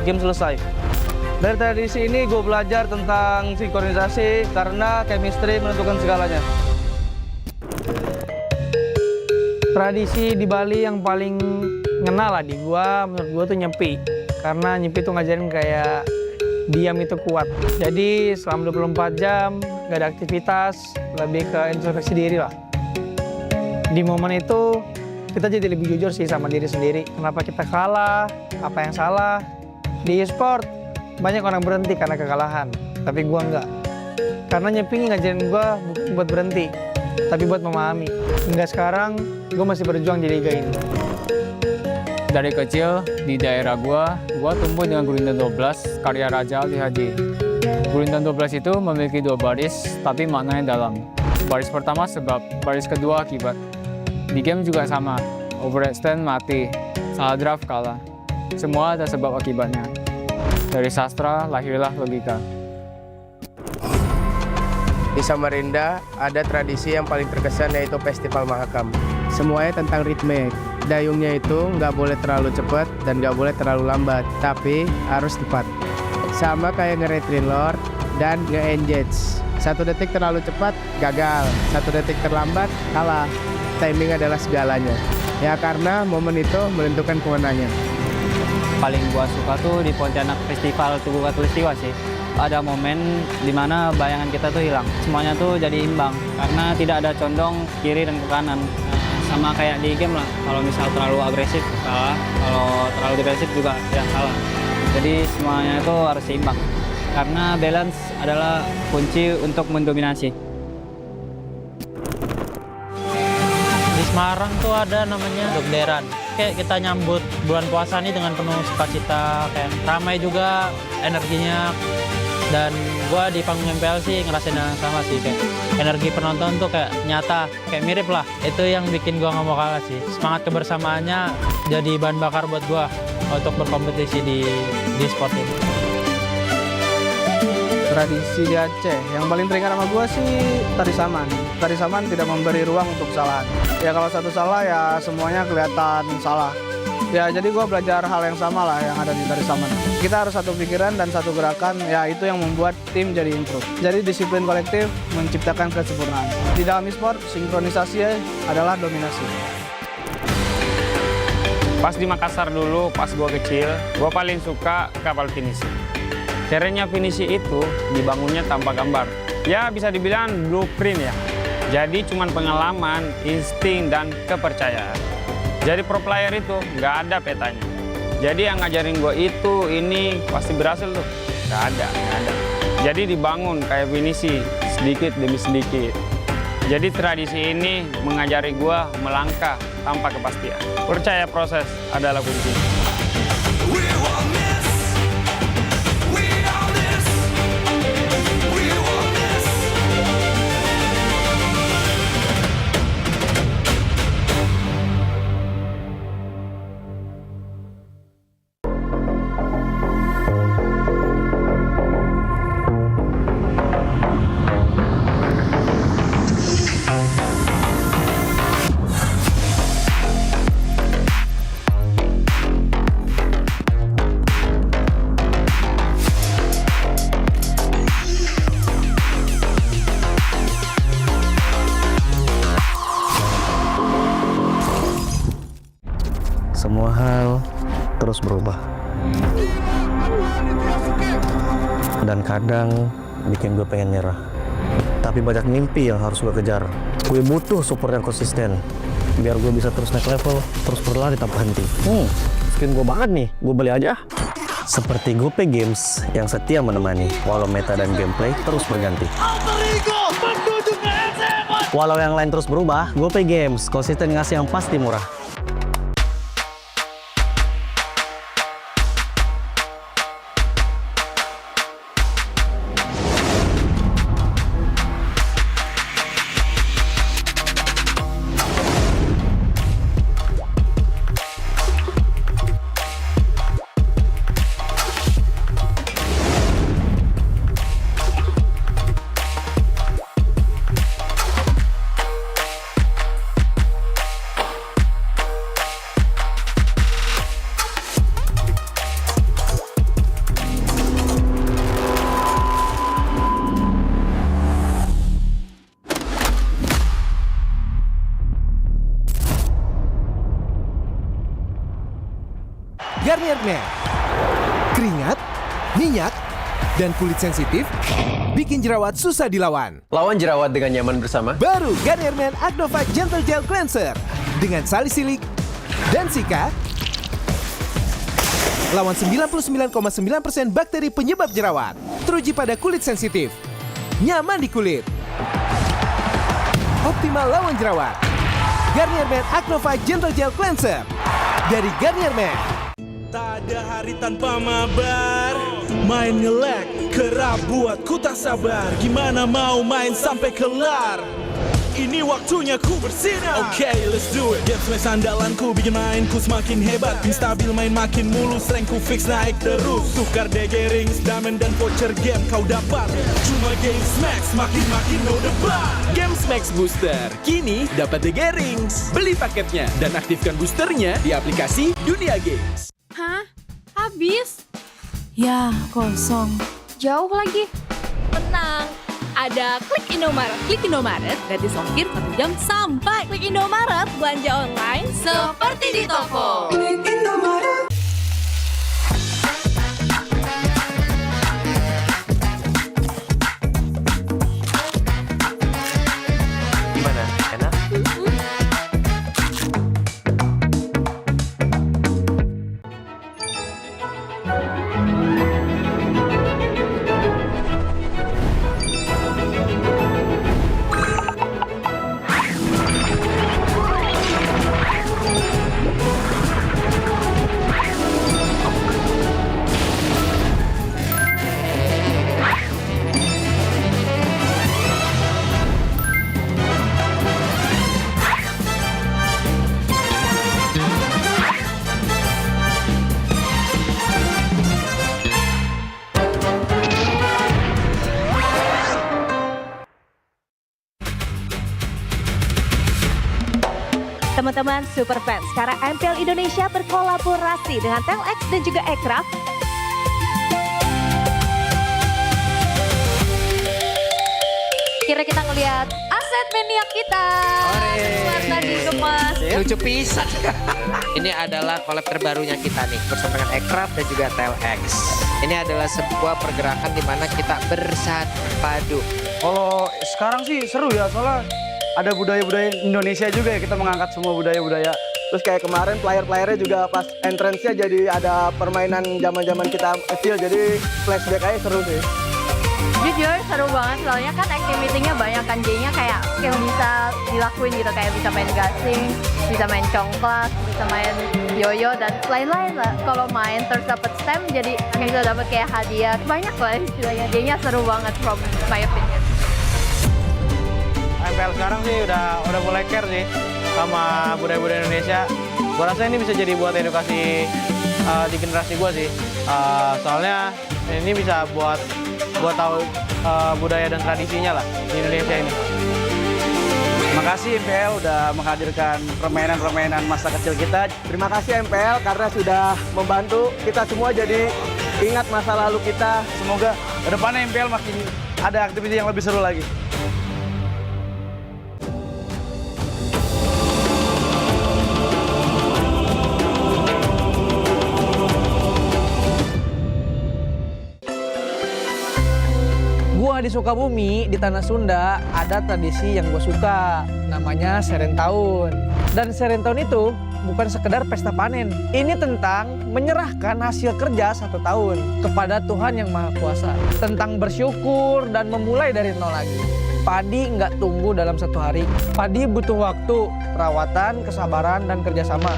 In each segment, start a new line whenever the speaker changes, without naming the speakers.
game selesai. Dari tradisi ini gue belajar tentang sinkronisasi karena chemistry menentukan segalanya.
Tradisi di Bali yang paling ngena lah di gua, menurut gua tuh nyepi. Karena nyepi tuh ngajarin kayak diam itu kuat. Jadi selama 24 jam gak ada aktivitas, lebih ke introspeksi diri lah. Di momen itu kita jadi lebih jujur sih sama diri sendiri. Kenapa kita kalah, apa yang salah. Di e-sport banyak orang berhenti karena kekalahan, tapi gua enggak. Karena nyepi ngajarin gua bukan buat berhenti, tapi buat memahami. Hingga sekarang gua masih berjuang di liga ini.
Dari kecil di daerah gua tumbuh dengan gurindam 12 karya Raja Ali Haji. Gurindam 12 itu memiliki 2 baris, tapi maknanya dalam. Baris pertama sebab, baris kedua akibat. Di game juga sama, overextend mati, salah draft kalah. Semua ada sebab akibatnya. Dari sastra lahirlah logika.
Di Samarinda ada tradisi yang paling terkesan yaitu Festival Mahakam. Semuanya tentang ritme. Dayungnya itu nggak boleh terlalu cepat dan nggak boleh terlalu lambat, tapi harus tepat. Sama kayak nge-retrin lord dan nge-engage. 1 detik terlalu cepat, gagal. 1 detik terlambat, kalah. Timing adalah segalanya. Ya karena momen itu menentukan kemenangan.
Paling gua suka tuh di Pontianak Festival Tugu Katulistiwa sih. Ada momen di mana bayangan kita tuh hilang. Semuanya tuh jadi imbang karena tidak ada condong kiri dan ke kanan. Sama kayak di game lah. Kalau misal terlalu agresif kalah, kalau terlalu defensif juga ya kalah. Jadi semuanya itu harus seimbang. Karena balance adalah kunci untuk mendominasi.
Di Semarang tuh ada namanya Dogderan. Kayak kita nyambut bulan puasa ini dengan penuh sukacita, kayak ramai juga energinya. Dan gua di panggung MPL sih ngerasain yang sama sih, kayak energi penonton tuh kayak nyata, kayak mirip lah. Itu yang bikin gua nggak mau kalah sih. Semangat kebersamaannya jadi bahan bakar buat gua untuk berkompetisi di sport ini.
Tradisi di Aceh yang paling teringat sama gue sih tari saman. Tari saman tidak memberi ruang untuk kesalahan. Ya kalau satu salah ya semuanya kelihatan salah. Ya jadi gue belajar hal yang sama lah yang ada di tari saman. Kita harus satu pikiran dan satu gerakan, ya itu yang membuat tim jadi improve. Jadi disiplin kolektif menciptakan kesempurnaan. Di dalam e-sport, sinkronisasi adalah dominasi.
Pas di Makassar dulu, pas gua kecil, gua paling suka kapal finisi. Caranya finisi itu dibangunnya tanpa gambar. Ya bisa dibilang blueprint ya. Jadi cuman pengalaman, insting, dan kepercayaan. Jadi pro player itu nggak ada petanya. Jadi yang ngajarin gue itu, ini pasti berhasil tuh. Nggak ada. Jadi dibangun kayak finisi, sedikit demi sedikit. Jadi tradisi ini mengajari gue melangkah tanpa kepastian. Percaya proses adalah kunci.
Semua hal terus berubah. Dan kadang bikin gue pengen nyerah. Tapi banyak mimpi yang harus gue kejar. Gue butuh support yang konsisten. Biar gue bisa terus naik level, terus berlari tanpa henti. Skin gue banget nih, gue beli aja. Seperti GoPay Games yang setia menemani, walau meta dan gameplay terus berganti. Walau yang lain terus berubah, GoPay Games konsisten ngasih yang pasti murah.
Keringat, minyak, dan kulit sensitif bikin jerawat susah dilawan.
Lawan jerawat dengan nyaman bersama.
Baru Garnier Men Acno 5 Gentle Gel Cleanser dengan salisilik dan sika. Lawan 99,9% bakteri penyebab jerawat. Teruji pada kulit sensitif. Nyaman di kulit. Optimal lawan jerawat. Garnier Men Acno 5 Gentle Gel Cleanser dari Garnier Men.
Tak ada hari tanpa mabar. Main ngelek, kerap buatku tak sabar. Gimana mau main sampai kelar? Ini waktunya ku bersinar. Okay, let's do it. Game smash andalanku bikin mainku semakin hebat. Pin stabil main makin mulus, rankku fix naik terus. Tukar DG rings, diamond dan voucher game kau dapat. Cuma Game Smash makin no debat.
Game Smash Booster kini dapat DG rings. Beli paketnya dan aktifkan boosternya di aplikasi Dunia Games.
Hah? Habis? Ya, kosong. Jauh lagi. Tenang. Ada Klik Indomaret. Klik Indomaret, gratis ongkir 1 jam sampai. Klik Indomaret, belanja online seperti di toko. Klik Indomaret.
Gimana? Enak?
Teman-teman Superfans, sekarang MPL Indonesia berkolaborasi dengan Telx dan juga Aircraft. Kira kita ngelihat aset maniak kita. Warna dikemas.
Lucu pisan. Ini adalah collab terbarunya kita nih bersama dengan Aircraft dan juga Telx. Ini adalah sebuah pergerakan di mana kita bersatu padu.
Kalau sekarang sih seru ya, soalnya ada budaya-budaya Indonesia juga ya, kita mengangkat semua budaya-budaya. Terus kayak kemarin player-playernya juga pas entrance-nya jadi ada permainan zaman-zaman kita kecil, jadi flashback aja seru sih.
Jujur seru banget, soalnya kan activity-nya banyak kan, jadinya kayak yang bisa dilakuin gitu, kayak bisa main gasing, bisa main congklak, bisa main yoyo dan lain-lain lah. Kalau main terus dapat stem, jadi kita dapat kayak hadiah, banyak lah istilahnya. Jadinya seru banget from my opinion.
MPL sekarang sih udah mulai care sih sama budaya-budaya Indonesia. Gua rasa ini bisa jadi buat edukasi di generasi gua sih. Soalnya ini bisa buat tahu budaya dan tradisinya lah di Indonesia ini.
Terima kasih MPL udah menghadirkan permainan-permainan masa kecil kita. Terima kasih MPL karena sudah membantu kita semua jadi ingat masa lalu kita. Semoga kedepannya MPL makin ada aktivitas yang lebih seru lagi.
Gua di Sukabumi, di Tanah Sunda, ada tradisi yang gue suka, namanya Seren Tahun. Dan Seren Tahun itu bukan sekedar pesta panen. Ini tentang menyerahkan hasil kerja 1 tahun kepada Tuhan Yang Maha Kuasa. Tentang bersyukur dan memulai dari nol lagi. Padi nggak tumbuh dalam 1 hari. Padi butuh waktu, perawatan, kesabaran, dan kerjasama.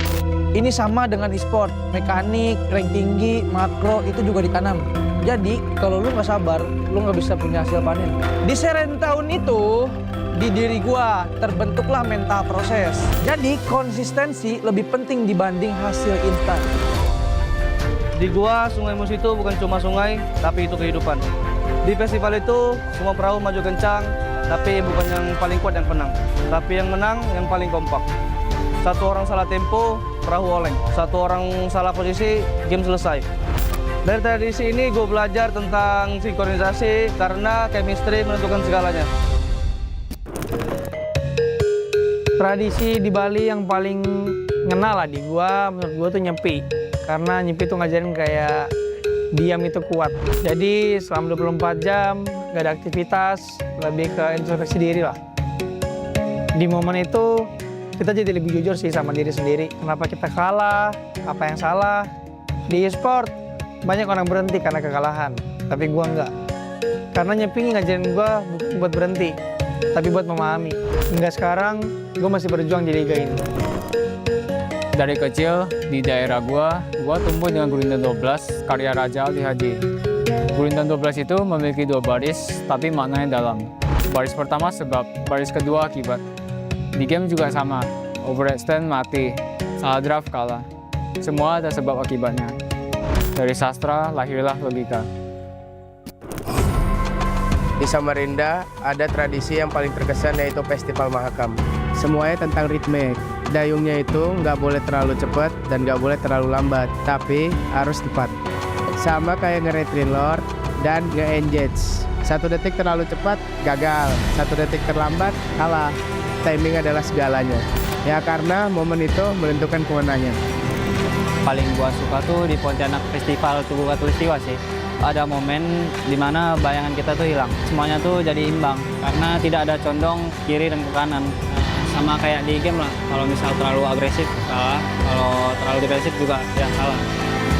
Ini sama dengan e-sport, mekanik, rank tinggi, makro, itu juga ditanam. Jadi kalau lu nggak sabar, lu nggak bisa punya hasil panen. Di Seren Tahun itu, di diri gua terbentuklah mental proses. Jadi konsistensi lebih penting dibanding hasil instan.
Di gua, Sungai Musi itu bukan cuma sungai, tapi itu kehidupan. Di festival itu, semua perahu maju kencang, tapi bukan yang paling kuat yang menang. Tapi yang menang yang paling kompak. 1 orang salah tempo, perahu oleng. 1 orang salah posisi, game selesai. Dari tradisi ini gue belajar tentang sinkronisasi karena chemistry menentukan segalanya.
Tradisi di Bali yang paling ngena lah di gua, menurut gua tuh nyepi. Karena nyepi tuh ngajarin kayak diam itu kuat. Jadi selama 24 jam gak ada aktivitas, lebih ke introspeksi diri lah. Di momen itu kita jadi lebih jujur sih sama diri sendiri. Kenapa kita kalah, apa yang salah. Di e-sport banyak orang berhenti karena kekalahan, tapi gua enggak. Karena nyepi ngajarin gua bukan buat berhenti, tapi buat memahami. Hingga sekarang gua masih berjuang di liga ini.
Dari kecil di daerah gua tumbuh dengan Gurindam 12 karya Raja Ali Haji. Gurindam 12 itu memiliki 2 baris, tapi maknanya dalam. Baris pertama sebab, baris kedua akibat. Di game juga sama, overextend mati, salah draft kalah. Semua ada sebab akibatnya. Dari sastra lahirlah logika.
Di Samarinda ada tradisi yang paling terkesan yaitu Festival Mahakam. Semuanya tentang ritme. Dayungnya itu nggak boleh terlalu cepat dan nggak boleh terlalu lambat, tapi harus tepat. Sama kayak nge-retrin Lord dan nge-engage. 1 detik terlalu cepat, gagal. 1 detik terlambat, kalah. Timing adalah segalanya. Ya karena momen itu menentukan kemenangan.
Paling gua suka tuh di Pontianak Festival Tugu Katulistiwa sih. Ada momen dimana bayangan kita tuh hilang. Semuanya tuh jadi imbang karena tidak ada condong kiri dan ke kanan. Sama kayak di game lah, kalau misal terlalu agresif kalah, kalau terlalu defensif juga ya kalah.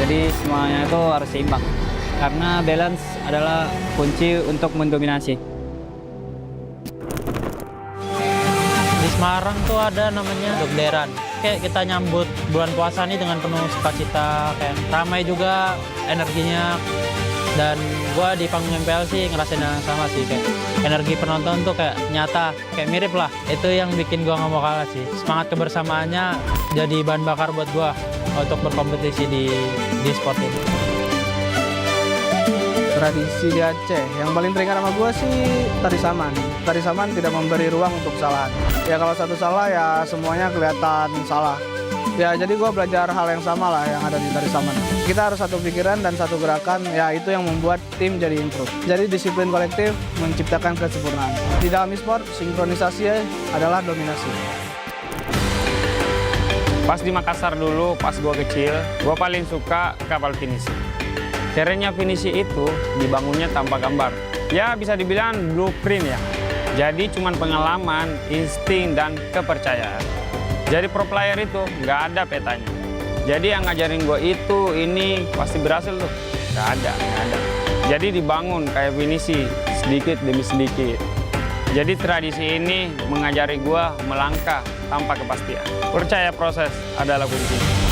Jadi semuanya itu harus seimbang. Karena balance adalah kunci untuk mendominasi.
Di Semarang tuh ada namanya Dekderan. Kayak kita nyambut bulan puasa nih dengan penuh sukacita, kayak ramai juga energinya. Dan gua di panggung MPL sih ngerasain yang sama sih, kayak energi penonton tuh kayak nyata, kayak mirip lah. Itu yang bikin gua nggak mau kalah sih. Semangat kebersamaannya jadi bahan bakar buat gua untuk berkompetisi di sport ini.
Tradisi di Aceh yang paling teringat sama gue sih tari saman. Tari saman tidak memberi ruang untuk kesalahan. Ya kalau satu salah ya semuanya kelihatan salah. Ya jadi gue belajar hal yang sama lah yang ada di tari saman. Kita harus satu pikiran dan satu gerakan, ya itu yang membuat tim jadi improve. Jadi disiplin kolektif menciptakan kesempurnaan. Di dalam e-sport, sinkronisasi adalah dominasi.
Pas di Makassar dulu, pas gue kecil, gue paling suka kapal finisi. Caranya finisi itu dibangunnya tanpa gambar. Ya bisa dibilang blueprint ya. Jadi cuman pengalaman, insting, dan kepercayaan. Jadi pro player itu nggak ada petanya. Jadi yang ngajarin gue itu, ini pasti berhasil tuh. Nggak ada. Jadi dibangun kayak finisi, sedikit demi sedikit. Jadi tradisi ini mengajari gue melangkah tanpa kepastian. Percaya proses adalah kunci.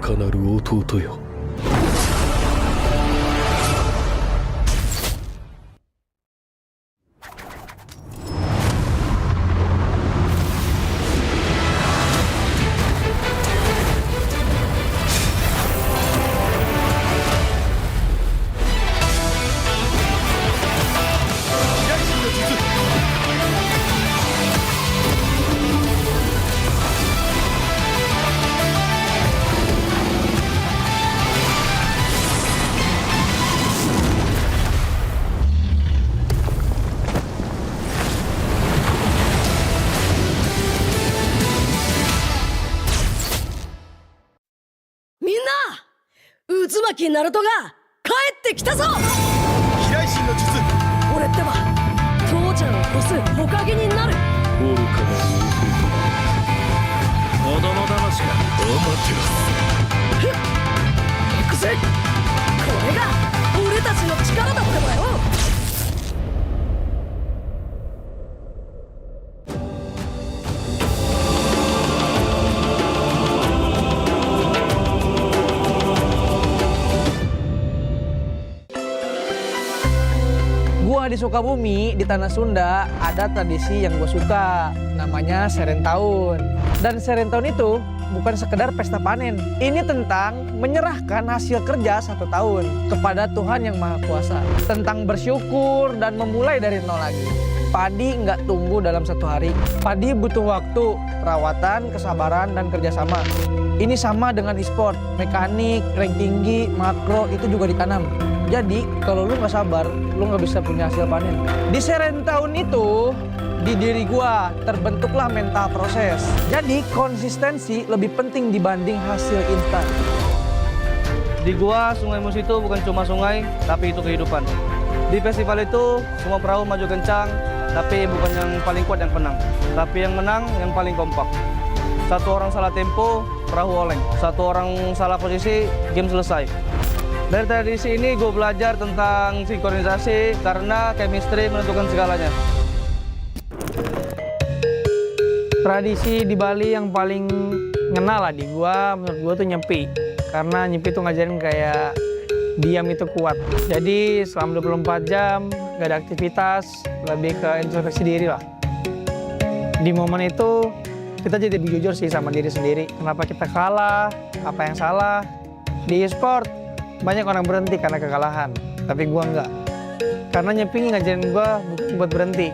かなる弟よ。
渦巻きナルトが帰ってきたぞ。
飛来神の術。
俺ってば父ちゃんを越す火影になる。
愚かな弟。子供騙しか。アマテラス。
行くぜ。これが俺たちの力だってばよ。
Gua di Sukabumi, di Tanah Sunda, ada tradisi yang gue suka, namanya Serentahun. Dan Serentahun itu bukan sekedar pesta panen. Ini tentang menyerahkan hasil kerja 1 tahun kepada Tuhan Yang Maha Kuasa. Tentang bersyukur dan memulai dari nol lagi. Padi nggak tumbuh dalam 1 hari. Padi butuh waktu, perawatan, kesabaran, dan kerjasama. Ini sama dengan e-sport, mekanik, rank tinggi, makro, itu juga ditanam. Jadi kalau lu nggak sabar, lu nggak bisa punya hasil panen. Di Serentahun itu, di diri gua terbentuklah mental proses. Jadi konsistensi lebih penting dibanding hasil instan.
Di gua, Sungai Musi itu bukan cuma sungai, tapi itu kehidupan. Di festival itu, semua perahu maju kencang, tapi bukan yang paling kuat yang menang. Tapi yang menang yang paling kompak. 1 orang salah tempo, perahu oleng. 1 orang salah posisi, game selesai. Dari tradisi ini gue belajar tentang sinkronisasi karena chemistry menentukan segalanya.
Tradisi di Bali yang paling ngena lah di gua, menurut gua tuh nyepi. Karena nyepi tuh ngajarin kayak diam itu kuat. Jadi selama 24 jam gak ada aktivitas, lebih ke introspeksi diri lah. Di momen itu kita jadi lebih jujur sih sama diri sendiri. Kenapa kita kalah, apa yang salah. Di e-sport banyak orang berhenti karena kekalahan, tapi gua enggak. Karena nyepi ngajarin gua bukan buat berhenti,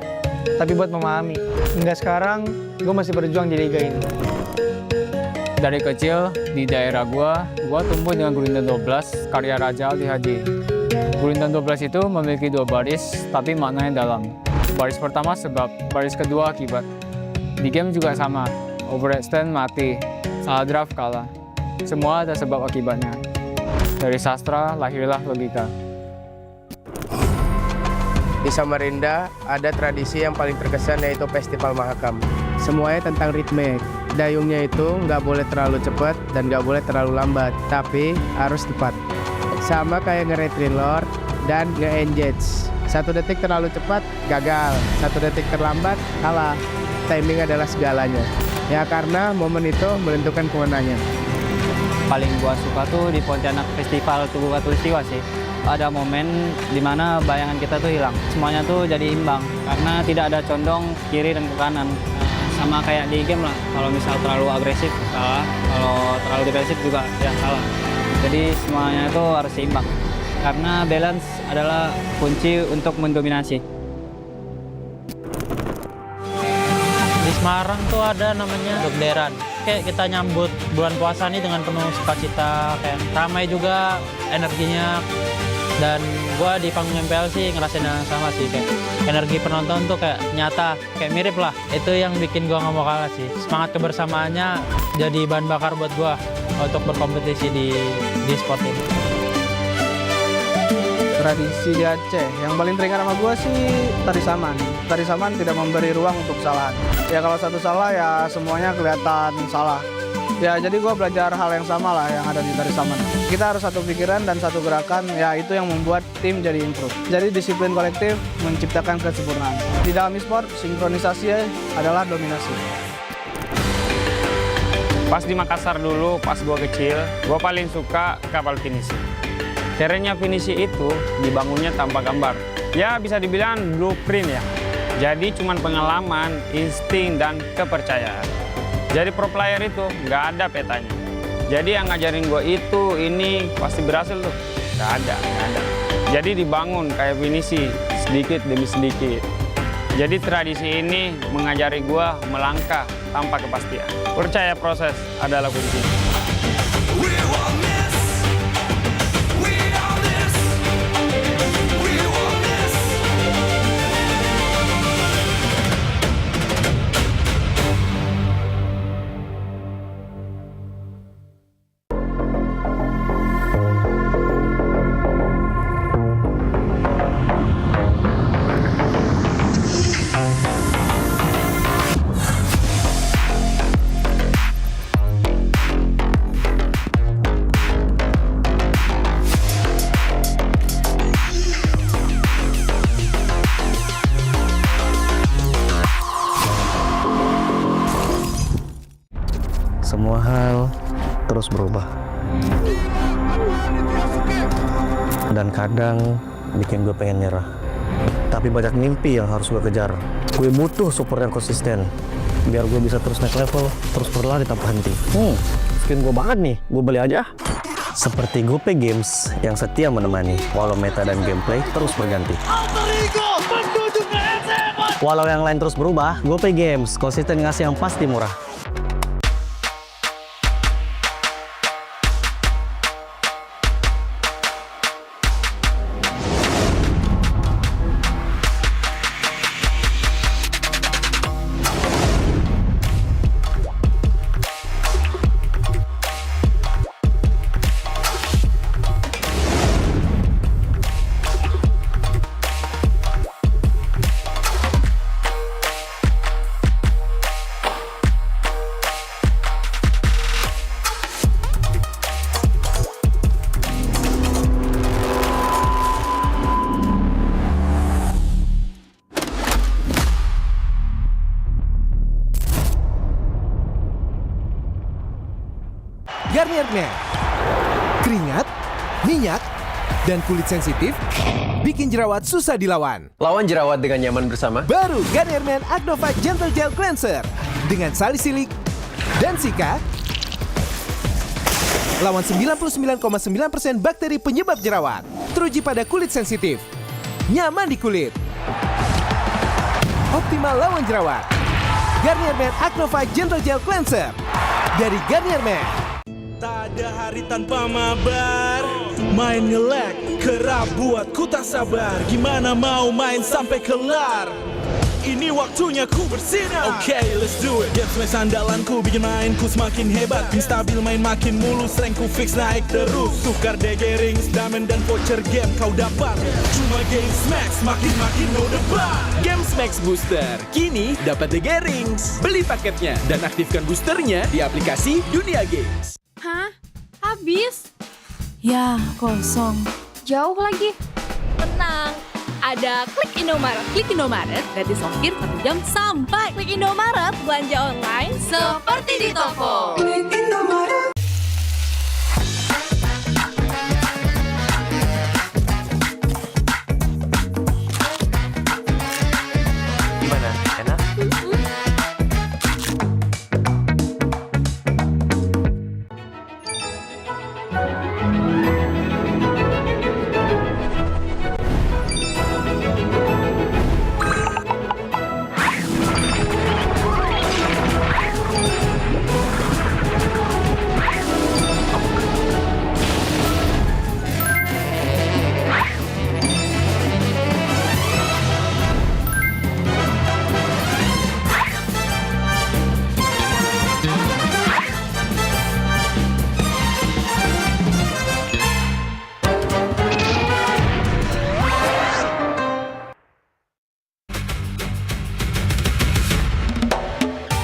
tapi buat memahami. Hingga sekarang, gua masih berjuang di liga ini.
Dari kecil, di daerah gua tumbuh dengan Gurindam 12, karya Raja Ali Haji. Gurindam 12 itu memiliki 2 baris, tapi maknanya dalam. Baris pertama sebab, baris kedua akibat. Di game juga sama, overextend mati, salah draft kalah. Semua ada sebab akibatnya. Dari sastra lahirlah logika.
Di Samarinda ada tradisi yang paling terkesan yaitu Festival Mahakam. Semuanya tentang ritme. Dayungnya itu nggak boleh terlalu cepat dan nggak boleh terlalu lambat, tapi harus tepat. Sama kayak nge-retry lord dan nge-engage. 1 detik terlalu cepat, gagal. 1 detik terlambat, kalah. Timing adalah segalanya. Ya karena momen itu menentukan kemenangan.
Paling gua suka tuh di Pontianak Festival Tugu Katulistiwa sih. Ada momen dimana bayangan kita tuh hilang. Semuanya tuh jadi imbang karena tidak ada condong kiri dan ke kanan. Sama kayak di game lah. Kalau misal terlalu agresif salah, kalau terlalu defensif juga ya salah. Jadi semuanya itu harus seimbang. Karena balance adalah kunci untuk mendominasi.
Di Semarang tuh ada namanya Dekderan. Kayak kita nyambut bulan puasa nih dengan penuh sukacita, kayak ramai juga energinya. Dan gua di panggung MPL sih ngerasain yang sama sih, kayak energi penonton tuh kayak nyata, kayak mirip lah. Itu yang bikin gua nggak mau kalah sih. Semangat kebersamaannya jadi bahan bakar buat gua untuk berkompetisi di sport ini.
Tradisi di Aceh yang paling teringat sama gue sih tari saman. Tari saman tidak memberi ruang untuk kesalahan. Ya kalau satu salah ya semuanya kelihatan salah. Ya jadi gue belajar hal yang sama lah yang ada di tari saman. Kita harus satu pikiran dan satu gerakan, ya itu yang membuat tim jadi improve. Jadi disiplin kolektif menciptakan kesempurnaan. Di dalam e-sport, sinkronisasi adalah dominasi.
Pas di Makassar dulu, pas gue kecil, gue paling suka kapal pinisi. Kerennya pinisi itu dibangunnya tanpa gambar. Ya bisa dibilang blueprint ya. Jadi cuman pengalaman, insting, dan kepercayaan. Jadi pro player itu nggak ada petanya. Jadi yang ngajarin gue itu, ini pasti berhasil tuh. Nggak ada. Jadi dibangun kayak pinisi, sedikit demi sedikit. Jadi tradisi ini mengajari gue melangkah tanpa kepastian. Percaya proses adalah kunci.
Semua hal terus berubah. Dan kadang bikin gue pengen nyerah. Tapi banyak mimpi yang harus gue kejar. Gue butuh support yang konsisten. Biar gue bisa terus naik level, terus berlari tanpa henti. Skin gue banget nih, gue beli aja. Seperti GoPay Games yang setia menemani, walau meta dan gameplay terus berganti. Walau yang lain terus berubah, GoPay Games konsisten ngasih yang pasti murah.
Garnier Men. Keringat, minyak, dan kulit sensitif bikin jerawat susah dilawan.
Lawan jerawat dengan nyaman bersama.
Baru Garnier Men Acnova Gentle Gel Cleanser dengan salisilik dan sika. Lawan 99,9% bakteri penyebab jerawat. Teruji pada kulit sensitif. Nyaman di kulit. Optimal lawan jerawat. Garnier Men Acnova Gentle Gel Cleanser dari Garnier Men.
Tak ada hari tanpa mabar. Main nge-lag, kerap buatku tak sabar. Gimana mau main sampai kelar? Ini waktunya ku bersinar. Oke, let's do it. Game smash andalanku bikin mainku semakin hebat. Pin stabil main makin mulus, rankku fix naik terus. Tukar DG rings, diamond dan voucher game kau dapat. Cuma Game Smash makin no debat.
Game Max Booster, kini dapat DG Rings. Beli paketnya dan aktifkan boosternya di aplikasi Dunia Games.
Hah? Habis? Ya, kosong. Jauh lagi. Tenang, ada Klik Indomaret. Klik Indomaret, gratis ongkir 1 jam sampai. Klik Indomaret, belanja online seperti di toko. Klik Indomaret.
Gimana? Enak?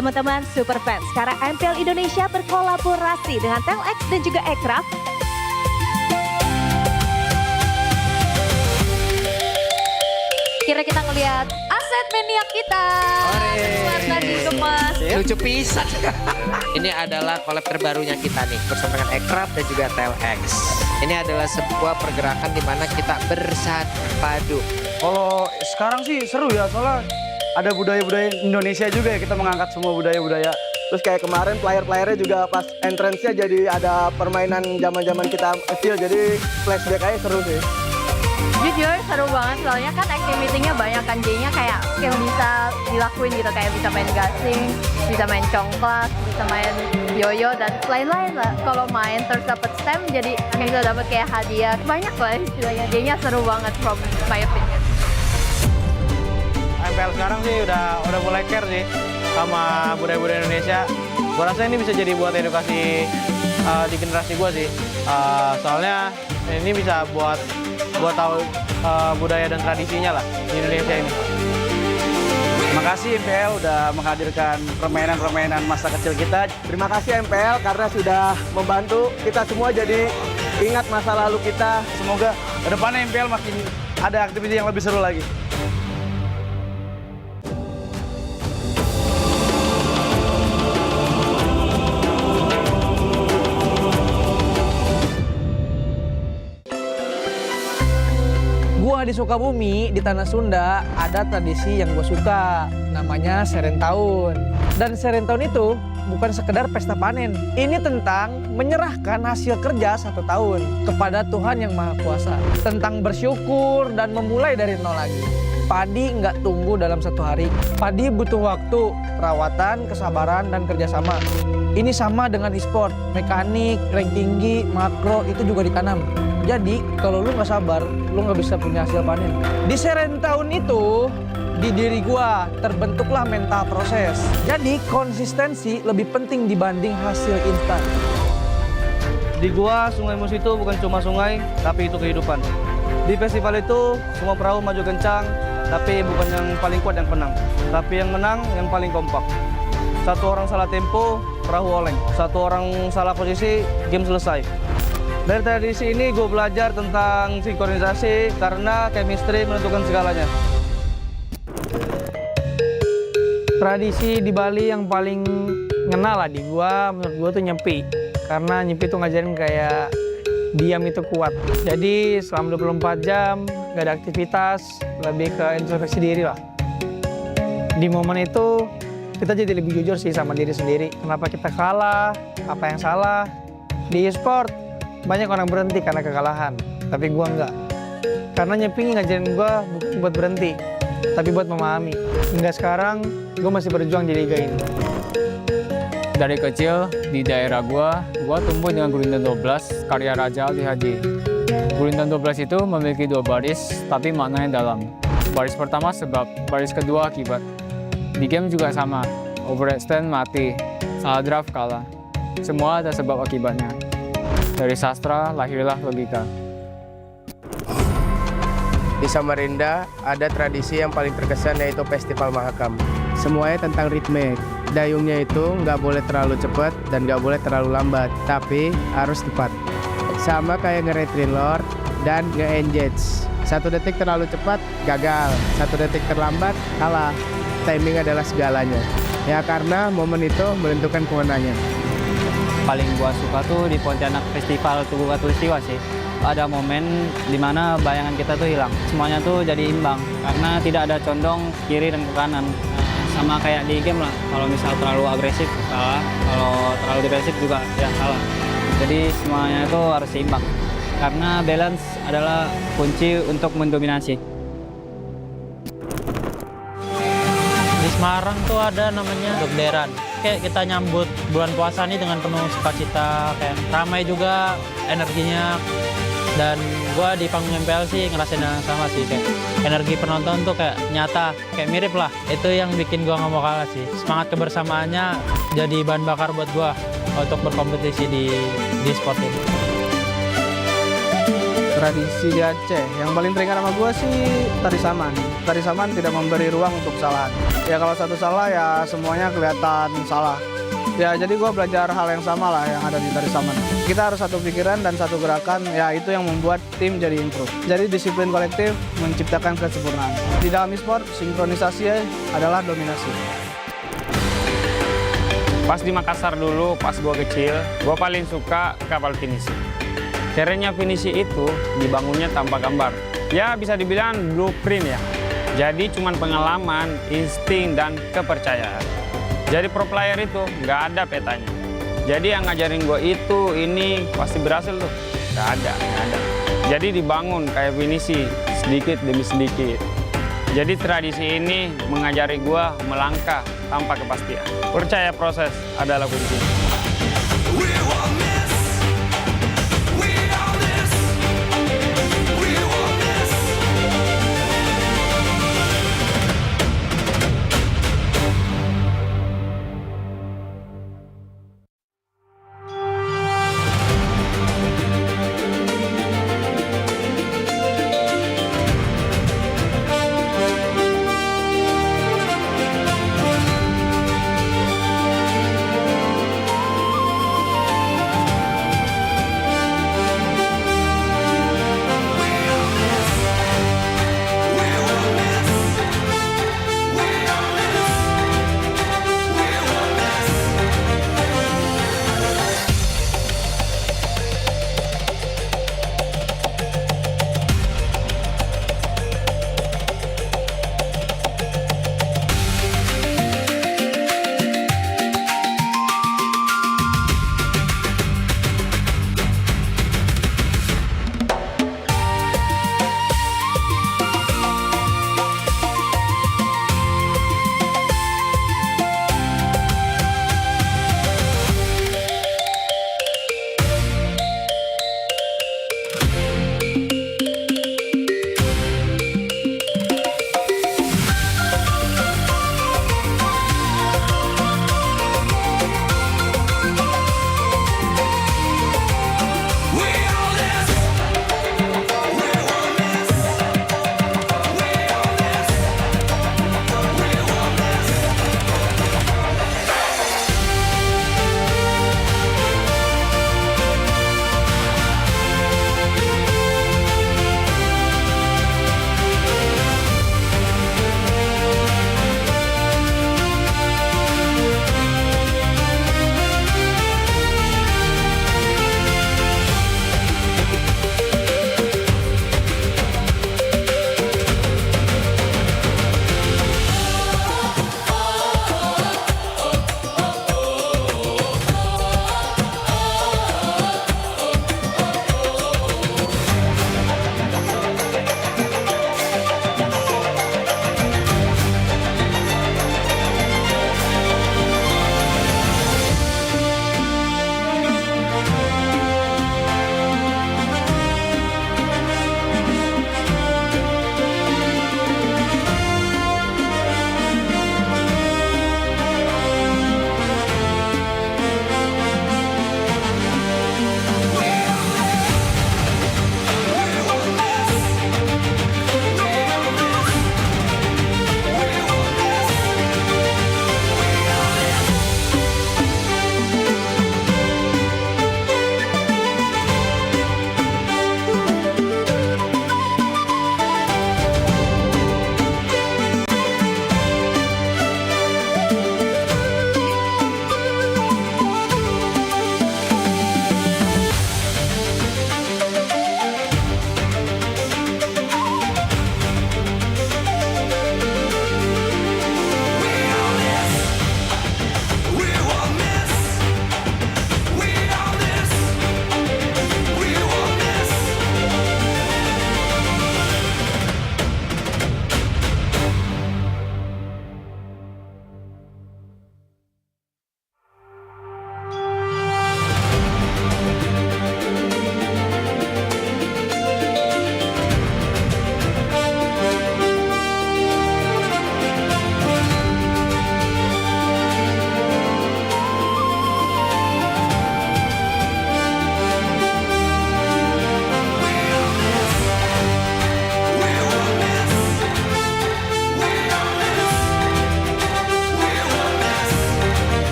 Teman-teman super fans, sekarang MPL Indonesia berkolaborasi dengan Telx dan juga Aircraft. Kira kita ngelihat
aset mania kita. Warna dikemas.
Lucu pisan. Ini adalah collab terbarunya kita nih bersama dengan Aircraft dan juga TLX. Ini adalah sebuah pergerakan di mana kita bersatu padu.
Kalau sekarang sih seru ya, soalnya ada budaya-budaya Indonesia juga ya, kita mengangkat semua budaya-budaya. Terus kayak kemarin player-playernya juga pas entrance-nya jadi ada permainan zaman-zaman kita kecil, jadi flashback aja seru sih.
Jujur seru banget, soalnya kan activity-nya banyak kan, jadinya kayak yang bisa dilakuin gitu, kayak bisa main gasing, bisa main congklak, bisa main yoyo dan lain-lain lah. Kalau main terus dapat stem, jadi kita dapat kayak hadiah, banyak lah istilahnya. Jadinya seru banget from my opinion.
MPL sekarang sih udah mulai care sih sama budaya-budaya Indonesia. Gua rasa ini bisa jadi buat edukasi di generasi gua sih. Soalnya ini bisa buat tahu budaya dan tradisinya lah di Indonesia ini.
Terima kasih MPL udah menghadirkan permainan-permainan masa kecil kita. Terima kasih MPL karena sudah membantu kita semua jadi ingat masa lalu kita. Semoga kedepannya MPL makin ada aktivitas yang lebih seru lagi.
Gua di Sukabumi, di Tanah Sunda, ada tradisi yang gue suka, namanya Serentahun. Dan Serentahun itu bukan sekedar pesta panen. Ini tentang menyerahkan hasil kerja 1 tahun kepada Tuhan Yang Maha Kuasa. Tentang bersyukur dan memulai dari nol lagi. Padi nggak tumbuh dalam 1 hari. Padi butuh waktu, perawatan, kesabaran, dan kerjasama. Ini sama dengan e-sport, mekanik, rank tinggi, makro, itu juga ditanam. Jadi kalau lu nggak sabar, lu nggak bisa punya hasil panen. Di Serentahun itu, di diri gua terbentuklah mental proses. Jadi konsistensi lebih penting dibanding hasil instan.
Di gua, Sungai Mus itu bukan cuma sungai, tapi itu kehidupan. Di festival itu, semua perahu maju kencang, tapi bukan yang paling kuat yang menang. Tapi yang menang, yang paling kompak. 1 orang salah tempo, perahu oleng. 1 orang salah posisi, game selesai. Dari tradisi ini gue belajar tentang sinkronisasi karena chemistry menentukan segalanya.
Tradisi di Bali yang paling ngena lah di gua, menurut gua tuh nyepi. Karena nyepi tuh ngajarin kayak diam itu kuat. Jadi selama 24 jam gak ada aktivitas, lebih ke introspeksi diri lah. Di momen itu kita jadi lebih jujur sih sama diri sendiri. Kenapa kita kalah, apa yang salah. Di e-sport banyak orang berhenti karena kekalahan, tapi gua enggak. Karena nyepi ngajarin gua bukan buat berhenti, tapi buat memahami. Hingga sekarang gua masih berjuang di liga ini.
Dari kecil di daerah gua tumbuh dengan Gurindam 12 karya Raja Ali Haji. Gurindam 12 itu memiliki 2 baris, tapi maknanya dalam. Baris pertama sebab, baris kedua akibat. Di game juga sama, overextend mati, salah draft kalah. Semua ada sebab akibatnya. Dari sastra lahirlah logika.
Di Samarinda ada tradisi yang paling terkesan yaitu Festival Mahakam. Semuanya tentang ritme. Dayungnya itu nggak boleh terlalu cepat dan nggak boleh terlalu lambat, tapi harus tepat. Sama kayak nge-retreat lord dan nge-engage. 1 detik terlalu cepat, gagal. 1 detik terlambat, kalah. Timing adalah segalanya. Ya karena momen itu menentukan kemenangan.
Paling gua suka tuh di Pontianak Festival Tugu Katulistiwa sih. Ada momen dimana bayangan kita tuh hilang. Semuanya tuh jadi imbang karena tidak ada condong kiri dan ke kanan. Sama kayak di game lah. Kalau misal terlalu agresif salah, kalau terlalu defensif juga ya salah. Jadi semuanya itu harus seimbang. Karena balance adalah kunci untuk mendominasi.
Di Semarang tuh ada namanya dekderan. Kayak kita nyambut bulan puasa ini dengan penuh sukacita, kayak ramai juga energinya. Dan gua di panggung MPL sih ngerasain yang sama sih, kayak energi penonton tuh kayak nyata, kayak mirip lah. Itu yang bikin gua nggak mau kalah sih. Semangat kebersamaannya jadi bahan bakar buat gua untuk berkompetisi di sport ini.
Tradisi di Aceh yang paling teringat sama gue sih tari saman. Tari saman tidak memberi ruang untuk kesalahan. Ya kalau satu salah ya semuanya kelihatan salah. Ya, jadi gue belajar hal yang sama lah yang ada di Tarisaman. Kita harus satu pikiran dan satu gerakan, ya itu yang membuat tim jadi improve. Jadi disiplin kolektif menciptakan kesempurnaan. Di dalam e-sport, sinkronisasi adalah dominasi.
Pas di Makassar dulu, pas gue kecil, gue paling suka kapal pinisi. Caranya pinisi itu dibangunnya tanpa gambar. Ya bisa dibilang blueprint ya. Jadi cuman pengalaman, insting, dan kepercayaan. Jadi pro player itu nggak ada petanya. Jadi yang ngajarin gue itu, ini pasti berhasil tuh. Nggak ada. Jadi dibangun kayak finisi, sedikit demi sedikit. Jadi tradisi ini mengajari gue melangkah tanpa kepastian. Percaya proses adalah kuncinya.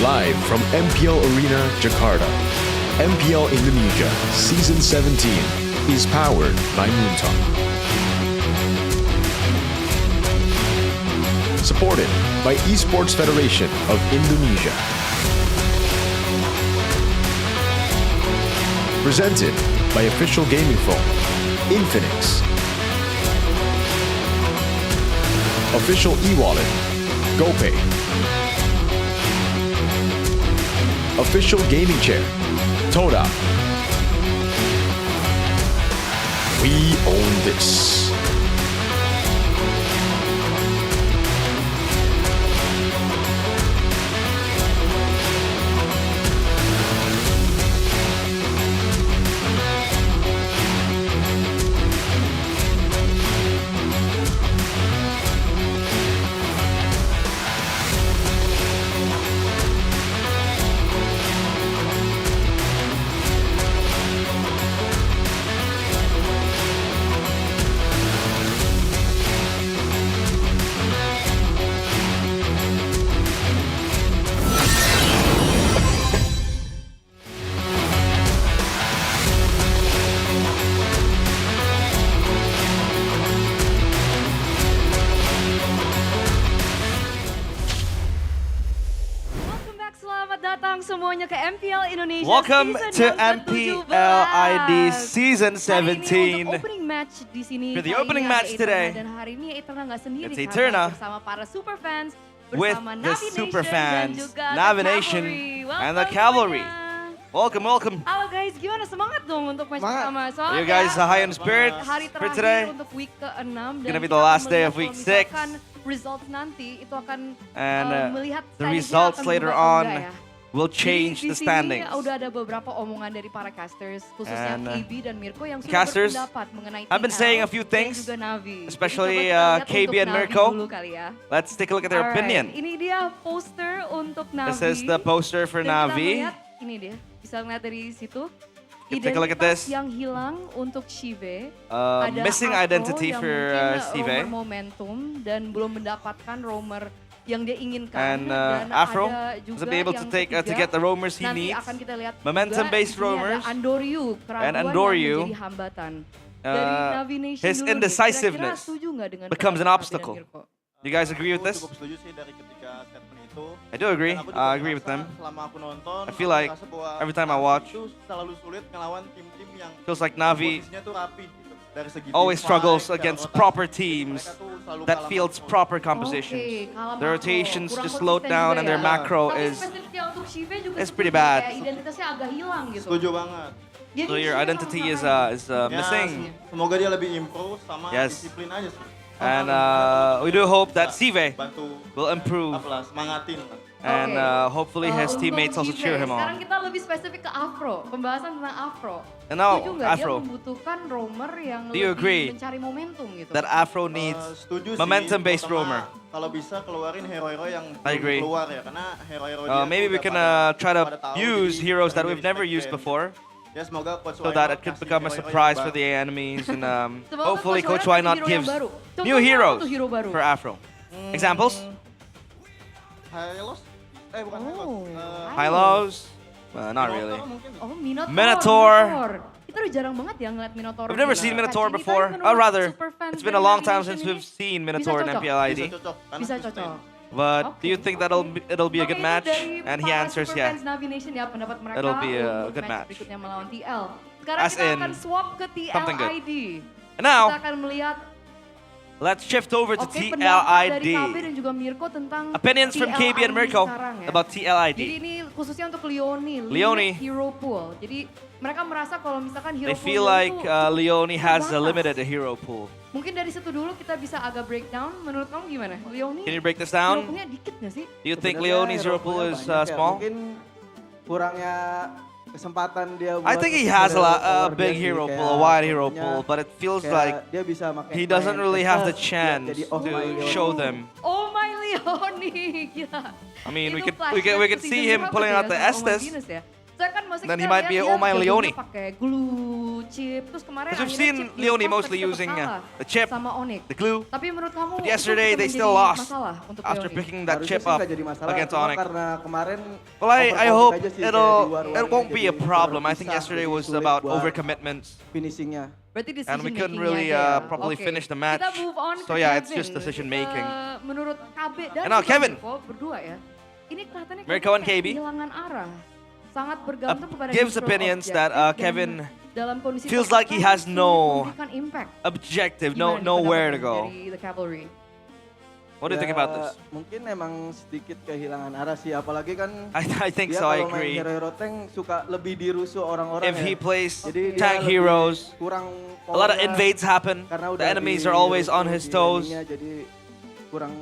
Live from MPL Arena, Jakarta, MPL Indonesia Season 17 is powered by Moontalk. Supported by Esports Federation of Indonesia. Presented by official gaming phone, Infinix. Official e-wallet, GoPay. Official gaming chair, Toda. We own this.
Semuanya ke MPL Indonesia.
Welcome to
season yang
MPL ID Season
Hari ini
17.
untuk opening match di sini.
For the
kali
opening
ini
match
ada Eterna,
today,
dan hari ini Eterna nggak sendiri
it's
karena
Eterna
bersama para super fans,
with
bersama
the
Navi
super
Nation dan
fans,
juga
Navi
the
Nation,
Cavalry.
and the
Welcome
Cavalry.
semuanya.
Welcome, welcome.
Halo guys, gimana semangat dong untuk match pertama? Soalnya
You guys are high in spirit
hari
for
terakhir
today.
untuk week ke-6 dan
Gonna be
kita
the last
akan
day
melihat
of week
kalau
6.
misalkan results nanti itu akan
And
melihat
the
standingnya
results
akan
later
berubah atau
on
enggak ya.
will change
Jadi,
the
di sini
standings.
udah ada beberapa omongan dari para casters, khususnya
And,
KB dan Mirko yang sudah
casters,
berpendapat mengenai
I've been
TL
saying a few
dan
things,
juga Navi. Jadi
especially
coba kita lihat
KB
untuk
and
Navi
Mirko.
dulu kali ya.
Let's take a look at their
Alright,
opinion.
Ini dia poster untuk Navi.
This is the poster for
Dan kita
Navi.
melihat, ini dia, bisa lihat dari situ.
Take a look at
Identitas
this.
yang hilang untuk Shive.
Missing
Afro
identity
yang
for
mungkin
Steve.
roamer momentum dan belum mendapatkan roamer yang dia inginkan.
And
dan
Afro
ada juga
wasn't able to
yang
take to
ketiga,
get the roamers he
nanti
needs.
akan kita lihat
Momentum-based
juga, di sini
roamers.
ada Andoryu, keraguan
And Andoryu,
yang menjadi hambatan. Dari Navi Nation
his
dulu nih,
indecisiveness
kira-kira setuju nggak dengan
becomes an
pendapat Navi dan
obstacle.
Mirko?
You guys agree with this?
Cukup setuju sih dari ketika statement itu.
I do agree.
Dan aku juga
I agree with
merasa
them.
Selama aku nonton,
I feel
aku
like
merasa bahwa
every time I
Navi
watch,
itu selalu sulit ngelawan tim-tim yang
feels like Navi
posisinya tuh rapi gitu. Dari segi
always
team
struggles
fight,
against
secara
proper
rotasi,
teams
mereka tuh selalu
that
kalah
fields
makro.
proper compositions.
kalah
Their
makro.
rotations
Kurang
just slowed
konsisten
down
juga
and their
ya.
macro
Tapi
is
spesifiknya untuk Shive juga
it's
setuju,
pretty bad.
kayak identitasnya agak hilang gitu.
Setuju banget.
Jadi
So your
Shive
identity is
Ya,
missing.
semoga dia lebih improve sama
Yes.
disiplin aja sih.
And we do hope that Sive
Bantu
will improve
apalah, semangatin lah.
and hopefully his
Untuk
teammates also
Shive,
cheer him
sekarang
on.
kita lebih spesifik ke Afro, pembahasan tentang Afro.
And now,
Setuju nggak
Afro.
dia membutuhkan roamer yang
Do you
lebih
agree
mencari momentum gitu?
That Afro needs
Setuju sih,
momentum-based
terutama
roamer.
Kalau bisa keluarin hero-hero yang
I
belum
agree.
keluar ya, karena hero-hero dia
Maybe
tuh
we
udah
can try
pada
to
tahu,
use
jadi
heroes that
jangan
we've never used
di-respect
before,
Ya semoga Coach
so
Why
that
Not
it could
kasih
become a
hero-hero yang
surprise for
baru.
the enemies, and
Semoga
hopefully
Coach
Coach
Why
Why
Not
Not
kasih hero yang
gives
baru.
new
Contohnya apa
heroes
tuh hero baru?
for Afro. Examples?
Hylos? Bukan
Hylos? Not really.
Oh, Minotaur.
Minotaur.
Kita udah jarang banget ya ngeliat Minotaur.
We've never
di
seen Minotaur
patch ini,
before.
tapi
Or
menurut
rather,
super fans
it's been a
dari
long
Navi
time
Nation
since
ini
we've seen
bisa
Minotaur in
cocok.
MPL ID.
Bisa cocok.
But do you think that it'll be a good
Oke,
match?
itu dari
And he
para
answers,
super
yeah.
fans Navi Nation ya, pendapat mereka
It'll be a
untuk
good match.
berikutnya melawan TL. Sekarang
As
kita
in,
akan swap ke
something good.
TLID.
And now,
Kita akan melihat
let's shift over to
pendapat dari KB
TLID.
dan juga Mirko tentang
Opinions from KB and Mirko
sekarang ya.
about
Jadi
TLID.
ini khususnya untuk Leone
Leone.
Hero Pool. Jadi mereka merasa kalau misalkan Hero
They
Pool
feel like
itu
Leone has a
terbatas.
limited hero pool.
Mungkin dari situ dulu kita bisa agak breakdown. Menurut kamu gimana? Leone
Can you break this
hero
down?
poolnya dikit nggak sih?
Do you think
Sebenarnya
Leone's hero pool
poolnya
is
banyak ya.
small?
Mungkin kurangnya kesempatan dia
I think he has a big hero pool, a wide hero pool, but it feels like
dia bisa
he doesn't really have the chance
jadi off my
to
Leone.
show them.
Oh my Leone, gila.
I mean, we
Itu
could
flashback
we could
season
see him
berapa
pulling
tuh
out the
ya sama
Estes.
Martinez ya?
Saya kan masih
Then he
kita
might
lihat
be
dia
oh my
jagonya
Leone.
pakai glue chip. Terus kemarin
Because we've
akhirnya
seen
chip
Leone
lepas,
mostly
tapi tetap
using
kalah
the chip,
sama Onyx.
the glue.
Tapi menurut kamu
But
itu
yesterday
tetap
they
menjadi
still lost
masalah untuk
after
Leone?
picking that
Harusnya
chip
sih
up
nggak jadi masalah,
against
cuma
Onyx.
karena kemarin
Well, I
overconfident
hope
aja sih, kayak di war-warnya
it won't be a
jadi
problem. I think
terpisah,
yesterday
jadi
was
sulit
about
buat
overcommitments.
finishingnya.
Berarti decision
And we couldn't
making-nya
really
aja ya.
properly
Oke.
finish the match.
Kita move on
So
ke
yeah, it's
Kevin.
just decision making.
Menurut KB dan
And now
juga
Kevin.
Mirko berdua ya. Ini kelihatannya
Mirko and
kayak
KB.
kehilangan arah. Sangat bergantung kepada
Gives
neutral
opinions
objective
that
dan
Kevin
dalam kondisi
feels like he has
sulit
no
memberikan impact.
objective,
Gimana nih
nowhere to
pendapat
go.
dari the cavalry?
What do you think about this?
Mungkin emang sedikit kehilangan arah sih, apalagi kan
I think
dia
so, I
kalau main
agree.
hero tank suka lebih dirusuh orang-orang
If
ya.
he plays
Jadi dia
tank
lebih
heroes,
kurang
a lot of
powernya
invades happen.
karena
The
udah
enemies are always on
dirusuh
his
di
toes.
landingnya, jadi kurang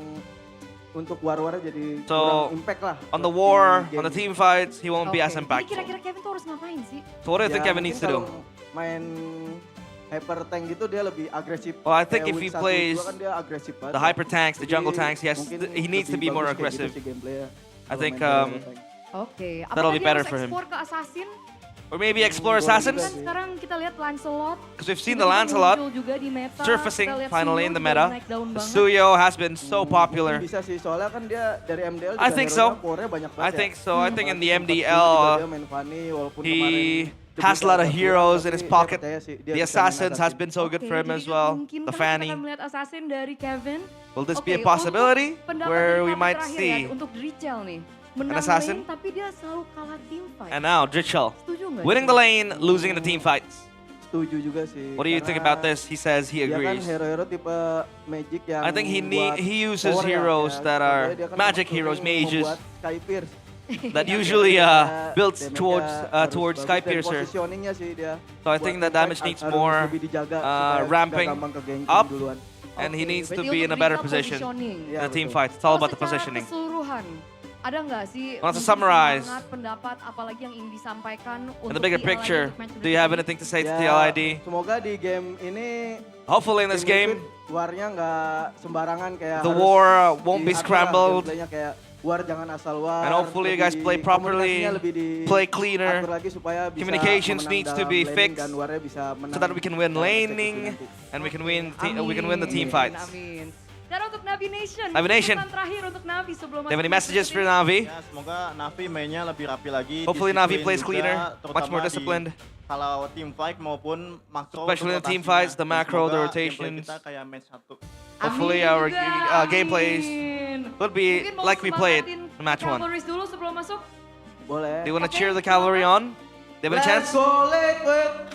untuk war-warnya jadi
So,
kurang impact lah.
on the
di
war,
game
on the
ini.
team fights, he won't be as
Jadi
impactful.
kira-kira Kevin tuh harus ngapain sih?
So what do you think
Ya,
Kevin needs to
mungkin
do?
kalau main hyper tank gitu dia lebih agresif.
Well, I think
Kayak
if he
Win 1,
plays
2 kan dia agresif banget.
the hyper tanks, the jungle
Jadi
tanks,
mungkin
he needs to be
lebih
more
bagus kayak gitu
aggressive.
sih gameplaynya
I
kalau
think
main hero tank.
Oke,
That'll
apakah
be
dia
better
harus
for him.
explore ke assassin?
Or maybe explore
Boleh
assassins?
juga
Kan
sih.
sekarang kita lihat Lancelot.
Because we've seen the
tiba-tiba
Lancelot
muncul juga di meta.
surfacing
Kita lihat
finally
Suyo
in the
juga
meta.
naik daun banget.
Suyo has been so popular.
Bisa sih, soalnya kan dia dari MDL
I think so.
powernya banyak
I
banget
think
ya.
so. I think in the
Apalagi
MDL,
juga dia main funny, walaupun
he
kemarin
has a lot of
debut
heroes in
tapi
his
dia
pocket.
percaya sih, dia
The
bisa
assassins has
menghadapi.
been so good
Oke,
for him
jadi
as well.
dimungkinkan
The
kita
Fanny.
akan melihat assassin dari Kevin.
Will this
Oke,
be a possibility
untuk pendapat
where
dari
we
Kevin
might
terakhir
see?
ya, untuk Richel nih. Menang
assassin?
lane tapi dia selalu kalah team fight.
And now Drichel
Setuju nggak
winning
sih?
the lane, losing in the team fights.
Setuju juga sih.
What do you think
karena
about this? He says he
Dia kan
agrees.
hero-hero tipe magic yang
I think
buat
he uses
power ya,
heroes
ya.
that are
Contohnya dia kan
magic
sering
heroes, mages,
membuat Sky Pierce.
that usually builds
Damage-nya
towards
harus
towards
bagus
Sky
dan
Piercer.
positioning-nya sih dia.
So I think
Buat
that damage
impact
needs
harus
more
lebih dijaga supaya nggak
ramping
gampang ke-ganking
up,
duluan.
and he
Oke,
needs to
berarti
be in
untuk
a better
Drichel
position
positioning.
in the team
betul.
fight. It's all
Kalau
about the
secara
positioning.
keseluruhan, ada nggak sih
Want to
mungkin
summarize?
semangat, pendapat apalagi yang ingin disampaikan
In
untuk
the bigger
TLID
picture,
untuk match
do you have
berikut
anything to say to
Ya,
TLID?
semoga di game ini
Hopefully in this game,
warnya nggak sembarangan kayak
the
harus
war won't be
diatur lah
scrambled.
gameplaynya kayak war jangan asal war.
And hopefully you guys
lebih
play properly,
komunikasinya lebih
play
diatur
cleaner.
lagi supaya bisa
Communications
menang
needs to
dalam
be
laning
fixed
dan warnya bisa menang
so that we can win
dalam eksekusi
laning
nanti.
and we can win the team
Amin,
fights.
Amin. Dan untuk Navi Nation,
Navi Nation.
pesan terakhir untuk Navi sebelum
Do you have any
masuk ke
messages for
ini.
Navi?
Ya, Semoga Navi mainnya lebih rapi lagi.
Hopefully Navi plays
disiplin
cleaner,
juga,
much more
terutama di
disciplined.
Kalau team fight maupun makro.
Especially in the team
rotasinya.
fights, the
Dan
macro, the
semoga gameplay
rotations.
Kita kayak match 1.
Hopefully
Amin
our
juga,
gameplays
amin.
will be
Mungkin mau
like we played
semangatin
in match 1.
Cavalrys dulu sebelum masuk.
Boleh.
Do you want to cheer the cavalry on? They have a chance?
go liquid.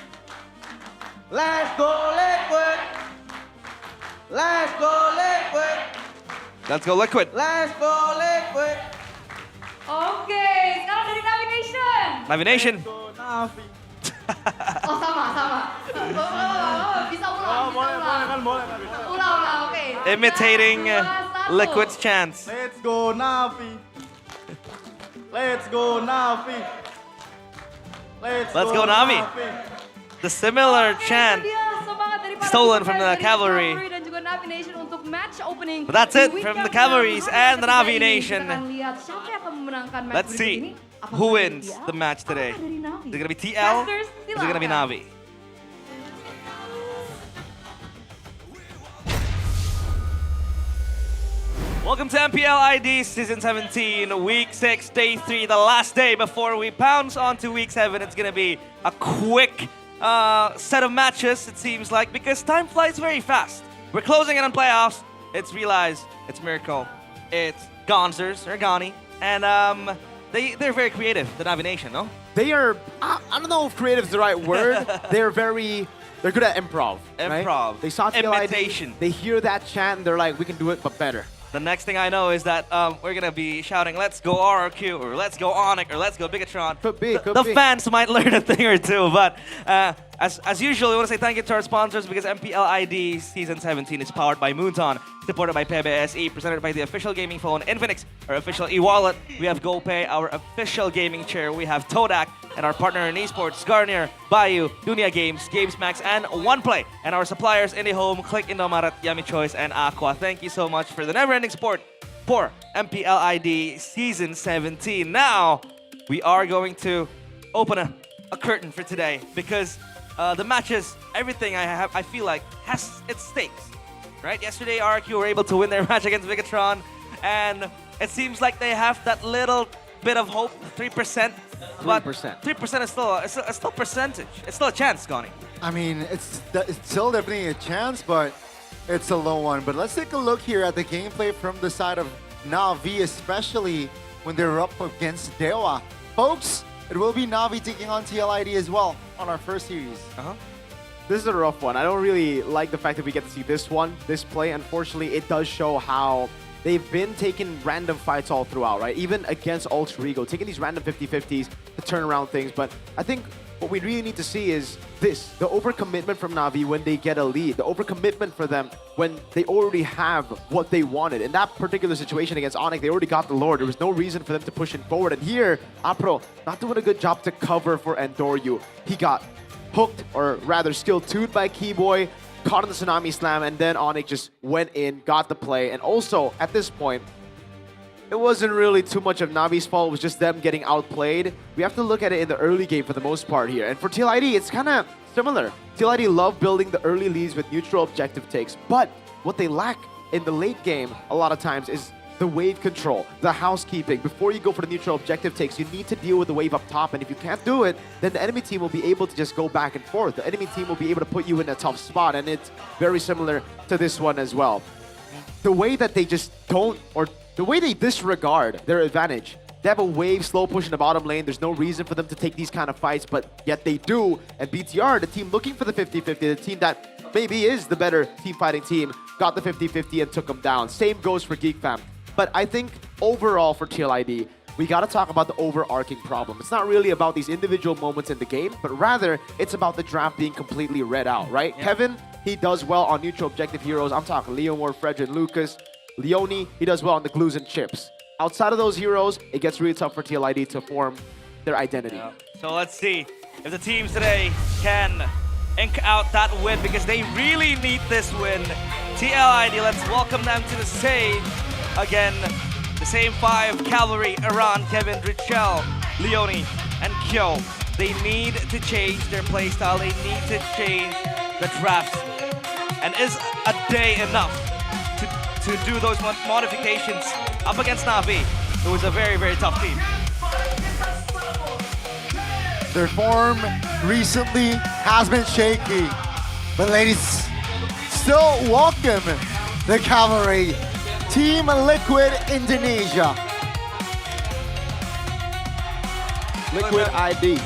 Let's go liquid. Let's go liquid.
Let's go liquid.
Let's go liquid.
Oke, sekarang dari Navi Nation.
Navi Nation.
Navi.
Oh sama. Bisa ulang,
boleh.
Ulang, oke.
Imitating
3, 2, 1.
Liquid's chance.
Let's go Navi. Let's go Navi.
Let's go Navi. The similar chant
Itu dia semangat dari para
stolen
super
from
fans
the
dari
cavalry.
dan juga Navi Nation untuk match opening.
But that's it
di
from
weekend
the cavalries
pertama
and the
ketiga
Navi
ini.
Nation.
Kita akan lihat siapa yang akan memenangkan match
Let's
berikut ini.
see
Apakah
who
dari
wins
TL?
the match today.
Apakah dari Navi?
Is it gonna be TL?
Masters,
Or is it gonna be
silakan.
Navi? Welcome to MPL ID Season 17, Week 6, Day 3, the last day before we bounce on to Week 7. It's gonna be a quick set of matches, it seems like, because time flies very fast. We're closing in on playoffs. It's Realize, it's Miracle, it's Gonzers, or Gani, and they're very creative, the Navi Nation, no?
They are, I don't know if creative is the right word. They're good at improv. Right?
Improv.
They saw TLID,
Imitation.
they hear that chant and they're like, we can do it, but better.
The next thing I know is that we're gonna be shouting, "Let's go RRQ," or "Let's go Onyx," or "Let's go Bigatron."
Could be.
The fans might learn a thing or two, but as usual, we want to say thank you to our sponsors because MPL ID Season 17 is powered by Moonton, supported by PBSE, presented by the official gaming phone Infinix, our official e-wallet. We have GoPay, our official gaming chair. We have Todak, and our partner in esports, Garnier, Bayou, Dunia Games, GamesMax, and OnePlay. And our suppliers, IndyHome, Click Indomaret, Yummy Choice, and Aqua. Thank you so much for the never-ending support for MPL ID Season 17. Now, we are going to open a curtain for today because the matches, everything I feel like has its stakes, right? Yesterday, RRQ were able to win their match against Vigatron, and it seems like they have that little bit of hope, 3%. But 3% is still percentage. It's still a chance, Goni.
I mean, it's still definitely a chance, but it's a low one. But let's take a look here at the gameplay from the side of Na'Vi, especially when they're up against Dewa. Folks, it will be Na'Vi taking on TLID as well on our first series.
This is a rough one. I don't really like the fact that we get to see this play. Unfortunately, it does show how they've been taking random fights all throughout, right? Even against Ultra Ego, taking these random 50-50s to turn around things. But I think what we really need to see is this, the overcommitment from Na'Vi when they get a lead, the overcommitment for them when they already have what they wanted. In that particular situation against Onyx, they already got the Lord. There was no reason for them to push it forward. And here, Apro not doing a good job to cover for Endoryu. He got hooked, or rather skill 2'd by Keyboy, caught in the Tsunami Slam, and then Onyx just went in, got the play. And also, at this point, it wasn't really too much of Navi's fault. It was just them getting outplayed. We have to look at it in the early game for the most part here. And for TLID, it's kind of similar. TLID love building the early leads with neutral objective takes, but what they lack in the late game a lot of times is the wave control, the housekeeping. Before you go for the neutral objective takes, you need to deal with the wave up top, and if you can't do it, then the enemy team will be able to just go back and forth. The enemy team will be able to put you in a tough spot, and it's very similar to this one as well. The way that they just don't, or the way they disregard their advantage. They have a wave slow push in the bottom lane. There's no reason for them to take these kind of fights, but yet they do. And BTR, the team looking for the 50-50, the team that maybe is the better team fighting team, got the 50-50 and took them down. Same goes for Geek Fam. But I think overall for TLID, we got to talk about the overarching problem. It's not really about these individual moments in the game, but rather it's about the draft being completely read out, right? Yeah. Kevin, he does well on neutral objective heroes. I'm talking Leomore, Frederick, Lucas. Leone, he does well on the glues and chips. Outside of those heroes, it gets really tough for TLID to form their identity.
Yeah. So let's see if the teams today can ink out that win, because they really need this win. TLID, let's welcome them to the stage. Again, the same 5, Cavalry, Iran, Kevin, Richel, Leone, and Kyo. They need to change their playstyle. They need to change the drafts. And is a day enough to do those modifications up against Na'Vi, who is a very, very tough team?
Their form recently has been shaky, but ladies, still welcome the Cavalry, Team Liquid Indonesia.
Liquid ID.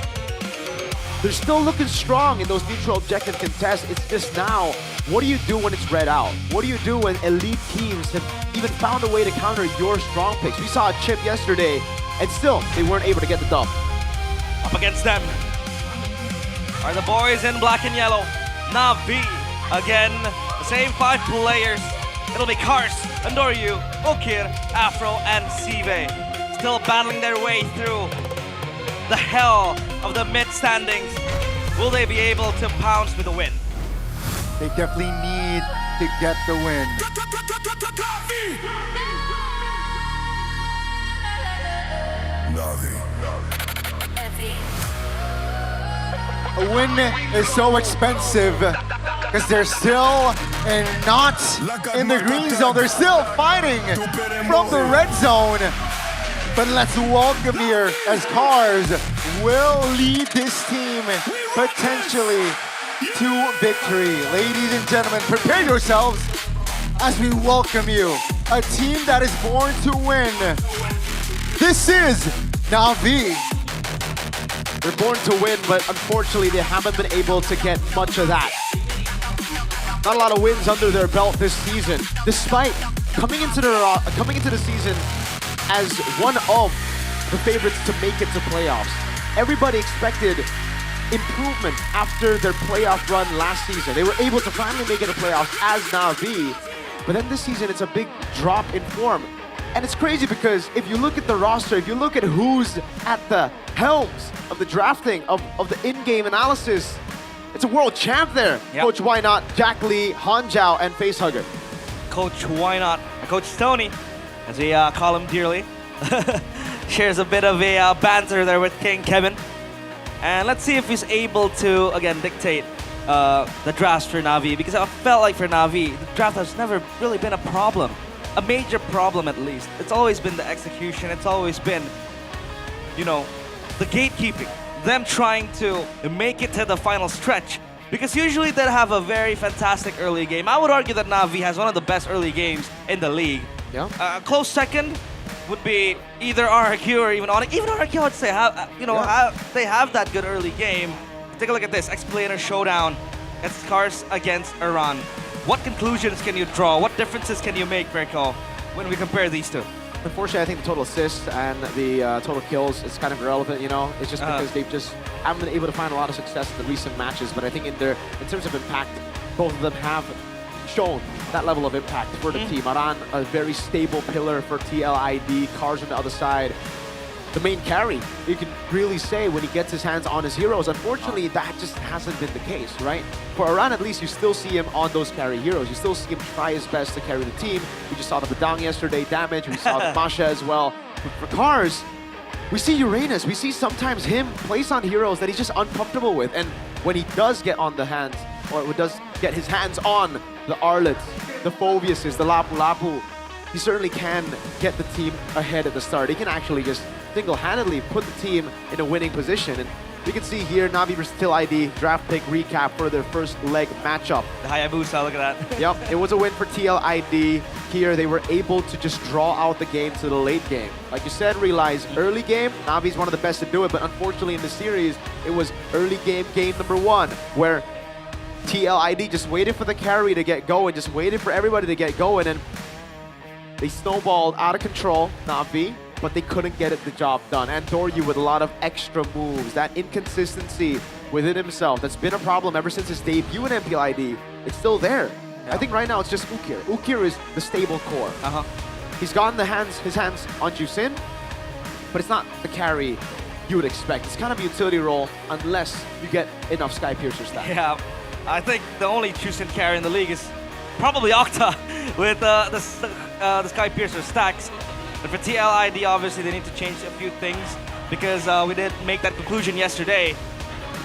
They're still looking strong in those neutral objective contests. It's just now, what do you do when it's read out? What do you do when elite teams have even found a way to counter your strong picks? We saw a chip yesterday, and still, they weren't able to get the dub.
Up against them are the boys in black and yellow. Na'Vi, again, the same 5 players. It'll be Kars, Endoryu, Ukir, Afro, and Sive. Still battling their way through the hell of the mid standings. Will they be able to pounce with a win?
They definitely need to get the win. A win is so expensive because they're still not in the green zone. They're still fighting from the red zone. But let's welcome here as Cars will lead this team potentially to victory. Ladies and gentlemen, prepare yourselves as we welcome you. A team that is born to win. This is Na'Vi.
They're born to win, but unfortunately they haven't been able to get much of that. Not a lot of wins under their belt this season, despite coming into the season as one of the favorites to make it to playoffs. Everybody expected improvement after their playoff run last season. They were able to finally make it to playoffs as Na'Vi, but then this season it's a big drop in form. And it's crazy because if you look at the roster, if you look at who's at the helms of the drafting, of the in-game analysis, it's a world champ there. Yep. Coach Why Not, Jack Lee, Han Zhao, and Facehugger.
Coach Why Not, Coach Tony, as we call him dearly, shares a bit of a banter there with King Kevin. And let's see if he's able to, again, dictate the drafts for Na'Vi, because I felt like for Na'Vi, the draft has never really been a problem. A major problem, at least. It's always been the execution. It's always been, you know, the gatekeeping. Them trying to make it to the final stretch. Because usually they have a very fantastic early game. I would argue that Na'Vi has one of the best early games in the league.
Yeah.
A close second would be either RQ or even Onyx. Even RQ, I'd say, they have that good early game. Take a look at this. Explainer showdown. It's Cars against Iran. What conclusions can you draw? What differences can you make, Berko, when we compare these two?
Unfortunately, I think the total assists and the total kills is kind of irrelevant, you know? It's just because they've just haven't been able to find a lot of success in the recent matches. But I think in terms of impact, both of them have shown that level of impact for the team. Aran, a very stable pillar for TLID. Cars on the other side. The main carry, you can really say, when he gets his hands on his heroes. Unfortunately, that just hasn't been the case, right? For Aran, at least, you still see him on those carry heroes. You still see him try his best to carry the team. We just saw the Badang yesterday, damage. We saw the Masha as well. But for Cars, we see Uranus. We see sometimes him place on heroes that he's just uncomfortable with. And when he does get on the hands, or does get his hands on the Arlets, the Phobiuses, the Lapu Lapu, he certainly can get the team ahead at the start. He can actually just single-handedly put the team in a winning position. And we can see here Na'Vi versus TLID draft pick recap for their first leg matchup.
The Hayabusa, look at that.
Yep, it was a win for TLID. Here they were able to just draw out the game to the late game. Like you said, realize early game, Na'Vi's one of the best to do it, but unfortunately in the series, it was early game number 1, where TLID just waited for the carry to get going, just waited for everybody to get going, and they snowballed out of control, Na'Vi, but they couldn't get the job done. And Doryu with a lot of extra moves, that inconsistency within himself, that's been a problem ever since his debut in MPLID. It's still there. Yeah. I think right now it's just Ukir. Ukir is the stable core. He's gotten his hands on Jusin, but it's not the carry you would expect. It's kind of a utility role unless you get enough Sky Piercer stats.
Yeah, I think the only Jusin carry in the league is probably Octa with the Sky Piercer stacks. But for TLID, obviously, they need to change a few things because we did make that conclusion yesterday.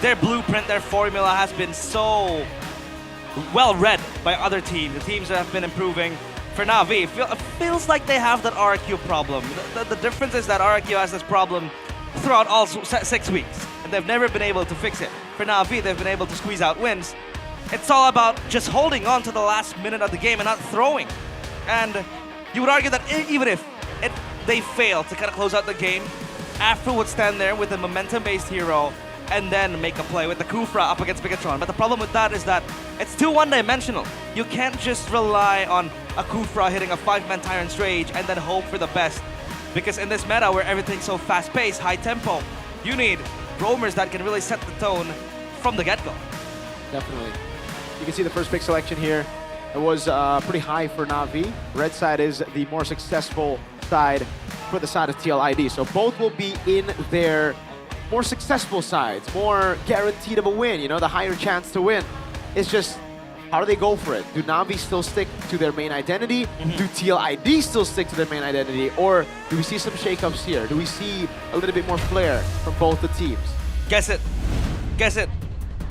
Their blueprint, their formula has been so well read by other teams. The teams that have been improving. For Na'Vi, it feels like they have that RQ problem. The difference is that RQ has this problem throughout all 6 weeks, and they've never been able to fix it. For Na'Vi, they've been able to squeeze out wins. It's all about just holding on to the last minute of the game and not throwing. And you would argue that even if they fail to kind of close out the game, Afro would stand there with a momentum-based hero and then make a play with the Kufra up against Bigatron. But the problem with that is that it's too one-dimensional. You can't just rely on a Kufra hitting a 5-man Tyrant's Rage and then hope for the best. Because in this meta where everything's so fast-paced, high-tempo, you need roamers that can really set the tone from the get-go.
Definitely. You can see the first pick selection here. It was pretty high for Na'Vi. Red side is the more successful side for the side of TLID. So both will be in their more successful sides, more guaranteed of a win, you know, the higher chance to win. It's just, how do they go for it? Do Na'Vi still stick to their main identity? Do TLID still stick to their main identity? Or do we see some shakeups here? Do we see a little bit more flair from both the teams?
Guess it. Guess it.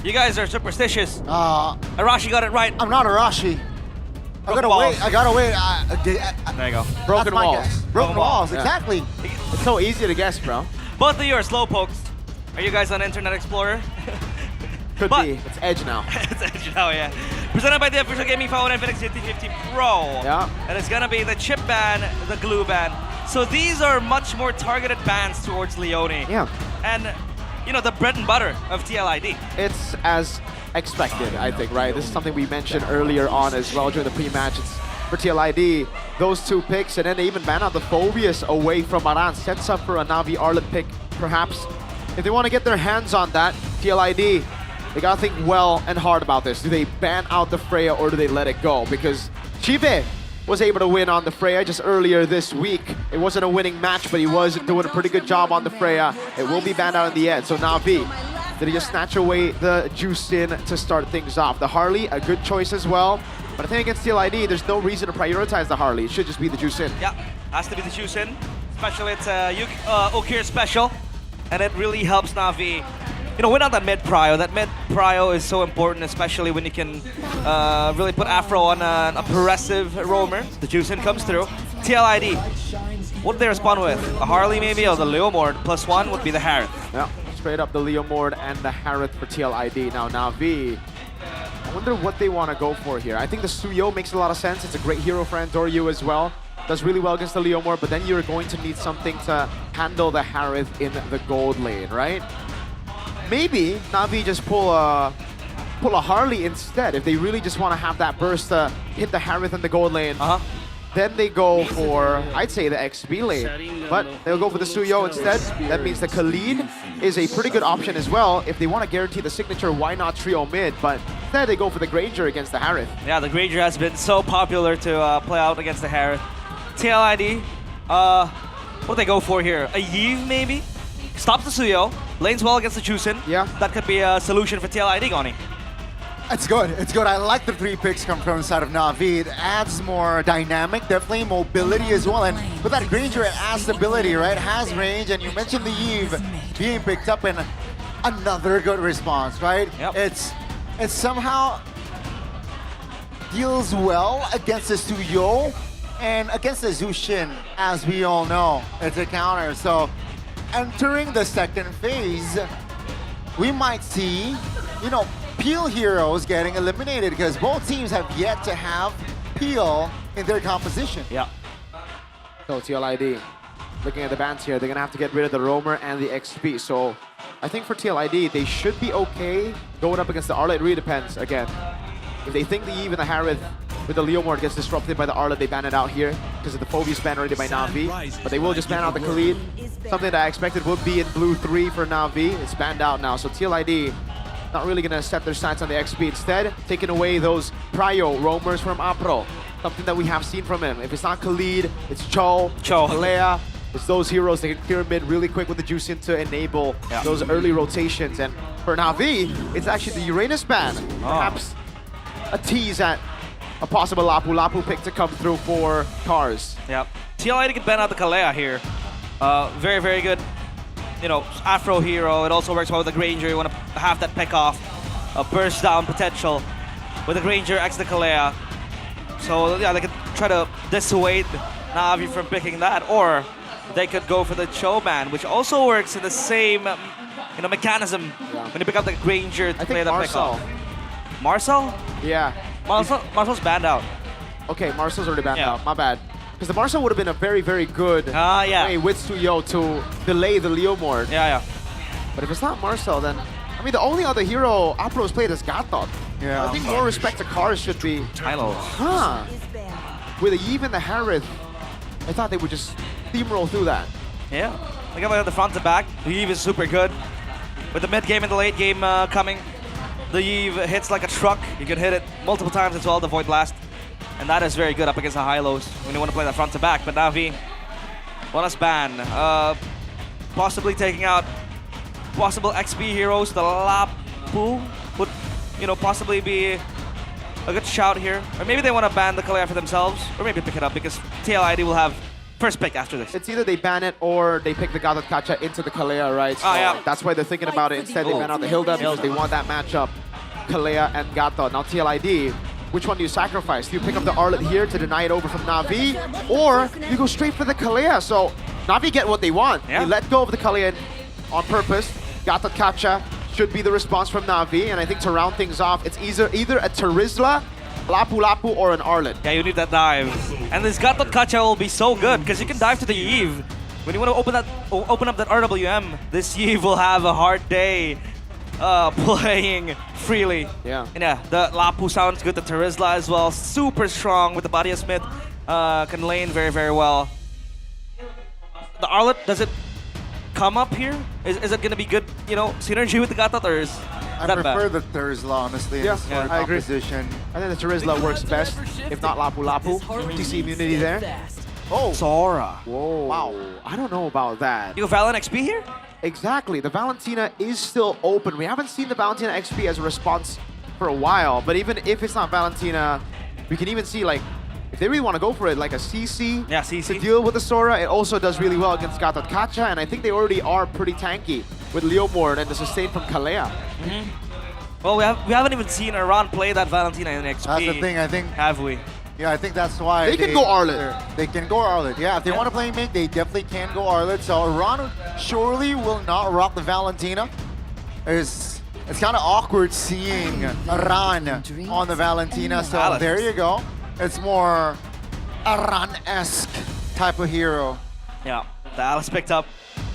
You guys are superstitious. Arashi got it right.
I'm not Arashi. I gotta wait.
There you go.
Broken walls.
Broken walls,
Yeah.
exactly.
It's so easy to guess, bro.
Both of you are slowpokes. Are you guys on Internet Explorer?
Could be. It's Edge now.
It's Edge now, yeah. Presented by the official gaming phone Infinix GT50 Pro.
Yeah.
And it's gonna be the chip ban, the glue ban. So these are much more targeted bans towards Leone.
Yeah.
And, you know, the bread and butter of TLID.
It's as expected, I think, right? This is something we mentioned earlier on as well during the pre-match. It's for TLID, those two picks, and then they even ban out the Phobius away from Aran. Sets up for a Na'Vi Arlet pick, perhaps. If they want to get their hands on that, TLID, they gotta think well and hard about this. Do they ban out the Freya or do they let it go? Because Chibe was able to win on the Freya just earlier this week. It wasn't a winning match, but he was doing a pretty good job on the Freya. It will be banned out in the end. So Na'Vi, did he just snatch away the Jusin to start things off? The Harley, a good choice as well. But I think against TLID, there's no reason to prioritize the Harley. It should just be the Jusin.
Yeah, has to be the Jusin. Especially it's Ukir special. And it really helps Na'Vi win out that mid prio. That mid prio is so important, especially when you can really put Afro on a progressive roamer. The Juicin comes through. TLID, what did they respond with? A Harley maybe, or the Leomord? +1 would be the Harith.
Yeah, straight up the Leomord and the Harith for TLID. Now Na'Vi, I wonder what they want to go for here. I think the Suyo makes a lot of sense. It's a great hero for Andoryu as well. Does really well against the Leomord, but then you're going to need something to handle the Harith in the gold lane, right? Maybe Na'Vi just pull a Harley instead if they really just want to have that burst to hit the Harith in the gold lane. Then they go for, I'd say, the XP lane, but they'll go for the Suyo instead. That means the Khalid is a pretty good option as well. If they want to guarantee the signature, why not trio mid? But instead they go for the Granger against the Harith.
Yeah, the Granger has been so popular to play out against the Harith. TLID, what do they go for here? A Yve maybe? Stops the Suyo, lanes well against the Juicin.
Yeah.
That could be a solution for TLID, Goni.
It's good. It's good. I like the 3 picks come from inside of Na'Vi. It adds more dynamic, definitely mobility as well. And with that Granger, it adds stability, right? It has range, and you mentioned the Eve being picked up, and another good response, right?
Yep.
It somehow deals well against the Suyo and against the Zushin, as we all know. It's a counter. So entering the second phase, we might see, Peel heroes getting eliminated because both teams have yet to have Peel in their composition.
Yeah.
So TLID, looking at the bans here, they're gonna have to get rid of the Roamer and the XP. So I think for TLID, they should be okay going up against the Arlet. It really depends, again. If they think the Eve and the Harith with the Leomord gets disrupted by the Arlet, they ban it out here because of the Phobius ban already by Na'Vi. But they will just ban out the Khalid. Something that I expected would be in blue 3 for Na'Vi. It's banned out now. So TLID not really going to set their sights on the XP. Instead, taking away those prio roamers from Apro. Something that we have seen from him. If it's not Khalid, it's Cho, Alea. It's those heroes that can clear mid really quick with the Juicin to enable those early rotations. And for Na'Vi, it's actually the Uranus ban. Perhaps a tease at a possible Lapu pick to come through for Cars.
Yeah. TLID can ban out the Kalea here. Very, very good. Afro hero. It also works well with the Granger. You want to have that pick off, a burst down potential with the Granger X the Kalea. So yeah, they could try to dissuade Na'Vi from picking that, or they could go for the Cho ban, which also works in the same mechanism when you pick up the Granger to play the pick off. Marcel?
Yeah.
Marcel's banned out.
Okay, Marcel's already banned out. My bad. Because the Marcel would have been a very, very good way with Suyo to delay the Leomord.
Yeah.
But if it's not Marcel, then the only other hero Apro's played is Gatot.
Yeah.
I think more respect to Cars should be
Hilo.
With the Eve and the Harith, I thought they would just steamroll through that.
Yeah. They got the front to back. The Eve is super good. With the mid game and the late game coming, the Eve hits like a truck. You can hit it multiple times as well, the Void Blast. And that is very good up against the high-lows when you want to play that front to back. But Na'Vi, want us ban. Possibly taking out possible XP heroes. The Lapu would, possibly be a good shout here. Or maybe they want to ban the Kalea for themselves, or maybe pick it up because TLID will have first pick after this.
It's either they ban it or they pick the Gatot Kacha into the Kalea, right? So that's why they're thinking about it. Instead, they ban out the Hilda because they want that matchup, Kalea and Gatot. Now TLID, which one do you sacrifice? Do you pick up the Arlet here to deny it over from Na'Vi? Or you go straight for the Kalea? So Na'Vi get what they want. They let go of the Kalea on purpose. Gatot Kacha should be the response from Na'Vi. And I think to round things off, it's either a Terizla, Lapu, or an Arlet.
Yeah, you need that dive. And this Gatot Kacha will be so good because you can dive to the Eve. When you want to open up that RWM, this Eve will have a hard day playing freely.
Yeah.
And yeah, the Lapu sounds good. The Terizla as well, super strong with the body of Smith. Can lane very, very well. The Arlet, does it come up here? Is it going to be good, synergy with the Gatot, or is
I
that
prefer
bad?
the Terizla, honestly, in this sort of
I agree.
composition.
I think the Terizla works best, if not Lapu. TC immunity there.
Oh,
Sora.
Whoa. Wow. I don't know about that.
You have Valen XP here?
Exactly. The Valentina is still open. We haven't seen the Valentina XP as a response for a while, but even if it's not Valentina, we can even see, like, if they really want to go for it, like a CC,
CC
to deal with the Sora, it also does really well against Gatot Kacha, and I think they already are pretty tanky. with Leomord and the sustain from Kalea.
Well, we haven't even seen Iran play that Valentina in XP.
That's the thing, I think.
Have we?
Yeah, I think that's why
They can go Arlet.
They can go Arlet. Yeah, if they want to play mid, they definitely can go Arlet. So Iran surely will not rock the Valentina. It's kind of awkward seeing Iran on the Valentina. So
Alice.
there you go. It's more Iran-esque type of hero.
Yeah, the Alice picked up.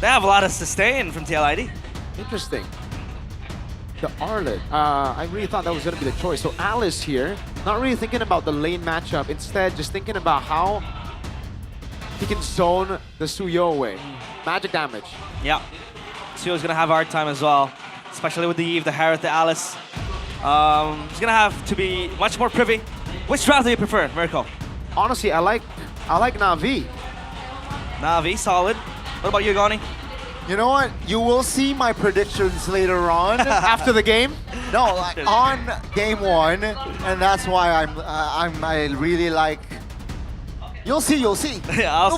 They have a lot of sustain from TLID.
Interesting. The Arlet. I really thought that was going to be the choice. So Alice here, not really thinking about the lane matchup. Instead, just thinking about how he can zone the Suyo away. Magic damage.
Yeah, Suyo's gonna have a hard time as well, especially with the Eve, the Harith, the Alice. He's gonna have to be much more privy. Which draft do you prefer, Mirko?
Honestly, I like Na'Vi.
Na'Vi, solid. What about you, Goni?
You know what? You will see my predictions later on.
After the game?
No, like on game 1, and that's why I really like. You'll see.
Yeah,
You'll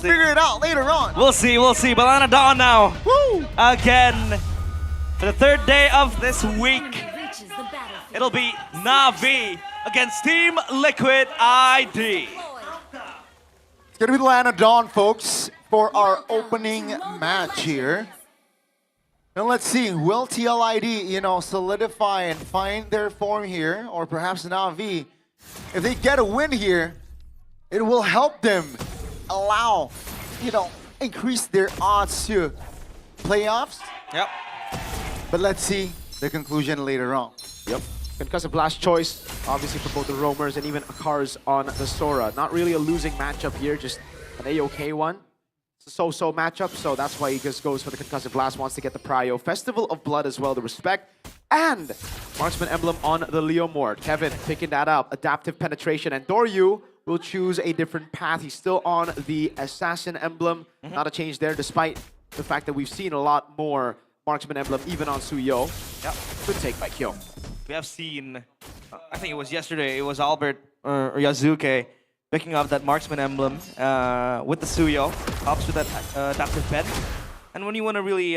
see.
figure it out later on.
We'll see. Balana Dawn now.
Woo!
Again, for the third day of this week, it'll be Na'Vi against Team Liquid ID.
It's gonna be Lana Dawn, folks, for our opening match here. And let's see, will TLID, solidify and find their form here, or perhaps Na'Vi? If they get a win here, it will help them allow, increase their odds to playoffs.
Yep.
But let's see the conclusion later on.
Yep. Concussive Blast choice, obviously for both the Roamers and even Akars on the Sora. Not really a losing matchup here, just an A-OK one. It's a so-so matchup, so that's why he just goes for the Concussive Blast, wants to get the Prio. Festival of Blood as well, the respect. And Marksman Emblem on the Leomord. Kevin picking that up. Adaptive Penetration. And Doryu will choose a different path. He's still on the Assassin Emblem. Not a change there, despite the fact that we've seen a lot more Marksman Emblem, even on Suyo.
Yep.
Good take by Kyo.
We have seen, I think it was yesterday, it was Albert or Yazuke picking up that Marksman Emblem with the Suyo. Pops with that adaptive pen. And when you want to really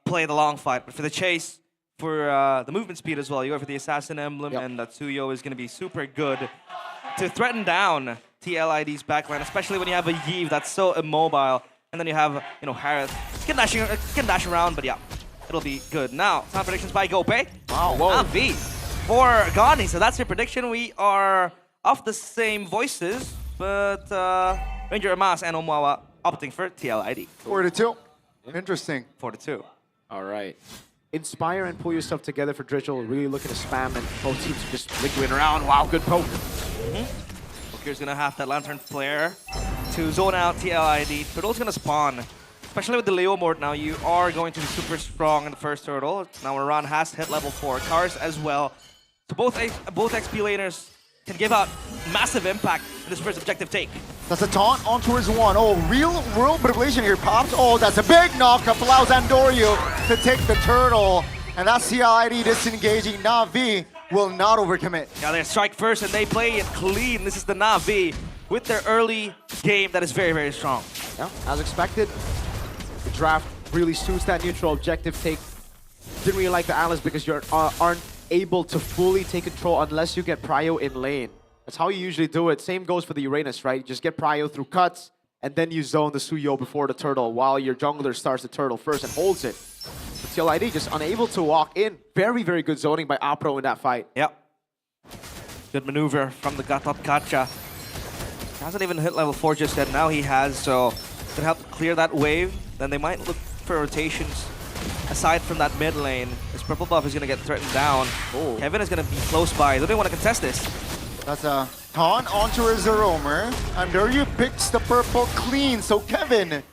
play the long fight, but for the chase, for the movement speed as well, you go for the Assassin Emblem, and that Suyo is going to be super good to threaten down TLID's backline, especially when you have a Yves that's so immobile, and then you have, Harith. Can dash around, but yeah, it'll be good. Now, time predictions by Gope.
Wow, whoa.
Na'Vi for Gani. So that's your prediction. We are off the same voices, but Ranger Amas and Omawa opting for TLID.
4-2. Interesting.
4-2.
All right. Inspire and pull yourself together for Dritchel. Really looking to spam, and both teams are just liquid around. Wow, good poke.
Okir's gonna have that Lantern Flare to zone out TLID. Turtle's gonna spawn. Especially with the Leomord now, you are going to be super strong in the first turtle. Now Iran has hit level 4. Cars as well. So both XP laners can give out massive impact in this first objective take.
That's a taunt on towards 1. Oh, real world manipulation here pops. Oh, that's a big knockup. Allows Andoryu to take the turtle. And that's TLID disengaging. Na'Vi will not overcommit.
Yeah, they strike first and they play it clean. This is the Na'Vi with their early game that is very, very strong.
Yeah, as expected. The draft really suits that neutral objective take. Didn't really like the Alice because you aren't able to fully take control unless you get Prio in lane. That's how you usually do it. Same goes for the Uranus, right? You just get Prio through cuts, and then you zone the Suyo before the turtle while your jungler starts the turtle first and holds it. But TLID just unable to walk in. Very, very good zoning by Apro in that fight.
Yep. Good maneuver from the Gatot Kacha. Hasn't even hit level 4 just yet. Now he has, so it's gonna help clear that wave. Then they might look for rotations aside from that mid lane. This purple buff is gonna get threatened down.
Oh.
Kevin is gonna be close by. They don't want to contest this.
That's a taunt onto his Roamer. Andoryu picks the purple clean, so Kevin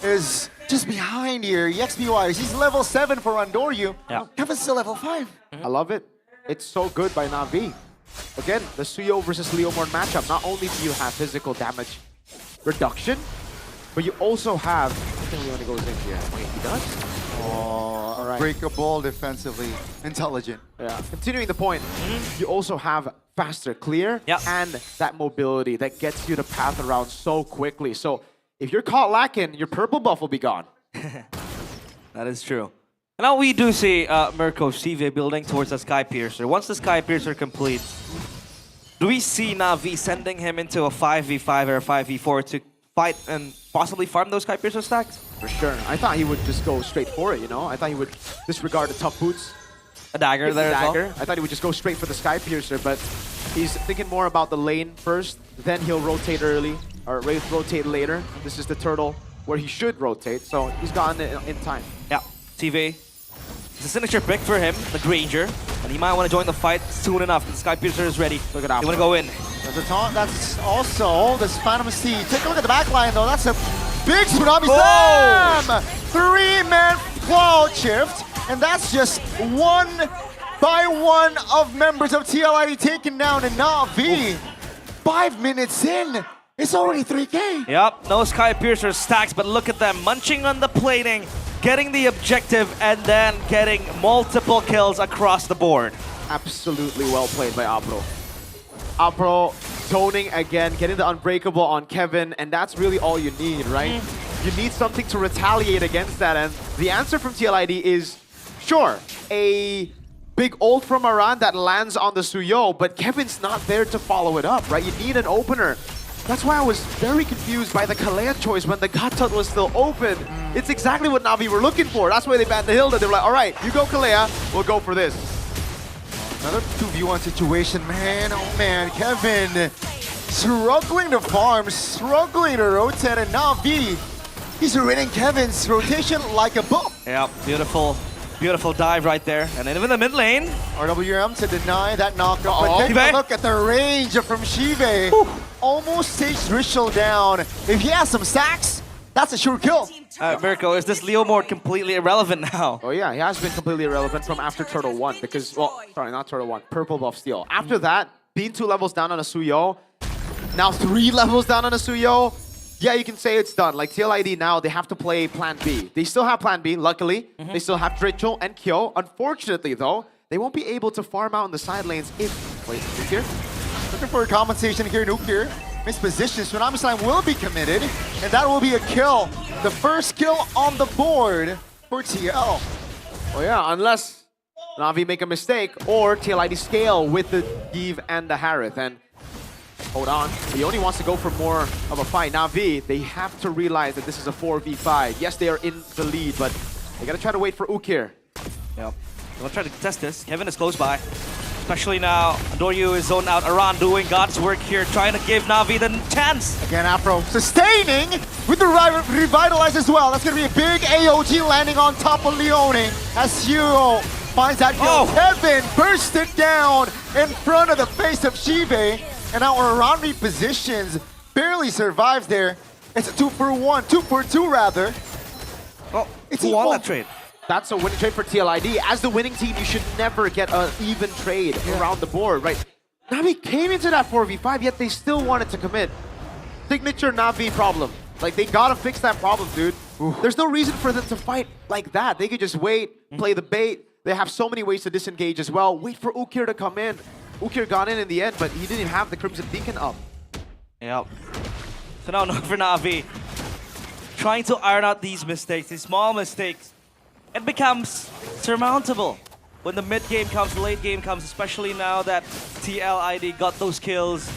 is just behind here. EXP-wise, he's level 7 for Andoryu.
Yeah.
Kevin's still level 5.
I love it. It's so good by Na'Vi. Again, the Suyo versus Leomord matchup. Not only do you have physical damage reduction, but you also have... I think Leone goes in here. Wait, he does?
Oh,
right.
breakable defensively. Intelligent.
Yeah. Continuing the point, you also have faster clear and that mobility that gets you the path around so quickly. So if you're caught lacking, your purple buff will be gone.
That is true. Now we do see Mirko CV building towards the Sky Piercer. Once the Sky Piercer completes, do we see Na'Vi sending him into a 5v5 or a 5v4 to fight and possibly farm those Sky Piercer stacks?
For sure. I thought he would just go straight for it, you know? I thought he would disregard the tough boots.
A dagger there as well?
I thought he would just go straight for the Sky Piercer, but he's thinking more about the lane first, then he'll rotate early, or rotate later. This is the turtle where he should rotate, so he's gotten it in time.
Yeah, TV. It's a signature pick for him, the Granger, and he might want to join the fight soon enough. The Sky Piercer is ready.
Look at that.
They want to go in.
There's a taunt. That's also this Phantom Steed. Take a look at the back line, though. That's a big Tsunami Slam! 3-man cloud shift, and that's just one by one of members of TLID taken down, and Na'Vi, 5 minutes in, it's already 3K.
Yep, no Sky Piercer stacks, but look at them munching on the plating, getting the objective, and then getting multiple kills across the board.
Absolutely well played by Apro. Apro zoning again, getting the unbreakable on Kevin, and that's really all you need, right? You need something to retaliate against that, and the answer from TLID is, sure, a big ult from Aran that lands on the Suyo, but Kevin's not there to follow it up, right? You need an opener. That's why I was very confused by the Kalea choice when the Gatot was still open. It's exactly what Na'Vi were looking for. That's why they banned the Hilda. They were like, all right, you go Kalea, we'll go for this.
Another 2v1 situation, man. Oh man, Kevin struggling to farm, struggling to rotate, and Na'Vi, he's reading Kevin's rotation like a book.
Yeah, beautiful dive right there. And then even the mid lane.
RWM to deny that knockup, but take a look at the range from Shive. Almost takes Ritual down. If he has some stacks, that's a sure kill.
Mirko, is this Leo mode completely irrelevant now?
Oh yeah, he has been completely irrelevant from after Turtle 1 because, well, sorry, not Turtle 1, Purple Buff Steel. After that, being 2 levels down on a Suyo, now 3 levels down on a Suyo, yeah, you can say it's done. Like TLID now, they have to play Plan B. They still have Plan B, luckily. They still have Ritual and Kyo. Unfortunately though, they won't be able to farm out in the side lanes if... Wait, here?
Looking for a compensation here, Nuke here. Misposition, Tsunami Slam will be committed, and that will be a kill. The first kill on the board for TL.
Oh yeah, unless Na'Vi make a mistake or TLID scale with the Eve and the Harith. And hold on, he only wants to go for more of a fight. Na'Vi, they have to realize that this is a 4v5. Yes, they are in the lead, but they gotta try to wait for Ook here.
Yep, they'll try to test this. Kevin is close by. Especially now, Doryu is zoned out. Aran doing God's work here, trying to give Na'Vi the chance.
Again, Afro sustaining with the Revitalize as well. That's going to be a big AOG landing on top of Leone as Hero finds that kill. Kevin bursted down in front of the face of Shive. And now Aran repositions, barely survives there. It's a 2-for-1, 2-for-2 rather.
Oh,
it's
who won
equal.
that trade? That's a winning trade for TLID. As the winning team, you should never get an even trade around the board, right? Na'Vi came into that 4v5, yet they still wanted to commit. Signature Na'Vi problem. Like, they gotta fix that problem, dude. There's no reason for them to fight like that. They could just wait, play the bait. They have so many ways to disengage as well. Wait for Ukir to come in. Ukir got in the end, but he didn't have the Crimson Beacon up.
Yep. So now for Na'Vi, trying to iron out these mistakes, these small mistakes. It becomes surmountable when the mid game comes, the late game comes, especially now that TLID got those kills.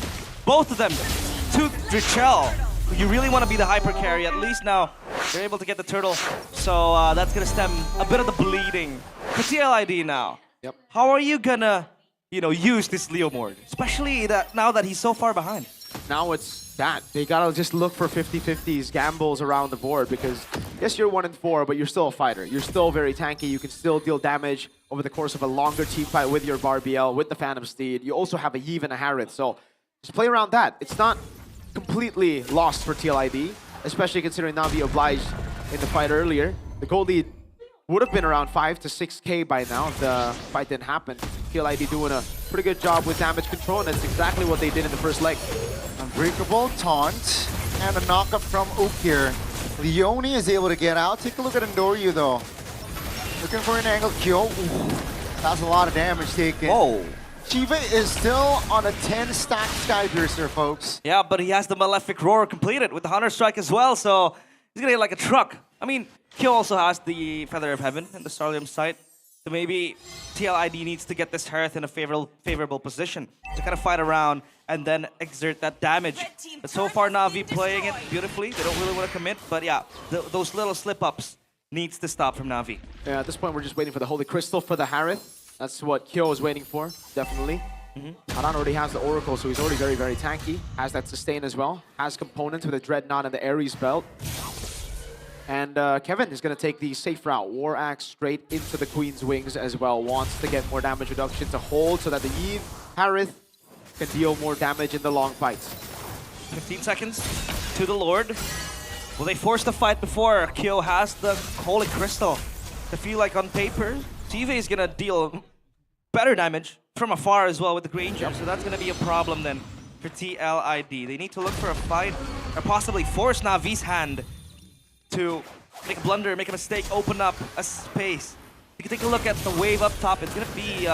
Both of them to Drichel. You really want to be the hyper carry. At least now they're able to get the turtle. So that's going to stem a bit of the bleeding for TLID now.
Yep.
How are you going to, use this Leo Mord? Especially that now that he's so far behind.
Now it's that. They gotta just look for 50-50s, gambles around the board because, yes, you're 1-4, but you're still a fighter. You're still very tanky. You can still deal damage over the course of a longer team fight with your Barbiel, with the Phantom Steed. You also have a Yve and a Harith, so just play around that. It's not completely lost for TLID, especially considering Na'Vi obliged in the fight earlier. The gold lead would have been around 5 to 6K by now if the fight didn't happen. TLID doing a pretty good job with damage control, and that's exactly what they did in the first leg.
Unbreakable taunt and a knockup from Ukir. Leone is able to get out. Take a look at Endoryu though. Looking for an angle kill. That's a lot of damage taken.
Whoa.
Shiva is still on a 10-stack Sky Piercer, folks.
Yeah, but he has the Malefic Roar completed with the Hunter Strike as well, so He's gonna hit like a truck. I mean, Kyo also has the Feather of Heaven in the Starlium site. So maybe TLID needs to get this turret in a favorable position to kind of fight around and then exert that damage. But so far, Na'Vi playing it beautifully. They don't really want to commit, but yeah, those little slip-ups needs to stop from Na'Vi.
Yeah, at this point, we're just waiting for the Holy Crystal for the Harith. That's what Kyo is waiting for, definitely. Haran already has the Oracle, so he's already very, very tanky. Has that sustain as well. Has components with the Dreadnought and the Ares belt. And Kevin is going to take the safe route. War Axe straight into the Queen's Wings as well. Wants to get more damage reduction to hold so that the Eve Harith can deal more damage in the long fights.
15 seconds to the Lord. Will they force the fight before Kyo has the Holy Crystal? I feel like on paper, Tive is going to deal better damage from afar as well with the Granger. So that's going to be a problem then for TLID. They need to look for a fight or possibly force Navi's hand to make a blunder, make a mistake, open up a space. You can take a look at the wave up top. It's going to be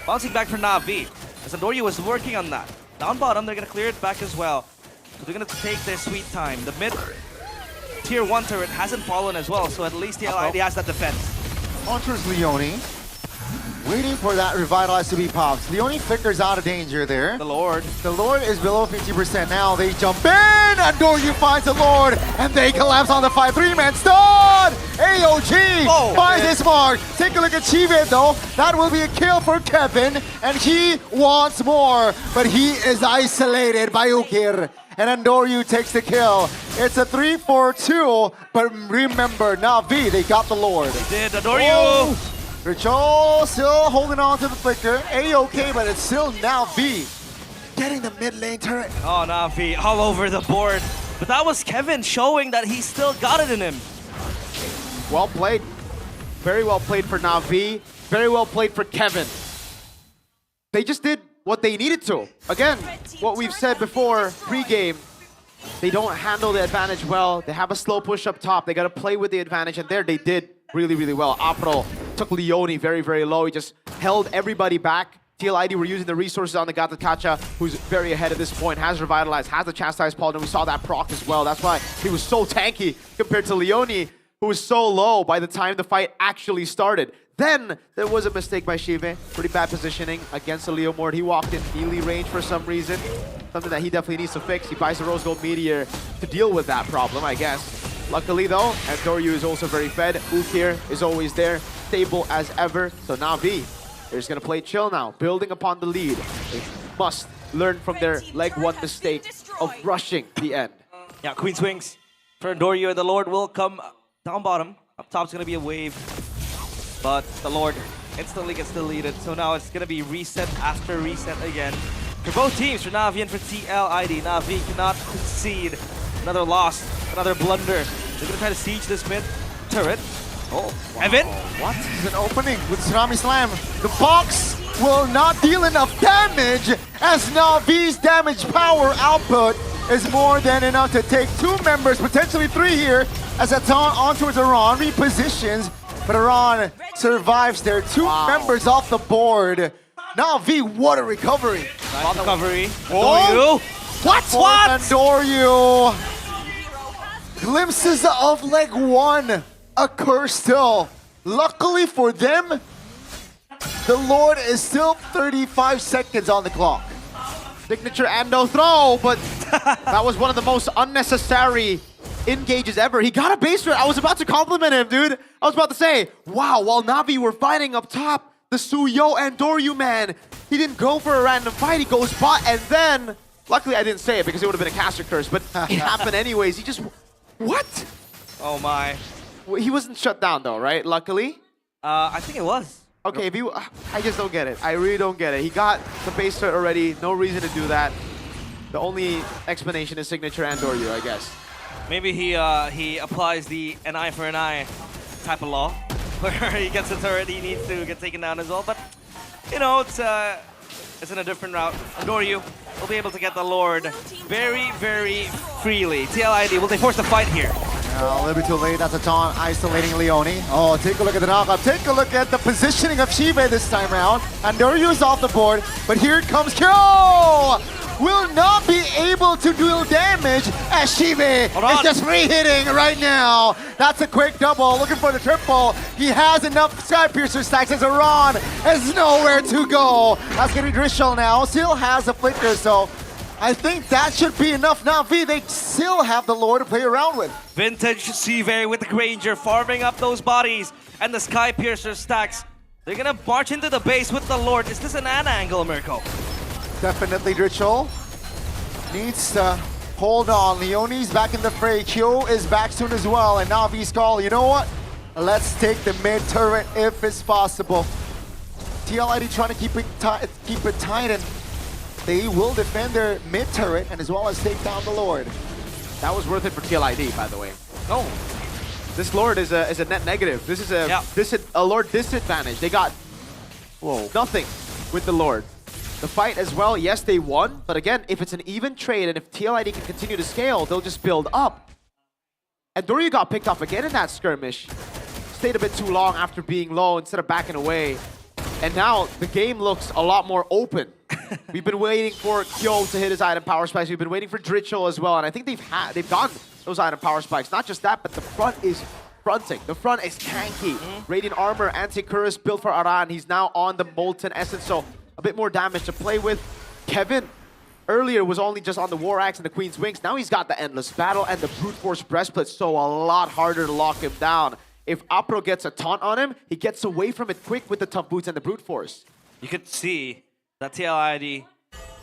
bouncing back for Na'Vi. As Andoryu was working on that. Down bottom, they're going to clear it back as well. So they're going to take their sweet time. The mid tier 1 turret hasn't fallen as well, so at least TLID has that defense.
Enters Leone. Waiting for that Revitalize to be popped. Leone flickers out of danger there.
The Lord.
The Lord is below 50% now. They jump in, and Doryu finds the Lord, and they collapse on the fight. 3-man stun! AOG finds his mark. Take a look at Chive though. That will be a kill for Kevin, and he wants more, but he is isolated by Ukir. And Andoryu takes the kill. It's a 3-4-2, but remember, Na'Vi, they got the Lord.
They did, Andoryu!
Ritual still holding on to the flicker. A-okay, but it's still Na'Vi getting the mid lane turret.
Oh, Na'Vi all over the board. But that was Kevin showing that he still got it in him.
Well played. Very well played for Na'Vi. Very well played for Kevin. They just did what they needed to. Again, what we've said before, pre-game, they don't handle the advantage well. They have a slow push up top. They got to play with the advantage, and there they did really, really well. April took Leone very, very low. He just held everybody back. TLID were using the resources on the Gatakacha, who's very ahead at this point, has Revitalized, has the Chastised Pauldron. We saw that proc as well. That's why he was so tanky compared to Leone, who was so low by the time the fight actually started. Then there was a mistake by Shive. Pretty bad positioning against the Leomord. He walked in melee range for some reason. Something that he definitely needs to fix. He buys the Rose Gold Meteor to deal with that problem, I guess. Luckily though, Andoryu is also very fed. Ukir is always there, stable as ever. So Na'Vi, they're just gonna play chill now, building upon the lead. They must learn from their leg 1 mistake of rushing the end.
Yeah, Queen's Wings for Andoryu, and the Lord will come down bottom. Up top's gonna be a wave, but the Lord instantly gets deleted. So now it's gonna be reset after reset again. For both teams, for Na'Vi and for TLID, Na'Vi cannot concede another loss, another blunder. They're gonna try to siege this mid turret. Oh, wow. Evan?
What? It's an opening with Tsunami Slam. The box will not deal enough damage as Na'Vi's damage power output is more than enough to take 2 members, potentially 3 here, as Atan on towards Iran, repositions, but Iran survives there. 2 members off the board. Na'Vi, what a recovery.
Nice recovery.
Oh!
What?
What? Andoryu. Glimpses of leg 1 occur still. Luckily for them, the Lord is still 35 seconds on the clock.
Signature Ando throw, but that was one of the most unnecessary engages ever. He got a base turret. I was about to compliment him, dude. I was about to say, wow, while Na'Vi were fighting up top, the Suyo Andoryu man, he didn't go for a random fight. He goes bot, and then, luckily I didn't say it because it would have been a caster curse, but it happened anyways. He just, what?
Oh my.
He wasn't shut down though, right? Luckily?
I think it was.
Okay, if you, I just don't get it. I really don't get it. He got the base turret already. No reason to do that. The only explanation is signature Andoryu, I guess.
Maybe he applies the an eye for an eye type of law, where he gets a turret, he needs to get taken down as well. But you know, it's in a different route. Andoryu will be able to get the Lord very, very freely. TLID, will they force the fight here?
A little bit too late. That's a taunt isolating Leone. Oh, take a look at the knockup. Take a look at the positioning of Shive this time around. Andoryu's off the board, but here comes Kyo! will not be able to deal damage as Shive is just re-hitting right now. That's a quick double, looking for the triple. He has enough Sky Piercer stacks as Iran has nowhere to go. That's getting Drishel now, still has a flicker, so I think that should be enough. Na'Vi, they still have the lore to play around with.
Vintage Sive with the Granger farming up those bodies and the Sky Piercer stacks. They're gonna march into the base with the Lord. Is this an angle, Mirko?
Definitely Drichel needs to hold on. Leone's back in the fray. Kyo is back soon as well. And Na'Vi's call, you know what? Let's take the mid turret if it's possible. TLID trying to keep it tight, and they will defend their mid turret and as well as take down the Lord.
That was worth it for TLID, by the way. No, this Lord is a net negative. This is a Lord disadvantage. They got nothing with the Lord. The fight as well, yes, they won, but again, if it's an even trade and if TLID can continue to scale, they'll just build up. And Doryu got picked off again in that skirmish. Stayed a bit too long after being low instead of backing away. And now the game looks a lot more open. We've been waiting for Kyo to hit his item power spikes. We've been waiting for Drichel as well, and I think they've gotten those item power spikes. Not just that, but the front is fronting. The front is tanky. Radiant Armor, Anti-Cuirass built for Aran. He's now on the Molten Essence, so a bit more damage to play with. Kevin earlier was only just on the War Axe and the Queen's Wings. Now he's got the Endless Battle and the Brute Force Breastplate, so a lot harder to lock him down. If Apro gets a taunt on him, he gets away from it quick with the Tough Boots and the Brute Force.
You could see that TLID,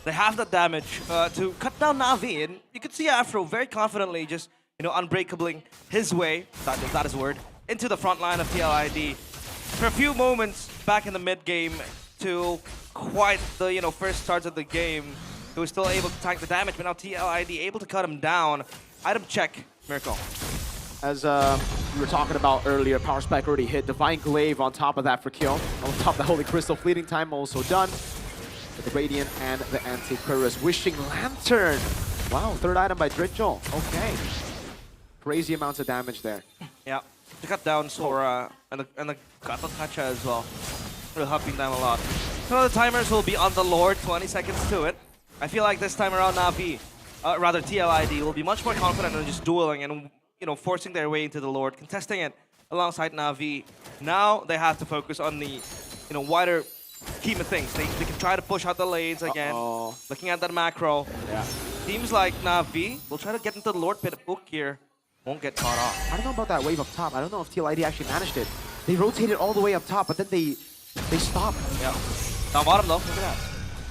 they have the damage to cut down Na'Vi, and you could see Afro very confidently just, unbreakabling his way, if that is a word, into the front line of TLID. For a few moments back in the mid-game to quite the, first starts of the game, he was still able to tank the damage, but now TLID able to cut him down. Item check, Mirko.
As we were talking about earlier, Power Spike already hit. Divine Glaive on top of that for Kyo. On top of the Holy Crystal, Fleeting Time also done. With the Radiant and the Anti-Cuirass. Wishing Lantern. Wow, third item by Drichel. Okay. Crazy amounts of damage there.
Yeah, to cut down Sora and the Kacha as well. Really helping them a lot. So the timers will be on the Lord, 20 seconds to it. I feel like this time around Na'Vi, rather TLID, will be much more confident in just dueling and forcing their way into the Lord, contesting it alongside Na'Vi. Now they have to focus on the, wider scheme of things. They can try to push out the lanes again. Looking at that macro.
Yeah.
Seems like Na'Vi will try to get into the Lord pit book here. Won't get caught off.
I don't know about that wave up top. I don't know if TLID actually managed it. They rotated all the way up top, but then they stopped.
Yeah. Down bottom though, look at that.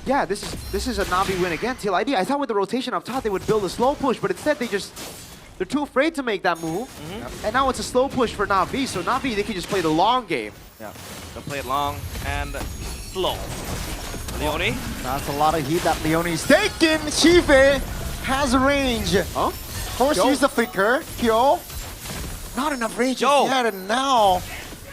Yeah, this is a Na'Vi win again. TLID, I thought with the rotation up top they would build a slow push, but instead they're too afraid to make that move. And now it's a slow push for Na'Vi, so Na'Vi, they can just play the long game.
Yeah, they'll play it long and slow. Leone?
That's a lot of heat that Leone's taking. Shive has range.
Huh?
Force use the flicker. Kyo, not enough range yet, and now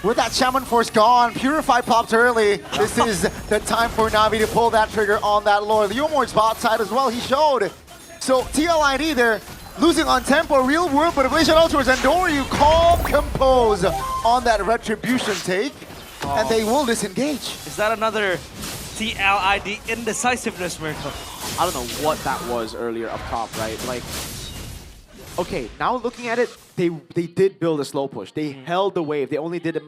with that Shaman Force gone, Purify popped early. This is the time for Na'Vi to pull that trigger on that Lord. Leomord's bot side as well, he showed. So TLID, they're losing on tempo, real world, but Ablation Ultras and Doryu calm, compose on that Retribution take, and they will disengage.
Is that another TLID indecisiveness, Mirko?
I don't know what that was earlier up top, right? Like, okay, now looking at it, they did build a slow push. They held the wave. They only did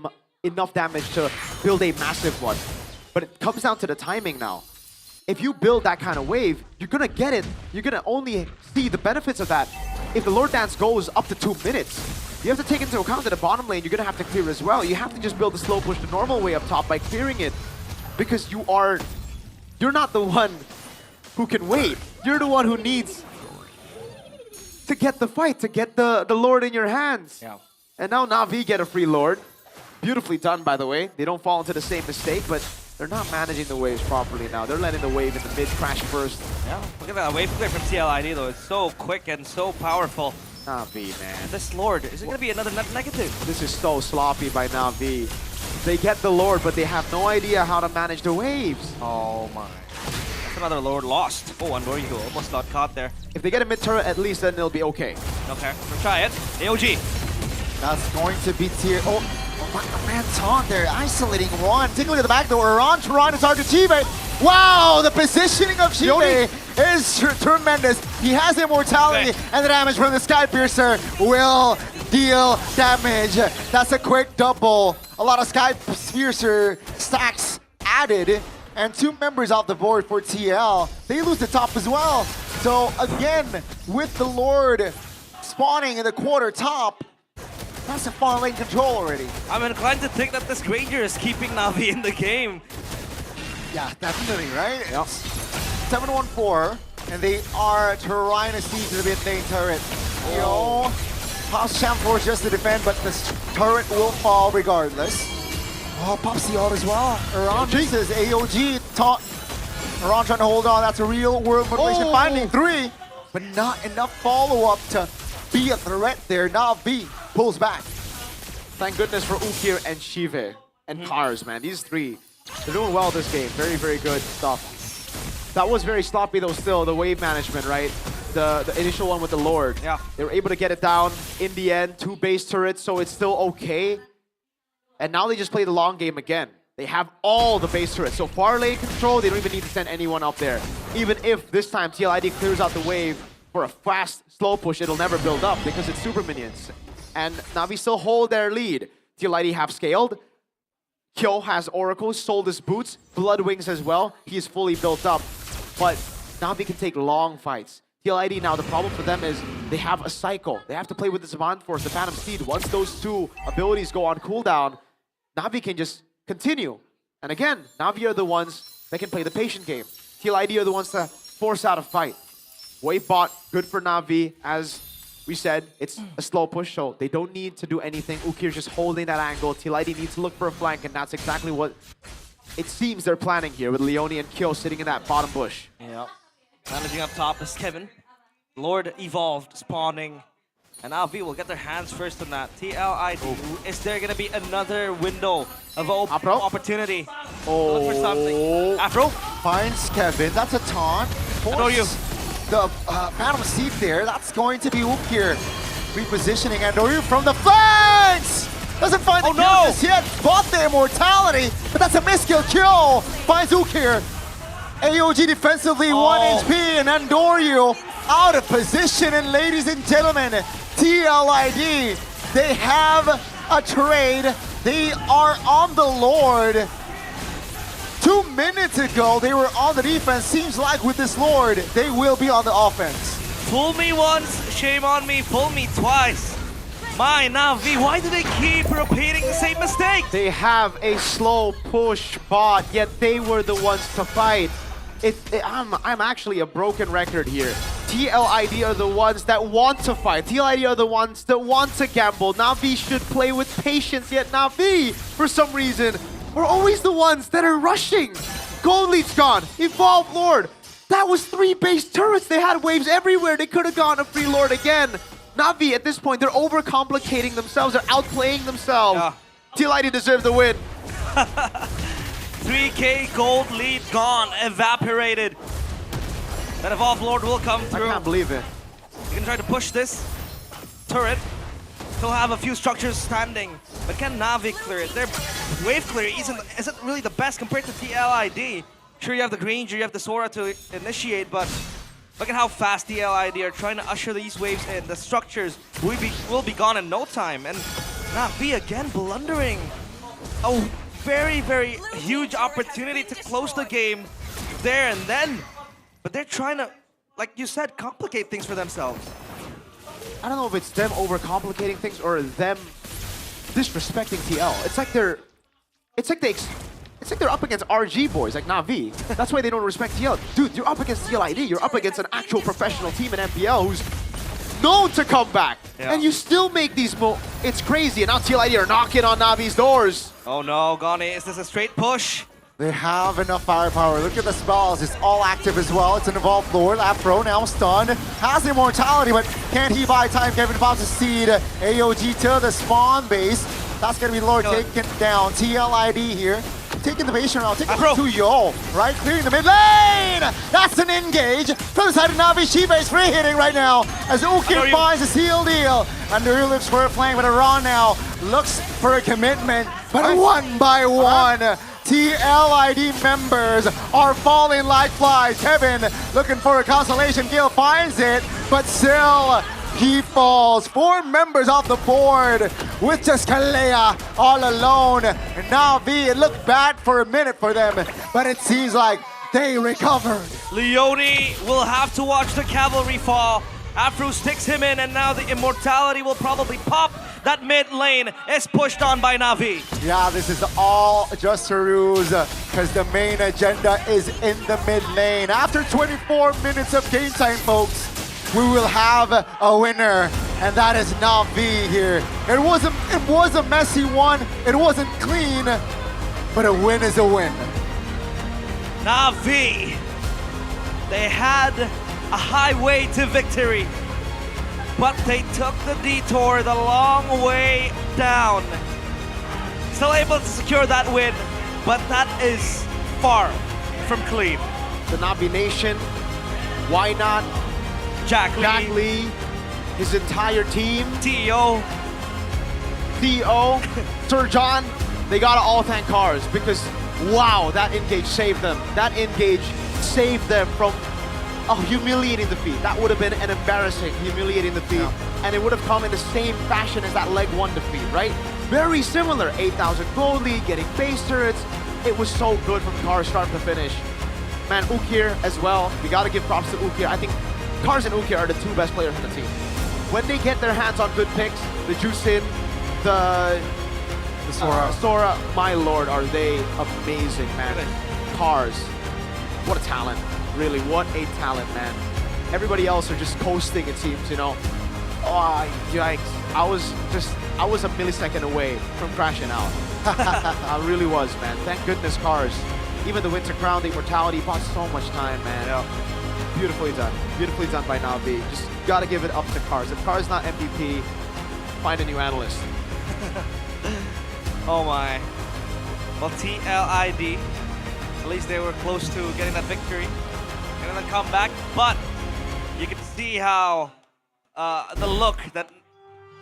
enough damage to build a massive one. But it comes down to the timing now. If you build that kind of wave, you're gonna get it. You're gonna only see the benefits of that if the Lord Dance goes up to 2 minutes. You have to take into account that the bottom lane you're gonna have to clear as well. You have to just build a slow push the normal way up top by clearing it, because you're not the one who can wait. You're the one who needs to get the fight, to get the Lord in your hands.
Yeah.
And now Na'Vi get a free Lord. Beautifully done, by the way. They don't fall into the same mistake, but they're not managing the waves properly now. They're letting the wave in the mid crash first.
Yeah, look at that wave clear from TLID though. It's so quick and so powerful.
Na'Vi, man.
This Lord, is it going to be another net negative?
This is so sloppy by Na'Vi. They get the Lord, but they have no idea how to manage the waves.
Oh my. That's another Lord lost. Oh, and Doryu almost got caught there.
If they get a mid turret at least, then they'll be okay.
Okay, we'll try it. AOG.
That's going to be tier. Oh my man, taunt there, isolating one. Take a look at the back door. Iran trying to target Shive. Wow, the positioning of Shive is tremendous. He has immortality, and the damage from the Sky Piercer will deal damage. That's a quick double. A lot of Sky Piercer stacks added, and 2 members off the board for TL. They lose the top as well. So again, with the Lord spawning in the quarter top, that's a far lane control already.
I'm inclined to think that this Granger is keeping Na'Vi in the game.
Yeah, definitely, right? Yep. 7-1-4, and they are trying to siege the mid lane turret. Yo, House Champ Force just to defend, but the turret will fall regardless. Oh, pops the ult as well. Around Jesus, AOG taught. Around trying to hold on. That's a real world motivation. Finding 3, but not enough follow-up to be a threat there. Na'Vi pulls back.
Thank goodness for Ukir and Shive and Kars, man. These 3, they're doing well this game. Very, very good stuff. That was very sloppy though still, the wave management, right? The initial one with the Lord.
Yeah.
They were able to get it down in the end, 2 base turrets, so it's still okay. And now they just play the long game again. They have all the base turrets. So far lane control, they don't even need to send anyone up there. Even if this time TLID clears out the wave for a fast, slow push, it'll never build up because it's super minions. And Na'Vi still hold their lead. TLID have scaled. Kyo has oracles, sold his boots, Blood Wings as well. He is fully built up. But Na'Vi can take long fights. TLID now, the problem for them is they have a cycle. They have to play with the Savant Force, the Phantom Steed. Once those 2 abilities go on cooldown, Na'Vi can just continue. And again, Na'Vi are the ones that can play the patient game. TLID are the ones to force out a fight. Wave bot, good for Na'Vi. As we said, it's a slow push, so they don't need to do anything. Ukir's just holding that angle. TLID needs to look for a flank, and that's exactly what it seems they're planning here with Leone and Kyo sitting in that bottom bush.
Yep. Managing up top is Kevin. Lord evolved, spawning. And Na'Vi will get their hands first on that. TLID, is there going to be another window of opportunity?
Oh,
look for something. Afro
finds Kevin. That's a taunt.
I know you.
The Phantom Seed there. That's going to be Ukir repositioning Andoru from the flanks. Doesn't find the kill just yet. Bought the immortality, but that's a miskill kill. Finds Ukir. AOG defensively 1 HP, and Andoru out of position. And ladies and gentlemen, TLID, they have a trade. They are on the Lord. 2 minutes ago, they were on the defense. Seems like with this Lord, they will be on the offense.
Fool me once, shame on me, fool me twice. My Na'Vi, why do they keep repeating the same mistake?
They have a slow push bot, yet they were the ones to fight. I'm actually a broken record here. TLID are the ones that want to fight. TLID are the ones that want to gamble. Na'Vi should play with patience, yet Na'Vi, for some reason, are always the ones that are rushing. Gold Lead's gone. Evolve Lord. That was 3 base turrets. They had waves everywhere. They could have gone a free Lord again. Na'Vi, at this point, they're overcomplicating themselves. They're outplaying themselves. Yeah. TLID deserve the win.
3K gold lead gone, evaporated. That Evolve Lord will come through.
I can't believe it.
You can try to push this turret. Still have a few structures standing, but can Na'Vi clear it? Their wave clear isn't really the best compared to TLID. Sure, you have the Granger, you have the Sora to initiate, but look at how fast TLID are trying to usher these waves in. The structures will be gone in no time, and Na'Vi again blundering. A very, very huge opportunity to close the game there and then, but they're trying to, like you said, complicate things for themselves.
I don't know if it's them overcomplicating things or them disrespecting TL. It's like they're up against RG boys, like Na'Vi. That's why they don't respect TL. Dude, you're up against TLID. You're up against an actual professional team in MPL who's known to come back. Yeah. And you still make these moves. It's crazy. And now TLID are knocking on Navi's doors.
Oh no, Gani, is this a straight push?
They have enough firepower. Look at the spells. It's all active as well. It's an Evolved Lord. Afro now stunned. Has immortality, but can't he buy time? Kevin pops a seed. AOG to the spawn base. That's going to be Lord taken down. TLID here. Taking the base round. Taking it to Yo. Right? Clearing the mid lane. That's an engage. From the side of Na'Vi, Shiba is free hitting right now. As Ukir finds a seal deal. Under looks for a flank, but Iran now looks for a commitment. But 1 by 1. TLID members are falling like flies. Kevin looking for a consolation kill, finds it, but still he falls. 4 members off the board with just Kalea all alone. Na'Vi, it looked bad for a minute for them, but it seems like they recovered.
Leone will have to watch the cavalry fall. Afro sticks him in, and now the immortality will probably pop. That mid lane is pushed on by Na'Vi.
Yeah, this is all just a ruse, because the main agenda is in the mid lane. After 24 minutes of game time, folks, we will have a winner, and that is Na'Vi here. It was a messy one, it wasn't clean, but a win is a win.
Na'Vi, they had a highway to victory, but they took the detour the long way down. Still able to secure that win, but that is far from clean.
The Na'Vi Nation, why not?
Jack
Lee, his entire team,
Theo,
Sir John, they gotta all thank Cars because wow, that engage saved them. That engage saved them from a humiliating defeat. That would have been an embarrassing, humiliating defeat. Yeah. And it would have come in the same fashion as that leg 1 defeat, right? Very similar, 8,000 gold lead, getting base turrets. It was so good from Cars start to finish. Man, Ukir as well. We gotta give props to Ukir. I think Cars and Ukir are the 2 best players on the team. When they get their hands on good picks, the Jusin, the Sora, my lord, are they amazing, man. Cars, what a talent. Really, what a talent, man. Everybody else are just coasting, it seems, you know. Oh, yikes. I was a millisecond away from crashing out. I really was, man. Thank goodness, Cars. Even the Winter Crown, the Immortality, bought so much time, man. Yeah. Beautifully done. Beautifully done by Na'Vi. Just gotta give it up to Cars. If Cars not MVP, find a new analyst.
Oh my. Well, TLID, at least they were close to getting that victory. And then come back, but you can see how the look that,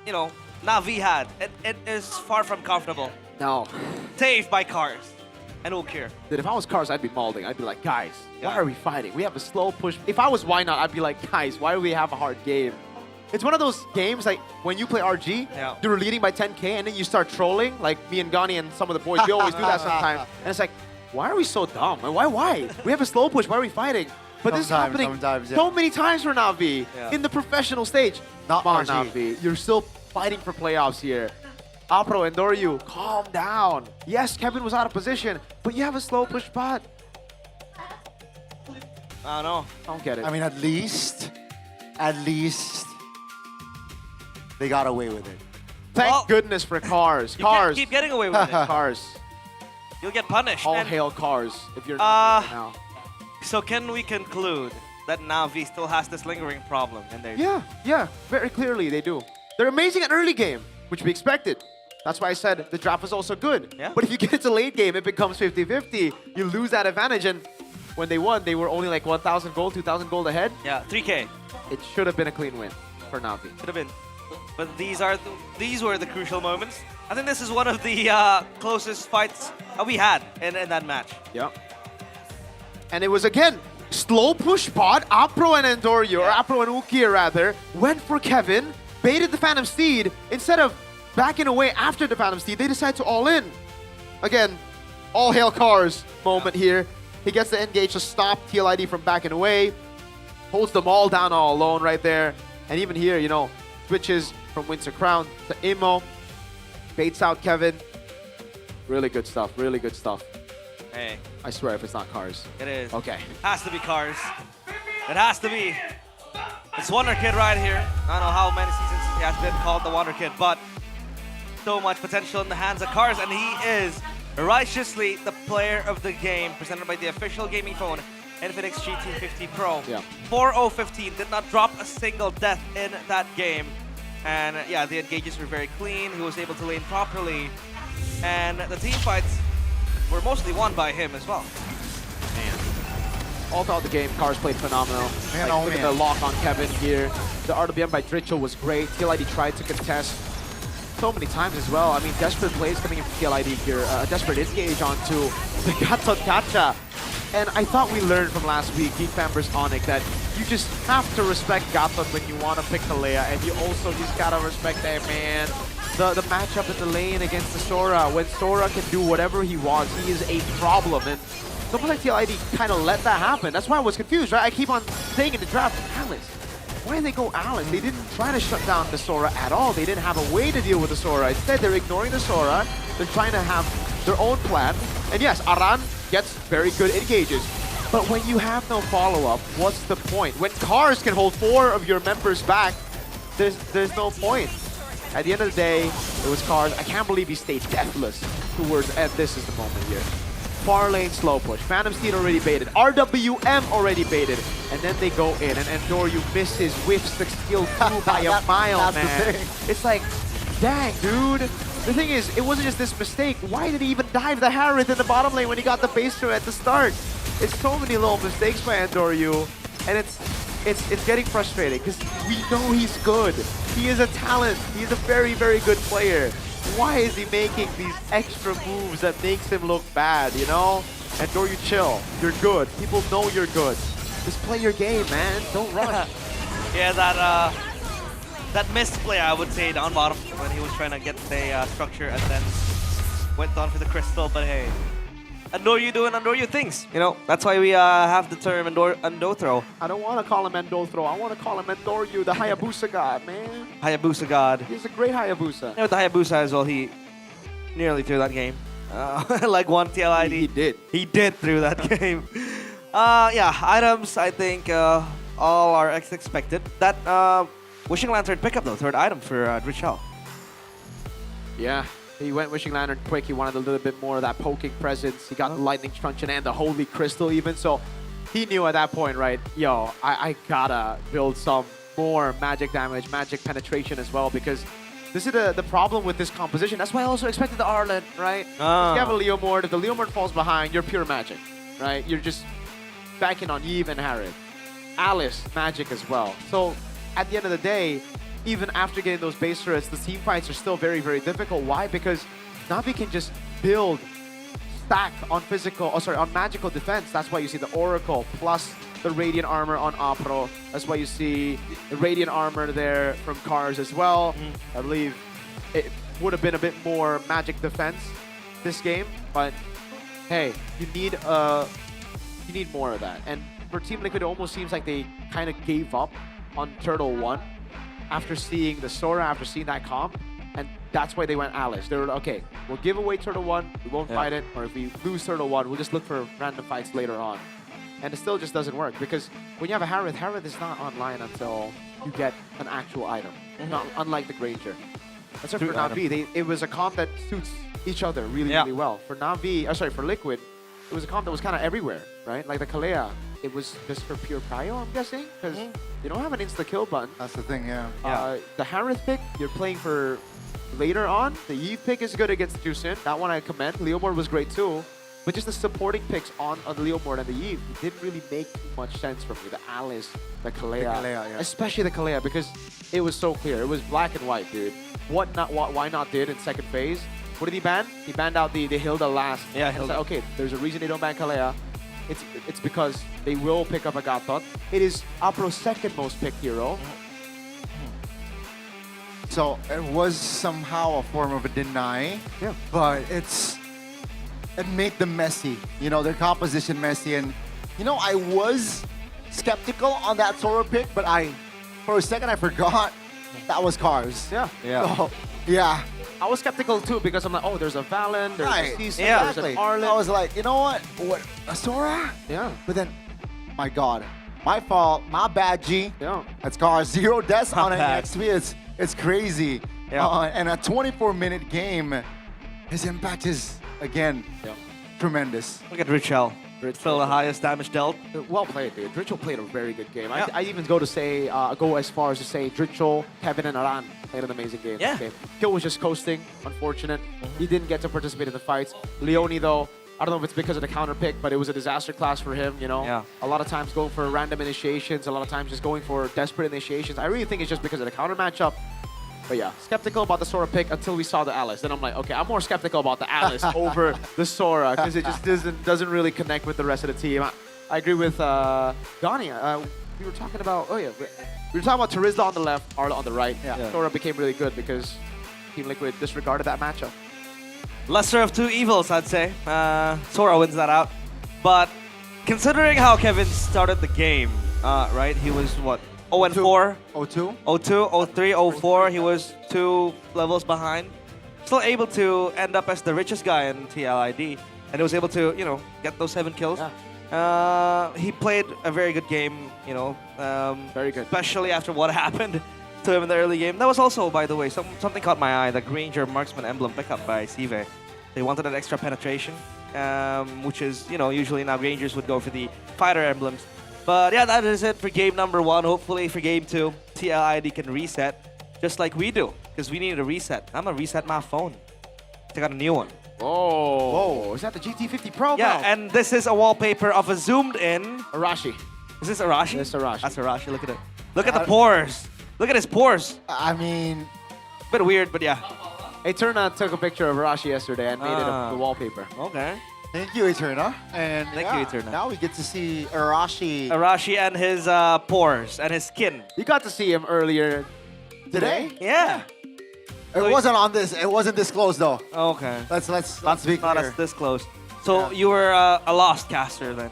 you know, Na'Vi had, it is far from comfortable.
No.
Saved by Cars and Ukir.
Dude, if I was Cars, I'd be mauling. I'd be like, guys, why are we fighting? We have a slow push. If I was Why Not, I'd be like, guys, why do we have a hard game? It's one of those games, like, when you play RG, you're leading by 10K, and then you start trolling, like me and Gani and some of the boys, we always do that sometimes. And it's like, why are we so dumb? Why? We have a slow push, why are we fighting? But this is happening so many times for Na'Vi in the professional stage. Not on Na'Vi. You're still fighting for playoffs here. Apro and Doryu, calm down. Yes, Kevin was out of position, but you have a slow push bot.
I don't know.
I don't get it.
I mean, at least, they got away with it.
Thank goodness for Cars.
You can't keep getting away with it.
Cars.
You'll get punished.
All hail Cars if you're not right now.
So can we conclude that Na'Vi still has this lingering problem in their
team? Yeah, very clearly they do. They're amazing at early game, which we expected. That's why I said the draft was also good. Yeah. But if you get to late game, it becomes 50-50. You lose that advantage, and when they won, they were only like 1,000 gold, 2,000 gold ahead.
Yeah, 3K.
It should have been a clean win for Na'Vi.
Should have been. But these were the crucial moments. I think this is one of the closest fights we had in that match.
Yeah. And it was, again, slow push bot. Apro and Endoryu, or Apro and Ukir rather, went for Kevin, baited the Phantom Steed. Instead of backing away after the Phantom Steed, they decided to all in. Again, all hail Cars moment here. He gets the engage to stop TLID from backing away. Holds them all down all alone right there. And even here, you know, switches from Winter Crown to Imo. Baits out Kevin. Really good stuff, really good stuff.
Hey.
I swear if it's not Cars.
It is.
Okay.
Has to be Cars. It has to be. It's Wonder Kid right here. I don't know how many seasons he has been called the Wonder Kid, but so much potential in the hands of Cars, and he is righteously the player of the game, presented by the official gaming phone, Infinix GT50 Pro.
Yeah.
4-0-15, did not drop a single death in that game. And yeah, the engages were very clean. He was able to lane properly. And the team fights were mostly won by him as well.
Man. All throughout the game, Cars played phenomenal. Look at the lock on Kevin here. The RWM by Dritchel was great. TLID tried to contest. so many times as well. I mean, desperate plays coming in from TLID here. A desperate engage onto the Gatot Gacha. And I thought we learned from last week, Geek Fan vs Onic, that you just have to respect Gatot when you want to pick Kalea, and you also just gotta respect that, man. The matchup in the lane against the Sora, when Sora can do whatever he wants, he is a problem. And someone like TLID kind of let that happen. That's why I was confused, right? I keep on saying in the draft, Alice. Why did they go Alice? They didn't try to shut down the Sora at all. They didn't have a way to deal with the Sora. Instead, they're ignoring the Sora. They're trying to have their own plan. And yes, Aran gets very good engages. But when you have no follow-up, what's the point? When Cars can hold 4 of your members back, there's no point. At the end of the day, it was Cars. I can't believe he stayed deathless towards, and this is the moment here. Far lane slow push. Phantom Steed already baited. RWM already baited. And then they go in, and Endoryu misses, whiffs the skill 2 by a mile, man. It's like, dang, dude. The thing is, it wasn't just this mistake. Why did he even dive the Harith in the bottom lane when he got the base throw at the start? It's so many little mistakes by Endoryu, and it's getting frustrating because we know he's good. He is a talent. He's a very, very good player. Why is he making these extra moves that makes him look bad, you know? Endoryu, chill. You're good. People know you're good. Just play your game, man. Don't rush.
Yeah, that missed play, I would say, down bottom when he was trying to get the structure and then went down for the crystal. But hey, Endoryu doing Endoryu things. You know, that's why we have the term Endorthro.
I don't want to call him Endorthro. I want to call him Endoryu, the Hayabusa god, man.
Hayabusa god.
He's a great Hayabusa.
Yeah, with the Hayabusa as well, he nearly threw that game. Like one TLID.
He did.
He did through that game. Yeah, items, I think all are as expected. That Wishing Lantern pickup though, third item for Drichel.
Yeah, he went Wishing Lantern quick. He wanted a little bit more of that poking presence. He got the Lightning Truncheon and the Holy Crystal even. So he knew at that point, right, yo, I gotta build some more magic damage, magic penetration as well, because this is the problem with this composition. That's why I also expected the Arlen, right? If you have a Leomord, if the Leomord falls behind, you're pure magic, right? You're just backing on Eve and Harith. Alice, magic as well. So at the end of the day, even after getting those base turrets, the team fights are still very, very difficult. Why? Because Na'Vi can just build, stack on on magical defense. That's why you see the Oracle plus the Radiant Armor on Apro. That's why you see the Radiant Armor there from Cars as well. I believe it would have been a bit more magic defense this game, but hey, you need more of that. And for Team Liquid, it almost seems like they kind of gave up on Turtle 1 after seeing the Sora, after seeing that comp, and that's why they went Alice. They were okay, we'll give away Turtle 1, we won't fight it, or if we lose Turtle 1, we'll just look for random fights later on. And it still just doesn't work, because when you have a Harith is not online until you get an actual item, not unlike the Granger. That's why for Na'Vi, it was a comp that suits each other really, really well. For Na'Vi, for Liquid, it was a comp that was kind of everywhere, right? Like the Kalea, it was just for pure prio, I'm guessing, because you don't have an insta-kill button.
That's the thing, yeah.
The Harith pick, you're playing for later on. The Eve pick is good against Juicin. That one I commend. Leomord was great too. But just the supporting picks on the Leomord and the Eve, it didn't really make too much sense for me. The Alice, the Kalea, especially the Kalea, because it was so clear. It was black and white, dude. Why not did in second phase? What did he ban? He banned out the Hilda last.
Yeah, Hilda.
Like, okay, there's a reason they don't ban Kalea. It's because they will pick up a Gatot. It is Apro's second most picked hero.
So it was somehow a form of a deny, but it made them messy. You know, their composition messy, and you know, I was skeptical on that Sora pick, but for a second I forgot that was Cars.
Yeah.
So, yeah.
I was skeptical too because I'm like, oh, there's a Valen, there's a Cecil, there's an Arlen.
I was like, you know what? A Sora?
Yeah.
But then, my God, my fault, my bad, G.
Yeah.
That's Cars. 0 deaths on an XP. It's crazy.
Yeah.
And a 24-minute game, his impact is, again, tremendous.
Look at Richel. Still the highest damage dealt.
Well played, dude. Dritchel played a very good game. I even go as far as to say Dritchel, Kevin, and Aran played an amazing game.
Yeah.
Kill was just coasting, unfortunate. He didn't get to participate in the fights. Leone, though, I don't know if it's because of the counter pick, but it was a disaster class for him, you know?
Yeah.
A lot of times going for random initiations, a lot of times just going for desperate initiations. I really think it's just because of the counter matchup. But yeah, skeptical about the Sora pick until we saw the Alice. Then I'm like, okay, I'm more skeptical about the Alice over the Sora because it just doesn't really connect with the rest of the team. I agree with Donnie. We were talking about, we were talking about Terizla on the left, Arla on the right.
Yeah.
Sora became really good because Team Liquid disregarded that matchup.
Lesser of two evils, I'd say. Sora wins that out. But considering how Kevin started the game, right? He was what? 0-4?
0-2?
0-2, 0-3, 0-4. He was 2 levels behind. Still able to end up as the richest guy in TLID. And he was able to, get those 7 kills.
Yeah.
He played a very good game,
very good.
Especially after what happened to him in the early game. That was also, by the way, something caught my eye, the Granger Marksman emblem pickup by Sive. They wanted that extra penetration, which is, usually now Grangers would go for the fighter emblems. But yeah, that is it for game number 1. Hopefully for game 2, TLID can reset, just like we do, because we need a reset. I'm gonna reset my phone. I got a new one.
Whoa, is that the GT50 Pro?
Yeah, and this is a wallpaper of a zoomed-in
Arashi.
Is this Arashi?
This is Arashi.
That's Arashi. Look at it. Look at the pores. Look at his pores.
I mean,
bit weird, but yeah.
Eterna took a picture of Arashi yesterday and made it the wallpaper.
Okay.
Thank you, Eterna. And
Thank you, Eterna.
Now we get to see Arashi.
Arashi and his pores and his skin.
You got to see him earlier
Today?
Yeah.
It wasn't on this. It wasn't disclosed though.
Okay.
Let's be
Not
clear.
as this close. So you were a lost caster then.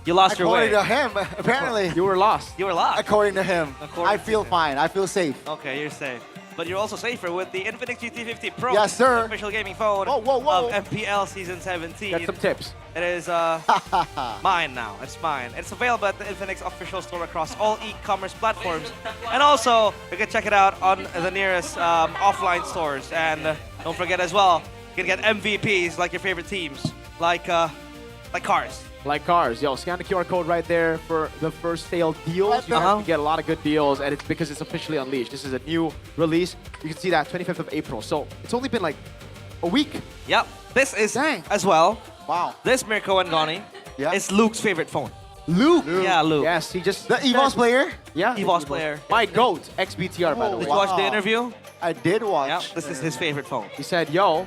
You lost your way.
According to him, apparently.
You were lost.
You were lost.
According to him. I feel fine. I feel safe.
Okay, you're safe. But you're also safer with the Infinix GT50 Pro.
Yes, sir.
Official gaming phone
Whoa, whoa, whoa.
of MPL Season 17.
Got some tips.
It is mine now. It's mine. It's available at the Infinix official store across all e-commerce platforms. And also, you can check it out on the nearest offline stores. And don't forget as well, you can get MVPs like your favorite teams, like cars.
Like cars. Yo, scan the QR code right there for the first sale deals. You can get a lot of good deals, and it's because it's officially unleashed. This is a new release. You can see that 25th of April. So it's only been like a week.
Yep. This is as well.
Wow.
This Mirko and Goni is Luke's favorite phone.
Luke?
Yeah, Luke.
Yes, he just...
The EVOS player?
Yeah.
EVOS player.
My GOAT, XBTR, by the way.
Did you watch the interview?
I did watch.
Yep, this is his favorite phone.
He said, yo,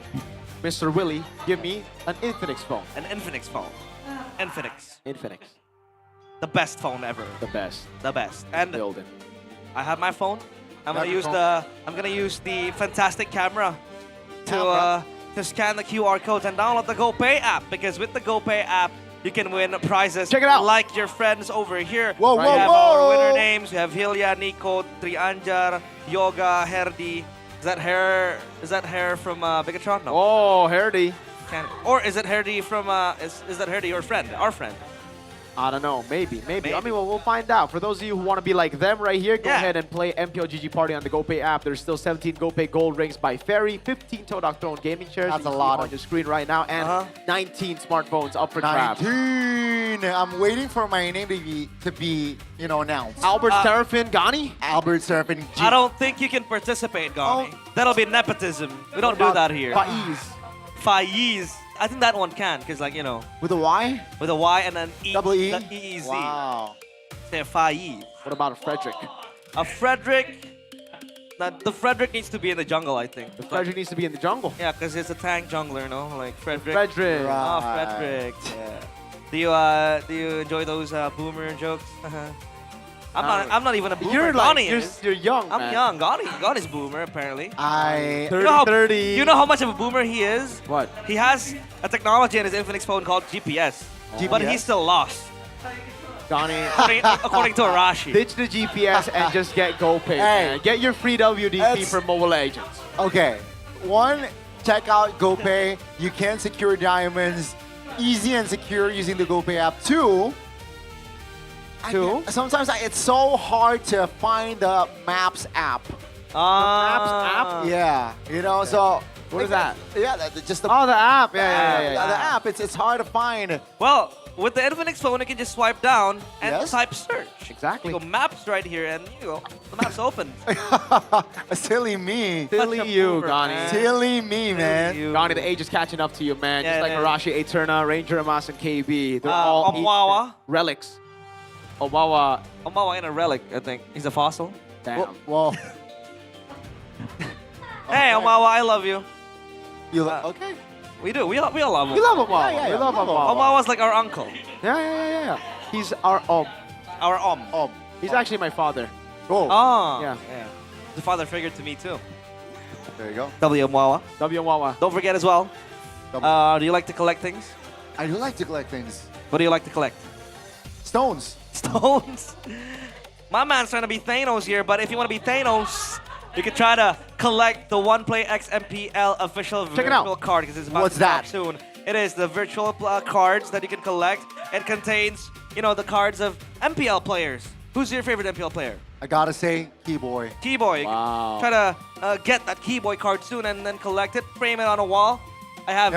Mr. Willie, give me an Infinix phone.
An Infinix phone. Infinix.
Infinix.
The best phone ever.
The best.
The best. And
Building.
I have my phone. I'm
Have
gonna
your
use
phone?
the fantastic camera to scan the QR codes and download the GoPay app, because with the GoPay app you can win prizes.
Check it out.
Like your friends over here.
Whoa,
we
whoa,
have
whoa.
our winner names. We have Hilya, Nico, Trianjar, Yoga, Herdi. Is that hair from Bigatron? No.
Oh, Herdy.
Or is it Herdi from is that Herdi your friend? Our friend?
I don't know. Maybe. I mean, we'll find out. For those of you who want to be like them right here, go ahead and play MPL GG Party on the GoPay app. There's still 17 GoPay Gold Rings by Ferry, 15 Toadog Throne gaming chairs.
That's
you
a
see
lot
on your screen right now, and 19 smartphones up for grabs.
19. I'm waiting for my name to be announced.
Albert Serafin Gani?
Albert Serafin G.
I don't think you can participate, Gani. That'll be nepotism. We don't do that here. Faiz. I think that one can, because
With a Y?
With a Y and an E.
Double E?
The E-E-Z.
Wow.
Say Faiz.
What about a Frederick?
A Frederick. The Frederick needs to be in the jungle, I think.
The Frederick needs to be in the jungle.
Yeah, because it's a tank jungler, Like Frederick.
Frederick.
Oh, Frederick.
Yeah.
Do you enjoy those boomer jokes? I'm not even a boomer.
You're
Gani
like,
is.
you're young,
I'm
man.
young. Gani's boomer, apparently.
30.
You know how much of a boomer he is?
What?
He has a technology in his Infinix phone called GPS. But he's still lost.
Gani.
According to Arashi.
Ditch the GPS and just get GoPay, man. Get your free WDP from Mobile Legends.
Okay. One, check out GoPay. You can secure diamonds easy and secure using the GoPay app. Two, sometimes it's so hard to find the Maps app.
Maps app?
Yeah. So...
What is that?
Yeah, just the...
Oh, the app. Yeah.
The app. It's hard to find.
Well, with the Infinix phone, you can just swipe down and type search.
Exactly.
You go maps right here, and the map's open.
Silly me.
Silly you, Gani.
Silly me, man.
Gani, the age is catching up to you, man.
Yeah,
Just like
it is.
Arashi, Eterna, Ranger Amas, and KB. They're all
Omawa.
relics. Omawa.
Omawa ain't a relic, I think. He's a fossil.
Damn.
Well,
Hey, Omawa, I love you.
You okay?
We do. We all love him.
We love Omawa.
Yeah,
We love Omawa.
Omawa's like our uncle.
Yeah. He's our
Our
He's actually my father.
Oh.
Yeah. The father figure to me too.
There you go.
W Omawa.
W Omawa.
Don't forget as well. Do you like to collect things?
I do like to collect things.
What do you like to collect?
Stones.
Stones. My man's trying to be Thanos here, but if you want to be Thanos, you can try to collect the OnePlay X MPL official
Check it out.
virtual card because it's about
What's
to drop
that?
soon. It is the virtual cards that you can collect. It contains, the cards of MPL players. Who's your favorite MPL player?
I gotta say, Keyboy.
Keyboy.
Wow.
Try to get that Keyboy card soon and then collect it, frame it on a wall. I have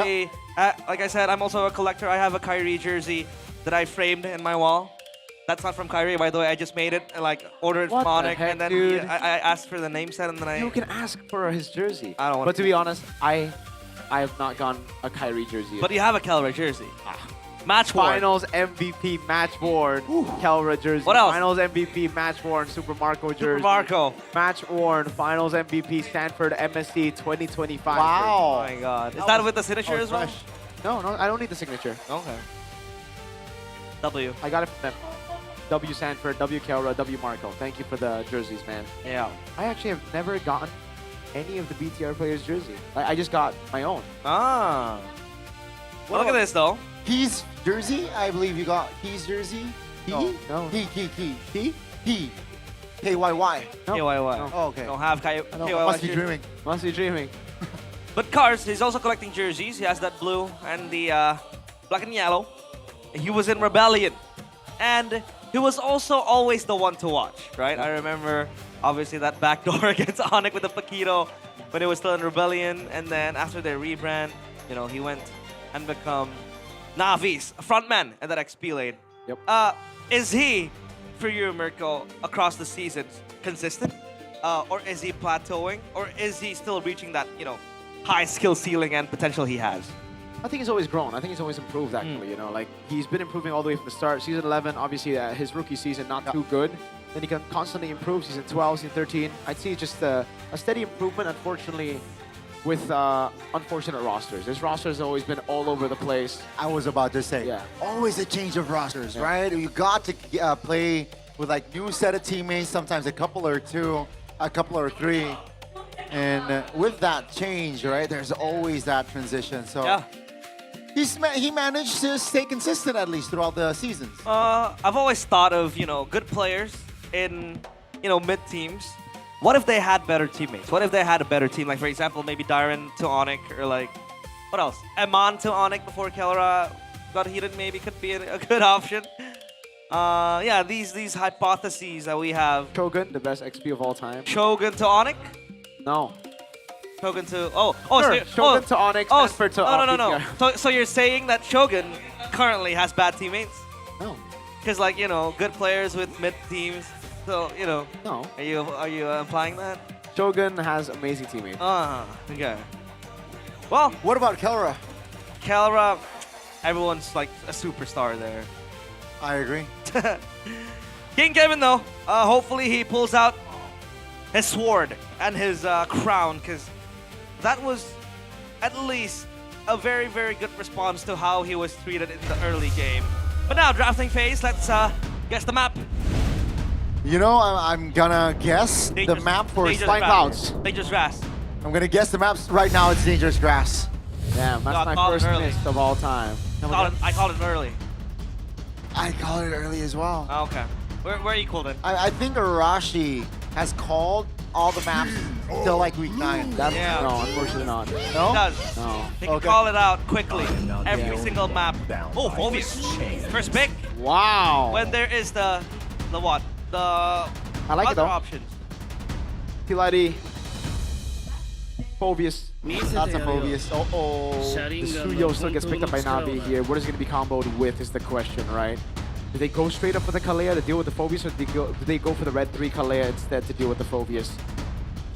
like I said, I'm also a collector. I have a Kyrie jersey that I framed in my wall. That's not from Kyrie, by the way. I just made it, ordered it from
What the
Onic,
heck,
and then
dude?
I asked for the name set, and then
You can ask for his jersey.
I don't want
But to be honest, I have not gotten a Kyrie jersey.
But you have a Kelra jersey. Match worn.
Finals MVP match worn Kelra jersey.
What else?
Finals MVP match worn Super Marco jersey.
Super Marco.
Match worn Finals MVP Stanford MSC 2025.
Oh my God. Is that with the signature as well?
No, I don't need the signature.
Okay. W.
I got it from them. W Sanford, W Kelra, W Marco. Thank you for the jerseys, man.
Yeah.
I actually have never gotten any of the BTR players' jersey. I just got my own.
Ah. Well, look at this, though.
Key's jersey? I believe you got Key's jersey.
No.
Key. KYY.
No.
KYY.
Oh, okay.
Don't have KYY.
Must be
jersey.
dreaming.
Must be dreaming.
But Cars, he's also collecting jerseys. He has that blue and the black and yellow. He was in Rebellion. And he was also always the one to watch, right? I remember, obviously, that backdoor against Onic with the Paquito when it was still in Rebellion. And then after their rebrand, he went and become Navi's frontman in that XP lane.
Yep.
Is he, for you, Mirko, across the seasons, consistent? Or is he plateauing? Or is he still reaching that, high skill ceiling and potential he has?
I think he's always grown. I think he's always improved, actually. He's been improving all the way from the start. Season 11, obviously, his rookie season, not too good. Then he can constantly improve. Season 12, season 13. I'd see just a steady improvement, unfortunately, with unfortunate rosters. This roster has always been all over the place.
I was about to say, always a change of rosters, right? You got to play with new set of teammates, sometimes a couple or two, a couple or three. And with that change, right, there's always that transition. So he managed to stay consistent at least throughout the seasons.
I've always thought of, good players in, mid teams. What if they had better teammates? What if they had a better team? Like, for example, maybe Darren to Onic, or what else? Eman to Onic before Kelra got heated maybe could be a good option. These hypotheses that we have.
Shogun, the best XP of all time.
Shogun to Onic?
No.
Shogun to...
Sure. Shogun to Onyx, Stanford to
No. So you're saying that Shogun currently has bad teammates?
No.
Because, good players with mid teams. So,
No.
Are you implying that?
Shogun has amazing teammates.
Okay. Well,
what about Kelra?
Kelra, everyone's a superstar there.
I agree.
King Kevin, though, hopefully he pulls out his sword and his crown, because that was at least a very, very good response to how he was treated in the early game. But now, drafting phase, let's guess the map.
I'm gonna guess the map for Flying Clouds.
Dangerous Grass.
I'm gonna guess the maps right now. It's Dangerous Grass.
Damn, that's my first miss of all time.
I called it early.
I called it early as well.
Oh, okay. We're equal then.
I think Arashi has called all the maps till week 9.
No, unfortunately not.
No?
He does.
No.
He can call it out quickly. Every single map. Oh, Phobius. First pick.
Wow.
When there is the what? The
I like
other
it though.
options.
T-Lady. Phobius.
That's a Phobius.
The Suyo still gets picked up by Navi here. What is going to be comboed with is the question, right? Do they go straight up with the Kalea to deal with the Phobius, or do they go for the red 3 Kalea instead to deal with the Phobius?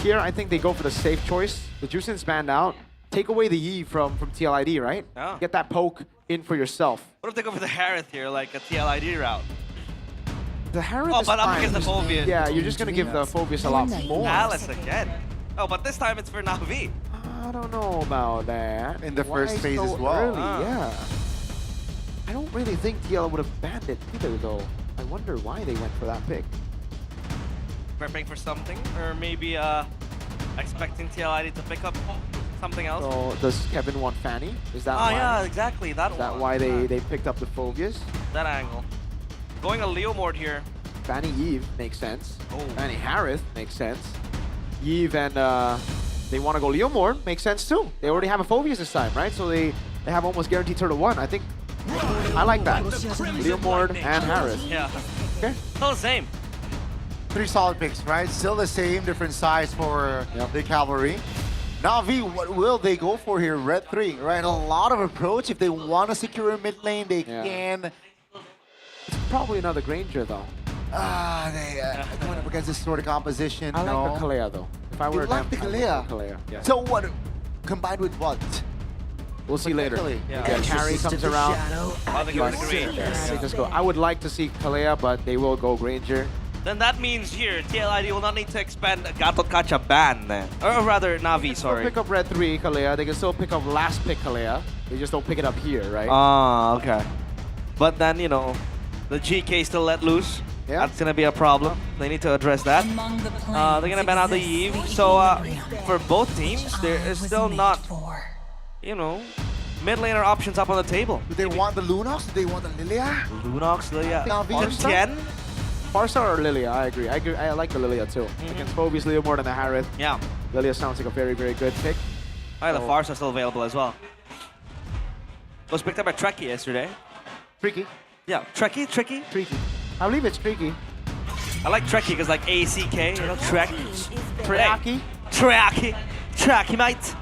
Here, I think they go for the safe choice. The Juicens banned out. Take away the Yi from TLID, right?
Yeah.
Get that poke in for yourself.
What if they go for the Harith here, like a TLID route?
The Harith is
but up
fine.
against the Phobius.
Yeah, you're just going to give the Phobius a lot more.
Alice again. Oh, but this time it's for Na'Vi.
I don't know about that.
In the
Why
first phase
so
as well.
Early? Yeah. I don't really think TL would have banned it either, though. I wonder why they went for that pick.
Prepping for something, or maybe expecting TLID to pick up something else.
So does Kevin want Fanny? Is that
Ah,
why?
yeah, exactly. That
Is that
one.
why they picked up the Phobias?
That angle. Going a Leo Mord here.
Fanny Yves makes sense.
Oh.
Fanny Harith makes sense. Yves and they want to go Leo Mord makes sense too. They already have a Phobias this time, right? So they have almost guaranteed turtle 1. I think I like that. Leo Mord and Harith.
Yeah.
Okay.
Still the same.
3 solid picks, right? Still the same, different size for the cavalry. Na'Vi, what will they go for here? Red 3, right? A lot of approach. If they want to secure a mid lane, they can.
It's probably another Granger though.
Going up against this sort of composition.
I like the Kalea though. If I were
You like the Kalea?
Kalea. Yeah.
So what? Combined with what?
We'll see later.
Yeah.
Yeah, Carry comes around.
Oh, they go with the Granger.
They just go. I would like to see Kalea, but they will go Granger.
Then that means here, TLID will not need to expand Gatot Kacha ban then. Or rather, Na'Vi, sorry.
They'll pick up Red 3 Kalea. They can still pick up last pick Kalea. They just don't pick it up here, right?
Ah, okay. But then, you know, the GK still let loose.
Yeah.
That's gonna be a problem. They need to address that. They're gonna ban out the Eve. So for both teams, there is still not, you know, mid laner options up on the table.
Do they want the Lunox? Do they want the Lilia?
Lunox, Lilia,
Farsa?
Tien.
Farsa or Lilia? I agree. I like the Lilia too. Against Phobias, Leo more than the Harith.
Yeah.
Lilia sounds like a very, very good pick.
Oh, the Farsa still available as well. Was picked up by Trekkie yesterday.
Tricky.
Yeah, Trekkie.
Tricky. I believe it's Tricky.
I like Trekkie because like ACK, you know, Trek.
Trekkie.
Trekkie, mate.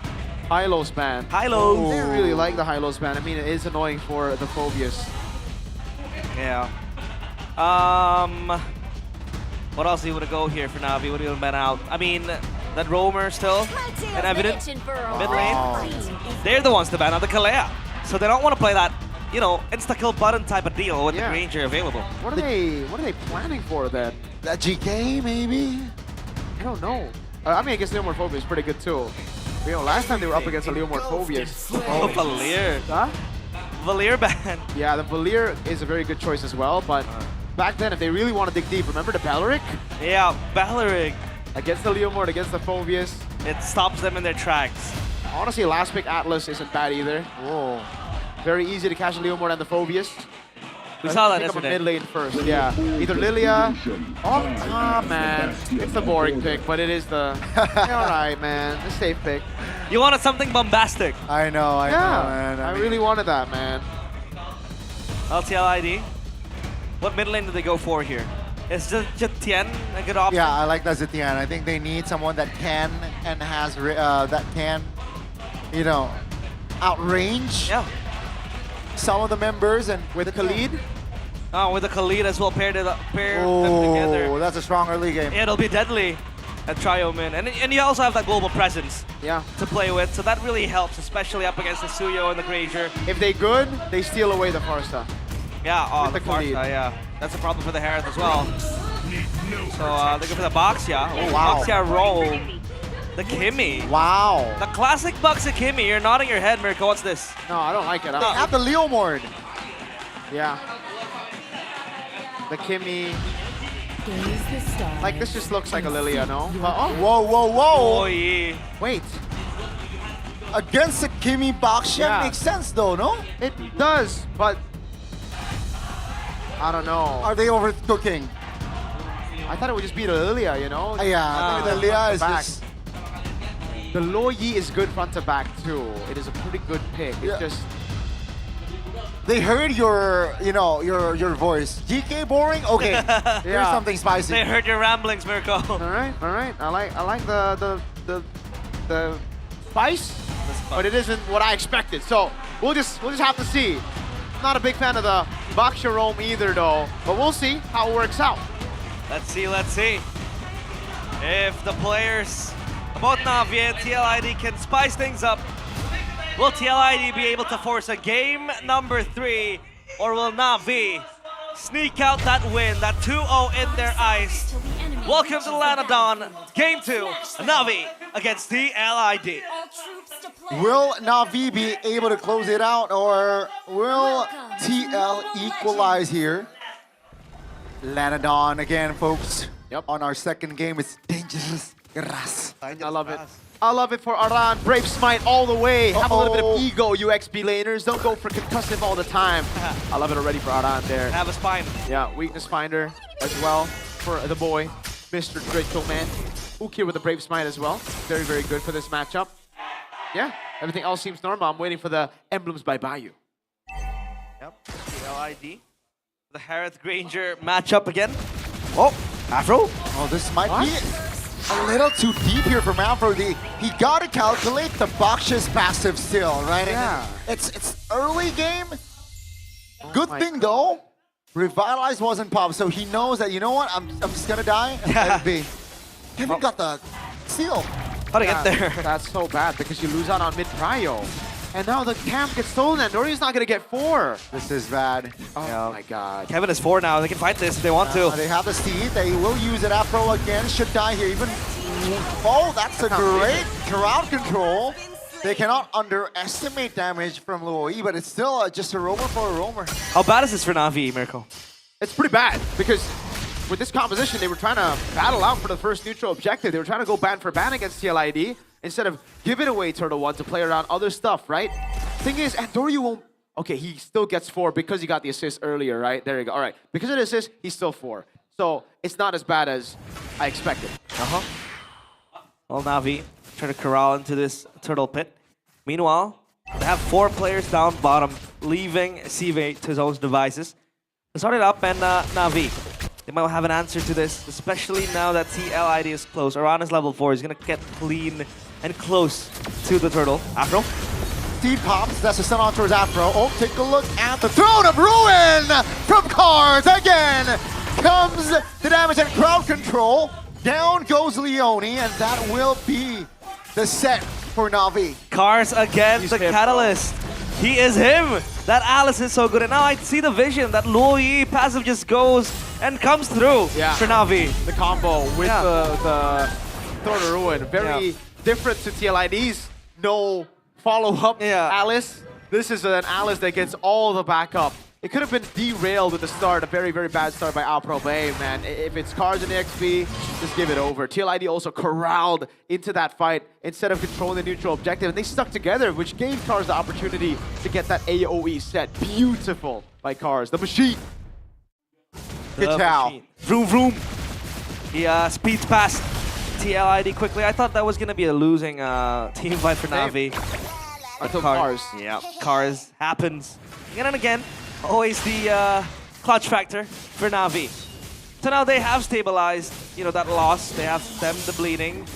High-low span.
High-low.
They really like the high-low span. I mean, it is annoying for the Phobias.
Yeah. What else do you want to go here for Na'Vi? What do you want to ban out? I mean, that Roamer still and evident mid lane. They're the ones to ban out the Kalea. So they don't want to play that, you know, insta-kill button type of deal with the Granger available.
What are they planning for then?
That GK maybe?
I don't know. I mean, I guess Leomord Phobia is pretty good too. You know, last time they were up against a Leomord Phobias.
Oh, Valir.
Huh?
Valir ban.
Yeah, the Valir is a very good choice as well, but back then, if they really want to dig deep, remember the Balaric?
Yeah, Balaric.
Against the Leomord, against the Phobias.
It stops them in their tracks.
Honestly, last pick Atlas isn't bad either.
Whoa.
Very easy to catch Leomord and the Phobias.
We saw that
pick up a
yesterday.
mid lane first, yeah. Either Lilia. Oh, man. It's the boring pick, but it is the... Alright, man. The safe pick.
You wanted something bombastic.
I know, I know, man.
I really wanted that, man.
LTLID. What mid lane do they go for here? Is just Tien a good option?
Yeah, I like that Zetian. I think they need someone that can and has that can, you know, outrange some of the members and
with the Khalid.
Oh, with the Khalid as well, pair them together.
Oh, that's a strong early game.
It'll be deadly at Trio Min. And you also have that global presence to play with, so that really helps, especially up against the Suyo and the Granger.
If they good, they steal away the Farsa.
Yeah,
With
the
the Khalid.
Farsa, yeah. That's a problem for the Harith as well. So they go for the Boxia. Oh,
wow.
Boxia roll. The Kimmy.
Wow.
The classic Boxia Kimmy. You're nodding your head, Mirko. What's this?
No, I don't like it.
They have the Leomord.
Yeah. The Kimmy. Like, this just looks like a Lilia, no?
Whoa, whoa, whoa.
Oh, yeah.
Wait.
Against the Kimi Bakshan makes sense though, no?
It does, but I don't know.
Are they overcooking?
I thought it would just be the Lilia, you know?
Yeah, I think the Lilia is
back.
just...
The Lo Yi is good front to back too. It is a pretty good pick. It's just...
They heard your, you know, your voice. GK boring? Okay, here's something spicy.
They heard your ramblings, Mirko.
All right. I like the spice, but it isn't what I expected. So we'll just have to see. Not a big fan of the Baksha roam either, though. But we'll see how it works out.
Let's see. If the players, both Na'Vi and TLID, can spice things up, will TLID be able to force a game number 3, or will Na'Vi sneak out that win, that 2-0 in their eyes? Welcome to Lanadon, Game 2, Navi against TLID.
Will Navi be able to close it out, or will TL equalize here? Lanadon again, folks.
Yep.
On our second game, it's dangerous. Grass.
I love it. I love it for Aran. Brave Smite all the way. Have a little bit of ego, you XP laners. Don't go for concussive all the time. I love it already for Aran there.
Have a spine.
Yeah, weakness finder as well for the boy, Mr. Grateful Man. Ukir with the Brave Smite as well. Very, very good for this matchup. Yeah, everything else seems normal. I'm waiting for the emblems by Bayou.
Yep, TLID. The Harith Granger matchup again. Oh, Afro.
Oh, this might be a little too deep here from Afro. He got to calculate the Baksh's passive still, right?
Yeah.
It's early game. Good thing though, Revitalize wasn't popped, so he knows that, you know what, I'm just gonna die and let it be. Kevin got the seal.
How to get there?
That's so bad because you lose out on mid-prio. And now the camp gets stolen and Nori's not gonna get 4.
This is bad.
Oh my god.
Kevin is 4 now. They can fight this if they want to.
They have the seed. They will use it. Afro again should die here. Even oh, that's a great crowd control. They cannot underestimate damage from Luoi, but it's still just a roamer for a roamer.
How bad is this for Navi, Mirko?
It's pretty bad because with this composition, they were trying to battle out for the first neutral objective. They were trying to go ban for ban against TLID instead of giving away Turtle 1 to play around other stuff, right? Thing is, Andoryu won't... Okay, he still gets 4 because he got the assist earlier, right? There you go. All right. Because of the assist, he's still 4. So it's not as bad as I expected.
Well, Navi trying to corral into this turtle pit. Meanwhile, they have 4 players down bottom, leaving CV to his own devices. They started up, and Navi, they might have an answer to this, especially now that TLID is close. Aran is level 4. He's going to get clean and close to the turtle. Afro?
Seed pops, that's a stun on towards Afro. Oh, take a look at the Throne of Ruin from Cards again. Comes the damage and crowd control. Down goes Leone, and that will be the set for Navi.
Cars again, the catalyst. He is him. That Alice is so good. And now I see the vision that Luoi passive just goes and comes through for Navi.
The combo with the Throne of Ruin. Very different to TLID's no follow-up Alice. This is an Alice that gets all the backup. It could have been derailed at the start, a very, very bad start by Alpro. But hey, man, if it's Cars and XP, just give it over. TLID also corralled into that fight instead of controlling the neutral objective. And they stuck together, which gave Cars the opportunity to get that AoE set. Beautiful by Cars. The machine.
Good chow.
Vroom, vroom. He speeds past TLID quickly. I thought that was going to be a losing team fight for Navi.
Until Cars.
Yeah, Cars happens. Again and again. Always the clutch factor for Navi. So now they have stabilized, you know, that loss. They have stemmed the bleeding.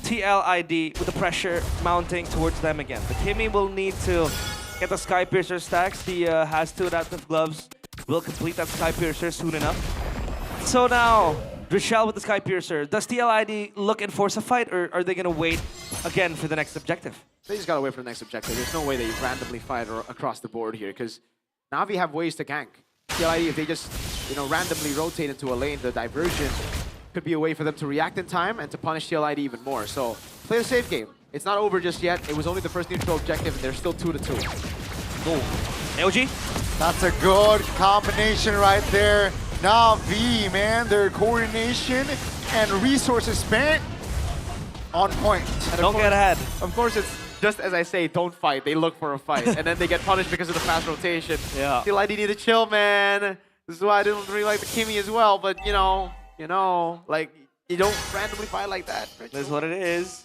TLID with the pressure mounting towards them again. But Timmy will need to get the Sky Piercer stacks. He has 2 adaptive gloves. Will complete that Sky Piercer soon enough. So now, Drichelle with the Sky Piercer. Does TLID look and force a fight, or are they going to wait again for the next objective?
They just got to wait for the next objective. There's no way they randomly fight across the board here, because Navi have ways to gank. TLID, if they just, you know, randomly rotate into a lane, the diversion could be a way for them to react in time and to punish TLID even more. So play a safe game. It's not over just yet. It was only the first neutral objective, and they're still 2-2.
Cool. LG?
That's a good combination right there. Navi, man, their coordination and resources spent on point.
Don't get ahead.
Of course, it's just as I say, don't fight. They look for a fight, and then they get punished because of the fast rotation.
Yeah.
TLID need to chill, man. This is why I didn't really like the Kimmy as well. But you know, like you don't randomly fight like that.
That's what it is.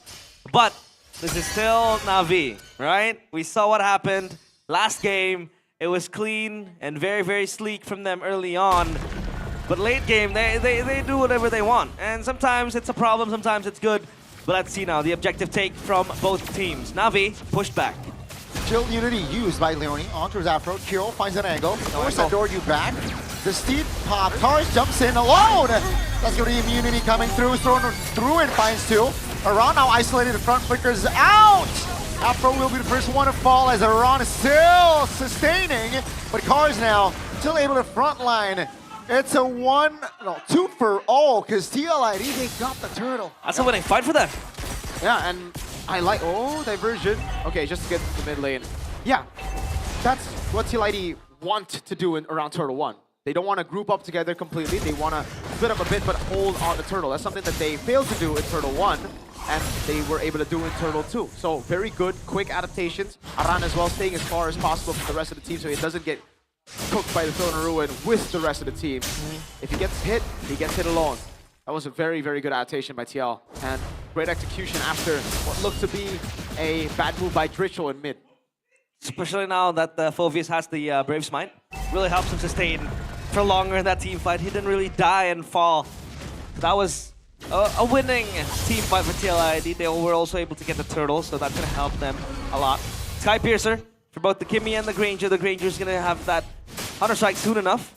But this is still Navi, right? We saw what happened last game. It was clean and very, very sleek from them early on. But late game, they do whatever they want. And sometimes it's a problem, sometimes it's good. But let's see now the objective take from both teams. Navi pushed back.
Chill Unity used by Leone. On towards Afro. Kiro finds an angle. Force that door you back. The steep pop. Cars jumps in alone. That's going to be immunity coming through. Thrown through and finds 2. Aran now isolated. The front flickers out. Afro will be the first one to fall as Aran is still sustaining. But Cars now still able to frontline It's a 2 for all, because TLID, they got the turtle.
That's a winning fight for them.
Yeah, and I like, diversion. Okay, just to get to the mid lane. Yeah, that's what TLID want to do around Turtle 1. They don't want to group up together completely. They want to split up a bit, but hold on the turtle. That's something that they failed to do in Turtle 1, and they were able to do in Turtle 2. So very good, quick adaptations. Aran as well, staying as far as possible from the rest of the team so he doesn't get cooked by the Throne of Ruin with the rest of the team. If he gets hit alone. That was a very, very good adaptation by TL. And great execution after what looked to be a bad move by Dritchel in mid.
Especially now that Phoveus has the Brave Smite. Really helps him sustain for longer in that team fight. He didn't really die and fall. That was a winning team fight for TLID. They were also able to get the turtle, so that's going to help them a lot. Sky Piercer for both the Kimmy and the Granger. The Granger's going to have that Hunter Strike soon enough.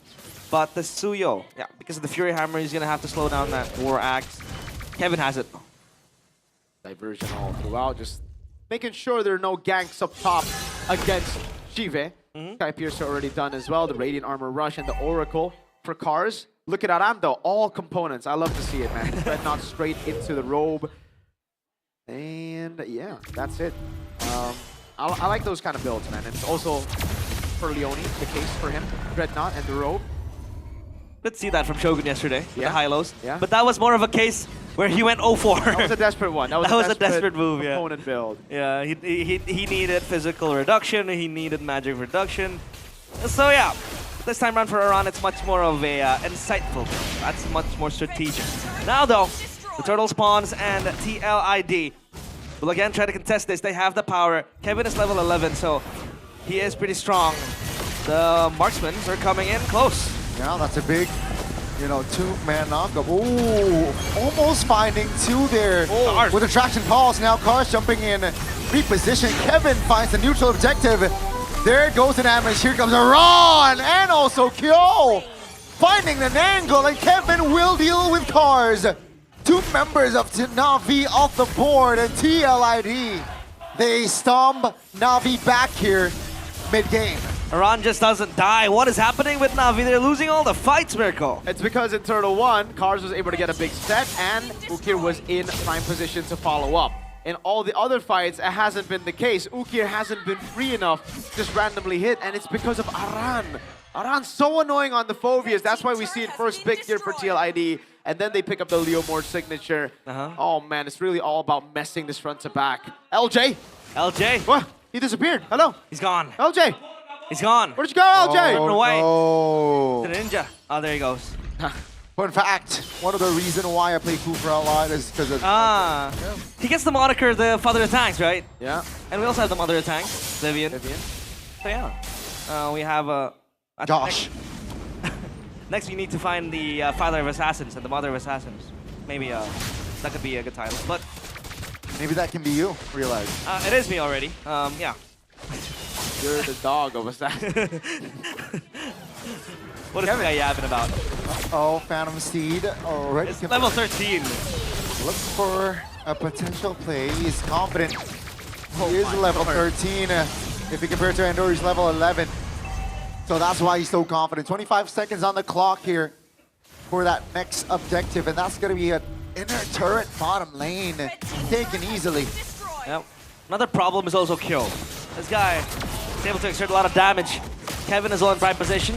But the Suyo, because of the Fury Hammer, he's going to have to slow down that War Axe. Kevin has it.
Diversion all throughout, just making sure there are no ganks up top against Shive. Sky Piercer already done as well. The Radiant Armor Rush and the Oracle for Cars. Look at Aram though, all components. I love to see it, man. Dreadnought straight into the robe. And yeah, that's it. I like those kind of builds, man. It's also for Leone, the case for him. Dreadnought and the robe.
Let's see that from Shogun yesterday, the high-lows.
Yeah.
But that was more of a case where he went 0-4.
That was a desperate one. That
was a desperate move, yeah.
Opponent build.
Yeah, he needed physical reduction, he needed magic reduction. So yeah, this time around for Aran, it's much more of a insightful build. That's much more strategic. Now though, the Turtle spawns and TLID will again try to contest this. They have the power. Kevin is level 11, so he is pretty strong. The marksmen are coming in close.
Yeah, that's a big, 2-man knockup. Ooh, almost finding 2 there with attraction calls. Now Cars jumping in, reposition. Kevin finds the neutral objective. There goes the damage. Here comes Aran and also Kyo finding an angle, and Kevin will deal with Cars. 2 members of Na'Vi off the board, and TLID, they stomp Na'Vi back here mid-game.
Aran just doesn't die. What is happening with Na'Vi? They're losing all the fights, Mirko.
It's because in Turtle 1, Cars was able to get a big set, and Ukir was in prime position to follow up. In all the other fights, it hasn't been the case. Ukir hasn't been free enough to just randomly hit, and it's because of Aran. Aran's so annoying on the Phoveus. That's why we see it first pick here for TLID, and then they pick up the Leomord signature. Oh man, it's really all about messing this front to back. LJ!
LJ!
What? He disappeared. Hello?
He's gone.
LJ!
He's gone.
Where'd you go, LJ?
Run away.
Oh,
The ninja. Oh, there he goes.
But in fact, one of the reasons why I play Cooper a lot is because of...
He gets the moniker the Father of Tanks, right?
Yeah.
And we also have the Mother of Tanks, Vivian. So yeah, we have a...
Josh.
Next we need to find the Father of Assassins and the Mother of Assassins. Maybe that could be a good title, but...
Maybe that can be you, realize.
It is me already, yeah.
You're the dog of Assassin.
What is this guy yapping about?
Oh, Phantom Steed already.
It's level 13.
Looks for a potential play. He's confident. He is level 13. If you compare to Andor, he's level 11. So that's why he's so confident. 25 seconds on the clock here for that next objective, and that's going to be an inner turret bottom lane taken easily.
Yep. Another problem is also Kyo. This guy is able to exert a lot of damage. Kevin is all in prime position.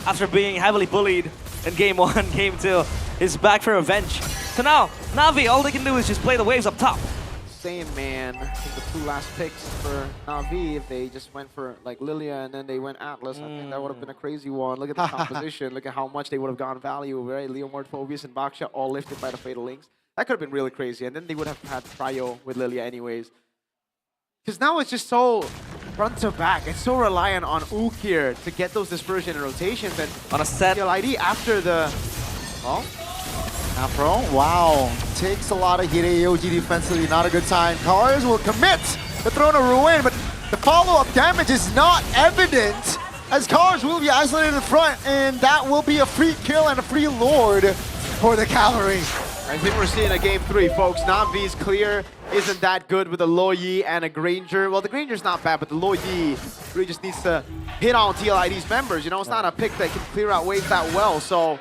After being heavily bullied in game 1, game 2, is back for revenge. So now, Na'Vi, all they can do is just play the waves up top.
Same, man. I think the 2 last picks for Na'Vi, if they just went for like Lilia and then they went Atlas, I think that would have been a crazy one. Look at the composition. Look at how much they would have gone value, right? Leomord, Phoveus, and Baksha all lifted by the Fatal Links. That could have been really crazy. And then they would have had Cryo with Lilia anyways. Because now it's just so front to back. It's so reliant on Ukir to get those dispersion and rotations. And
on a set
TLID after the... Well,
Afro, wow. Takes a lot of hit AOG defensively, not a good time. Cars will commit the Throne of Ruin, but the follow-up damage is not evident as Cars will be isolated in front, and that will be a free kill and a free Lord for the Cavalry.
I think we're seeing a game 3, folks. Na'Vi's clear isn't that good with a Loyi and a Granger. Well, the Granger's not bad, but the Loyi really just needs to hit on TLID's members. You know, it's not a pick that can clear out waves that well. So,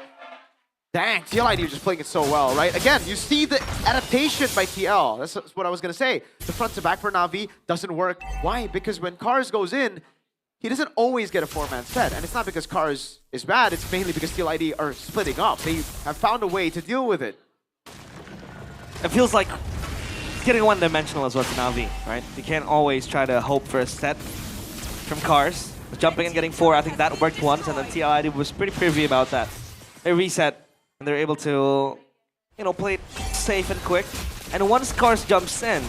dang, TLID is just playing it so well, right? Again, you see the adaptation by TL. That's what I was going to say. The front to back for Na'Vi doesn't work. Why? Because when Cars goes in, he doesn't always get a 4-man set. And it's not because Cars is bad. It's mainly because TLID are splitting up. They have found a way to deal with it.
It feels like getting one-dimensional as well to Na'Vi, right? You can't always try to hope for a set from Cars. Jumping and getting 4, I think that worked once, and then TLID was pretty privy about that. They reset, and they're able to, you know, play it safe and quick. And once Cars jumps in,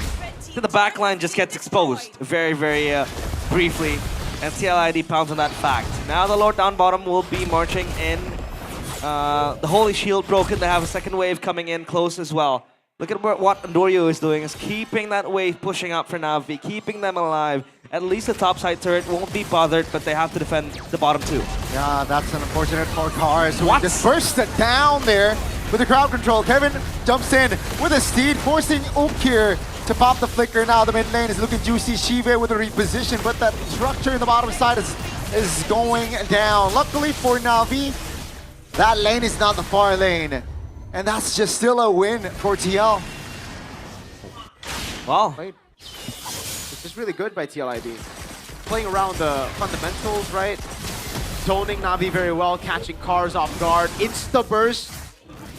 the backline just gets exposed very, very briefly, and TLID pounds on that fact. Now the Lord down bottom will be marching in. The Holy Shield broken, they have a second wave coming in close as well. Look at what Andoryu is doing, is keeping that wave pushing up for Na'Vi, keeping them alive. At least the top side turret won't be bothered, but they have to defend the bottom two.
Yeah, that's an unfortunate for Cars, who just burst it down there with the crowd control. Kevin jumps in with a steed, forcing Ukir to pop the flicker. Now the mid lane is looking juicy. Shive with a reposition, but that structure in the bottom side is going down. Luckily for Na'Vi, that lane is not the far lane. And that's just still a win for TL.
Wow.
It's just really good by TLID. Playing around the fundamentals, right? Zoning Na'Vi very well, catching Cars off guard. Insta-burst,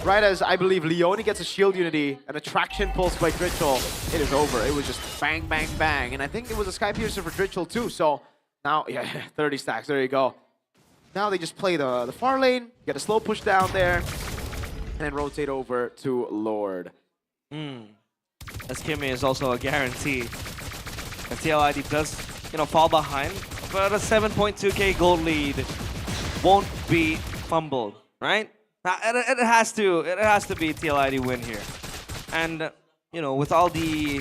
right as I believe Leone gets a shield unity and a traction pulse by Dritchel. It is over. It was just bang, bang, bang. And I think it was a Sky Piercer for Dritchel too. So now, yeah, 30 stacks. There you go. Now they just play the far lane, get a slow push down there, and then rotate over to Lord.
Eskimi is also a guarantee. And TLID does, you know, fall behind, but a 7.2k gold lead won't be fumbled, right? It has to be TLID win here. And you know, with all the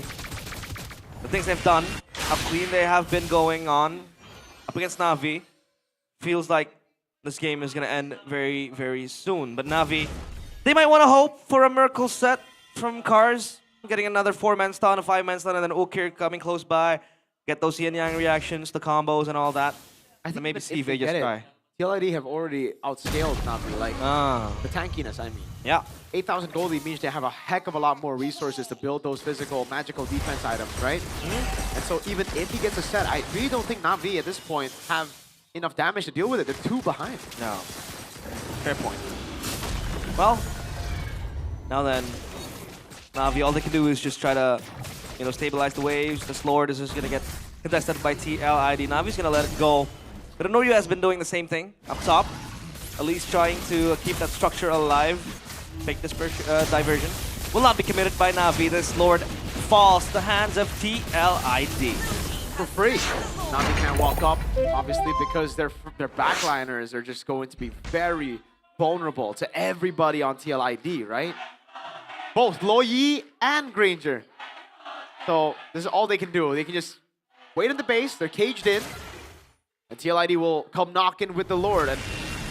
things they've done, how clean they have been going on up against Na'Vi, feels like this game is gonna end very, very soon. But Na'Vi, they might want to hope for a miracle set from Cars, getting another 4-man stun, a 5-man stun, and then Ukir coming close by, get those yin yang reactions, the combos, and all that. I think maybe see they just try.
TLID have already outscaled Na'Vi, like the tankiness, I mean.
Yeah.
8,000 gold lead means they have a heck of a lot more resources to build those physical, magical defense items, right? And so even if he gets a set, I really don't think Na'Vi at this point have enough damage to deal with it. They're 2 behind.
No. Fair point. Well, now then, Na'Vi, all they can do is just try to, you know, stabilize the waves. This Lord is just gonna get contested by TLID. Na'Vi's gonna let it go. But Andoryu has been doing the same thing up top, at least trying to keep that structure alive. Fake this diversion. Will not be committed by Na'Vi. This Lord falls to the hands of TLID.
For free. Na'Vi can't walk up, obviously, because their backliners are just going to be very vulnerable to everybody on TLID, right? Both Loyi and Granger. So this is all they can do. They can just wait in the base. They're caged in. And TLID will come knocking with the Lord. And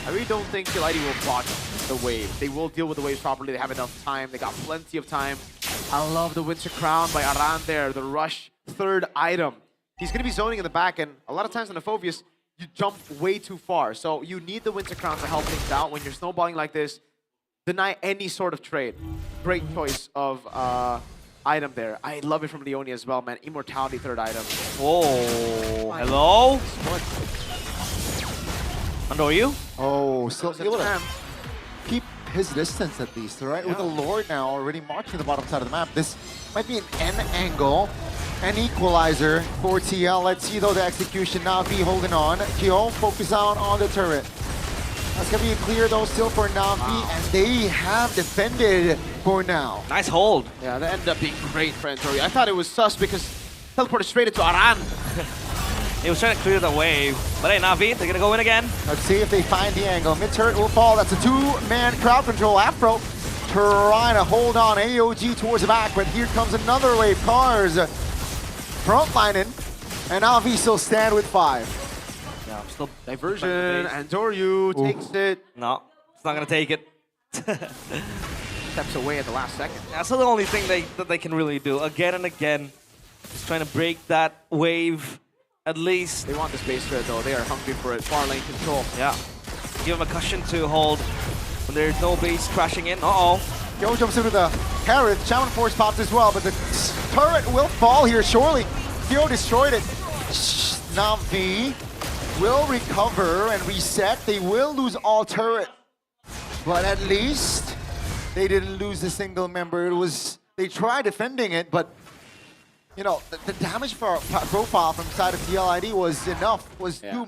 I really don't think TLID will botch the wave. They will deal with the waves properly. They have enough time. They got plenty of time. I love the Winter Crown by Aran there. The rush 3rd item. He's going to be zoning in the back. And a lot of times in the Phobius, you jump way too far. So you need the Winter Crown to help things out. When you're snowballing like this, deny any sort of trade. Great choice of item there. I love it from Leone as well, man. Immortality 3rd item.
Oh, hello? Andoryu?
Oh, still able to keep his distance at least, right? Yeah. With the Lord now already marching the bottom side of the map. This might be an N angle. An equalizer for TL. Let's see though the execution. Na'Vi holding on. Kyo focus out on the turret. That's gonna be clear though still for Na'Vi, and they have defended for now.
Nice hold.
Yeah, that ended up being great for Andoryu. I thought it was sus because teleported straight into Aran.
He was trying to clear the wave. But hey, Na'Vi, they're gonna go in again.
Let's see if they find the angle. Mid-turret will fall. That's a 2-man crowd control. Afro trying to hold on AOG towards the back, but here comes another wave. Cars frontlining, and Na'Vi still stand with 5.
Yeah, still diversion. Andoryu takes it.
No, it's not gonna take it.
steps away at the last second.
That's the only thing that they can really do. Again and again, just trying to break that wave. At least
they want this base threat though. They are hungry for it. Far lane control.
Yeah. Give them a cushion to hold when there's no base crashing in. Uh-oh.
Yo jumps into the Harith. Shaman Force pops as well, but the turret will fall here surely. Theo destroyed it. Na'Vi will recover and reset. They will lose all turret. But at least they didn't lose a single member. They tried defending it, but you know, the damage profile from side of TLID was enough, too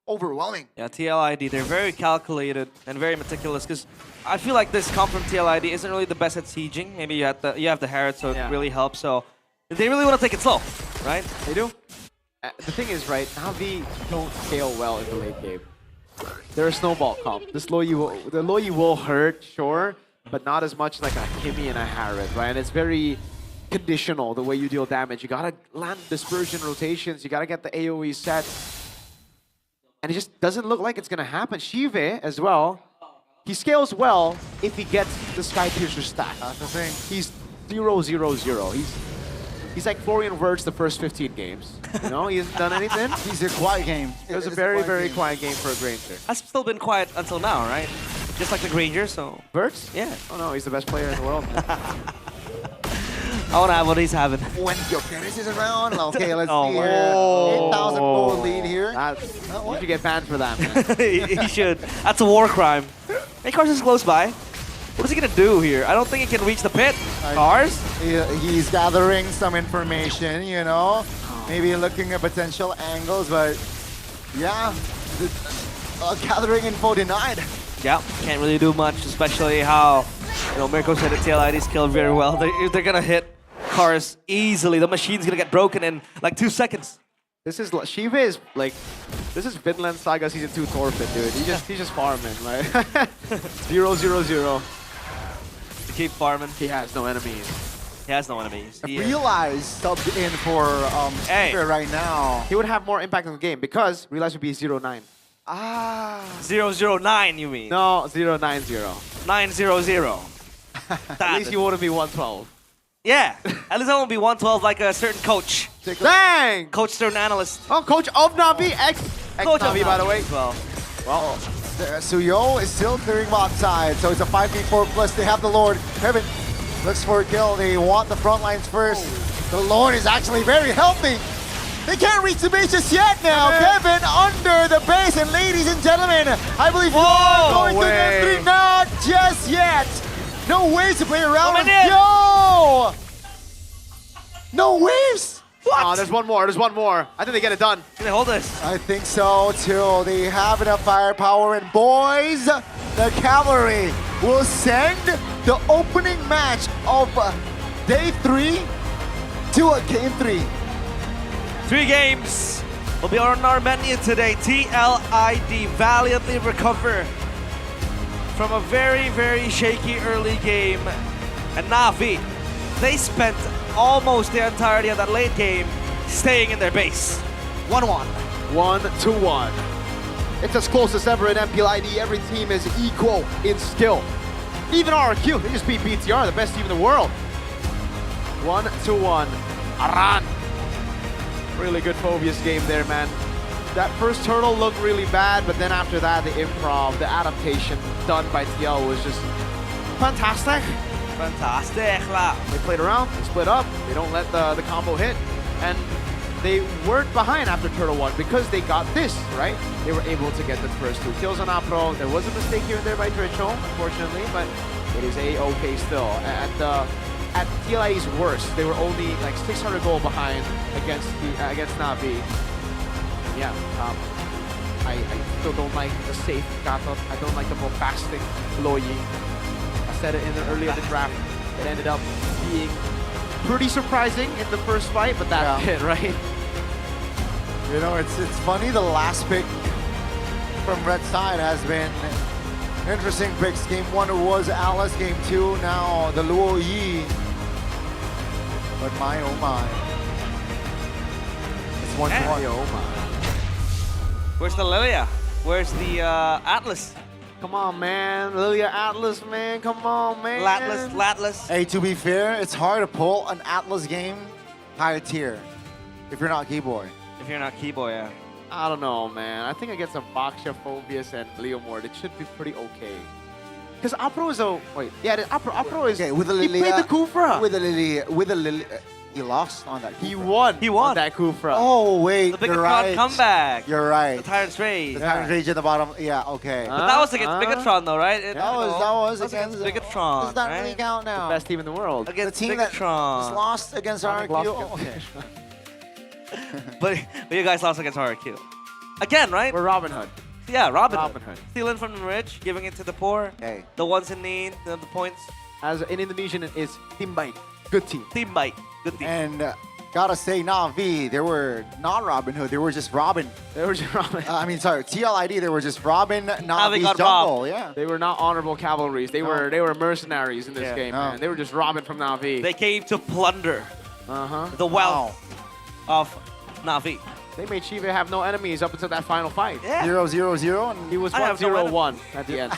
overwhelming.
Yeah, TLID, they're very calculated and very meticulous because I feel like this comp from TLID isn't really the best at sieging. Maybe you have the Harith, so it really helps. So they really want to take it slow, right?
They do. The thing is, right, Na'Vi don't scale well in the late game. They're a snowball comp. The low you will hurt, sure, but not as much like a Kimi and a Harith, right? And it's very conditional the way you deal damage. You gotta land dispersion rotations, you gotta get the AoE set. And it just doesn't look like it's gonna happen. Shive as well, he scales well if he gets the Sky Piercer stack.
That's the thing.
He's 0-0-0. He's like Florian Wirtz the first 15 games. You know, he hasn't done anything.
He's a quiet game.
It was a very, very quiet game for a Granger.
Has still been quiet until now, right? Just like the Granger, so...
Wirtz?
Yeah.
Oh no, he's the best player in the world.
I want to have what he's having.
When Gyökeres is around, okay, let's
Oh,
see here.
wow.
8,000 gold lead here.
You should get banned for that, man.
He should. That's a war crime. Hey, Cars is close by. What is he gonna do here? I don't think he can reach the pit. Cars?
He's gathering some information, you know. Maybe looking at potential angles, but yeah, gathering info denied.
Yeah, can't really do much, especially how, you know, Mirko said that TLID skilled very well. They're gonna hit Cars easily. The machine's gonna get broken in like 2 seconds.
This is Shiva is like, this is Vinland Saga Season 2 Torpid, dude. He's just farming, like 0-0-0.
To keep farming.
He has no enemies.
He has no enemies.
Realize subbed in for Shiva right now.
He would have more impact on the game because Realize would be 0-9.
Ah.
0-0-9, you mean?
No, 0-9-0.
9-0-0.
At least he wouldn't be 112.
Yeah, at least I won't be 112 like a certain coach.
Dang!
Coach turned analyst.
Oh, coach of Na'Vi,
Coach
Na'Vi, by the way.
Well,
Suyo is still clearing bot side, so it's a 5v4 plus. They have the Lord. Kevin looks for a kill. They want the front lines first. The Lord is actually very healthy. They can't reach the base just yet now. Kevin under the base, and ladies and gentlemen, I believe you are going to the 3, not just yet. No waves to play around with. Yo! No waves!
What? Oh, there's one more. There's one more. I think they get it done.
Can they hold this?
I think so too. They have enough firepower, and boys, the cavalry will send the opening match of day 3 to a game 3.
3 games will be on our menu today. TLID valiantly recover from a very, very shaky early game. And Na'Vi, they spent almost the entirety of that late game staying in their base. 1-1.
1-1. It's as close as ever in MPL ID. Every team is equal in skill. Even RRQ, they just beat BTR, the best team in the world. 1-1. Aran. Really good Phobius game there, man. That first turtle looked really bad, but then after that, the improv, the adaptation done by TL was just fantastic.
Fantastic lah.
They played around, they split up, they don't let the combo hit, and they weren't behind after Turtle 1 because they got this, right? They were able to get the first 2 kills on Apro. There was a mistake here and there by Trichel, unfortunately, but it is A-OK still. At TLI's worst, they were only like 600 gold behind against Na'Vi. Yeah, I still don't like the safe Gatot. I don't like the bombastic Loyi. I said it in the early of the draft. It ended up being pretty surprising in the first fight, but that's it, right?
You know, it's funny. The last pick from Red side has been interesting picks. Game 1 was Alice. Game 2 now the Luo Yi. But my oh my, it's 1-1.
Oh my.
Where's the Lilia? Where's the Atlas?
Come on, man. Lilia Atlas, man. Come on, man.
Latless.
Hey, to be fair, it's hard to pull an Atlas game higher tier if you're not Keyboy.
If you're not Keyboy, yeah.
I don't know, man. I think against a Baksha, Phobius, and Leomord, it should be pretty okay. Because Apro is a... Wait, yeah, Apro is...
Okay, with the
he
Lilia...
played the Kufra.
With the Lilia... He lost on that Kufra.
He won on that Kufra.
Oh, wait,
The
you're
Bigatron
right.
comeback.
You're right.
The Tyrant's Rage.
The Tyrant's Rage at the bottom. Yeah, okay.
But that was against Bigatron, though, right?
That was
against
against
Bigatron.
Does that
right?
really count now?
The best team in the world.
Against
the team that
Bigatron.
lost against RQ.
but you guys lost against RQ. Again, right?
We're Robin Hood.
Yeah, Robin
Hood.
Stealing from the rich, giving it to the poor.
Hey.
The ones in need, the points.
As in Indonesian, it is team bite. Good team.
Team bite. Good team.
And gotta say, Na'Vi, they were not Robin Hood. They were just Robin.
They were just Robin.
TLID, they were just Robin, Na'Vi's
got
jungle.
robbed.
Yeah.
They were not honorable cavalries. They were mercenaries in this game, man. They were just Robin from Na'Vi.
They came to plunder the wealth of Na'Vi.
They made Shiva have no enemies up until that final fight.
Yeah.
0-0-0. And
he was
I have no
1-0-1 at the end.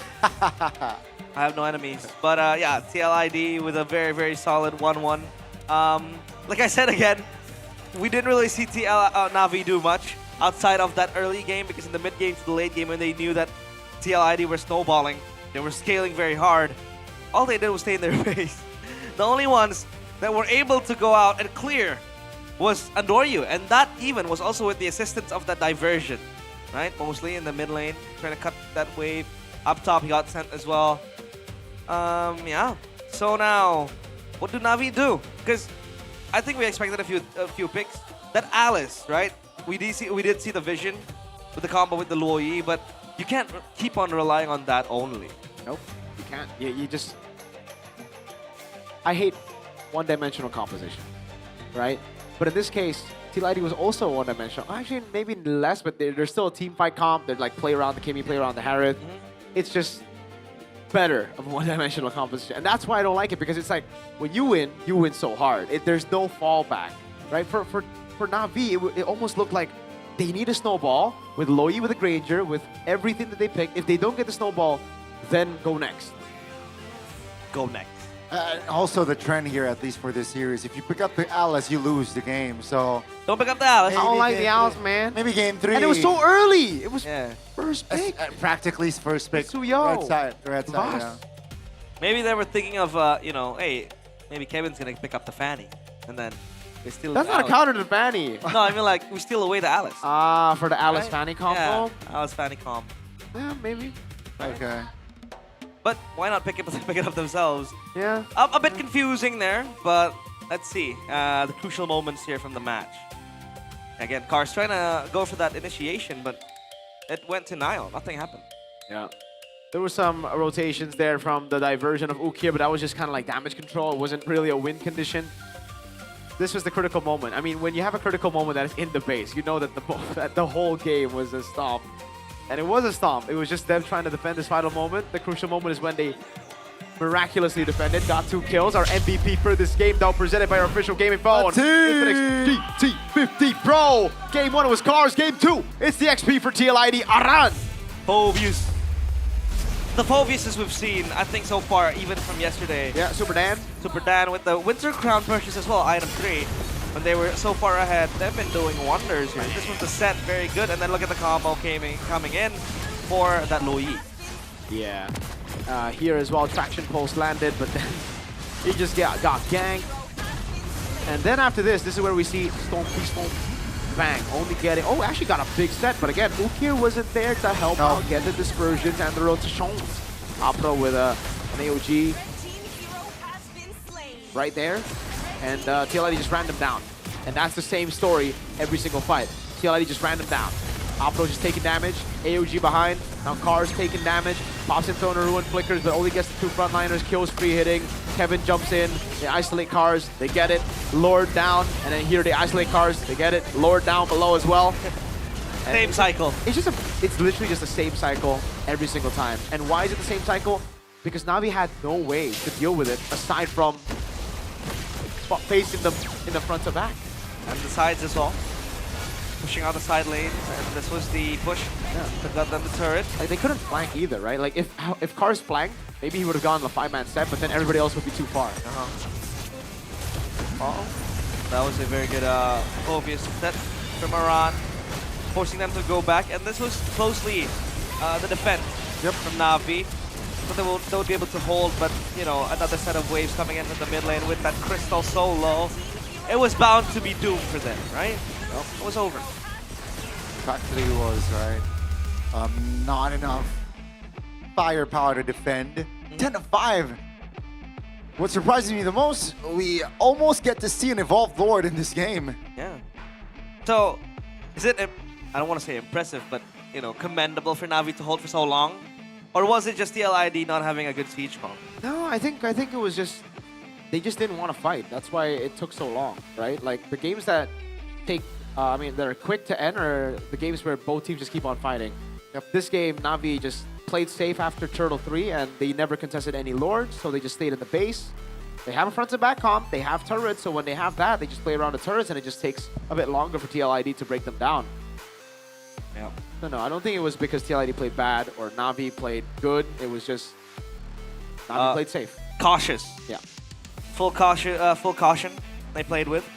I have no enemies. But yeah, TLID with a very, very solid 1-1. Like I said again, we didn't really see Na'Vi do much outside of that early game, because in the mid game to the late game, when they knew that TLID were snowballing, they were scaling very hard, all they did was stay in their base. The only ones that were able to go out and clear was Andoryu, and that even was also with the assistance of that diversion, right? Mostly in the mid lane, trying to cut that wave. Up top, he got sent as well. Yeah. So now, what do Na'Vi do? Because I think we expected a few picks. That Alice, right? We did see the vision with the combo with the Luo Yi, but you can't keep on relying on that only.
Nope, you can't. You just... I hate one-dimensional composition, right? But in this case, TLID was also one-dimensional. Actually, maybe less, but they're still a team fight comp. They're like play around the Kimmy, play around the Harith. It's just better of a one-dimensional composition. And that's why I don't like it, because it's like, when you win so hard. There's no fallback, right? For Na'Vi, it almost looked like they need a snowball with Loi with a Granger, with everything that they pick. If they don't get the snowball, then go next.
Go next.
Also, the trend here, at least for this series, if you pick up the Alice, you lose the game. So
don't pick up the Alice.
I don't like the Alice, man.
Maybe game 3.
And it was so early. It was first pick.
Practically first pick.
Tsuyo.
Red side. Yeah.
Maybe they were thinking of, hey, maybe Kevin's gonna pick up the Fanny, and then they steal.
That's not a counter to Fanny.
No, I mean like we steal away the Alice.
Ah, for the Alice
Right?
Fanny combo.
Yeah, Alice Fanny comp.
Yeah, maybe.
Okay.
But why not pick it up themselves?
Yeah.
A bit confusing there, but let's see the crucial moments here from the match. Again, Cars trying to go for that initiation, but it went to Nile. Nothing happened.
Yeah. There were some rotations there from the diversion of Ukir, but that was just kind of like damage control. It wasn't really a win condition. This was the critical moment. I mean, when you have a critical moment that is in the base, you know that the whole game was a stomp. And it was a stomp. It was just them trying to defend this final moment. The crucial moment is when they miraculously defended, got 2 kills. Our MVP for this game, though, presented by our official gaming phone. Infinix GT50 Pro. Game 1 was Cars. Game 2, it's the XP for TLID. Aran.
Phobius. The Phobiuses we've seen, I think so far, even from yesterday.
Yeah, Super Dan.
Super Dan with the Winter Crown purchase as well, item 3. When they were so far ahead, they've been doing wonders here. This was the set, very good. And then look at the combo coming in for that Luo Yi.
Yeah. Here as well, traction pulse landed, but then he just got ganked. And then after this is where we see Stomp, bang, only getting, actually got a big set, but again, Ukir wasn't there to help out get the dispersions and the rotations. Apro with an AOG right there, and TLID just ran them down. And that's the same story every single fight. TLID just ran them down. Apro just taking damage, AOG behind, now Cars taking damage, pops into a ruin, flickers, but only gets the 2 frontliners, kills free hitting. Kevin jumps in, they isolate Cars, they get it, Lord down, and then here they isolate Cars, they get it, Lord down below as well.
Same cycle.
It's literally just the same cycle every single time. And why is it the same cycle? Because Na'Vi had no way to deal with it aside from facing them in the front to back.
And the sides as well. pushing out the side lane, and this was the push that got them the turret.
Like they couldn't flank either, right? Like if Cars flanked, maybe he would have gone the 5-man set, but then everybody else would be too far.
Oh, that was a very good obvious set from Iran, forcing them to go back, and this was closely the defense from Na'Vi. So they would be able to hold, but you know, another set of waves coming into the mid lane with that crystal so low. It was bound to be doomed for them, right? Well, it was over.
Practically was, right? Not enough firepower to defend. 10-5. What surprises me the most, we almost get to see an evolved Lord in this game.
Yeah. So, is it, I don't want to say impressive, but you know, commendable for Na'Vi to hold for so long? Or was it just the LID not having a good siege comp?
No, I think it was just they just didn't want to fight. That's why it took so long, right? Like the games that take, that are quick to end are the games where both teams just keep on fighting. This game, Na'Vi just played safe after Turtle 3, and they never contested any Lords, so they just stayed in the base. They have a front to back comp, they have turrets, so when they have that, they just play around the turrets, and it just takes a bit longer for TLID to break them down.
Yeah.
No, I don't think it was because TLID played bad or Na'Vi played good. It was just Na'Vi played safe.
Cautious.
Yeah.
Full caution they played with.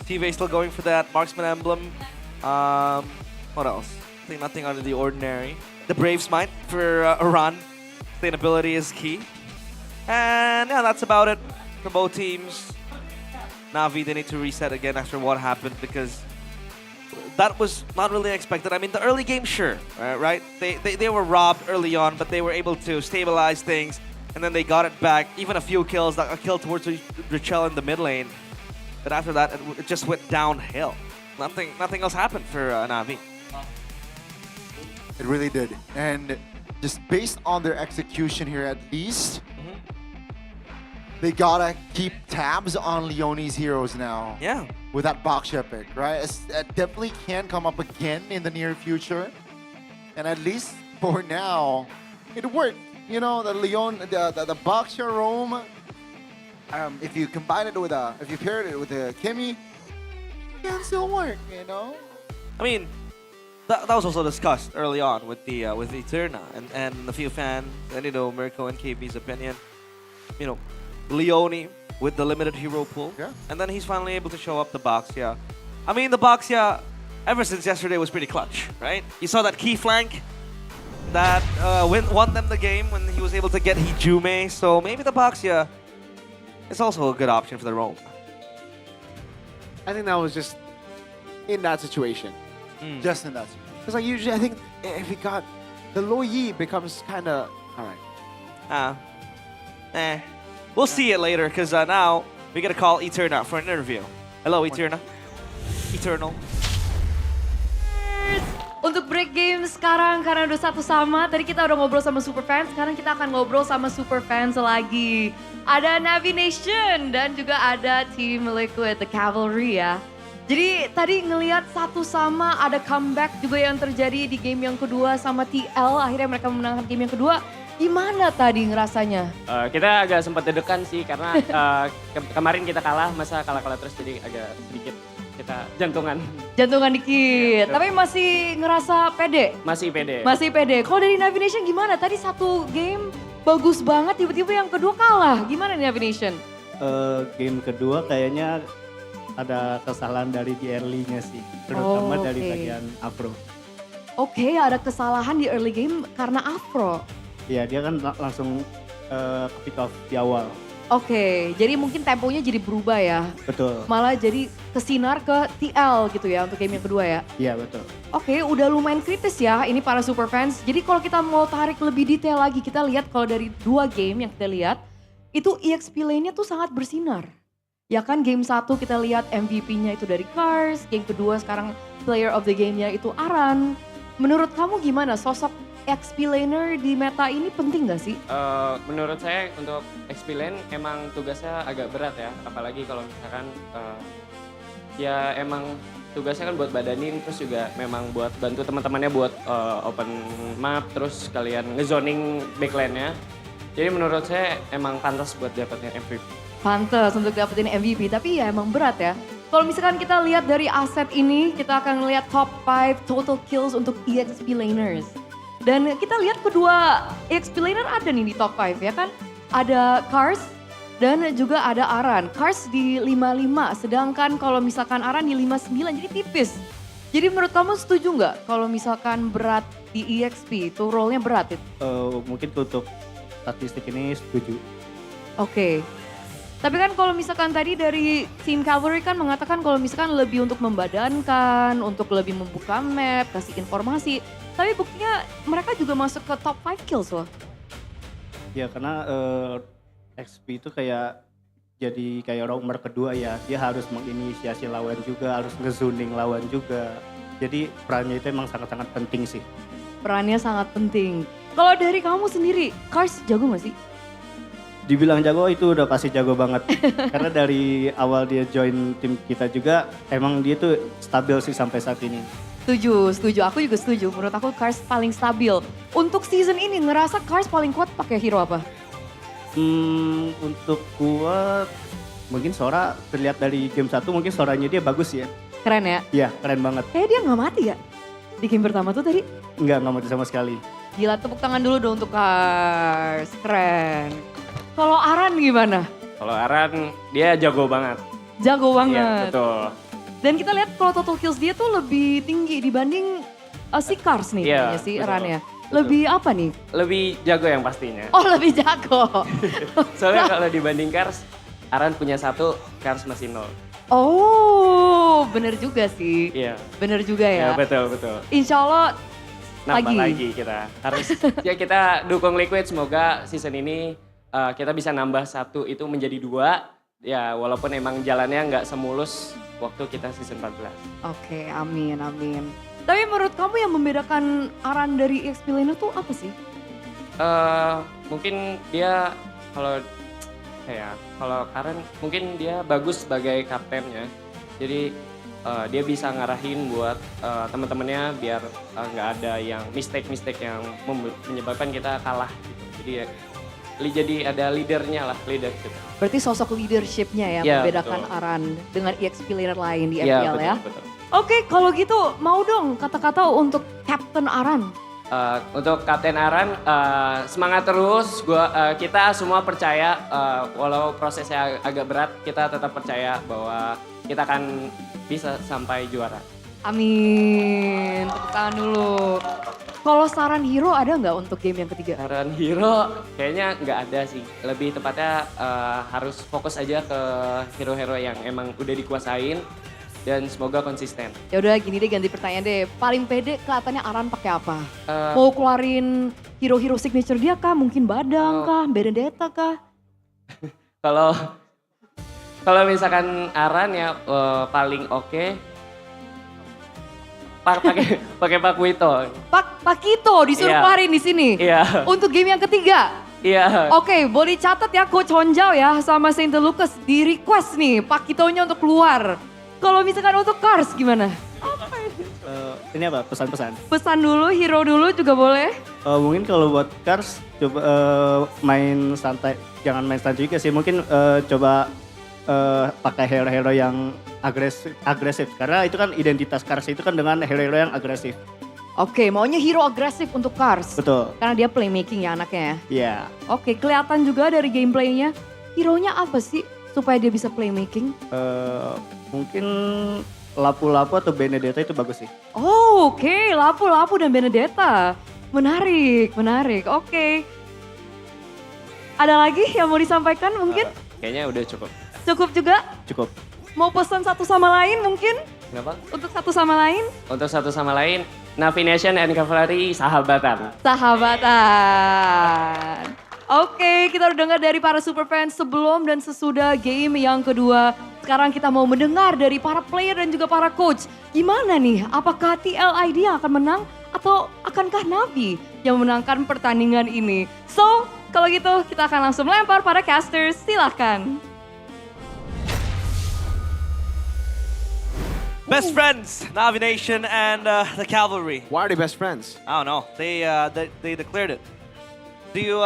TV still going for that marksman emblem. What else? I think nothing out of the ordinary. The Brave Smite for Iran. Sustainability is key. And yeah, that's about it for both teams. Na'Vi, they need to reset again after what happened because that was not really expected. I mean, the early game, sure, right? They were robbed early on, but they were able to stabilize things, and then they got it back. Even a few kills, like a kill towards Richel in the mid lane. But after that, it just went downhill. Nothing else happened for Na'Vi.
It really did. And just based on their execution here at least, they gotta keep tabs on Leone's heroes now.
Yeah.
With that box epic, right? It definitely can come up again in the near future. And at least for now, it worked. You know, the Leon, the box roam, if you combine it with if you paired it with a Kimmy, it can still work, you know?
I mean, that was also discussed early on with the Eterna and a few fans, and you know, Mirko and KB's opinion. You know, Leone with the limited hero pool, and then he's finally able to show up the Boxia. I mean, the Boxia, ever since yesterday, was pretty clutch, right? You saw that key flank that won them the game when he was able to get Hijume, so maybe the Boxia is also a good option for the roam.
I think that was just in that situation.
Just in that situation.
Because like usually, I think if he got the Lo Yi becomes kind of all right.
We'll see it later because now we gotta call Eterna for an interview. Hello, Eterna. Eternal.
Untuk break game sekarang karena udah 1-1, tadi kita udah ngobrol sama Superfans, sekarang kita akan ngobrol sama Superfans lagi. Ada Na'Vi Nation dan juga ada Team Liquid, The Cavalry ya. Jadi tadi ngelihat 1-1 ada comeback juga yang terjadi di game yang kedua sama TL, akhirnya mereka memenangkan game yang kedua. Gimana tadi ngerasanya?
Kita agak sempat deg-degan sih karena kemarin kita kalah, masa kalah-kalah terus jadi agak sedikit kita jantungan.
Jantungan dikit, tapi masih ngerasa pede?
Masih pede.
Masih pede. Kalau dari Na'Vi Nation gimana? Tadi satu game bagus banget, tiba-tiba yang kedua kalah. Gimana nih Na'Vi Nation?
Game kedua kayaknya ada kesalahan dari di early-nya sih, terutama dari bagian Afro.
Oke, ada kesalahan di early game karena Afro.
Ya, dia kan langsung pick off di awal.
Oke, jadi mungkin temponya jadi berubah ya.
Betul.
Malah jadi kesinar ke TL gitu ya untuk game yang kedua ya.
Iya, betul.
Oke, udah lumayan kritis ya ini para Superfans. Jadi kalau kita mau tarik lebih detail lagi, kita lihat kalau dari 2 game yang kita lihat, itu EXP lane-nya tuh sangat bersinar. Ya kan game 1 kita lihat MVP-nya itu dari Cars, game kedua sekarang player of the game-nya itu Aran. Menurut kamu gimana sosok XP laner di meta ini penting gak sih?
Menurut saya untuk XP lane emang tugasnya agak berat ya. Apalagi kalau misalkan ya emang tugasnya kan buat badanin, terus juga memang buat bantu teman-temannya buat open map, terus kalian ngezoning backlane-nya. Jadi menurut saya emang pantas buat dapetin MVP.
Pantas untuk dapetin MVP, tapi ya emang berat ya. Kalau misalkan kita lihat dari aset ini, kita akan lihat top 5 total kills untuk EXP laners. Dan kita lihat kedua EXP laner ada nih di top 5 ya kan. Ada Kars dan juga ada Aran. Kars di 55, sedangkan kalau misalkan Aran di 59, jadi tipis. Jadi menurut kamu setuju nggak kalau misalkan berat di EXP itu role-nya berat itu?
Mungkin untuk statistik ini setuju.
Oke. Tapi kan kalau misalkan tadi dari tim Cavalry kan mengatakan kalau misalkan lebih untuk membadankan, untuk lebih membuka map, kasih informasi. Tapi buktinya mereka juga masuk ke top 5 kills loh.
Ya karena XP itu kayak jadi kayak roamer kedua ya. Dia harus menginisiasi lawan juga, harus ngezoning lawan juga. Jadi perannya itu emang sangat-sangat penting sih.
Perannya sangat penting. Kalau dari kamu sendiri, Kars jago gak sih?
Dibilang jago itu udah pasti jago banget. Karena dari awal dia join tim kita juga emang dia tuh stabil sih sampai saat ini.
Setuju. Aku juga setuju. Menurut aku Kars paling stabil. Untuk season ini ngerasa Kars paling kuat pakai hero apa?
Untuk gua mungkin Sora terlihat dari game 1 mungkin Soranya dia bagus ya.
Keren ya?
Iya keren banget.
Dia gak mati ya? Di game pertama tuh tadi?
Nggak mati sama sekali.
Gila, tepuk tangan dulu dong untuk Kars. Keren. Kalau Aran gimana?
Kalau Aran dia jago banget.
Jago banget.
Iya betul.
Dan kita lihat kalau total kills dia tuh lebih tinggi dibanding si Kars nih kayaknya si Aran ya. Lebih apa nih?
Lebih jago yang pastinya.
Oh lebih jago.
Soalnya kalau dibanding Kars, Aran punya 1, Kars masih 0.
Oh bener juga sih.
Iya.
Bener juga ya.
Ya betul.
Insya Allah
nambah lagi kita. Harus ya kita dukung Liquid semoga season ini kita bisa nambah 1 itu menjadi 2. Ya walaupun emang jalannya nggak semulus waktu kita season 14.
Oke, amin. Tapi menurut kamu yang membedakan Aran dari EXP laner tuh apa sih?
Mungkin dia kalau Karen mungkin dia bagus sebagai kaptennya. Jadi dia bisa ngarahin buat teman-temannya biar nggak ada yang mistake yang menyebabkan kita kalah gitu. Jadi ada leadernya lah, leadership.
Berarti sosok leadershipnya ya membedakan
betul.
Aran dengan EXP laner lain di
Ya,
MPL ya?
Betul.
Oke, kalau gitu mau dong kata-kata untuk Captain Aran.
Untuk Kapten Aran, semangat terus. Kita semua percaya, walau prosesnya agak berat, kita tetap percaya bahwa kita akan bisa sampai juara.
Amin, tepuk tangan dulu. Kalau saran hero ada nggak untuk game yang ketiga?
Saran hero kayaknya nggak ada sih. Lebih tepatnya harus fokus aja ke hero-hero yang emang udah dikuasain dan semoga konsisten.
Ya udah gini deh, ganti pertanyaan deh. Paling pede kelihatannya Aran pakai apa? Mau keluarin hero-hero signature dia kah? Mungkin Badang kah? Benedetta kah?
Kalau misalkan Aran ya paling oke. Pakai Pak Wito.
Pak Kito disuruh keluarin di sini.
Iya.
Untuk game yang ketiga.
Iya.
Oke, boleh catat ya Coach Honjao ya sama Saint Lucas di request nih Pak Kitonya untuk keluar. Kalau misalkan untuk Kars gimana?
Ini apa? Pesan-pesan?
Pesan dulu, hero dulu juga boleh.
Mungkin kalau buat Kars coba main santai, jangan main santai juga sih. Mungkin coba pakai hero-hero yang agresif. Karena itu kan identitas Kars itu kan dengan hero-hero yang agresif.
Oke, maunya hero agresif untuk Kars.
Betul.
Karena dia playmaking ya anaknya ya.
Iya.
Oke, kelihatan juga dari gameplaynya. Hero-nya apa sih supaya dia bisa playmaking?
Mungkin Lapu-Lapu atau Benedetta itu bagus sih.
Oh, oke. Lapu-Lapu dan Benedetta. Menarik. Oke. Ada lagi yang mau disampaikan mungkin?
Kayaknya udah cukup.
Cukup juga?
Cukup.
Mau pesan satu sama lain mungkin?
Kenapa?
Untuk satu sama lain?
Untuk satu sama lain, Navi Nation and Cavalry sahabatan.
Oke, kita udah dengar dari para super fans sebelum dan sesudah game yang kedua. Sekarang kita mau mendengar dari para player dan juga para coach. Gimana nih, apakah TLID yang akan menang atau akankah Navi yang memenangkan pertandingan ini? So, kalau gitu kita akan langsung melempar para casters, silahkan.
Best friends, Navi Nation and the Cavalry.
Why are they best friends?
I don't know. They declared it. Do you?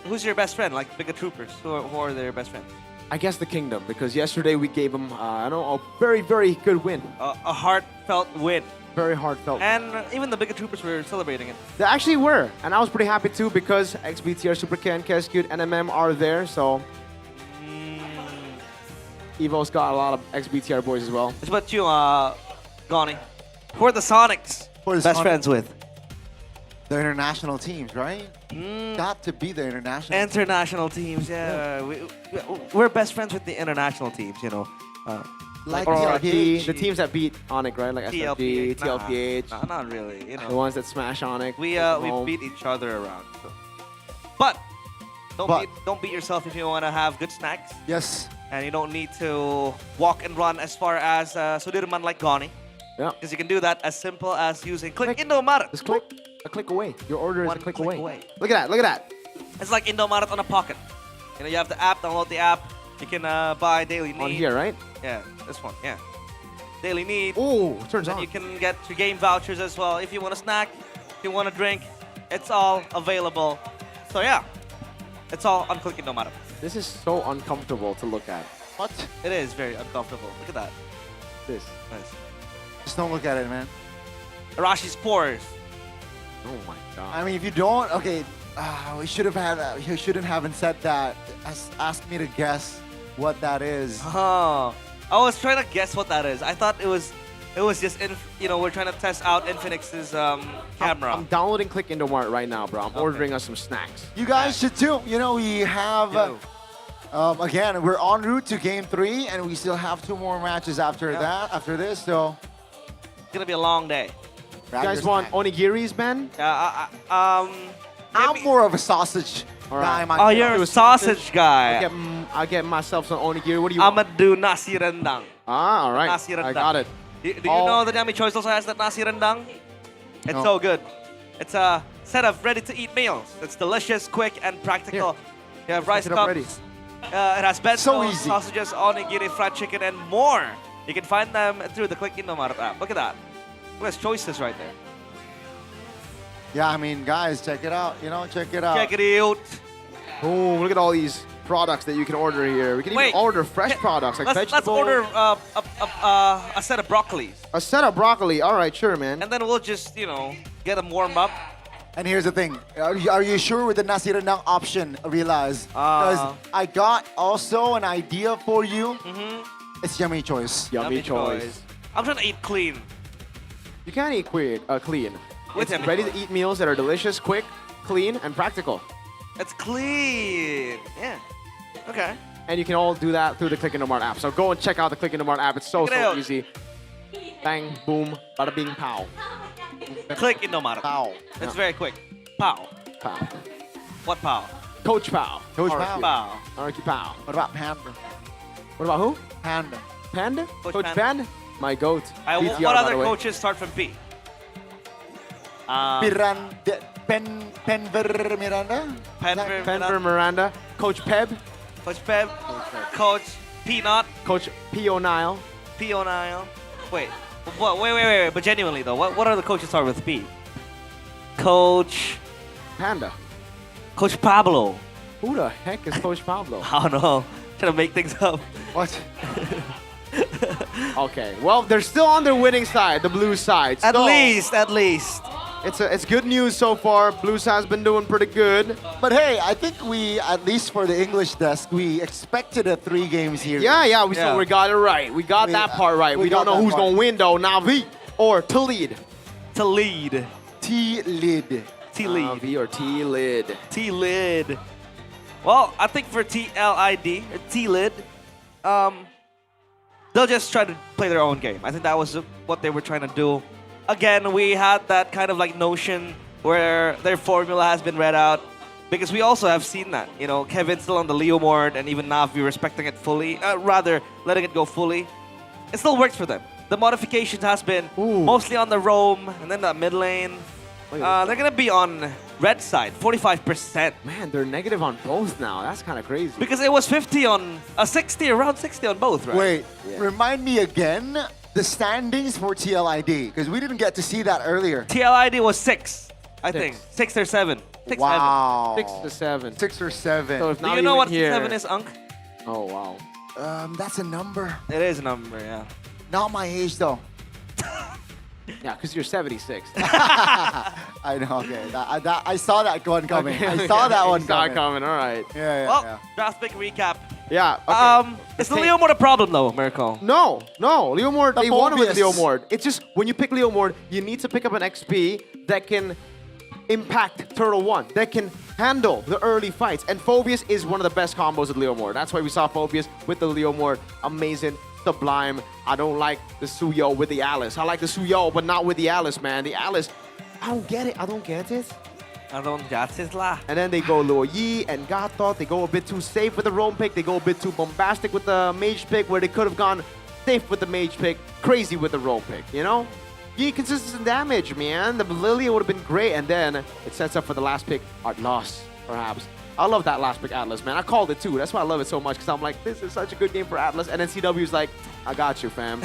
Who's your best friend? Like bigger troopers? Who are their best friends?
I guess the Kingdom, because yesterday we gave them, a very, very good win.
A heartfelt win.
Very heartfelt.
And even the bigger troopers were celebrating it.
They actually were, and I was pretty happy too because XBTR, Super Ken, KSQ, and NMM are there, so... Evo's got a lot of XBTR boys as well.
What about you, Goni? Who are the Sonics best friends with?
The international teams, right? Got to be the international
International teams, yeah. We're best friends with the international teams, you know.
Like
the teams that beat Onic, right? Like SFG,
TLPH.
TLPH.
Nah, not really, you know.
The ones that smash Onic.
We beat each other around. So. But don't beat yourself if you want to have good snacks.
Yes.
And you don't need to walk and run as far as Sudirman like Goni.
Yeah.
Because you can do that as simple as using Click Indomaret.
Just click. A click away. Your order is a click away.
Look at that. It's like Indomaret on a pocket. You know, you have the app, download the app. You can buy daily need.
On here, right?
Yeah, this one, yeah. Daily need.
Oh, turns on.
You can get your game vouchers as well. If you want a snack, if you want a drink, it's all available. So yeah, it's all on Click Indomaret.
This is so uncomfortable to look at.
What?
It is very uncomfortable. Look at that.
This.
Nice.
Just don't look at it, man.
Arashi's pores.
Oh my god.
I mean, if you don't, okay, we should have had. You shouldn't have said that. Asked me to guess what that is.
Oh, I was trying to guess what that is. I thought it was just we're trying to test out Infinix's camera.
I'm downloading Click Indomart right now, bro. I'm ordering us some snacks.
You guys should too. You know, we have. Again, we're en route to Game 3, and we still have 2 more matches after that. After this, so
it's gonna be a long day.
You guys want onigiris, man?
I'm more of a sausage guy.
Oh, you're a sausage guy.
I'll get myself some onigiri. What do you want?
I'm gonna do nasi rendang.
Ah, all right.
Nasi rendang.
I got it.
Do you know that Yummy Choice also has that nasi rendang? It's so good. It's a set of ready-to-eat meals. It's delicious, quick, and practical. You have rice cups. It has bento, sausages, onigiri, fried chicken, and more. You can find them through the Click Indomaret app. Look at that. There's choices right there.
Yeah, I mean, guys, check it out. You know, check it out.
Check it out.
Oh, look at all these products that you can order here. We can even order fresh products like vegetables.
Let's order a set of broccolis.
A set of broccoli. All right, sure, man.
And then we'll just, get them warmed up.
And here's the thing. Are you sure with the nasi rendang option, Realize? Because I got also an idea for you. It's Yummy Choice.
Yummy choice.
I'm trying to eat clean.
You can't eat clean.
With
It's ready-to-eat meals that are delicious, quick, clean, and practical.
It's clean. Yeah. Okay.
And you can all do that through the Click Indomart app. So go and check out the Click Indomart app. It's so easy. Bang, boom, bada bing, pow.
Click Indomaret.
Pow.
It's very quick. Pow.
Pow.
What pow?
Coach Pow.
Coach
Araki.
Pow.
Araki Pow.
What about Panda?
What about who?
Panda.
Panda?
Coach
Panda? My goat. BTR,
what
by
other
the way.
coaches start from P?
Penver Miranda?
Penver Miranda. Coach Peb.
Coach Peb. Coach Peanut.
Coach P. O'Neill.
P. O'Neill. Wait. Wait. But genuinely though, what are the coaches start with P? Coach
Panda.
Coach Pablo.
Who the heck is Coach Pablo?
I don't know. Trying to make things up.
What? Okay. Well, they're still on their winning side, the blue side.
At least.
It's good news so far. Blue side's been doing pretty good.
But hey, I think we, at least for the English desk, we expected a 3 games here.
Yeah. So we got it right. We got that part right. We don't know who's going to win, though. Navi or T-Lead.
T-Lid.
Navi or T-Lid.
T-Lid. Well, I think for TLID, or T-Lid, they'll just try to play their own game. I think that was what they were trying to do. Again, we had that kind of like notion where their formula has been read out because we also have seen that. Kevin's still on the Leo mode and even Navi respecting it fully, rather letting it go fully. It still works for them. The modifications has been mostly on the roam and then the mid lane. They're going to be on red side, 45%.
Man, they're negative on both now. That's kind of crazy.
Because it was 50 on, 60, around 60 on both, right?
Wait, remind me again the standings for TLID, because we didn't get to see that earlier.
TLID was 6, I think. 6 or 7. 6,
wow.
6 to 7.
6 or 7.
So if
do you know what 7 is, Unk?
Oh, wow.
That's a number.
It is a number, yeah.
Not my age, though.
Yeah, because you're 76.
I know, okay. I saw that one coming. I saw that one coming.
All right.
Yeah,
Well, draft pick recap.
Yeah. Okay.
Is the Leo Mord a problem though, Mirko?
No. Leo Mord, they won with
Phobius.
Leo Mord. It's just when you pick Leo Mord, you need to pick up an XP that can impact Turtle 1, that can handle the early fights. And Phobius is one of the best combos with Leo Mord. That's why we saw Phobius with the Leo Mord. Amazing, sublime. I don't like the Suyo with the Alice. I like the Suyo, but not with the Alice, man. The Alice, I don't get it. I don't get it. And then they go Luo Yi and Gatot. They go a bit too safe with the Roam pick. They go a bit too bombastic with the Mage pick, where they could have gone safe with the Mage pick, crazy with the Roam pick, you know? Yi consistent damage, man. The Lilia would have been great. And then it sets up for the last pick, Atlas, perhaps. I love that last pick, Atlas, man. I called it too. That's why I love it so much, because I'm like, this is such a good game for Atlas. And then CW's like, I got you, fam.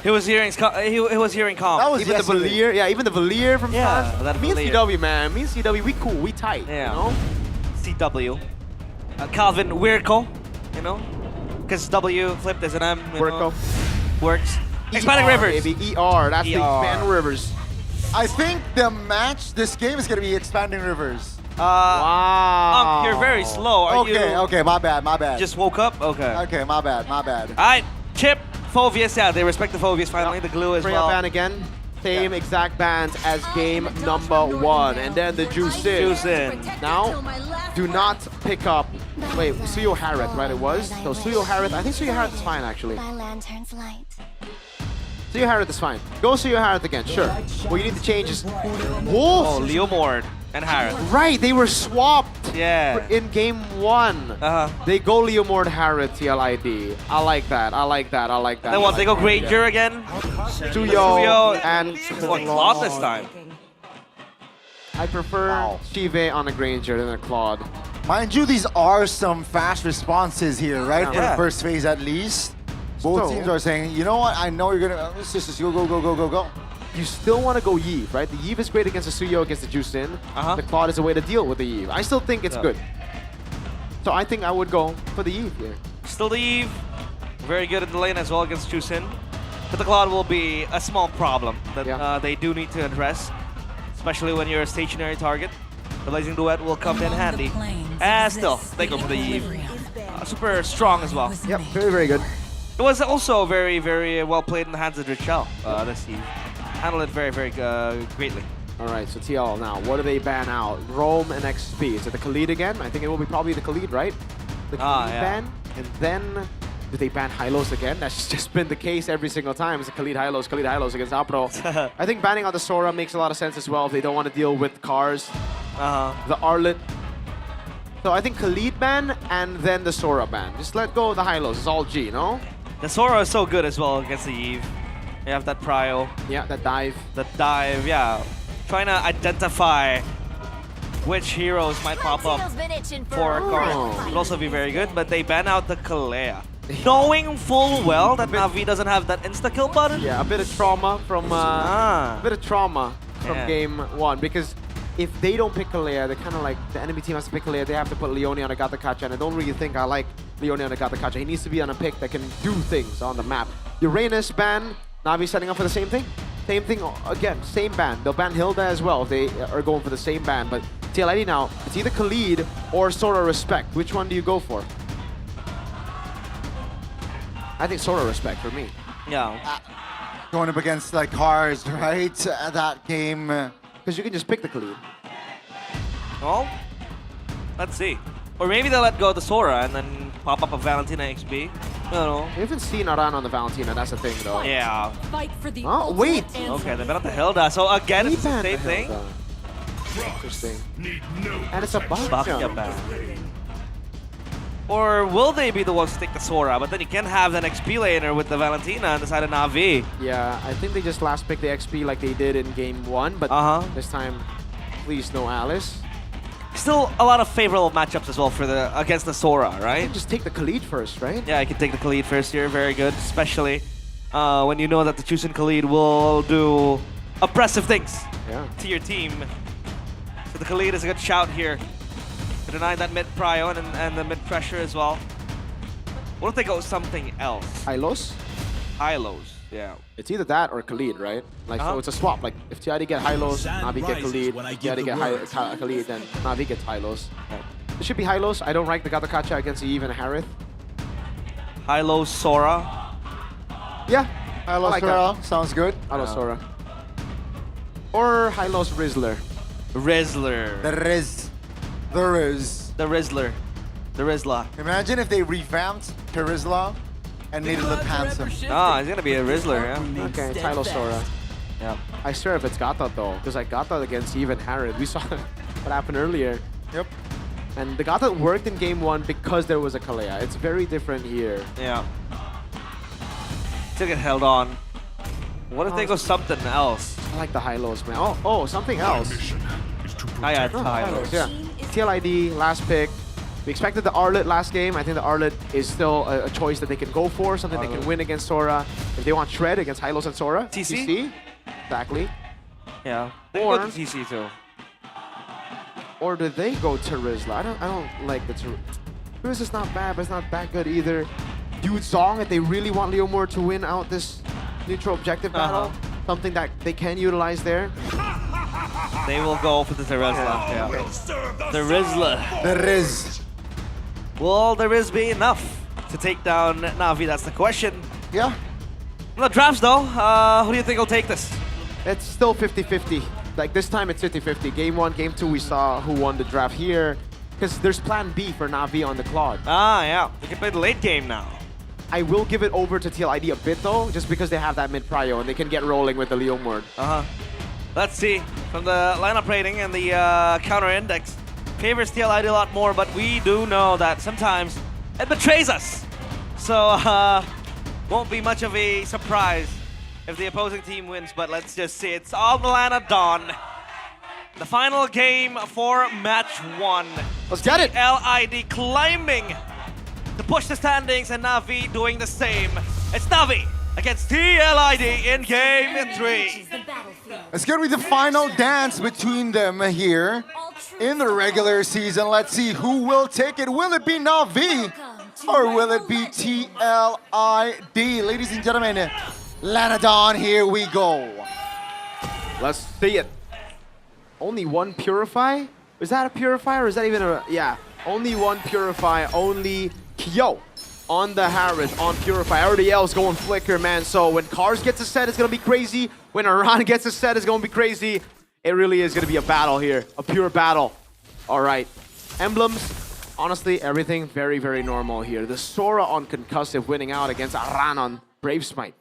He was hearing calm.
That was
even the Valier, yeah, even the Valier from France.
that
Me and
Valier.
CW, man. Me and CW, we cool, we tight.
Yeah.
You know?
CW. Calvin Wirko, you know? Because W flipped as an M.
Wirko.
Works. Expanding Rivers.
Baby, ER. That's the Expanding Rivers.
I think the match, this game is going to be Expanding Rivers.
Wow.
You're very slow. Are you
Okay, my bad.
just woke up? Okay.
Okay, my bad.
All right, Chip, Phobius, yeah, they respect the Phobius finally, the glue as
Freya
well.
ban again. Same exact bans as game number 1. And then the Juice in. Now, do not pick up. Wait, Suyo Harith, right? It was? So Suyo Harith, I think Suyo Harith is fine actually. Suyo Harith is fine. Go Suyo Harith again, sure. What you need to change is.
Oh, Leo Mord and Harith.
Right, they were swapped.
Yeah.
In game 1. They go Leo Mord Harith TLID. I like that.
Then what, they go Granger again?
Suyo and
Claude this time.
I prefer Chive on a Granger than a Claude.
Mind you, these are some fast responses here, right? For the first phase at least. Both teams are saying, you know what, I know you're going to, let's just go.
You still want to go Yve, right? The Yve is great against the Suyo, against the Juicin. The Claude is a way to deal with the Yve. I still think it's good. So I think I would go for the Yve here.
Still the Eve. Very good in the lane as well against Chusin. But the Claude will be a small problem that they do need to address, especially when you're a stationary target. The Blazing Duet will come in handy. And still, they go for the Eve. Super strong as well.
Yep, very good.
It was also very, very well played in the hands of Richel this Eve. Handled it very, very greatly.
All right, so TL now, what do they ban out? Roam and XP. Is it the Khalid again? I think it will be probably the Khalid, right? The Khalid ban, and then do they ban Hylos again? That's just been the case every single time. It's a Khalid Hylos against Apro. I think banning out the Sora makes a lot of sense as well if they don't want to deal with cars. The Arlet. So I think Khalid ban and then the Sora ban. Just let go of the Hylos. It's all G, no?
The Sora is so good as well against the Eve. You have that prio.
Yeah, that dive.
Yeah. Trying to identify which heroes might pop up for cars would also be very good, but they ban out the Kalea. Knowing full well that Navi doesn't have that insta-kill button?
Yeah, a bit of trauma from game 1, because if they don't pick Kalea, they're kind of like, the enemy team has to pick Kalea, they have to put Leone on a Gatakacha, and I don't really think I like Leone on a Gatakacha. He needs to be on a pick that can do things on the map. Uranus ban, Navi setting up for the same thing. Same thing again, same ban. They'll ban Hilda as well if they are going for the same ban, but TLID now, it's either Khalid or Sora Respect. Which one do you go for? I think Sora Respect for me.
Yeah.
Going up against like cars, right? That game.
Because you can just pick the Khalid.
Well, let's see. Or maybe they'll let go of the Sora and then pop up a Valentina XP. I don't know.
We haven't seen Aran on the Valentina, that's the thing though.
Yeah.
Fight for the
oh, wait!
Okay, they ban out the Hilda. So again, it's the same thing.
Interesting. And it's a
Bakya ban. Or will they be the ones to take the Sora? But then you can't have an XP laner with the Valentina on the side of Navi.
Yeah, I think they just last picked the XP like they did in game 1, but this time, please no Alice.
Still a lot of favorable matchups as well for against the Sora, right?
Just take the Khalid first, right?
Yeah, I can take the Khalid first here. Very good, especially when you know that the Chusin Khalid will do oppressive things to your team. So the Khalid is a good shout here. to deny that mid prio and the mid pressure as well. What if they go something else?
Hylos?
Hylos, yeah.
It's either that or Khalid, right? Like, so it's a swap. Like, if TID get Hylos, Navi get Khalid. If TID get Khalid, then Navi gets Hylos. It should be Hylos. I don't rank the Gatakacha against Eve and Harith.
Hylos, Sora.
Yeah.
Hylos,
like
Sora.
that.
Sounds good.
Hylos, Sora. Or Hylos, Rizzler.
Rizzler.
The Riz. The Riz.
The Rizzler. The Rizla.
Imagine if they revamped Terizla and made it look handsome.
Ah, it's gonna be a Rizzler, yeah.
Okay, it's Hylos, Sora.
Yeah.
I swear if it's Gata though, because like Gata against Eve and Harith, we saw what happened earlier.
Yep.
And the Gata worked in game 1 because there was a Kalea. It's very different here.
Yeah. Still get held on. What if they go something else?
I like the Hylos, man. Oh, something else.
I had Hylos.
Yeah. TLID, last pick. We expected the Arlet last game. I think the Arlet is still a choice that they can go for, something they can win against Sora. If they want Shred against Hylos and Sora,
TC?
Exactly.
Yeah. They
Or
go to TC too.
Or do they go to Rizla? I don't like the Riz is not bad, but it's not that good either. Dude Song, if they really want Leomord to win out this neutral objective battle, something that they can utilize there.
They will go for the Rizla. Yeah. The Rizla.
The Riz.
Will the Riz be enough to take down Navi? That's the question.
Yeah.
The drafts though, who do you think will take this?
It's still 50-50. Like this time it's 50-50. Game 1, Game 2 we saw who won the draft here. Because there's plan B for Navi on the Claude.
Ah, yeah. We can play the late game now.
I will give it over to TLID a bit though, just because they have that mid prio and they can get rolling with the Leomord.
Let's see. From the lineup rating and the counter index, favors TLID a lot more, but we do know that sometimes it betrays us. So, won't be much of a surprise if the opposing team wins, but let's just see. It's all Milana Dawn. The final game for match 1.
Let's get it!
TLID climbing to push the standings and Navi doing the same. It's Navi against TLID in game 3.
It's gonna be the final dance between them here in the regular season. Let's see who will take it. Will it be Navi or will it be TLID? Ladies and gentlemen, Lanadon, here we go.
Let's see it. Only one Purify? Is that a Purify or is that even a... Yeah, only one Purify, only Kyo on the Harith, on Purify. Everybody else going Flicker, man. So when Cars gets a set, it's going to be crazy. When Aran gets a set, it's going to be crazy. It really is going to be a battle here, a pure battle. All right, emblems. Honestly, everything very, very normal here. The Sora on Concussive winning out against Aran on Brave Smite.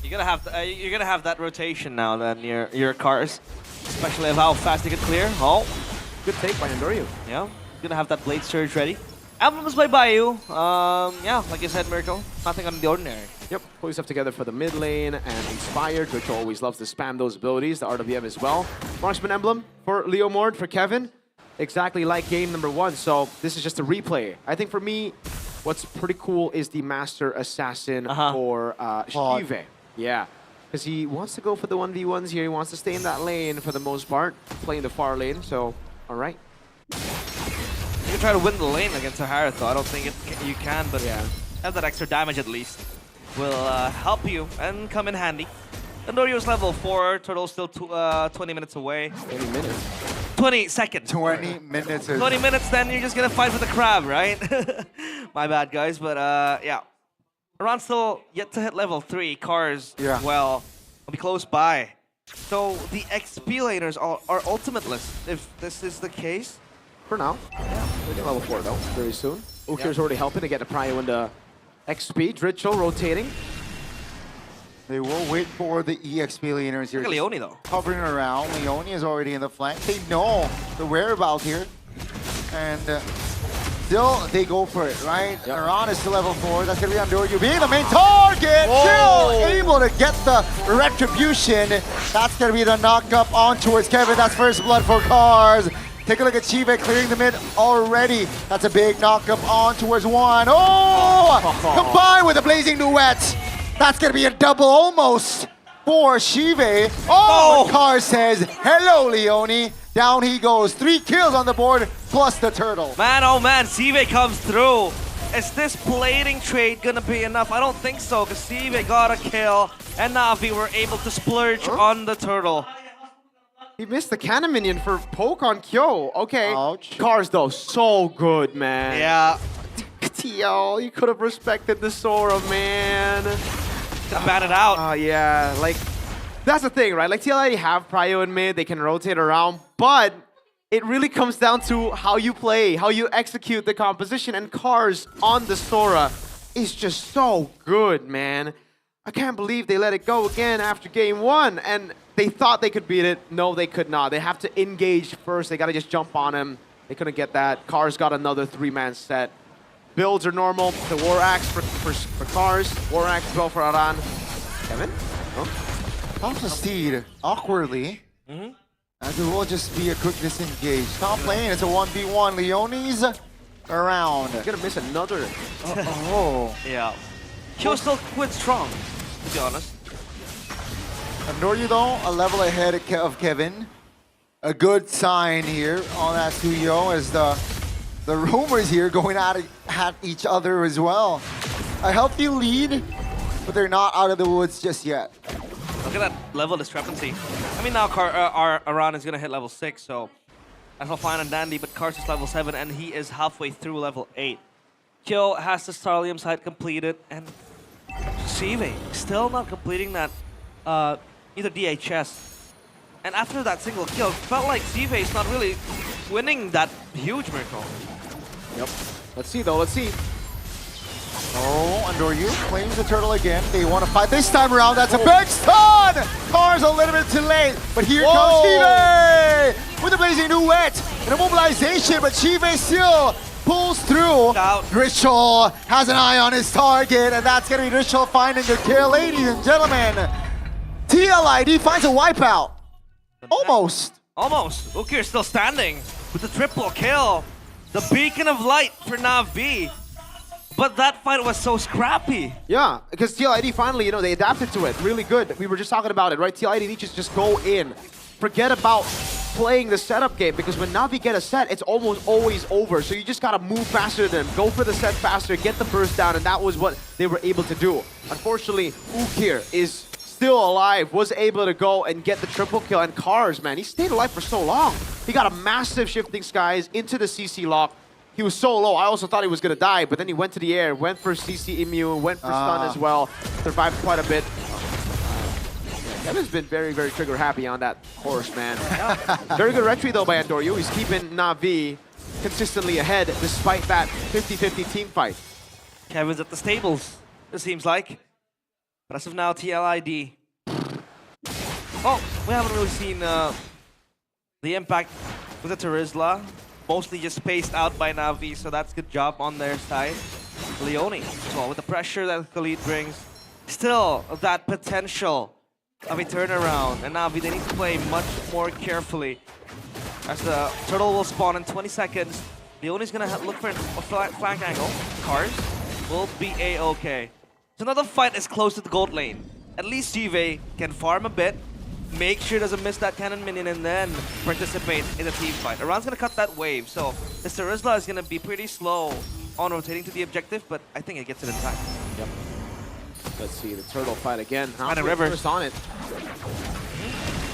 You're gonna have that rotation now then your cars, especially of how fast you can clear. Oh,
good take by Endoryu.
Yeah, gonna have that Blade Surge ready. Emblems by Bayou. Yeah, like you said, Miracle, nothing out of the ordinary.
Yep, pull yourself together for the mid lane and Inspired, which always loves to spam those abilities. The RWM as well. Marksman Emblem for Leomord, for Kevin. Exactly like game number 1, so this is just a replay. I think for me, what's pretty cool is the Master Assassin for Shive. Yeah, because he wants to go for the 1v1s here. He wants to stay in that lane for the most part, playing the far lane, so all right.
You can try to win the lane against a Harith, though. I don't think you can, but yeah, have that extra damage at least. Will help you and come in handy. Endorio's level 4, Turtle still 20 minutes away.
20 minutes.
20 seconds.
20 minutes.
20 minutes, then you're just gonna fight with the crab, right? My bad, guys, but yeah. Aran's still yet to hit level 3. Cars, well, will be close by. So the XP laners are ultimateless, if this is the case.
For now. Yeah, we're getting level 4 though, very soon. Ukir's already helping to get the prio into XP. Dritchel rotating.
They will wait for the EXP laners here.
Look at Leone though.
Hovering around. Leone is already in the flank. They know the whereabouts here. And still, they go for it, right? Aran is still level 4. That's going to be Endoryu being the main target. Still able to get the retribution. That's going to be the knock up on towards Kevin. That's first blood for Cars. Take a look at Chive clearing the mid already. That's a big knock up on towards 1. Oh! Combined with a blazing duet. That's going to be a double almost for Shive. Oh! Cars says, hello, Leone. Down he goes. 3 kills on the board plus the turtle.
Man, oh man, Sive comes through. Is this plating trade gonna be enough? I don't think so, because Sive got a kill, and Na'Vi were able to splurge on the turtle.
He missed the cannon minion for poke on Kyo. Okay.
Ouch.
Cars though, so good, man.
Yeah.
TL, you could have respected the Sora, man.
Bat it out.
Yeah, like, that's the thing, right? Like, TL already have prio in mid, they can rotate around, but it really comes down to how you play, how you execute the composition, and Cars on the Sora is just so good, man. I can't believe they let it go again after game 1, and they thought they could beat it. No, they could not. They have to engage first. They gotta just jump on him. They couldn't get that. Cars got another 3-man set. Builds are normal. The War Axe for Cars. War Axe as well for Aran. Kevin?
Off the steed, awkwardly. As it will just be a quick disengage. Top lane, it's a 1v1. Leone's around.
He's gonna miss another.
Oh.
Yeah. Kyo's still quite strong, to be honest.
Noryu though, a level ahead of Kevin. A good sign here on that Suyo as the rumors here going at each other as well. A healthy lead, but they're not out of the woods just yet.
Look at that level discrepancy. I mean, now Aran is going to hit level 6, so that's all fine and dandy, but Cars is level 7, and he is halfway through level 8. Kyo has the Starlium side completed, and Sive still not completing that either DHS. And after that single kill, it felt like Sive is not really winning that huge miracle.
Yep. Let's see, though. Let's see.
Oh, Andoryu claims the turtle again. They want to fight this time around. That's a big stun! Cars a little bit too late, but here comes Chive with a blazing duet and a mobilization, but Chive still pulls through. Ritual has an eye on his target, and that's going to be Ritual finding the kill, ladies and gentlemen. TLID finds a wipeout. Almost.
Almost. Ukir still standing with the triple kill. The beacon of light for Na'Vi. But that fight was so scrappy.
Yeah, because TLID finally, you know, they adapted to it. Really good. We were just talking about it, right? TLID needs to just go in. Forget about playing the setup game, because when Na'Vi get a set, it's almost always over. So you just gotta move faster than them, go for the set faster, get the burst down, and that was what they were able to do. Unfortunately, Ukir is still alive, was able to go and get the triple kill, and Cars, man, he stayed alive for so long. He got a massive shifting skies into the CC lock. He was so low, I also thought he was gonna die, but then he went to the air, went for CC immune, went for stun as well, survived quite a bit. Kevin's been very, very trigger happy on that horse, man. Very good retry though by Andoryu. He's keeping Na'Vi consistently ahead despite that 50-50 team fight.
Kevin's at the stables, it seems like. But as of now, TLID. Oh, we haven't really seen the impact with the Terizla. Mostly just spaced out by Na'Vi, so that's good job on their side. Leone as well, with the pressure that Khalid brings. Still, that potential of a turnaround. And Na'Vi, they need to play much more carefully. As the turtle will spawn in 20 seconds. Leone's gonna look for a flank angle. Cars will be A-okay. So now the fight is close to the gold lane. At least Jive can farm a bit, make sure doesn't miss that cannon minion, and then participate in the team fight. Aran's gonna cut that wave, so the Terizla is gonna be pretty slow on rotating to the objective, but I think it gets it in time.
Yep. Let's see the turtle fight again.
Kind of Rivers
first on it.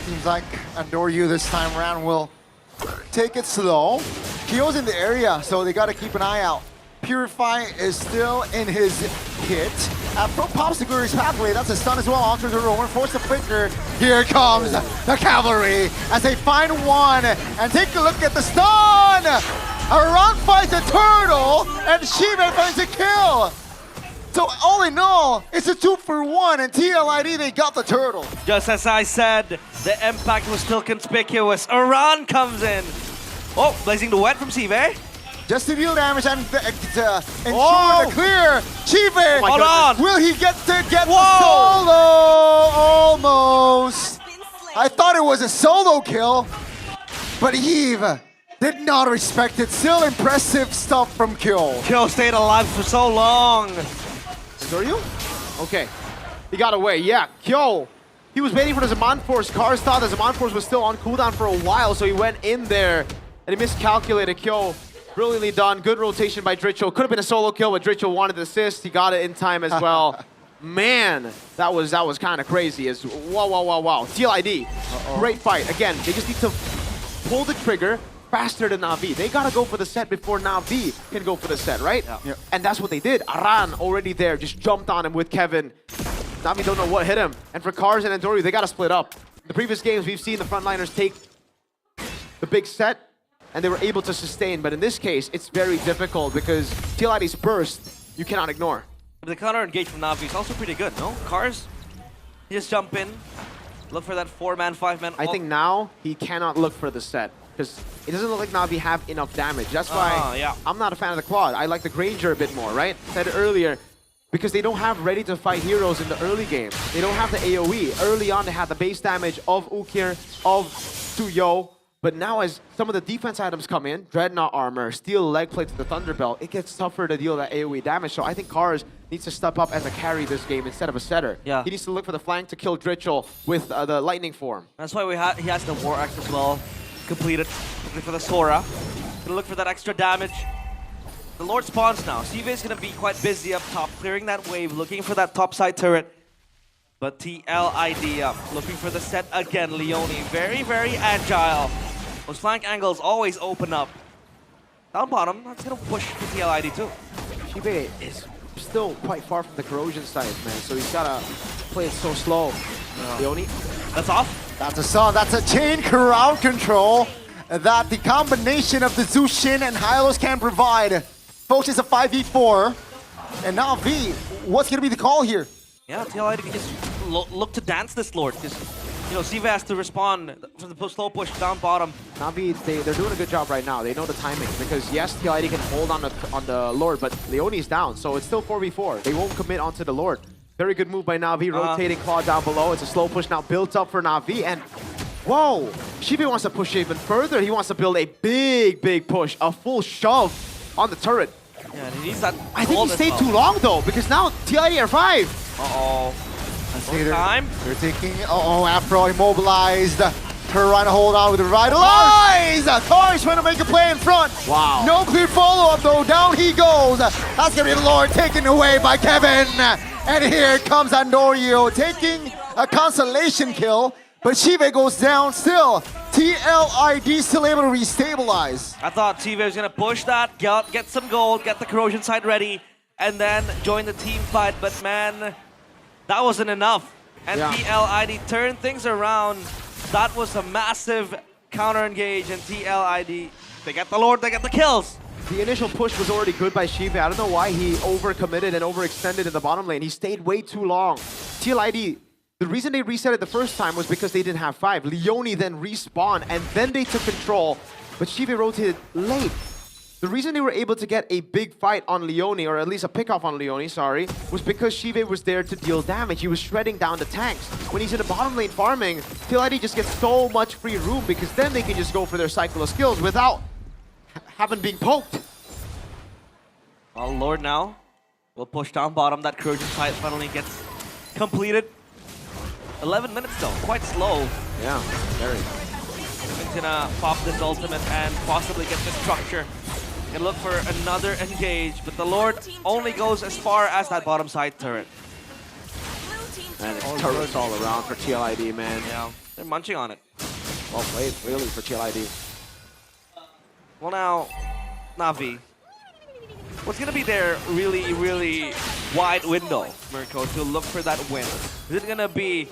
Seems like Andoryu this time around will take it slow. Kyo's in the area, so they gotta keep an eye out. Purify is still in his kit. Pro pops the Glorious Pathway, that's a stun as well. Onto the rover, force the flicker. Here comes the cavalry as they find one. And take a look at the stun! Aran finds a turtle, and Shive finds a kill. So all in all, it's a 2-for-1, and TLID, they got the turtle.
Just as I said, the impact was still conspicuous. Aran comes in. Oh, blazing the wet from Sive.
Just to deal damage and ensure the clear. Chive,
hold on.
Will he get the solo? Almost. I thought it was a solo kill, but Eve did not respect it. Still impressive stuff from Kyo.
Kyo stayed alive for so long.
Are you? Okay. He got away. Yeah, Kyo. He was waiting for the Zaman Force. Cars thought the Zaman Force was still on cooldown for a while, so he went in there. And he miscalculated Kyo. Brilliantly done. Good rotation by Dricho. Could have been a solo kill, but Dricho wanted the assist. He got it in time as well. Man, that was kind of crazy. Wow. TLID, great fight. Again, they just need to pull the trigger faster than Na'Vi. They gotta go for the set before Na'Vi can go for the set, right?
Yeah.
And that's what they did. Aran already there, just jumped on him with Kevin. Na'Vi don't know what hit him. And for Cars and Andoryu, they gotta split up. In the previous games, we've seen the frontliners take the big set, and they were able to sustain. But in this case, it's very difficult because TLID's burst, you cannot ignore.
The counter engage from Na'Vi is also pretty good, no? Cars, you just jump in, look for that 4-man, 5-man.
I think now he cannot look for the set because it doesn't look like Na'Vi have enough damage. That's why I'm not a fan of the quad. I like the Granger a bit more, right? Said it earlier, because they don't have ready-to-fight heroes in the early game. They don't have the AoE. Early on, they had the base damage of Ukir, of Suyo. But now as some of the defense items come in, Dreadnought armor, steel leg plate to the Thunderbelt, it gets tougher to deal that AoE damage. So I think Cars needs to step up as a carry this game instead of a setter.
Yeah.
He needs to look for the flank to kill Drichel with the lightning form.
That's why he has the War Axe as well completed. Looking for the Sora. Gonna look for that extra damage. The Lord spawns now. Sive is gonna be quite busy up top, clearing that wave, looking for that top side turret. But TLID up, looking for the set again. Leone, very, very agile. Those flank angles always open up. Down bottom, that's gonna push for TLID too.
Shibe is still quite far from the corrosion side, man. So he's gotta play it so slow. Leone,
that's off.
That's a song. That's a chain crowd control that the combination of the Zushin and Hylos can provide. Folks, it's a 5v4. And now V, what's gonna be the call here?
Yeah, TLID can just look to dance this Lord. Because, you know, Siva has to respond from the slow push down bottom.
Na'Vi, they're doing a good job right now. They know the timing because yes, TLID can hold on the Lord, but Leone's down, so it's still 4v4. They won't commit onto the Lord. Very good move by Na'Vi, rotating Claw down below. It's a slow push now built up for Na'Vi, and whoa, Shibe wants to push even further. He wants to build a big push, a full shove on the turret.
Yeah, and he needs that.
I think he stayed too long though, because now TLID are 5.
Uh-oh.
Time. They're taking, Afro immobilized. Trying to hold on with the revitalize! Cars trying to make a play in front.
Wow.
No clear follow-up though, down he goes. That's gonna be the Lord taken away by Kevin. And here comes Andoryu taking a consolation kill, but Shive goes down still. TLID still able to restabilize.
I thought Siva was gonna push that, get some gold, get the corrosion side ready, and then join the team fight, but man, that wasn't enough. And TLID turned things around. That was a massive counter engage, and TLID, they get the Lord, they get the kills.
The initial push was already good by Shive. I don't know why he overcommitted and overextended in the bottom lane. He stayed way too long. TLID, the reason they reset it the first time was because they didn't have 5. Leone then respawned, and then they took control, but Shive rotated late. The reason they were able to get a big fight on Leone, or at least a pick-off on Leone, sorry, was because Shive was there to deal damage. He was shredding down the tanks. When he's in the bottom lane farming, TLID just gets so much free room because then they can just go for their cycle of skills without having been poked.
Well, Lord now will push down bottom. That corrosion fight finally gets completed. 11 minutes though, quite slow.
Yeah, very.
He's gonna pop this ultimate and possibly get the structure. Gonna look for another engage, but the Lord only goes as far as that bottom side turret.
And it's turrets all around for TLID, man.
Yeah, they're munching on it.
Well played, really, for TLID.
Well now, Na'Vi. What's gonna be their really wide window, Mirko, to look for that win? Is it gonna be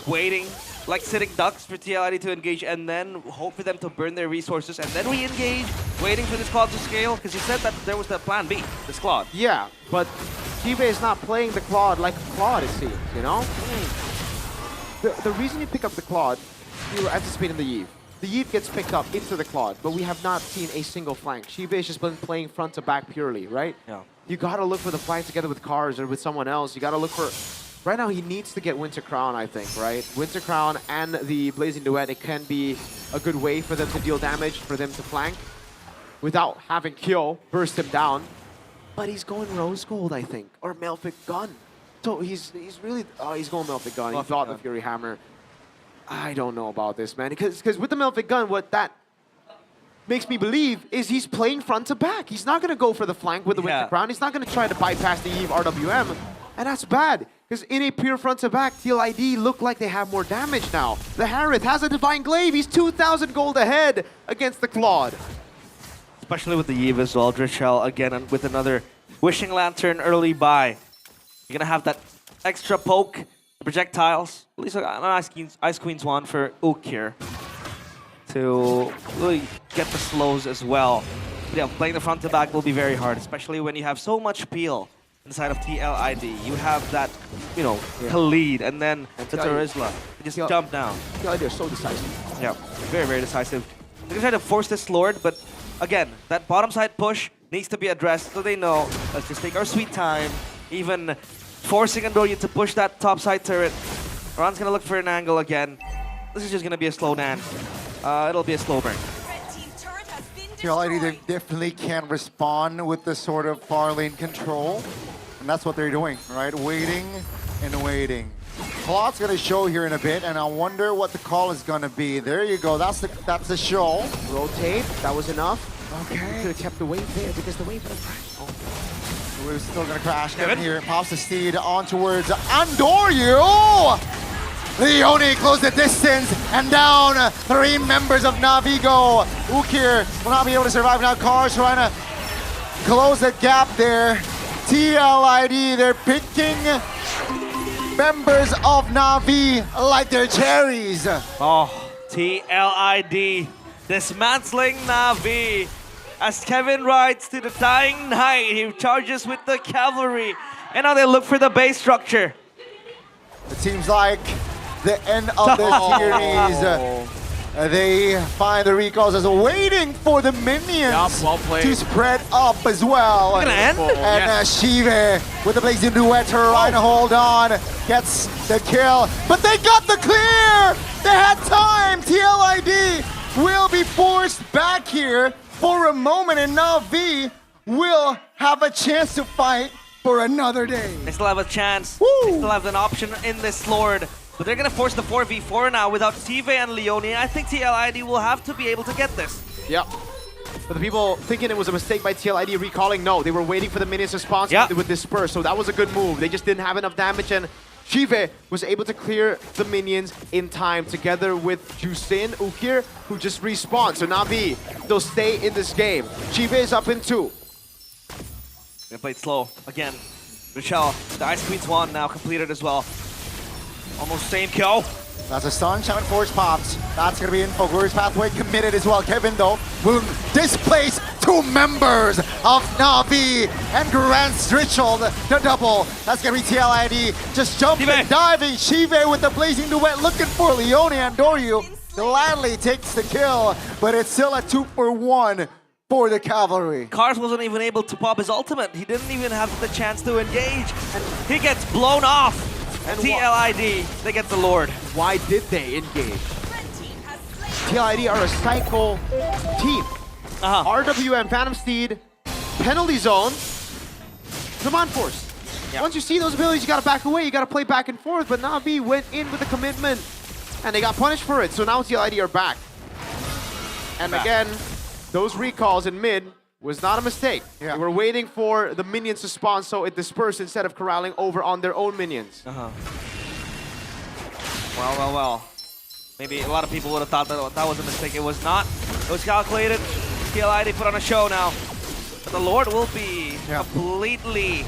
waiting, like sitting ducks for TLID to engage and then hope for them to burn their resources and then re-engage, waiting for this squad to scale? Because you said that there was the plan B, the squad.
Yeah, but Shive is not playing the Claude like a Claude, it seems, you know? The reason you pick up the Claude, you were anticipating the Eve. The Eve gets picked up into the Claude, but we have not seen a single flank. Shive has just been playing front to back purely, right?
Yeah.
You gotta look for the flank together with Cars or with someone else. You gotta look for... Right now, he needs to get Winter Crown, I think, right? Winter Crown and the Blazing Duet, it can be a good way for them to deal damage, for them to flank, without having Kyo burst him down. But he's going Rose Gold, I think, or Melfic Gun. So he's really... Oh, he's going Melfic Gun. He thought the Fury Hammer. I don't know about this, man. Because with the Melfic Gun, what that makes me believe is he's playing front to back. He's not going to go for the flank with the Winter Crown. He's not going to try to bypass the Eve RWM. And that's bad, because in a pure front to back, TLID look like they have more damage now. The Harith has a Divine Glaive. He's 2,000 gold ahead against the Claude.
Especially with the Eve as well. Drichel again and with another Wishing Lantern early buy. You're going to have that extra poke, projectiles. At least an Ice Queen's one for Ook here to really get the slows as well. Yeah, playing the front to back will be very hard, especially when you have so much peel inside of TLID. You have that, you know, Khalid and then the Terizla. Just jump down.
TLID are so decisive.
Yeah, very, very decisive. They're going to try to force this Lord, but again, that bottom side push needs to be addressed so they know, let's just take our sweet time. Even forcing Andoryu to push that top side turret. Ron's going to look for an angle again. This is just going to be a slow dance. It'll be a slow burn.
TLID, they definitely can't respond with this sort of far lane control. And that's what they're doing, right? Waiting and waiting. Claude's gonna show here in a bit, and I wonder what the call is gonna be. There you go, that's the show.
Rotate, that was enough.
Okay.
Could have kept the wave there because the wave would have crashed.
The wave's still gonna crash. Kevin here pops the steed on towards Andoryu! Leone close the distance, and down 3 members of Navigo. Ukir will not be able to survive now. Cars trying to close the gap there. TLID, they're picking members of Navi like they're cherries.
Oh, TLID dismantling Navi. As Kevin rides to the dying night, he charges with the cavalry. And now they look for the base structure.
It seems like the end of the series. They find the recalls as waiting for the minions to spread up as well. And Shive with the blazing duet trying to hold on, gets the kill, but they got the clear! They had time! TLID will be forced back here for a moment, and Navi will have a chance to fight for another day.
They still have a chance.
Woo!
They still have an option in this Lord. But they're going to force the 4v4 now without Steve and Leone. I think TLID will have to be able to get this.
Yeah. But the people thinking it was a mistake by TLID recalling, no, they were waiting for the minions response with Disperse, so that was a good move. They just didn't have enough damage, and Shive was able to clear the minions in time together with Jusin Ukir, who just respawned. So Navi, they'll stay in this game. Shive is up in 2.
They played slow again. Michelle, the Ice Queen's one now completed as well. Almost same kill.
That's a stun, Shaman Force popped. That's gonna be info. Glorious Pathway committed as well. Kevin, though, will displace 2 members of Navi and Grand Strichel, the double. That's gonna be TLID. Just jumping and diving. Shive with the blazing duet looking for Leone, and Andoryu gladly takes the kill, but it's still a 2-for-1 for the cavalry.
Cars wasn't even able to pop his ultimate. He didn't even have the chance to engage, and he gets blown off. And TLID, they get the Lord.
Why did they engage? TLID are a cycle team. RWM, Phantom Steed, Penalty Zone, Command Force. Once you see those abilities, you gotta back away, you gotta play back and forth, but Navi went in with a commitment, and they got punished for it, so now TLID are back. And again, those recalls in mid was not a mistake. They were waiting for the minions to spawn so it dispersed instead of corralling over on their own minions.
Well. Maybe a lot of people would have thought that that was a mistake. It was not. It was calculated. TLID put on a show now. But the Lord will be completely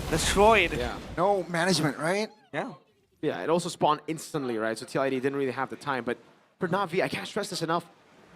destroyed.
No management, right?
Yeah, it also spawned instantly, right? So TLID didn't really have the time. But for Navi, I can't stress this enough.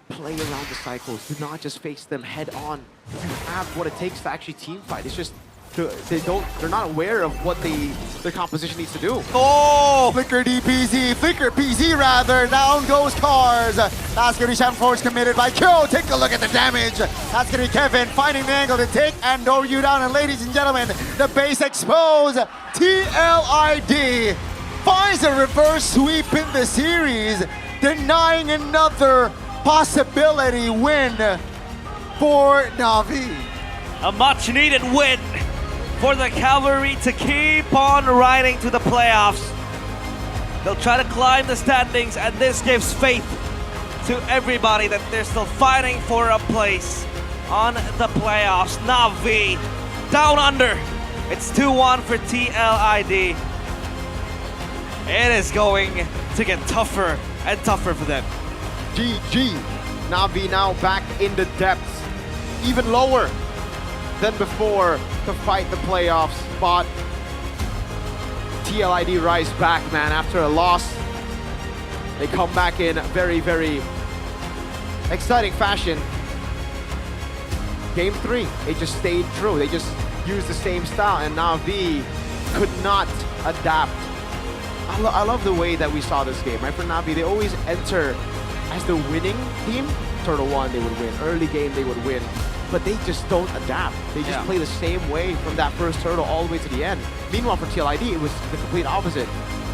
Play around the cycles. Do not just face them head on. You have what it takes to actually team fight. It's just they're not aware of what their composition needs to do.
Oh! Flicker DPZ, Flicker PZ rather. Down goes Cars. That's gonna be Shaman Force committed by Kyo. Take a look at the damage. That's gonna be Kevin finding the angle to take Andoryu down. And ladies and gentlemen, the base exposed. TLID finds a reverse sweep in the series, denying another possibility win for Navi.
A much needed win for the Cavalry to keep on riding to the playoffs. They'll try to climb the standings, and this gives faith to everybody that they're still fighting for a place on the playoffs. Navi down under. It's 2-1 for TLID. It is going to get tougher and tougher for them.
GG. Navi now back in the depths, even lower than before to fight the playoff spot. TLID rise back, man, after a loss. They come back in very, very exciting fashion. Game 3, they just stayed true. They just used the same style, and Navi could not adapt. I love the way that we saw this game, right? For Navi, they always enter as the winning team. Turtle 1, they would win. Early game, they would win. But they just don't adapt. They just play the same way from that first turtle all the way to the end. Meanwhile, for TLID, it was the complete opposite.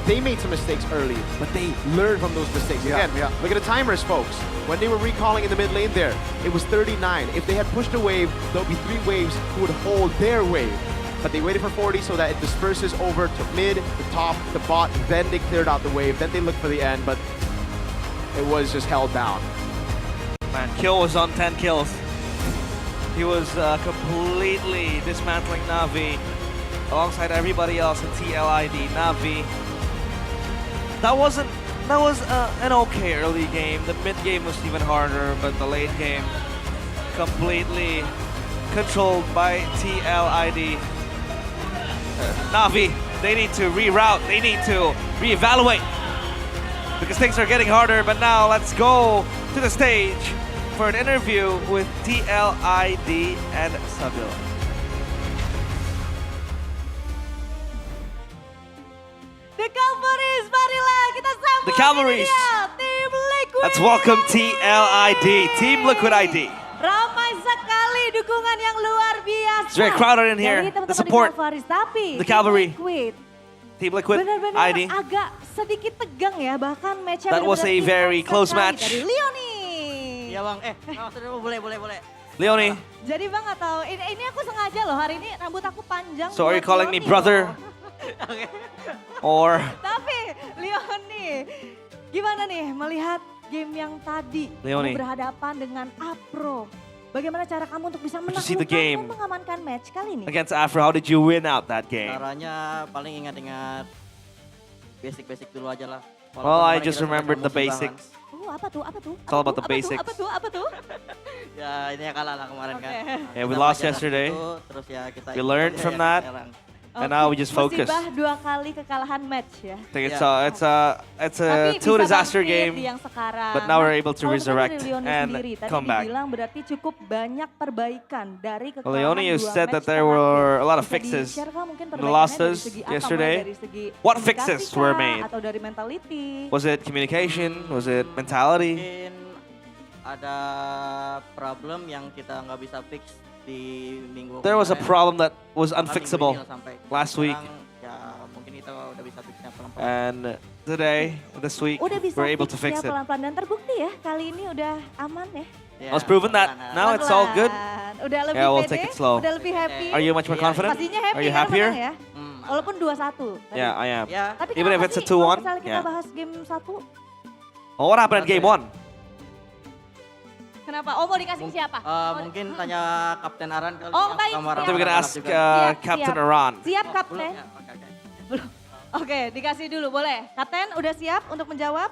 They made some mistakes early, but they learned from those mistakes. Again, look at the timers, folks. When they were recalling in the mid lane there, it was 39. If they had pushed a wave, there'll be 3 waves who would hold their wave. But they waited for 40 so that it disperses over to mid, the top, the bot, then they cleared out the wave, then they looked for the end, but it was just held down.
Man, Kill was on 10 kills. He was completely dismantling Navi alongside everybody else in TLID. Navi. That was an okay early game. The mid game was even harder, but the late game completely controlled by TLID. Navi, they need to reroute. They need to reevaluate because things are getting harder. But now let's go to the stage for an interview with TLID and Sabil.
The Cavalries, marilah kita sambut.
The Cavalries.
Tim Liquid.
Let's welcome TLID, Team Liquid ID.
Ramai sekali dukungan yang luar biasa.
It's very crowded in here.
Dari
The
teman-teman
support.
di Cavalries, tapi
The Cavalry.
Team Liquid.
Team Liquid
Benar-benar
ID.
agak sedikit tegang ya, bahkan match-nya
That was a very close match.
Dari Leoni.
Iya bang, maksudnya boleh.
Leoni,
Jadi bang nggak tahu, ini aku sengaja loh hari ini rambut aku panjang.
so are you
buat
calling me
Leoni
brother? Or
Tapi Leoni, gimana nih melihat game yang tadi
Leoni.
kamu berhadapan dengan Apro? Bagaimana cara kamu untuk bisa
to see the
menaklukkan
game
dan mengamankan match kali ini?
against Afro, how did you win out that game?
Caranya paling ingat-ingat basic-basic dulu aja lah.
Well, I just remembered the basics.
Apa tuh?
It's all about the basics.
Apa tuh?
Ya ini ya kalah lah kemarin kan.
Yeah, we
Kita
lost
belajar dari
yesterday.
situ, terus ya kita
We
ikut
learned
aja
from
ya
that.
sekarang.
And now we just focus.
Musibah 2 kali kekalahan match ya.
I think it's a
Tapi
two
bisa
disaster
bangkit
game,
di yang sekarang.
but now we're able to
Kalau misalnya
resurrect
dari Leoni
and
sendiri, tadi
come back.
dibilang berarti cukup banyak perbaikan dari kekalahan
Leoni, you
2
said
match
that there
terakhir.
were a lot of
Bisa
fixes
di-share kah mungkin
in the
perbaikannya
losses
dari segi apa?
yesterday.
Mulai dari segi
What
komunikasi
fixes
kah?
were made?
Atau dari mentality?
Was it communication? Was it mentality?
Mungkin ada problem yang kita nggak bisa fix di minggu
There was a
kemarin.
problem that was
Bahkan
unfixable
minggu ini lah sampai.
last week.
Sekarang, ya mungkin kita udah bisa fixnya pelan-pelan.
And today, this week,
Udah bisa
we're able to
fix
fix
ya
it.
pelan-pelan dan terbukti ya kali ini udah aman ya.
I was proven that. Now it's all good.
Udah lebih
Yeah, we'll
pede,
take it slow.
udah lebih happy.
Are you much more confident?
Pastinya happy
Are you
karena
happier?
menang ya. Walaupun 2-1. tadi.
Yeah, I am.
Tapi
Even if
kenapa
it's a
sih kalau
2-1,
misalnya kita
yeah.
bahas game 1,
Oh, what happened in game 1?
kenapa? Oh mau dikasih siapa?
Mungkin tanya Kapten Aran kali.
Oh,
ya,
baik,
sama
siap.
I think we're gonna ask
Siap,
Captain
siap.
Aran.
Siap Kapten. Belum. Oke, dikasih dulu boleh. Kapten udah siap untuk menjawab?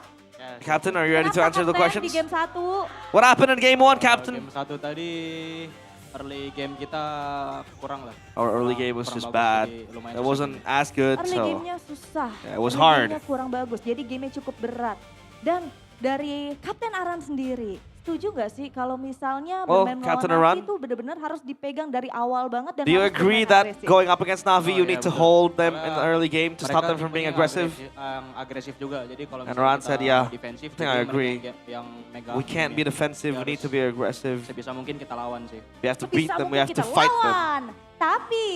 Captain, are you ready to
Kenapa
answer the
Kapten
questions?
di game 1?
What happened in game 1, Captain?
Game 1 tadi early game kita kurang lah.
Our early game was
Kurang
just
bagus,
bad.
jadi lumayan
It wasn't as good,
Early
so
game-nya susah.
Yeah, it was
Early
hard.
game-nya kurang bagus, jadi game-nya cukup berat. Dan dari Kapten Aran sendiri, setuju nggak sih kalau misalnya
Oh,
bermain
Captain
melawan
Aran?
Navi itu benar-benar harus dipegang dari awal banget dan
do you
harus
agree
bermain
that
agresif?
going up against Navi, you
Oh,
need
iya,
to
betul.
hold them in
Karena
the early game to stop
mereka
them from being
tipenya
aggressive?
agresif juga. Jadi kalau
And
misalnya
Ran
kita
said, yeah,
defensif,
I think I
jadi
agree.
mereka yang megang
We can't be
gamenya.
defensive, we need to be aggressive.
Sebisa mungkin kita lawan sih.
We have to beat
Sebisa
them, we
mungkin
have to
kita
fight them.
lawan. Tapi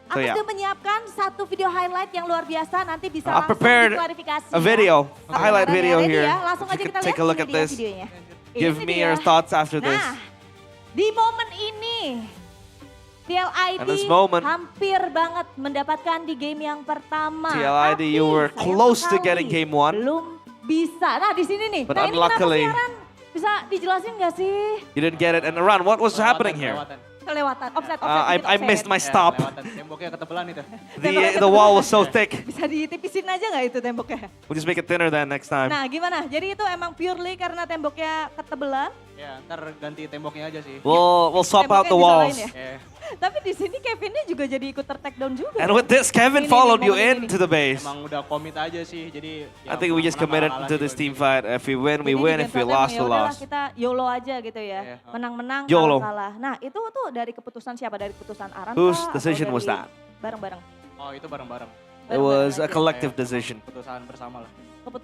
aku
So, yeah.
sudah menyiapkan satu video highlight yang luar biasa, nanti bisa
I
langsung
prepared
diklarifikasi.
a
ya.
video, a
Kapten
highlight
Aran
video
ready
here.
ya? Langsung
If
aja
you
kita
could take
lihat
a look
ini
at
dia
this.
videonya.
Give
Ini
me
dia.
your thoughts after this.
Nah, di momen ini TLID
At this moment,
hampir banget mendapatkan di game yang pertama.
TLID, you
Tapi
were
sayang
close to
sekali
getting game 1.
belum bisa. Nah di sini nih.
But
Nah ini kenapa
unluckily,
sih Aran Bisa dijelasin nggak sih?
You didn't get it. And Aran, what was happening here?
Kelewatan, offset,
I missed my stop.
Temboknya ketebelan itu.
The wall was so thick.
Bisa ditipisin aja nggak itu temboknya?
We'll just make it thinner then next time.
Nah gimana? Jadi itu emang purely karena temboknya ketebelan?
Ya, ntar ganti temboknya aja sih.
We'll swap out the walls.
Ya? Tapi di sini Kevinnya juga jadi ikut ter-take down juga.
And with this, Kevin followed you into the base.
Emang udah komit aja sih, jadi.
I think we just committed to this team fight. If we win, we win. If we lost, we lost.
Kita YOLO aja gitu ya. Menang-menang, kalah-kalah. Nah itu tuh dari keputusan siapa? Dari keputusan Aran?
Whose decision was that?
Bareng-bareng.
Oh itu bareng-bareng.
It was a collective decision.
Keputusan bersama lah.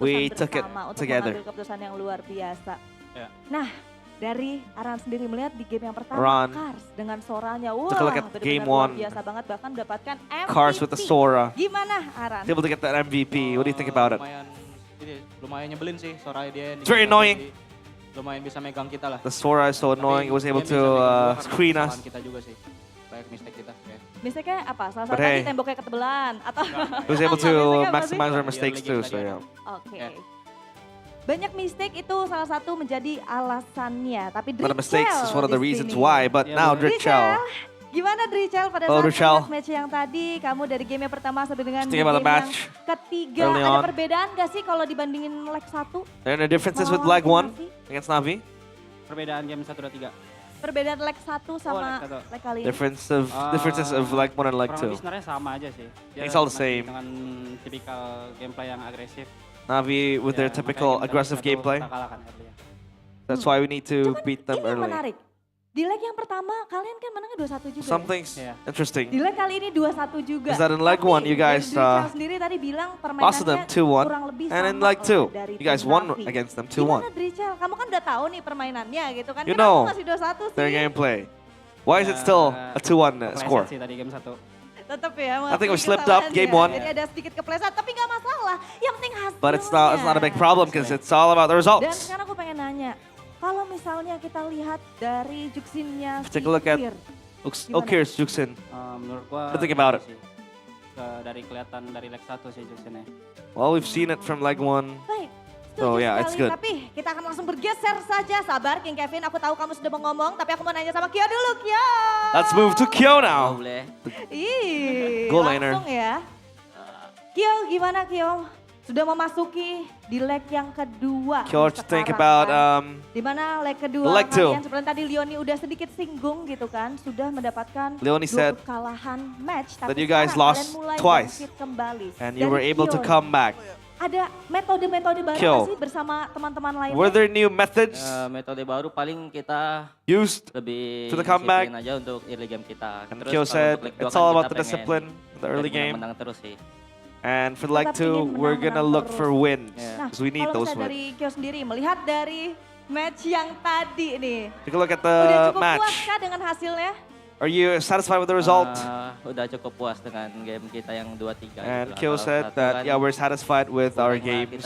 We took it together.
Untuk keputusan yang luar biasa.
Yeah.
Nah, dari Aran sendiri melihat di game yang pertama,
Aran.
Cars dengan soranya, wah
game
luar
one.
biasa banget, bahkan mendapatkan MVP.
Cars with the Sora.
Gimana Aran?
Able to get that MVP. What do you think about it?
Lumayan nyebelin sih Sora dia.
It's very annoying.
Lumayan bisa megang kita lah.
The Sora is so annoying. It was able to screen us.
Kita juga sih. Banyak mistake kita.
Mistake-nya apa? Salah satu tadi temboknya ketebelan atau?
It was able to maximize our mistakes too. So yeah.
Oke. Banyak mistake itu salah satu menjadi alasannya, tapi
But the mistakes is one of the reasons
sini.
why. But now Drichel.
Gimana Drichel pada saat match yang tadi, kamu dari game yang pertama sampai dengan game yang ketiga, ada perbedaan gak sih kalau dibandingin leg 1?
There are differences with leg 1 against Navi.
Perbedaan game 1, 2, 3.
Perbedaan leg 1 sama leg kali ini?
Differences of leg 1 and leg 2.
Sebenarnya sama aja sih.
It's all the same.
Dengan tipikal gameplay yang agresif.
Navi with their typical aggressive gameplay. That's why we need to beat them early.
Menarik. Di leg yang pertama kalian kan menangnya 2-1 juga.
Something's interesting.
Di leg kali ini 2-1 juga.
Is that in leg 1 you guys
sendiri tadi bilang
lost them 2-1, and in leg 2 you guys won
Navi.
against them 2-1.
Gimana Drichel? Kamu kan udah tahu nih permainannya gitu kan?
You know
masih 2-1 sih.
their gameplay. Why is it still a 2-1 score?
Sih tadi game 1.
Tetap ya.
I think we slipped up game 1.
Jadi ada sedikit kepleset, tapi nggak masalah. Yang penting hasilnya.
But it's not a big problem because it's all about the
Dan
results.
sekarang aku pengen nanya, kalau misalnya kita lihat dari Juxinnya
Take a look at Okir's Juxin.
Menurut gua
What do you think about it?
Dari kelihatan dari leg 1 sih Juxinnya.
Well, we've seen it from leg 1.
Baik.
So yeah, it's good.
Tapi kita akan langsung bergeser saja. Sabar King Kevin, aku tahu kamu sudah mau ngomong, tapi aku mau nanya sama Kyo dulu, Kyo.
Let's move to Kyo now.
Ih,
Goal laner.
langsung ya. Kyo, gimana Kyo? Sudah memasuki di leg yang kedua.
Kyo, what you think about
di mana leg kedua
leg
kalian seperti tadi Leoni udah sedikit singgung gitu kan, sudah mendapatkan
Leoni said
kekalahan match,
that
tapi
you guys
sekarang
lost
kalian mulai
twice
bangkit kembali.
and you were able to come back.
Ada metode-metode baru
Kyo,
nggak sih bersama teman-teman lainnya?
were there new methods
Metode baru paling kita
used
lebih
to the comeback?
disiplin aja untuk early game kita.
And
Terus
Kyo
kalau
said
untuk leg 2
it's
kan
all
kita
about the
pengen
discipline, the early game.
menang terus sih.
And for leg 2, we're gonna look for wins because we need
kalau
those
misalnya
wins.
dari Kyo sendiri, melihat dari match yang tadi nih,
Take a look at
udah
the
cukup
match.
puas kah dengan hasilnya?
Are you satisfied with the result?
Udah cukup puas dengan game kita yang 2-3.
And Kyo said that yeah, we're satisfied with our games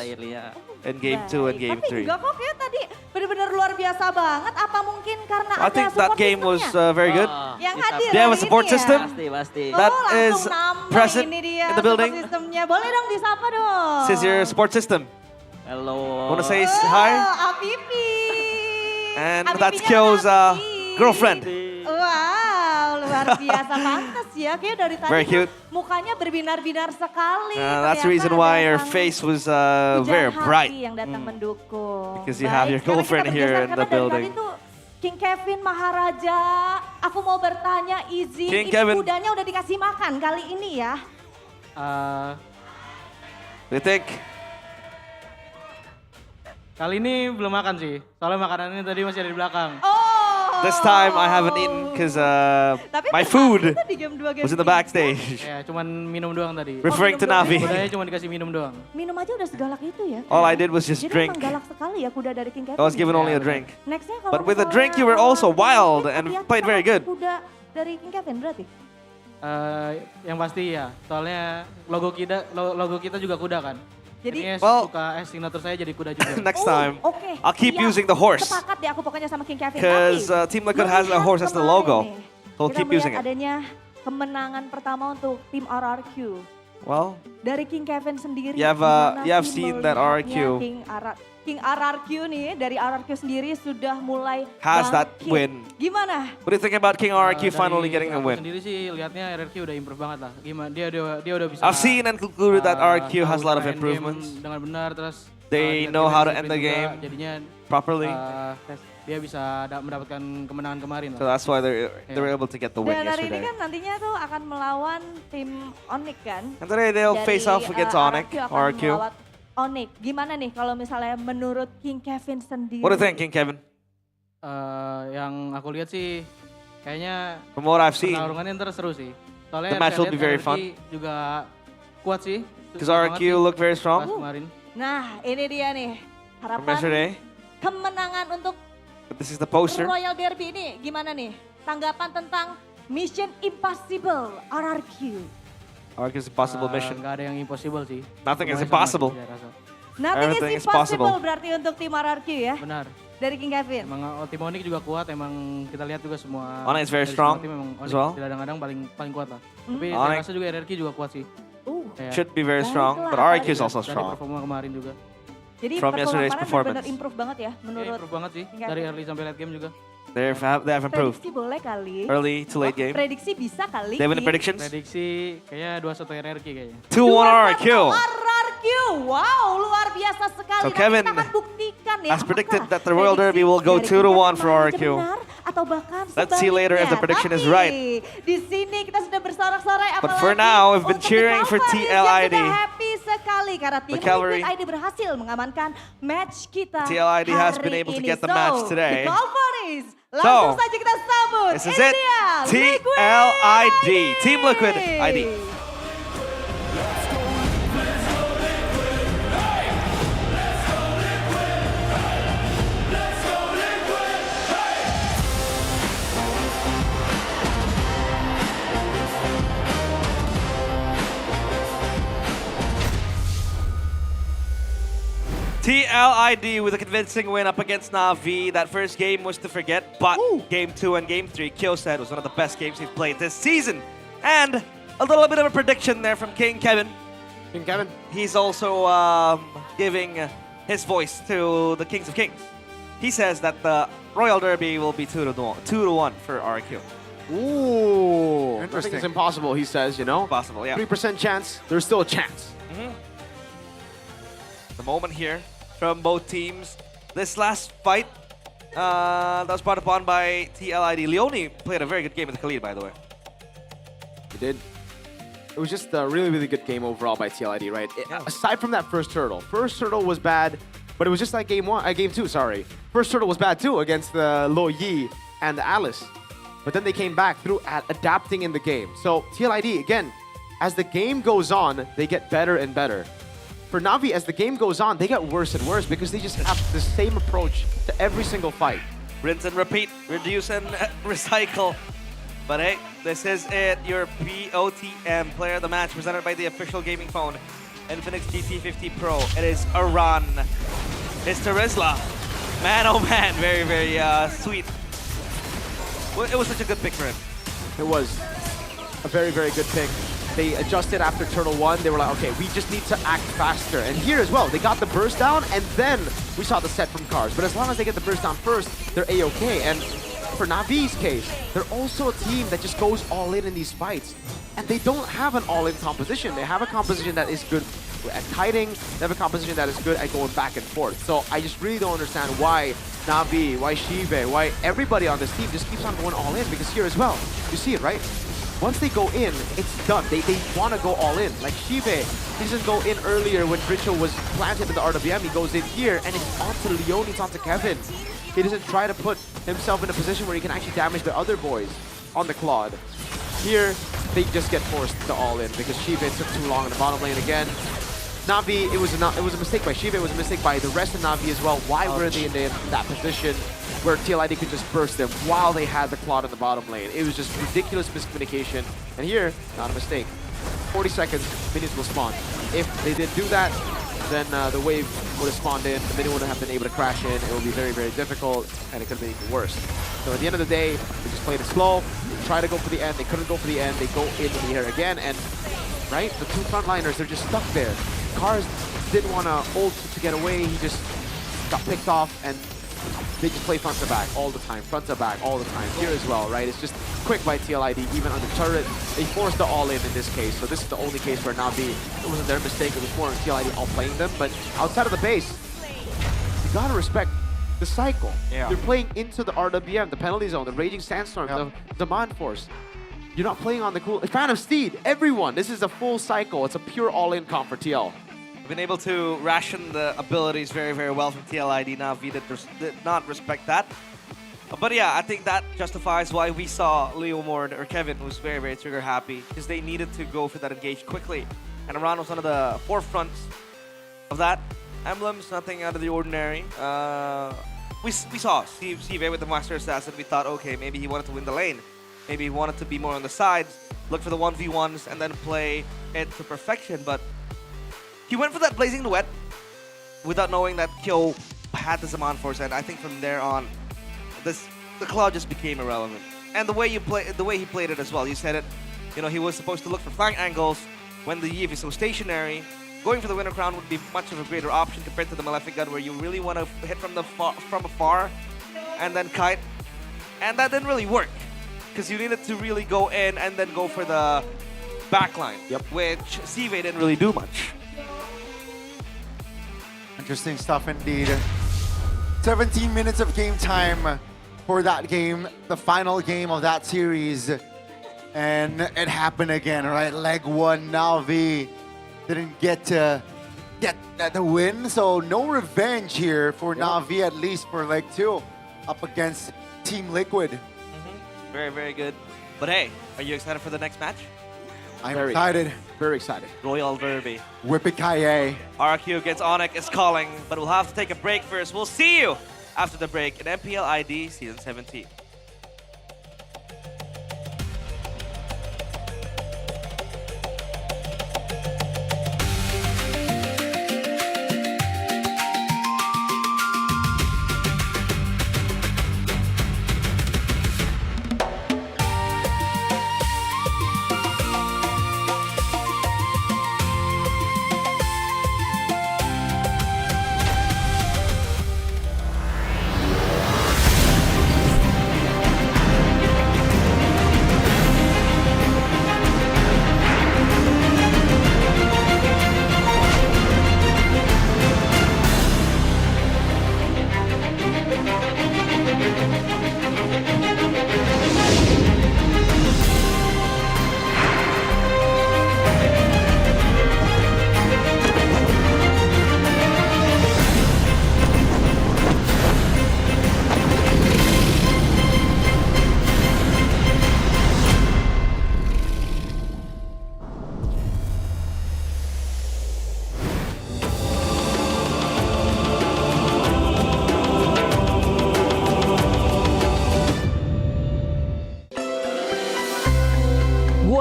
in game 2 and game 3.
Tapi enggak kok Kyo tadi benar-benar luar biasa banget. Apa mungkin karena
I think that game was very good.
Yang hadir
They have a
hari
support
ini ya?
system
Pasti.
that is
langsung nambah
present
ini dia,
in the building.
support systemnya. Boleh dong disapa dong.
This is your support system.
Hello.
Wanna say hi?
Apipi.
And that's Kyo's girlfriend.
Wow, luar biasa pantas ya. Kayak dari tadi
Very cute.
mukanya berbinar-binar sekali.
That's the reason why your face was very bright.
Yang datang mendukung.
Because you have your girlfriend here in the building.
King Kevin Maharaja, aku mau bertanya izin,
King
ini
Kevin.
kudanya udah dikasih makan kali ini ya?
We think
Kali ini belum makan sih, soalnya makanannya tadi masih ada di belakang.
this time I haven't eaten because my food was in the backstage.
Ya, cuman minum doang tadi.
Referring to Navi.
Kudanya cuma dikasih minum doang.
Minum aja udah segalak itu ya?
All I did was just
Jadi
drink.
emang galak sekali ya kuda dari King Kevin.
I was given only a drink.
Nextnya kalau
But with a
misalnya
drink you were also wild and played very good.
Kuda dari King Kevin berarti?
Yang pasti ya, soalnya logo kita juga kuda kan.
Jadi
suka signature saya jadi kuda juga.
Next time,
Oke.
I'll keep
Iya,
using the horse.
Sepakat deh aku pokoknya sama King Kevin.
Because
Tapi,
Team Liquid has a horse as the logo. So we'll
kita
keep using
melihat
it.
adanya kemenangan pertama untuk tim RRQ.
Well,
dari King Kevin sendiri.
you have
sih
seen that
melihatnya
RRQ
King RRQ nih, dari RRQ sendiri sudah mulai
has that
bangkit.
win.
Gimana?
What do you think about King RRQ finally getting a win?
Sendiri sih lihatnya RRQ udah improve banget lah. Gimana dia udah bisa.
I've seen and concluded that RRQ has a lot of
tahu cara end game
improvements.
dengan benar, terus
They
dia
know how to
defensive
end the
juga,
game
jadinya
properly.
Dia bisa mendapatkan kemenangan kemarin lah.
So that's why they're able to get the win
Dan hari ini
yesterday.
kan nantinya tuh akan melawan tim Onyx kan.
And today they'll face off against Onyx,
RRQ.
RRQ.
Onyx. Gimana nih kalau misalnya menurut King Kevin sendiri?
What do you think, King Kevin?
Yang aku lihat sih kayaknya
From what I've seen,
pertarungannya ntar seru sih. Soalnya
the match will be very
RRQ
fun.
juga kuat sih.
Because RRQ look very strong
Kemarin.
Nah, ini dia nih
from
harapan
yesterday.
kemenangan untuk
But this is the poster.
Royal Derby ini. Gimana nih tanggapan tentang Mission Impossible RRQ?
RRQ's impossible mission.
Nggak ada yang impossible sih.
Nothing is
Semuanya sama
impossible.
sih, saya rasa.
Nothing
Everything
is
is possible.
impossible berarti untuk tim RRQ ya?
Benar.
Dari King Kevin.
Emang tim Onyx juga kuat, emang kita lihat juga semua.
Onyx is very
dari
strong
semua tim emang
as
Onyx
well.
kadang-kadang paling kuat lah. Tapi
Onyx
saya rasa juga RRQ juga kuat sih.
Ya.
should be very strong, but
Baiklah.
RRQ is also
Dari
strong.
performa kemarin juga.
Jadi
From yesterday's
performa kemarin
performance.
benar-benar improve banget ya menurut
Improve banget sih,
King Kevin.
dari early sampai late game juga.
They have improved.
Prediksi boleh kali.
Early to late game.
Prediksi bisa kali.
They have any
King.
predictions?
Prediksi kayaknya 2-1 RRQ kayaknya.
2-1 RRQ.
RRQ, wow luar biasa sekali.
So
Nanti
Kevin
kita akan buktikan ya.
has predicted
apakah
that the Royal Derby will go
prediksi
2-1 for
dari
RRQ.
benar atau bahkan
Let's see later if the
sebaliknya.
prediction is
Tapi,
right.
Di sini kita sudah bersorak-sorai
But
apalagi
for now, we've been
untuk
cheering
The
for
Cavalry
TLID.
yang sudah happy sekali karena tim
Cavalry.
Liquid ID berhasil mengamankan match kita
TLID has
hari
been able to
ini.
get the match today.
The Cavalries, langsung saja kita sambut.
This is
Ini
it.
dia,
TLID. Team Liquid ID. TLID with a convincing win up against Na'Vi. That first game was to forget, but Game 2 and Game 3, Killset was one of the best games we've played this season. And a little bit of a prediction there from King Kevin.
King Kevin.
He's also giving his voice to the Kings of Kings. He says that the Royal Derby will be 2-1 for RQ.
Ooh.
Interesting.
Nothing is impossible, he says, you know?
Possible, yeah.
3% chance, there's still a chance.
The moment here from both teams. This last fight that was brought upon by TLID. Leone played a very good game with Khalid, by the way.
He did. It was just a really, really good game overall by TLID, right? Aside from that first turtle was bad, but it was just like game 2, sorry. First turtle was bad too against the Lo Yi and Alice. But then they came back through adapting in the game. So TLID, again, as the game goes on, they get better and better. For Na'Vi, as the game goes on, they get worse and worse because they just have the same approach to every single fight.
Rinse and repeat, reduce and recycle. But hey, this is it. Your POTM player of the match presented by the official gaming phone, Infinix GT50 Pro. It is Aran. Mr. Rizla. Man, oh man, very, very sweet. Well, it was such a good pick for him.
It was a very, very good pick. They adjusted after Turtle 1. They were like, okay, we just need to act faster. And here as well, they got the burst down, and then we saw the set from Cars. But as long as they get the burst down first, they're A-okay. And for Navi's case, they're also a team that just goes all in these fights. And they don't have an all-in composition. They have a composition that is good at kiting. They have a composition that is good at going back and forth. So I just really don't understand why Navi, why Shive, why everybody on this team just keeps on going all in. Because here as well, you see it, right? Once they go in, it's done. They want to go all in. Like Shive, he doesn't go in earlier when Richo was planted in the RWM. He goes in here, and it's onto Leone, it's onto Kevin. He doesn't try to put himself in a position where he can actually damage the other boys on the Claude. Here, they just get forced to all in because Shive took too long in the bottom lane again. Na'Vi, it was a mistake by Shive, it was a mistake by the rest of Na'Vi as well. Why were they in that position where TLID could just burst them while they had the Claude in the bottom lane? It was just ridiculous miscommunication. And here, not a mistake. 40 seconds, minions will spawn. If they didn't do that, then the wave would have spawned in, the minion wouldn't have been able to crash in, it would be very, very difficult, and it could have been even worse. So at the end of the day, they just played it slow, they tried to go for the end, they couldn't go for the end, they go in the air again, and right? The two frontliners, they're just stuck there. Cars didn't want to ult to get away. He just got picked off, and they just play front to back all the time, front to back all the time. Here as well, right? It's just quick by TLID, even on the turret. They forced the all-in this case, so this is the only case where Na'Vi, it wasn't their mistake, it was more TLID outplaying them. But outside of the base, you gotta respect the cycle.
Yeah.
They're playing into the RWM, the penalty zone, the Raging Sandstorm, the Demand Force. You're not playing on the cool... Phantom Steed, everyone, this is a full cycle. It's a pure all-in comp for TL.
Been able to ration the abilities very, very well from TLID. Na'Vi did not respect that. But yeah, I think that justifies why we saw Leo Mord or Kevin, who's very, very trigger happy, because they needed to go for that engage quickly. And Aran was one of the forefronts of that. Emblems, nothing out of the ordinary. We saw Steve with the Master Assassin. We thought, okay, maybe he wanted to win the lane. Maybe he wanted to be more on the sides, look for the 1v1s, and then play it to perfection. But he went for that Blazing Duet without knowing that Kyo had the Zaman Force, and I think from there on, the Cloud just became irrelevant. And the way he played it as well, you said it, you know, he was supposed to look for flank angles when the Eve is so stationary. Going for the Winter Crown would be much of a greater option compared to the Malefic Gun, where you really want to hit from afar and then kite. And that didn't really work, because you needed to really go in and then go for the backline, which Sive didn't really do much.
Interesting stuff indeed. 17 minutes of game time for that game, the final game of that series. And it happened again, right? Leg one, Na'Vi didn't get the win, so no revenge here for Na'Vi, at least for leg two, up against Team Liquid.
Very, very good. But hey, are you excited for the next match?
I'm excited.
Very excited.
Royal Derby.
Whippy-Kaye.
RQ against Onyx is calling, but we'll have to take a break first. We'll see you after the break in MPL ID Season 17.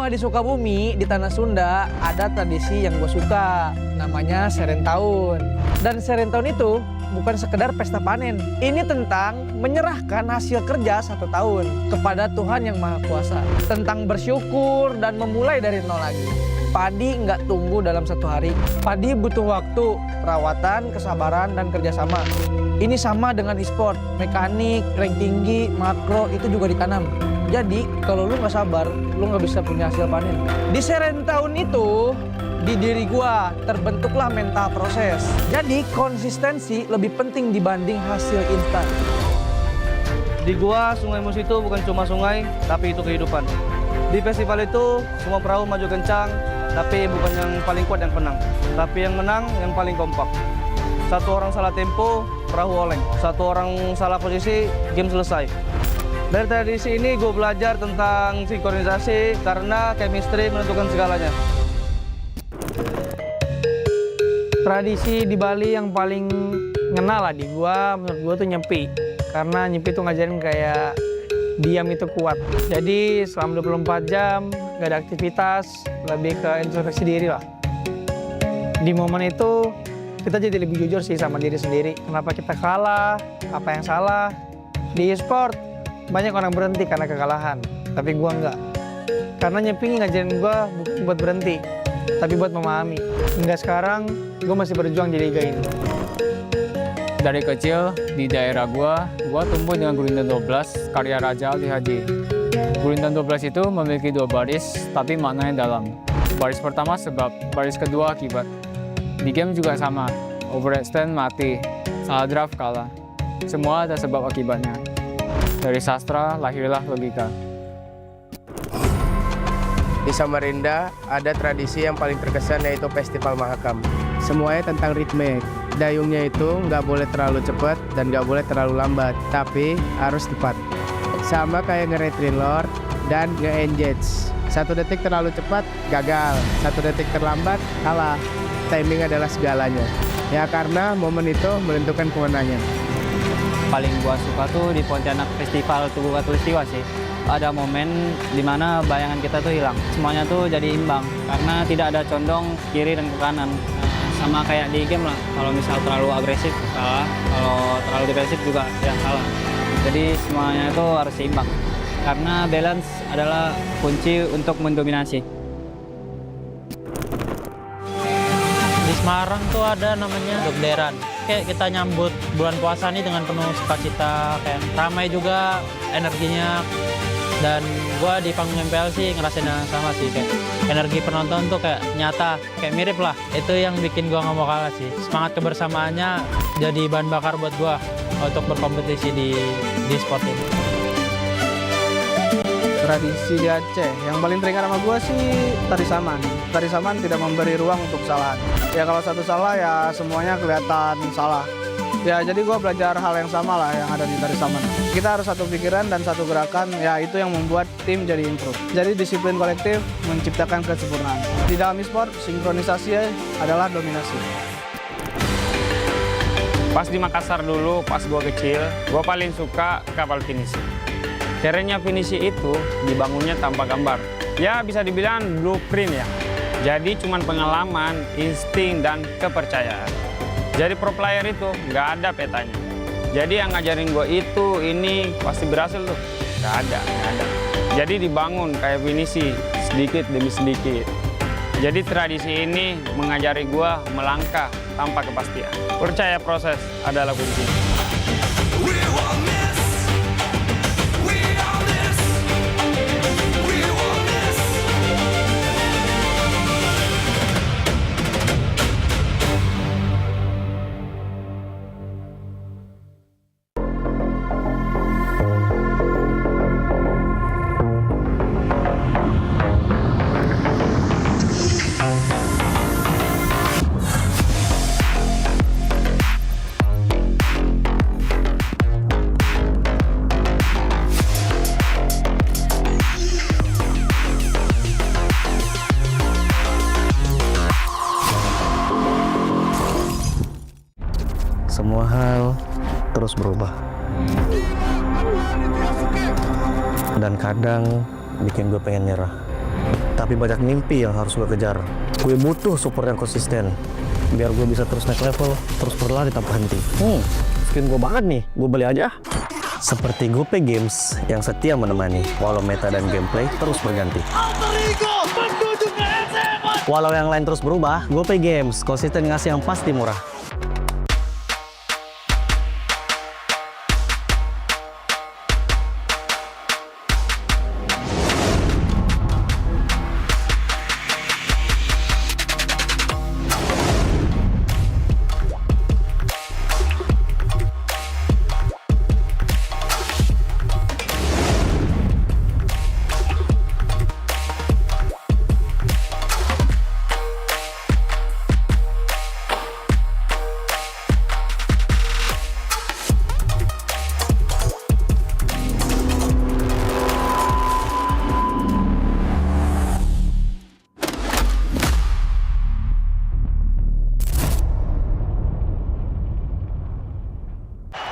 Di Sukabumi, di Tanah Sunda, ada tradisi yang gue suka, namanya Serentahun. Dan Serentahun itu bukan sekedar pesta panen. Ini tentang menyerahkan hasil kerja 1 tahun kepada Tuhan Yang Maha Kuasa. Tentang bersyukur dan memulai dari nol lagi. Padi nggak tumbuh dalam 1 hari. Padi butuh waktu, perawatan, kesabaran, dan kerjasama. Ini sama dengan e-sport, mekanik, rank tinggi, makro, itu juga ditanam. Jadi, kalau lu nggak sabar, lu nggak bisa punya hasil panen. Di Serentahun itu, di diri gua terbentuklah mental proses. Jadi, konsistensi lebih penting dibanding hasil instan.
Di gua, Sungai Musi itu bukan cuma sungai, tapi itu kehidupan. Di festival itu, semua perahu maju kencang, tapi bukan yang paling kuat yang menang. Tapi yang menang, yang paling kompak. 1 orang salah tempo, perahu oleng. 1 orang salah posisi, game selesai. Dari tradisi ini gue belajar tentang sinkronisasi karena chemistry menentukan segalanya.
Tradisi di Bali yang paling ngena lah di gua, menurut gua tuh nyepi. Karena nyepi tuh ngajarin kayak diam itu kuat. Jadi selama 24 jam gak ada aktivitas, lebih ke introspeksi diri lah. Di momen itu kita jadi lebih jujur sih sama diri sendiri. Kenapa kita kalah, apa yang salah. Di e-sport banyak orang berhenti karena kekalahan, tapi gua enggak. Karena nyepi ngajarin gua bukan buat berhenti, tapi buat memahami. Hingga sekarang, gue masih berjuang di liga ini.
Dari kecil, di daerah gua tumbuh dengan Gulindan 12, karya Raja Ali Haji. Gulindan 12 itu memiliki 2 baris, tapi maknanya dalam. Baris pertama sebab, baris kedua akibat. Di game juga sama, overextend mati, salah draft kalah. Semua ada sebab akibatnya. Dari sastra, lahirlah logika.
Di Samarinda ada tradisi yang paling terkesan yaitu Festival Mahakam. Semuanya tentang ritme. Dayungnya itu nggak boleh terlalu cepat dan nggak boleh terlalu lambat, tapi harus tepat. Sama kayak nge-retrin lord dan nge-engage. 1 detik terlalu cepat, gagal. 1 detik terlambat, kalah. Timing adalah segalanya. Ya karena momen itu menentukan kemenangan.
Paling gua suka tuh di Pontianak Festival Tugu Katulistiwa sih. Ada momen dimana bayangan kita tuh hilang. Semuanya tuh jadi imbang karena tidak ada condong kiri dan ke kanan. Sama kayak di game lah, kalau misal terlalu agresif salah, kalau terlalu defensif juga ya salah. Jadi semuanya itu harus seimbang. Karena balance adalah kunci untuk mendominasi.
Di Semarang tuh ada namanya Dokderan. Kayak kita nyambut bulan puasa nih dengan penuh sukacita, kayak ramai juga energinya. Dan gua di panggung MPL sih ngerasain yang sama sih, kayak energi penonton tuh kayak nyata, kayak mirip lah. Itu yang bikin gua nggak mau kalah sih. Semangat kebersamaannya jadi bahan bakar buat gua untuk berkompetisi di sport ini.
Tradisi di Aceh yang paling teringat sama gue sih tari saman. Tari saman tidak memberi ruang untuk kesalahan. Ya kalau satu salah ya semuanya kelihatan salah. Ya jadi gue belajar hal yang sama lah yang ada di tari saman. Kita harus satu pikiran dan satu gerakan, ya itu yang membuat tim jadi improve. Jadi disiplin kolektif menciptakan kesempurnaan. Di dalam e-sport, sinkronisasi adalah dominasi.
Pas di Makassar dulu, pas gue kecil, gue paling suka kapal finishing. Caranya finishing itu dibangunnya tanpa gambar. Ya bisa dibilang blueprint ya. Jadi cuman pengalaman, insting, dan kepercayaan. Jadi pro player itu nggak ada petanya. Jadi yang ngajarin gue itu, ini pasti berhasil tuh. Nggak ada. Jadi dibangun kayak finishing, sedikit demi sedikit. Jadi tradisi ini mengajari gue melangkah tanpa kepastian. Percaya proses adalah kunci.
Semua hal terus berubah. Dan kadang bikin gue pengen nyerah. Tapi banyak mimpi yang harus gue kejar. Gue butuh support yang konsisten. Biar gue bisa terus naik level, terus berlari tanpa henti. Skin gue banget nih, gue beli aja. Seperti GoPay Games yang setia menemani, walau meta dan gameplay terus berganti. Walau yang lain terus berubah, GoPay Games konsisten ngasih yang pasti murah.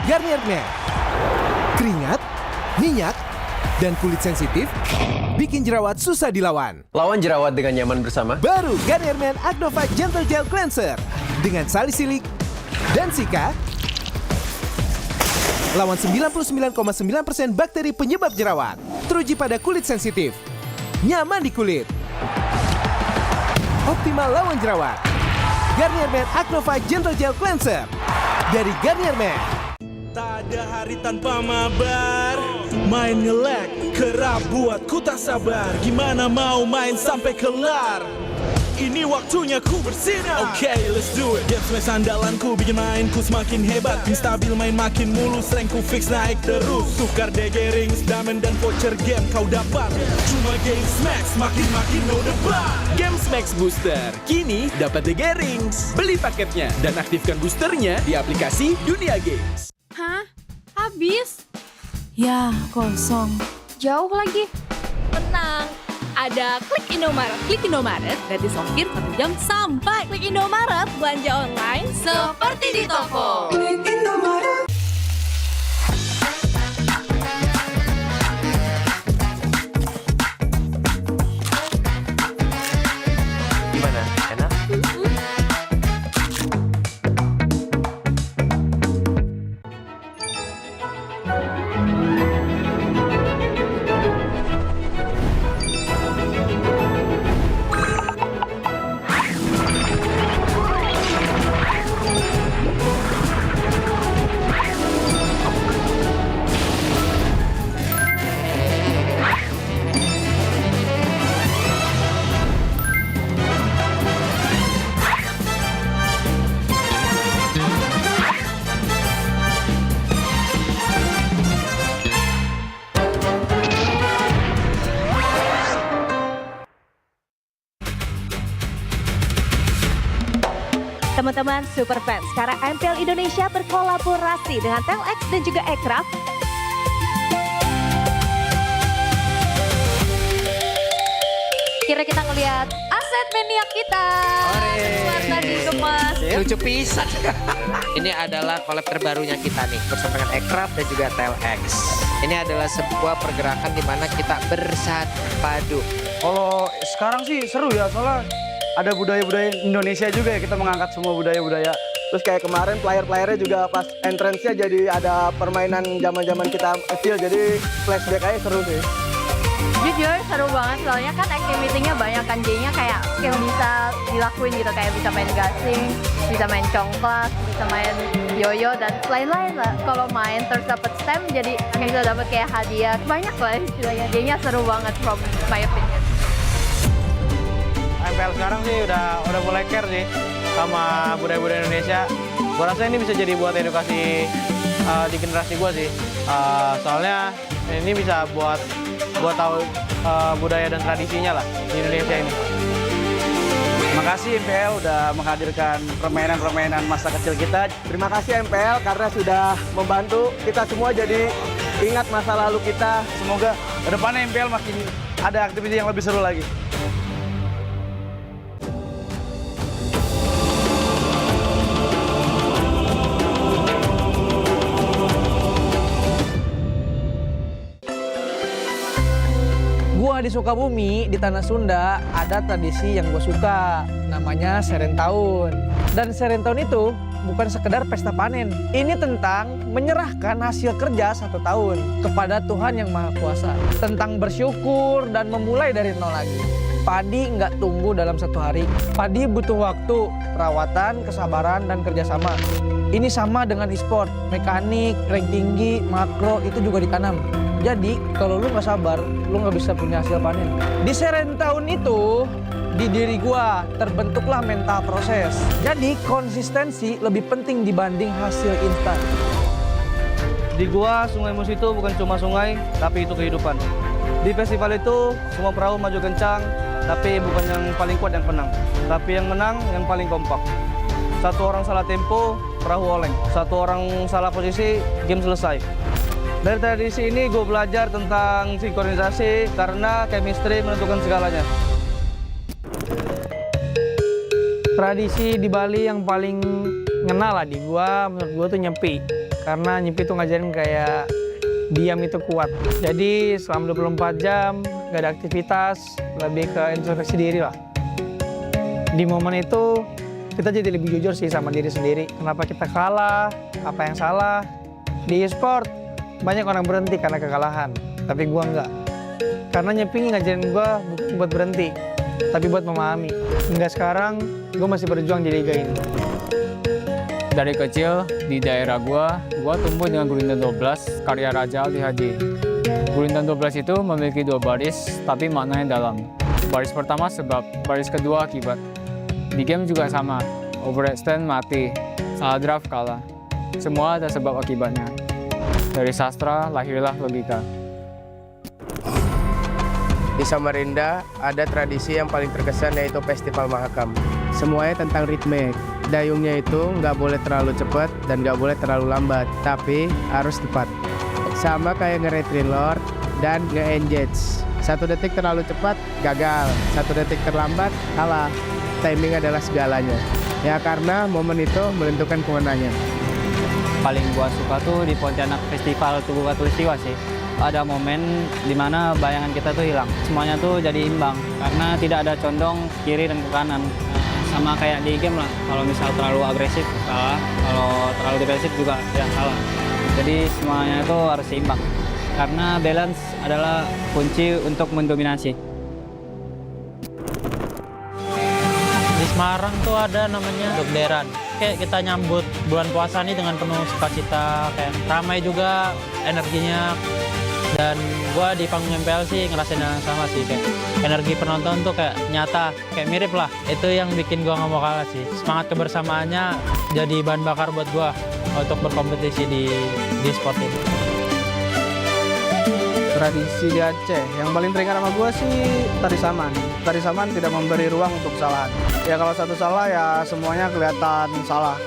Garnier Men. Keringat, minyak, dan kulit sensitif bikin jerawat susah dilawan.
Lawan jerawat dengan nyaman bersama.
Baru Garnier Men Acnofight Gentle Gel Cleanser dengan salisilik dan sika. Lawan 99,9% bakteri penyebab jerawat. Teruji pada kulit sensitif. Nyaman di kulit. optimal lawan jerawat. Garnier Men Acno Fight Gentle Gel Cleanser dari Garnier Men.
Tak ada hari tanpa mabar, main nge-lag, kerap buatku tak sabar. Gimana mau main sampai kelar? Ini waktunya ku bersinar. Okay, let's do it. Game smash andalanku bikin mainku semakin hebat. Pin stabil main makin mulus, rankku fix naik terus. Tukar DG rings, diamond dan voucher game kau dapat. Cuma game smash makin no debat.
Game Max Booster, kini dapat DG Rings. Beli paketnya dan aktifkan boosternya di aplikasi Dunia Games.
Hah? Habis? Ya, kosong. Jauh lagi. Tenang. Ada Klik Indomaret. Klik Indomaret, gratis ongkir 1 jam sampai. Klik Indomaret, belanja online seperti di toko. Klik Indomaret.
Gimana? Enak?
Teman-teman Superfans, sekarang MPL Indonesia berkolaborasi dengan Telx dan juga Aircraft. Kira kita ngelihat aset maniak kita. Warna dikemas.
Lucu pisan. Ini adalah collab terbarunya kita nih bersama dengan Aircraft dan juga Telx. Ini adalah sebuah pergerakan di mana kita bersatu padu.
Kalau sekarang sih seru ya, soalnya ada budaya-budaya Indonesia juga ya, kita mengangkat semua budaya-budaya. Terus kayak kemarin player-playernya juga pas entrance-nya jadi ada permainan zaman-zaman kita kecil, jadi flashback aja seru sih.
Jujur seru banget, soalnya kan activity-nya banyak kan, jadinya kayak yang bisa dilakuin gitu, kayak bisa main gasing, bisa main congklak, bisa main yoyo dan lain-lain lah. Kalau main terus dapat stem jadi bisa dapat kayak hadiah, banyak lah istilahnya, jadinya seru banget from my opinion.
MPL sekarang sih udah mulai care sih sama budaya-budaya Indonesia. Gua rasa ini bisa jadi buat edukasi di generasi gua sih. Soalnya ini bisa buat tahu budaya dan tradisinya lah di Indonesia ini.
Terima kasih MPL udah menghadirkan permainan-permainan masa kecil kita. Terima kasih MPL karena sudah membantu kita semua jadi ingat masa lalu kita. Semoga kedepannya MPL makin ada aktivitas yang lebih seru lagi.
Gua di Sukabumi, di Tanah Sunda, ada tradisi yang gue suka, namanya Seren Tahun. Dan Seren Tahun itu bukan sekedar pesta panen. Ini tentang menyerahkan hasil kerja 1 tahun kepada Tuhan Yang Maha Kuasa. Tentang bersyukur dan memulai dari nol lagi. Padi nggak tumbuh dalam 1 hari. Padi butuh waktu, perawatan, kesabaran, dan kerjasama. Ini sama dengan e-sport, mekanik, rank tinggi, makro, itu juga ditanam. Jadi kalau lu nggak sabar, lu nggak bisa punya hasil panen. Di Seren Tahun itu, di diri gua terbentuklah mental proses. Jadi konsistensi lebih penting dibanding hasil instan.
Di gua, Sungai Mus itu bukan cuma sungai, tapi itu kehidupan. Di festival itu, semua perahu maju kencang, tapi bukan yang paling kuat yang menang. Tapi yang menang, yang paling kompak. 1 orang salah tempo, perahu oleng. 1 orang salah posisi, game selesai. Dari tradisi ini gue belajar tentang sinkronisasi karena chemistry menentukan segalanya.
Tradisi di Bali yang paling ngena lah di gua, menurut gua tuh nyepi. Karena nyepi tuh ngajarin kayak diam itu kuat. Jadi selama 24 jam gak ada aktivitas, lebih ke introspeksi diri lah. Di momen itu kita jadi lebih jujur sih sama diri sendiri. Kenapa kita kalah, apa yang salah. Di e-sport banyak orang berhenti karena kekalahan, tapi gua enggak. Karena nyepi ngajarin gua bukan buat berhenti, tapi buat memahami. Hingga sekarang, gue masih berjuang di liga ini.
Dari kecil, di daerah gua tumbuh dengan gurindam 12 karya Raja Ali Haji. Gurindam 12 itu memiliki 2 baris, tapi maknanya dalam. Baris pertama sebab, baris kedua akibat. Di game juga sama, overextend mati, salah draft kalah. Semua ada sebab akibatnya. Dari sastra, lahirlah logika.
Di Samarinda ada tradisi yang paling terkesan yaitu Festival Mahakam. Semuanya tentang ritme. Dayungnya itu nggak boleh terlalu cepat dan nggak boleh terlalu lambat, tapi harus tepat. Sama kayak nge-retry lord dan nge-engage. 1 detik terlalu cepat, gagal. 1 detik terlambat, kalah. Timing adalah segalanya. Ya karena momen itu menentukan kemenangan.
Paling gua suka tuh di Pontianak Festival Tugu Katulistiwa sih. Ada momen dimana bayangan kita tuh hilang. Semuanya tuh jadi imbang karena tidak ada condong kiri dan ke kanan. Sama kayak di game lah, kalau misal terlalu agresif kalah, kalau terlalu defensif juga ya kalah. Jadi semuanya itu harus seimbang. Karena balance adalah kunci untuk mendominasi.
Di Semarang tuh ada namanya Dekderan. Kayak kita nyambut bulan puasa nih dengan penuh sukacita, kayak ramai juga energinya. Dan gua di panggung MPL sih ngerasain yang sama sih, kayak energi penonton tuh kayak nyata, kayak mirip lah. Itu yang bikin gua nggak mau kalah sih. Semangat kebersamaannya jadi bahan bakar buat gua untuk berkompetisi di sport ini.
Tradisi di Aceh, yang paling teringat sama gue sih tari saman. Tari saman tidak memberi ruang untuk kesalahan. Ya kalau satu salah ya semuanya kelihatan salah.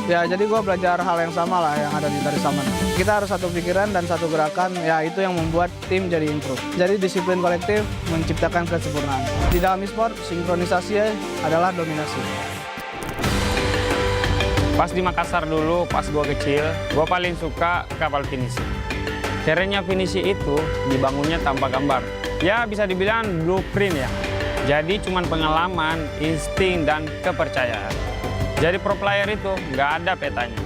Ya jadi gue belajar hal yang sama lah yang ada di tari saman. Kita harus satu pikiran dan satu gerakan, ya itu yang membuat tim jadi improve. Jadi disiplin kolektif menciptakan kesempurnaan. Di dalam e-sport, sinkronisasi adalah dominasi.
Pas di Makassar dulu, pas gue kecil, gue paling suka kapal finisi. Kerennya finisi itu dibangunnya tanpa gambar. Ya bisa dibilang blueprint ya. Jadi cuman pengalaman, insting, dan kepercayaan. Jadi pro player itu nggak ada petanya.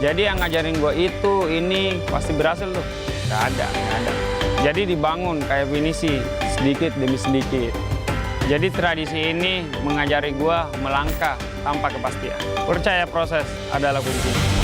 Jadi yang ngajarin gue itu, ini pasti berhasil tuh. Nggak ada. Jadi dibangun kayak finisi, sedikit demi sedikit. Jadi tradisi ini mengajari gue melangkah tanpa kepastian. Percaya proses adalah kunci.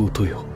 弟よ。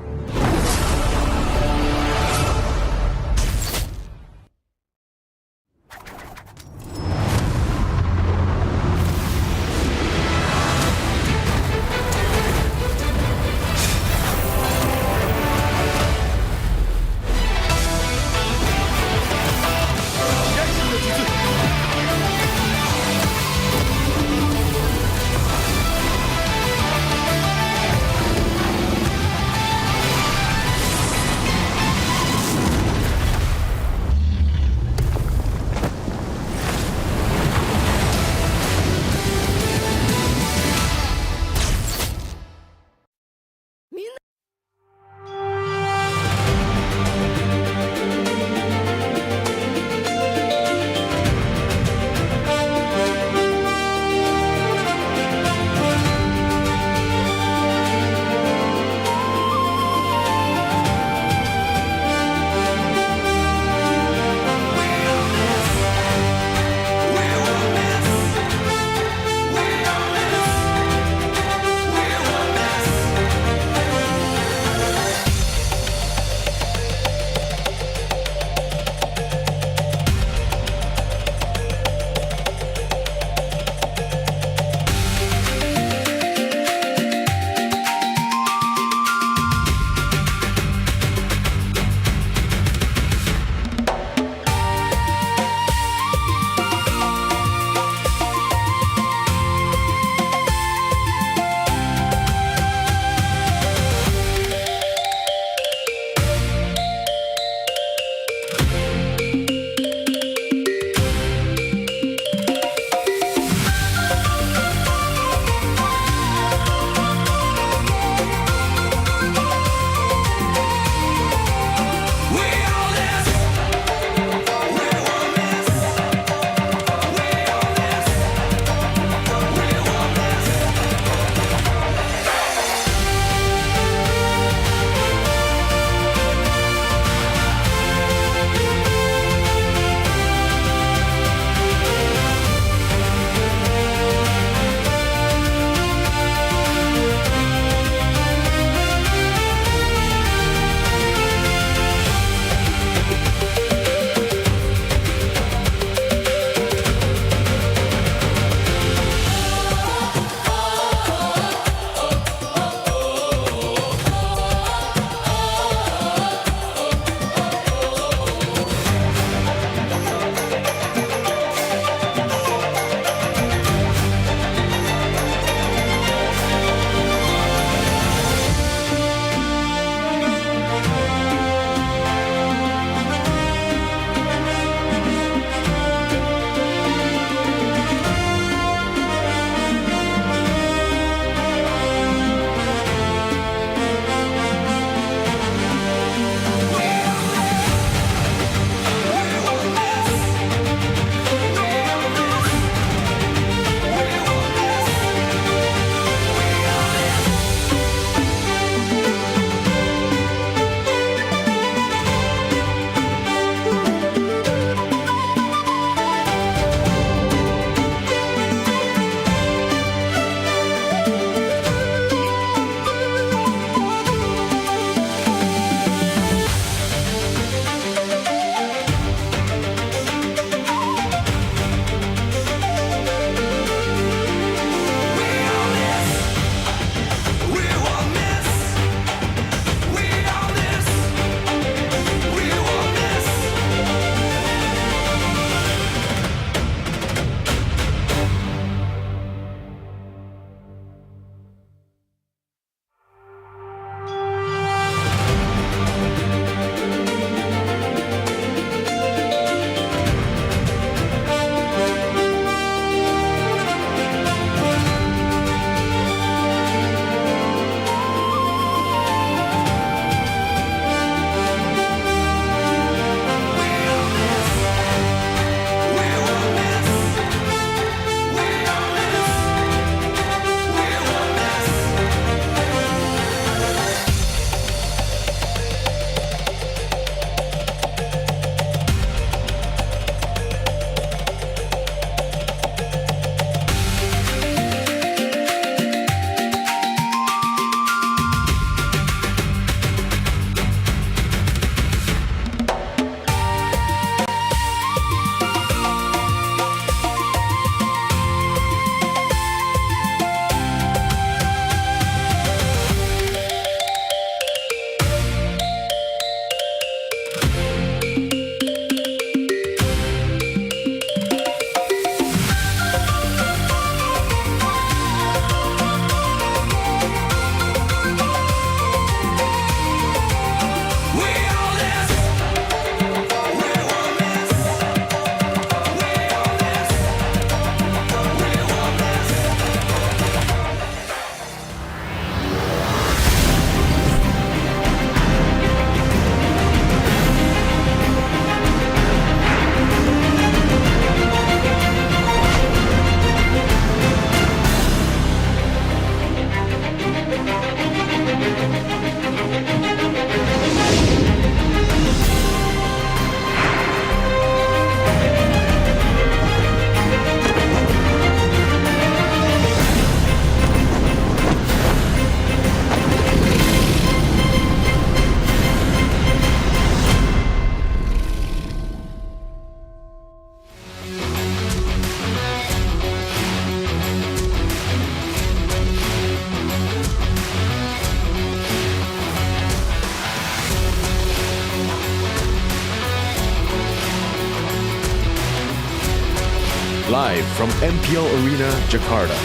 Live from MPL Arena, Jakarta.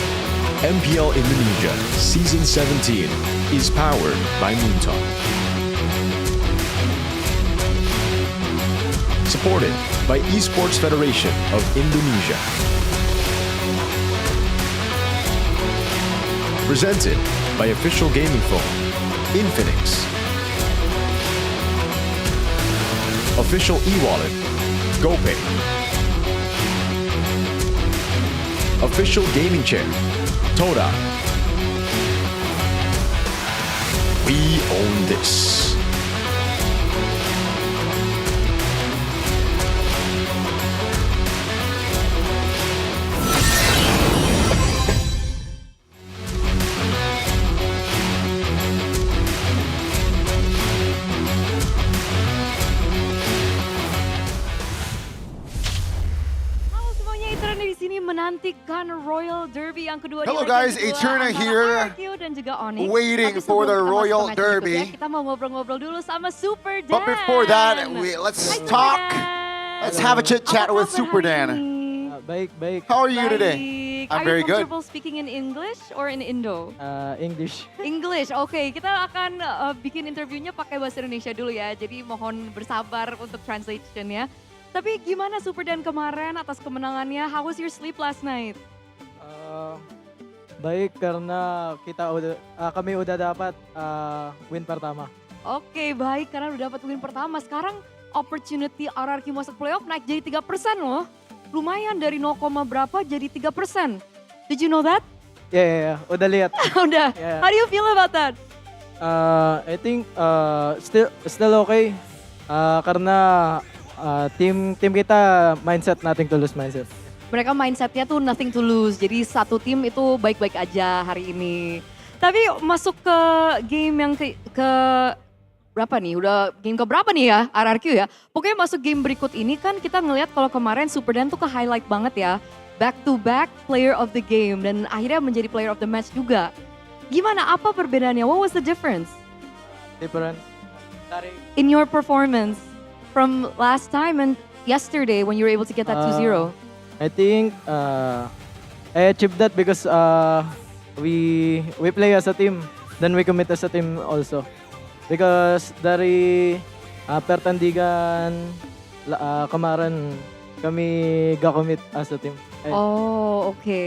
MPL Indonesia Season 17 is powered by Moonton. Supported by Esports Federation of Indonesia. Presented by official gaming phone, Infinix. Official e-wallet, GoPay. Official gaming chair, Toda. We own this.
Menantikan Royal Derby yang kedua.
Hello guys, Eterna here,
dan juga Onyx.
waiting for the Royal Derby.
Kita mau ngobrol-ngobrol dulu sama Super Dan.
But before that, let's talk. Let's have a chit chat with Super Dan.
Baik.
How are you today? I'm very good.
Are you comfortable speaking in English or in Indo?
English.
English, oke. Kita akan bikin interviewnya pakai bahasa Indonesia dulu ya. Jadi mohon bersabar untuk translation ya. Tapi gimana Super Dan kemarin atas kemenangannya? How was your sleep last night?
Baik karena kami udah dapat win pertama.
Oke, baik karena udah dapat win pertama. Sekarang opportunity RRQ masuk playoff naik jadi 3% loh. Lumayan dari 0, berapa jadi 3%. Did you know that?
Yeah, udah lihat.
Udah.
Yeah.
How do you feel about that?
I think still okay. Karena tim kita mindset nothing to lose mindset.
Mereka mindsetnya tuh nothing to lose. Jadi satu tim itu baik-baik aja hari ini. Tapi masuk ke game yang ke berapa nih? Udah game ke berapa nih ya RRQ ya? Pokoknya masuk game berikut ini kan kita ngelihat kalau kemarin Super Dan tuh ke highlight banget ya. Back to back player of the game dan akhirnya menjadi player of the match juga. Gimana? Apa perbedaannya? What was the difference? In your performance from last time and yesterday when you were able to get that 2-0?
I think I achieved that because we play as a team, then we commit as a team also. Because dari pertandingan kemarin kami gak commit as a team.
Oh, oke.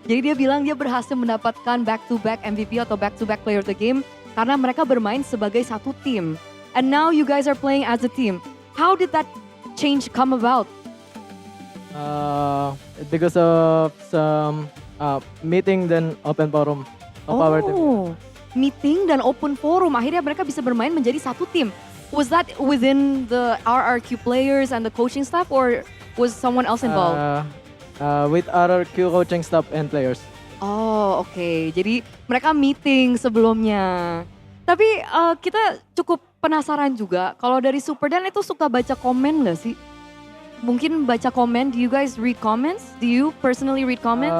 Jadi dia bilang dia berhasil mendapatkan back-to-back MVP atau back-to-back player of the game karena mereka bermain sebagai satu tim. And now you guys are playing as a team. How did that change come about?
Because of some meeting dan open forum of our team.
Meeting dan open forum. Akhirnya mereka bisa bermain menjadi satu tim. Was that within the RRQ players and the coaching staff or was someone else involved?
With RRQ coaching staff and players.
Oh, oke. Jadi mereka meeting sebelumnya. Tapi kita cukup penasaran juga, kalau dari Super Dan itu suka baca komen gak sih? Mungkin baca komen, do you guys read comments? Do you personally read comments?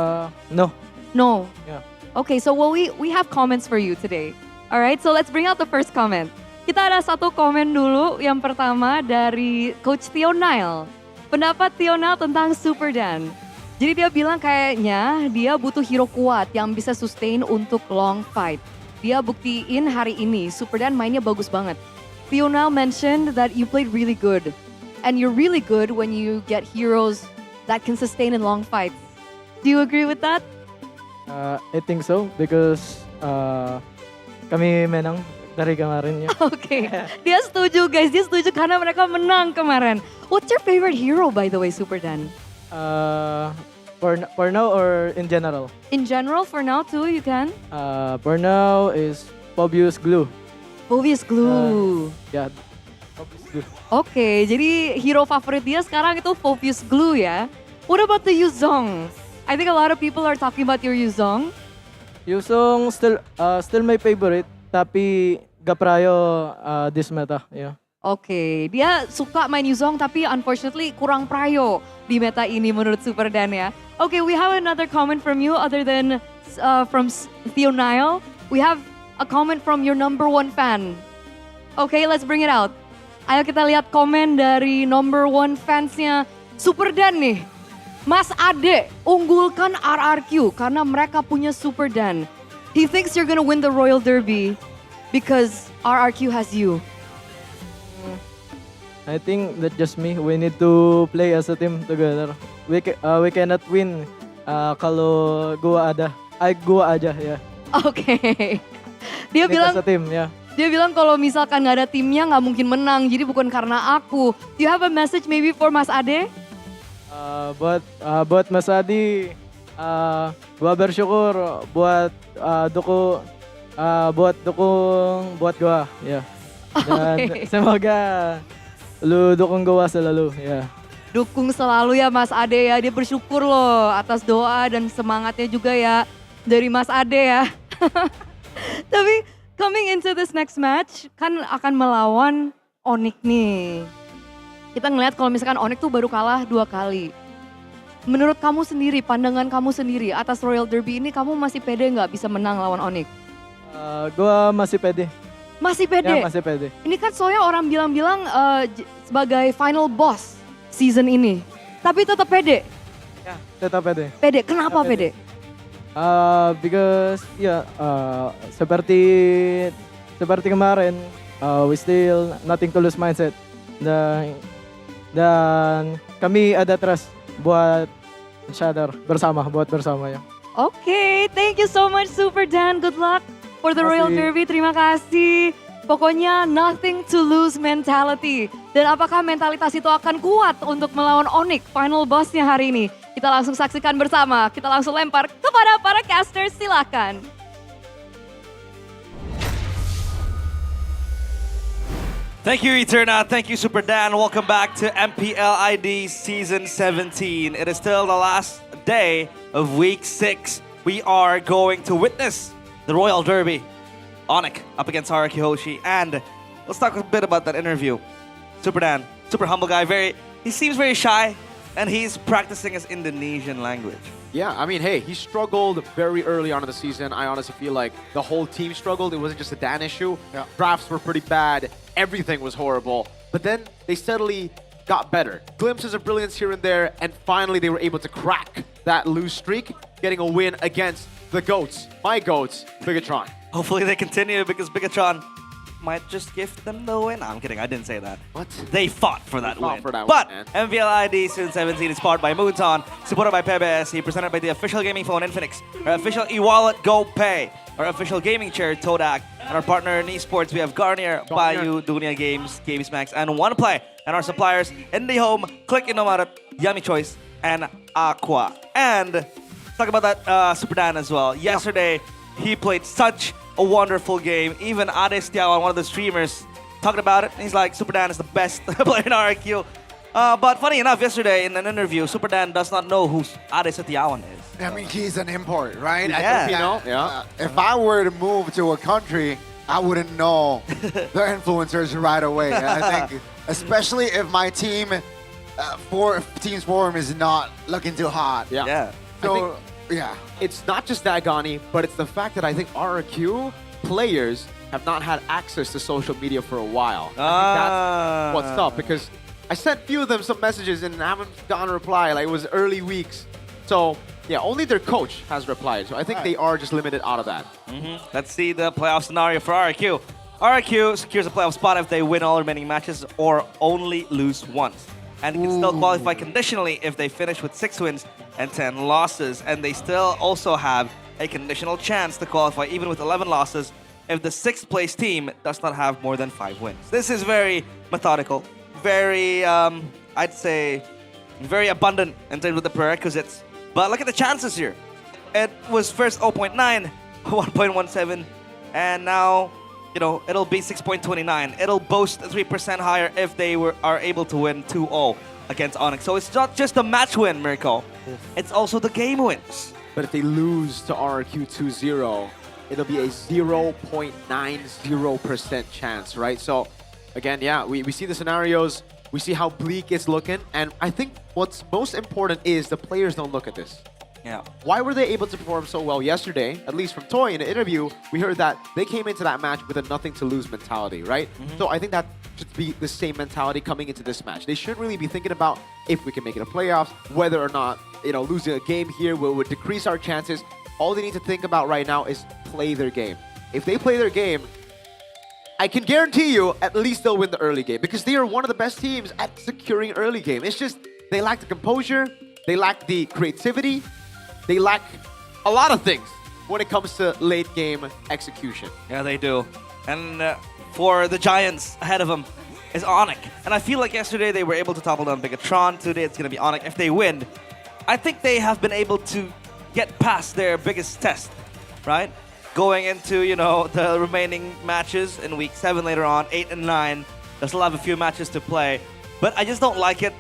No.
No?
Yeah.
Okay, so we have comments for you today. Alright, so let's bring out the first comment. Kita ada satu komen dulu, yang pertama dari Coach Theo Nile. Pendapat Theo Nile tentang Super Dan. Jadi dia bilang kayaknya dia butuh hero kuat yang bisa sustain untuk long fight. Dia buktiin hari ini, Super Dan mainnya bagus banget. Theo now mentioned that you played really good. And you're really good when you get heroes that can sustain in long fights. Do you agree with that?
I think so because kami menang dari kemarin ya.
Okay, dia setuju guys, dia setuju karena mereka menang kemarin. What's your favorite hero by the way, Super Dan?
For now or in general?
In general, for now too, you can?
For now is Phobius Glue.
Phobius Glue.
Ya, Phobius Glue.
Oke, jadi hero favorit dia sekarang itu Phobius Glue ya. What about the Yuzong? I think a lot of people are talking about your Yuzong.
Yuzong still my favorite, tapi gak prayo this meta. Yeah.
Oke, dia suka main Yuzong tapi unfortunately kurang prayo di meta ini menurut Super Dan ya. Oke, we have another comment from you other than from Theo Nile. We have a comment from your number one fan. Okay, let's bring it out. Ayo kita lihat komen dari number one fansnya Super Dan nih. Mas Ade unggulkan RRQ karena mereka punya Super Dan. He thinks you're gonna win the Royal Derby because RRQ has you.
I think that just me. We need to play as a team together. We cannot win kalau gua aja ya.
Oke. Dia bilang
as a team ya.
Dia bilang kalau misalkan nggak ada timnya nggak mungkin menang. Jadi bukan karena aku. Do you have a message maybe for Mas Ade?
Buat Mas Adi, gua bersyukur buat dukung buat gua ya. Dan semoga lu dukung gua selalu ya.
Dukung selalu ya Mas Ade ya. Dia bersyukur loh atas doa dan semangatnya juga ya dari Mas Ade ya. Tapi coming into this next match kan akan melawan Onyx nih. Kita ngelihat kalau misalkan Onyx tuh baru kalah 2 kali. Menurut kamu sendiri, pandangan kamu sendiri atas Royal Derby ini, kamu masih pede nggak bisa menang lawan Onyx?
Gua masih pede.
Masih pede?
Ya, masih pede.
Ini kan soalnya orang bilang-bilang sebagai final boss season ini. Tapi tetap pede?
Ya, tetap pede.
Pede, kenapa pede?
Because seperti kemarin, we still nothing to lose mindset. Dan kami ada trust buat bersama ya.
Oke, thank you so much Super Dan. Good luck for the Royal Derby. Terima kasih. Pokoknya nothing to lose mentality. Dan apakah mentalitas itu akan kuat untuk melawan Onyx final bossnya hari ini? Kita langsung saksikan bersama. Kita langsung lempar kepada para casters, silakan.
Thank you, Eterna. Thank you, Super Dan. Welcome back to MPL ID Season 17. It is still the last day of Week 6. We are going to witness the Royal Derby. Onyx up against Haruki Hoshi. And let's talk a bit about that interview. Super Dan, super humble guy. He seems very shy, and he's practicing his Indonesian language.
Yeah, I mean, hey, he struggled very early on in the season. I honestly feel like the whole team struggled. It wasn't just a Dan issue. Yeah. Drafts were pretty bad. Everything was horrible. But then they steadily got better. Glimpses of brilliance here and there, and finally they were able to crack that lose streak, getting a win against the GOATs. My GOATs, Bigatron.
Hopefully they continue because Bigatron might just give them the win. No, I'm kidding, I didn't say that.
What?
They fought for that win.
But
MPL ID Season 17 is powered by Mooton, supported by PBS, presented by the official gaming phone Infinix, our official e-wallet GoPay, our official gaming chair Todak, and our partner in esports we have Garnier, Bayu, Dunia Games, Max, and OnePlay, and our suppliers IndyHome, Click Innomaret, Yummy Choice, and Aqua. And let's talk about that Super Dan as well. Yesterday, he played such a wonderful game. Even Ade Setiawan, one of the streamers, talked about it. He's like, Super Dan is the best player in RRQ. But funny enough, yesterday in an interview, Super Dan does not know who Ade Setiawan is.
I mean, he's an import, right?
Yeah.
If I were to move to a country, I wouldn't know the influencers right away. And I think, especially if my team's form is not looking too hot.
Yeah.
So, yeah.
It's not just that, Gani, but it's the fact that I think RRQ players have not had access to social media for a while. I think that's what's up, because I sent a few of them some messages and haven't gotten a reply. Like, it was early weeks. So, yeah, only their coach has replied. So I think they are just limited out of that.
Let's see the playoff scenario for RRQ. RRQ secures a playoff spot if they win all remaining matches or only lose once. And can still qualify conditionally if they finish with 6 wins and 10 losses. And they still also have a conditional chance to qualify even with 11 losses if the 6th place team does not have more than 5 wins. This is very methodical, very, I'd say, very abundant in terms of the prerequisites. But look at the chances here. It was first 0.9, 1.17, and now, you know, it'll be 6.29. It'll boast 3% higher if they are able to win 2-0 against Onyx. So it's not just a match win, Mirko. It's also the game wins.
But if they lose to RRQ 2-0, it'll be a 0.90% chance, right? So, again, yeah, we see the scenarios. We see how bleak it's looking. And I think what's most important is the players don't look at this.
Yeah.
Why were they able to perform so well yesterday? At least from Toy in the interview, we heard that they came into that match with a nothing to lose mentality, right? So I think that should be the same mentality coming into this match. They shouldn't really be thinking about if we can make it a playoffs, whether or not, losing a game here would decrease our chances. All they need to think about right now is play their game. If they play their game, I can guarantee you at least they'll win the early game because they are one of the best teams at securing early game. It's just they lack the composure, they lack the creativity, they lack a lot of things when it comes to late game execution.
Yeah, they do. And for the Giants ahead of them is Onyx. And I feel like yesterday they were able to topple down Bigatron. Today it's going to be Onyx. If they win, I think they have been able to get past their biggest test, right? Going into, the remaining matches in week 7 later on, 8 and 9. They'll still have a few matches to play. But I just don't like it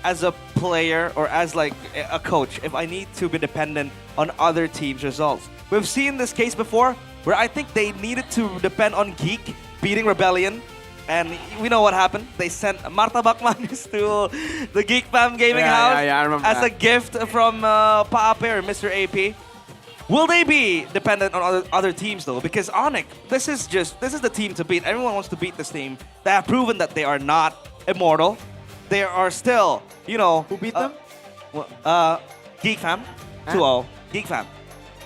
as a player or as like a coach if I need to be dependent on other teams' results. We've seen this case before where I think they needed to depend on Geek beating Rebellion. And we know what happened. They sent martabak manis to the Geek Fam Gaming House
I remember
as
that.
a gift from Paape or Mr. AP. Will they be dependent on other teams though? Because Onyx, this is the team to beat. Everyone wants to beat this team. They have proven that they are not immortal. They are still,
Who beat them?
Geek Fam, 2-0. Geek Fam.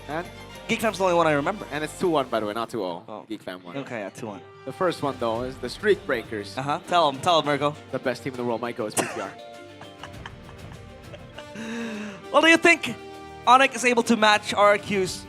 And?
Geek Fam's the only one I remember.
And it's 2-1 by the way, not 2-0.
Oh.
Geek Fam won.
Okay, yeah, 2-1.
The first one though is the Streak Breakers.
Tell them, Mirko.
The best team in the world might go as PPR.
Well, do you think Onyx is able to match RRQ's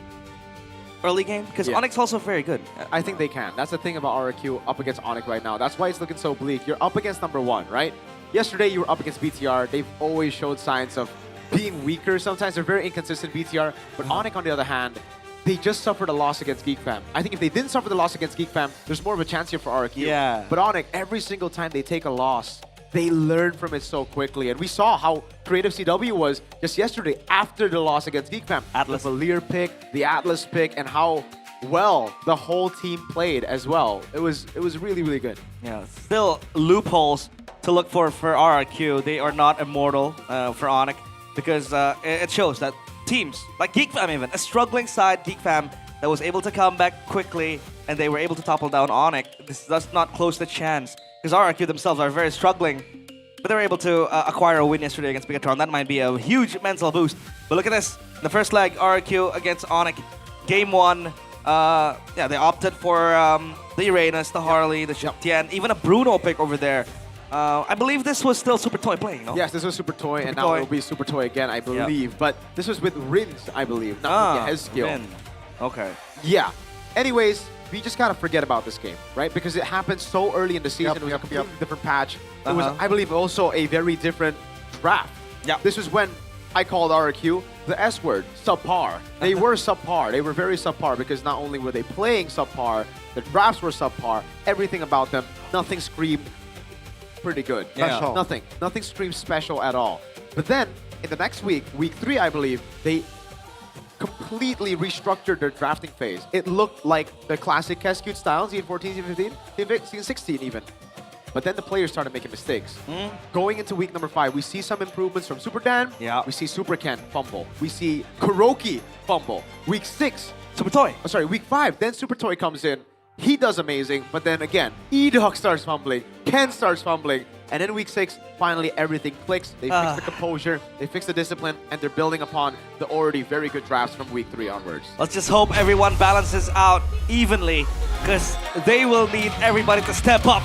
early game? Because Onyx is also very good.
I think they can. That's the thing about RRQ up against Onyx right now. That's why it's looking so bleak. You're up against number 1, right? Yesterday you were up against BTR. They've always showed signs of being weaker. Sometimes they're very inconsistent, BTR. But Onyx, on the other hand, they just suffered a loss against Geek Fam. I think if they didn't suffer the loss against Geek Fam, there's more of a chance here for RRQ.
Yeah.
But Onyx, every single time they take a loss, they learn from it so quickly. And we saw how creative CW was just yesterday after the loss against Geek Fam.
Atlas.
The Valir pick, the Atlas pick, and how well the whole team played as well. It was really, really good.
Yeah, still loopholes to look for RRQ. They are not immortal for Onyx because it shows that teams like Geek Fam, even a struggling side, Geek Fam, that was able to come back quickly and they were able to topple down Onyx. This does not close the chance because RRQ themselves are very struggling, but they were able to acquire a win yesterday against Bigatron. That might be a huge mental boost. But look at this, the first leg, RRQ against Onyx, game 1. They opted for the Uranus, the Harley, the Shiptian, even a Bruno pick over there. I believe this was still Super Toy playing, no?
Yes, this was Super Toy, and now
Toy.
it'll be Super Toy again, I believe. But this was with Rins, I believe, not with his skill.
Rin. Okay.
Yeah. Anyways, we just gotta forget about this game, right? Because it happened so early in the season. It was a completely different patch. It was, I believe, also a very different draft.
Yeah.
This was when I called RRQ the S word, subpar. They were subpar. They were very subpar because not only were they playing subpar, the drafts were subpar. Everything about them, nothing screamed pretty good.
Yeah.
Special. Nothing screams special at all. But then, in the next week, week 3, I believe, they completely restructured their drafting phase. It looked like the classic Cascade style, Season 14, Season 15, Season 16 even. But then the players started making mistakes. Going into week number 5, we see some improvements from Super Dan.
Yeah.
We see Super Ken fumble. We see Kuroki fumble. Week 6,
Super Toy.
Oh, sorry, week 5, then Super Toy comes in. He does amazing, but then again, E-Dog starts fumbling, Ken starts fumbling, and in week 6, finally everything clicks. They fix the composure, they fix the discipline, and they're building upon the already very good drafts from week 3 onwards.
Let's just hope everyone balances out evenly because they will need everybody to step up.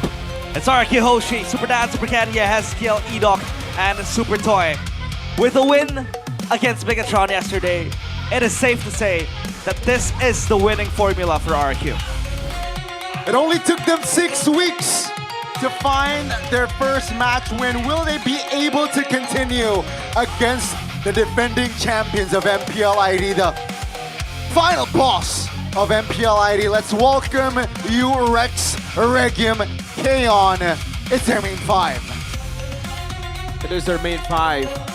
It's RRQ Hoshi, Super Dan, Super Ken, Haskiel, E-Dog, and Super Toy. With a win against Bigatron yesterday, it is safe to say that this is the winning formula for RRQ.
It only took them 6 weeks to find their first match win. Will they be able to continue against the defending champions of MPL ID, the final boss of MPL ID? Let's welcome you, Rex, Regium, Kaon. It's their main 5.
It is their main 5.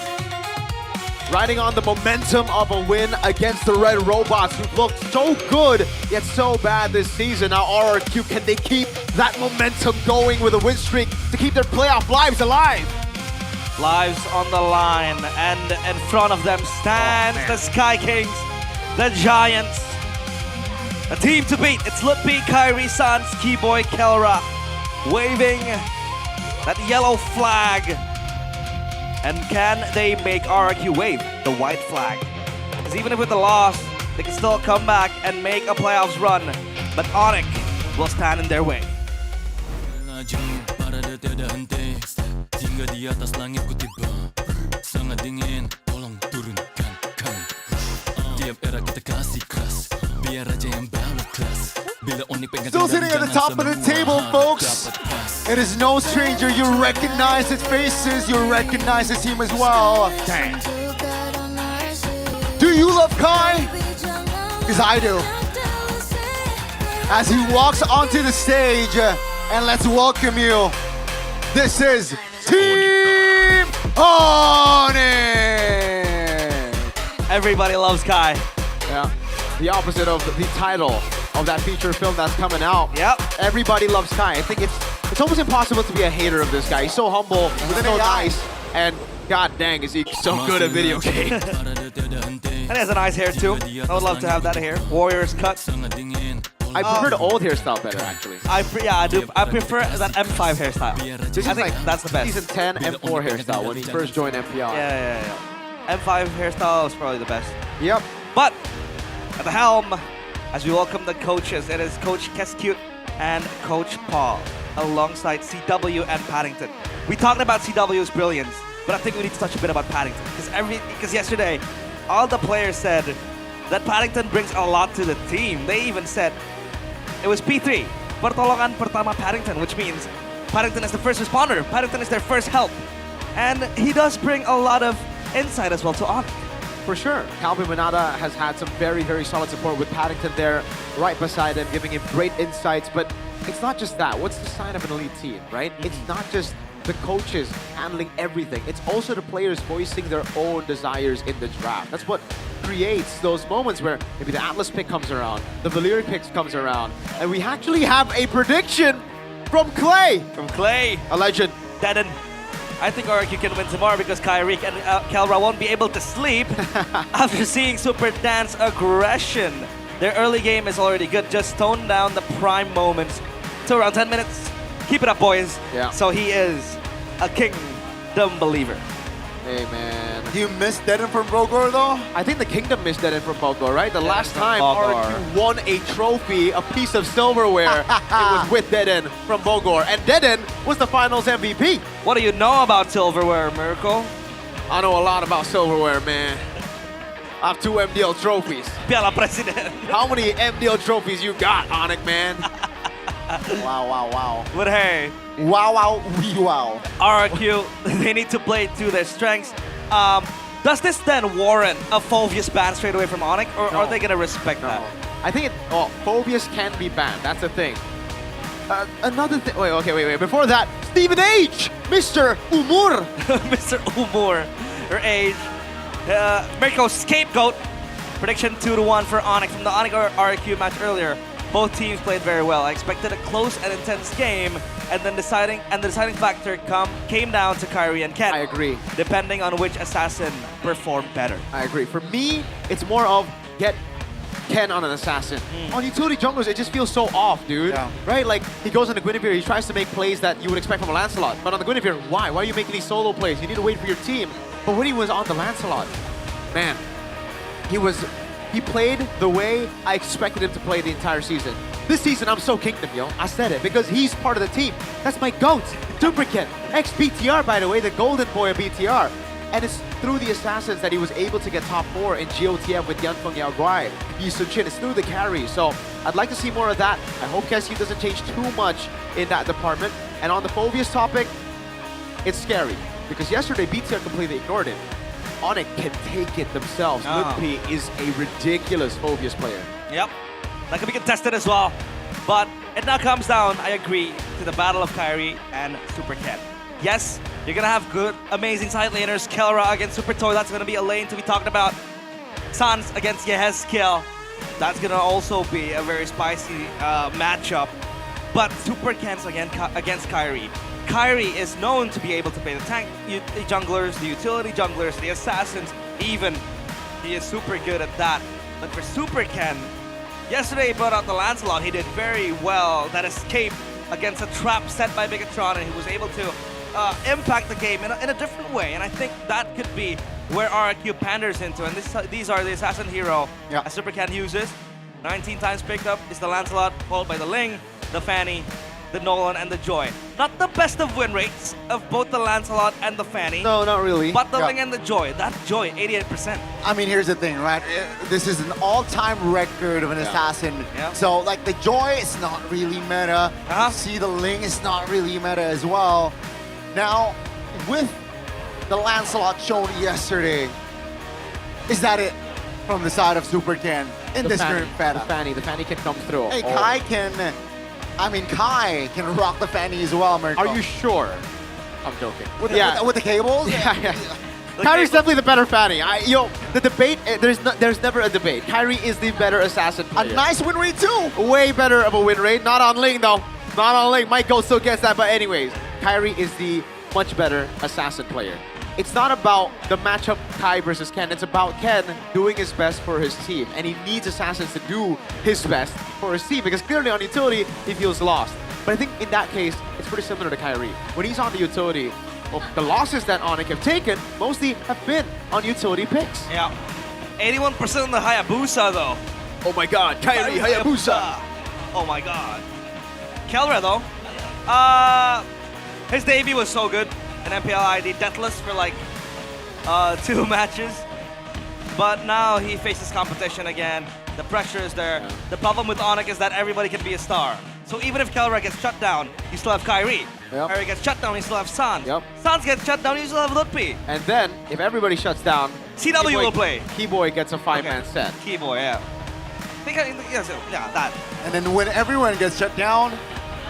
Riding on the momentum of a win against the Red Robots, who looked so good, yet so bad this season. Now RRQ, can they keep that momentum going with a win streak to keep their playoff lives alive?
Lives on the line, and in front of them stands the Sky Kings, the Giants. A team to beat. It's Lippy, Kyrie, Sans, Keyboy, Kelra, waving that yellow flag. And can they make RRQ wave the white flag? Because even if with the loss, they can still come back and make a playoffs run. But Onyx will stand in their way.
Hingga di atas langit ku tiba, sangat dingin, tolong turunkan kami. Tiap era kita kasih keras, biar aja yang bawa kelas. Bila Onyx pegang
Still sitting at the top of the table, folks. It is no stranger. You recognize his faces. You recognize his team as well. Dang. Do you love Kai? Because I do. As he walks onto the stage, and let's welcome you. This is Team Onyx!
Everybody loves Kai.
Yeah, the opposite of the title of that feature film that's coming out.
Yep.
Everybody loves Kai. I think it's almost impossible to be a hater of this guy. He's so humble, so nice, and god dang, is he so good at video games.
And he has a nice hair too. I would love to have that hair. Warriors cut.
I prefer the old hairstyle better, actually.
I do. I prefer that M5 hairstyle.
This
I
is
think
like
that's the best.
Season 10 M4 hairstyle when he first joined MPL.
Yeah. M5 hairstyle is probably the best.
Yep.
But at the helm, as we welcome the coaches, it is Coach Keskute and Coach Paul alongside CW and Paddington. We talked about CW's brilliance, but I think we need to touch a bit about Paddington because yesterday, all the players said that Paddington brings a lot to the team. They even said it was P3, pertolongan pertama Paddington, which means Paddington is the first responder. Paddington is their first help. And he does bring a lot of insight as well to Onyx.
For sure. Calvin Manada has had some very, very solid support with Paddington there right beside him, giving him great insights. But it's not just that. What's the sign of an elite team, right? It's not just the coaches handling everything. It's also the players voicing their own desires in the draft. That's what creates those moments where maybe the Atlas pick comes around, the Valyria pick comes around, and we actually have a prediction from Clay.
From Clay.
A legend.
Deaden. I think RRQ can win tomorrow because Kyrie and Kelra won't be able to sleep after seeing Super Dance aggression. Their early game is already good. Just tone down the prime moments to around 10 minutes. Keep it up, boys.
Yeah.
So he is a kingdom believer.
Hey, man.
You missed Deaden from Bogor, though?
I think the Kingdom missed Deaden from Bogor, right? The last time
Bogor.
RRQ won a trophy, a piece of silverware, it was with Deaden from Bogor. And Deaden was the finals MVP.
What do you know about silverware, Miracle?
I know a lot about silverware, man. I have 2 MDL trophies.
Piala Presiden.
How many MDL trophies you got, Onyx, man?
Wow.
But hey.
Wow.
RRQ, they need to play to their strengths. Does this then warrant a Phoveus ban straight away from Onyx, or are they going to respect that?
I think Phoveus can be banned. That's the thing. Another thing. Wait. Before that, Stephen H. Mr. Umur.
Mr. Umur. Or Age. Mirko Scapegoat. Prediction 2-1 for Onyx from the Onyx RRQ match earlier. Both teams played very well. I expected a close and intense game, and then the deciding factor came down to Kyrie and Ken.
I agree.
Depending on which assassin performed better.
I agree. For me, it's more of get Ken on an assassin. On utility junglers, it just feels so off, dude.
Yeah.
Right? Like, he goes on the Guinevere, he tries to make plays that you would expect from a Lancelot. But on the Guinevere, why? Why are you making these solo plays? You need to wait for your team. But when he was on the Lancelot, man, he played the way I expected him to play the entire season. This season, I'm so Kingdom, yo. I said it, because he's part of the team. That's my GOAT, Duplicate. Ex-BTR, by the way, the golden boy of BTR. And it's through the assassins that he was able to get top 4 in GOTF with Yanfeng Yaoguai, Yi Sun-Chin. It's through the carry. So I'd like to see more of that. I hope Keski doesn't change too much in that department. And on the Phoveus topic, it's scary. Because yesterday, BTR completely ignored him. Onyx can take it themselves. Lippy is a ridiculous Phoveus player.
Yep. That can be contested as well. But it now comes down, I agree, to the battle of Kyrie and Super Ken. Yes, you're going to have good, amazing side laners. Kelra against Super Toy, that's going to be a lane to be talked about. Sans against Yehezkiel, that's going to also be a very spicy matchup. But Super Ken's against Kyrie. Kyrie is known to be able to play the tank junglers, the utility junglers, the assassins, even. He is super good at that. But for Super Ken, yesterday he brought out the Lancelot. He did very well. That escape against a trap set by Bigatron, and he was able to impact the game in a different way. And I think that could be where RRQ panders into. And these are the assassin hero as Super Ken uses. 19 times picked up is the Lancelot, followed by the Ling, the Fanny, the Nolan, and the Joy. Not the best of win rates of both the Lancelot and the Fanny.
No, not really.
But the Ling and the Joy. That Joy, 88%.
I mean, here's the thing, right? This is an all-time record of an assassin. So, like, the Joy is not really meta. See, the Ling is not really meta as well. Now, with the Lancelot shown yesterday, is that it from the side of Super Ken in this current meta?
The Fanny can come through.
Hey, Kai can... I mean, Kai can rock the Fanny as well, Mirko.
Are you sure? I'm joking.
With the cables?
Yeah. Kyrie's definitely the better Fanny. The debate, there's never a debate. Kyrie is the better assassin player.
A nice win rate too.
Way better of a win rate. Not on Ling though. Not on Ling. Might go still gets that, but anyways, Kyrie is the much better assassin player. It's not about the matchup Kai versus Ken. It's about Ken doing his best for his team. And he needs assassins to do his best for his team, because clearly on utility, he feels lost. But I think in that case, it's pretty similar to Kyrie. When he's on the utility, well, the losses that Onyx have taken mostly have been on utility picks.
Yeah. 81% on the Hayabusa though.
Oh my god, Kyrie Hayabusa.
Oh my god. Kelra though, his debut was so good. An MPL ID deathless for like 2 matches. But now he faces competition again. The pressure is there. Yeah. The problem with Onyx is that everybody can be a star. So even if Kelra gets shut down, you still have Kyrie. Kyrie gets shut down, you still have Sans. Sans gets shut down, you still have Lutpi.
And then, if everybody shuts down,
CW will play.
Keyboy gets a 5-man set.
Keyboy, yeah. That.
And then when everyone gets shut down,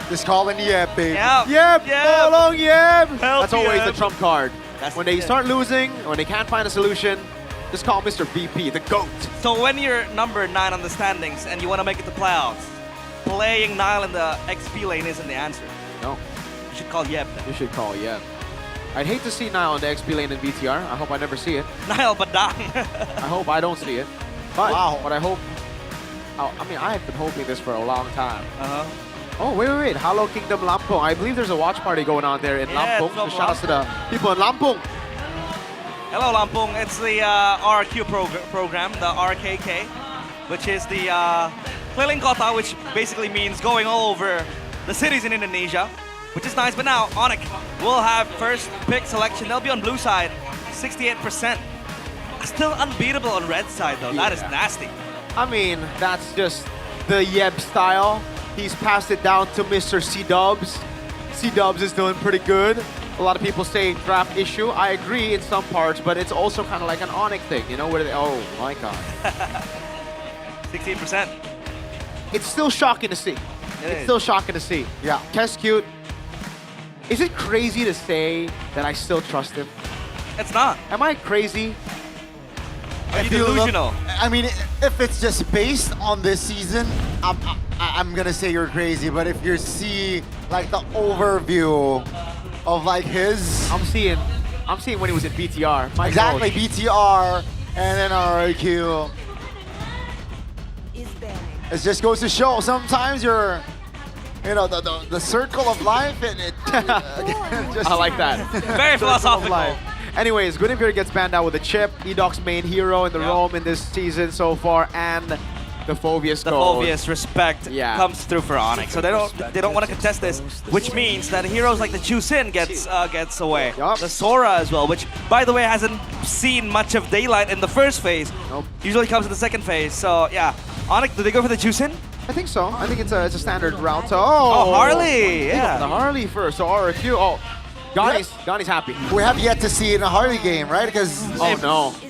just call in Yep, baby.
Yep, go along, Yep. That's always
Yep.
the trump card.
That's
when they start losing, when they can't find a solution, just call Mr. VP, the GOAT.
So when you're number 9 on the standings and you want to make it to playoffs, playing Nile in the XP lane isn't the answer.
No.
You should call Yep then.
You should call Yep. I'd hate to see Nile in the XP lane in BTR. I hope I never see it.
Nile Badang.
I hope I don't see it. But what I hope... I mean, I have been hoping this for a long time. Oh, wait. Hollow Kingdom Lampung. I believe there's a watch party going on there in Lampung. So shout out to the people in Lampung.
Hello, Lampung. It's the RQ program, the RKK, which is the Keliling Kota, which basically means going all over the cities in Indonesia, which is nice. But now, Onyx will have first pick selection. They'll be on blue side, 68%. Still unbeatable on red side, though. That is nasty.
I mean, that's just the Yeb style. He's passed it down to Mr. C-Dubs. C-Dubs is doing pretty good. A lot of people say draft issue. I agree in some parts, but it's also kind of like an Onyx thing, you know, where they, oh my god.
16%.
It's still shocking to see. It's still shocking to see.
Yeah.
Keskute, is it crazy to say that I still trust him?
It's not.
Am I crazy?
Are you delusional?
I mean, if it's just based on this season, I'm gonna say you're crazy. But if you see like the overview of like his,
I'm seeing when he was in BTR. My
exactly,
gosh.
BTR and then RQ. It just goes to show sometimes you're, you know, the circle of life, and it. Just
I like that.
Very philosophical.
Anyways, Guinevere gets banned out with a chip. Edoc's main hero in the Rome in this season so far, and the Phobius code.
The Phobius respect comes through for Onyx, so they don't want to contest this, which means that heroes like the Chusin gets away. The Sora as well, which by the way hasn't seen much of daylight in the first phase. Usually comes in the second phase. So yeah, Onyx, do they go for the Chusin?
I think so. I think it's a standard route.
Oh, Harley! Yeah,
the Harley first. So RQ. Oh. Ghani's happy.
We have yet to see it in a Harley game, right? Because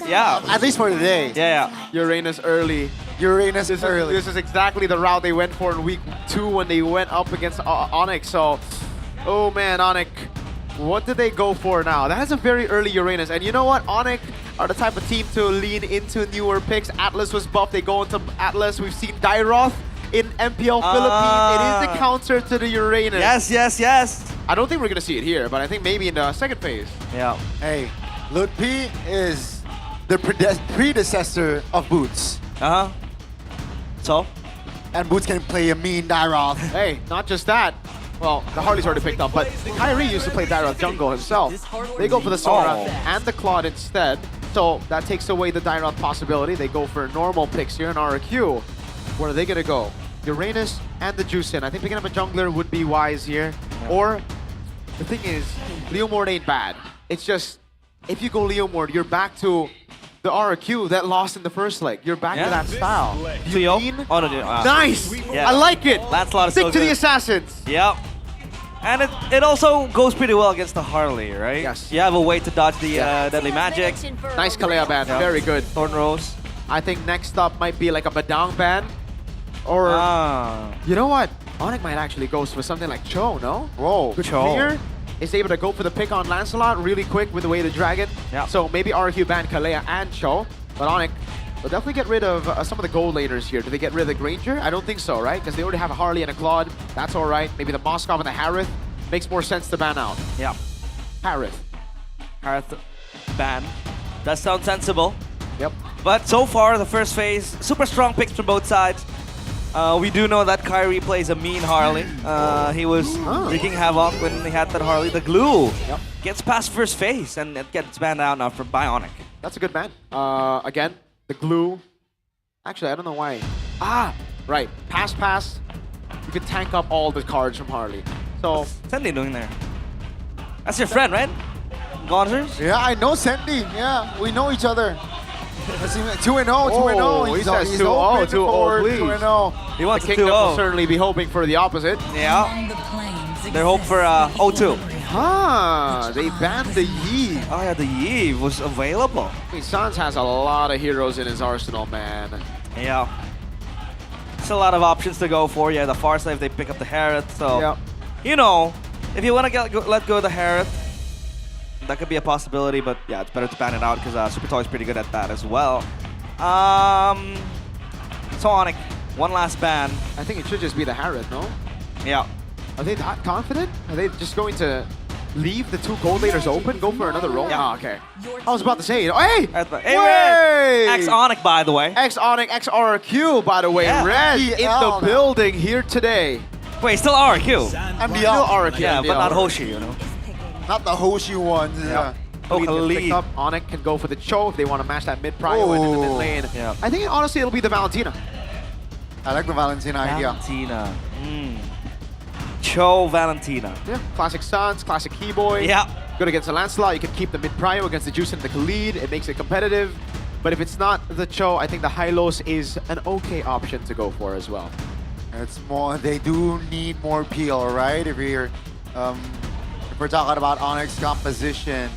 yeah,
at least for today.
Yeah.
Uranus early.
Uranus early.
This is exactly the route they went for in week 2 when they went up against Onyx. So, oh man, Onyx, what did they go for now? That is a very early Uranus, and you know what? Onyx are the type of team to lean into newer picks. Atlas was buffed. They go into Atlas. We've seen Dairoth in MPL Philippines. It is a counter to the Uranus.
Yes, yes, yes.
I don't think we're going to see it here, but I think maybe in the second phase.
Yeah.
Hey, Lut P is the predecessor of Boots.
Uh-huh. So?
And Boots can play a mean Dairoth.
Hey, not just that. Well, the Harley's already picked up, but Kyrie used to play Dairoth jungle himself. They go for the Sora and the Claude instead, so that takes away the Dairoth possibility. They go for normal picks here in RQ. Where are they going to go? Uranus and the Juicin. I think picking up a jungler would be wise here. Or, the thing is, Leomord ain't bad. It's just, if you go Leomord, you're back to the RQ that lost in the first leg. You're back to that style.
Leo? Oh, no,
Nice!
Yeah.
I like it!
Lancelot is
Stick
so
to
good.
the Assassins!
Yep. And it also goes pretty well against the Harley, right?
Yes.
You have a way to dodge the deadly magic.
Nice Kalea ban, very good.
Thorn Rose.
I think next up might be like a Badang ban. Or, you know what? Onyx might actually go for something like Cho, no? Whoa. Good
Cho.
clear. Is able to go for the pick on Lancelot really quick with the way the dragon.
Yeah.
So maybe RQ ban Kalea and Cho. But Onyx will definitely get rid of some of the gold laners here. Do they get rid of the Granger? I don't think so, right? Because they already have a Harley and a Claude. That's all right. Maybe the Moskov and the Harith. Makes more sense to ban out.
Yeah.
Harith.
Harith ban. That sounds sensible.
Yep.
But so far, the first phase, super strong picks from both sides. We do know that Kyrie plays a mean Harley. He was wreaking havoc when he had that Harley. The glue gets past first phase and it gets banned out now for Bionic.
That's a good ban. Again, the glue. Actually, I don't know why. Right. Pass. You can tank up all the cards from Harley. So,
what's Sandy doing there? That's your friend, right? Gonzers?
Yeah, I know Sandy. Yeah, we know each other. 2-0, 2-0.
He says 2-0, 2-0, please.
2-0.
He wants
the
a
Kingdom
2-0.
will certainly be hoping for the opposite.
Yeah. They're hoping for 0-2.
They banned the Yi.
Oh yeah, the Yi was available.
I mean, Sans has a lot of heroes in his arsenal, man.
Yeah. It's a lot of options to go for. Yeah, the Farsight, if they pick up the Harith. So, you know, if you want to let go of the Harith, that could be a possibility. But yeah, it's better to ban it out because Super Toy is pretty good at that as well. Sonic, one last ban.
I think it should just be the Harith, no?
Yeah.
Are they that confident? Are they just going to leave the two gold laners open? Go for another roll? Yeah. Okay. I was about to say, hey!
Hey, Red! X-Onyx, by the way.
X-Onyx, X-RQ, by the way.
Yeah.
Red in the building here today.
Wait, still RQ.
MPL.
Still RQ.
Yeah,
MPL.
but not Hoshi, you know.
Not the Hoshi ones. Yeah.
Picked up. Onyx can go for the Cho if they want to match that mid prio in the mid lane.
Yeah.
I think honestly it'll be the Valentina.
I like the Valentina idea.
Valentina. Cho Valentina.
Yeah. Classic Sans, classic Keyboy.
Yeah.
Good against the Lancelot. You can keep the mid prio against the Juice and the Khalid. It makes it competitive. But if it's not the Cho, I think the Hylos is an okay option to go for as well.
It's more. They do need more peel, right? If we're talking about Onyx composition.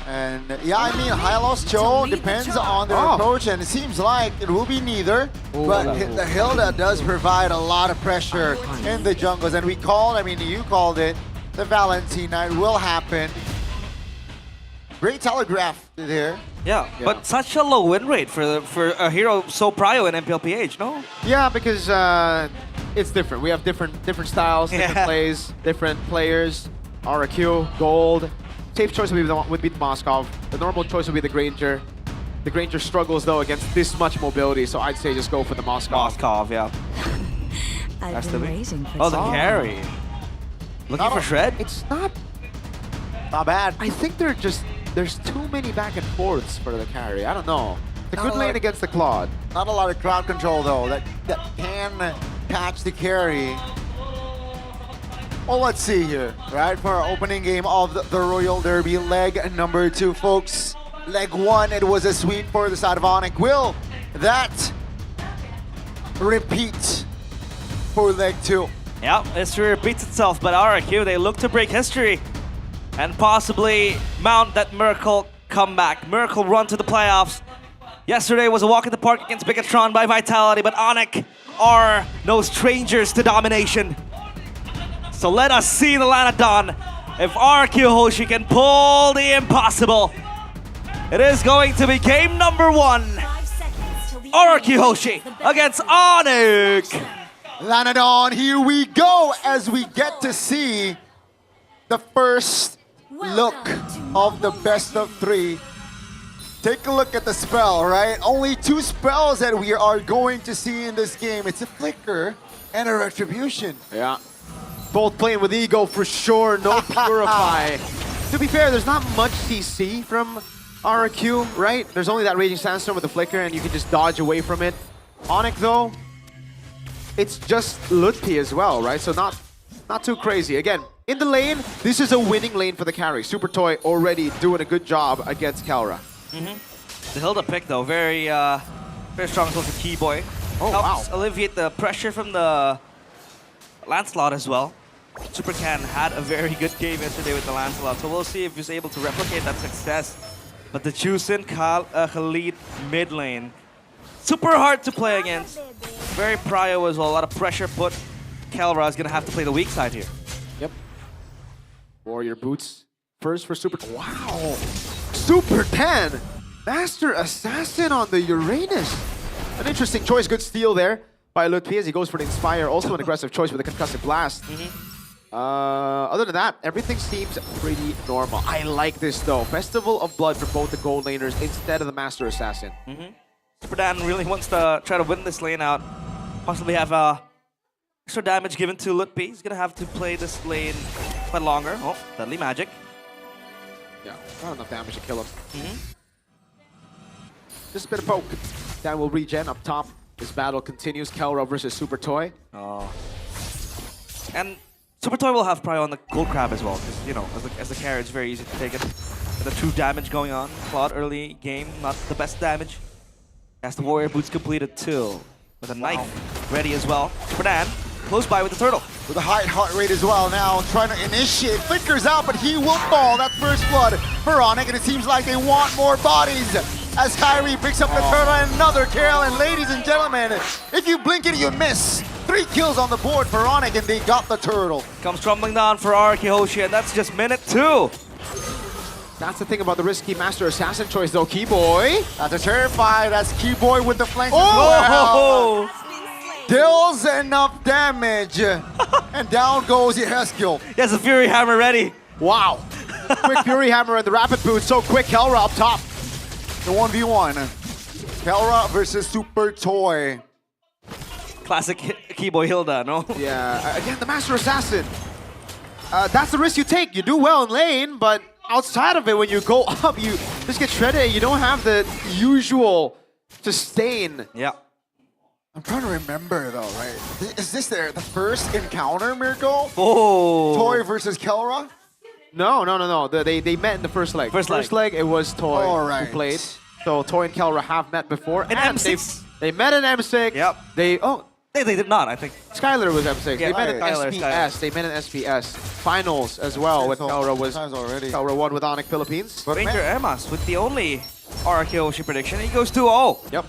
And yeah, I mean, Hylos Cho depends on their approach, and it seems like it will be neither. But the Hilda does provide a lot of pressure in the jungles, and we called, I mean, you called it, the Valentina. It will happen. Great telegraph there.
Yeah, but such a low win rate for a hero so prio in MPLPH, no?
Yeah, because it's different. We have different styles, different plays, different players. RQ, Gold. Safe choice would be the Moskov. The normal choice would be the Granger. The Granger struggles though against this much mobility, so I'd say just go for the Moskov.
Moskov, yeah.
That's the
raising. Oh, the carry. Looking for Shred?
It's not
bad.
I think there's too many back and forths for the carry. I don't know. The good lane against the Claude.
Not a lot of crowd control though. That can catch the carry. Well, let's see here, right? For our opening game of the Royal Derby, leg number 2, folks. Leg 1, it was a sweep for the side of Onyx. Will that repeat for leg 2?
Yeah, history repeats itself, but RQ, they look to break history and possibly mount that miracle comeback, miracle run to the playoffs. Yesterday was a walk in the park against Bigatron by Vitality, but Onyx are no strangers to domination. So let us see the Lanadon. If RQ Hoshi can pull the impossible, it is going to be game number 1 RRQ Hoshi against Onyx.
Lanadon, here we go as we get to see the first look of the best of 3. Take a look at the spell, right? Only 2 spells that we are going to see in this game. It's a Flicker and a Retribution.
Yeah. Both playing with ego for sure, no Purify. To be fair, there's not much CC from RRQ, right? There's only that Raging Sandstorm with the Flicker and you can just dodge away from it. Onyx though, it's just Lutpi as well, right? So not too crazy. Again, in the lane, this is a winning lane for the carry. Super Toy already doing a good job against Kelra.
The Hilda pick though, very strong towards the Keyboy.
Oh,
helps
wow.
alleviate the pressure from the Lancelot as well. Supercan had a very good game yesterday with the Lancelot, so we'll see if he's able to replicate that success. But the Juicin Khalid mid lane, super hard to play against. Very prio as well, a lot of pressure put. Kelra is gonna have to play the weak side here.
Yep. Warrior boots first for Super. Wow. Super 10. Master Assassin on the Uranus. An interesting choice. Good steal there by Lutpi as he goes for the Inspire. Also an aggressive choice with a Concussive Blast. Other than that, everything seems pretty normal. I like this though. Festival of Blood for both the gold laners instead of the Master Assassin.
Super Dan really wants to try to win this lane out. Possibly have extra damage given to Lutpi. He's gonna have to play this lane quite longer. Oh, Deadly Magic.
Yeah, not enough damage to kill him. Just a bit of poke. Dan will regen up top. This battle continues. Kelra versus Super Toy.
Oh. And Super Toy will have prio on the Gold Crab as well, because, you know, as the carry, it's very easy to take it. With the true damage going on. Claude early game, not the best damage. Has the Warrior Boots completed too. With a knife ready as well. Super Dan, close by with the turtle.
With a high heart rate as well now, trying to initiate. Flickers out, but he will fall. That first blood for Onyx, and it seems like they want more bodies. As Kyrie picks up the turtle and another kill. And ladies and gentlemen, if you blink it, you miss. 3 kills on the board for Onyx, and they got the turtle.
Comes tumbling down for RRQ Hoshi, and that's just minute 2.
That's the thing about the risky Master Assassin choice though, Keyboy.
That's a terrified. That's Keyboy with the flanks
Oh!
as well. Deals enough damage. And down goes Yehaskill.
He has a Fury Hammer ready.
Wow. Quick Fury Hammer and the Rapid Boost. So quick, Kelra up top.
The 1v1. Kelra versus Super Toy.
Classic Keyboy Hilda, no?
Yeah, again, the Master Assassin. That's the risk you take. You do well in lane, but outside of it, when you go up, you just get shredded. You don't have the usual sustain.
Yeah.
I'm trying to remember though, right? Is this the first encounter, Mirko?
Oh.
Toy versus Kelra?
No. They met in the first leg.
First
leg, it was Toy
right.
who played. So Toy and Kelra have met before.
In M6.
They met in M6.
Yep. They did not, I think.
Skylar was M6.
Yeah,
they met in
Skylar.
SPS. They met in SPS. Finals as well with Kelra was
already.
Kelra won with Onyx Philippines.
But Ranger Emas with the only RRQ Hoshi prediction. He goes 2-0.
Yep.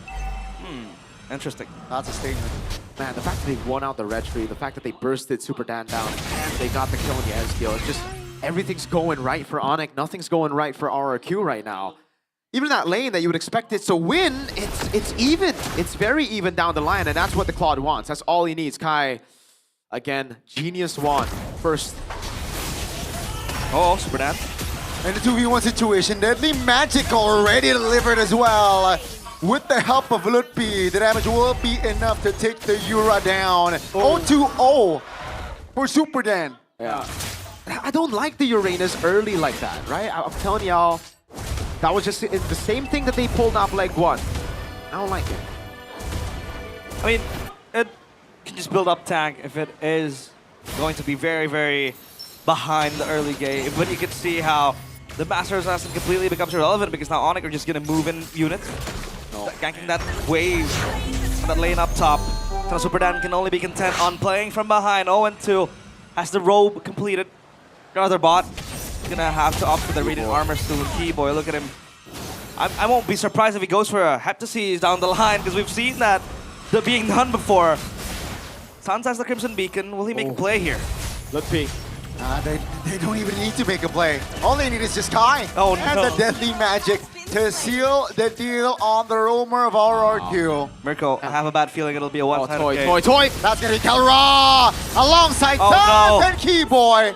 Interesting.
That's a statement.
Man, the fact that they won out the red tree, the fact that they bursted Super Dan down, and they got the kill in the Ezreal, it's just everything's going right for Onyx. Nothing's going right for RRQ right now. Even that lane that you would expect it to win, it's even. It's very even down the line, and that's what the Claude wants. That's all he needs. Kai, again, Genius won first.
Oh, Super Dan.
And the 2v1 situation, Deadly Magic already delivered as well. With the help of Lutpi, the damage will be enough to take the Yura down. 0-2-0 for Super Dan.
Yeah. I don't like the Uranus early like that, right? I'm telling y'all, that was just the same thing that they pulled off leg 1. I don't like it.
I mean, it can just build up tank if it is going to be very, very behind the early game. But you can see how the Master Assassin completely becomes irrelevant because now Onyx are just going to move in units. Ganking that wave, that lane up top. So Super Dan can only be content on playing from behind. 0-2 has the robe completed. Another bot. He's gonna have to opt for the Radiant Armor soon. Keyboy, look at him. I won't be surprised if he goes for a Heptasis down the line because we've seen that being done before. Sans has the Crimson Beacon. Will he make a play here?
Lutpi.
They don't even need to make a play. All they need is just Kai.
Oh,
and
no.
the Deadly Magic to seal the deal on the roamer of RRQ.
Mirko, I have a bad feeling it'll be a one-sided game.
Toy. That's gonna be Kalra alongside Taz and Keyboy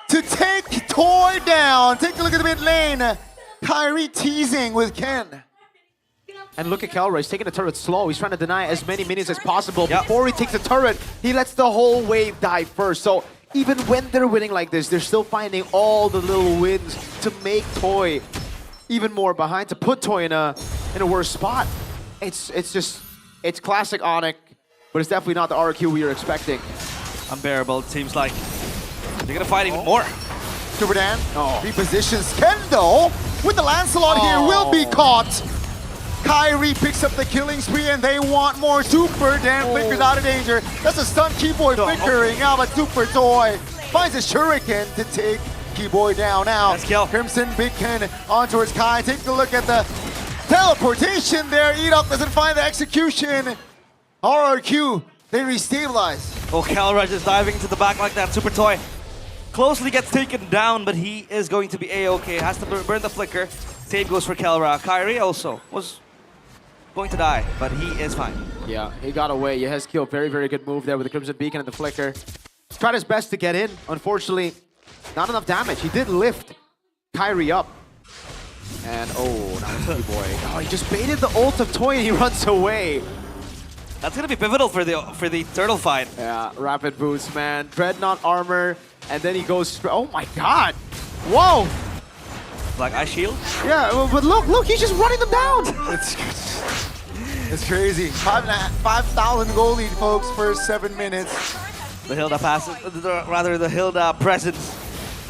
to take Toy down. Take a look at the mid lane. Kyrie teasing with Ken.
And look at Kelroy, he's taking the turret slow. He's trying to deny as many minions as possible. Before he takes the turret, he lets the whole wave die first. So even when they're winning like this, they're still finding all the little wins to make Toy even more behind, to put Toy in a worse spot. It's classic Onyx, but it's definitely not the RQ we were expecting.
Unbearable, it seems like. They're gonna fight even more.
Super Dan repositions Kendo with the Lancelot here, will be caught. Kyrie picks up the killing spree and they want more. Super Dan flickers out of danger. That's a stun. Keyboy flickering out, but Super Toy finds a shuriken to take Keyboy down now. Crimson Beacon on towards Kai. Take a look at the teleportation there. Edok doesn't find the execution. RRQ, they restabilize.
Oh, Kalra just diving to the back like that. Super Toy closely gets taken down, but he is going to be A-okay. Has to burn the flicker. Same goes for Kalra. Kyrie also was going to die, but he is fine.
Yeah, he got away. Yehezkiel, very, very good move there with the Crimson Beacon and the flicker. He's tried his best to get in. Unfortunately, not enough damage. He did lift Kyrie up. And now Keyboy. Oh, he just baited the ult of Toy and he runs away.
That's gonna be pivotal for the turtle fight.
Yeah, rapid boots, man. Dreadnought armor, and then he goes. Oh my God! Whoa!
Like ice shield?
Yeah, but look, he's just running them down.
It's crazy. 5,000 goal lead, folks, for 7 minutes.
The Hilda passes, rather the Hilda presence.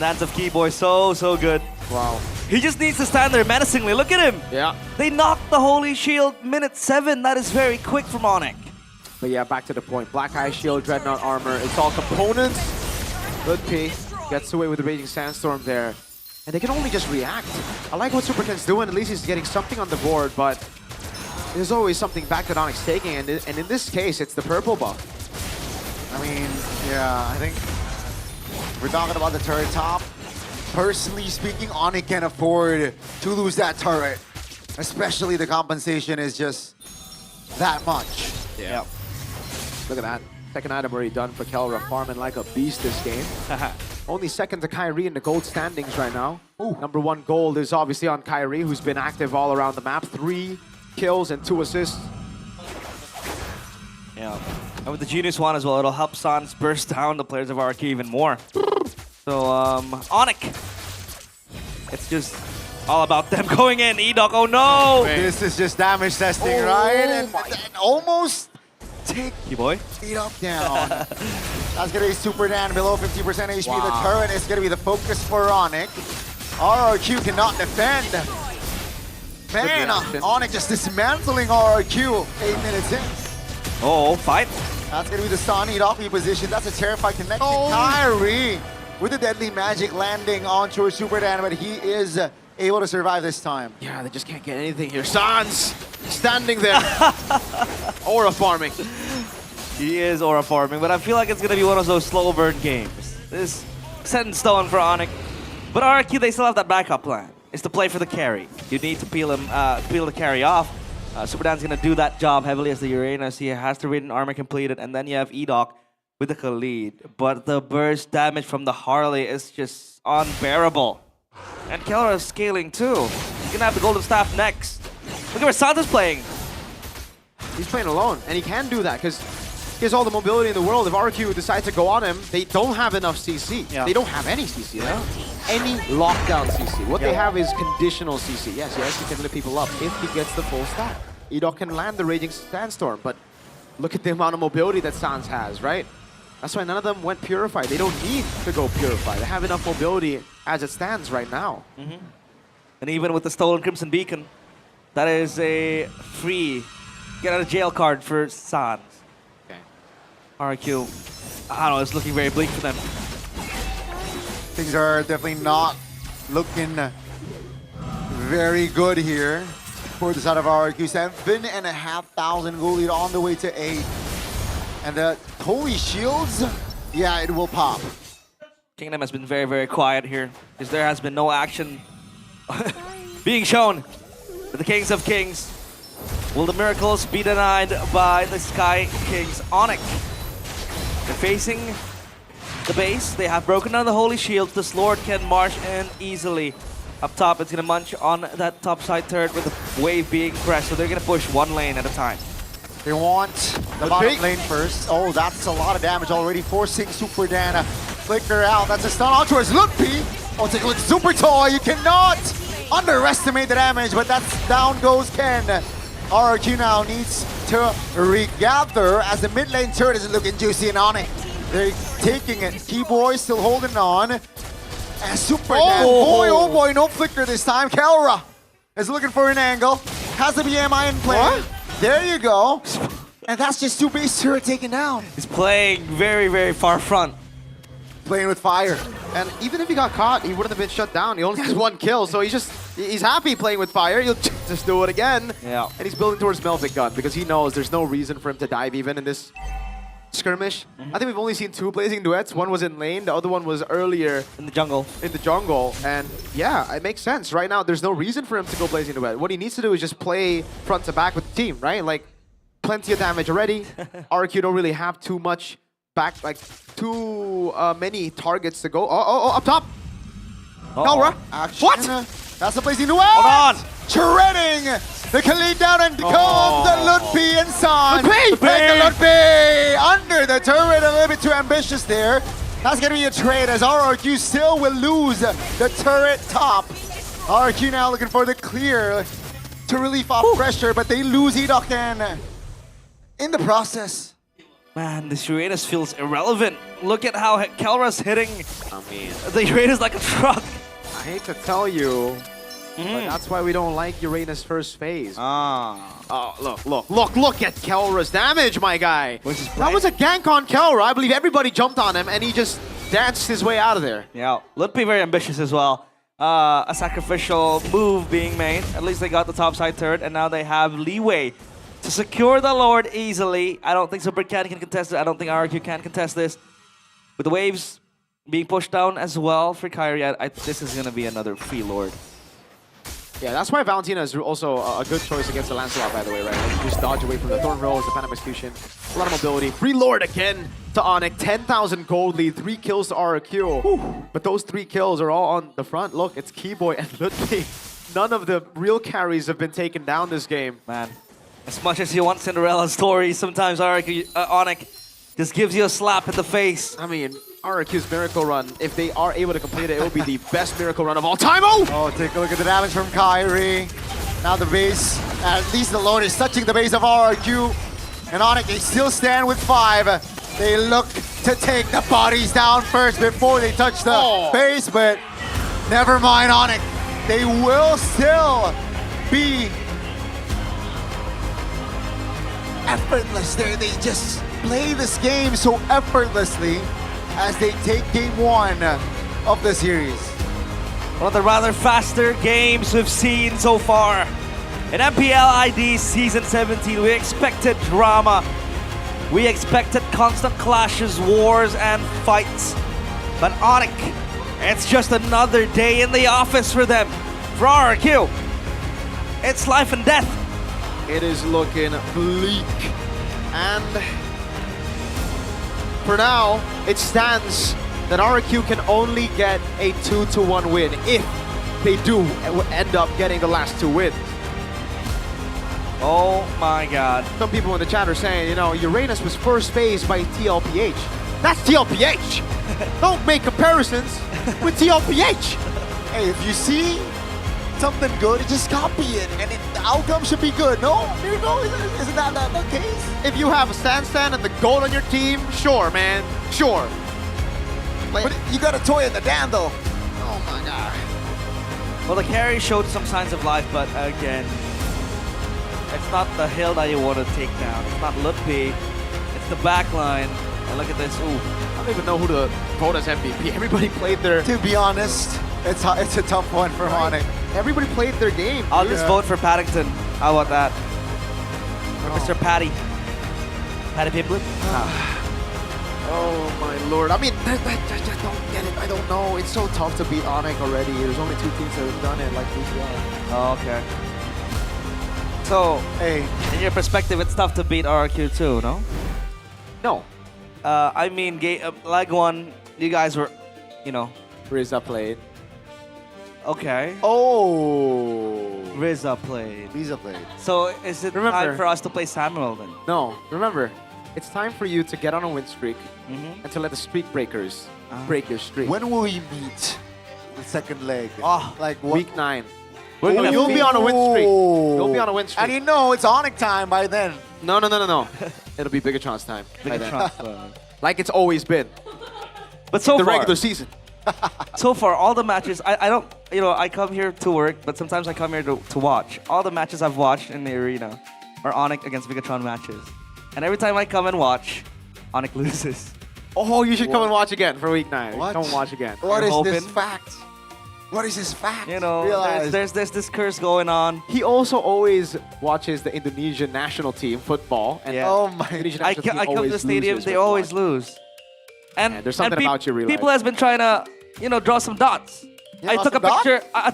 Nance of Keyboy, so good.
Wow.
He just needs to stand there menacingly. Look at him.
Yeah.
They knocked the Holy Shield minute 7. That is very quick from Onyx.
But yeah, back to the point. Black Eye Shield, Dreadnought armor. It's all components. Good P. Gets away with the Raging Sandstorm there. And they can only just react. I like what Superken's doing. At least he's getting something on the board, but there's always something back that Onyx taking. And in this case, it's the purple buff.
I mean, yeah, I think we're talking about the turret top. Personally speaking, Onyx can afford to lose that turret. Especially the compensation is just that much.
Yeah. Look at that. Second item already done for Kelra, farming like a beast this game. Only second to Kyrie in the gold standings right now. Number 1 gold is obviously on Kyrie, who's been active all around the map. 3 kills and 2 assists.
Yeah. And with the Genius one as well, it'll help Sans burst down the players of RRQ even more. So, Onyx. It's just all about them going in. Edok, oh no!
This is just damage testing, right? And almost take
Keyboy.
Edok down. That's gonna be Super Dan below 50% HP.
Wow.
The turret is gonna be the focus for Onyx. RRQ cannot defend. Man, Onyx just dismantling RRQ 8 minutes in.
Oh, fight.
That's gonna be the stun Edok position. That's a terrified connection. Kyrie with the deadly magic landing on towards Super Dan, but he is able to survive this time.
Yeah, they just can't get anything here. Sans standing there. Aura farming.
He is aura farming, but I feel like it's going to be one of those slow burn games. This is set in stone for Onyx. But RRQ, they still have that backup plan. It's to play for the carry. You need to peel the carry off. Super Dan's going to do that job heavily as the Uranus. He has the Radiant Armor completed, and then you have Edok with the Khalid. But the burst damage from the Harley is just unbearable. And Kelra is scaling too. He's going to have the Golden Staff next. Look at where Santa's playing.
He's playing alone, and he can do that because he has all the mobility in the world. If RQ decides to go on him, they don't have enough CC. Yeah. They don't have any CC. Yeah. Any lockdown CC. What they have is conditional CC. Yes, he can lift people up if he gets the full stack. Edok can land the Raging Sandstorm, but look at the amount of mobility that Sans has, right? That's why none of them went Purified. They don't need to go Purify. They have enough mobility as it stands right now.
And even with the stolen Crimson Beacon, that is a free get out of jail card for Sans.
Okay.
RQ, I don't know, it's looking very bleak for them.
Things are definitely not looking very good here for the side of RRQ. 7,500 goal lead on the way to 8. And the Holy Shields, yeah, it will pop.
Kingdom has been very, very quiet here because there has been no action being shown. the Kings of Kings. Will the miracles be denied by the Sky Kings? Onyx. They're facing the base. They have broken down the Holy Shield. This Lord can march in easily. Up top, it's going to munch on that top side turret with the wave being pressed. So they're going to push one lane at a time.
They want the bottom lane first. Oh, that's a lot of damage already, forcing Super Dana. Flicker out, that's a stun out towards Lumpy. Oh, take a look, Super Toy, you cannot underestimate the damage, but that's down goes Ken. RRQ now needs to regather as the mid lane turret is looking juicy and on it. They're taking it. Keyboy still holding on. And Super Dan, oh boy, no flicker this time. Kelra is looking for an angle. Has the BMI in play. What? There you go. And that's just two base turret taken down.
He's playing very, very far front.
Playing with fire.
And even if he got caught, he wouldn't have been shut down. He only has 1 kill, so he's happy playing with fire. He'll just do it again.
Yeah.
And he's building towards Melvic Gun because he knows there's no reason for him to dive even in this skirmish. I think we've only seen 2 blazing duets. One was in lane, the other one was earlier
in the jungle.
And yeah, it makes sense. Right now, there's no reason for him to go blazing duet. What he needs to do is just play front to back with the team, right? Like, plenty of damage already. RQ don't really have too much back, like too many targets to go. Up top. Kelra. What?
That's a blazing duet.
Hold on.
Treading. They can lead down and comes the Ludpi and San.
Ludpi!
Take the Ludpi under the turret, a little bit too ambitious there. That's going to be a trade as RRQ still will lose the turret top. RRQ now looking for the clear to relieve off pressure, but they lose Edoken in the process.
Man, this Uranus feels irrelevant. Look at how Kelra's hitting.
I mean,
the Uranus like a truck.
I hate to tell you, but that's why we don't like Uranus first phase. Oh, look at Kelra's damage, my guy. That was a gank on Kelra. I believe everybody jumped on him, and he just danced his way out of there.
Yeah, Ludpi very ambitious as well. A sacrificial move being made. At least they got the top side turret, and now they have leeway to secure the Lord easily. I don't think Super Cat can contest it. I don't think RQ can contest this. With the waves being pushed down as well for Kyrie, this is going to be another free Lord.
Yeah, that's why Valentina is also a good choice against the Lancelot, by the way, right? Like, you just dodge away from the Thorn Rose, the Phantom Execution. A lot of mobility. Free Lord again to Onyx. 10,000 gold lead, 3 kills to RQ. Whew. But those 3 kills are all on the front. Look, it's Keyboy and Ludwig. None of the real carries have been taken down this game.
Man, as much as you want Cinderella stories, sometimes Onyx just gives you a slap in the face.
I mean, RQ's Miracle Run, if they are able to complete it, it will be the best Miracle Run of all time.
Oh, take a look at the damage from Kyrie. Now the base, at least the Lord is touching the base of RQ. And Onyx, they still stand with 5. They look to take the bodies down first before they touch the base, but never mind Onyx. They will still be effortless there. They just play this game so effortlessly as they take game 1 of the series.
One of the rather faster games we've seen so far. In MPL ID Season 17, we expected drama. We expected constant clashes, wars, and fights. But Onyx, it's just another day in the office for them. For RQ, it's life and death.
It is looking bleak. And for now, it stands that RQ can only get a 2-1 win if they do end up getting the last 2 wins.
Oh my god.
Some people in the chat are saying, you know, Uranus was first phased by TLPH. That's TLPH! Don't make comparisons with TLPH!
Hey, if you see something good, just copy it, and the outcome should be good. No? There you go. Isn't that the case?
If you have a Stand and the gold on your team, sure, man. Sure.
But you got a toy in the dam, though. Oh my god.
Well, the carry showed some signs of life, but again, it's not the hill that you want to take down. It's not Ludpi. It's the back line. And look at this. Ooh.
I don't even know who to vote as MVP. Everybody played their...
To be honest, it's a tough one for Onyx.
Everybody played their game.
I'll just vote for Paddington. How about that? For Mr. Patty. Patty Pimblett?
Oh my lord. I mean, I just don't get it. I don't know. It's so tough to beat Onyx already. There's only 2 teams that have done it like DCR.
Oh, okay. So,
hey,
in your perspective, it's tough to beat RRQ2, no?
No.
I mean, leg 1, you guys were, you know.
Rizza played.
Okay.
Oh.
Rizza played.
Rizza played.
So, is it time for us to play Samuel then?
No. Remember, it's time for you to get on a win streak and to let the streak breakers break your streak.
When will we meet the second leg? Like what?
Week 9.
You'll be on a win streak.
You'll be on a win streak.
And you know it's Onyx time by then.
No. It'll be Bigatron's time. by then.
Bigatron's
Like it's always been.
But so
the
far,
regular season.
so far, all the matches, I don't, you know, I come here to work, but sometimes I come here to watch. All the matches I've watched in the arena are Onyx against Bigatron matches. And every time I come and watch, Onyx loses.
Oh, you should come and watch again for week 9.
What?
Come and watch again.
What is this fact? What is this fact?
You know, there's this curse going on.
He also always watches the Indonesian national team football. And
Oh my!
Indonesian
I
national team
come to
always
the stadium,
loses
they
when you
always
watch.
lose. And
there's something about you, realize.
People has been trying to, you know, draw some dots. I took a picture. I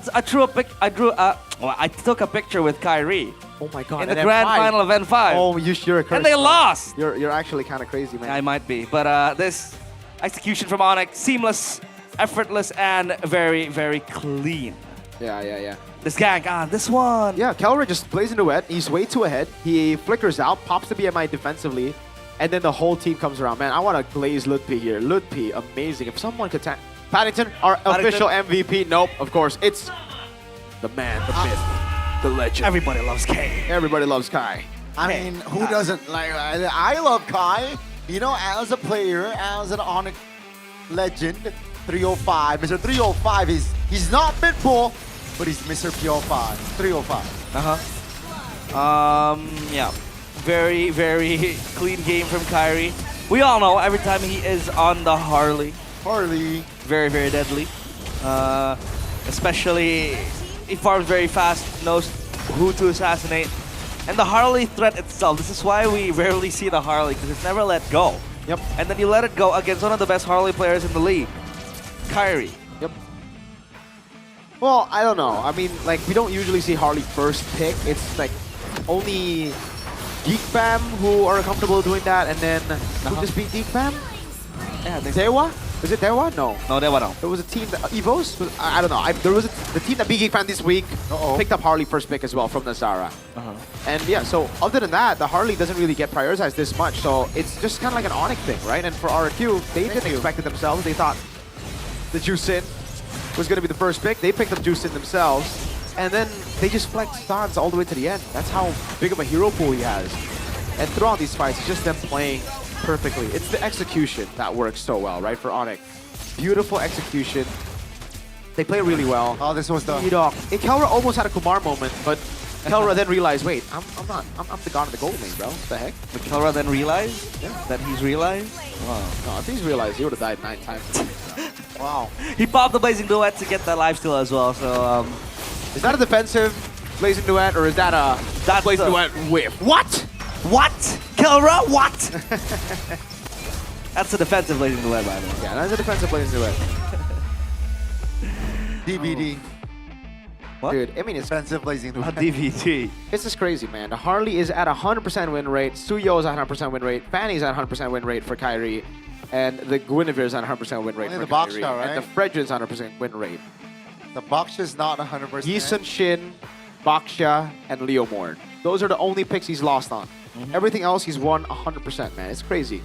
took a picture with Kyrie.
Oh my God!
In the
and
grand
N5.
final of N5.
Oh, you're a
and they lost.
You're actually kind of crazy, man.
I might be, but this execution from Onyx, seamless, effortless, and very, very clean.
Yeah.
This gang, this one.
Yeah, Kelra just plays into it. He's way too ahead. He flickers out, pops the BMI defensively, and then the whole team comes around. Man, I want to glaze Ludpi here. Ludpi, amazing. If someone could Paddington, our official MVP. Nope, of course. It's the man, the myth, the legend.
Everybody loves Kai.
Everybody loves Kai.
I mean, who doesn't? Like, I love Kai. You know, as a player, as an Onyx legend, 305. Mr. 305, he's not Pitbull, but he's Mr. P05. 305.
Yeah. Very, very clean game from Kyrie. We all know every time he is on the Harley. Very, very deadly. Especially, he farms very fast, knows who to assassinate. And the Harley threat itself, this is why we rarely see the Harley, because it's never let go.
Yep.
And then you let it go against one of the best Harley players in the league, Kyrie.
Yep. Well, I don't know. I mean, like, we don't usually see Harley first pick. It's like only Geek Fam who are comfortable doing that, and then who just beat Geek Fam?
Yeah,
Dewa? Was it Dewa? No.
No, Dewa no.
There was a team that Evos. I don't know. There was the team that beat Geek Fam this week picked up Harley first pick as well from Nazara. And yeah, so other than that, the Harley doesn't really get prioritized this much. So it's just kind of like an Onyx thing, right? And for RQ, they didn't expect it themselves. They thought the Juicin was going to be the first pick. They picked up Juicin themselves. And then they just flexed Stans all the way to the end. That's how big of a hero pool he has. And throughout these fights, it's just them playing perfectly. It's the execution that works so well, right, for Onyx. Beautiful execution. They play really well.
Oh, this was the...
Kelra almost had a Kumar moment, but Kelra then realized, wait, I'm the god of the gold lane, bro. What the heck?
But Kelra then realized that he's realized?
Wow. No, if he's realized, he would have died 9 times.
Wow.
He popped the Blazing Duet to get that lifesteal as well, so...
Is that a defensive Blazing Duet, or is that a Blazing Duet whiff? What?
What? Kelra, what? That's a defensive Blazing Duet, by the way.
Yeah, that's a defensive Blazing Duet.
DVD.
What? Dude, I mean, it's
defensive Blazing Duet.
DVD.
This is crazy, man. The Harley is at 100% win rate. Suyo is at 100% win rate. Fanny's at 100% win rate for Kyrie. And the Guinevere is at 100% win rate
Only
for
the Boxstar,
Kyrie.
right?
And the Fredrin's 100% win rate.
The Baksha is not 100%.
Yisun Shin, Baksha, and Leo Morn. Those are the only picks he's lost on. Everything else he's won 100%, man. It's crazy.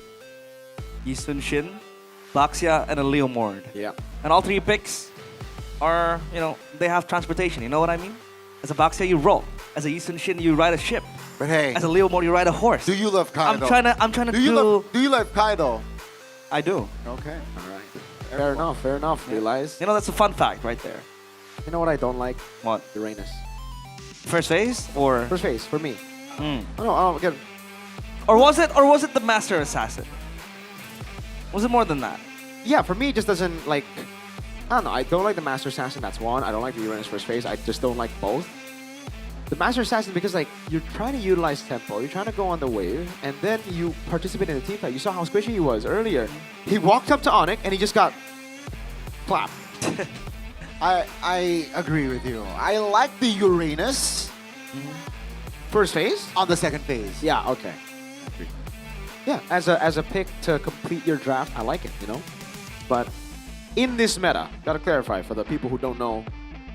Yisun Shin, Baxia, and a Leo Mord.
Yeah.
And all 3 picks are, you know, they have transportation. You know what I mean? As a Baxia, you roll. As a Yisun Shin, you ride a ship.
But hey.
As a Leo Mord, you ride a horse.
Do you love Kai,
I'm trying to
do you love Kai, though?
I do.
Okay.
All right. Fair enough. Realize.
You know, that's a fun fact right there.
You know what I don't like?
What?
Uranus.
First phase or
first phase for me.
No,
again.
Or was it the Master Assassin? Was it more than that?
Yeah, for me, it just doesn't like. I don't know. I don't like the Master Assassin. That's one. I don't like the Uranus first phase. I just don't like both. The Master Assassin because like you're trying to utilize tempo. You're trying to go on the wave, and then you participate in the team fight. You saw how squishy he was earlier. He walked up to Onyx and he just got clapped.
I agree with you. I like the Uranus
first phase?
On the second phase.
Yeah, okay. Yeah, as a pick to complete your draft, I like it, you know? But in this meta, gotta clarify for the people who don't know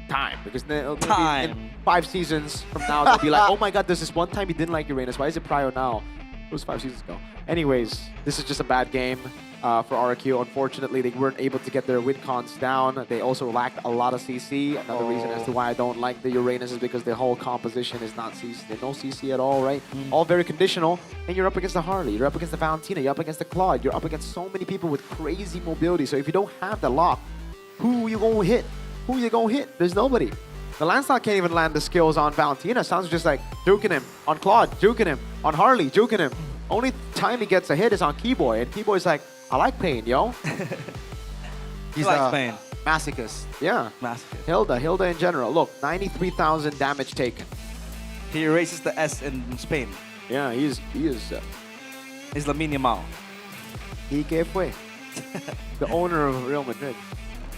time, because maybe in 5 seasons from now, they'll be like, oh my god, there's this one time you didn't like Uranus. Why is it Prio now? It was 5 seasons ago. Anyways, this is just a bad game for RQ. Unfortunately, they weren't able to get their win cons down. They also lacked a lot of CC. Another reason as to why I don't like the Uranus is because the whole composition is not CC. There's no CC at all, right? All very conditional. And you're up against the Harley, you're up against the Valentina, you're up against the Claude, you're up against so many people with crazy mobility. So if you don't have the lock, who you gonna hit? Who you gonna hit? There's nobody. The Lancelot can't even land the skills on Valentina. Sounds just like juking him. On Claude, juking him. On Harley, juking him. Only time he gets a hit is on Keyboy, and Keyboy's like, I like pain, yo.
He's
likes pain.
Masochist.
Yeah.
Massive.
Hilda in general. Look, 93,000 damage taken.
He erases the S in Spain.
Yeah, he is.
He's Lamine Yamal.
He que fue. The owner of Real Madrid.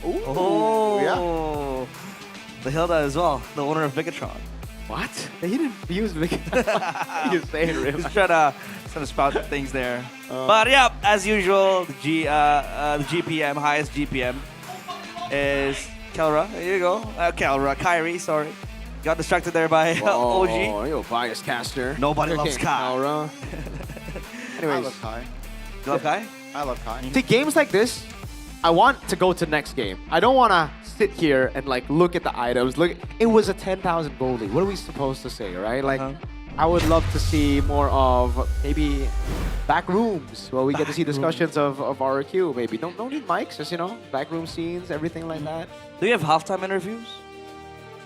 Ooh,
Oh,
yeah.
The Hilda as well, the owner of Bigatron.
What? He didn't use Bigatron. You're saying real.
Just trying to spout things there. But yeah, as usual, the GPM, highest GPM is Kelra. There you go. Kyrie, sorry. Got distracted there by OG.
Oh, you're a bias caster.
Nobody loves Kai.
Kelra.
I
Anyways.
love Kai.
You love Kai?
I love Kai.
See, games like this, I want to go to next game. I don't want to sit here and like look at the items. Look, it was a 10,000 goldie. What are we supposed to say, right? Like, I would love to see more of maybe back rooms where we get to see discussions of RQ. Maybe don't need mics, just back room scenes, everything like that.
Do you have halftime interviews?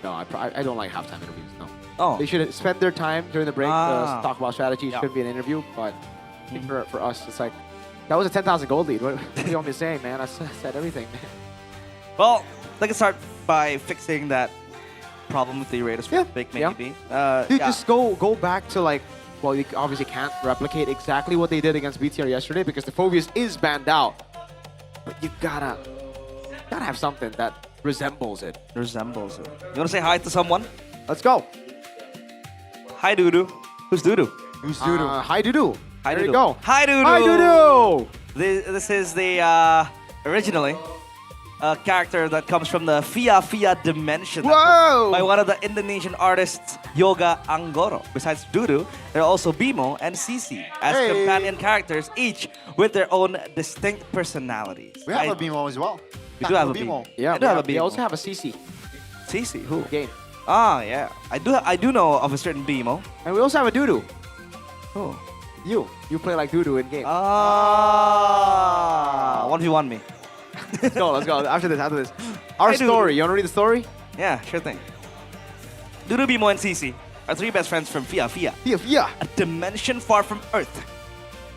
No, I don't like halftime interviews. No.
Oh.
They should spend their time during the break to talk about strategy. It shouldn't be an interview, but I think for us, it's like that was a 10,000 gold lead. What do you want me to say, man? I said everything, man.
Well, I can start by fixing that problem with the Raiders pick, maybe.
Dude, just go back to like, well, you obviously can't replicate exactly what they did against BTR yesterday because the Phobius is banned out. But you gotta have something that resembles it.
You want to say hi to someone?
Let's go.
Hi, Dudu. Who's Dudu?
Who's Dudu?
Hi, Dudu.
Hi,
there
Dudu.
you go.
Hi, Dudu.
Hi, Dudu.
This is the originally a character that comes from the Fia dimension.
Whoa!
By one of the Indonesian artists, Yoga Anggoro. Besides Dudu, there are also Bimo and Sisi as companion characters, each with their own distinct personalities.
We have a Bimo as well.
We do have a Bimo.
Yeah,
I do have a Bimo.
We also have a Sisi.
Sisi, who?
Game.
Ah, yeah. I do know of a certain Bimo.
And we also have a Dudu.
Who?
You play like Dudu in game.
1v1 me.
Let's go. After this. Our story. You want to read the story?
Yeah, sure thing. Dudu, Bimo, and Sisi are 3 best friends from Fia. A dimension far from Earth,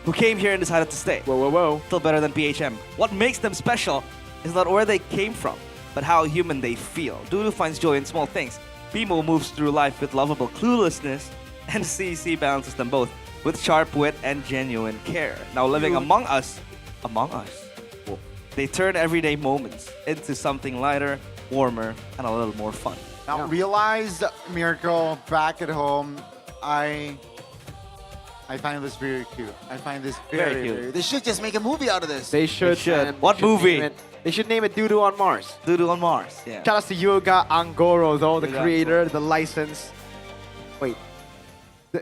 who came here and decided to stay.
Whoa.
Still better than PHM. What makes them special is not where they came from, but how human they feel. Dudu finds joy in small things. Bimo moves through life with lovable cluelessness, and Sisi balances them both with sharp wit and genuine care. Now living among us, they turn everyday moments into something lighter, warmer, and a little more fun.
Now realize, Miracle, back at home, I find this very cute. I find this very cute. They should just make a movie out of this.
They should.
What movie?
They should name it Dudu on Mars.
Dudu on Mars, yeah.
Shout out to Yoga Anggoro, though, the creator, the license. Wait.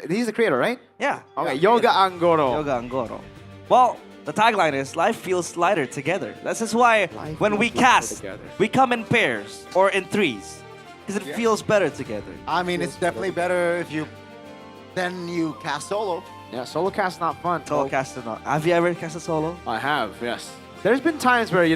He's the creator, right?
Yeah.
Okay, Yoga Anggoro.
Well, the tagline is, life feels lighter together. This is why when we cast, we come in pairs or in threes. Because it feels better together.
I mean, it's definitely better if you cast solo.
Yeah, solo cast not fun.
Solo cast is not. Have you ever cast a solo?
I have, yes. There's been times where,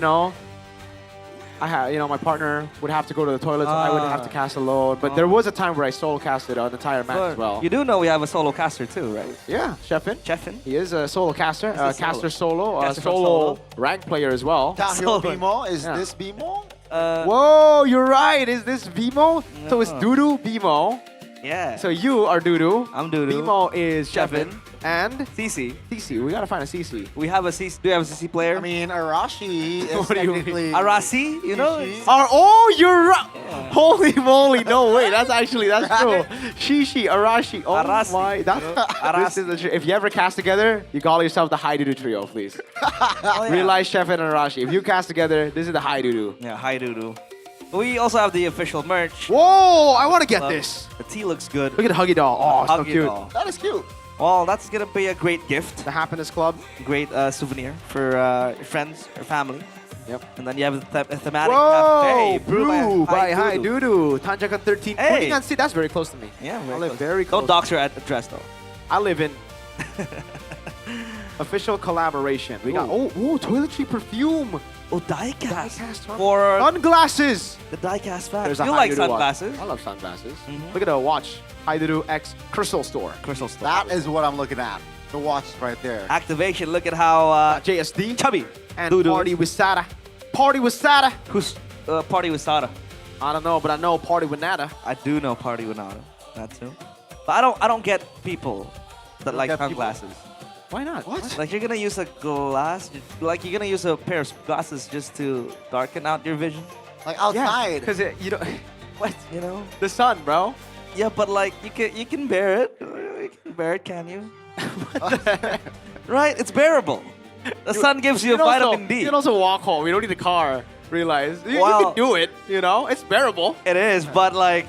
my partner would have to go to the toilet, so I wouldn't have to cast alone. But there was a time where I solo casted an entire match as well.
You do know we have a solo caster too, right?
Yeah, Chefin.
He
is a solo caster, caster solo,
Caster
solo rank player as well.
Tahil Bimo, is this Bimo?
Whoa, you're right. Is this Bimo? So it's Dudu Bimo.
Yeah.
So you are Dudu.
I'm Dudu.
Bimo is
Shevin.
Shevin. And
CC.
CC. We gotta find a CC.
We have a CC. Do we have a CC player?
I mean, Arashi is
What do you mean?
technically...
Arasi, you know?
You're right. Holy moly. No, wait. That's true. Shishi, Arashi. Oh
Arasi.
my. This is the truth. If you ever cast together, you call yourself the Hi Dudu trio, please. Realize Shevin and Arashi. If you cast together, this is the Hi Dudu.
Yeah, hi Dudu. We also have the official merch.
Whoa, I want to get this.
The tee looks good.
Look at the Huggy doll. Oh, so
Huggy
cute.
doll.
That is cute.
Well, that's gonna be a great gift.
The Happiness Club.
Great souvenir for your friends or family.
Yep.
And then you have a thematic
Whoa,
cafe.
brew by Hi Dudu. Tanjakan 13.
Hey.
Hey. That's very close to me.
Yeah,
I live very close.
Don't dox your address though.
I live in official collaboration. We got toiletry perfume.
Oh, diecast.
Huh?
For
sunglasses.
The diecast fan.
There's a
You
Hi
like
Dudu watch.
sunglasses?
I love sunglasses. Look at the watch. Hi Dudu X Crystal Store.
Crystal Store.
That is what I'm looking at. The watch is right there.
Activation. Look at how
JSD.
chubby.
And
Dudu
Party
is.
with Sada. Party with Sada.
Who's Party with Sada?
I don't know, but I know Party with Nada.
I do know Party with Nada. That too. But I don't get people that like sunglasses.
Why not?
What?
Like you're gonna use a glass, like you're gonna use a pair of glasses just to darken out your vision.
Like outside.
Because you don't.
What? You know?
The sun, bro.
Yeah, but like you can bear it. You can bear it, can you? Right? It's bearable. The sun gives you vitamin D.
You can also walk home. You don't need a car. Realize you
Well-
can do it. You know, it's bearable.
It is, but like,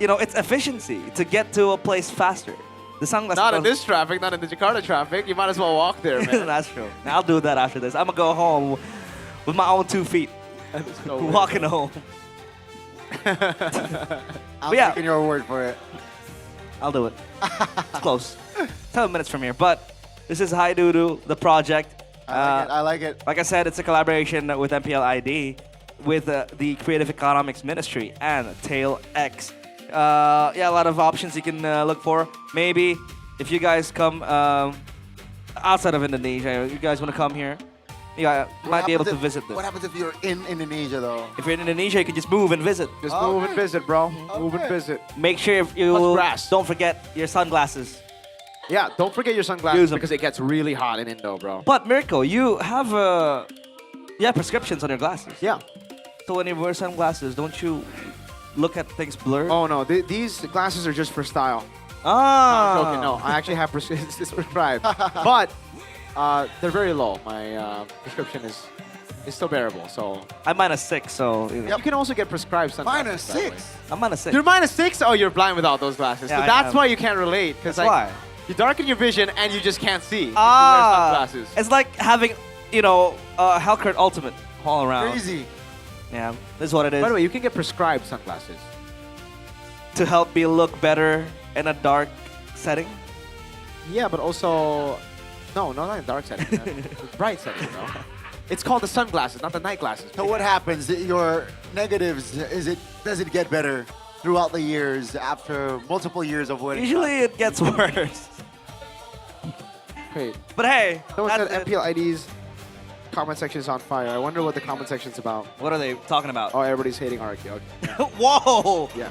you know, it's efficiency to get to a place faster. The sunglasses.
Not in this traffic. Not in the Jakarta traffic. You might as well walk there, man.
That's true. I'll do that after this. I'm gonna go home with my own 2 feet, walking home.
I'm
yeah.
taking your word for it.
I'll do it. It's close. 7 minutes from here. But this is Hi Dudu, the project.
I like it.
Like I said, it's a collaboration with MPL ID, with the Creative Economics Ministry and Tail X. Yeah, a lot of options you can look for. Maybe if you guys come outside of Indonesia, you guys want to come here, you might be able to visit this.
What happens if you're in Indonesia, though?
If you're in Indonesia, you can just move and visit.
Just move and visit, bro. Move and visit.
Make sure you don't forget your sunglasses.
Yeah, don't forget your
Use
sunglasses
'em.
because it gets really hot in Indo, bro.
But Mirko, you have prescriptions on your glasses.
Yeah.
So when you wear sunglasses, don't you look at things blurred?
Oh no, these glasses are just for style.
Ah.
No, I'm joking. No, I actually have it's prescribed, but they're very low. My prescription is still bearable. So
I'm -6, so you know.
you can also get prescribed sunglasses.
-6.
I'm -6.
You're -6. Oh, you're blind without those glasses.
Yeah,
so
I
that's
am.
why you can't relate. Because
That's why.
you darken your vision and you just can't see. If you wear sunglasses.
It's like having, you know, Hellcurt Ultimate all around.
Crazy.
Yeah, this is what it is.
By the way, you can get prescribed sunglasses.
To help me look better in a dark setting.
Yeah, but also, no, not in dark setting. Bright setting, you know. It's called the sunglasses, not the night glasses.
So what happens? Your negatives, does it get better throughout the years after multiple years of wearing?
Usually it gets worse.
Wait,
But hey,
someone
that's
said
it.
MPL ID's comment section is on fire. I wonder what the comment section's about.
What are they talking about?
Oh, everybody's hating Arky. Okay.
Whoa!
Yeah.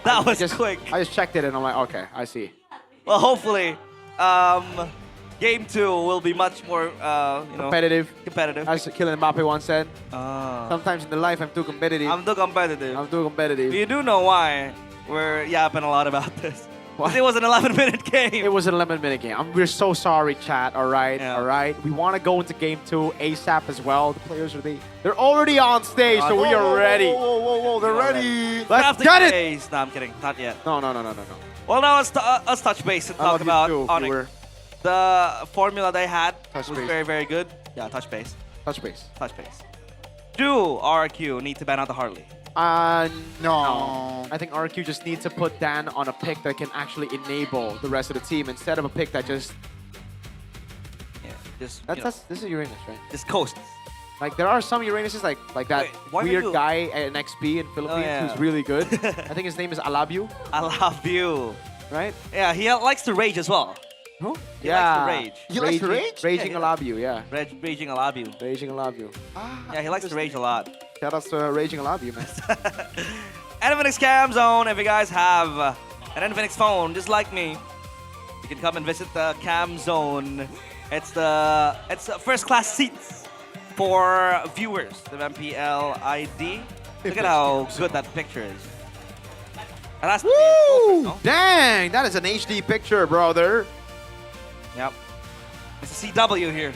That was
just,
quick.
I just checked it and I'm like, okay, I see.
Well, hopefully, game 2 will be much more, you know,
Competitive. As Kylian Mbappe once said,
Ah.
sometimes in the life I'm too competitive.
I'm too competitive.
I'm too competitive.
You do know why we're yapping a lot about this. 'Cause it was an 11-minute game.
It was an 11-minute game. We're so sorry, chat. All right,
Yeah.
all right. We want to go into game 2 ASAP as well. The players they're already on stage, so we are ready.
Whoa, they're ready.
Let's get it.
Base. No, I'm kidding. Not yet.
No.
Well, now let's touch base and
I
talk
love you
about
too,
Onyx.
viewer.
The formula they had
Touch
was
base.
very, very good. Yeah, touch base.
Touch base.
Touch base. Do RQ need to ban out the Harley?
No.
I think RQ just needs to put Dan on a pick that can actually enable the rest of the team instead of a pick that just.
Yeah, just.
This is Uranus, right?
Just coast.
Like there are some Uranuses like that
Wait, why
weird
do-
guy at an XP in Philippines
yeah.
who's really good. I think his name is Alabu,
I love you.
right?
Yeah, he likes to rage as well.
Who?
He likes to rage.
He likes to rage?
Raging
Yeah,
Alabu, yeah.
Raging Alabu.
Raging Alabu.
Yeah, he likes to rage a lot.
Shout out to Raging Alabu, man.
Infinix Cam Zone, if you guys have an Infinix phone, just like me, you can come and visit the cam zone. It's first-class seats for viewers of MPL ID. Look at how good that picture is. And that's
Woo!
no?
Dang, that is an HD picture, brother.
Yep. It's a CW here.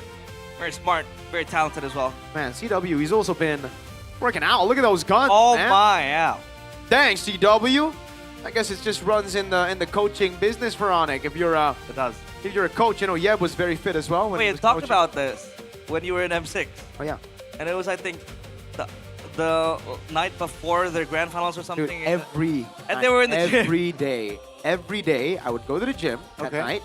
Very smart, very talented as well.
Man, CW, he's also been working out. Look at those guns,
Oh
man.
my, yeah.
Dang, CW. I guess it just runs in the coaching business for Onyx. If you're
It does.
if you're a coach, you know, Yeb was very fit as well. When he
We
was
talked
coaching.
about this when you were in M6.
Oh yeah.
And it was, I think, the night before their grand finals or something.
Dude, every
And they were in the gym.
Every day, I would go to the gym at night,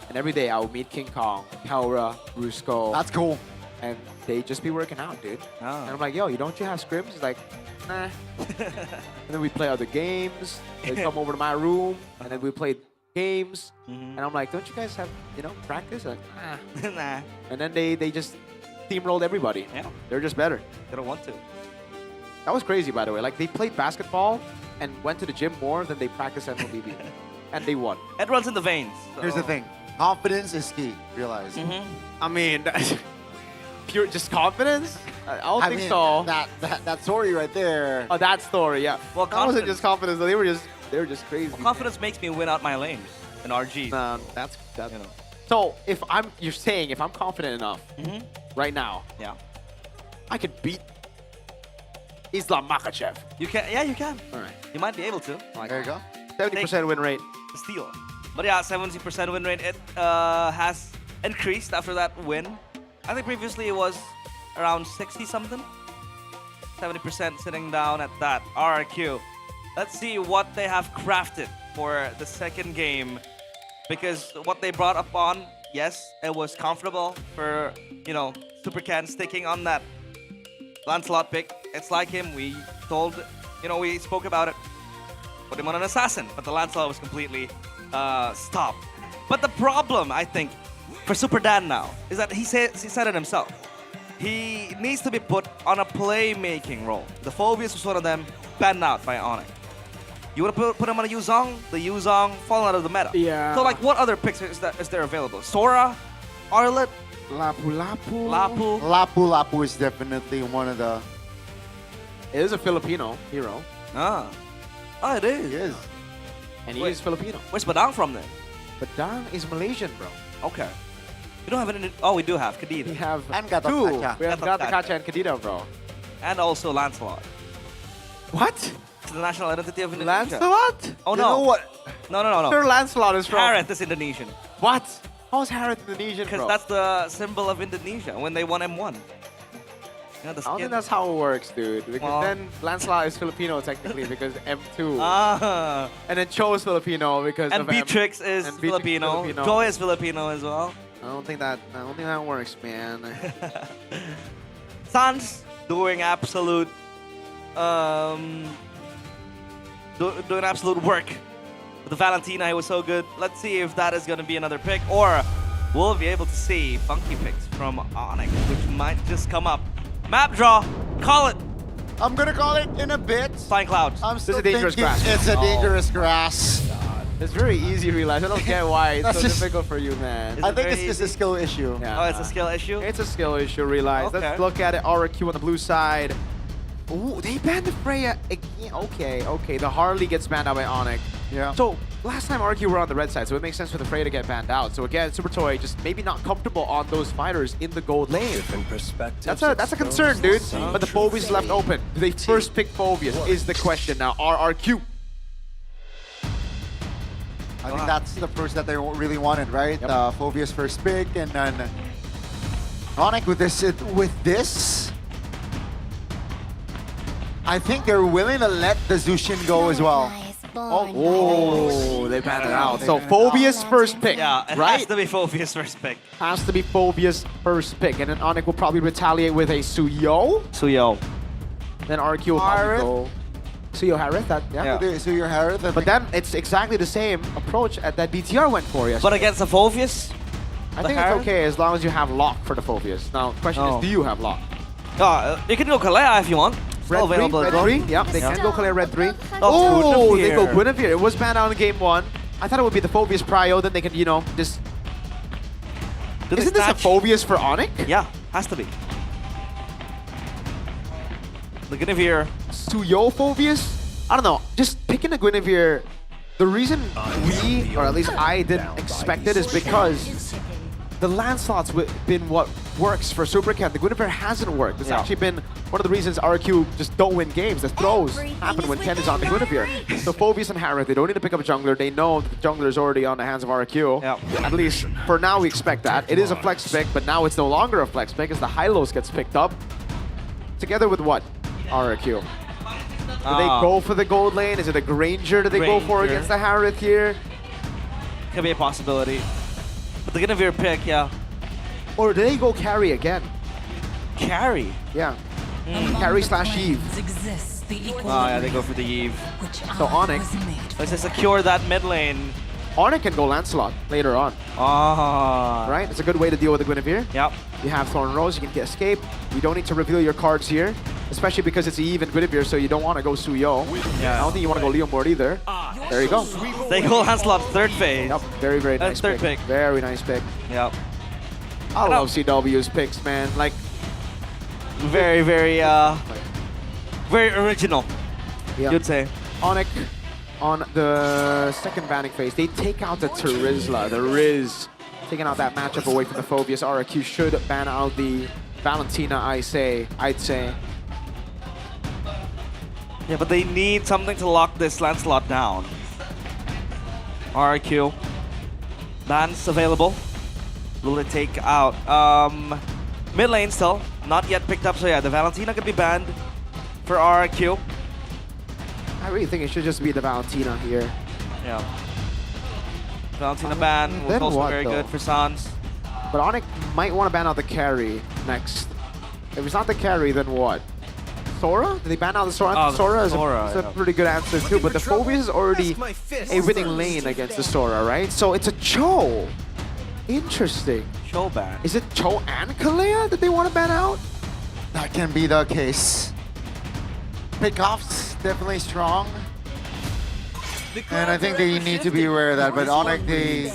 and every day I would meet King Kong, Kaura, Rusko.
That's cool.
And they just be working out, dude. And I'm like, yo, don't you have scrims? He's like, nah. And then we play other games. They come over to my room, and then we play games. And I'm like, don't you guys have, practice? Like, nah.
Nah.
And then they just steamrolled everybody.
Yeah.
They're just better.
They don't want to.
That was crazy, by the way. Like, they played basketball and went to the gym more than they practiced MLBB. And they won.
It runs in the veins. So.
Here's the thing. Confidence is key, realize.
I mean, pure just confidence? I don't think
mean,
so.
That story right there.
Oh, that story, yeah.
Well,
that wasn't
confidence.
just confidence. They were just crazy.
Well, confidence makes me win out my lanes in RG.
That's So you're saying if I'm confident enough right now,
yeah,
I could beat Islam Makhachev.
You can. Yeah, you can.
All right.
You might be able to.
There you go.
70% win rate.
Steal. But yeah, 70% win rate. It has increased after that win. I think previously it was around 60 something. 70% sitting down at that RRQ. Let's see what they have crafted for the second game, because what they brought up on, yes, it was comfortable for Supercan sticking on that Lancelot pick. It's like him. We spoke about it. Put him on an assassin, but the Lancelot was completely stopped. But the problem, I think, for Super Dan now is that he said it himself. He needs to be put on a playmaking role. The Phobius was one of them, banned out by Onyx. You want to put him on a Yuzong? The Yuzong fallen out of the meta.
Yeah.
So like, what other picks is there available? Sora, Arlet,
Lapu is definitely one of the.
It is a Filipino hero.
Oh, it is.
He is.
And he is Filipino.
Where's Badang from then?
Badang is Malaysian, bro.
Okay. We don't have any. Oh, we do have Kadida.
We have
And Gatot
two.
Kacha.
We have
Gatot
Gatot Kacha and Kadida, bro.
And also Lancelot.
What?
It's the national identity of Indonesia.
Lancelot?
Oh
You
no.
know what?
No.
Sure, Lancelot is from.
Harith is Indonesian.
What? How is Harith Indonesian,
Because
bro?
that's the symbol of Indonesia when they won M1. The
I don't
skin.
think that's how it works, dude. Because
Well-
then Lancelot is Filipino technically because M2.
Ah.
And then Cho is Filipino because
And
of
Beatrix is
and Beatrix
Filipino.
Filipino.
Joy is Filipino as well.
I don't think that works, man.
Sans doing absolute doing absolute work. The Valentina, he was so good. Let's see if that is going to be another pick, or we'll be able to see funky picks from Onyx, which might just come up. Map draw, call it.
I'm gonna call it in a bit.
Flying clouds.
I'm still
a dangerous
thinking
grass.
it's a dangerous grass.
It's very easy, realize. I don't get why it's
That's
so
just-
difficult for you, man.
I think it's just a skill issue.
Yeah.
Oh, it's a skill issue?
It's a skill issue, realize.
Okay.
Let's look at it. RQ on the blue side. Ooh, they banned the Freya again. Okay. The Harley gets banned out by Onyx.
Yeah.
So, last time RQ were on the red side, so it makes sense for the Freya to get banned out. So again, Super Toy just maybe not comfortable on those fighters in the gold lane. That's a concern, dude. But the Phobius is left open. Do they first pick Phobius is the question now. RRQ.
I think that's the first that they really wanted, right?
Yep.
Phobia's first pick, and then Onyx with this. I think they're willing to let the Zushin go as well.
Oh, they banned it out. So Phobia's first pick,
Yeah, it
right?
has to be Phobia's first pick.
Has to be Phobia's first pick, and then Onyx will probably retaliate with a Suyo.
Suyo.
Then RQ will probably
Harith.
go Suyo Harith. Yeah.
So you're Harith.
But then it's exactly the same approach that BTR went for yesterday.
But against the Phobius?
I think it's okay as long as you have lock for the Phobius. Now, the question is, do you have lock?
You can go Kalea if you want.
Red
available
3,
as well.
yeah, they can go Kalea Red 3.
Oh,
They go Guinevere. It was banned out in game 1. I thought it would be the Phobius Prio, then they could, you know, just... Isn't this a Phobius for Onyx?
Yeah, has to be. The Guinevere.
Suyo Phobius? I don't know, just picking a Guinevere, the reason we, or at least I, didn't expect it is because the Lancelot's been what works for Supercat. The Guinevere hasn't worked. It's actually been one of the reasons RQ just don't win games. The throws happen when Ken is on the Guinevere. So Phobius and Harith, they don't need to pick up a jungler. They know the jungler is already on the hands of RQ. At least for now we expect that. It is a flex pick, but now it's no longer a flex pick as the Hylos gets picked up. Together with what? RQ. Do they go for the gold lane? Is it a Granger that they go for against the Harith here?
Could be a possibility. But the Guinevere pick, yeah.
Or do they go carry again?
Carry?
Yeah. Carry slash Eve.
Oh yeah, they go for the Eve.
So Onyx.
Let's just secure that mid lane.
Onyx can go Lancelot later on. Right? It's a good way to deal with the Guinevere.
Yep.
You have Thorn Rose, you can get escape. You don't need to reveal your cards here. Especially because it's Eve and Guinevere, so you don't want to go Suyo. I don't think you want to go Leomord either. There you go.
They go Lancelot third phase.
Yep. Very, very nice
third pick.
Very nice pick.
Yep.
I love CW's picks, man. Like,
very, very original.
Yeah.
You'd say.
Onyx on the second banning phase, they take out the Terizla, the Riz, taking out that matchup away from the Phobius. RQ should ban out the Valentina, I'd say.
Yeah, but they need something to lock this Lancelot down. RQ. Bans available. Will it take out? Mid lane still. Not yet picked up, so yeah, the Valentina could be banned for RQ.
I really think it should just be the Valentina here.
Yeah. Valentina ban was also very good for Sans.
But Onyx might want to ban out the carry next. If it's not the carry, then what? Sora? Did they ban out the Sora?
Oh,
Sora is
Sora,
a pretty good answer too, but the Phobius is already a winning lane against the Sora, right? So it's a Cho. Interesting.
Cho ban.
Is it Cho and Kalea that they want to ban out?
That can be the case. Pickoffs definitely strong. And I think they need to be aware of that, but Onyx, they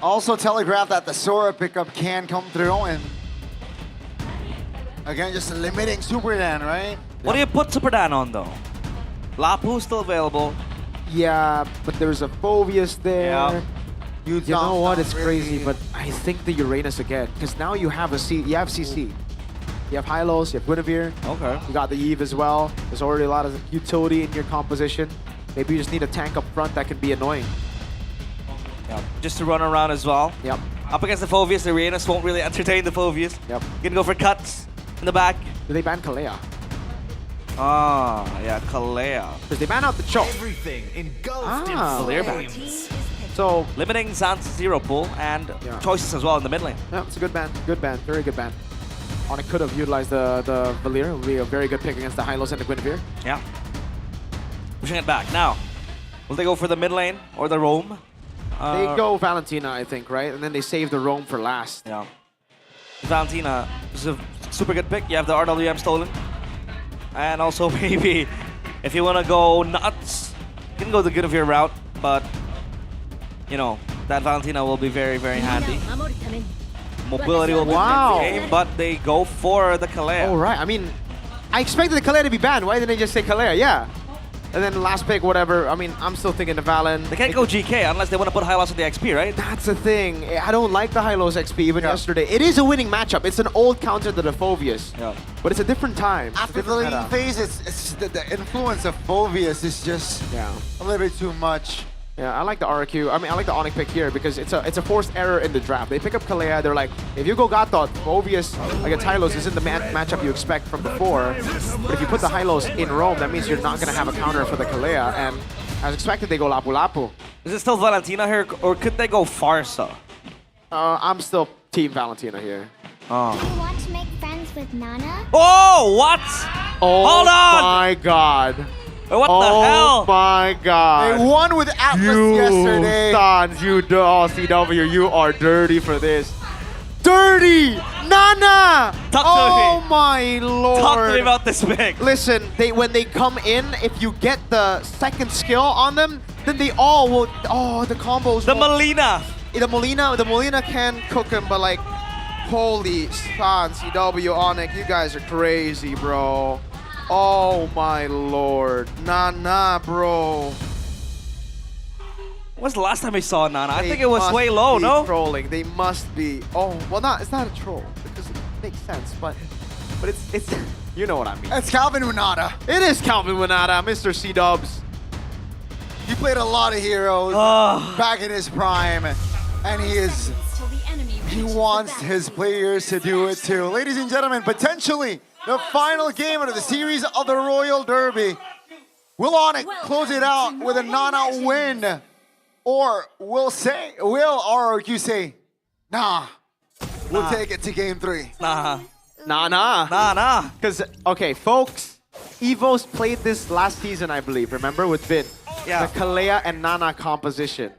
also telegraph that the Sora pickup can come through, and again, just limiting Super Dan, right?
What do you put Super Dan on though? Lapu's still available.
Yeah, but there's a Phobius there.
Yeah.
You know what? It's crazy, but I think the Uranus again, because now you have you have CC. You have Hylos, you have Guinevere.
Okay.
You got the Eve as well. There's already a lot of utility in your composition. Maybe you just need a tank up front that can be annoying.
Yep. Just to run around as well.
Yep.
Up against the Phobius, the Uranus won't really entertain the Phobius.
Yep.
You can go for cuts in the back.
Do they ban Kalea?
Yeah, Kalea.
Because they ban out the Cho.
Everything engulfed
Clear ban.
So
limiting Sans zero pool and choices as well in the mid lane.
Yeah, it's a good ban. Good ban. Very good ban. Onyx could have utilized the Valir. It would be a very good pick against the Hylos and the Guinevere.
Yeah. Pushing it back. Now, will they go for the mid lane or the roam?
They go Valentina, I think, right? And then they save the roam for last.
Yeah. Valentina is a super good pick. You have the RWM stolen. And also maybe if you want to go nuts, you can go the Guinevere route, but you know, that Valentina will be very, very handy. Mobility will be in the game, but they go for the Kalea.
Oh, right. I mean, I expected the Kalea to be banned. Why didn't they just say Kalea? Yeah. And then last pick, whatever. I mean, I'm still thinking the Valen.
They can't go GK unless they want to put Hylos in the XP, right?
That's the thing. I don't like the Hylos XP even yesterday. It is a winning matchup. It's an old counter to the Phobius.
Yeah.
But it's a different time.
After the lane phase, it's the influence of Phobius is just a little bit too much.
Yeah, I like the RQ. I mean, I like the Onyx pick here because it's a forced error in the draft. They pick up Kalea. They're like, if you go Gatot, Phobius against Hylos isn't the matchup you expect from before. But if you put the Hylos in Rome, that means you're not going to have a counter for the Kalea. And as expected, they go Lapu Lapu.
Is it still Valentina here, or could they go Farsa?
I'm still Team Valentina here.
Oh.
Do you want to make friends with Nana?
Oh, what?
Oh,
hold on!
My God.
What the hell?
Oh my God.
They won with Atlas yesterday.
Sans, CW, you are dirty for this. Dirty! Nana!
Talk to
Oh
me.
my lord.
Talk to me about this pick.
Listen, when they come in, if you get the second skill on them, then they all will. Oh, the combos.
The Molina.
The Molina can cook him, but like, holy Sans, CW, Onyx, you guys are crazy, bro. Oh my lord. Nah, bro.
When's the last time we saw Nana? I think it was way low, no?
Trolling. They must be. Oh, well, it's not a troll because it makes sense, but it's you know what I mean.
It's Calvin Winata.
It is Calvin Winata, Mr. C-Dubs.
He played a lot of heroes back in his prime, and he wants his players to do it too. Ladies and gentlemen, potentially the final game of the series of the Royal Derby. Will Onyx close it out with a Nana win? Or will RRQ say, nah, we'll take it to game 3?
Nah.
Because,
okay, folks, Evos played this last season, I believe, remember, with Vin?
Yeah.
The Kalea and Nana composition.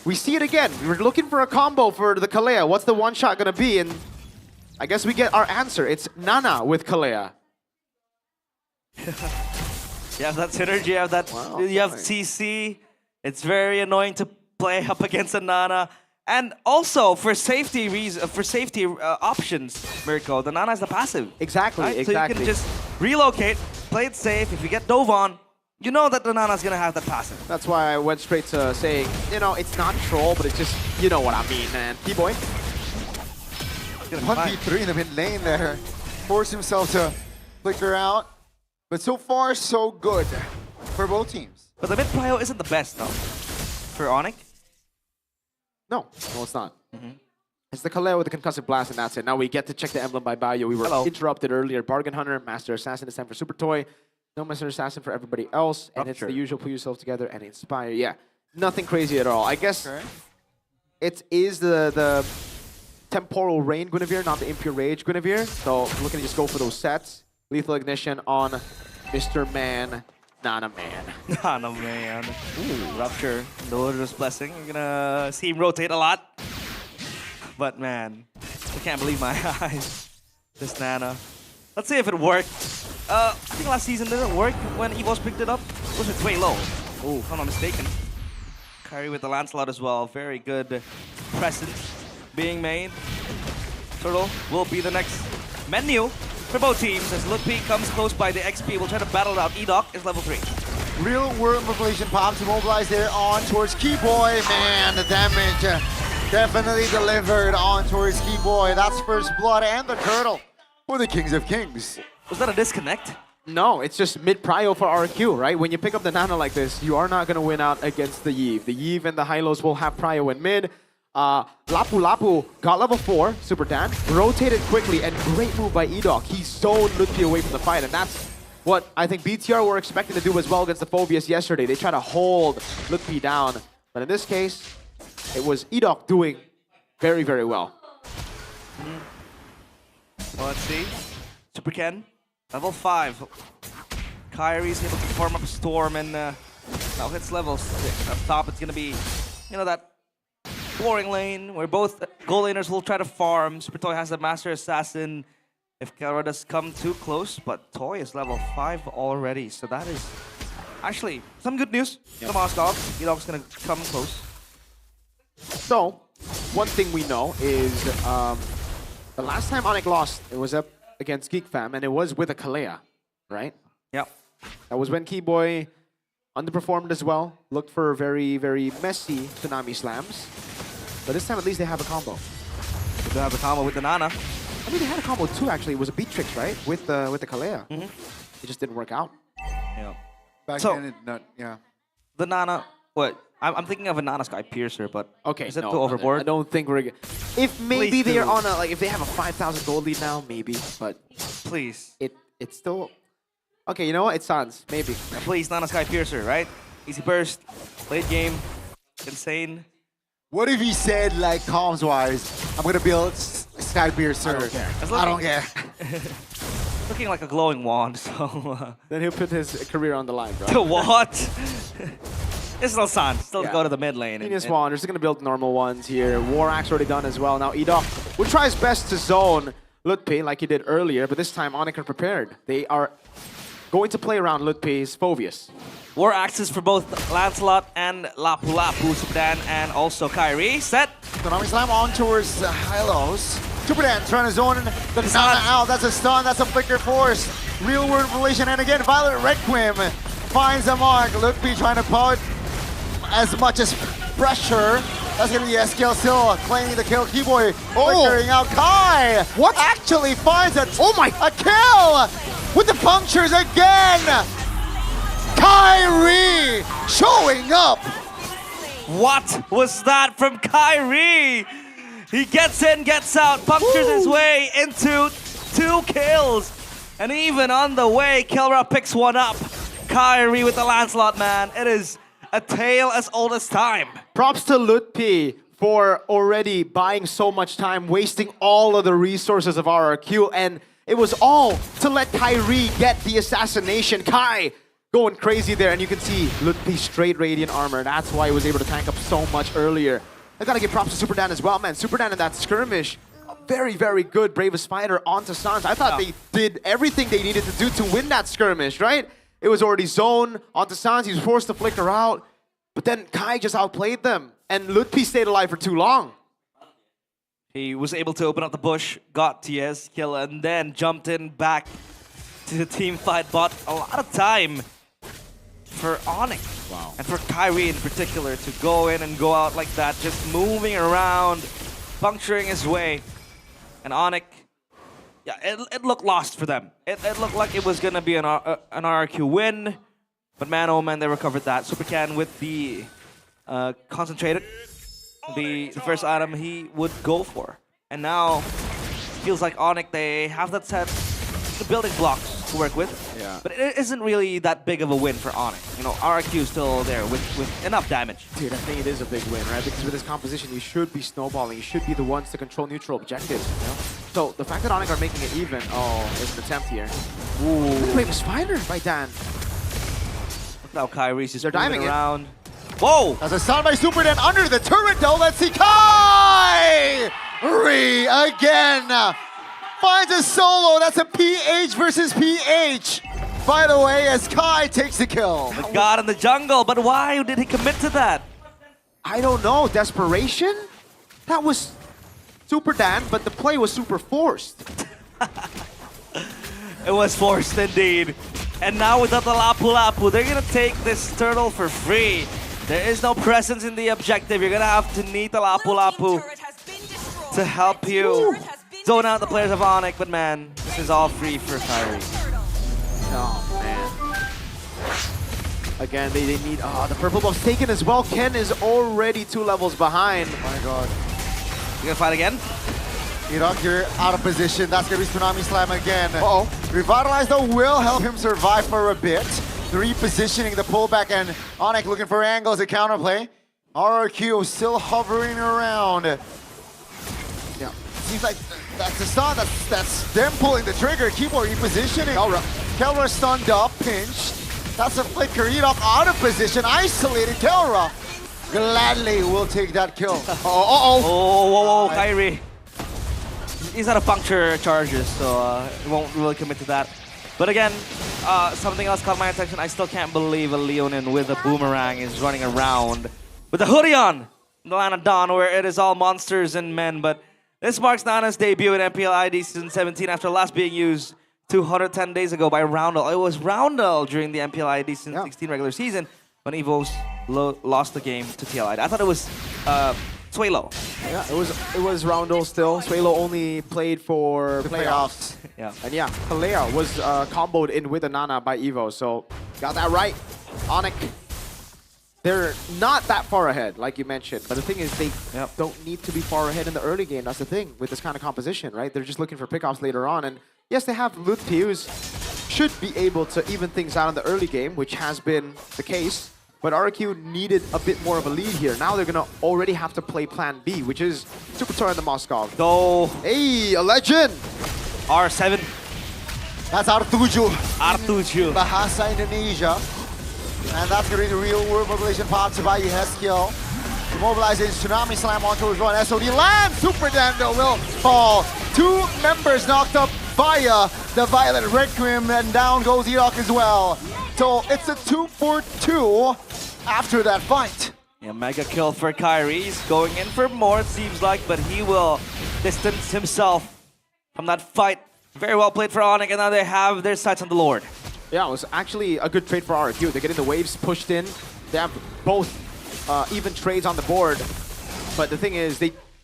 We see it again. We're looking for a combo for the Kalea. What's the one shot gonna be? And I guess we get our answer. It's Nana with Kalea.
You have that synergy, you have that, you have CC. It's very annoying to play up against a Nana. And also, for safety options, Mirko, the Nana is the passive.
Exactly,
right?
exactly.
So you can just relocate, play it safe. If you get dove on, you know that the Nana's gonna have that passive.
That's why I went straight to saying, you know, it's not troll, but it's just, you know what I mean, man. T-Boy.
1v3 in the mid lane there. Forced himself to flicker out. But so far, so good for both teams.
But the mid prio isn't the best, though, for Onyx.
No, it's not. It's the Kaleo with the concussive blast, and that's it. Now we get to check the emblem by Bayo. We were interrupted earlier. Bargain Hunter, Master Assassin this time for Super Toy. No Master Assassin for everybody else. And it's the usual put yourself together and inspire. Yeah, nothing crazy at all. I guess it is the Temporal Rain Guinevere, not the Impure Rage Guinevere. So we're gonna just go for those sets. Lethal Ignition on Mr. Man, Nana Man.
Nana Man. Ooh, Rupture. The Lotus Blessing. You're gonna see him rotate a lot. But man, I can't believe my eyes. This Nana. Let's see if it worked. I think last season didn't work when Evos picked it up. It was way low. Oh, if I'm not mistaken. Kyrie with the Lancelot as well. Very good presence being made. Turtle will be the next menu for both teams as Ludwig comes close by the XP. We'll try to battle it out. Edoc is level 3.
Real world manipulation pops immobilized there on towards Keyboy. Man, the damage definitely delivered on towards Keyboy. That's first blood and the turtle for the Kings of Kings.
Was that a disconnect?
No, it's just mid-prio for RQ, right? When you pick up the Nana like this, you are not going to win out against the Yve. The Yve and the Hylos will have prio in mid. Lapu got level 4, Super Dan, rotated quickly, and great move by Edoc. He zoned Ludwig away from the fight, and that's what I think BTR were expecting to do as well against the Phobias yesterday. They try to hold Ludwig down, but in this case, it was Edoc doing very, very well.
Well, let's see. Super Ken, level 5. Kyrie's able to form up a storm and now hits level 6. Up top, it's going to be, you know, that exploring lane where both goal laners will try to farm. Super Toy has the Master Assassin if Kara does come too close, but Toy is level 5 already, so that is actually some good news for Moskov. Edoc's gonna come close.
So, one thing we know is the last time Onyx lost, it was up against Geek Fam, and it was with a Kalea, right?
Yep.
That was when Keyboy underperformed as well. Looked for very, very messy Tsunami Slams. But this time, at least they have a combo.
They do have a combo with the Nana.
I mean, they had a combo too, actually. It was a Beatrix, right? With the Kalea. It just didn't work out.
Yeah.
Back
So-
then, yeah.
The Nana, what? I'm thinking of a Nana Sky Piercer, but
Okay,
is it
no,
too overboard?
I don't think we're... If maybe
Please
they're
do.
on a... Like, if they have a 5,000 gold lead now, maybe. But
Please.
it's still... Okay, you know what? It's Sans. Maybe.
Please, Nana Sky Piercer, right? Easy burst, late game, insane.
What if he said, like, comms-wise, I'm gonna build Sky Piercer? I don't care. I don't care.
Looking like a glowing wand, so...
Then he'll put his career on the line, bro.
What? It's still Sans. Still
Yeah.
go to the mid lane.
Genius Wand. They're just gonna build normal ones here. War Axe already done as well. Now Edoc will try his best to zone Lutpi like he did earlier, but this time Onyx are prepared. They are going to play around Lutpi's Phoveus.
War Axes for both Lancelot and Lapu Lapu, Superdan, and also Kyrie. Set.
Tsunami Slam on towards Hylos. Superdan trying to zone the Nana out. That's a stun, that's a flicker force. Real world relation, and again, Violet Requiem finds a mark. Lutpi trying to put as much as pressure. That's gonna be SKL still claiming the kill. Keyboy flickering out. Kai! What? Actually finds a kill! With the punctures again! Kyrie showing up!
What was that from Kyrie? He gets in, gets out, punctures his way into 2 kills. And even on the way, Kelra picks one up. Kyrie with the Lancelot, man. It is a tale as old as time.
Props to Lutpi for already buying so much time, wasting all of the resources of RRQ, and it was all to let Kyrie get the assassination. Kai going crazy there, and you can see Lutpi straight Radiant armor. That's why he was able to tank up so much earlier. I gotta give props to Superdan as well, man. Superdan in that skirmish, a very, very good bravest fighter onto Sans. I thought they did everything they needed to do to win that skirmish, right? It was already zoned onto Sans. He was forced to flicker out. But then Kai just outplayed them. And Lutpi stayed alive for too long.
He was able to open up the bush, got TS kill, and then jumped in back to the team fight. Bought a lot of time for Onyx.
Wow.
And for Kyrie in particular to go in and go out like that, just moving around, puncturing his way. And Onyx, yeah, it looked lost for them. It looked like it was gonna be an RRQ win, but man, oh man, they recovered that. Supercan with the concentrated, the first item he would go for. And now, feels like Onyx, they have that set, the building blocks to work with.
Yeah.
But it isn't really that big of a win for Onyx. You know, RRQ is still there with enough damage.
Dude, I think it is a big win, right? Because with this composition, you should be snowballing. You should be the ones to control neutral objectives, you know? So the fact that Onyx are making it even, it's an attempt here. Ooh. Wait, was fighter by Dan.
Now Kyrie's just
They're
moving
diving
around. Whoa!
As a stun by Superdan under the turret though, let's see Kai! Again! Finds a solo, that's a PH versus PH. By the way, as Kai takes the kill.
The god in the jungle, but why did he commit to that?
I don't know, desperation? That was Superdan, but the play was super forced.
It was forced indeed. And now without the Lapu Lapu, they're gonna take this turtle for free. There is no presence in the objective. You're gonna have to need the Lapu Lapu to help you zone out the players of Onyx. But man, this is all free for Kyrie.
Oh man. Again, they need the purple buff's taken as well. Ken is already 2 levels behind.
Oh my god.
You gonna fight again?
Iraq, you're out of position. That's gonna be Tsunami Slam again. Revitalize though will help him survive for a bit. The repositioning, the pullback, and Onyx looking for angles at counterplay. RRQ still hovering around. Yeah, seems like that's the stun. That's them pulling the trigger. Keyboard repositioning. Kelra stunned up, pinched. That's a flicker. Iraq out of position, isolated. Kelra gladly will take that kill.
Oh, Kyrie. He's out of puncture charges, so he won't really commit to that. But again, something else caught my attention. I still can't believe a Leonin with a boomerang is running around with a hoodie on the land of Dawn, where it is all monsters and men. But this marks Nana's debut in MPL ID Season 17 after last being used 210 days ago by Roundel. It was Roundel during the MPL ID Season 16 regular season when Evos lost the game to TLI. I thought it was Suelo.
Yeah, it was Roundel still. Suelo only played for the playoffs.
Yeah.
And yeah, Kalea was comboed in with a Nana by Evo, so got that right. Onyx, they're not that far ahead, like you mentioned. But the thing is, they don't need to be far ahead in the early game. That's the thing with this kind of composition, right? They're just looking for pickoffs later on. And yes, they have Lutpi, who should be able to even things out in the early game, which has been the case. But RQ needed a bit more of a lead here. Now they're going to already have to play plan B, which is Super Tor and the Moskov.
Go.
Hey, a legend.
R7.
That's R7.
R7.
Bahasa Indonesia. And that's going to be the real world mobilization pops by Haskill. Mobilizing Tsunami Slam onto his run. SOD lands. Super Dando will fall. 2 members knocked up via the Violet Requiem, and down goes Ewok as well. So it's a 2-for-2 after that fight.
Yeah, mega kill for Kyrie. He's going in for more, it seems like, but he will distance himself from that fight. Very well played for Onyx, and now they have their sights on the Lord.
Yeah, it was actually a good trade for RQ. They're getting the waves pushed in. They have both even trades on the board. But the thing is,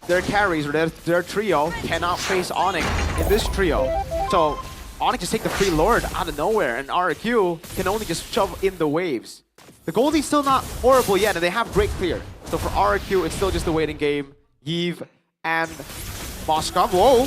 their carries, or their trio, cannot face Onyx in this trio. So Onyx just take the free Lord out of nowhere, and RQ can only just shove in the waves. The Goldie's still not horrible yet, and they have great clear. So for RQ, it's still just a waiting game. Yves and Moskov. Whoa!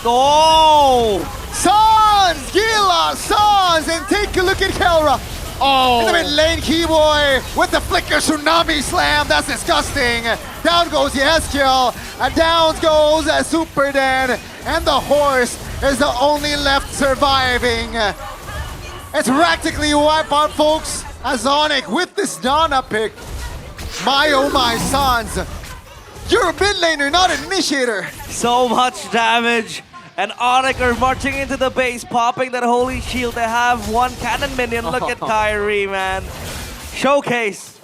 Oh!
Sans! Gila! Sans! And take a look at Kelra.
Oh!
In the mid lane, Keyboy with the flicker Tsunami Slam. That's disgusting. Down goes Yeskiel. And down goes Super Dan. And the horse is the only left surviving. It's practically wipe out, folks. Azonic with this Nana pick. My oh my, Sans. You're a mid laner, not an initiator.
So much damage. And Onyx are marching into the base, popping that holy shield. They have one cannon minion. Look at Kyrie, man. Showcase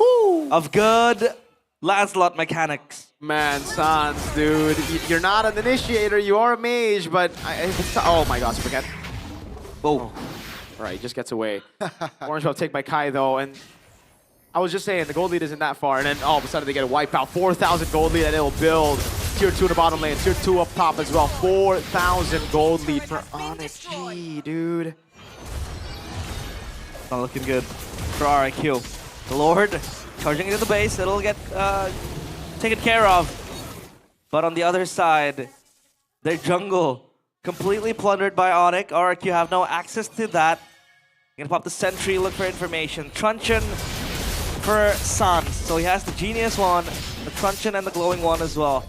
of good Lancelot mechanics.
Man, Sans, dude. You're not an initiator, you are a mage, but... oh my god, forget.
Whoa.
Alright, he just gets away. Orange will take by Kai, though, and... I was just saying, the gold lead isn't that far, and then all of a sudden they get a wipeout. 4,000 gold lead, and it'll build. Tier 2 in the bottom lane, Tier 2 up top as well. 4,000 gold lead for Onyx. Gee, dude.
Not looking good for RIQ. The Lord charging into the base, it'll get taken care of. But on the other side, their jungle completely plundered by Onyx. RIQ have no access to that. Gonna pop the sentry, look for information. Truncheon for Sans. So he has the Genius one, the Truncheon, and the Glowing one as well.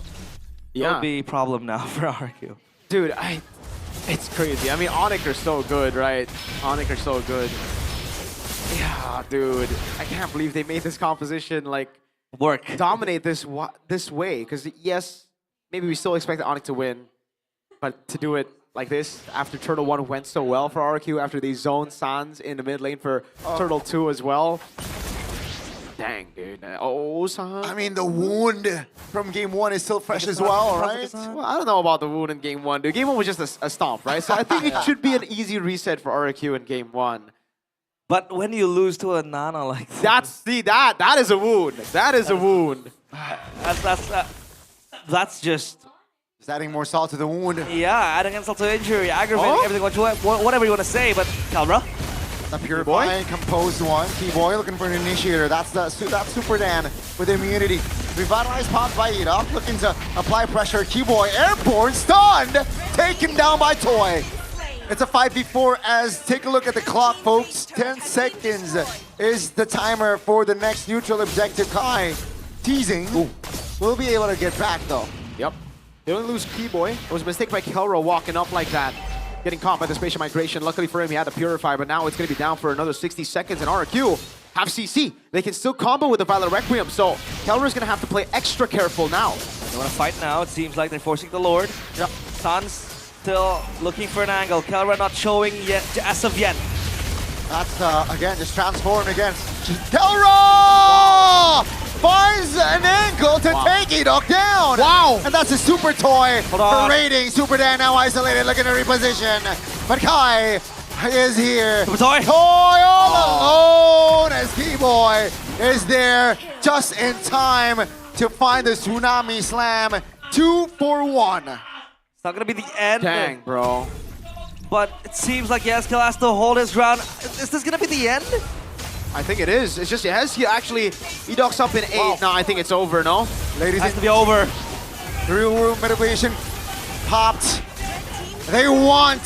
Yeah.
That'll be a problem now for RQ.
Dude, it's crazy. I mean, Onyx are so good, right? Onyx are so good. Yeah, dude. I can't believe they made this composition, like, dominate this way. Because, yes, maybe we still expected Onyx to win. But to do it like this, after Turtle 1 went so well for RQ, after they zoned Sans in the mid lane for Turtle 2 as well. Dang, dude. Oh, Sans.
I mean, the wound from game 1 is still fresh as well, right?
Well, I don't know about the wound in game 1, dude. Game 1 was just a stomp, right? So I think it should be an easy reset for RQ in game 1.
But when you lose to a Nana like that...
that is a wound. That is a wound.
That's just...
Just adding more salt to the wound.
Yeah, adding insult to injury, aggravating everything, whatever you want to say, but Calbra.
The purifying, composed one. Keyboy looking for an initiator. That's Super Dan with immunity. Revitalized popped by Ewok, looking to apply pressure. Keyboy airborne, stunned, taken down by Toy. It's a 5v4 as, take a look at the clock, folks. 10 seconds is the timer for the next neutral objective. Kai teasing. We'll be able to get back though.
Yep. They only lose Keyboy. It was a mistake by Kelro walking up like that. Getting caught by the spatial migration. Luckily for him, he had the Purify, but now it's going to be down for another 60 seconds. And RQ have CC. They can still combo with the Violet Requiem, so Kelro's going to have to play extra careful now.
They want to fight now. It seems like they're forcing the Lord.
Yep.
Sans still looking for an angle. Kelra not showing yet as of yet.
That's, again, just transformed again. Kelra! Finds an angle to take Ewok down.
Wow.
And that's a super toy parading. Super Dan now isolated, looking to reposition. But Kai is here.
Toy
all alone as Keyboy is there just in time to find the Tsunami Slam. 2 for 1.
It's not going to be the end.
Dang, bro.
But it seems like Yeskiel has to hold his ground. Is this going to be the end?
I think it is. It's just Yeskiel actually, Ewok's up in 8. Wow. No, I think it's over, no?
Ladies,
it has to be over.
Real room manipulation popped. They want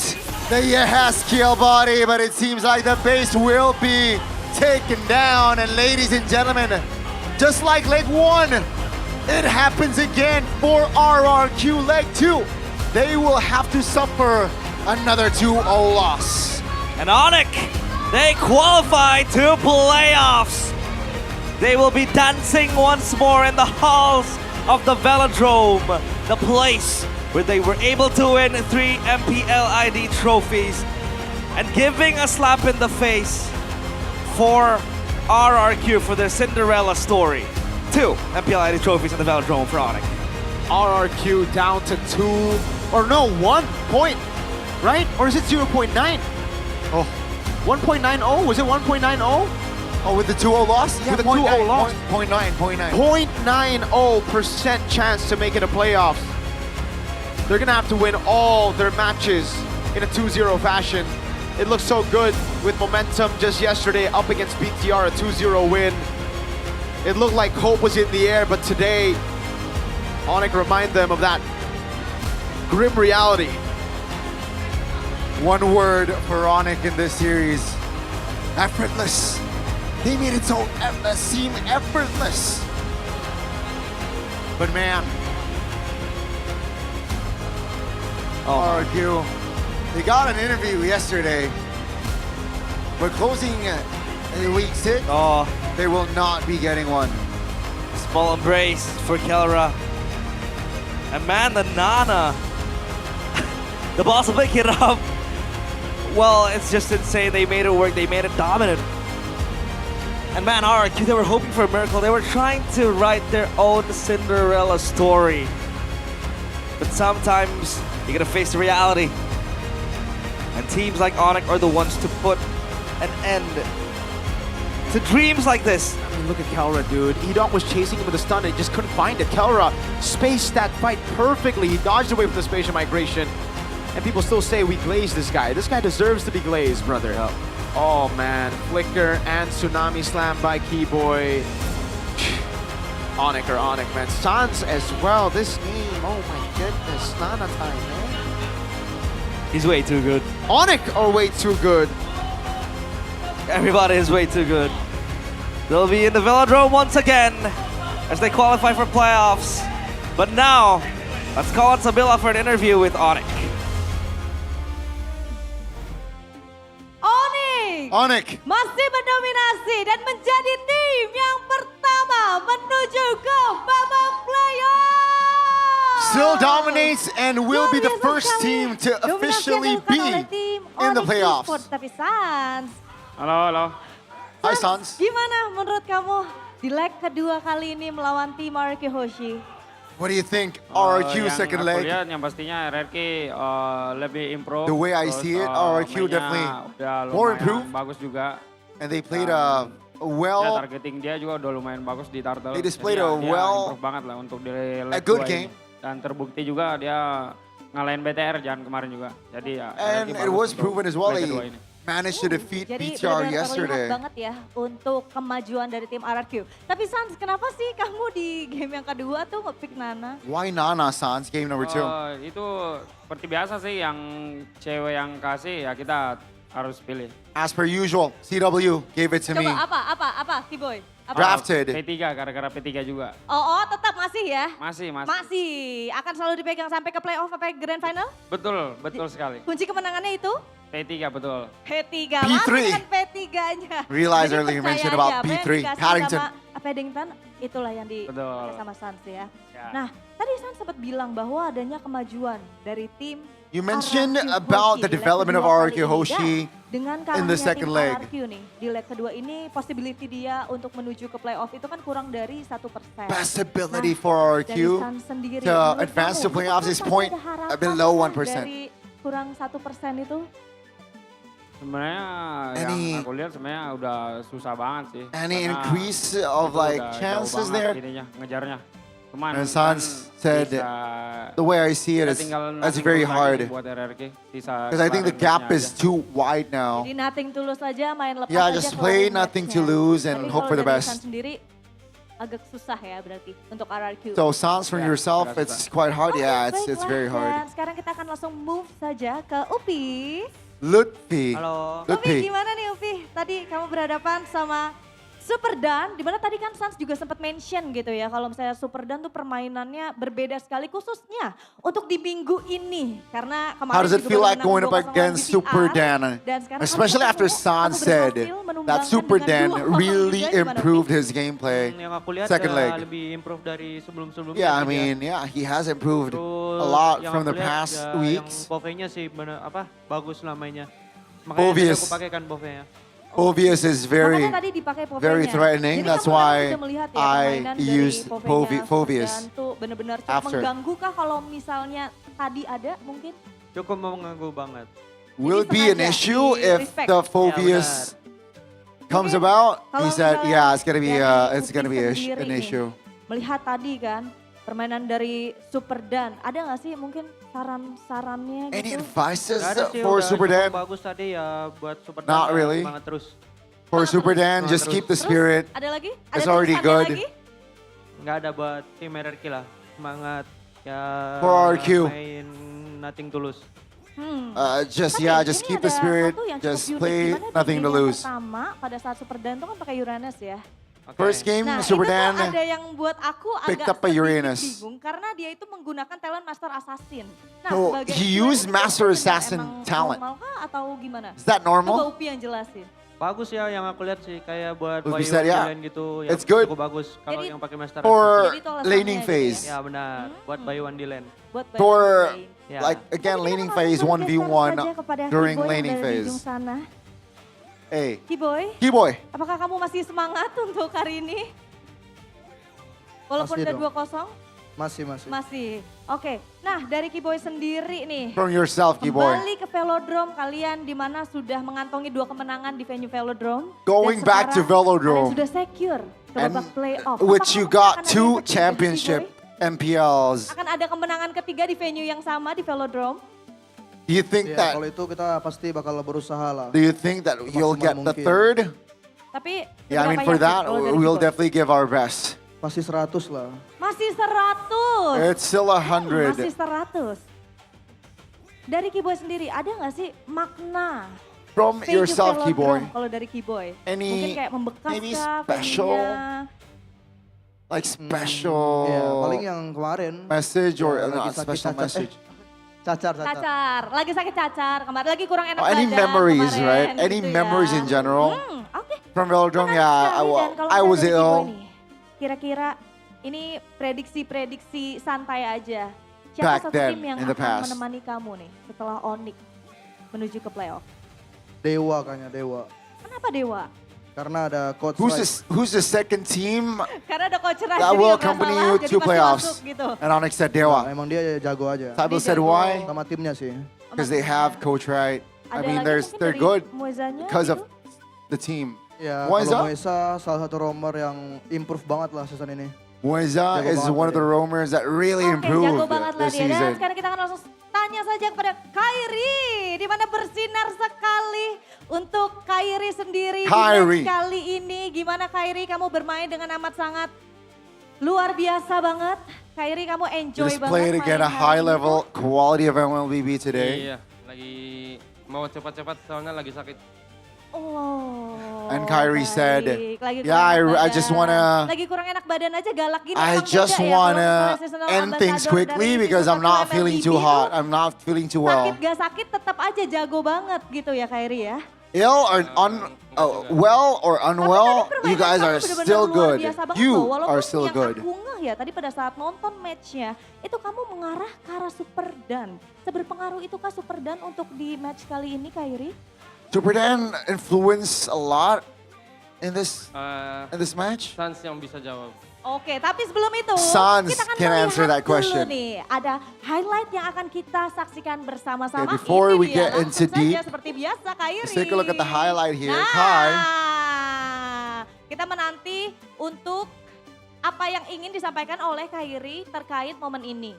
the Yeskiel body, but it seems like the base will be taken down. And ladies and gentlemen, just like leg 1, it happens again for RRQ leg 2. They will have to suffer another 2-0 loss.
And Onyx, they qualify to playoffs. They will be dancing once more in the halls of the Velodrome, the place where they were able to win 3 MPL ID trophies, and giving a slap in the face for RRQ for their Cinderella story. 2 MPL ID trophies in the Velodrome for Onyx.
RRQ down to 2, or no, 1 point, right? Or is it 0.9? Oh, 1.90? Was it 1.90? Oh, with the 2-0 loss? Yeah, with the 2-0 loss. 0.90 chance to make it a playoffs. They're gonna have to win all their matches in a 2-0 fashion. It looks so good with momentum just yesterday up against BTR, a 2-0 win. It looked like hope was in the air, but today, Onyx remind them of that grim reality. One word for Onyx in this series, effortless. They made it so seem effortless. But man, RRQ, they got an interview yesterday. We're closing week 6.
Oh,
they will not be getting one.
Small embrace for Kelra. And man, the Nana. The boss will pick it up. Well, it's just insane. They made it work. They made it dominant. And man, RRQ, they were hoping for a miracle. They were trying to write their own Cinderella story. But sometimes you gotta face the reality. And teams like Onyx are the ones to put an end to dreams like this.
I mean, look at Kelra, dude. Edon was chasing him with a stun and he just couldn't find it. Kelra spaced that fight perfectly. He dodged away from the spatial migration. And people still say we glazed this guy. This guy deserves to be glazed, brother.
Yep.
Oh man, Flicker and Tsunami Slam by Keyboy. Onyx, man. Sans as well. This game, oh my goodness. Nana time, man.
He's way too good.
Onyx are way too good.
Everybody is way too good. They'll be in the Velodrome once again as they qualify for playoffs. But now, let's call on Sabila for an interview with Onyx.
Onyx
masih mendominasi dan menjadi tim yang pertama menuju ke babak playoff.
Still dominates and will be the first team to officially be in the playoffs.
Tapi Sans.
Halo.
Hai Sans.
Gimana menurut kamu di leg kedua kali ini melawan tim RRQ Hoshi?
What do you think, RRQ second leg?
Lihat yang pastinya RRQ lebih improve.
The way I see it, RRQ definitely more improved.
Bagus juga.
And they played well.
Ya, targeting dia juga udah lumayan bagus di turtle.
They displayed
improve banget lah untuk di leg
a good game.
Dan terbukti juga dia ngalahin BTR jangan kemarin juga. Jadi ya.
And it was proven as well. Managed to defeat BTR yesterday.
Terlihat banget ya untuk kemajuan dari tim RRQ. Tapi Sans, kenapa sih kamu di game yang kedua tuh nge-pick Nana?
Why Nana, Sans, game number 2?
Itu seperti biasa sih, yang cewek yang kasih ya kita harus pilih.
As per usual, CW gave it to me.
Coba apa, T-Boy?
Drafted.
P3, gara-gara P3 juga.
Oh, tetap masih ya?
Masih.
Masih. Akan selalu dipegang sampai ke playoff, sampai grand final?
Betul sekali.
Kunci kemenangannya itu?
P3, betul.
P3,
P3.
masih dengan P3-nya.
Realize earlier you mentioned about P3, Paddington.
Paddington, itulah yang dipakai sama Sans ya. Nah, tadi Sans sempat bilang bahwa adanya kemajuan dari tim
You mentioned about the development of RRQ Hoshi in the second leg.
RRQ nih, di leg kedua ini possibility dia untuk menuju ke playoff itu kan kurang dari 1%.
Best ability for RRQ to advance to playoffs is below 1%.
Dari kurang 1% itu?
Sebenarnya yang aku lihat sebenarnya udah susah banget sih.
Any increase of like chances there?
Ngejarnya.
And Sans said, the way I see it is, that's very hard. Because I think the gap is too wide now.
Jadi nothing to lose aja, main lepas
aja. Just play nothing to lose and hope for the best.
Sendiri agak susah ya berarti untuk RRQ.
So Sans from yourself, it's quite hard. Yeah, it's very hard.
Dan sekarang kita akan langsung move saja ke Upi.
Lutfi.
Halo. Upi, gimana nih Upi? Tadi kamu berhadapan sama Super Dan, dimana tadi kan Sans juga sempat mention gitu ya, kalau misalnya Super Dan tuh permainannya berbeda sekali khususnya untuk di minggu ini. Karena kemarin
How does it
juga
feel
baru
like
menang
going up
2-0
against
lawan
Super
BPR,
Dan?
dan sekarang
Especially
harus
after
ketemu
San
atau
said
berhasil
that
menumbangkan
Super
dengan
Dan
2-0
really
juga. Gimana,
improved his gameplay.
Yang aku lihat
Second leg.
lebih improve dari sebelum-sebelumnya.
Yeah, I
sih dia.
mean, yeah, he has improved
Terus
a lot
yang
from
aku
the
lihat
past
ya,
weeks.
Yang Bove-nya sih bagus lah mainnya. Makanya
Obvious.
tadi aku pakai kan Bove-nya.
Obvious is very,
Makanya tadi dipakai Povenya.
very threatening.
Jadi
That's
kamu
why
sudah melihat ya
I
permainan dari
used
Povenya,
Phobius
Dan tuh benar-benar cukup
after.
mengganggu kah kalau misalnya tadi ada mungkin?
Cukup mengganggu banget.
Will it be an
sengaja
issue if
di-respect.
the Phobius comes about?
Kalau
He said,
misalnya
yeah, it's gonna be
dari
it's gonna be
Upi
an
sendiri nih,
issue.
Melihat tadi kan permainan dari Super Dan, ada nggak sih mungkin saran-sarannya
Any
gitu?
advices
Gak ada sih,
for
udah
Super
cukup
Dan?
bagus tadi ya buat Super Dan.
Not
ya,
really.
semangat terus.
For Super Dan, just keep the spirit.
Ada lagi?
It's
Ada
already
tulisannya
good.
lagi?
Nggak ada buat tim RRQ lah. Semangat ya.
For RQ.
Main nothing tulus.
Just
Tapi
yeah, just
ini
keep the
ada
spirit.
satu yang cukup
Just
unik,
play
di mana di
nothing to
game yang
lose.
Pertama pada saat Super Dan itu kan pakai Uranus ya.
First game,
Nah
Super
itu
Dan
tuh ada yang buat aku
picked
agak
up a Uranus.
bingung karena dia itu menggunakan talent Master Assassin. Nah
So,
sebagai
he
influencer
used
itu
Master
benar
Assassin
emang
talent.
normal kah atau gimana?
Is that normal?
Coba Upi yang jelasin.
Bagus ya yang aku lihat sih kayak buat
Upi
buy
said,
one
yeah,
billion gitu. Yang
it's good.
Cukup bagus kalau yang pakai Master
For
Assassin.
laning phase.
Ya benar, buat buy one di lane.
Buat
For
Ya.
like again laning phase
Langsung
1v1
geser saja kepada
during
Kiboy yang
laning
berada di ujung
phase.
sana.
Hey,
Kiboy,
Keyboy.
apakah kamu masih semangat untuk hari ini? Walaupun
Masih
udah
dong.
2-0?
Masih.
Masih. Oke. Nah, dari Kiboy sendiri nih.
From yourself, Keyboy.
Kembali ke Velodrome kalian di mana sudah mengantongi 2 kemenangan di venue Velodrome.
Going
Dan
back to
sekarang
Velodrome.
kalian sudah secure ke
And
babak playoff.
which you
Apakah
got
akan ada
2
yang ketiga,
championship MPLs.
Akan ada kemenangan ketiga di venue yang sama di Velodrome?
Do you think
Ya,
that?
kalau itu kita pasti bakal berusaha lah.
Do you think that you'll get the
mungkin.
third?
Tapi
Yeah, I mean
seberapa
for
yakin
that
kalau dari
we'll
Kiboy?
definitely give our best.
Pasti 100 lah.
Masih 100.
It's still 100.
Masih 100. Dari Kiboy sendiri ada nggak sih makna
From
venue
yourself,
Velodrome
Keyboy.
kalau dari Kiboy?
Any-
Mungkin kayak membekas
maybe
kah
special
venue-nya?
Like special
Ya, paling yang kemarin.
message or
Ya,
not
lagi sakit
special
cacar.
message.
Cacar.
Cacar, lagi sakit cacar kemarin, lagi kurang enak
Any
badan
memories,
kemarin,
right? Any
gitu
memories
ya.
in general?
Oke.
From Velodrome, yeah,
Sekali, dan kalau
I was
misalnya dari Kiboy
ill.
nih, kira-kira ini prediksi santai aja. Siapa
Back
satu
then,
tim yang
in the
akan
past.
menemani kamu nih setelah Onyx menuju ke playoff?
Dewa kayaknya, Dewa.
Kenapa Dewa?
Karena ada coach
Who's the second team
Karena ada coach Raj
that
jadi
will
nggak
accompany
masalah,
you
jadi
to
pasti
playoffs?
masuk gitu.
And Onyx said Dewa.
Emang dia jago aja.
Sabil said why?
Sama timnya sih.
Because they have Coach Right. I
Ada
mean,
lagi
they're
mungkin
good
dari Muezanya
because
gitu?
of the team.
Ya,
Moeza?
kalau Moesa salah satu romer yang improve banget lah season ini.
Moeza
Jago
is
banget
one of the
dia.
roamers that really
Oke,
improved
jago banget lah
this
dia. Dan
season.
sekarang kita akan langsung tanya saja kepada Kairi. Di mana bersinar sekali untuk Kairi sendiri di
Kairi.
match kali ini. Gimana Kairi, kamu bermain dengan amat sangat luar biasa banget. Kairi, kamu enjoy
Just
banget
played
main
again a
hari
high
ini.
level quality of MLBB today.
Iya, lagi mau cepat-cepat soalnya lagi sakit.
Oh,
And Kyrie said,
baik. Lagi
yeah,
kurang enak
I just
badan.
wanna,
Lagi kurang enak badan aja galak gini.
I
emang
just
beda ya,
wanna
kalau misalnya seasonal
end things
ambassador
quickly
dari
because
season
I'm not
1
feeling
MLBB
too
itu
hot. I'm not feeling too well.
Sakit gak sakit tetap aja jago banget gitu ya Kairi ya.
Ill or well or unwell, you guys are
Bener-bener
still
luar
good.
biasa banget
You
loh. Walaupun
are still
yang
good.
aku ngeh ya tadi pada saat nonton matchnya, itu kamu mengarah ke arah Super Dan. Seberpengaruh itukah Super Dan untuk di match kali ini Kairi?
Super Dan influenced a lot in this match.
Sans yang bisa jawab.
Oke, tapi sebelum itu
Sans
kita akan
can
melihat
answer that
dulu
question.
nih. Ada highlight yang akan kita saksikan bersama-sama.
Okay, before
Ini
we
dia,
get into
langsung saja
deep,
seperti biasa Kairi.
Let's take a look at the highlight here.
Nah,
Kai,
kita menanti untuk apa yang ingin disampaikan oleh Kairi terkait momen ini.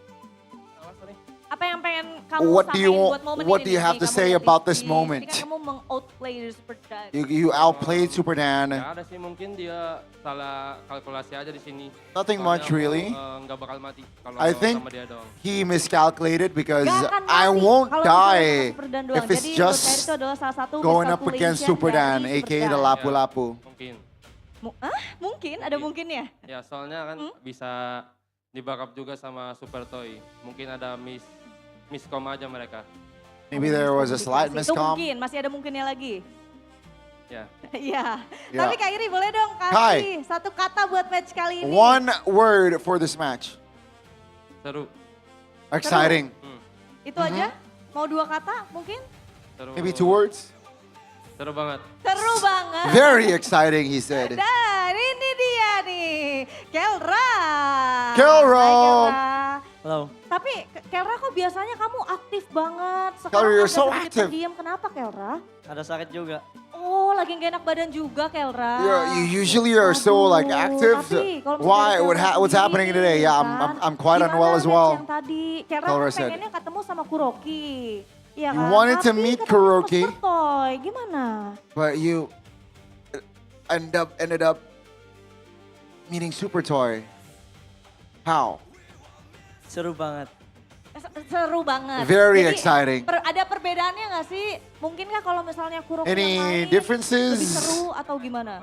Apa yang pengen kamu
What do you
sampaikan
want-
buat momen
what
ini?
do you have to
Kamu
say
lihat
about
di-
this moment?
Ini kan kamu meng-outplay the Super Dan.
you outplayed Super Dan.
Ya ada sih mungkin dia salah kalkulasi aja di sini.
Nothing
Soalnya
much
aku,
really.
Nggak bakal mati kalau
I think
sama dia doang.
he miscalculated because
Gak akan
I
mati
won't
kalau misalnya
die
sama Super Dan doang.
if it's
Jadi menurut Kairi
just
itu adalah salah satu
going up against
miscalculation
Super Dan,
dari Super
aka the
Dan.
Lapu Lapu.
Mungkin.
Mungkin, ada mungkinnya?
Ya, soalnya kan bisa di-backup juga sama Super Toy. Mungkin ada miscom aja mereka.
Maybe there was a slight
Itu
miscom.
mungkin, masih ada mungkinnya lagi.
Ya.
Iya.
Ya.
Tapi Kak Iri boleh dong kasih
Kai.
satu kata buat match kali ini.
One word for this match.
Seru.
Exciting.
Itu aja? Mau 2 kata mungkin?
Seru.
Maybe 2 words.
Seru banget.
Seru banget.
Very exciting, he said.
Dan ini dia nih, Kelra.
Kelra.
Hai, Kelra.
Halo.
Tapi Kelra kok biasanya kamu aktif banget.
Kelra, you're
agak
so
sedikit
active.
pendiam. Kenapa Kelra?
Ada sakit juga.
Oh, lagi gak enak badan juga Kelra.
You usually are so like active.
Tapi kalau
Why?
misalnya
What's happening today? Yeah, I'm quite unwell as well.
Yang tadi, Kelra
Kelra
kan
said.
pengennya ketemu sama Kuroki. Iya
You
kan?
wanted to
Tapi
meet
ketemu sama
Kuroki.
Super Toy. Gimana?
But you ended up meeting Super Toy. How?
Seru banget.
Seru banget.
Very
Jadi,
exciting.
Ada perbedaannya nggak sih? Mungkin nggak kalau misalnya Kuroki yang
Any
main
differences?
lebih seru atau gimana?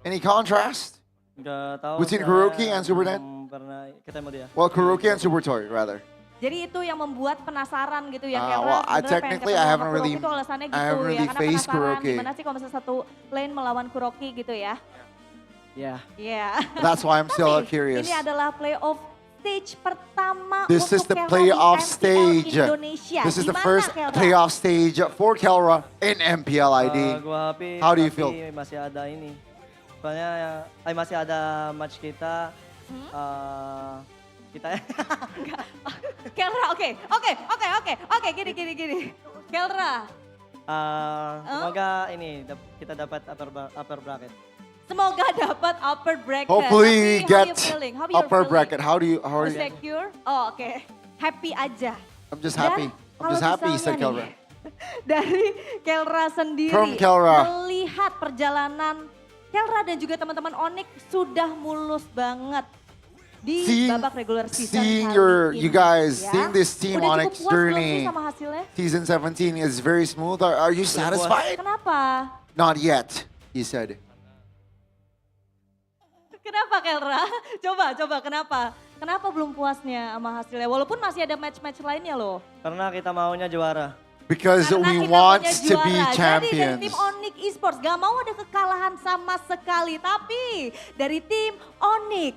Any contrast
Nggak tahu.
between
saya
Kuroki and Super Net?
belum pernah ketemu dia.
Well, Kuroki and Super Toy rather.
Jadi itu yang membuat penasaran gitu ya, Kelra.
Well,
sebenarnya pengen
technically
ketemu
I
sama
haven't
Kuroki
really,
itu alasannya gitu
I haven't really
ya, karena
faced
penasaran
Kuroki.
gimana sih kalau misalnya satu lane melawan Kuroki gitu ya.
Ya.
Iya.
That's why I'm still
Tapi
curious.
ini adalah playoff stage pertama
This
untuk
is the
Kelra
playoff
di MPL
stage.
Indonesia.
This is the
Gimana,
first
Kelra?
playoff stage for Kelra in MPL ID.
Gua happy.
How do you
tapi
feel?
Masih ada ini. Soalnya masih ada match kita. Kita
Kelra, oke, gini. Kelra,
semoga ini kita dapat upper bracket.
semoga dapat upper bracket.
Hopefully we
Tapi, how
get
you feeling? How you
upper
feeling?
bracket. How are you?
Secure? Oh, oke. Happy aja.
I'm just
Dan
happy. I'm
kalau
just happy,
misalnya
said
nih,
Kelra.
Dari Kelra sendiri,
From Kelra.
melihat perjalanan Kelra dan juga teman-teman Onyx sudah mulus banget di babak regular season
Seeing
kali
you
ini,
guys,
ya.
seeing this team
Udah
Onyx
cukup puas belum sih
journey,
sama hasilnya?
season 17 is very smooth. Are you satisfied?
Kenapa?
Not yet, he said.
Kenapa Kelra? Coba kenapa? Kenapa belum puasnya sama hasilnya? Walaupun masih ada match-match lainnya loh.
Karena kita maunya juara.
Because
Karena
we
kita
want
punya
to be
juara. Jadi dari
champions.
tim Onyx Esports gak mau ada kekalahan sama sekali. Tapi dari tim Onyx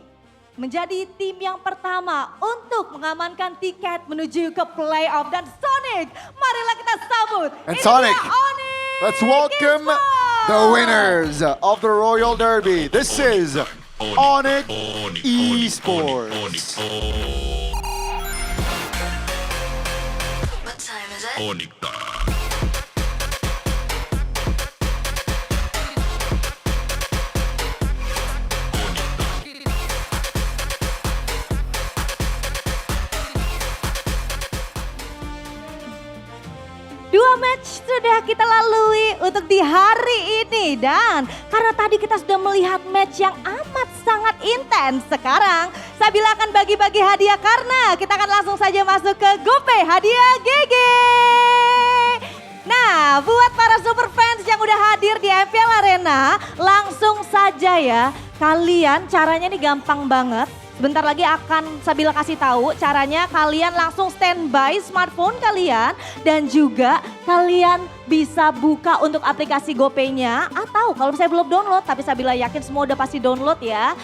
menjadi tim yang pertama untuk mengamankan tiket menuju ke playoff. Dan Sonic, marilah kita sambut.
And
Ini
Sonic,
dia Onyx
let's welcome the winners of the Royal Derby. This is Onyx Esports.
What time is it? Onyx.
Dua match sudah kita lalui untuk di hari ini. Dan karena tadi kita sudah melihat match yang amat sangat intens. Sekarang Sabila akan bagi-bagi hadiah karena kita akan langsung saja masuk ke GoPay hadiah GG. Nah, buat para super fans yang udah hadir di MPL Arena, langsung saja ya. Kalian caranya ini gampang banget. Sebentar lagi akan Sabila kasih tahu caranya. Kalian langsung standby smartphone kalian dan juga kalian bisa buka untuk aplikasi GoPay-nya atau kalau misalnya belum download tapi Sabila yakin semua udah pasti download ya.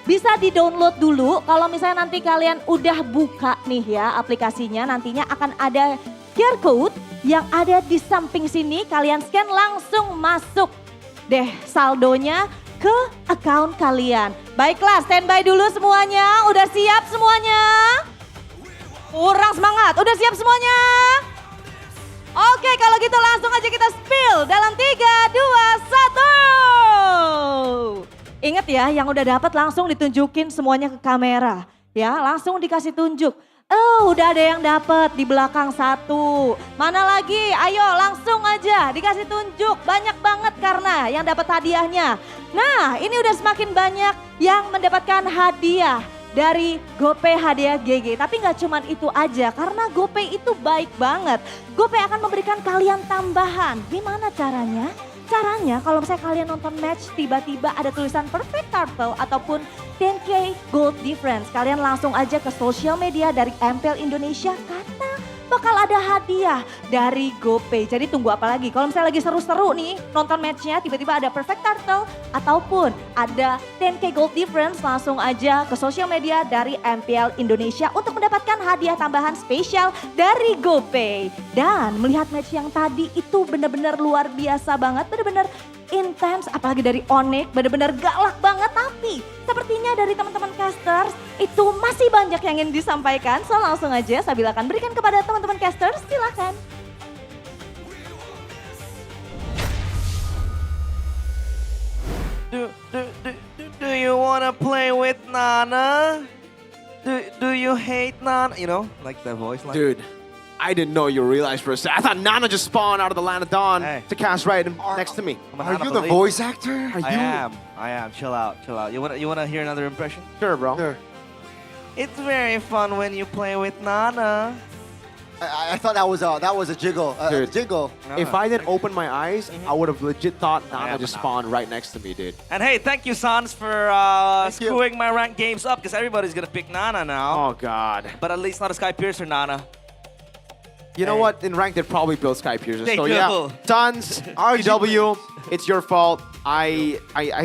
Bisa di-download dulu. Kalau misalnya nanti kalian udah buka nih ya aplikasinya, nantinya akan ada QR code yang ada di samping sini. Kalian scan langsung masuk deh saldonya ke account kalian. Baiklah, standby dulu semuanya. Udah siap semuanya? Kurang semangat. Udah siap semuanya? Oke, kalau gitu langsung aja kita spill dalam 3, 2, 1. Ingat ya, yang udah dapat langsung ditunjukin semuanya ke kamera. Ya, langsung dikasih tunjuk. Oh, udah ada yang dapat di belakang 1. Mana lagi? Ayo langsung aja dikasih tunjuk. Banyak banget karena yang dapat hadiahnya. Nah, ini udah semakin banyak yang mendapatkan hadiah dari GoPay hadiah GG. Tapi nggak cuman itu aja karena GoPay itu baik banget. GoPay akan memberikan kalian tambahan. Gimana caranya? Caranya kalau misalnya kalian nonton match tiba-tiba ada tulisan perfect turtle ataupun 10K gold difference. Kalian langsung aja ke sosial media dari MPL Indonesia karena bakal ada hadiah dari GoPay. Jadi tunggu apa lagi? Kalau misalnya lagi seru-seru nih nonton matchnya tiba-tiba ada perfect turtle ataupun ada 10K gold difference, langsung aja ke sosial media dari MPL Indonesia untuk mendapatkan hadiah tambahan spesial dari GoPay. Dan melihat match yang tadi itu benar-benar luar biasa banget, benar-benar intens, apalagi dari Onyx, benar-benar galak banget. Tapi sepertinya dari teman-teman casters itu masih banyak yang ingin disampaikan. So langsung aja Sabila akan berikan kepada teman-teman casters, silakan.
Do you wanna play with Nana? Do you hate Nana? You know, like the voice line.
Dude, I didn't know you realized for a second. I thought Nana just spawned out of the land of dawn to cast right next to me.
Are you the voice actor? Are you?
I am. Chill out. You wanna hear another impression?
Sure, bro.
Sure.
It's very fun when you play with Nana.
I thought that was a jiggle.
Dude,
jiggle.
If I didn't open my eyes, I would have legit thought Nana just spawned right next to me, dude.
And hey, thank you, Sans, for screwing my ranked games up, because everybody's gonna pick Nana now.
Oh, God.
But at least not a Sky Piercer Nana.
You know what? In ranked, they'd probably build Sky Piercers.
They
So
do.
yeah, Tons, RW, it's your fault. I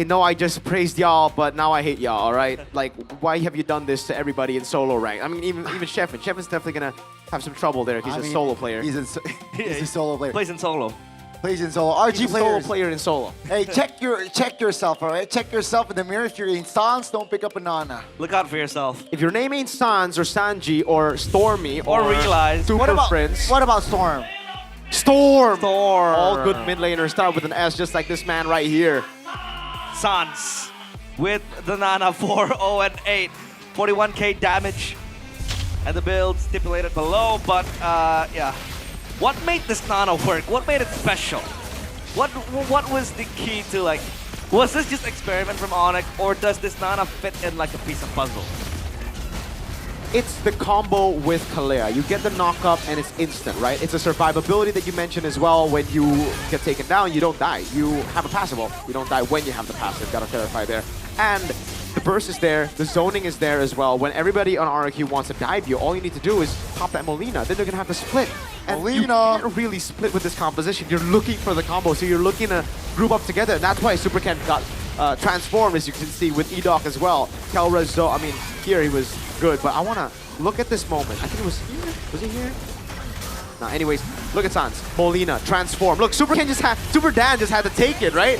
know I just praised y'all, but now I hate y'all, all right? Like, why have you done this to everybody in solo rank? I mean, even Sheffin. Sheffin's definitely going to have some trouble there. He's a solo player.
He's a solo player.
Plays in solo.
Plays in solo. RG
He's a solo
players.
player in solo.
Hey, check yourself, all right? Check yourself in the mirror. If you're in Sans, don't pick up a Nana.
Look out for yourself.
If your name ain't Sans or Sanji or Stormy
Or Realize.
Super Friends.
What about Storm?
Storm. All good mid laners start with an S, just like this man right here.
Sans with the Nana 4-0-8. 41k damage. And the build stipulated below, but yeah. What made this Nana work? What made it special? What was the key to, like, was this just experiment from Onyx, or does this Nana fit in like a piece of puzzle?
It's the combo with Kalea. You get the knock-up and it's instant, right? It's a survivability that you mentioned as well. When you get taken down, you don't die. You have a passive. Well, you don't die when you have the passive. Gotta clarify there. And the burst is there. The zoning is there as well. When everybody on RQ wants to dive you, all you need to do is pop that Molina. Then they're gonna have to split. And you can't really split with this composition. You're looking for the combo, so you're looking to group up together. And that's why Super Ken got transformed, as you can see, with Edoc as well. Kelra, I mean, here he was good, but I want to look at this moment. I think it was here. Was he here? No, anyways, look at Sans. Molina, transform. Look, Super Dan just had to take it, right?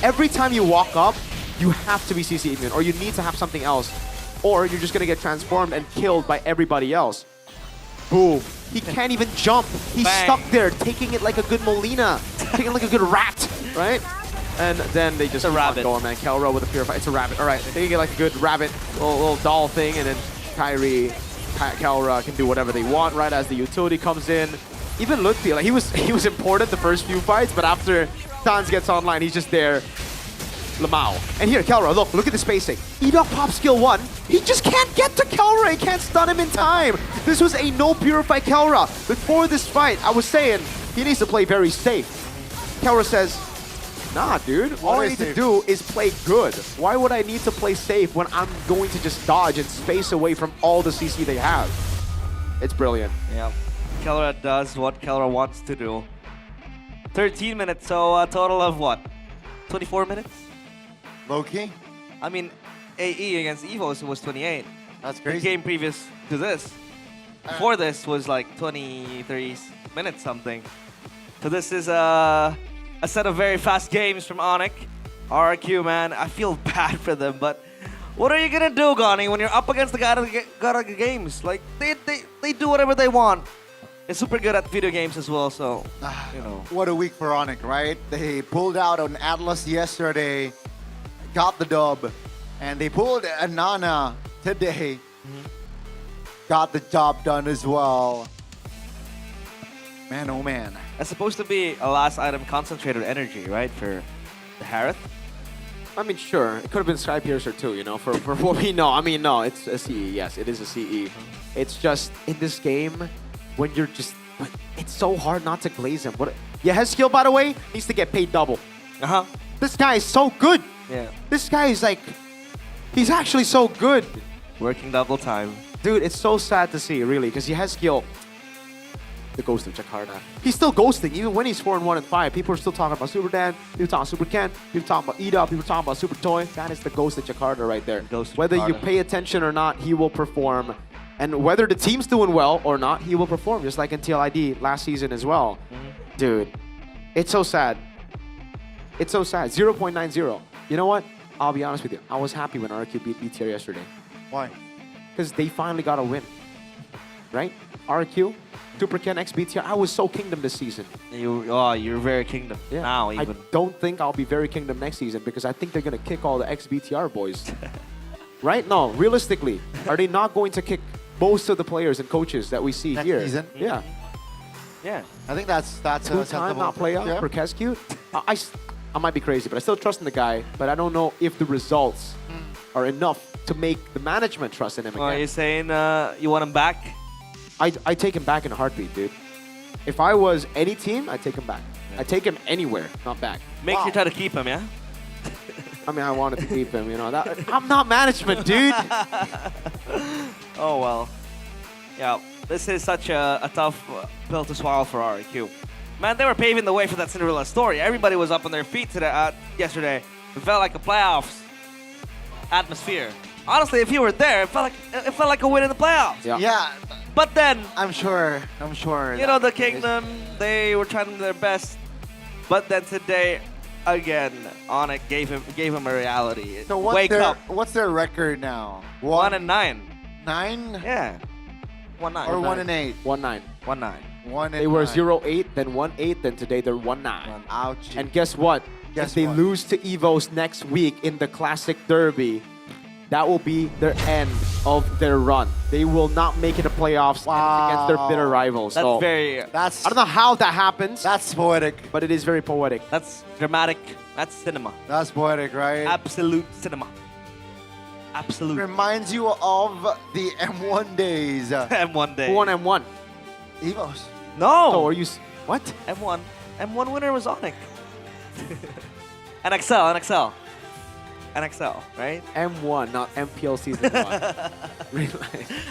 Every time you walk up, you have to be CC immune, or you need to have something else, or you're just going to get transformed and killed by everybody else. Boom. He can't even jump. He's stuck there, taking it like a good Molina, taking it like a good rat, right? And then they just keep on going, man. Kelra with a Purify. It's a rabbit. All right, they can get like a good rabbit, little doll thing, and then Kelra can do whatever they want right as the utility comes in. Even Lutfi, like he was important the first few fights, but after Sans gets online, he's just there. Lamau. And here, Kelra, look at the spacing. Edoc pop skill 1. He just can't get to Kelra. He can't stun him in time. This was a no Purify Kelra. Before this fight, I was saying he needs to play very safe. Kelra says, nah, dude. All I need to do is play good. Why would I need to play safe when I'm going to just dodge and space away from all the CC they have? It's brilliant.
Yeah. Kelra does what Kelra wants to do. 13 minutes, so a total of what? 24 minutes?
Low-key?
I mean, AE against EVOS was 28.
That's crazy.
The game previous to this. Before this was like 23 minutes something. So this is a set of very fast games from Onyx. RQ, man, I feel bad for them, but what are you gonna do, Gani, when you're up against the Garaga games? Like, they do whatever they want. They're super good at video games as well, so, you know.
What a week for Onyx, right? They pulled out on Atlas yesterday, got the dub, and they pulled a Nana today. Got the job done as well. Man, oh man.
That's supposed to be a last item concentrated energy, right, for the Harith?
I mean, sure. It could have been Sky Piercer too, you know, for what we know. I mean, no, it's a CE. Yes, it is a CE. It's just, in this game, when you're just, it's so hard not to glaze him. Yeah, his skill, by the way, needs to get paid double. This guy is so good.
Yeah.
This guy is like, he's actually so good.
Working double time.
Dude, it's so sad to see, really, because he has skill. The ghost of Jakarta. He's still ghosting, even when he's 4-1 and 5. People are still talking about Super Dan, people talking about Super Ken, people talking about Ida, people talking about Super Toy. That is the ghost of Jakarta right there. Whether you pay attention or not, he will perform. And whether the team's doing well or not, he will perform, just like in TLID last season as well. Dude, it's so sad. It's so sad. 0.90. You know what? I'll be honest with you. I was happy when RQ beat BTR yesterday.
Why?
Because they finally got a win. Right? RQ, Super Ken X BTR. I was so Kingdom this season.
You're very Kingdom now even.
I don't think I'll be very Kingdom next season because I think they're going to kick all the X BTR boys. Right? No, realistically, are they not going to kick most of the players and coaches that we see
Next
here?
season?
Yeah.
Yeah.
I think that's
Two-time not playoff for Kescute. I might be crazy, but I still trust in the guy. But I don't know if the results are enough to make the management trust in him again.
Are you saying you want him back?
I take him back in a heartbeat, dude. If I was any team, I'd take him back. I'd take him anywhere, not back.
Makes you try to keep him, yeah?
I mean, I wanted to keep him, you know. I'm not management, dude.
Oh, well. Yeah, this is such a tough pill to swallow for RQ. Man, they were paving the way for that Cinderella story. Everybody was up on their feet today, yesterday. It felt like a playoffs atmosphere. Honestly, if you were there, it felt like a win in the playoffs.
Yeah.
But then,
I'm sure.
you know, the Kingdom, they were trying their best. But then today, again, Onyx gave him a reality.
So
Wake up.
What's their record now?
1-9.
9?
Yeah. 1-9.
Or 1-8?
1-9.
1-9.
They were 0-8, then 1-8, then today they're 1-9.
Ouch.
And guess what? If they lose to EVOS next week in the Classic Derby, that will be their end of their run. They will not make it to playoffs against their bitter rivals.
That's
so I don't know how that happens.
That's poetic.
But it is very poetic.
That's dramatic. That's cinema.
That's poetic, right?
Absolute cinema. Absolute.
Reminds you of the M1 days.
M1 days.
Who won M1?
EVOS.
No.
So are you... What?
M1. M1 winner was Onyx. NXL, right?
M1, not MPL Season 1. Really?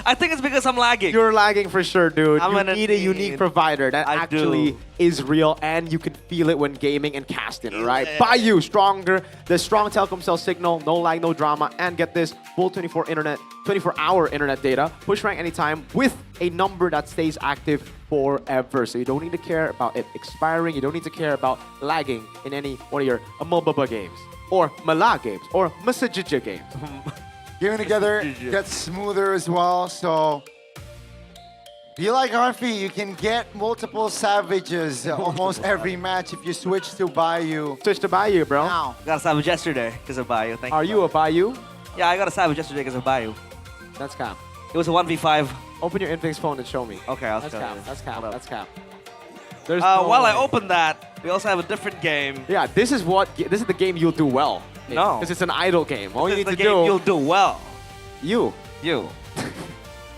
I think it's because I'm lagging.
You're lagging for sure, dude.
I'm
You
gonna
need a unique provider that
I
actually
do.
is real and you can feel it when gaming and casting, all right? Bayou, stronger. The strong telecom cell signal, no lag, no drama, and get this, full 24-hour internet data, push rank anytime with a number that stays active forever. So you don't need to care about it expiring. You don't need to care about lagging in any one of your MOBA games. Or Mala games, or Masajija games.
Gaming together gets smoother as well, so be like Harvey, you can get multiple Savages almost every match if you switch to Bayou.
Switch to Bayou, bro.
Now.
Got a Savage yesterday because of Bayou. Thank
Are you a Bayou?
Yeah, I got a Savage yesterday because of Bayou.
That's cap.
It was a 1v5.
Open your Infinix phone and show me.
Okay, I'll
That's
show
cap.
you.
That's cap.
Hold up.
That's cap. There's
While I
way.
open that, we also have a different game.
Yeah, this is the game you'll do well.
No.
Because it's an idle game. All you need
the
to
game
do...
you'll do well.
You.
You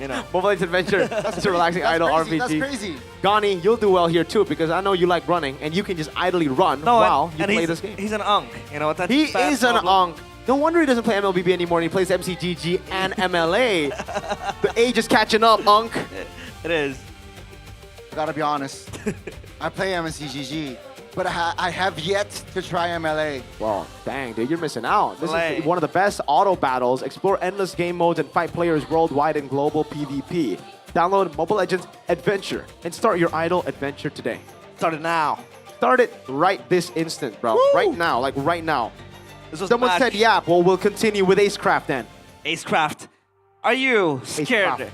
know.
Mobile Legends Adventure. That's a relaxing idle
crazy,
RPG.
that's crazy.
Gani, you'll do well here too because I know you like running and you can just idly run while you play this game.
He's an unk. You know what that
He is an unk. No wonder he doesn't play MLBB anymore and he plays MCGG and MLA. The age is catching up, unk.
It is.
I gotta be honest. I play MSCGG, but I have yet to try MLA.
Well, dang, dude, you're missing out. This
Play.
is one of the best auto battles. Explore endless game modes and fight players worldwide in global PvP. Download Mobile Legends Adventure and start your idle adventure today.
Start it now.
Start it right this instant, bro.
Woo!
Right now, like right now.
This was
Someone
the
said,
match.
yeah, well, we'll continue with Acecraft then.
Acecraft. Are you scared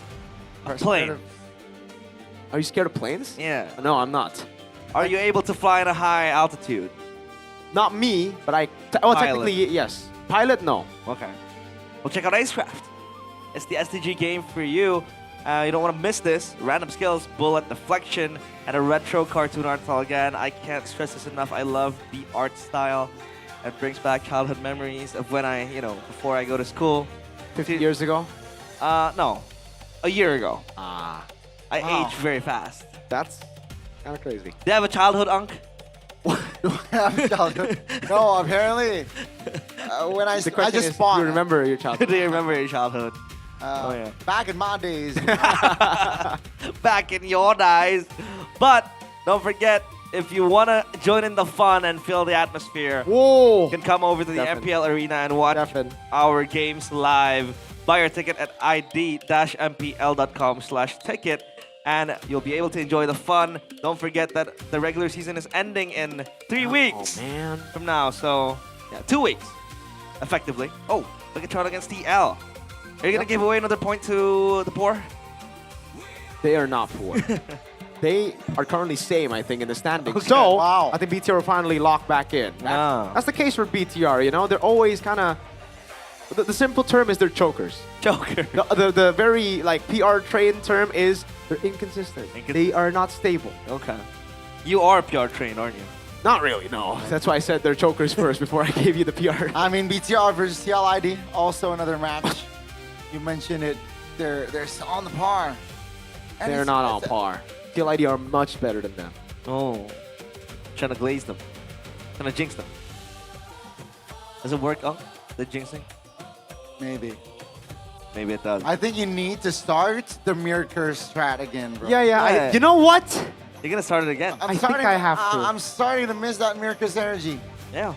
of plane?
Are you scared of planes?
Yeah.
No, I'm not.
Are you able to fly at a high altitude?
Not me, but technically, yes. Pilot, no.
Okay. Well, check out Acecraft. It's the SDG game for you. You don't want to miss this. Random skills, bullet, deflection, and a retro cartoon art style again. I can't stress this enough. I love the art style. It brings back childhood memories of when before I go to school.
50 years ago?
No. A year ago.
Ah.
I age very fast.
That's kind of crazy.
Do you have a childhood, Unk?
Do I have childhood? No, apparently. When I just spawned.
Do you remember your childhood?
Do you remember your childhood?
Oh yeah. Back in my days.
Back in your days. But don't forget, if you want to join in the fun and feel the atmosphere, you can come over to the MPL Arena and watch our games live. Buy your ticket at id-mpl.com/ticket and you'll be able to enjoy the fun. Don't forget that the regular season is ending in 3 weeks from now. So, yeah, 2 weeks, effectively. Oh, Bigatron against TL. Are you going to give away another point to the poor?
They are not poor. They are currently same, I think, in the standings. So, I think BTR will finally lock back in. That's the case for BTR, you know? They're always kind of... The simple term is they're chokers.
Choker.
The very, like, PR trained term is they're inconsistent. They are not stable.
Okay. You are PR trained, aren't you?
Not really, no. That's why I said they're chokers first before I gave you the PR.
I mean, BTR versus TLID, also another match. You mentioned it. They're on the par. And
They're not on par. TLID are much better than them.
Oh. Trying to glaze them. Trying to jinx them. Does it work, Unk? The jinxing?
Maybe.
Maybe it does.
I think you need to start the mirror curse strat again, bro.
Yeah. You know what?
You're going to start it again.
I think I have to.
I'm starting to miss that mirror curse energy.
Yeah.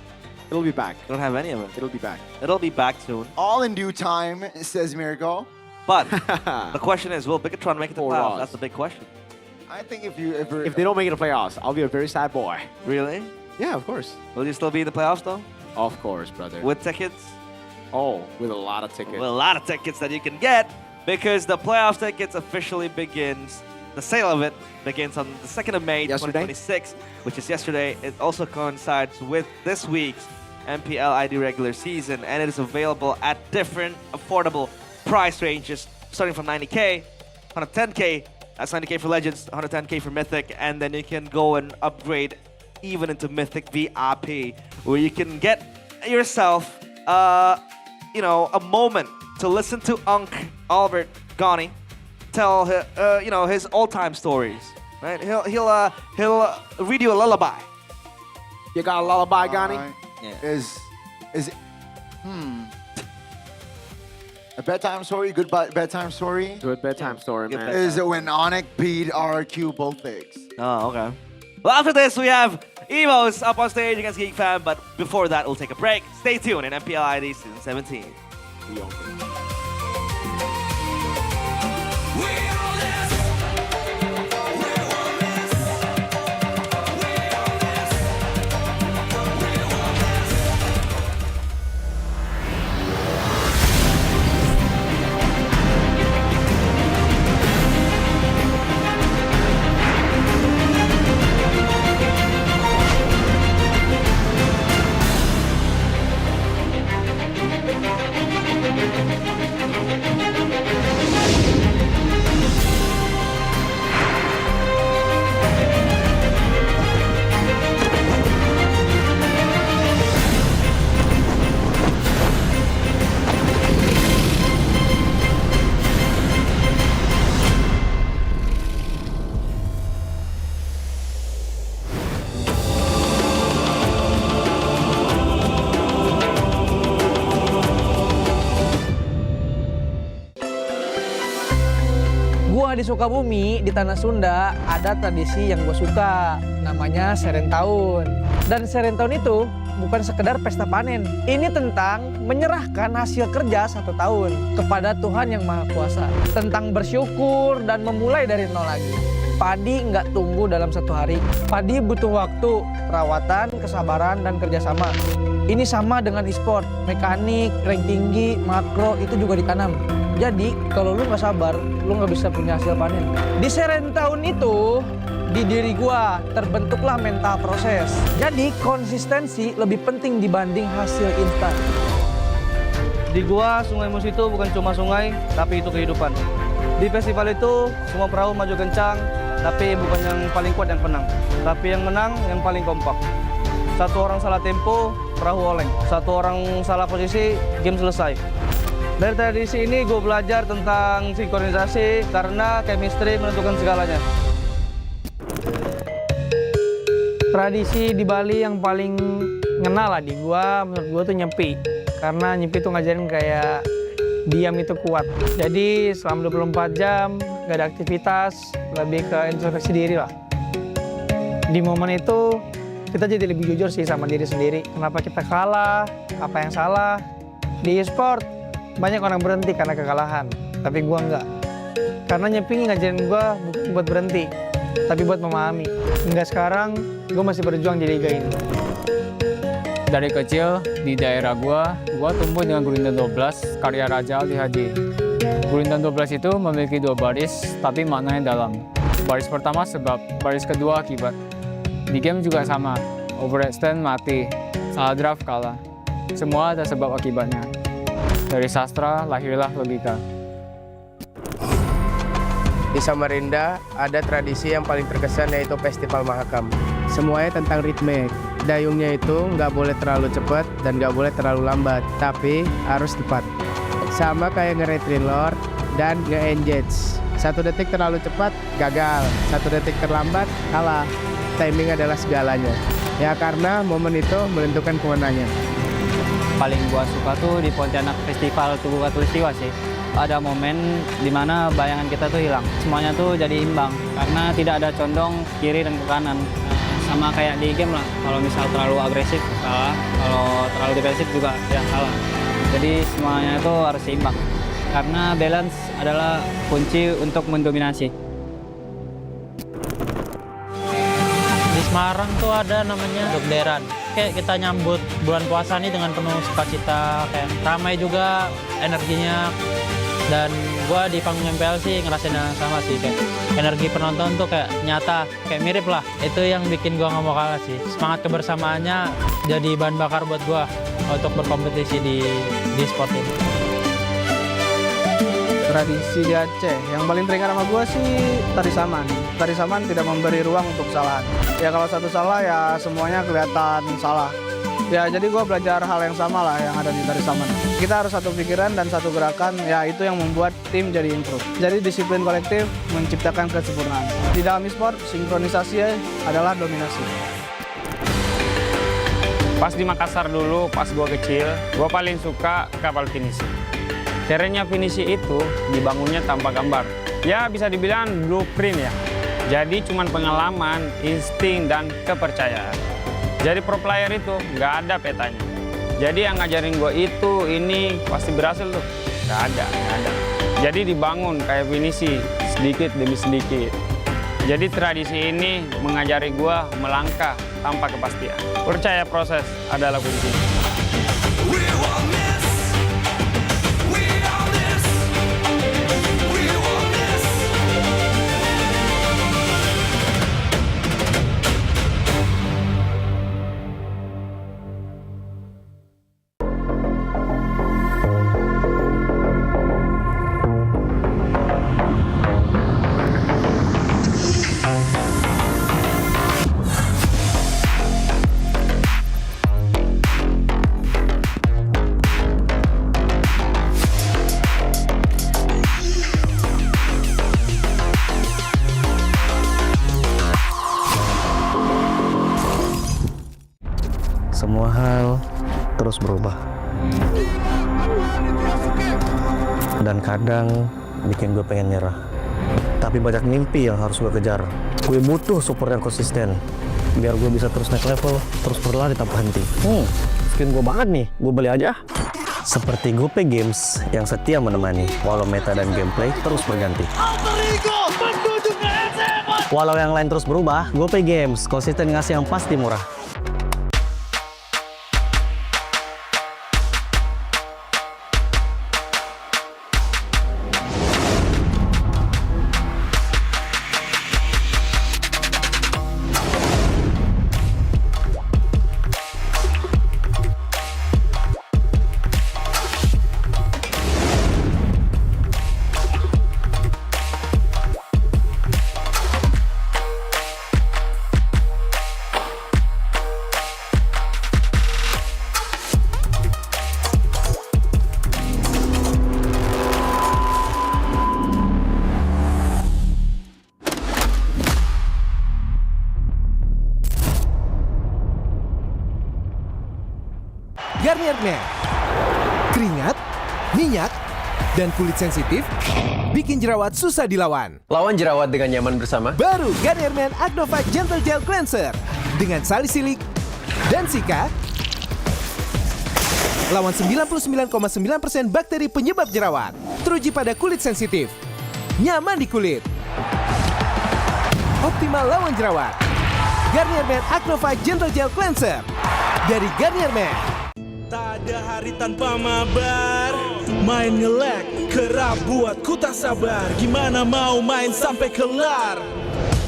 It'll be back.
Don't have any of it.
It'll be back.
It'll be back soon.
All in due time, says Miracle.
But the question is, will Bigatron make it to playoffs? That's the big question.
I think if
they don't make it to playoffs, I'll be a very sad boy.
Really?
Yeah, of course.
Will you still be in the playoffs, though?
Of course, brother.
With tickets?
Oh, with a lot of tickets.
With a lot of tickets that you can get, because the playoff tickets officially begins. The sale of it begins on the 2nd of May, 2026, which is yesterday. It also coincides with this week's MPL ID regular season, and it is available at different affordable price ranges, starting from 90K, 110K, that's 90K for Legends, 110K for Mythic, and then you can go and upgrade even into Mythic VIP, where you can get yourself, you know, a moment to listen to Unk Albert Gani tell his old-time stories. Right? He'll read you a lullaby.
You got a lullaby, Gani?
Yeah. A bedtime story, good bedtime story.
Good bedtime story, man.
Is it when Onyx beat RQ both legs.
Oh, okay. Well, after this, we have Evos up on stage against Geek Fam, but before that, we'll take a break. Stay tuned in MPL ID Season 17.
Di Sukabumi, di Tanah Sunda, ada tradisi yang gue suka, namanya Serentahun. Dan Serentahun itu bukan sekedar pesta panen. Ini tentang menyerahkan hasil kerja 1 tahun kepada Tuhan Yang Maha Kuasa. Tentang bersyukur dan memulai dari nol lagi. Padi nggak tumbuh dalam 1 hari. Padi butuh waktu, perawatan, kesabaran, dan kerjasama. Ini sama dengan e-sport, mekanik, rank tinggi, makro, itu juga ditanam. Jadi, kalau lu nggak sabar, lu nggak bisa punya hasil panen. Di Serentahun itu, di diri gua terbentuklah mental proses. Jadi, konsistensi lebih penting dibanding hasil instan.
Di gua, Sungai Mus itu bukan cuma sungai, tapi itu kehidupan. Di festival itu, semua perahu maju kencang, tapi bukan yang paling kuat yang menang. Tapi yang menang, yang paling kompak. 1 orang salah tempo, perahu oleng. 1 orang salah posisi, game selesai. Dari tradisi ini gue belajar tentang sinkronisasi karena chemistry menentukan segalanya.
Tradisi di Bali yang paling ngena lah di gua, menurut gua tuh nyepi. Karena nyepi tuh ngajarin kayak diam itu kuat. Jadi selama 24 jam gak ada aktivitas, lebih ke introspeksi diri lah. Di momen itu kita jadi lebih jujur sih sama diri sendiri. Kenapa kita kalah, apa yang salah. Di e-sport banyak orang berhenti karena kekalahan, tapi gua enggak. Karena nyepi ngajarin gua bukan buat berhenti, tapi buat memahami. Hingga sekarang gue masih berjuang di liga ini.
Dari kecil di daerah gua tumbuh dengan Gurindam 12 karya Raja Ali Haji. Gurindam 12 itu memiliki 2 baris tapi maknanya dalam. Baris pertama sebab, baris kedua akibat. Di game juga sama, overextend mati, salah draft kalah. Semua ada sebab akibatnya. Dari sastra lahirlah logika.
Di Samarinda ada tradisi yang paling terkesan yaitu Festival Mahakam. Semuanya tentang ritme. Dayungnya itu nggak boleh terlalu cepat dan nggak boleh terlalu lambat, tapi harus tepat. Sama kayak nge-retry lord dan nge-engage. 1 detik terlalu cepat, gagal. 1 detik terlambat, kalah. Timing adalah segalanya. Ya karena momen itu menentukan kemenangan.
Paling gua suka tuh di Pontianak Festival Tugu Katulistiwa sih. Ada momen dimana bayangan kita tuh hilang. Semuanya tuh jadi imbang karena tidak ada condong kiri dan ke kanan. Sama kayak di game lah, kalau misal terlalu agresif salah, kalau terlalu defensif juga ya salah. Jadi semuanya itu harus seimbang. Karena balance adalah kunci untuk mendominasi.
Di Semarang tuh ada namanya Dokderan. Kayak kita nyambut bulan puasa nih dengan penuh sukacita, kayak ramai juga energinya. Dan gua di panggung MPL sih ngerasain yang sama sih, kayak energi penonton tuh kayak nyata, kayak mirip lah. Itu yang bikin gua nggak mau kalah sih. Semangat kebersamaannya jadi bahan bakar buat gua untuk berkompetisi di sport ini.
Tradisi di Aceh yang paling teringat sama gue sih tari saman. Tari saman tidak memberi ruang untuk kesalahan. Ya kalau satu salah ya semuanya kelihatan salah. Ya jadi gue belajar hal yang sama lah yang ada di tari saman. Kita harus satu pikiran dan satu gerakan, ya itu yang membuat tim jadi improve. Jadi disiplin kolektif menciptakan kesempurnaan. Di dalam e-sport, sinkronisasi adalah dominasi.
Pas di Makassar dulu, pas gue kecil, gue paling suka kapal finishing. Caranya finishing itu dibangunnya tanpa gambar. Ya bisa dibilang blueprint ya. Jadi cuman pengalaman, insting, dan kepercayaan. Jadi pro player itu nggak ada petanya. Jadi yang ngajarin gue itu, ini pasti berhasil tuh. Nggak ada. Jadi dibangun kayak finishing, sedikit demi sedikit. Jadi tradisi ini mengajari gue melangkah tanpa kepastian. Percaya proses adalah kunci.
Semua hal terus berubah. Dan kadang bikin gue pengen nyerah. Tapi banyak mimpi yang harus gue kejar. Gue butuh support yang konsisten. Biar gue bisa terus naik level, terus berlari tanpa henti. Skin gue banget nih, gue beli aja. Seperti GoPay Games yang setia menemani, walau meta dan gameplay terus berganti. Walau yang lain terus berubah, GoPay Games konsisten ngasih yang pasti murah.
Man. Keringat, minyak, dan kulit sensitif bikin jerawat susah dilawan.
Lawan jerawat dengan nyaman bersama.
Baru Garnier Men Acno 5 Gentle Gel Cleanser dengan salisilik dan sika. Lawan 99,9% bakteri penyebab jerawat. Teruji pada kulit sensitif. Nyaman di kulit. Optimal lawan jerawat. Garnier Men Acno 5 Gentle Gel Cleanser dari Garnier Men.
Tak ada hari tanpa mabar. Main nge-lag, kerap buatku tak sabar. Gimana mau main sampai kelar?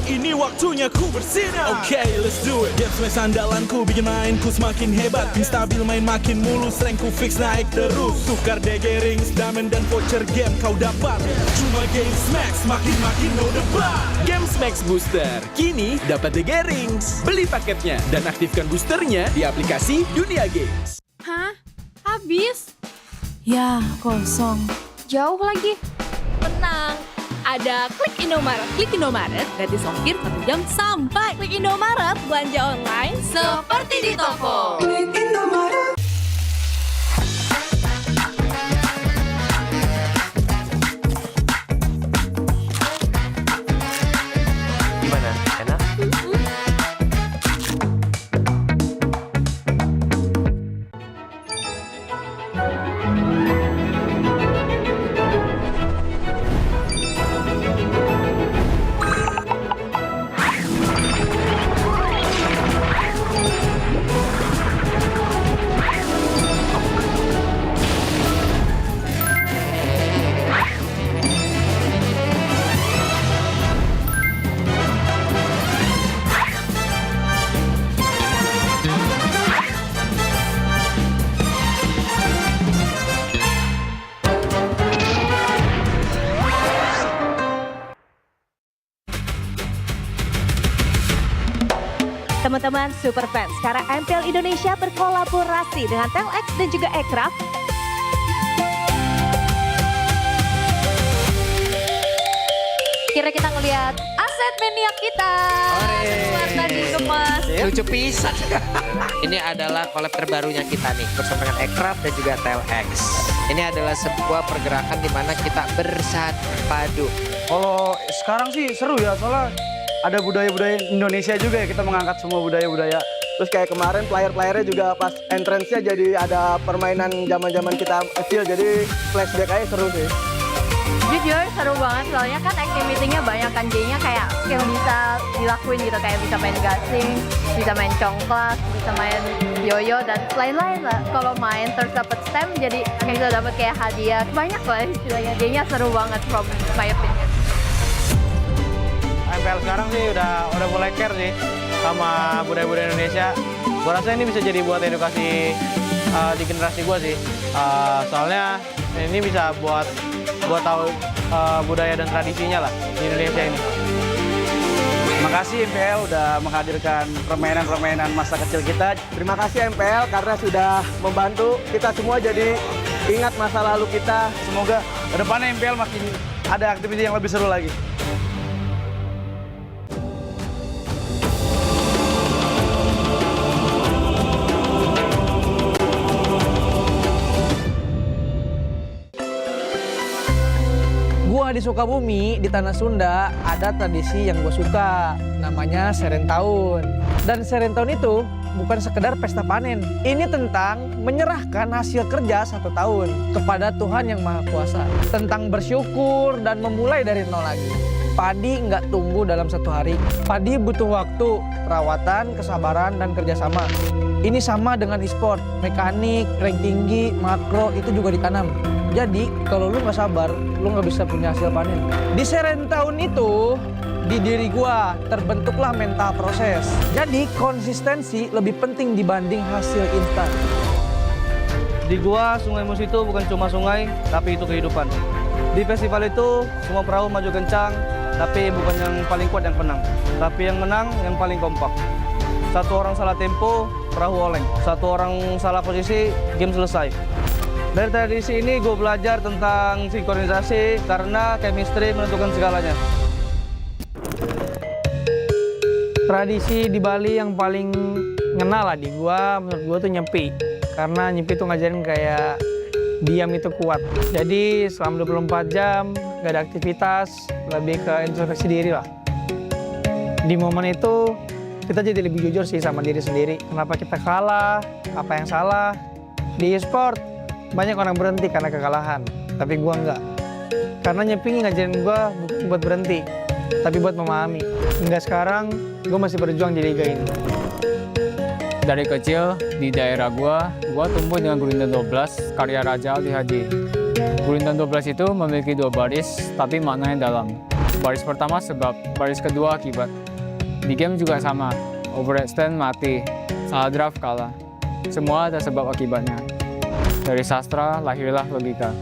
Ini waktunya ku bersinar. Okay, let's do it. Game smash andalanku bikin mainku semakin hebat. Pin stabil main makin mulus, rankku fix naik terus. Tukar DG rings, diamond dan voucher game kau dapat. Cuma Game Max makin no debat. Game Max Booster kini dapat DG rings. Beli paketnya dan aktifkan boosternya di aplikasi Dunia Games.
Hah? Habis? Ya, kosong. Jauh lagi. Tenang. Ada Klik Indomaret. Klik Indomaret gratis ongkir 1 jam sampai. Klik Indomaret belanja online seperti di toko. Klik Indomaret.
Gimana? Enak?
Teman-teman super fans, sekarang MPL Indonesia berkolaborasi dengan Telx dan juga Aircraft. Kira kita ngelihat aset maniak kita. Tadi gemas.
Lucu pisan. Ini adalah collab terbarunya kita nih bersama dengan Aircraft dan juga Telx. Ini adalah sebuah pergerakan di mana kita bersatu padu.
Kalau sekarang sih seru ya, soalnya ada budaya-budaya Indonesia juga ya, kita mengangkat semua budaya-budaya. Terus kayak kemarin player-playernya juga pas entrance-nya jadi ada permainan zaman-zaman kita kecil, jadi flashback aja seru sih.
Jujur seru banget soalnya kan activity-nya banyak kan, jadinya kayak yang bisa dilakuin gitu, kayak bisa main gasing, bisa main congklak, bisa main yoyo dan lain-lain lah. Kalau main terus dapat stem jadi kita dapat kayak hadiah, banyak lah istilahnya. Jadinya seru banget from my opinion.
MPL sekarang sih udah mulai care sih sama budaya-budaya Indonesia. Gua rasa ini bisa jadi buat edukasi di generasi gua sih. Soalnya ini bisa buat tahu budaya dan tradisinya lah di Indonesia ini.
Makasih MPL udah menghadirkan permainan-permainan masa kecil kita. Terima kasih MPL karena sudah membantu kita semua jadi ingat masa lalu kita. Semoga kedepannya MPL makin ada aktivitas yang lebih seru lagi.
Gua di Sukabumi, di Tanah Sunda, ada tradisi yang gue suka, namanya Seren Tahun. Dan Seren Tahun itu bukan sekedar pesta panen. Ini tentang menyerahkan hasil kerja 1 tahun kepada Tuhan Yang Maha Kuasa. Tentang bersyukur dan memulai dari nol lagi. Padi nggak tumbuh dalam 1 hari. Padi butuh waktu, perawatan, kesabaran, dan kerjasama. Ini sama dengan e-sport, mekanik, rank tinggi, makro, itu juga ditanam. Jadi kalau lu nggak sabar, lu nggak bisa punya hasil panen. Di Seren Tahun itu, di diri gua terbentuklah mental proses. Jadi konsistensi lebih penting dibanding hasil instan.
Di gua, Sungai Mus itu bukan cuma sungai, tapi itu kehidupan. Di festival itu, semua perahu maju kencang, tapi bukan yang paling kuat yang menang. Tapi yang menang, yang paling kompak. 1 orang salah tempo, perahu oleng. 1 orang salah posisi, game selesai. Dari tradisi ini gue belajar tentang sinkronisasi karena chemistry menentukan segalanya.
Tradisi di Bali yang paling ngena lah di gua, menurut gua tuh nyepi. karena nyepi tuh ngajarin kayak diam itu kuat. Jadi selama 24 jam gak ada aktivitas, lebih ke introspeksi diri lah. Di momen itu kita jadi lebih jujur sih sama diri sendiri. Kenapa kita kalah, apa yang salah. Di e-sport banyak orang berhenti karena kekalahan, tapi gua enggak. Karena nyepi ngajarin gua bukan buat berhenti, tapi buat memahami. Hingga sekarang gua masih berjuang di liga ini.
Dari kecil di daerah gua tumbuh dengan gulindan 12 karya Raja Ali Haji. Gulindan 12 itu memiliki 2 baris, tapi maknanya dalam. Baris pertama sebab, baris kedua akibat. Di game juga sama, overextend mati, salah draft kalah. Semua ada sebab akibatnya. Dari sastra lahirlah logika.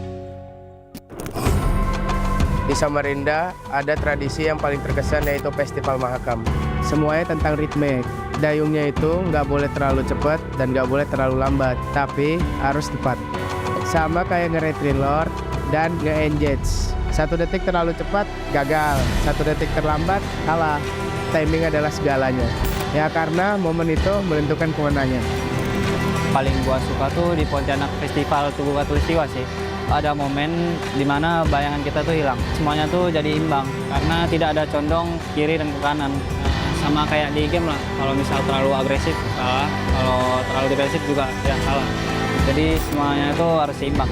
Di Samarinda ada tradisi yang paling terkesan yaitu Festival Mahakam. Semuanya tentang ritme. Dayungnya itu nggak boleh terlalu cepat dan nggak boleh terlalu lambat, tapi harus tepat. Sama kayak nge-retry lord dan nge-engage. 1 detik terlalu cepat, gagal. 1 detik terlambat, kalah. Timing adalah segalanya. Ya karena momen itu menentukan kemenangan.
Paling gua suka tuh di Pontianak Festival Tugu Katulistiwa sih. Ada momen dimana bayangan kita tuh hilang. Semuanya tuh jadi imbang karena tidak ada condong kiri dan ke kanan. Sama kayak di game lah, kalau misal terlalu agresif salah, kalau terlalu defensif juga ya salah. Jadi semuanya itu harus seimbang.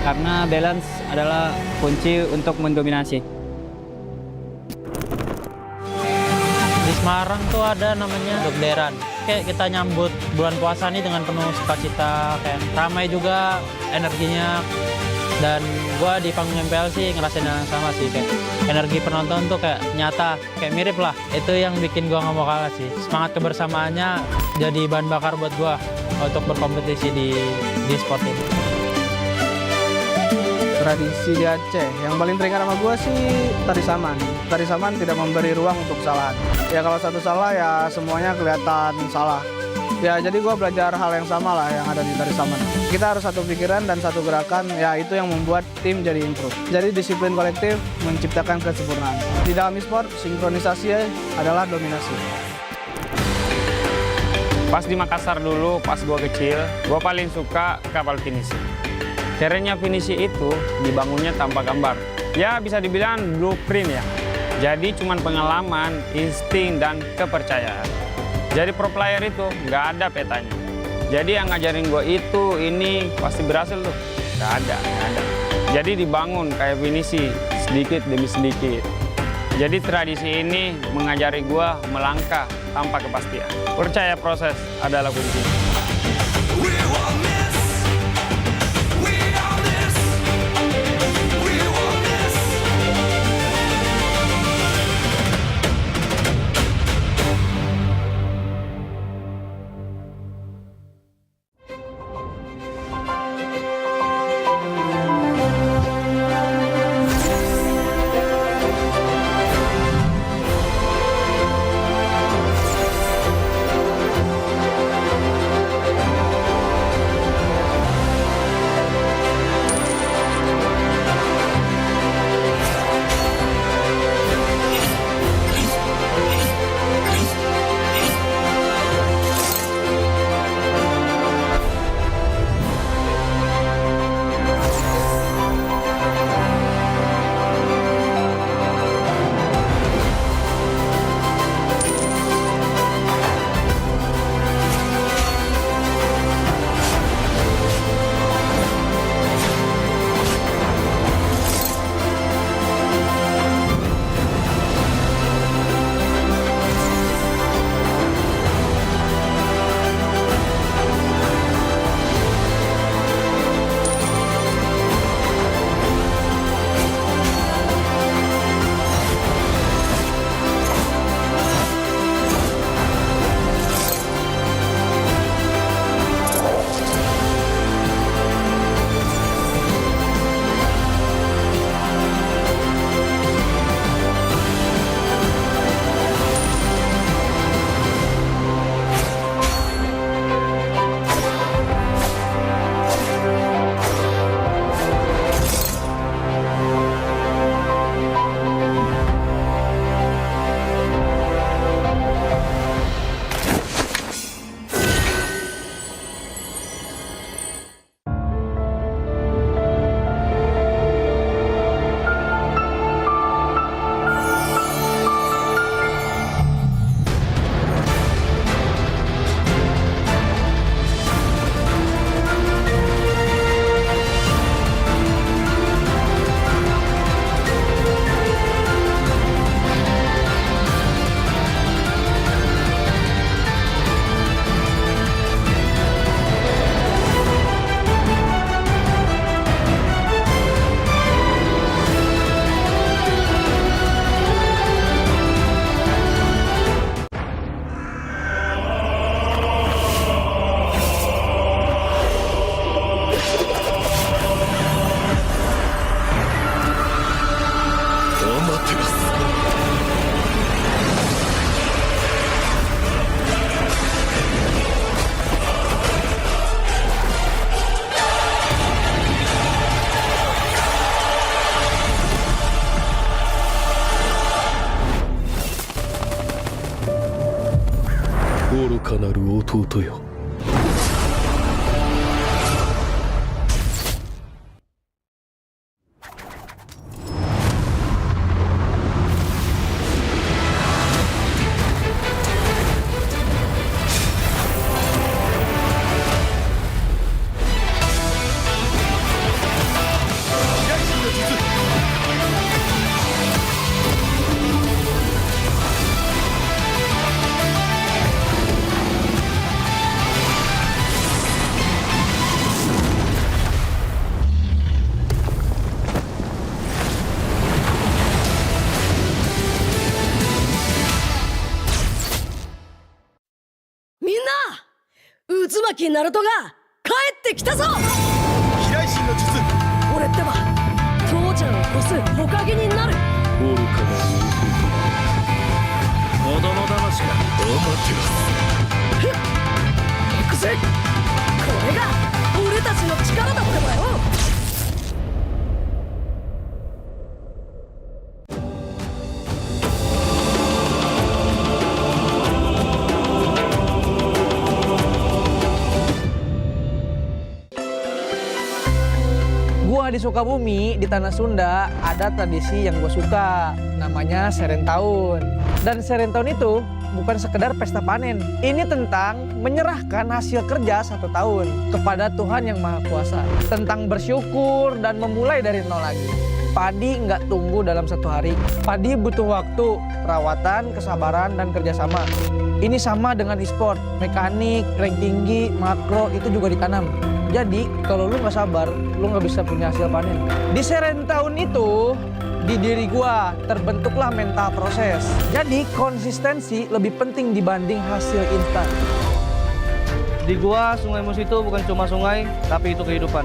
Karena balance adalah kunci untuk mendominasi.
Di Semarang tuh ada namanya Dekderan. Kayak kita nyambut bulan puasa nih dengan penuh sukacita, kayak ramai juga energinya. Dan gua di panggung MPL sih ngerasain yang sama sih, kayak energi penonton tuh kayak nyata, kayak mirip lah. Itu yang bikin gua nggak mau kalah sih. Semangat kebersamaannya jadi bahan bakar buat gua untuk berkompetisi di sport ini.
Tradisi di Aceh yang paling teringat sama gue sih tari saman. Tari saman tidak memberi ruang untuk kesalahan. Ya kalau satu salah ya semuanya kelihatan salah. Ya jadi gue belajar hal yang sama lah yang ada di tari saman. Kita harus satu pikiran dan satu gerakan, ya itu yang membuat tim jadi improve. Jadi disiplin kolektif menciptakan kesempurnaan. Di dalam e-sport, sinkronisasi adalah dominasi.
Pas di Makassar dulu, pas gue kecil, gue paling suka kapal finisi. Caranya finisi itu dibangunnya tanpa gambar. Ya bisa dibilang blueprint ya. Jadi cuman pengalaman, insting, dan kepercayaan. Jadi pro player itu nggak ada petanya. Jadi yang ngajarin gue itu, ini pasti berhasil tuh. Nggak ada. Jadi dibangun kayak finisi, sedikit demi sedikit. Jadi tradisi ini mengajari gue melangkah tanpa kepastian. Percaya proses adalah kunci.
愚かなる弟よ。
渦巻きナルトが帰ってきたぞ。
飛来神の術。
俺ってば父ちゃんを越す火影になる。
愚かな弟。子供騙しか。
ふっ行くぜ。これが俺たちの力だってばよ。
Di Sukabumi, di Tanah Sunda, ada tradisi yang gue suka, namanya Seren Tahun. Dan Seren Tahun itu bukan sekedar pesta panen. Ini tentang menyerahkan hasil kerja 1 tahun kepada Tuhan Yang Maha Kuasa. Tentang bersyukur dan memulai dari nol lagi. Padi nggak tumbuh dalam 1 hari. Padi butuh waktu, perawatan, kesabaran, dan kerjasama. Ini sama dengan e-sport, mekanik, rank tinggi, makro, itu juga ditanam. Jadi kalau lu nggak sabar, lu nggak bisa punya hasil panen. Di Seren Tahun itu, di diri gua terbentuklah mental proses. Jadi konsistensi lebih penting dibanding hasil instan.
Di gua, Sungai Musi itu bukan cuma sungai, tapi itu kehidupan.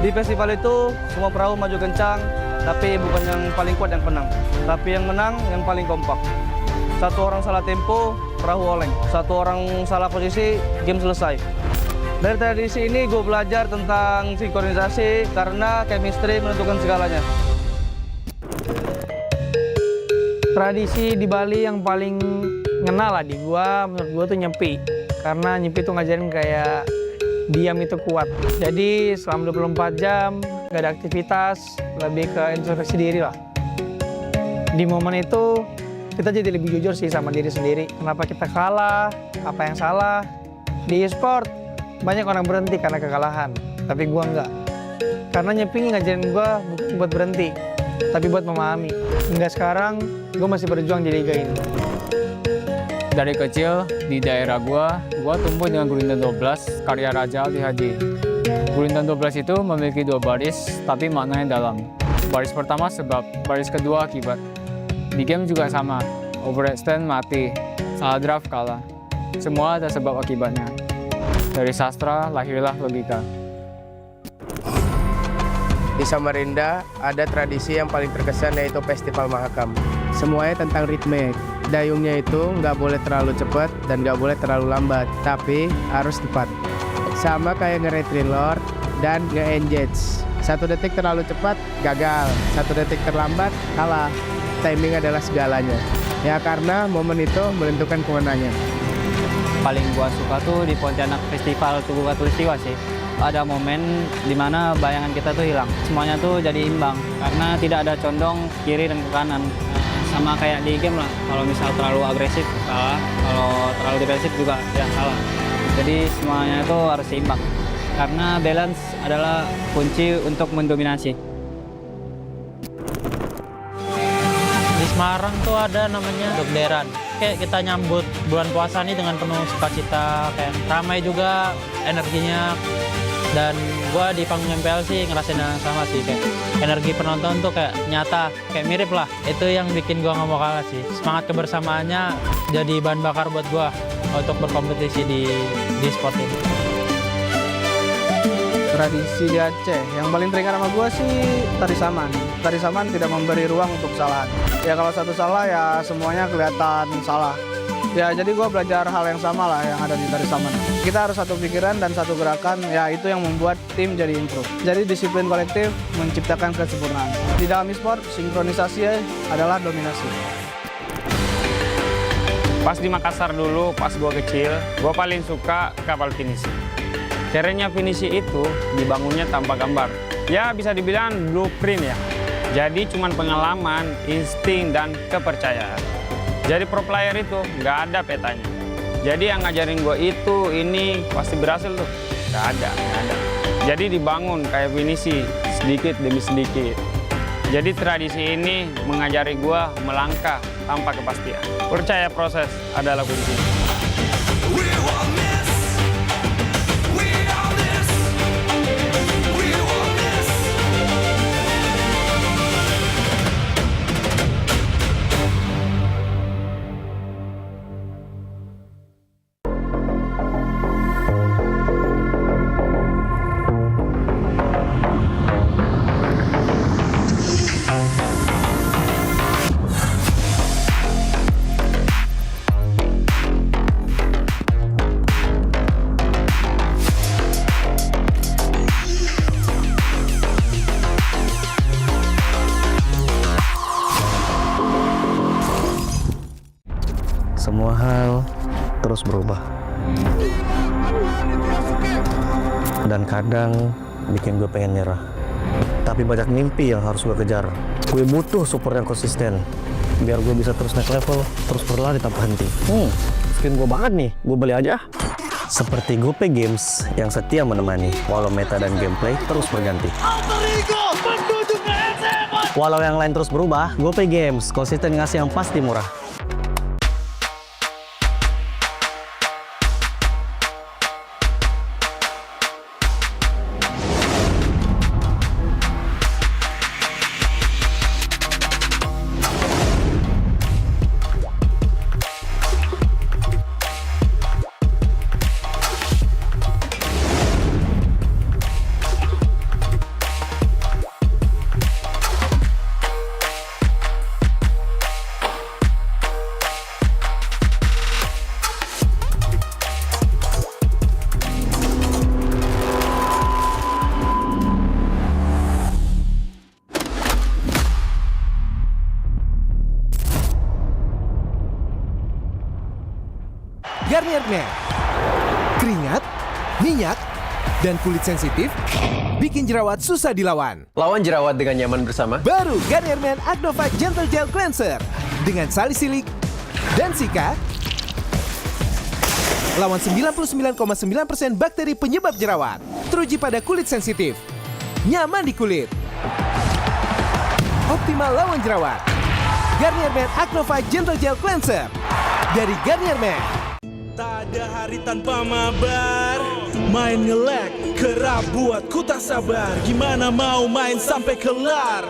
Di festival itu, semua perahu maju kencang, tapi bukan yang paling kuat yang menang. Tapi yang menang yang paling kompak. 1 orang salah tempo, perahu oleng. 1 orang salah posisi, game selesai. Dari tradisi ini gue belajar tentang sinkronisasi karena chemistry menentukan segalanya.
Tradisi di Bali yang paling ngena lah di gua, menurut gua tuh nyepi. Karena nyepi tuh ngajarin kayak diam itu kuat. Jadi selama 24 jam gak ada aktivitas, lebih ke introspeksi diri lah. Di momen itu kita jadi lebih jujur sih sama diri sendiri. Kenapa kita kalah, apa yang salah. Di e-sport banyak orang berhenti karena kekalahan, tapi gua enggak. Karena nyepi ngajarin gua bukan buat berhenti, tapi buat memahami. Hingga sekarang, gua masih berjuang di liga ini.
Dari kecil, di daerah gua tumbuh dengan Gurindam 12, karya Raja Aldi Hadi. Gurindam 12 itu memiliki 2 baris, tapi maknanya dalam. Baris pertama sebab, baris kedua akibat. Di game juga sama, overextend mati, salah draft kalah. Semua ada sebab akibatnya. Dari sastra lahirlah logika.
Di Samarinda ada tradisi yang paling terkesan yaitu Festival Mahakam. Semuanya tentang ritme. Dayungnya itu nggak boleh terlalu cepat dan nggak boleh terlalu lambat, tapi harus tepat. Sama kayak nge-retreat lord dan nge-engage. 1 detik terlalu cepat, gagal. 1 detik terlambat, kalah. Timing adalah segalanya. Ya karena momen itu menentukan kemenangan.
Paling gua suka tuh di Pontianak Festival Tugu Katulistiwa sih. Ada momen dimana bayangan kita tuh hilang. Semuanya tuh jadi imbang karena tidak ada condong kiri dan ke kanan. Sama kayak di game lah. Kalau misal terlalu agresif kalah, kalau terlalu defensif juga ya kalah. Jadi semuanya itu harus seimbang. Karena balance adalah kunci untuk mendominasi.
Di Semarang tuh ada namanya dekderan. Kayak kita nyambut bulan puasa nih dengan penuh sukacita, kayak ramai juga energinya. Dan gua di panggung MPL sih ngerasain yang sama sih, kayak energi penonton tuh kayak nyata, kayak mirip lah. Itu yang bikin gua nggak mau kalah sih. Semangat kebersamaannya jadi bahan bakar buat gua untuk berkompetisi di sport ini.
Tradisi di Aceh yang paling teringat sama gue sih tari saman. Tadi Saman tidak memberi ruang untuk kesalahan. Ya kalau satu salah ya semuanya kelihatan salah. Ya jadi gue belajar hal yang sama lah yang ada di Tadi Saman. Kita harus satu pikiran dan satu gerakan, ya itu yang membuat tim jadi improve. Jadi disiplin kolektif menciptakan kesempurnaan. Di dalam e-sport, sinkronisasi adalah dominasi.
Pas di Makassar dulu, pas gue kecil, gue paling suka kapal finisi. Caranya finisi itu dibangunnya tanpa gambar. Ya bisa dibilang blueprint ya. Jadi cuman pengalaman, insting, dan kepercayaan. Jadi pro player itu nggak ada petanya. Jadi yang ngajarin gue itu, ini pasti berhasil tuh. Nggak ada. Jadi dibangun kayak finisi, sedikit demi sedikit. Jadi tradisi ini mengajari gue melangkah tanpa kepastian. Percaya proses adalah kuncinya.
Semua hal terus berubah. Dan kadang bikin gue pengen nyerah. Tapi banyak mimpi yang harus gue kejar. Gue butuh support yang konsisten. Biar gue bisa terus naik level, terus berlari tanpa henti. Skin gue banget nih, gue beli aja. Seperti GoPay Games yang setia menemani, walau meta dan gameplay terus berganti. Walau yang lain terus berubah, GoPay Games konsisten ngasih yang pasti murah.
Garnier Men. Keringat, minyak, dan kulit sensitif bikin jerawat susah dilawan.
Lawan jerawat dengan nyaman bersama.
Baru Garnier Men Acno Fight Gentle Gel Cleanser dengan salisilik dan sika. Lawan 99,9% bakteri penyebab jerawat. Teruji pada kulit sensitif. Nyaman di kulit. Optimal lawan jerawat. Garnier Men Acno Fight Gentle Gel Cleanser dari Garnier Men.
Tak ada hari tanpa mabar. Main nge-lag, kerap buat ku tak sabar. Gimana mau main sampai kelar?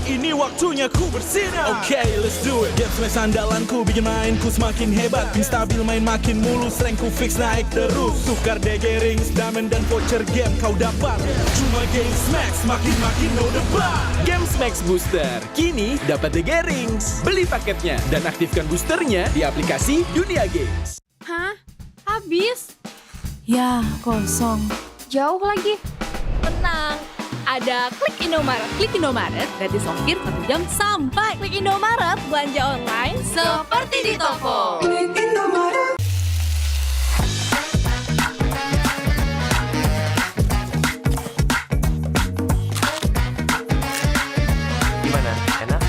Ini waktunya ku bersinar. Okay, let's do it. Game smash andalanku bikin mainku semakin hebat. Pin stabil main makin mulus, rankku fix naik terus. Tukar DG rings, diamond dan voucher game kau dapat. Cuma game smash makin no debat.
Game Max Booster, kini dapat DG Rings. Beli paketnya dan aktifkan boosternya di aplikasi Dunia Games.
Hah? Habis?
Ya, kosong.
Jauh lagi. Tenang, ada Klik Indomaret. Klik Indomaret, gratis ongkir 1 jam sampai. Klik Indomaret, belanja online seperti di toko. Klik Indomaret.
Gimana? Enak?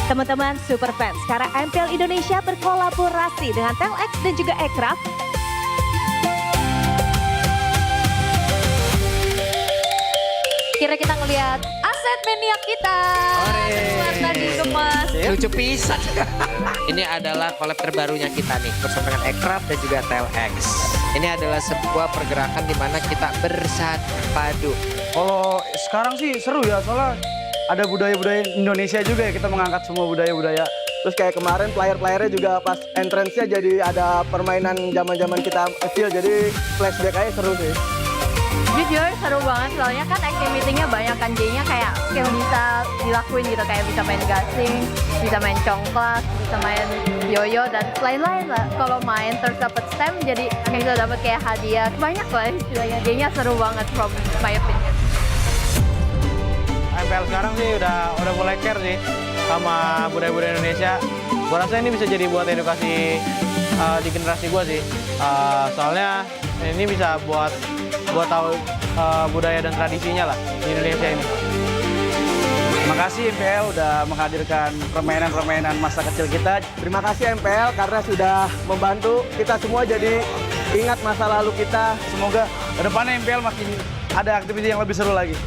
Teman-teman super fans, sekarang MPL Indonesia berkolaborasi dengan Telex dan juga Aircraft. Kira kita ngelihat aset maniak kita. Warna dikemas.
Lucu pisan. Ini adalah collab terbarunya kita nih bersama dengan Aircraft dan juga Telex. Ini adalah sebuah pergerakan di mana kita bersatu padu.
Kalau sekarang sih seru ya, soalnya ada budaya-budaya Indonesia juga ya, kita mengangkat semua budaya-budaya. Terus kayak kemarin player-playernya juga pas entrance-nya jadi ada permainan zaman-zaman kita kecil, jadi flashback aja seru sih.
Jujur seru banget soalnya kan activity-nya banyak kan, jadinya kayak yang bisa dilakuin gitu, kayak bisa main gasing, bisa main congklak, bisa main yoyo dan lain-lain lah. Kalau main terus dapat stem jadi kita dapat kayak hadiah, banyak lah istilahnya. Jadinya seru banget from my opinion.
MPL sekarang sih udah mulai care sih sama budaya-budaya Indonesia. Gua rasa ini bisa jadi buat edukasi di generasi gua sih. Soalnya ini bisa buat tahu budaya dan tradisinya lah di Indonesia ini.
Makasih MPL udah menghadirkan permainan-permainan masa kecil kita. Terima kasih MPL karena sudah membantu kita semua jadi ingat masa lalu kita. Semoga kedepannya MPL makin ada aktivitas yang lebih seru lagi.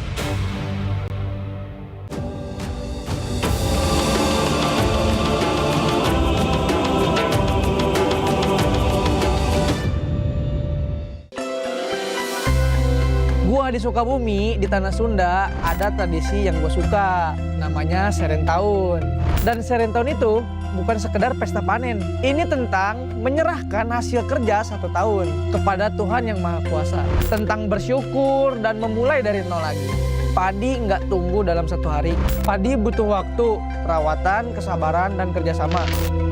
Gua di Sukabumi, di Tanah Sunda, ada tradisi yang gue suka, namanya Seren Tahun. Dan Seren Tahun itu bukan sekedar pesta panen. Ini tentang menyerahkan hasil kerja 1 tahun kepada Tuhan Yang Maha Kuasa. Tentang bersyukur dan memulai dari nol lagi. Padi nggak tumbuh dalam 1 hari. Padi butuh waktu, perawatan, kesabaran, dan kerjasama.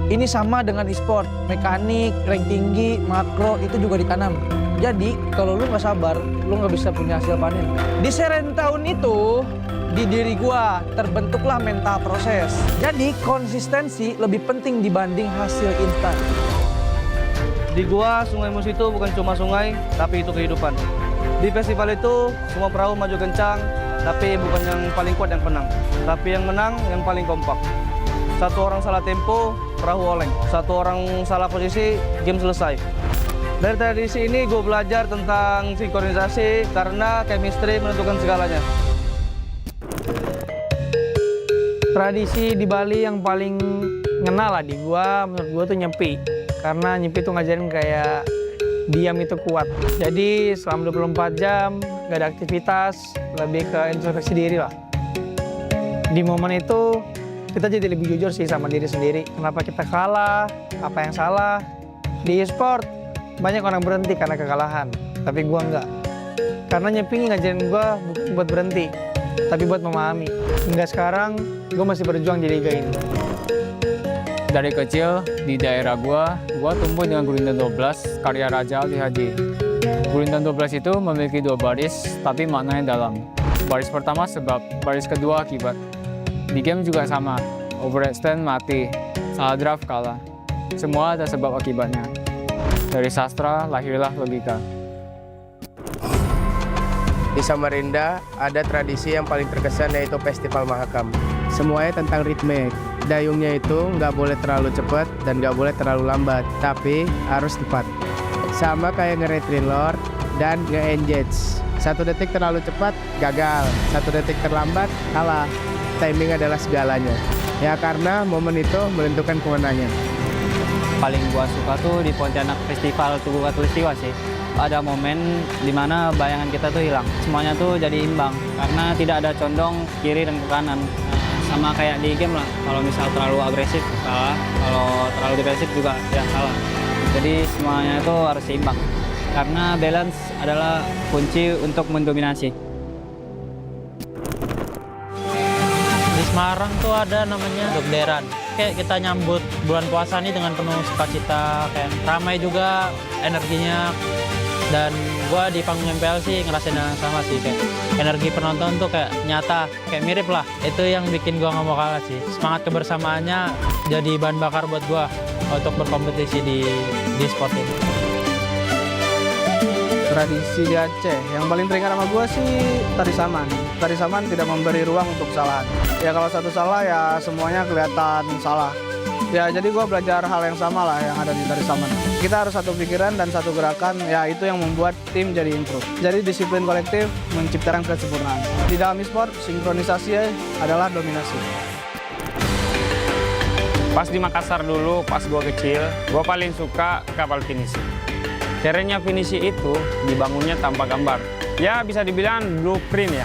Ini sama dengan e-sport, mekanik, rank tinggi, makro, itu juga ditanam. Jadi kalau lu nggak sabar, lu nggak bisa punya hasil panen. Di Seren Tahun itu, di diri gua terbentuklah mental proses. Jadi konsistensi lebih penting dibanding hasil instan.
Di gua, sungai Mus itu bukan cuma sungai, tapi itu kehidupan. Di festival itu, semua perahu maju kencang, tapi bukan yang paling kuat yang menang. Tapi yang menang, yang paling kompak. 1 orang salah tempo, perahu oleng. 1 orang salah posisi, game selesai. Dari tradisi ini gue belajar tentang sinkronisasi karena chemistry menentukan segalanya.
Tradisi di Bali yang paling ngena lah di gua, menurut gua tuh nyepi. Karena nyepi tuh ngajarin kayak diam itu kuat. Jadi selama 24 jam gak ada aktivitas, lebih ke introspeksi diri lah. Di momen itu kita jadi lebih jujur sih sama diri sendiri. Kenapa kita kalah, apa yang salah. Di e-sport banyak orang berhenti karena kekalahan, tapi gua enggak. Karena nyepi ngajarin gua bukan buat berhenti, tapi buat memahami. Hingga sekarang, gua masih berjuang di liga ini.
Dari kecil, di daerah gua tumbuh dengan Gurindam 12, karya Raja Ali Haji. Gurindam 12 itu memiliki 2 baris, tapi maknanya dalam. Baris pertama sebab, baris kedua akibat. Di game juga sama, overextend mati, salah draft kalah. Semua ada sebab akibatnya. Dari sastra lahirlah logika.
Di Samarinda ada tradisi yang paling terkesan yaitu Festival Mahakam. Semuanya tentang ritme. Dayungnya itu nggak boleh terlalu cepat dan nggak boleh terlalu lambat, tapi harus tepat. Sama kayak nge-retry lord dan nge-engage. 1 detik terlalu cepat, gagal. 1 detik terlambat, kalah. Timing adalah segalanya. Ya karena momen itu menentukan kemenangan.
Paling gua suka tuh di Pontianak Festival Tugu Katulistiwa sih. Ada momen dimana bayangan kita tuh hilang. Semuanya tuh jadi imbang karena tidak ada condong kiri dan ke kanan. Sama kayak di game lah. Kalau misal terlalu agresif salah, kalau terlalu defensif juga ya salah. Jadi semuanya itu harus seimbang. Karena balance adalah kunci untuk mendominasi.
Di Semarang tuh ada namanya Dekderan. Kayak kita nyambut bulan puasa ini dengan penuh sukacita, kayak ramai juga energinya. Dan gua di panggung MPL sih ngerasain yang sama sih, kayak energi penonton tuh kayak nyata, kayak mirip lah. Itu yang bikin gua nggak mau kalah sih. Semangat kebersamaannya jadi bahan bakar buat gua untuk berkompetisi di sport ini.
Tradisi di Aceh, yang paling teringat sama gue sih tari saman. Tari saman tidak memberi ruang untuk kesalahan. Ya kalau satu salah ya semuanya kelihatan salah. Ya jadi gue belajar hal yang sama lah yang ada di tari saman. Kita harus satu pikiran dan satu gerakan, ya itu yang membuat tim jadi improve. Jadi disiplin kolektif menciptakan kesempurnaan. Di dalam e-sport, sinkronisasi adalah dominasi.
Pas di Makassar dulu, pas gue kecil, gue paling suka kapal finisi. Caranya finisi itu dibangunnya tanpa gambar. Ya bisa dibilang blueprint ya.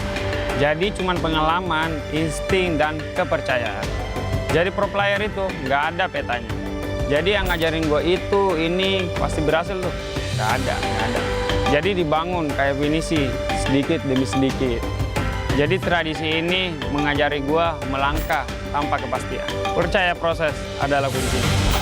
Jadi cuman pengalaman, insting, dan kepercayaan. Jadi pro player itu nggak ada petanya. Jadi yang ngajarin gue itu, ini pasti berhasil tuh. Nggak ada. Jadi dibangun kayak finisi, sedikit demi sedikit. Jadi tradisi ini mengajari gue melangkah tanpa kepastian. Percaya proses adalah kuncinya.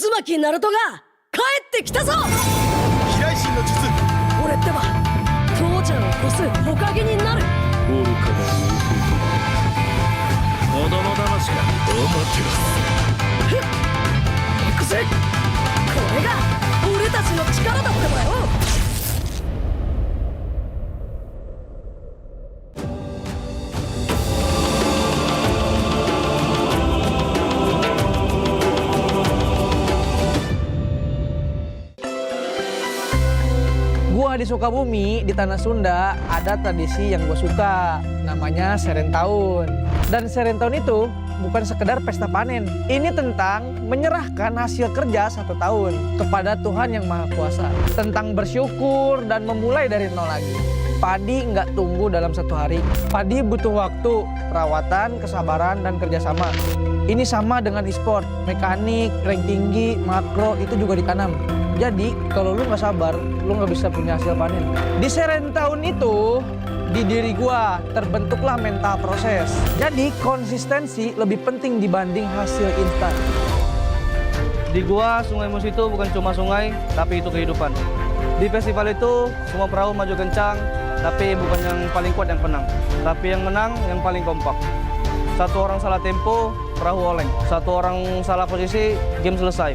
渦巻きナルトが帰ってきたぞ。
飛来神の術。
俺ってばすほかげになる
愚かな妖精と子供騙しかお待て
行くぜこれが俺たちの力だってばよ
Gua di Sukabumi, di Tanah Sunda, ada tradisi yang gue suka. Namanya Serentahun. Dan Serentahun itu bukan sekedar pesta panen. Ini tentang menyerahkan hasil kerja 1 tahun kepada Tuhan Yang Maha Kuasa. Tentang bersyukur dan memulai dari nol lagi. Padi nggak tumbuh dalam 1 hari. Padi butuh waktu, perawatan, kesabaran, dan kerjasama. Ini sama dengan e-sport, mekanik, rank tinggi, makro, itu juga ditanam. Jadi kalau lu nggak sabar, lu nggak bisa punya hasil panen. Di Serentahun itu, di diri gua terbentuklah mental proses. Jadi konsistensi lebih penting dibanding hasil instan.
Di gua, Sungai Musi itu bukan cuma sungai, tapi itu kehidupan. Di festival itu, semua perahu maju kencang, tapi bukan yang paling kuat yang menang. Tapi yang menang, yang paling kompak. 1 orang salah tempo, perahu oleng. 1 orang salah posisi, game selesai.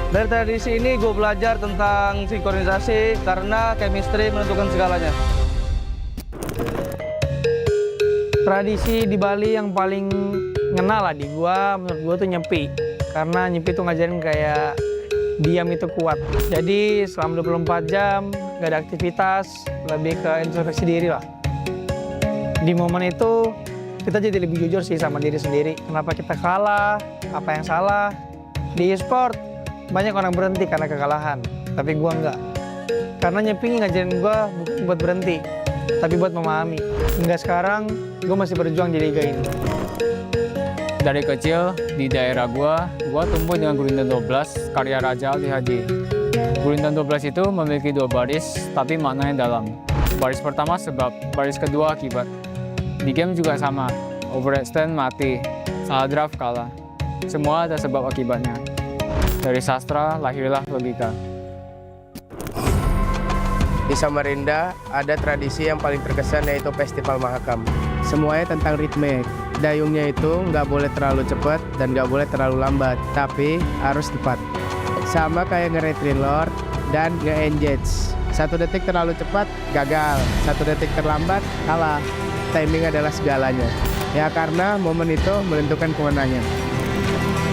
Dari tradisi ini gue belajar tentang sinkronisasi karena chemistry menentukan segalanya.
Tradisi di Bali yang paling ngena lah di gua, menurut gua tuh nyepi. Karena nyepi tuh ngajarin kayak diam itu kuat. Jadi selama 24 jam gak ada aktivitas, lebih ke introspeksi diri lah. Di momen itu kita jadi lebih jujur sih sama diri sendiri. Kenapa kita kalah, apa yang salah. Di e-sport banyak orang berhenti karena kekalahan, tapi gua enggak. Karena nyepi ngajarin gua bukan buat berhenti, tapi buat memahami. Hingga sekarang gua masih berjuang di liga ini.
Dari kecil di daerah gua tumbuh dengan Gurindam 12 karya Raja Ali Haji. Gurindam 12 itu memiliki 2 baris, tapi maknanya dalam. Baris pertama sebab, baris kedua akibat. Di game juga sama, overextend mati, salah draft kalah. Semua ada sebab akibatnya. Dari sastra lahirlah logika.
Di Samarinda ada tradisi yang paling terkesan yaitu Festival Mahakam. Semuanya tentang ritme. Dayungnya itu nggak boleh terlalu cepat dan nggak boleh terlalu lambat, tapi harus tepat. Sama kayak nge-retry lord dan nge-engage. 1 detik terlalu cepat, gagal. 1 detik terlambat, kalah. Timing adalah segalanya. Ya karena momen itu menentukan kemenangan.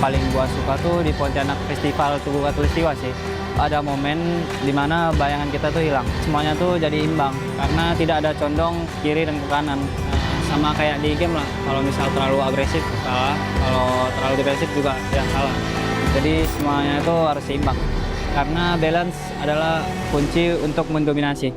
Paling gua suka tuh di Pontianak Festival Tugu Katulistiwa sih. Ada momen dimana bayangan kita tuh hilang. Semuanya tuh jadi imbang karena tidak ada condong kiri dan ke kanan. Sama kayak di game lah. Kalau misal terlalu agresif salah, kalau terlalu defensif juga ya salah. Jadi semuanya itu harus seimbang. Karena balance adalah kunci untuk mendominasi.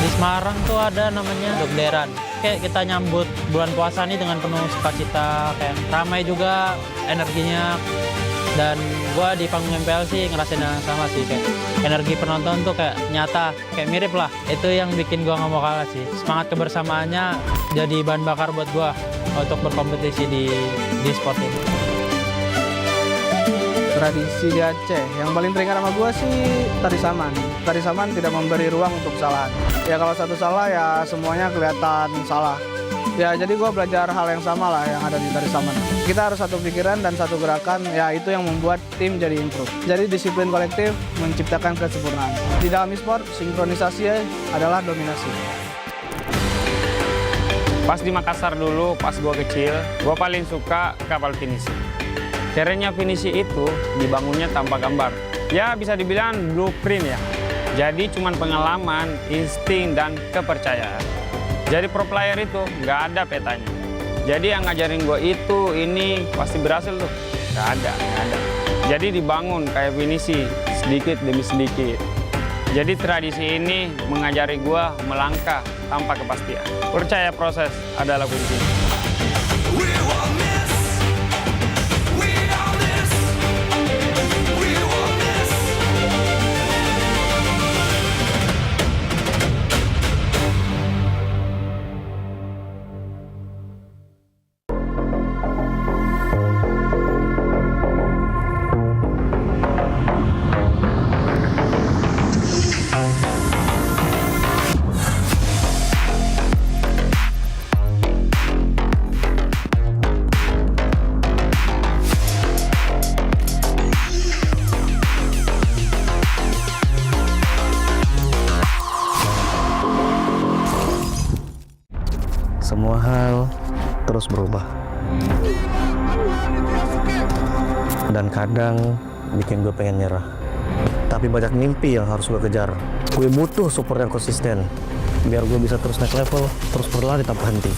Di Semarang tuh ada namanya Dobleran. Kayak kita nyambut bulan puasa nih dengan penuh sukacita, kayak ramai juga energinya. Dan gua di panggung MPL sih ngerasain yang sama sih, kayak energi penonton tuh kayak nyata, kayak mirip lah. Itu yang bikin gua nggak mau kalah sih. Semangat kebersamaannya jadi bahan bakar buat gua untuk berkompetisi di sport ini.
Tradisi di Aceh yang paling teringat sama gue sih tari saman. Tari saman tidak memberi ruang untuk kesalahan. Ya kalau satu salah ya semuanya kelihatan salah. Ya jadi gue belajar hal yang sama lah yang ada di tari saman. Kita harus satu pikiran dan satu gerakan, ya itu yang membuat tim jadi improve. Jadi disiplin kolektif menciptakan kesempurnaan. Di dalam e-sport, sinkronisasi adalah dominasi.
Pas di Makassar dulu, pas gue kecil, gue paling suka kapal finishing. Caranya finishing itu dibangunnya tanpa gambar. Ya bisa dibilang blueprint ya. Jadi cuman pengalaman, insting, dan kepercayaan. Jadi pro player itu nggak ada petanya. Jadi yang ngajarin gue itu, ini pasti berhasil tuh. Nggak ada. Jadi dibangun kayak finishing, sedikit demi sedikit. Jadi tradisi ini mengajari gue melangkah tanpa kepastian. Percaya proses adalah kunci.
terus berubah. Dan kadang bikin gue pengen nyerah. Tapi banyak mimpi yang harus gue kejar. Gue butuh support yang konsisten biar gue bisa terus naik level, terus berlari tanpa henti.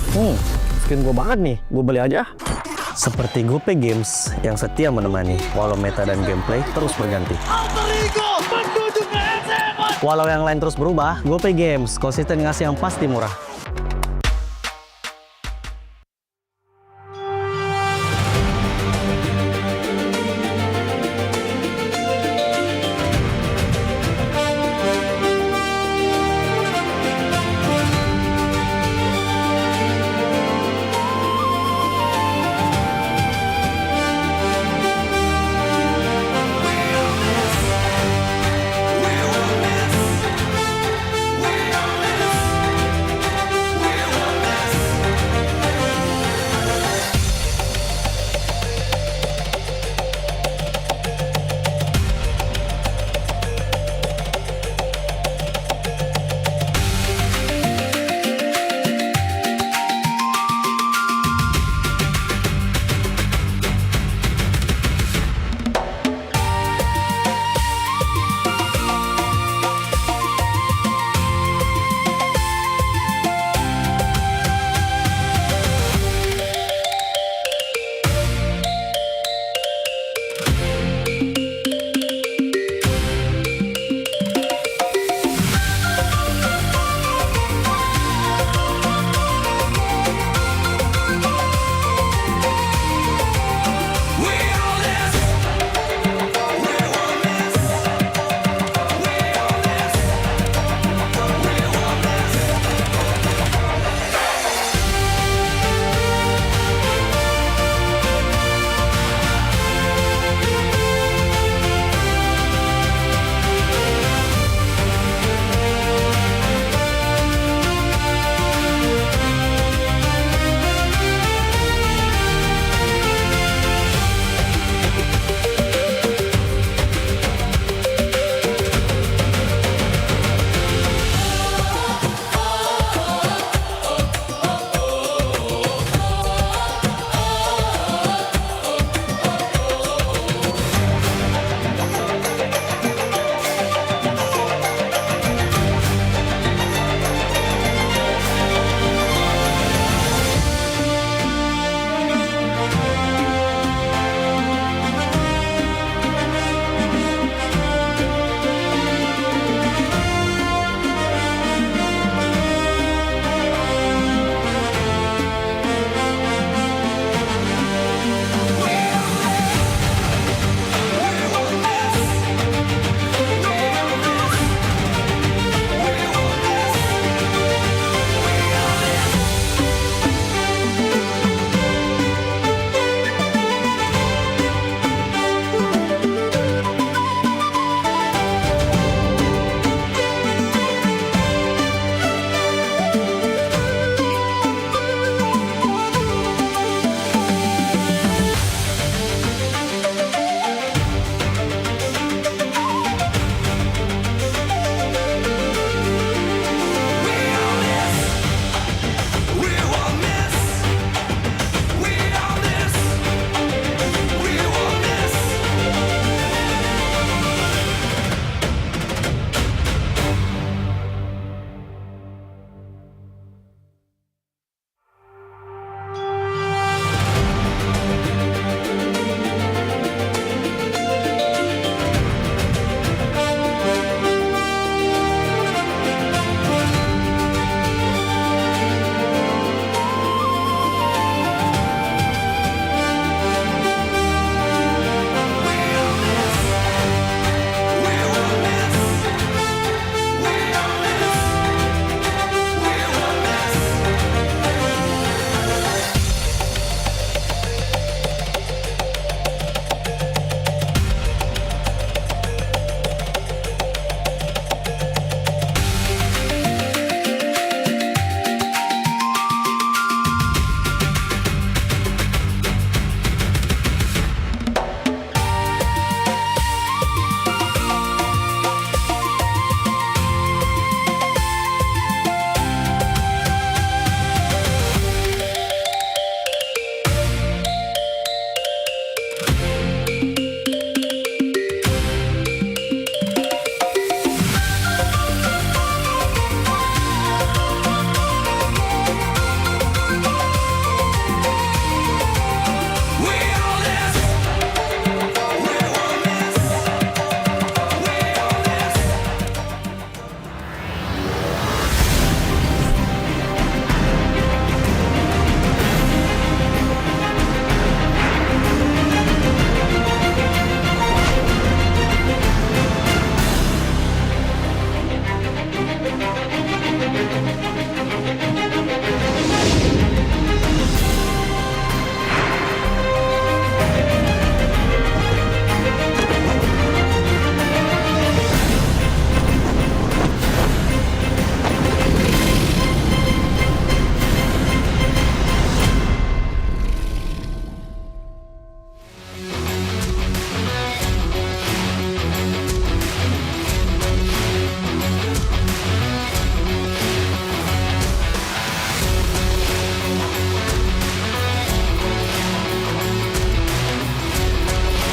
Skin gue banget nih, gue beli aja. Seperti GoPay Games yang setia menemani walau meta dan gameplay terus berganti. Walau yang lain terus berubah, GoPay Games konsisten ngasih yang pasti murah.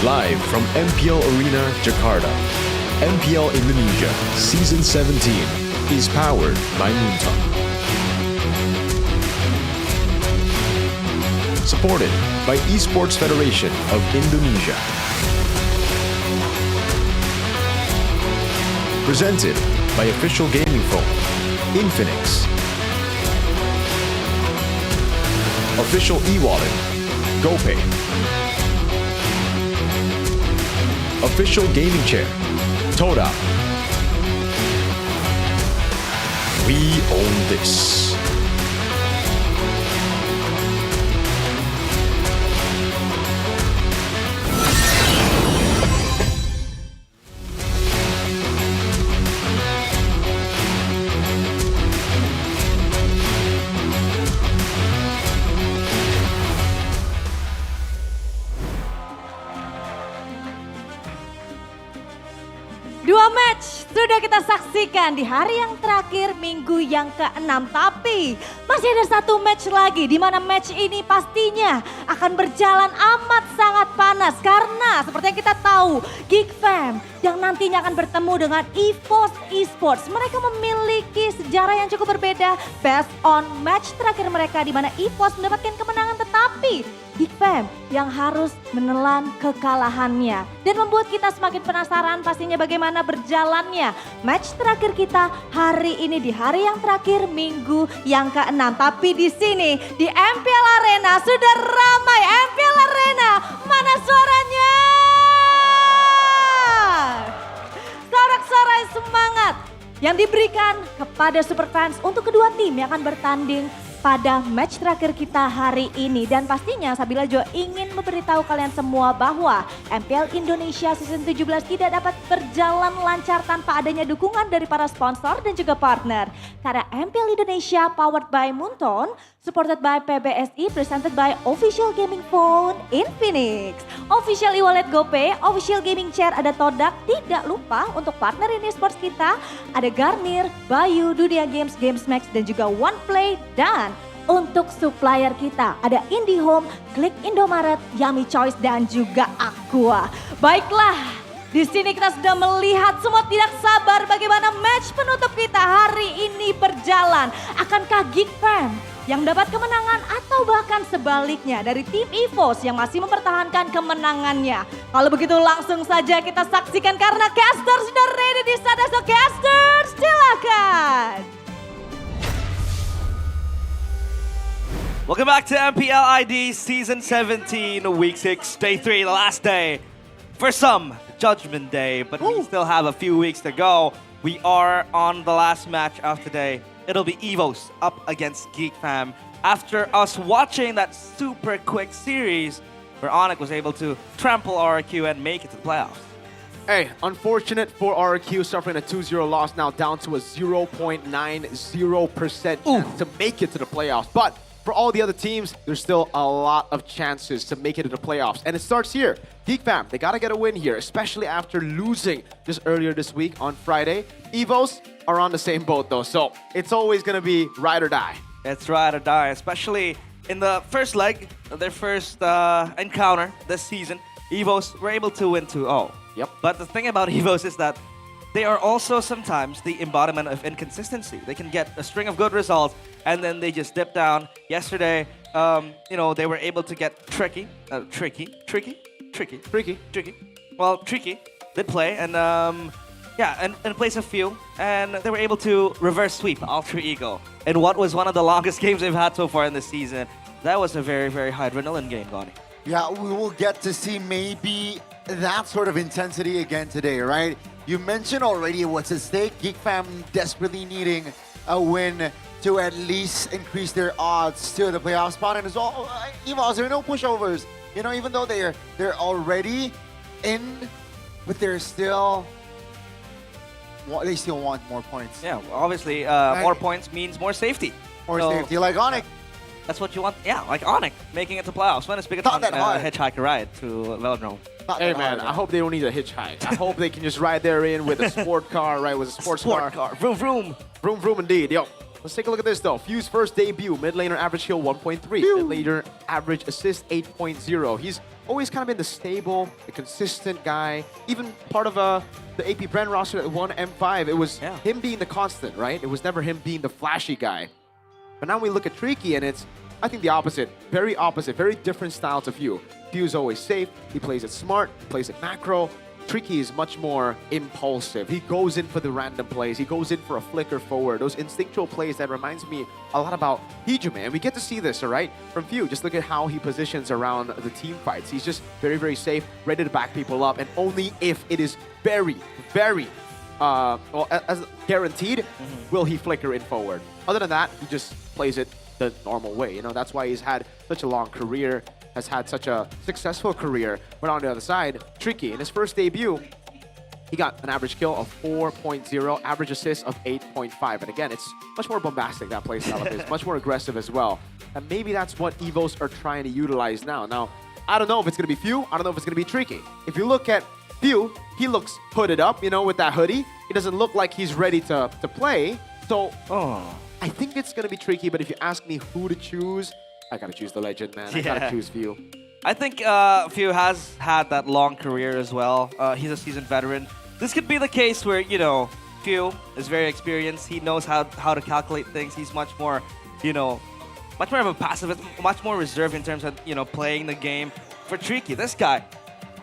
Live from MPL Arena, Jakarta, MPL Indonesia Season 17 is powered by Moonton. Supported by Esports Federation of Indonesia. Presented by official gaming phone, Infinix. Official e-wallet, GoPay. Official gaming chair, Toda. We own this.
Dua match sudah kita saksikan di hari yang terakhir minggu yang ke-6. Tapi masih ada satu match lagi di mana match ini pastinya akan berjalan amat sangat panas. Karena seperti yang kita tahu Geek Fam yang nantinya akan bertemu dengan EVOS Esports. Mereka memiliki sejarah yang cukup berbeda based on match terakhir mereka di mana EVOS mendapatkan kemenangan tetapi Geek Fam yang harus menelan kekalahannya. Dan membuat kita semakin penasaran pastinya bagaimana berjalannya match terakhir kita hari ini di hari yang terakhir minggu yang ke-6. Tapi di sini di MPL Arena sudah ramai. MPL Arena, mana suaranya? Sorak-sorai semangat yang diberikan kepada Superfans untuk kedua tim yang akan bertanding pada match terakhir kita hari ini. Dan pastinya Sabila Jo ingin memberitahu kalian semua bahwa MPL Indonesia Season 17 tidak dapat berjalan lancar tanpa adanya dukungan dari para sponsor dan juga partner. Karena MPL Indonesia powered by Moonton, supported by PBSI, presented by official gaming phone Infinix, official e-wallet GoPay, official gaming chair ada Todak. Tidak lupa untuk partner ini sports kita ada Garnier, Bayu, Dunia Games, Games Max dan juga OnePlay. Dan untuk supplier kita ada IndiHome, Klik Indomaret, Yummy Choice dan juga Aqua. Baiklah, di sini kita sudah melihat semua tidak sabar bagaimana match penutup kita hari ini berjalan. Akankah Geek Fam yang dapat kemenangan atau bahkan sebaliknya dari tim EVOS yang masih mempertahankan kemenangannya? Kalau begitu langsung saja kita saksikan karena caster sudah ready di sana. So caster silakan.
Welcome back to MPL ID Season 17, Week 6, Day 3, the last day. For some, Judgment Day, but we still have a few weeks to go. We are on the last match of today. It'll be EVOS up against Geek Fam. After us watching that super quick series where Onyx was able to trample RRQ and make it to the playoffs.
Hey, unfortunate for RRQ suffering a 2-0 loss, now down to a 0.90% chance to make it to the playoffs. But for all the other teams, there's still a lot of chances to make it to the playoffs. And it starts here. Geek Fam, they gotta get a win here, especially after losing just earlier this week on Friday. EVOS are on the same boat though, so it's always gonna be ride or die.
It's ride or die, especially in the first leg, their first encounter this season. EVOS were able to win 2-0.
Yep.
But the thing about EVOS is that they are also sometimes the embodiment of inconsistency. They can get a string of good results and then they just dip down. Yesterday, they were able to get Tricky. Well, Tricky did play and and place a few, and they were able to reverse sweep Alter Ego in what was one of the longest games they've had so far in this season. That was a very, very high adrenaline game, Goni.
Yeah, we will get to see maybe that sort of intensity again today, right? You mentioned already what's at stake. Geek Fam desperately needing a win to at least increase their odds to the playoff spot. And as well, EVOS, there are no pushovers. You know, even though they're already in, but they still want more points.
Yeah, well, obviously, more points means more safety.
More safety, like Onyx.
That's what you want. Yeah, like Onyx, making it to playoffs. When it's big
Not that hard.
hitchhiker ride to Velodrome.
Hey man, I hope they don't need a hitchhike. I hope they can just ride there in with a sport car, right? With a sports car.
Vroom vroom.
Vroom vroom indeed, yo. Let's take a look at this though. Few's first debut, mid laner average kill 1.3, mid laner average assist 8.0. He's always kind of been the stable, the consistent guy. Even part of the AP brand roster that won M5, it was him being the constant, right? It was never him being the flashy guy. But now we look at Tricky and it's, I think the opposite, very different style to Few. Few is always safe, he plays it smart, plays it macro. Tricky is much more impulsive. He goes in for the random plays. He goes in for a flicker forward. Those instinctual plays that reminds me a lot about Hijime. And we get to see this, all right, from Few. Just look at how he positions around the team fights. He's just very, very safe, ready to back people up. And only if it is very, as guaranteed, will he flicker in forward. Other than that, he just plays it the normal way. You know, that's why he's had such a long career, has had such a successful career. But on the other side, Tricky, in his first debut, he got an average kill of 4.0, average assist of 8.5. And again, it's much more bombastic, that playstyle of his, much more aggressive as well. And maybe that's what EVOs are trying to utilize now. Now, I don't know if it's going to be Few, I don't know if it's going to be Tricky. If you look at Few, he looks hooded up, you know, with that hoodie. He doesn't look like he's ready to play. So, I think it's going to be Tricky, but if you ask me who to choose, I gotta choose the legend, man. I gotta choose Few.
I think Few has had that long career as well. He's a seasoned veteran. This could be the case where, you know, Few is very experienced. He knows how to calculate things. He's much more, you know, much more of a pacifist, much more reserved in terms of, you know, playing the game. For Tricky, this guy,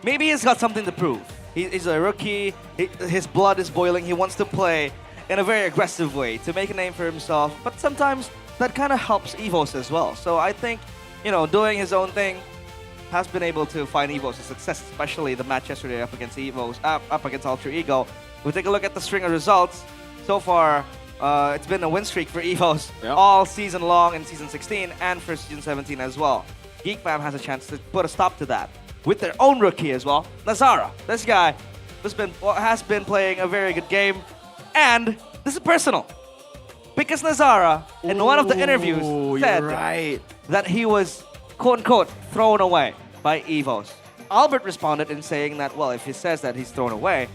maybe he's got something to prove. He's a rookie. His blood is boiling. He wants to play in a very aggressive way to make a name for himself. But sometimes that kind of helps EVOS as well. So I think, you know, doing his own thing has been able to find EVOS a success, especially the match yesterday up against EVOS, up against Ultra Ego. If we take a look at the string of results, so far, it's been a win streak for EVOS all season long in Season 16 and for Season 17 as well. GeekFam has a chance to put a stop to that with their own rookie as well, Nazara. This guy has been playing a very good game, and this is personal. Because Nazara, in one of the interviews, said that he was, quote-unquote, thrown away by EVOS. Albert responded in saying that, well, if he says that he's thrown away,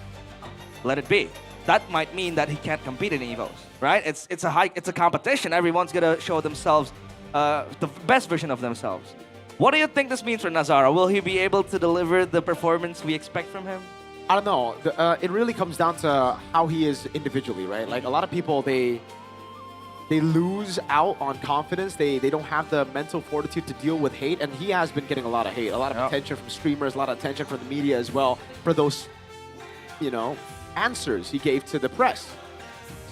let it be. That might mean that he can't compete in EVOS, right? It's a competition. Everyone's gonna show themselves the best version of themselves. What do you think this means for Nazara? Will he be able to deliver the performance we expect from him?
I don't know. It really comes down to how he is individually, right? Like, a lot of people, they lose out on confidence. They don't have the mental fortitude to deal with hate, and he has been getting a lot of hate, a lot of attention from streamers, a lot of attention from the media as well for those, you know, answers he gave to the press.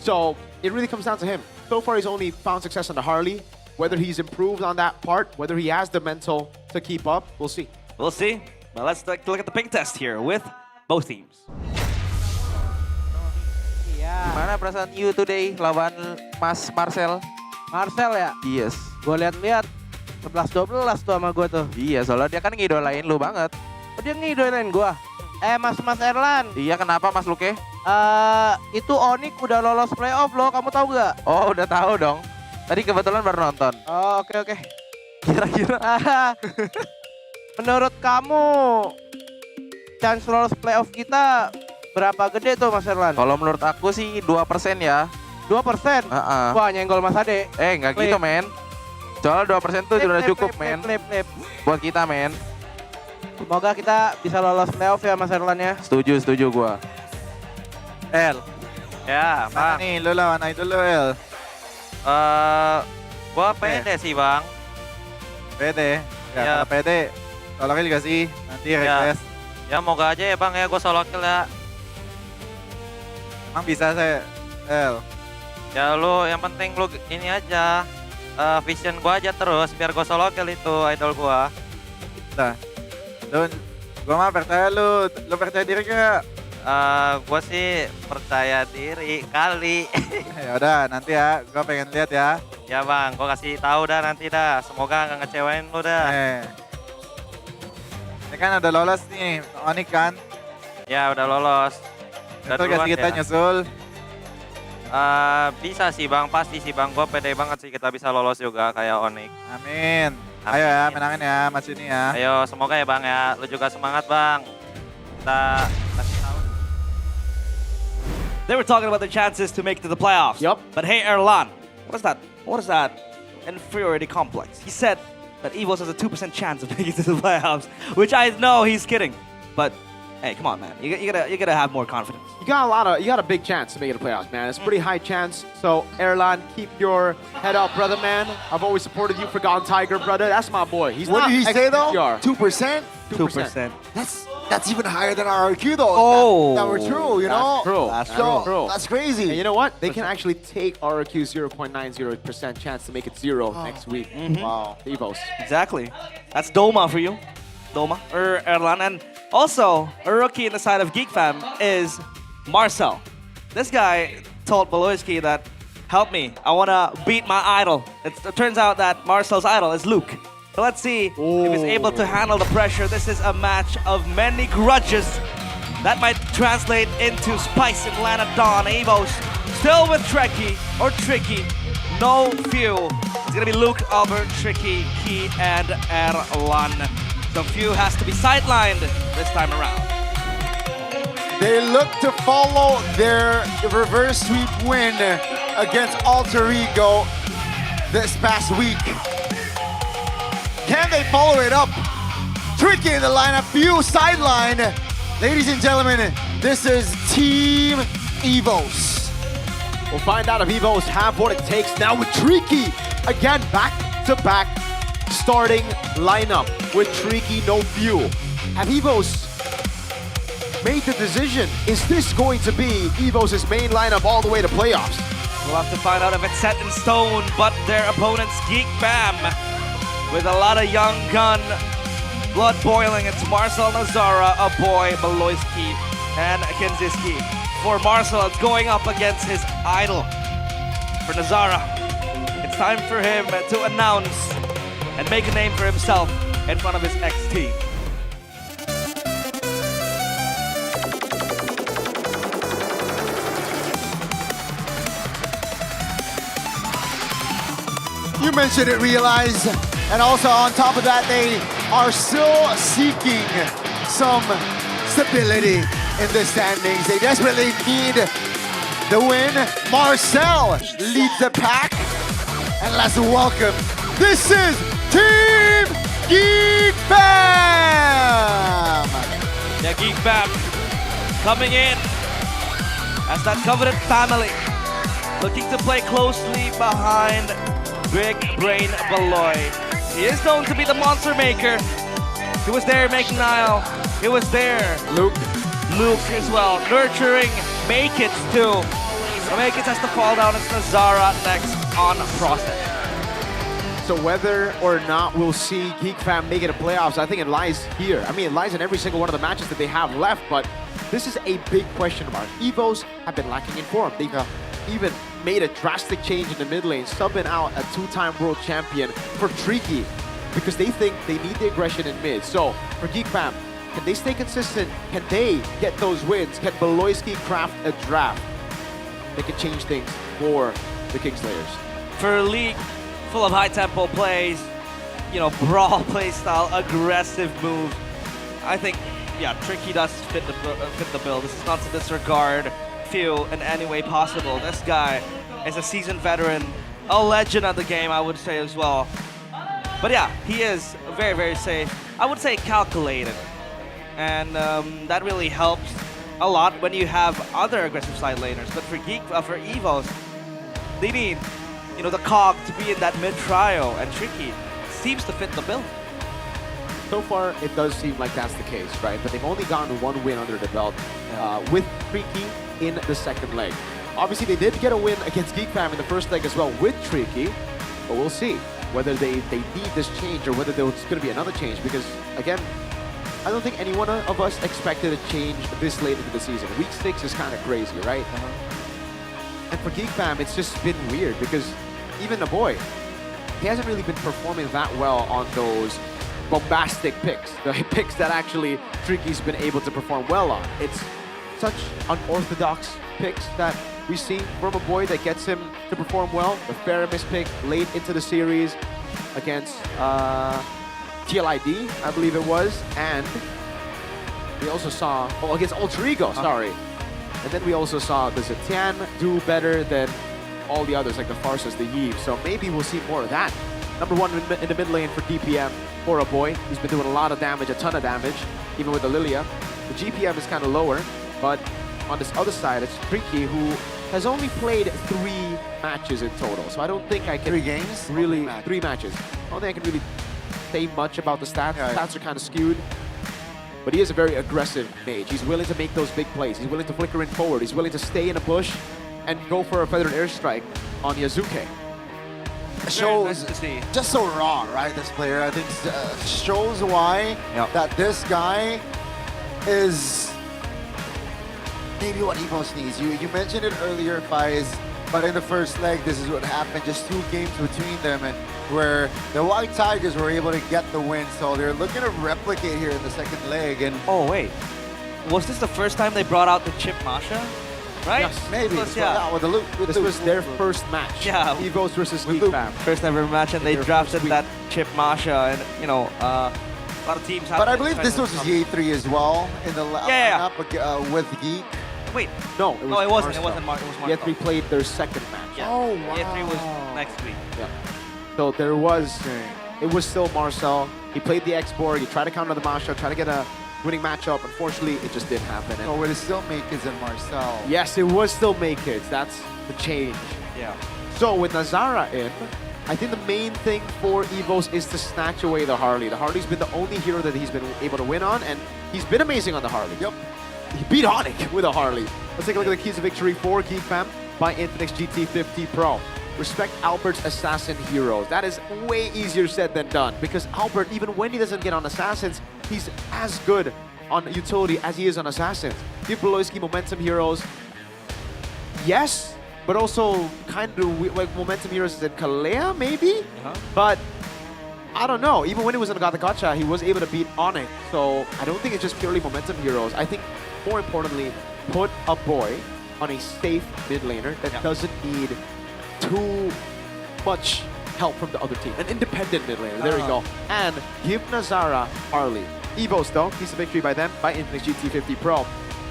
So it really comes down to him. So far, he's only found success on the Harley. Whether he's improved on that part, whether he has the mental to keep up, we'll see.
We'll see. Well, let's take a look at the ping test here with both teams.
Gimana perasaan you today lawan Mas Marcel?
Marcel ya?
Yes.
Gue lihat-lihat 11-12 tuh sama gue tuh.
Iya, soalnya dia kan ngidolain lu banget.
Oh, dia ngidolain gue? Mas Erlan.
Iya, kenapa Mas Luke?
Itu Onyx udah lolos playoff loh, kamu tahu gak?
Oh, udah tahu dong. Tadi kebetulan baru nonton.
Oh, oke.
Kira-kira.
Menurut kamu, chance lolos playoff kita berapa gede tuh Mas Erlan?
Kalau menurut aku sih 2% ya.
2%? Wah, nyenggol Mas Ade.
Nggak gitu, men. Soalnya 2% tuh udah cukup, men. Buat kita, men.
Semoga kita bisa lolos playoff ya Mas Erlan ya.
Setuju gua.
El.
Ya,
Bang. Nih, lu lawan idol lu, El.
Gua pede sih, Bang.
Pede? Ya, kalau pede, tolongin juga sih. Nanti request.
Ya, moga aja ya, Bang ya. Gua solo kill ya.
Emang bisa saya, El?
Ya lu, yang penting lu ini aja. Vision gua aja terus, biar gua solo kill itu idol gua.
Nah, gua mah percaya lu. Lu percaya diri gak?
Gua sih percaya diri kali.
Ya udah, nanti ya. Gua pengen lihat ya.
Ya Bang, gua kasih tahu dah nanti dah. Semoga nggak ngecewain lu dah.
Ini kan udah lolos nih, Onyx kan?
Ya udah lolos.
Nyusul gak sih kita nyusul?
Bisa sih Bang, pasti sih Bang. Gua pede banget sih kita bisa lolos juga kayak Onyx.
Amin. Ayo ya, menangin ya match ini ya.
Ayo, semoga ya Bang ya. Lu juga semangat Bang. Kita kasih tahu.
They were talking about their chances to make it to the playoffs.
Yep.
But hey, Erlan, What is that? What is that inferiority complex? He said that EVOS has a 2% chance of making it to the playoffs, which I know he's kidding. But hey, come on, man. You gotta have more confidence.
You got a big chance to make it to playoffs, man. It's a pretty high chance. So Erlan, keep your head up, brother, man. I've always supported you, Forgotten Tiger, brother. That's my boy. He's
What
not
did he say though?
XPR.
2%?
2%.
That's even higher than our RQ though.
Oh,
that were true, you know?
That's
So,
true.
That's crazy.
And you know what? They can actually take RQ 0.90% chance to make it 0 next week.
Wow.
EVOS.
Exactly. That's Doma for you. Doma or Erlan. And also, a rookie in the side of Geek Fam is Marcel. This guy told Baloyski that, help me, I want to beat my idol. It turns out that Marcel's idol is Luke. So let's see if he's able to handle the pressure. This is a match of many grudges. That might translate into Spice and Lana Dawn. EVOS still with Tricky. No Few. It's going to be Luke, Albert, Tricky, Key, and Erlan. So Few has to be sidelined this time around.
They look to follow their reverse sweep win against Alter Ego this past week. Can they follow it up? Tricky in the lineup, Few sideline. Ladies and gentlemen, this is Team EVOS.
We'll find out if EVOS have what it takes now with Tricky. Again, back-to-back starting lineup with Tricky, no Few. Have EVOS made the decision? Is this going to be EVOS' main lineup all the way to playoffs?
We'll have to find out if it's set in stone, but their opponent's Geek Bam with a lot of young gun, blood boiling. It's Marcel Nazara, a boy, Baloyski, and Kinziski. For Marcel, it's going up against his idol. For Nazara, it's time for him to announce and make a name for himself in front of his ex-team.
You mentioned it, Realize. And also on top of that, they are still seeking some stability in the standings. They desperately need the win. Marcel leads the pack. And let's welcome, this is Team Geek Bam!
Yeah, Geek Bam coming in as that coveted family, looking to play closely behind Big Brain Baloy. He is known to be the monster maker. He was there making Nile. He was there. Luke as well. Nurturing Make It too. So Make It has to fall down. It's Nazara next on Process.
So whether or not we'll see Geek Fam make it to playoffs, I think it lies here. I mean, it lies in every single one of the matches that they have left, but this is a big question mark. EVOS have been lacking in form. They've even made a drastic change in the mid lane, subbing out a two-time world champion for Tricky because they think they need the aggression in mid. So for Geek Fam, can they stay consistent? Can they get those wins? Can Baloyski craft a draft? They can change things for the Kingslayers.
For a league full of high-tempo plays, you know, brawl play style, aggressive move, I think, yeah, Tricky does fit the bill. This is not to disregard Few in any way possible. This guy is a seasoned veteran, a legend of the game, I would say as well. But yeah, he is very, very safe. I would say calculated. And that really helps a lot when you have other aggressive side laners. But for EVOS, they need, you know, the cog to be in that mid trio, and Tricky seems to fit the bill.
So far, it does seem like that's the case, right? But they've only gotten one win under the belt with Tricky in the second leg. Obviously, they did get a win against Geek Fam in the first leg as well with Tricky, but we'll see whether they need this change or whether there's going to be another change because, again, I don't think any one of us expected a change this late into the season. Week 6 is kind of crazy, right? And for Geek Fam, it's just been weird because even the boy, he hasn't really been performing that well on those bombastic picks, the picks that actually Tricky's been able to perform well on. It's such unorthodox picks that we see from a boy that gets him to perform well. The Faramis pick late into the series against TLID, I believe it was, and we also saw, against Alter Ego, sorry. And then we also saw the Zetian do better than all the others, like the Farsas, the Yves. So maybe we'll see more of that. Number one in the mid lane for DPM, for a boy. He's been doing a lot of damage, a ton of damage, even with the Lilia. The GPM is kind of lower, but on this other side, it's Tricky, who has only played 3 matches in total. So I don't think I can...
3 games?
Really, 3 matches. I don't think I can really say much about the stats.
Yeah,
Stats are kind of skewed. But he is a very aggressive mage. He's willing to make those big plays. He's willing to flicker in forward. He's willing to stay in a bush and go for a feathered airstrike on Yazuke.
Shows just so raw, right? This player, I think, shows why that this guy is maybe what EVOS needs. You mentioned it earlier, Faiz, but in the first leg, this is what happened. Just 2 games between them, and where the White Tigers were able to get the win. So they're looking to replicate here in the second leg. And
oh wait, was this the first time they brought out the Chip Masha? Right?
Yes, maybe.
This was,
with the loop.
This was their first match.
Yeah.
EVOS versus Geekfam.
First ever match, and they drafted that Chip Masha, and you know, a lot of teams have.
But I believe this was Year 3 as well in the lineup with Geek.
Wait,
no,
it wasn't.
Marcel.
It wasn't Marcel.
Year 3 played their second match.
Yeah.
Oh wow.
Year 3 was next week.
Yeah. So there was, it was still Marcel. He played the X-Borg. He tried to counter the Masha, try to get a winning matchup. Unfortunately, it just didn't happen.
Oh, it is still Makids and Marcel.
Yes, it was still Makids. That's the change.
Yeah.
So with Nazara in, I think the main thing for EVOS is to snatch away the Harley. The Harley's been the only hero that he's been able to win on, and he's been amazing on the Harley.
Yep.
He beat Onic with a Harley. Let's take a look at the keys of victory for Geekfam by Infinix GT50 Pro. Respect Albert's assassin heroes. That is way easier said than done, because Albert, even when he doesn't get on assassins, he's as good on utility as he is on assassins. Give Beloyski momentum heroes, yes, but also kind of like momentum heroes in Kalea, maybe? But I don't know. Even when he was in the Gacha, he was able to beat Onic. So I don't think it's just purely momentum heroes. I think, more importantly, put a boy on a safe mid laner that doesn't need too much help from the other team. An independent mid laner, there we go. And give Nazara Harley. EVOS though, piece of victory by them, by Infinix GT50 Pro.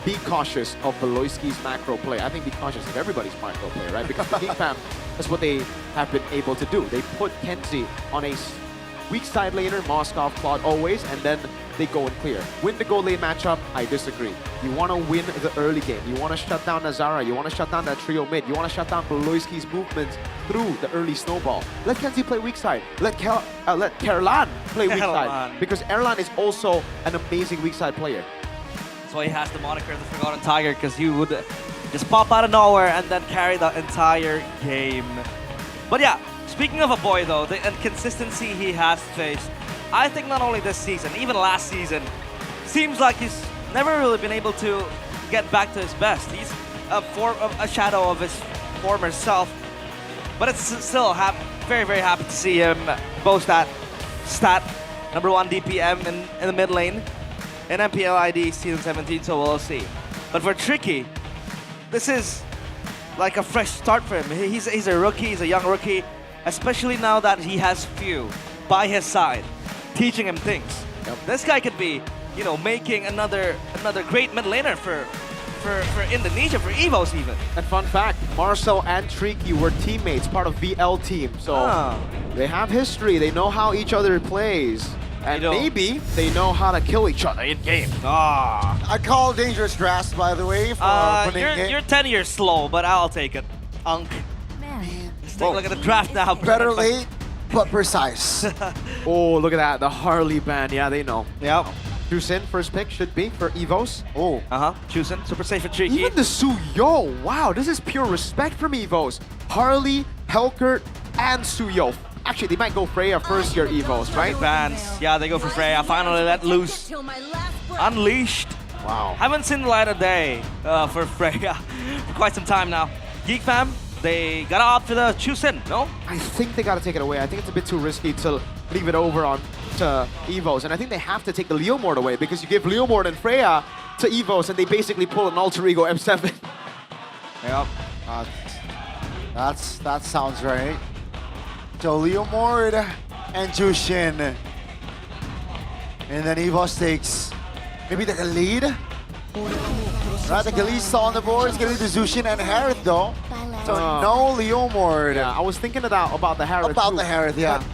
Be cautious of Beloyski's macro play. I think be cautious of everybody's macro play, right? Because for Geekfam, that's what they have been able to do. They put Kenzie on a weak side laner, Moskov, Claude always, and then they go and clear. Win the gold lane matchup, I disagree. You want to win the early game. You want to shut down Nazara. You want to shut down that trio mid. You want to shut down Beloyski's movements through the early snowball. Let Kenzie play weak side. Let Kerlan play weak side. Because Erlan is also an amazing weak side player.
That's why he has the moniker the Forgotten Tiger, because he would just pop out of nowhere and then carry the entire game. But yeah, speaking of a boy though, the inconsistency he has faced, I think not only this season, even last season, seems like he's never really been able to get back to his best. He's a shadow of his former self, but it's still very, very happy to see him boast that stat, #1 DPM in the mid lane in MPL ID Season 17, so we'll see. But for Tricky, this is like a fresh start for him. He's a rookie, he's a young rookie, especially now that he has Few by his side, teaching him things. This guy could be, you know, making another great mid laner for Indonesia, for EVOS even.
And fun fact, Marcel and Tricky were teammates, part of VL team. So they have history, they know how each other plays. And maybe they know how to kill each other in game.
I call dangerous grasp, by the way. For
you're 10 years slow, but I'll take it. Unk. Let's take a look at the draft now.
Better late, but precise.
Oh, look at that. The Harley band. Yeah, they know. Yep. Chusin, first pick should be for EVOS.
Oh.
Chusin, super safe and tricky.
Even the Suyo. Wow, this is pure respect from EVOS. Harley, Helkert, and Suyo. Actually, they might go Freya first year EVOS, right?
Bands. Yeah, they go for Freya. Finally let loose. Unleashed.
Wow.
Haven't seen the light of day for Freya for quite some time now. Geekfam, they gotta opt for the Chusin, no?
I think they gotta take it away. I think it's a bit too risky to leave it over on to EVOS. And I think they have to take the Leomord away, because you give Leomord and Freya to EVOS and they basically pull an alter ego M7.
Yep. That sounds right. So Leomord and Jushin. And then EVOS takes maybe the lead. Right, the lead still on the board. It's going to be the Zushin and Harith though. So no Leomord.
Yeah, I was thinking about the Harith.
About the Harith, yeah.
But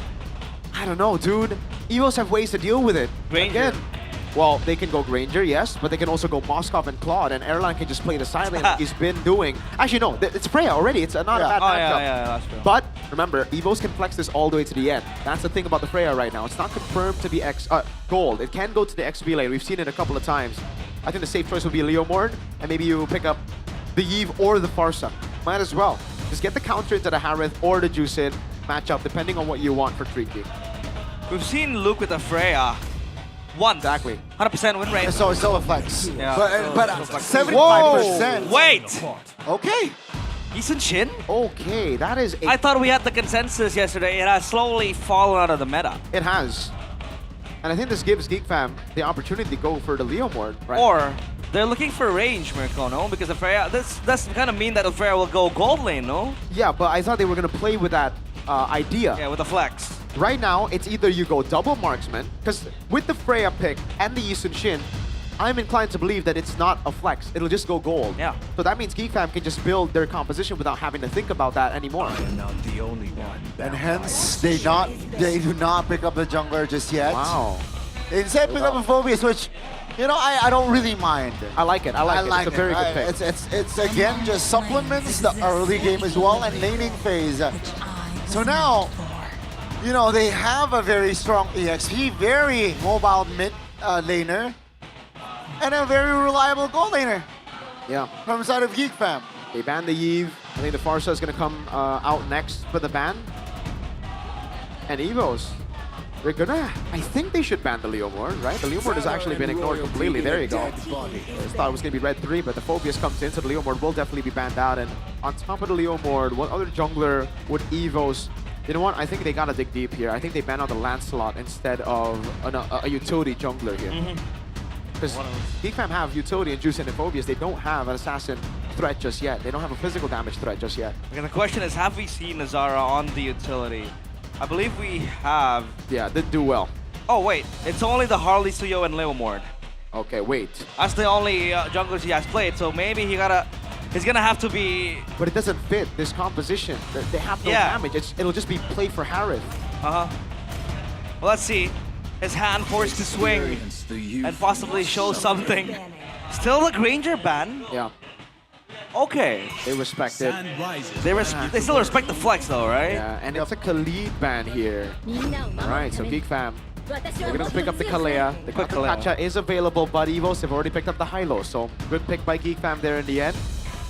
I don't know, dude. Evos have ways to deal with it.
Granger.
Again, well, they can go Granger, yes, but they can also go Moskov and Claude, and Erlang can just play the side lane like he's been doing. Actually, no, it's Freya already. It's not a bad matchup.
Yeah, that's true.
But remember, Evos can flex this all the way to the end. That's the thing about the Freya right now. It's not confirmed to be gold. It can go to the XP lane. We've seen it a couple of times. I think the safe choice would be Leomord, and maybe you pick up the Eve or the Farsa. Might as well. Just get the counter into the Harith or the Juicid matchup, depending on what you want for Tricky.
We've seen Luke with the Freya once.
Exactly.
100% win rate.
So it's still a flex.
Yeah.
But 75%.
Wait.
Okay.
Decent Shin?
Okay, that is
I thought we had the consensus yesterday. It has slowly fallen out of the meta.
It has. And I think this gives Geek Fam the opportunity to go for the Leomord, right?
Or they're looking for range, Mirko, no? Because the Freya, that's kind of mean that the Freya will go gold lane, no?
Yeah, but I thought they were going to play with that idea.
Yeah, with the flex.
Right now, it's either you go double marksman, because with the Freya pick and the Yisun Shin, I'm inclined to believe that it's not a flex. It'll just go gold.
Yeah.
So that means Geek Fam can just build their composition without having to think about that anymore.
I am not the only one. And hence, they do not pick up the jungler just yet.
Wow.
They instead pick up a Phobius, which, you know, I don't really mind.
I like it. I like it. It's a very good pick.
It's again just supplements the early game as well and laning phase. So now, you know, they have a very strong EXP, very mobile mid laner, and a very reliable gold laner.
Yeah.
From the side of Geek Fam.
They banned the Eve. I think the Farsa is going to come out next for the ban. And Evos. They're gonna, I think they should ban the Leomord, right? The Leomord has actually been ignored completely. There you go. I just thought it was gonna be red 3, but the Phobius comes in, so the Leomord will definitely be banned out. And on top of the Leomord, what other jungler would Evos? You know what? I think they gotta dig deep here. I think they ban out the Lancelot instead of a utility jungler here. Because Geek Fam have utility and Juice and Phobius. They don't have an assassin threat just yet. They don't have a physical damage threat just yet.
Okay, the question is, have we seen Nazara on the utility? I believe we have.
Yeah, they do well.
Oh, wait. It's only the Harley, Suyo, and Leomord.
Okay, wait.
That's the only junglers he has played, so maybe he's gonna have to be...
But it doesn't fit this composition. They have no damage. It'll just be play for Harith.
Well, let's see. His hand forced to swing and possibly show something. Still the Granger ban?
Yeah.
Okay.
They respect it.
They still respect the flex though, right?
Yeah, and it's a Khalid ban here. Alright, so Geek Fam, they're gonna pick up the Kalea. The Kacha is available, but Evos have already picked up the Hylo, so good pick by Geek Fam there in the end.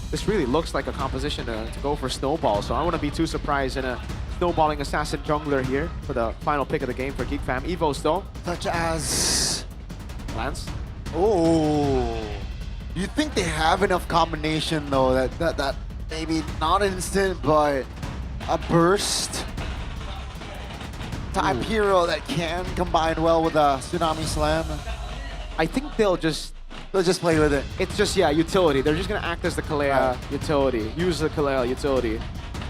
This really looks like a composition to go for Snowball, so I wouldn't be too surprised in a snowballing assassin jungler here for the final pick of the game for Geek Fam. Evos though.
Such as...
Lance?
Oh. You think they have enough combination though that maybe not instant but a burst type hero that can combine well with a Tsunami Slam?
I think they'll just
play with it.
It's just utility. They're just gonna act as the Kalea utility. Use the Kalea utility.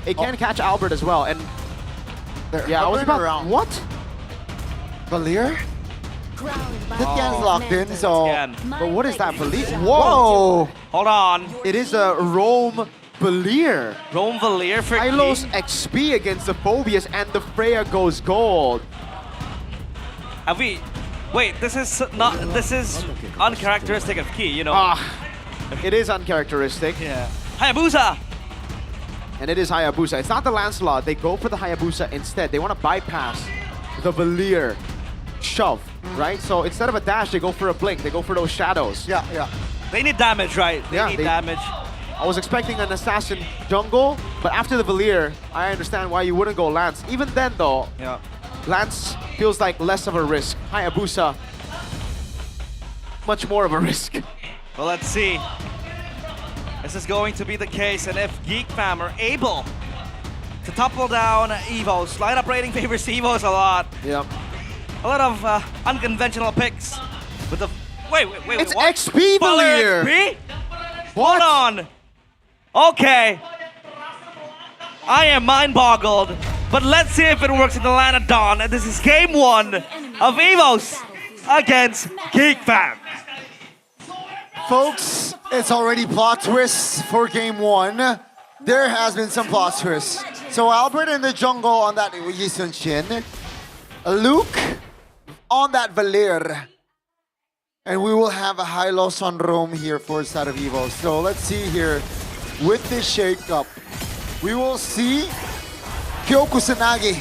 It can catch Albert as well, and I was about
around.
What?
Valir? Tityan's locked in, so...
But what is that Valir?
Whoa!
Hold on.
It is a Rome Valir.
Rome Valir for
Hylo's
Key.
XP against the Phobius, and the Freya goes gold.
Have we... Wait, this is uncharacteristic of Key, you know.
It is uncharacteristic.
Yeah. Hayabusa!
And it is Hayabusa. It's not the Lancelot. They go for the Hayabusa instead. They want to bypass the Valir shove, right? So instead of a dash, they go for a blink. They go for those shadows.
Yeah.
They need damage, right? They need damage.
I was expecting an assassin jungle, but after the Valir, I understand why you wouldn't go Lance. Even then, though, Lance feels like less of a risk. Hayabusa, much more of a risk.
Well, let's see. This is going to be the case, and if Geek Fam are able to topple down Evos, lineup rating favors Evos a lot.
Yep.
A lot of unconventional picks. With the wait,
it's
what?
XP Valir.
XP? Hold on. Okay. I am mind-boggled, but let's see if it works in the land of Dawn. And this is game 1 of Evos against Geek Fam.
Folks, it's already plot twists for game 1. there has been some plot twists. So Albert in the jungle on that Yi Sun Shin, Luke on that Valir, and we will have a high-low Sun Roam here for the side of Evo. So let's see here with this shake-up. We will see Kyo Kusanagi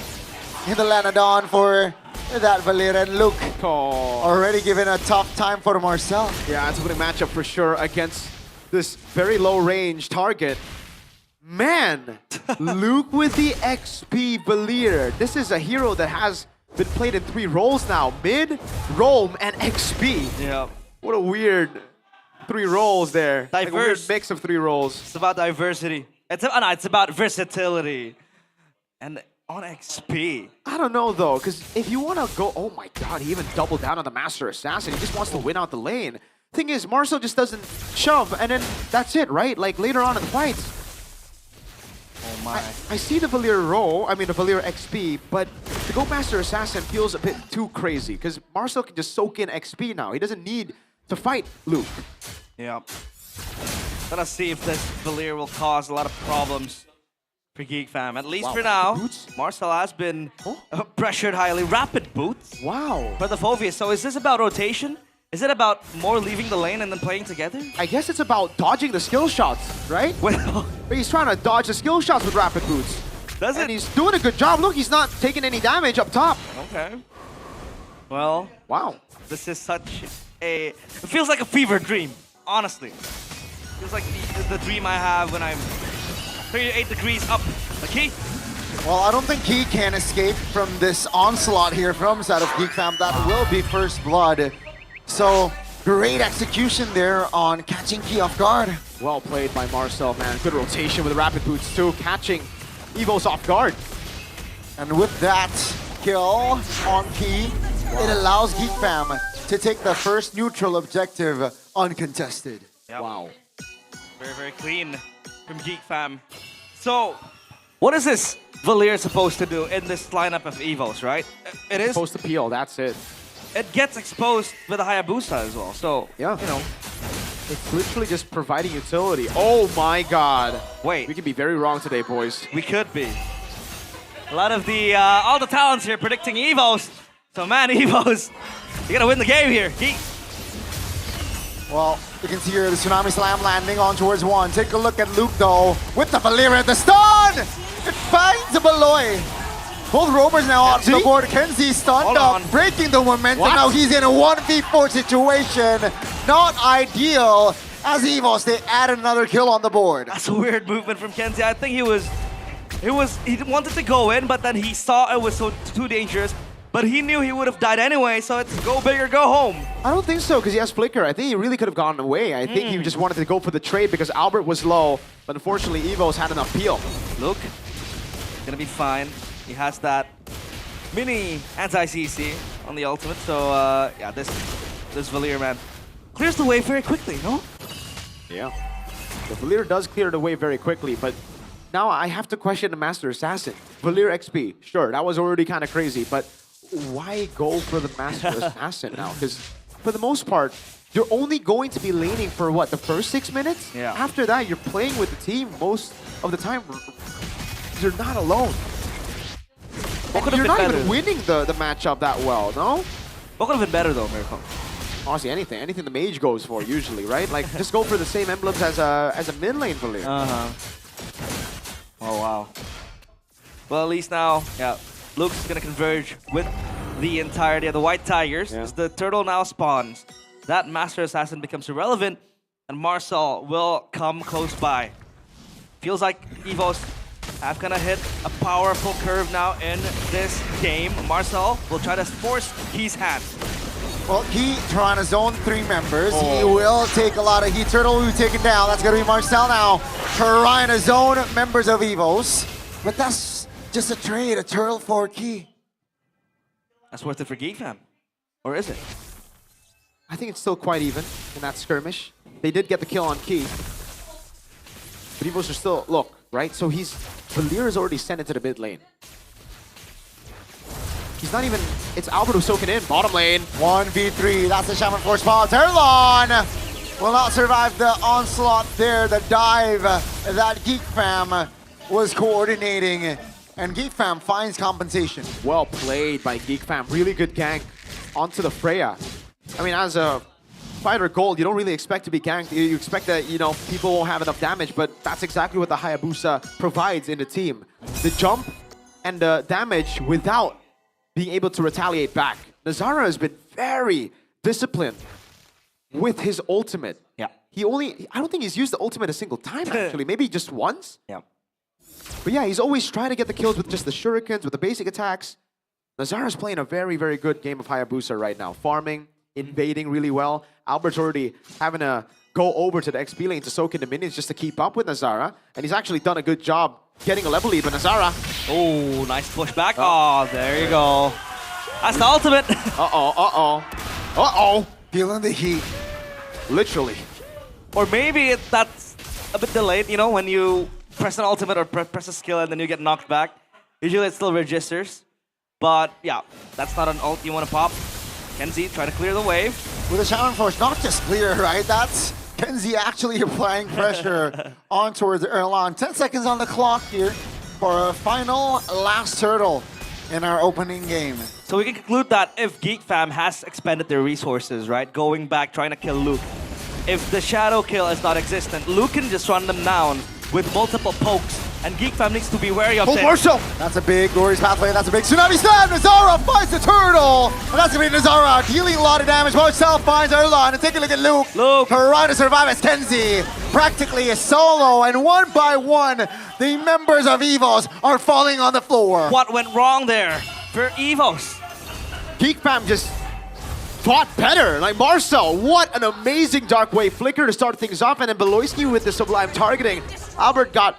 in the Lanadon for that Valir, and Luke already given a tough time for Marcel.
Yeah, it's a winning matchup for sure against this very low-range target. Man, Luke with the XP Valir. This is a hero that has been played in 3 roles now. Mid, roam, and XP.
Yeah.
What a weird 3 roles there.
Diverse.
Like a weird mix of 3 roles.
It's about diversity. It's about versatility. And on XP.
I don't know though, because if you want to go, oh my god, he even doubled down on the Master Assassin. He just wants to win out the lane. Thing is, Marcel just doesn't shove, and then that's it, right? Like later on in the fights.
Oh my.
I see the Valir roll, I mean the Valir XP, but to go Master Assassin feels a bit too crazy, because Marcel can just soak in XP now. He doesn't need to fight Luke.
Yeah. Let's see if this Valir will cause a lot of problems for Geek Fam. At least for now, Marcel has been pressured highly. Rapid boots.
Wow.
For the Phoveus. So is this about rotation? Is it about more leaving the lane and then playing together?
I guess it's about dodging the skill shots, right?
Well,
but he's trying to dodge the skill shots with rapid boots.
Does it?
And he's doing a good job. Look, he's not taking any damage up top.
Okay. Well,
wow.
This is such a... It feels like a fever dream, honestly. Feels like the dream I have when I'm 38 degrees up. Okay?
Well, I don't think he can escape from this onslaught here from side of Geek Fam. That will be first blood. So, great execution there on catching Key off guard.
Well played by Marcel, man. Good rotation with the rapid boots too, catching Evo's off guard.
And with that kill on Key, it allows Geek Fam to take the first neutral objective uncontested.
Yep.
Wow.
Very, very clean from Geek Fam. So, what is this Valir supposed to do in this lineup of Evos, right? It is
supposed to peel, that's it.
It gets exposed with a Hayabusa as well, so,
yeah,
you know.
It's literally just providing utility. Oh my god.
Wait.
We could be very wrong today, boys.
We could be. A lot of the, all the talents here predicting Evos. So man, Evos, you gotta win the game here.
Well, you can see here the Tsunami Slam landing on towards 1. Take a look at Luke though, with the Valir at the stun! It finds the Beloy. Both rovers now on the board. Kenzie stunned up, breaking the momentum.
What?
Now he's in a 1v4 situation. Not ideal. As Evos, they add another kill on the board.
That's a weird movement from Kenzie. I think he wanted to go in, but then he saw it was too dangerous. But he knew he would have died anyway, so it's go big or go home.
I don't think so, because he has Flicker. I think he really could have gone away. I think he just wanted to go for the trade because Albert was low. But unfortunately, Evo's had enough peel.
Luke, gonna be fine. He has that mini anti-CC on the ultimate, so yeah, this Valir, man, clears the way very quickly, no?
Yeah. The Valir does clear the way very quickly, but now I have to question the Master Assassin. Valir XP, sure, that was already kind of crazy, but why go for the Master Assassin now? Because for the most part, you're only going to be laning for what, the first 6 minutes?
Yeah.
After that, you're playing with the team most of the time. You're not alone. You're not even winning the matchup that well, no?
What could have been better though, Miracle?
Honestly, anything the mage goes for usually, right? Like just go for the same emblems as a mid lane Valir.
Oh wow. Well, at least now, yeah, Luke's gonna converge with the entirety of the White Tigers. As the turtle now spawns, that Master Assassin becomes irrelevant, and Marcel will come close by. Feels like Evos have kind of hit a powerful curve now in this game. Marcel will try to force Key's hand.
Well, Key trying to zone 3 members. He will take a lot of heat. Turtle will be taken down. That's going to be Marcel now. Trying to zone members of Evos. But that's just a trade, a turtle for Key.
That's worth it for Geek Fam. Or is it?
I think it's still quite even in that skirmish. They did get the kill on Key. But Evos are still, look, right? So Valir is already sent into the mid lane. He's not even, it's Albert who's soaking in, bottom lane.
1v3, that's the Shaman Force Ball. Terlon will not survive the onslaught there, the dive that Geek Fam was coordinating. And Geek Fam finds compensation.
Well played by Geek Fam. Really good gank onto the Freya. I mean, as a fighter gold, you don't really expect to be ganked. You expect that, you know, people won't have enough damage, but that's exactly what the Hayabusa provides in the team. The jump and the damage without being able to retaliate back. Nazara has been very disciplined with his ultimate.
Yeah.
I don't think he's used the ultimate a single time, actually. Maybe just once?
Yeah.
But yeah, he's always trying to get the kills with just the shurikens, with the basic attacks. Nazara's playing a very, very good game of Hayabusa right now. Farming, invading really well. Albert's already having to go over to the XP lane to soak in the minions just to keep up with Nazara. And he's actually done a good job getting a level lead, but Nazara...
Oh, nice push back. Oh, there you go. That's the ultimate.
Uh-oh.
Feeling the heat.
Literally.
Or maybe that's a bit delayed, you know, when you press an ultimate or press a skill and then you get knocked back. Usually it still registers. But yeah, that's not an ult you want to pop. Kenzie try to clear the wave.
With a Shaman Force, not just clear, right? That's Kenzie actually applying pressure on towards Erlan. 10 seconds on the clock here for a final last turtle in our opening game.
So we can conclude that if Geek Fam has expended their resources, right, going back, trying to kill Luke, if the shadow kill is not existent, Luke can just run them down with multiple pokes, and Geek Fam needs to be wary of it.
Marshall! That's a big Glorious Pathway, that's a big Tsunami Slam! Nazara finds the turtle! And that's gonna be Nazara dealing a lot of damage. Marcel finds Erlan, and take a look at Luke. Trying to survive as Kenzie practically a solo, and one by one, the members of EVOS are falling on the floor.
What went wrong there for EVOS?
Geek Fam just fought better. Like Marcel, what an amazing Dark Wave flicker to start things off, and then Beloyski with the Sublime targeting. Albert got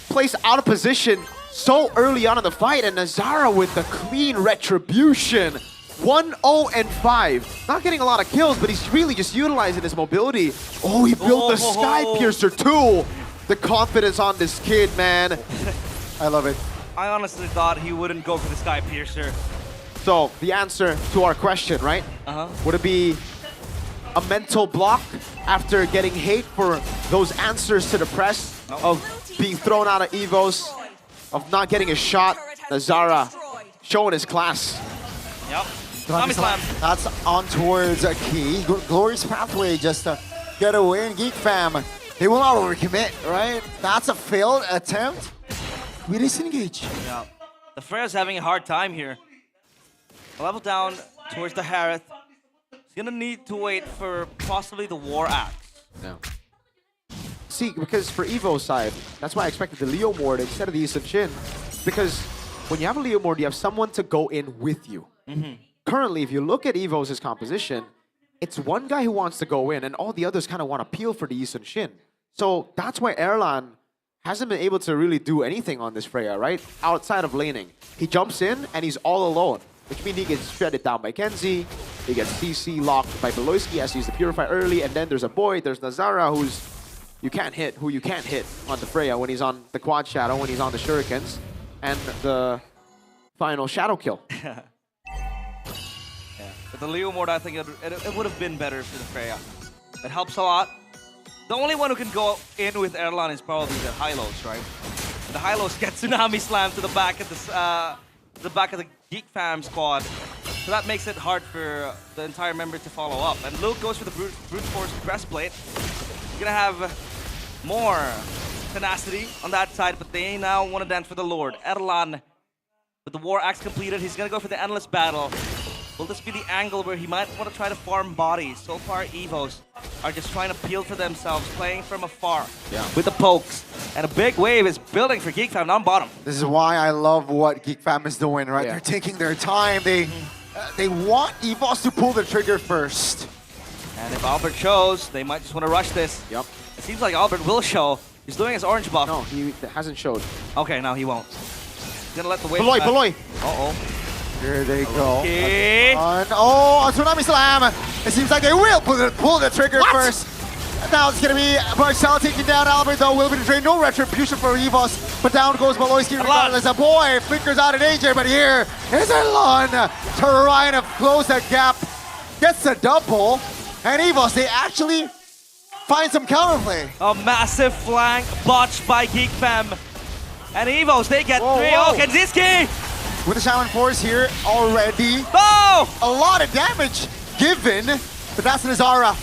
placed out of position so early on in the fight, and Nazara with the clean retribution. 1-0-5. Not getting a lot of kills, but he's really just utilizing his mobility. Oh, he built the Sky Piercer too. The confidence on this kid, man.
I love it.
I honestly thought he wouldn't go for the Sky Piercer.
So, the answer to our question, right? Would it be a mental block after getting hate for those answers to the press of being thrown out of EVOS, of not getting a shot? Nazara showing his class.
Yep.
Tsunami Slam. That's on towards a key. Glorious Pathway just to get away, and Geek Fam, they will not overcommit, right? That's a failed attempt. We disengage.
Yeah. The Freya's having a hard time here. A level down towards the Harith. He's gonna need to wait for possibly the War Axe.
No. See, because for Evo's side, that's why I expected the Leo Mord instead of the Isun Shin. Because when you have a Leo Mord, you have someone to go in with you. Currently, if you look at Evo's composition, it's one guy who wants to go in, and all the others kind of want to peel for the Isun Shin. So that's why Erlan hasn't been able to really do anything on this Freya, right? Outside of laning. He jumps in, and he's all alone. Which means he gets shredded down by Kenzie, he gets CC locked by Beloyski as he used the Purify early, and then there's a boy, there's Nazara who you can't hit on the Freya when he's on the Quad Shadow, when he's on the Shurikens, and the final Shadow kill.
Yeah. With the Leo Mord, I think it would have been better for the Freya. It helps a lot. The only one who can go in with Erlan is probably the Hylos, right? And the Hylos get Tsunami Slam to the back of the Geek Fam squad. So that makes it hard for the entire member to follow up. And Luke goes for the Brute Force Breastplate. He's gonna have more tenacity on that side, but they now want to dance for the Lord. Erlan, with the War Axe completed, he's gonna go for the Endless Battle. Will this be the angle where he might want to try to farm bodies? So far, EVOs are just trying to peel for themselves, playing from afar with the pokes. And a big wave is building for Geek Fam down bottom.
This is why I love what Geek Fam is doing, right? They're taking their time. They want EVOS to pull the trigger first.
And if Albert shows, they might just want to rush this.
Yep.
It seems like Albert will show. He's doing his orange buff.
No, he hasn't showed.
Okay, now he won't. He's gonna let the wave.
Beloy.
Uh-oh.
Here they go.
Okay.
On Tsunami Slam. It seems like they will pull the trigger first. And now it's going to be Marcel taking down Albert, though. Will be the train. No retribution for EVOS. But down goes Beloyski regardless. A boy flickers out of danger. But here is Erlan trying to close that gap. Gets a double. And EVOS, they actually find some counterplay.
A massive flank botched by Geek Fam. And Evos, they get 3. Oh, Kenziski!
With the Shaman Force here already.
Oh!
A lot of damage given, but that's Nazara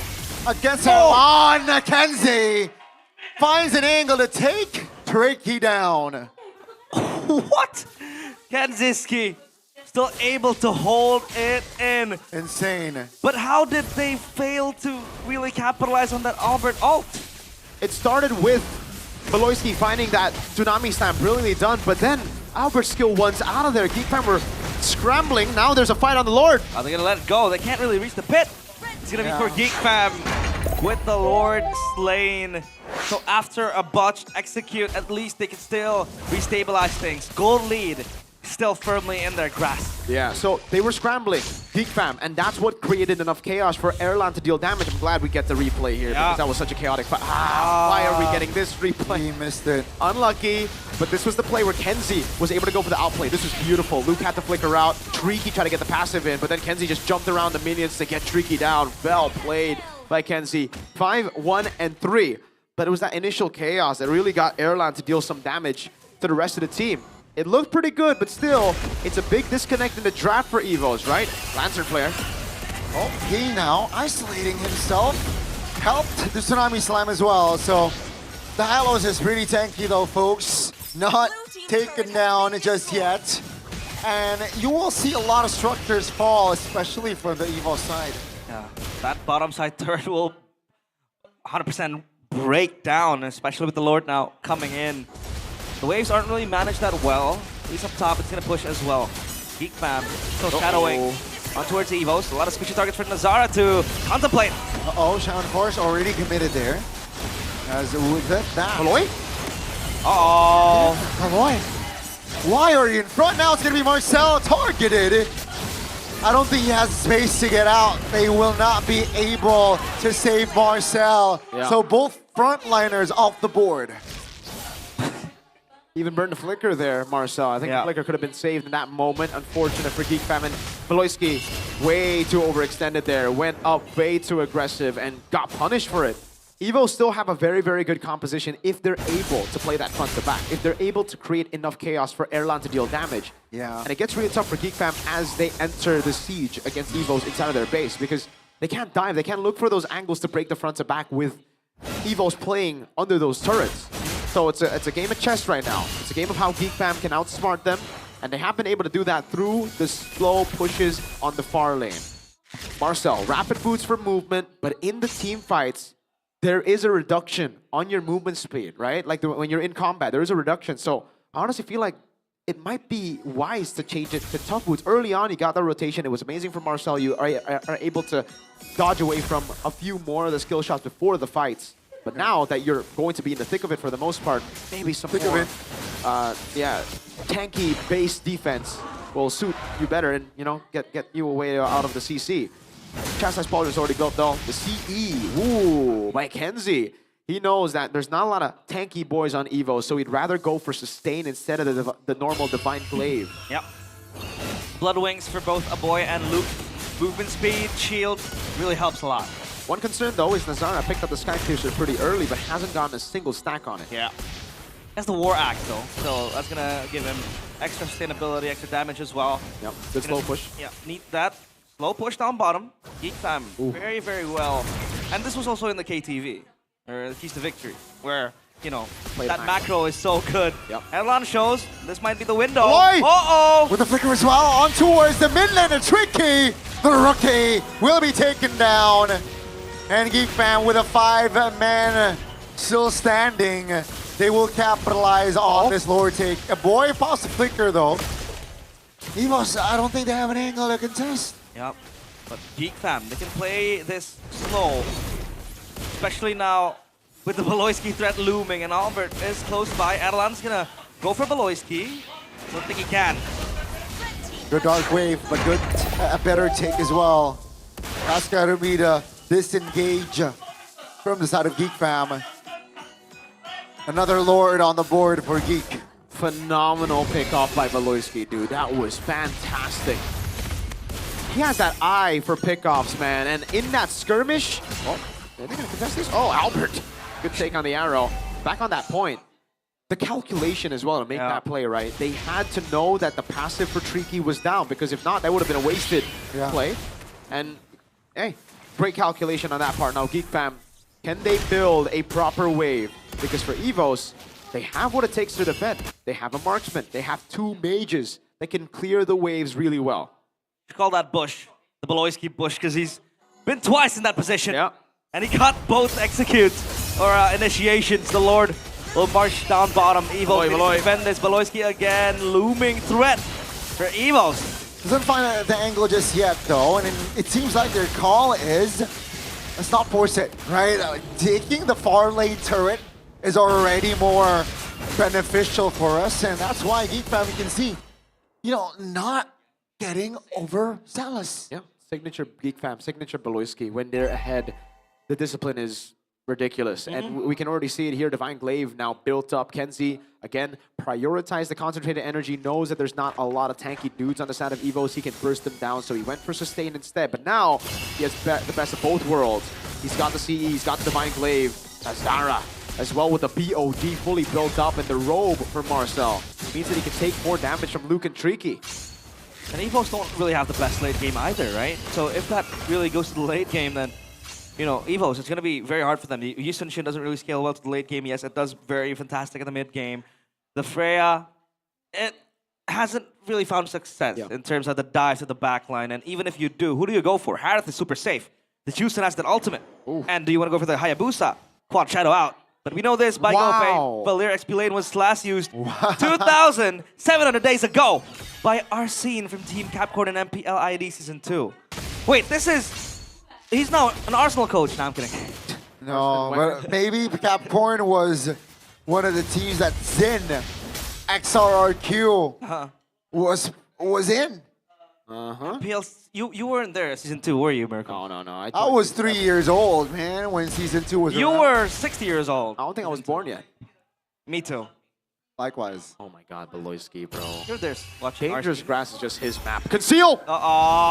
against her on Kenzie. Finds an angle to take Tricky down.
What? Kenziski still able to hold it in.
Insane.
But how did they fail to really capitalize on that Albert ult?
It started with Beloyski finding that Tsunami Slam brilliantly done, but then Albert's skill one's out of there. Geek Fam were scrambling. Now there's a fight on the Lord.
Are they gonna let it go? They can't really reach the pit. It's gonna be for Geek Fam with the Lord slain. So after a botched execute, at least they can still restabilize things. Gold lead still firmly in their grasp.
Yeah, so they were scrambling, Geek Fam, and that's what created enough chaos for Erlan to deal damage. I'm glad we get the replay here because that was such a chaotic fight. Why are we getting this replay?
He missed it.
Unlucky, but this was the play where Kenzie was able to go for the outplay. This was beautiful. Luke had to flicker out. Tricky tried to get the passive in, but then Kenzie just jumped around the minions to get Tricky down. Well played by Kenzie. 5, 1, and 3. But it was that initial chaos that really got Erlan to deal some damage to the rest of the team. It looked pretty good, but still, it's a big disconnect in the draft for Evos, right? Lancer player.
Oh, he now isolating himself. Helped the Tsunami Slam as well. So the Halos is pretty tanky though, folks. Not taken down just yet. And you will see a lot of structures fall, especially from the Evo side.
Yeah, that bottom side turret will 100% break down, especially with the Lord now coming in. The waves aren't really managed that well. At least up top, it's going to push as well. Geek Fam still shadowing on towards Evos. A lot of squishy targets for Nazara to contemplate.
Uh-oh, Shaman Force already committed there. As with that.
Aloy?
Uh-oh.
Aloy, why are you in front? Now it's going to be Marcel targeted. I don't think he has space to get out. They will not be able to save Marcel.
Yeah.
So both frontliners off the board.
Even burned the flicker there, Marcel. I think the flicker could have been saved in that moment. Unfortunate for Geek Fam. And Beloyski, way too overextended there. Went up way too aggressive and got punished for it. Evo still have a very, very good composition if they're able to play that front to back. If they're able to create enough chaos for Erlan to deal damage.
Yeah.
And it gets really tough for Geek Fam as they enter the siege against Evos inside of their base because they can't dive. They can't look for those angles to break the front to back with Evos playing under those turrets. So it's a game of chess right now. It's a game of how Geek Fam can outsmart them, and they have been able to do that through the slow pushes on the far lane. Marcel, rapid boots for movement, but in the team fights, there is a reduction on your movement speed, right? Like when you're in combat, there is a reduction. So I honestly feel like it might be wise to change it to tough boots. Early on, you got that rotation. It was amazing for Marcel. You are able to dodge away from a few more of the skill shots before the fights. But now that you're going to be in the thick of it for the most part, maybe some more, tanky base defense will suit you better and, you know, get you away out of the CC. Chastise Pauldron is already built though. The CE, ooh, by Kenzie. He knows that there's not a lot of tanky boys on Evo, so he'd rather go for sustain instead of the normal Divine Glaive.
Yep. Blood Wings for both Aboy and Luke. Movement speed, shield, really helps a lot.
One concern, though, is Nazara picked up the Sky Piercer pretty early, but hasn't gotten a single stack on it.
Yeah. That's the War Axe, though, so that's going to give him extra sustainability, extra damage as well.
Yep, good slow push.
Yeah, need that. Slow push down bottom. Geek Fam, very, very well. And this was also in the KTV, or the Keys to Victory, where, you know, that macro is so good.
Yep.
Erlan shows this might be the window.
Aloy!
Uh-oh!
With the flicker as well, on towards the mid laner, Tricky. The rookie will be taken down. And Geek Fam with a 5-man still standing. They will capitalize on this lower take. A boy falls the flicker though. Evos, I don't think they have an angle to contest.
Yep. But Geek Fam, they can play this slow. Especially now with the Beloyski threat looming and Albert is close by. Erlan's gonna go for Beloyski. Don't think he can.
Good dark wave, but good, a better take as well. Oscar Rumida disengage from the side of Geek Fam. Another Lord on the board for Geek.
Phenomenal pick off by Beloyski, dude. That was fantastic. He has that eye for pickoffs, man. And in that skirmish, Are they gonna contest this? Oh, Albert. Good take on the arrow. Back on that point. The calculation as well to make that play, right? They had to know that the passive for Tricky was down, because if not, that would have been a wasted play. And hey, great calculation on that part. Now, Geek Fam, can they build a proper wave? Because for Evos, they have what it takes to defend. They have a marksman. They have 2 mages that can clear the waves really well.
You call that bush, the Beloyski bush, because he's been twice in that position. And he got both executes or initiations. The Lord will march down bottom. Evo needs to defend this. Beloyski again, looming threat for Evos.
Doesn't find the angle just yet, though, and it seems like their call is, let's not force it, right? Taking the far lane turret is already more beneficial for us, and that's why Geek Fam, you can see, you know, not getting over Salas.
Yeah, signature Geek Fam, signature Beloyski. When they're ahead, the discipline is ridiculous. And we can already see it here. Divine Glaive now built up. Kenzie, again, prioritize the concentrated energy, knows that there's not a lot of tanky dudes on the side of Evos. He can burst them down, so he went for sustain instead. But now, he has the best of both worlds. He's got the CE, he's got the Divine Glaive. Azara, as well with the BOD fully built up, and the robe for Marcel. Means that he can take more damage from Luke and Tricky.
And Evos don't really have the best late game either, right? So if that really goes to the late game, then you know, Evos, it's going to be very hard for them. The Houston Shin doesn't really scale well to the late game. Yes, it does very fantastic at the mid game. The Freya, it hasn't really found success in terms of the dives at the back line. And even if you do, who do you go for? Harith is super safe. The Houston has that ultimate. And do you want to go for the Hayabusa? Quad Shadow out. But we know this by GoPay. Valir XP lane was last used 2,700 days ago by Arsene from Team Capcorn and MPL ID Season 2. Wait, this is... He's now an Arsenal coach. No, I'm kidding.
No, but maybe Capcorn was one of the teams that Zin, XRRQ, was in.
MPL, you weren't there Season 2, were you, Mirko?
No.
I was 3 years old, man, when Season 2 was
You
around.
were 60 years old.
I don't think I was born yet.
Me too.
Likewise.
Oh my god, Beloyski, bro.
You're there watching
Dangerous Grass is just his map. Conceal!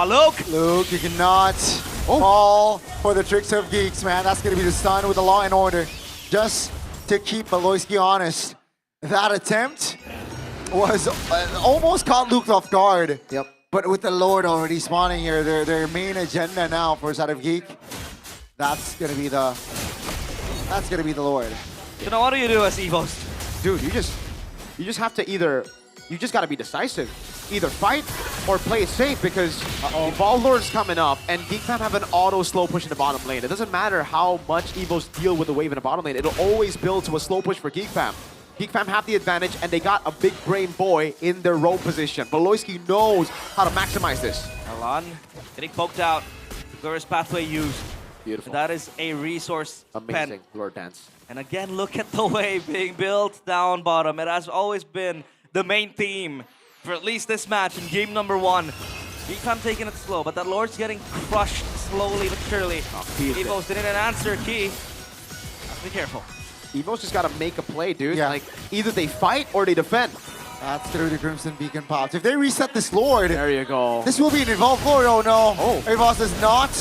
Luke!
Luke, you cannot fall for the tricks of geeks, man. That's going to be the stun with the Law and Order. Just to keep Beloyski honest. That attempt was almost caught Luke off guard.
Yep.
But with the Lord already spawning here, their main agenda now for side of Geek, that's going to be the Lord.
So now what do you do as Evos?
Dude, you just have to you just gotta be decisive. Either fight or play it safe, because Evolve Lord's coming up and Geek Fam have an auto slow push in the bottom lane. It doesn't matter how much Evos deal with the wave in the bottom lane, it'll always build to a slow push for Geek Fam. Geek Fam have the advantage, and they got a big brain boy in their roam position. Beloyski knows how to maximize this.
Alan getting poked out. Glorious pathway used.
Beautiful.
That is a resource
amazing Lord Dance.
And again, look at the wave being built down bottom. It has always been the main theme for at least this match in game number 1. Geek Fam taking it slow, but that Lord's getting crushed slowly but surely. Evos didn't answer key. Be careful.
Evos just gotta make a play, dude. Like, either they fight or they defend.
That's through the Crimson Beacon pops. If they reset this Lord,
there you go.
This will be an Evolved Lord. Oh no. Evos does not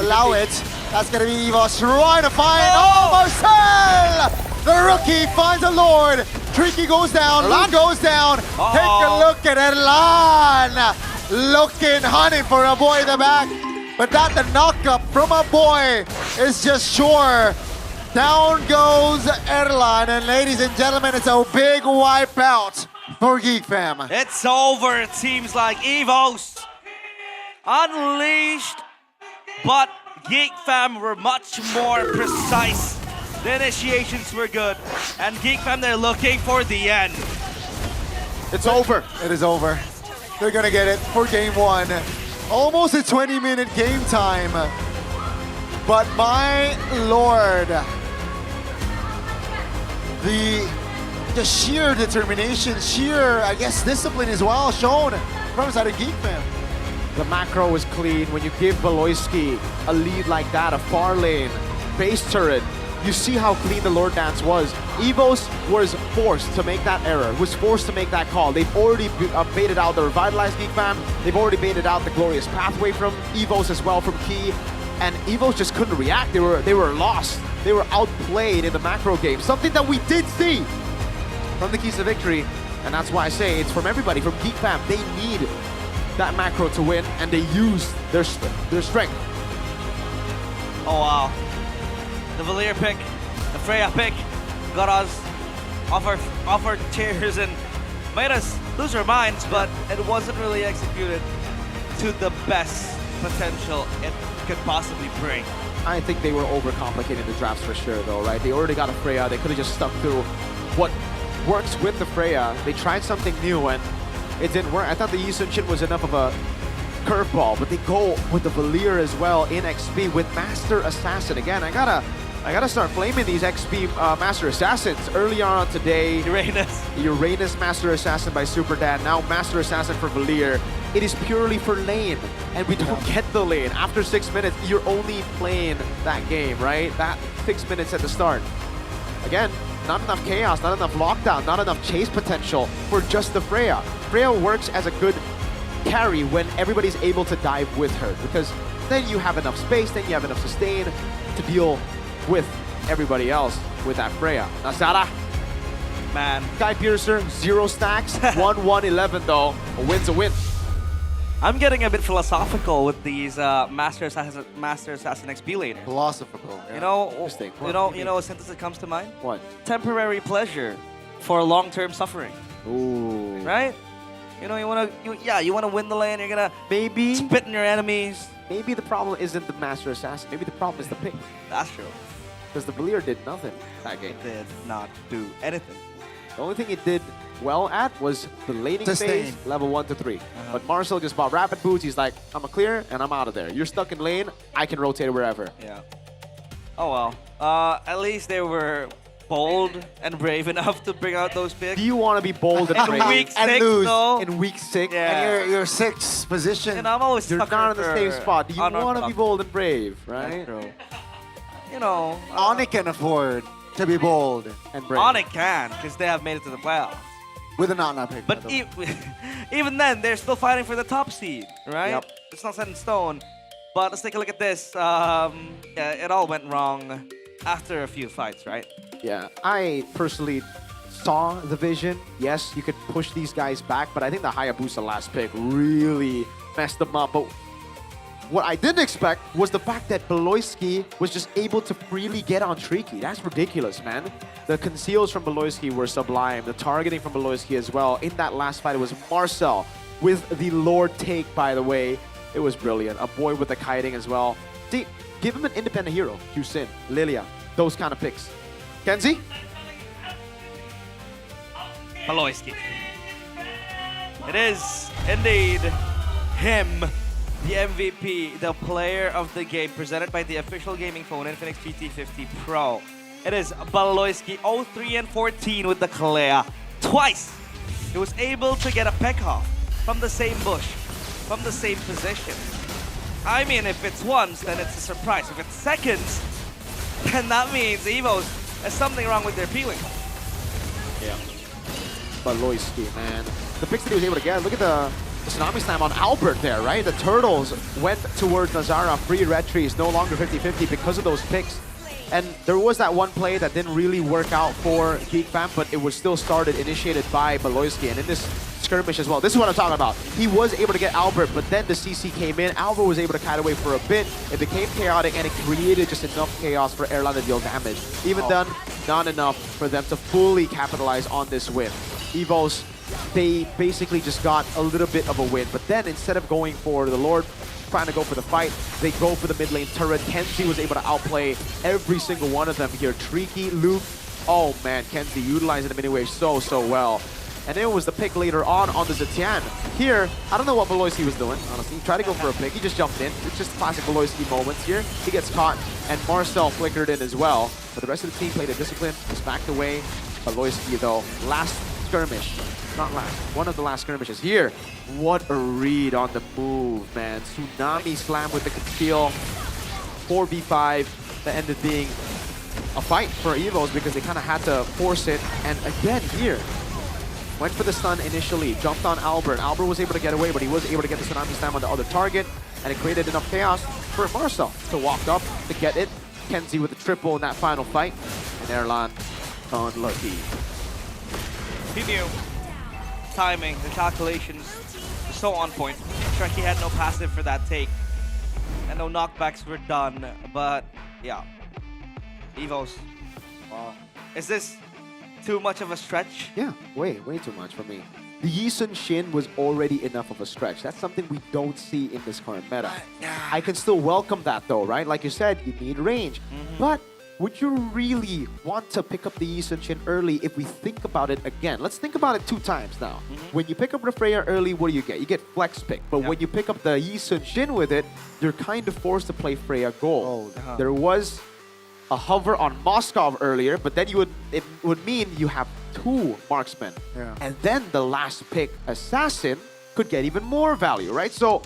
allow it. That's gonna be Evos trying to find. Marcel! The rookie finds a Lord. Tricky goes down. Luke goes down. Take a look at Erlan. Looking, hunting for a boy in the back. But that the knock-up from a boy is just sure. Down goes Erlan. And ladies and gentlemen, it's a big wipeout for Geek Fam.
It's over, it seems like. Evos unleashed, but Geek Fam were much more precise. The initiations were good, and Geek Fam, they're looking for the end.
It's over. It is over. They're gonna get it for game 1. Almost a 20-minute game time. But my lord, the sheer determination, sheer, I guess, discipline as well shown from side of Geek Fam.
The macro was clean. When you give Beloyski a lead like that, a far lane, base turret, you see how clean the Lord Dance was. Evos was forced to make that error, was forced to make that call. They've already baited out the revitalized Geek Fam. They've already baited out the glorious pathway from Evos as well from Key. and Evo just couldn't react. They were lost. They were outplayed in the macro game. Something that we did see from the keys to victory, and that's why I say it's from everybody, from Geek Fam. They need that macro to win, and they use their strength.
Oh wow. The Valier pick, the Freya pick, got us off our chairs and made us lose our minds, but it wasn't really executed to the best potential it could possibly bring.
I think they were overcomplicating the drafts for sure though, right? They already got a Freya, they could have just stuck through what works with the Freya. They tried something new and it didn't work. I thought the Yi Sun-Shin was enough of a curveball, but they go with the Valier as well in XP with Master Assassin. Again, I gotta start flaming these XP Master Assassins. Earlier on today, Uranus Master Assassin by Super Dan, now Master Assassin for Valier. It is purely for lane, and we don't get the lane. After 6 minutes, you're only playing that game, right? That 6 minutes at the start. Again, not enough chaos, not enough lockdown, not enough chase potential for just the Freya. Freya works as a good carry when everybody's able to dive with her, because then you have enough space, then you have enough sustain to deal with everybody else with that Freya. Nazara,
man.
Sky Piercer, 0 stacks, 1-1-11 though. A win's a win.
I'm getting a bit philosophical with these Master Assassin XP laners.
Philosophical. Yeah.
You know, you know a sentence that comes to mind?
What?
Temporary pleasure for long-term suffering.
Ooh.
Right? You know, you wanna win the lane. You're gonna
maybe
spit in your enemies.
Maybe the problem isn't the Master Assassin. Maybe the problem is the pick.
That's true.
Because the Valier did nothing that game.
It did not do anything.
The only thing it did well at was the laning phase, level 1 to 3. But Marcel just bought rapid boots. He's like, I'm a clear and I'm out of there. You're stuck in lane. I can rotate wherever.
Yeah. Oh well. At least they were bold and brave enough to bring out those picks.
Do you want to be bold and brave
week
and
6,
lose
though?
in week 6?
Yeah.
And you're 6th position.
And I'm always
You're not in the same spot. Do you want to be bold and brave, right?
You know,
Onyx can afford to be bold and brave.
Onyx can, because they have made it to the playoffs.
With a not pick.
But even then, they're still fighting for the top seed, right?
Yep.
It's not set in stone. But let's take a look at this. Yeah, it all went wrong after a few fights, right?
Yeah, I personally saw the vision. Yes, you could push these guys back, but I think the Hayabusa last pick really messed them up. But what I didn't expect was the fact that Beloyski was just able to freely get on Tricky. That's ridiculous, man. The conceals from Beloyski were sublime. The targeting from Beloyski as well. In that last fight, it was Marcel with the Lord take, by the way. It was brilliant. A boy with the kiting as well. See, give him an independent hero. Yusin, Lilia, those kind of picks. Kenzie?
Beloyski. It is indeed him, the MVP, the player of the game, presented by the official gaming phone, Infinix GT50 Pro. It is Beloyski, 0-3 and 14 with the Kalea. Twice, he was able to get a peck off from the same bush, from the same position. I mean, if it's once, then it's a surprise. If it's seconds, then that means Evos, there's something wrong with their peeling.
Yeah. Beloyski, man. The picks that he was able to get, look at the Tsunami Slam on Albert there, right? The Turtles went towards Nazara, free red trees, no longer 50-50 because of those picks. And there was that one play that didn't really work out for Geek Fam, but it was still initiated by Beloyski. And in this skirmish as well, this is what I'm talking about. He was able to get Albert, but then the CC came in. Albert was able to kite away for a bit. It became chaotic, and it created just enough chaos for Erland to deal damage. Even then, not enough for them to fully capitalize on this win. Evos, they basically just got a little bit of a win, but then instead of going for the Lord, trying to go for the fight, they go for the mid lane turret. Kenzie was able to outplay every single one of them here. Tricky, Luke, oh man, Kenzie utilizing the mini-wave so well. And then it was the pick later on the Zetian. Here, I don't know what Beloyski was doing, honestly. He tried to go for a pick, he just jumped in. It's just classic Beloyski moments here. He gets caught, and Marcel flickered in as well. But the rest of the team played a discipline, was backed away. Beloyski though, last skirmish, not last, one of the last skirmishes here. What a read on the move, man. Tsunami Slam with the conceal. 4v5 that ended being a fight for Evos because they kind of had to force it. And again here, went for the stun initially, jumped on Albert. Albert was able to get away, but he was able to get the Tsunami Slam on the other target, and it created enough chaos for Marcel to walk up to get it. Kenzie with the triple in that final fight. And Erlan unlucky.
He knew. Timing, the calculations were so on point. Trekkie had no passive for that take. And no knockbacks were done. But yeah. Evos. Wow. Is this too much of a stretch?
Yeah, way too much for me. The Yisun Shin was already enough of a stretch. That's something we don't see in this current meta. I can still welcome that though, right? Like you said, you need range. But would you really want to pick up the Yisun Shin early if we think about it again? Let's think about it 2 times now. When you pick up the Freya early, what do you get? You get flex pick. But when you pick up the Yisun Shin with it, you're kind of forced to play Freya gold. There was a hover on Moskov earlier, but then it would mean you have 2 marksmen. And then the last pick, Assassin, could get even more value, right? So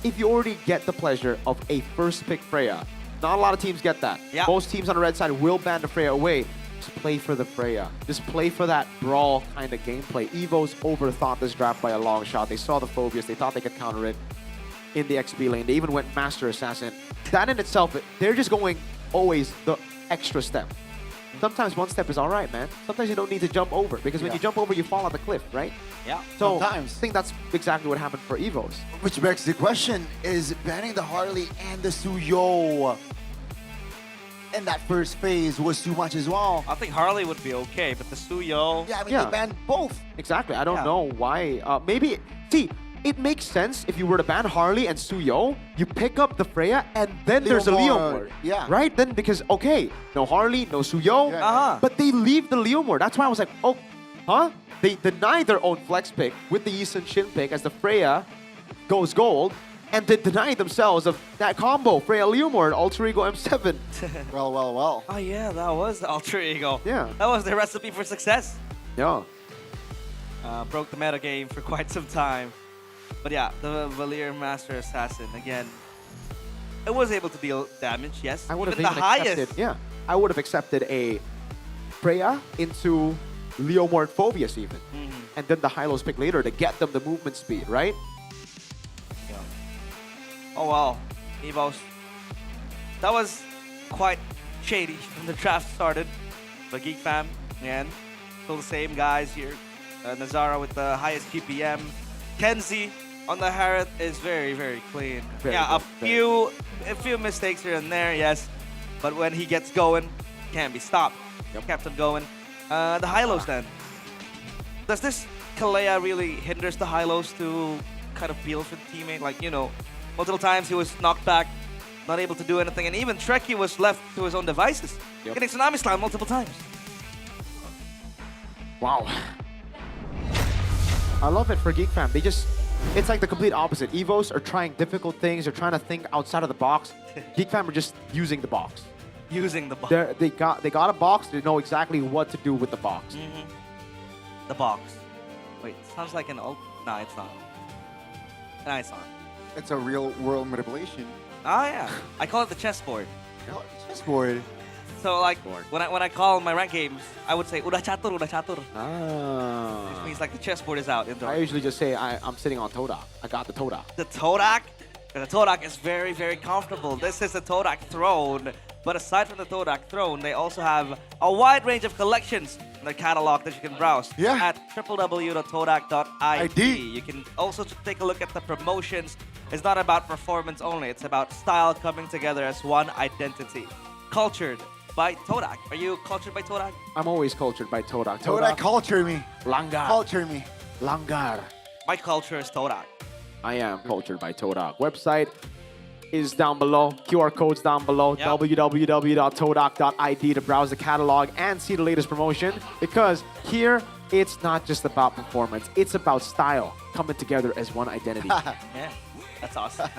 if you already get the pleasure of a first pick Freya, not a lot of teams get that. Most teams on the red side will ban the Freya away. Just play for the Freya. Just play for that brawl kind of gameplay. Evos overthought this draft by a long shot. They saw the Phobias. They thought they could counter it in the XP lane. They even went Master Assassin. That in itself, they're just going always the extra step. Sometimes 1 step is all right, man. Sometimes you don't need to jump over, because when you jump over, you fall off the cliff, right?
Yeah.
So
Sometimes.
I think that's exactly what happened for Evos.
Which begs the question, is banning the Harley and the Suyo in that first phase was too much as well?
I think Harley would be okay, but the Suyo...
Yeah, I mean, they banned both.
Exactly. I don't know why. Maybe, see, it makes sense if you were to ban Harley and Suyo, you pick up the Freya, and then there's a Leomord.
Yeah.
Right? Then, because, okay, no Harley, no Suyo, but they leave the Leomord. That's why I was like, oh, huh? They deny their own flex pick with the Yisun Shin pick as the Freya goes gold, and they deny themselves of that combo, Freya Leomord, Alter Ego M7.
Well.
Oh yeah, that was the Alter Ego.
Yeah.
That was the recipe for success.
Yeah.
Broke the meta game for quite some time. But yeah, the Valir Master Assassin, again, it was able to deal damage, yes.
I would have
even
even
the highest.
accepted, I would have accepted a Freya into Leomord Phobias even. And then the Hylos pick later to get them the movement speed, right?
Oh wow, Evos. That was quite shady when the draft started. But Geek Fam, again, still the same guys here. Nazara with the highest QPM. Kenzie on the Harith is very clean. A few mistakes here and there, yes. But when he gets going, can't be stopped. Kept him going. The Hylos then. Does this Kalea really hinders the Hylos to kind of peel for the teammate? Like, you know, multiple times he was knocked back, not able to do anything, and even Trekkie was left to his own devices. Getting Tsunami Slam multiple times.
Wow. I love it for Geek Fam. It's like the complete opposite. Evos are trying difficult things. They're trying to think outside of the box. Geek Fam are just using the box.
Using the box.
They got a box. They know exactly what to do with the box.
The box. Wait, sounds like an old... Nah, it's not. Nah, it's not.
It's a real world manipulation.
Ah, yeah. I call it the chessboard.
Chessboard.
So, like, when I call my rank games, I would say, udah catur. Which means, like, the chessboard is out.
I usually just say, I'm sitting on Todak. I got the Todak.
The Todak? The Todak is very comfortable. This is the Todak throne. But aside from the Todak throne, they also have a wide range of collections in their catalog that you can browse at www.todak.id. You can also take a look at the promotions. It's not about performance only. It's about style coming together as one identity. Cultured by Todak. Are you cultured by Todak?
I'm always cultured by Todak.
Todak culture me.
Langar.
Culture me.
Langar.
My culture is Todak.
I am cultured by Todak. Website is down below. QR code's down below. www.todak.id to browse the catalog and see the latest promotion. Because here, it's not just about performance. It's about style coming together as one identity.
Yeah, that's awesome.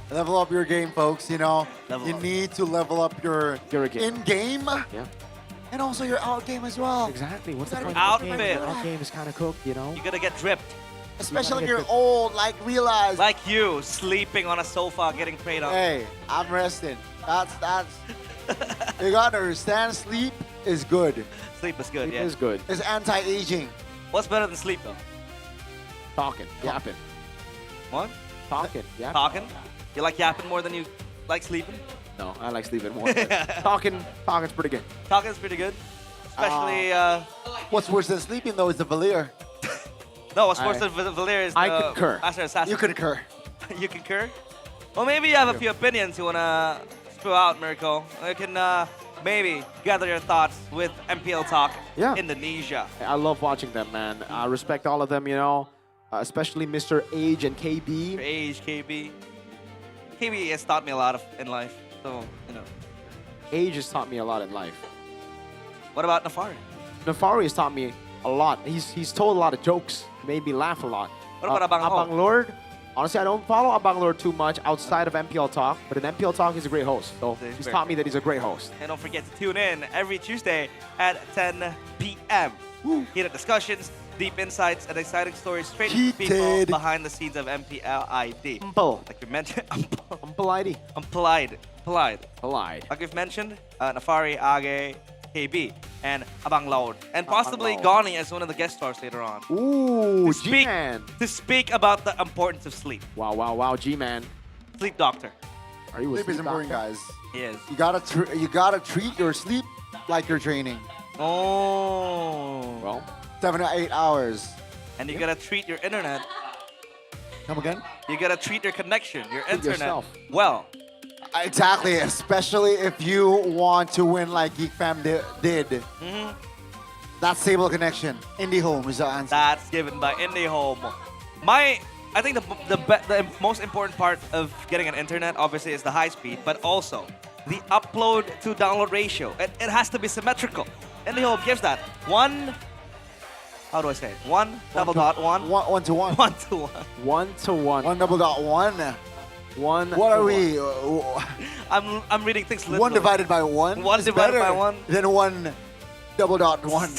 Level up your game, folks. You know,
Level
you
up.
need to level up your in-game and also your out-game as well.
Exactly. What's the point
Outfit.
of the game? Our game is kind of cooked, you know?
You're gonna get dripped.
Especially if you're old, like realize.
Like you, sleeping on a sofa, getting preyed on.
Hey, I'm resting. That's. You gotta understand, sleep is good.
Sleep is good,
It is good.
It's anti-aging.
What's better than sleep, though?
Talking, yapping.
What?
Talking, yapping.
Talking? You like yapping more than you like sleeping?
No, I like sleeping more. Talking's pretty good.
Talking's pretty good. Especially,
What's worse than sleeping though is the Valir.
no, what's worse than Valir is
I
the
concur.
Master Assassin.
You concur.
You concur? Well, maybe you have a few opinions you want to spill out, Mirko. You can maybe gather your thoughts with MPL Talk Indonesia.
I love watching them, man. I respect all of them, you know, especially Mr. Age and KB.
Age, KB. KB has taught me a lot in life, so, you know.
Age has taught me a lot in life.
What about Nafari?
Nafari has taught me a lot. He's told a lot of jokes, made me laugh a lot.
What about Abang Ho?
Abang Lord? Honestly, I don't follow Abang Lord too much outside of MPL Talk, but in MPL Talk, he's a great host. So he's taught me that he's a great host.
And don't forget to tune in every Tuesday at 10 p.m. Heated discussions, deep insights, and exciting stories straight from people behind the scenes of MPL ID. Like we mentioned, Like we've mentioned, Nafari, Age, KB, and Abang Lord, and possibly Goni as one of the guest stars later on.
Ooh,
G-Man. To speak about the importance of sleep.
Wow, G-Man.
Sleep doctor.
Are you a
Sleep is important, guys.
He is.
You gotta treat your sleep like you're training.
Oh.
Well,
7 to 8 hours.
And you gotta treat your internet.
Come again?
You gotta treat your connection, your
Treat
internet
yourself.
well.
Exactly, especially if you want to win like Geek Fam did. That stable connection. IndyHome is the answer.
That's given by IndyHome. I think the most important part of getting an internet obviously is the high speed, but also the upload to download ratio. It has to be symmetrical. IndyHome gives that. How do I say it? 1 double dot 1.
1 to 1.
1 to 1.
1 to 1.
1 double dot 1. What are we?
I'm reading things literally.
1 divided by 1.
1 divided by 1.
Then 1 double dot 1.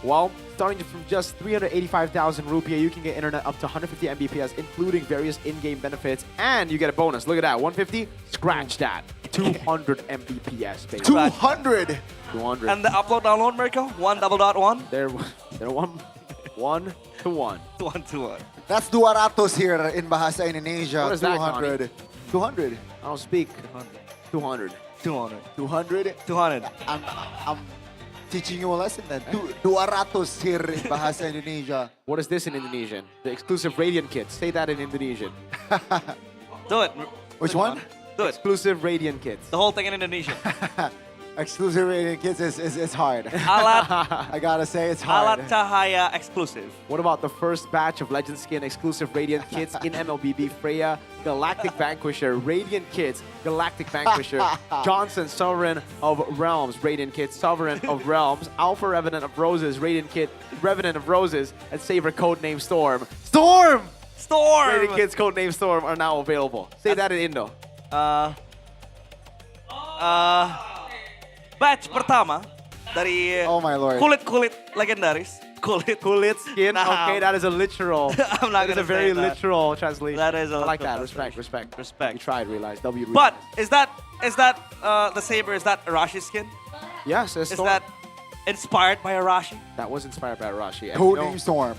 Well, starting from just 385,000 rupiah, you can get internet up to 150 Mbps, including various in-game benefits, and you get a bonus. Look at that, 150. Scratch that. 200 Mbps, baby.
200.
200.
And the upload download, Mirko? 1 double dot 1.
They're 1 to 1.
1 to 1.
That's 200 here in Bahasa Indonesia.
What is that,
200. 200.
I don't speak 200.
200.
200.
200.
I'm teaching you a lesson then. 200 here in Bahasa Indonesia.
What is this in Indonesian? The exclusive Radiant kit. Say that in Indonesian.
Do it.
Which one?
Do it.
Exclusive Radiant kits.
The whole thing in Indonesian.
Exclusive rating kids is hard.
Alat.
I gotta say it's hard.
Alat Cahaya exclusive.
What about the first batch of Legend Skin exclusive Radiant kits in MLBB? Freya, Galactic Vanquisher, Radiant kits, Galactic Vanquisher, Johnson, Sovereign of Realms, Radiant kits, Sovereign of Realms, Alpha Revenant of Roses, Radiant kit, Revenant of Roses, and Saver Codename Storm. Storm! Radiant kits Codename Storm are now available. Say that in Indo.
Batch pertama dari
Oh my lord.
kulit-kulit legendaris. Kulit
skin.
Nah.
Okay, that is a literal.
I'm not
that is
gonna
a very
say that.
literal translation.
That is a
I like that.
literal
Respect. You tried, realize. W.
But is that the saber? Is that Arashi's skin?
Yes,
Is that inspired by Arashi?
That was inspired by Arashi.
Codename Storm.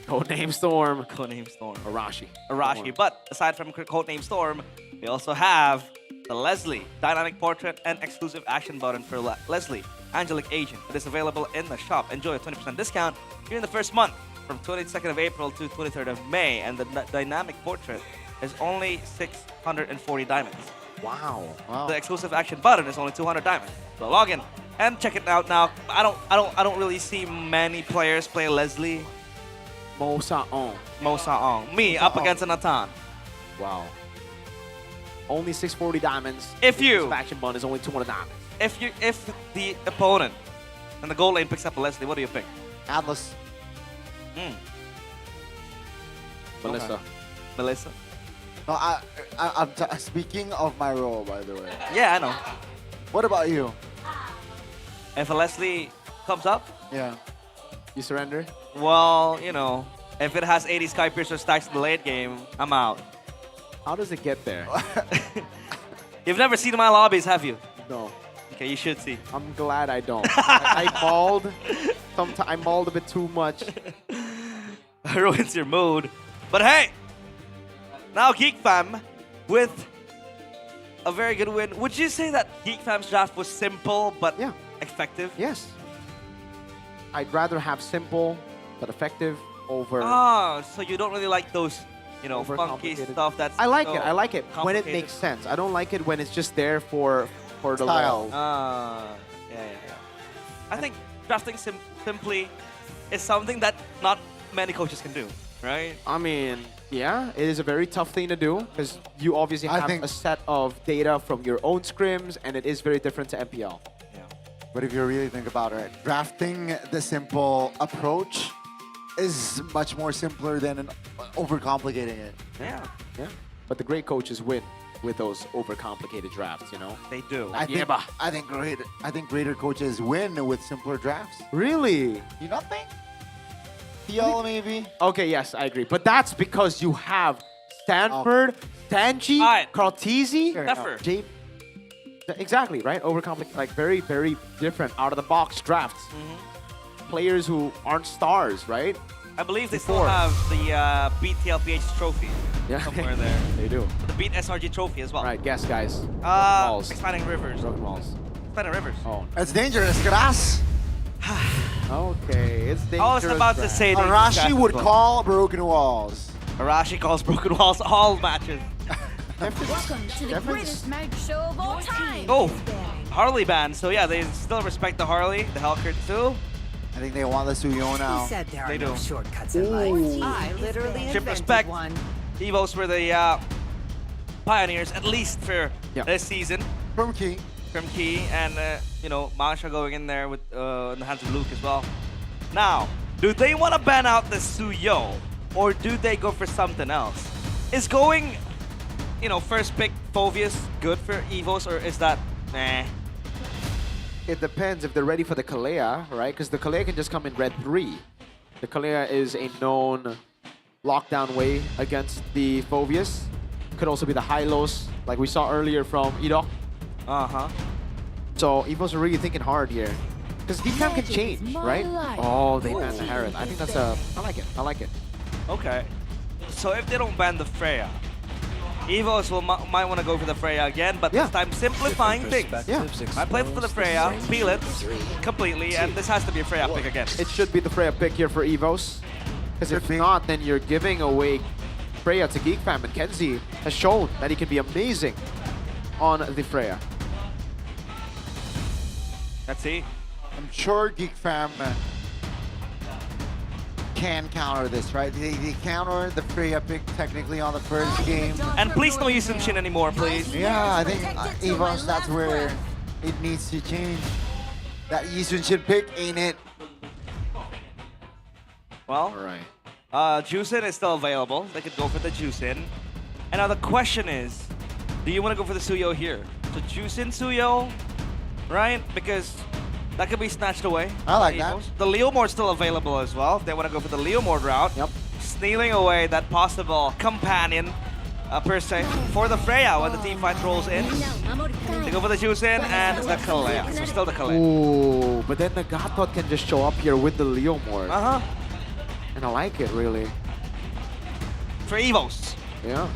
Codename Storm.
Codename Storm.
Arashi.
But aside from Codename Storm, we also have the Leslie dynamic portrait and exclusive action button for Leslie Angelic Agent. It is available in the shop. Enjoy a 20% discount during the first month from 22nd of April to 23rd of May. And the dynamic portrait is only 640 diamonds.
Wow.
The exclusive action button is only 200 diamonds. So log in and check it out now. I don't really see many players play Leslie.
Mo Saong.
Me up against Nathan.
Wow. Only 640 diamonds.
If you
action button is only 200 diamonds.
If the opponent in the goal lane picks up a Leslie, what do you pick?
Atlas.
Melissa.
Okay.
Melissa.
No, I'm speaking of my role, by the way.
Yeah, I know.
What about you?
If a Leslie comes up,
yeah,
you surrender.
Well, you know, if it has 80 Sky Piercer stacks in the late game, I'm out.
How does it get there?
You've never seen my lobbies, have you?
No.
Okay, you should see.
I'm glad I don't. I mauled. Sometimes I mauled a bit too much.
Ruins your mood. But hey, now Geek Fam with a very good win. Would you say that Geek Fam's draft was simple but effective?
Yes. I'd rather have simple but effective over.
So you don't really like those, you know, funky stuff. That's
I like
so
it. I like it when it
complicated.
makes sense. I don't like it when it's just there for the
Style.
lol.
Yeah. I think drafting simply is something that not many coaches can do, right?
I mean, yeah, it is a very tough thing to do because you obviously have a set of data from your own scrims, and it is very different to MPL.
But if you really think about it, drafting the simple approach is much more simpler than overcomplicating it.
Yeah. But the great coaches win with those overcomplicated drafts, you know?
They do.
I think greater coaches win with simpler drafts.
Really?
You not think? PL maybe?
Okay, yes, I agree. But that's because you have Stanford, Tanji, Cartesi, J. Exactly, right? Overcomplicated, like very, very different out-of-the-box drafts. Players who aren't stars, right?
I believe they still have the Beat TLPH trophy somewhere there.
They do.
The Beat SRG trophy as well.
Right, guess, guys.
Expanding Rivers.
Broken walls.
Expanding Rivers.
Oh.
It's dangerous, Gras.
Okay, it's dangerous.
I was about to say that
Arashi would call broken walls.
Arashi calls broken walls all matches.
Welcome to the greatest mag show of all time.
Oh, Harley band. So yeah, they still respect the Harley, the Hellcurt too.
I think they want the Suyo now.
He said there are
They
no
do.
shortcuts in life. I literally
Ship
invented
respect.
one.
Evos were the pioneers, at least for this season.
From Key.
From Key, and you know, Masha going in there with in the hands of Luke as well. Now, do they want to ban out the Suyo, or do they go for something else? Is going, you know, first pick Phovius good for Evos, or is that nah?
It depends if they're ready for the Kalea, right? Because the Kalea can just come in red 3. The Kalea is a known lockdown way against the Phovius. Could also be the Hylos, like we saw earlier from Edok. So Evos are really thinking hard here. Because Decam can change, right? Oh, they banned the Harith. I think that's I like it. I like it.
Okay. So if they don't ban the Freya, Evos might want to go for the Freya again, but this time simplifying things. I played for the Freya, peel it completely, and this has to be a Freya pick again.
It should be the Freya pick here for Evos. Because if not, then you're giving away Freya to Geek Fam, and Kenzie has shown that he can be amazing on the Freya.
Let's see.
I'm sure Geek Fam can counter this, right? They counter the Freya pick technically on the first game.
And please no Yusum Shin anymore, please.
Yeah, I think Evos, that's where it needs to change. That Yisun Shin pick, ain't it?
Well, Juicin is still available. They could go for the Juicin. And now the question is, do you want to go for the Suyo here? So Juicin Suyo, right? Because that could be snatched away.
I like that.
The Leomord is still available as well. If they want to go for the Leomord route. Stealing away that possible companion, per se, for the Freya when the team fight rolls in. They go for the Juicin and the Kalea. So still the Kalea.
Ooh, but then the Gatot can just show up here with the Leomord. And I like it, really.
For Evos.
Yeah.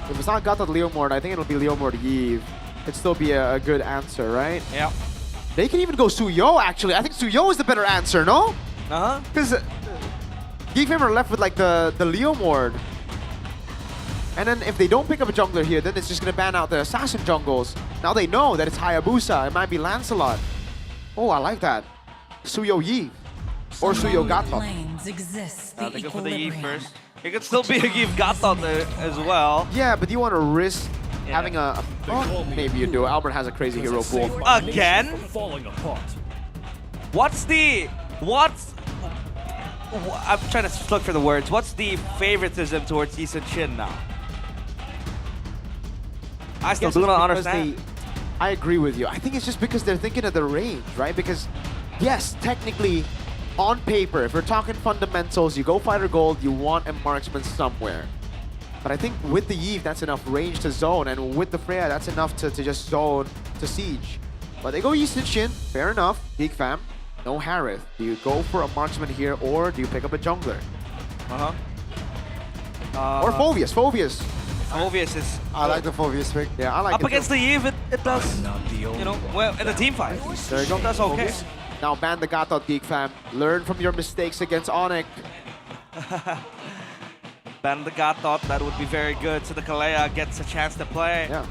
If it's not Gatot Leomord, I think it'll be Leomord Eve. It'd still be a good answer, right?
Yeah.
They can even go Suyo, actually. I think Suyo is the better answer, no? Because Geek Fam are left with like the Leomord. And then if they don't pick up a jungler here, then it's just going to ban out the assassin jungles. Now they know that it's Hayabusa. It might be Lancelot. Oh, I like that. Suyo Yi. Or Suyo Gatot.
They go for the Eve first. It could still be a Eve Gatot there as well.
Yeah, but you want to risk having a... Oh, maybe you do. Albert has a crazy hero pool.
Again? What's I'm trying to look for the words. What's the favoritism towards Yisun Shin now? I still do not understand.
I agree with you. I think it's just because they're thinking of the range, right? Because, yes, technically, on paper, if we're talking fundamentals, you go fighter gold, you want a marksman somewhere. But I think with the Eve, that's enough range to zone, and with the Freya, that's enough to just zone to siege. But they go Yisun Shin, fair enough. Geek Fam, no Harith. Do you go for a marksman here, or do you pick up a jungler? Or Phovius.
Phoveus is
I like the Phoveus pick.
Yeah, I like
up
it
against
too.
the Eve, it does, you know, well, in the team fight.
There you go.
That's okay.
Focus. Now ban the Gatot, Geek fam. Learn from your mistakes against Onyx.
Ban the Gatot, that would be very good, so the Kalea gets a chance to play.
Yeah.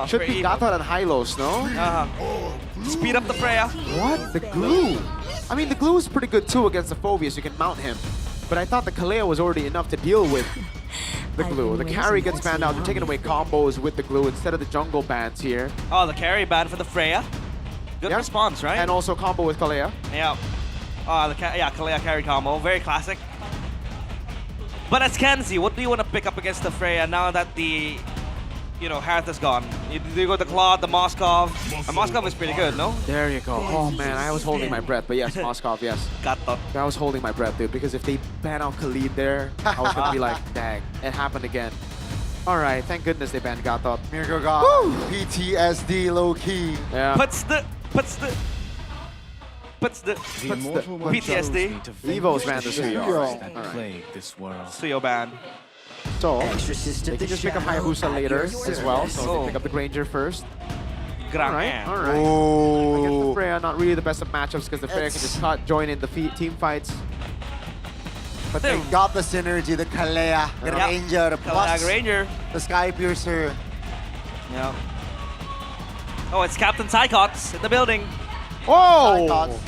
Should be Gatot and Hylos, no?
Speed up the Freya.
What? The glue? I mean, the glue is pretty good too against the Phoveus. You can mount him. But I thought the Kalea was already enough to deal with the glue. The carry gets banned out. They're taking away combos with the glue instead of the jungle bans here.
Oh, the carry ban for the Freya. Good response, right?
And also combo with Kalea.
Yeah. Kalea carry combo. Very classic. But as Kenzie, what do you want to pick up against the Freya now that the, you know, Harith is gone? You go the Claude, the Moskov. Moskov is pretty good, no?
There you go. Oh man, I was holding my breath. But yes, Moskov, yes.
Gatot.
I was holding my breath, dude, because if they ban out Khalid there, I was gonna be like, dang, it happened again. All right, thank goodness they banned Gatot.
Mirko got PTSD low key.
Yeah.
Puts the PTSD.
Evo's ran the Suyo.
Suyo ban.
So, they can just pick up Hayabusa later as well. So they pick up the Granger first. Alright. Against the Freya, not really the best of matchups because the Freya can just join in the team fights.
But they got the synergy, the Kalea, the Ranger, plus
Ranger.
the Sky Piercer.
Yeah. Oh, it's Captain Psychots in the building.
Oh!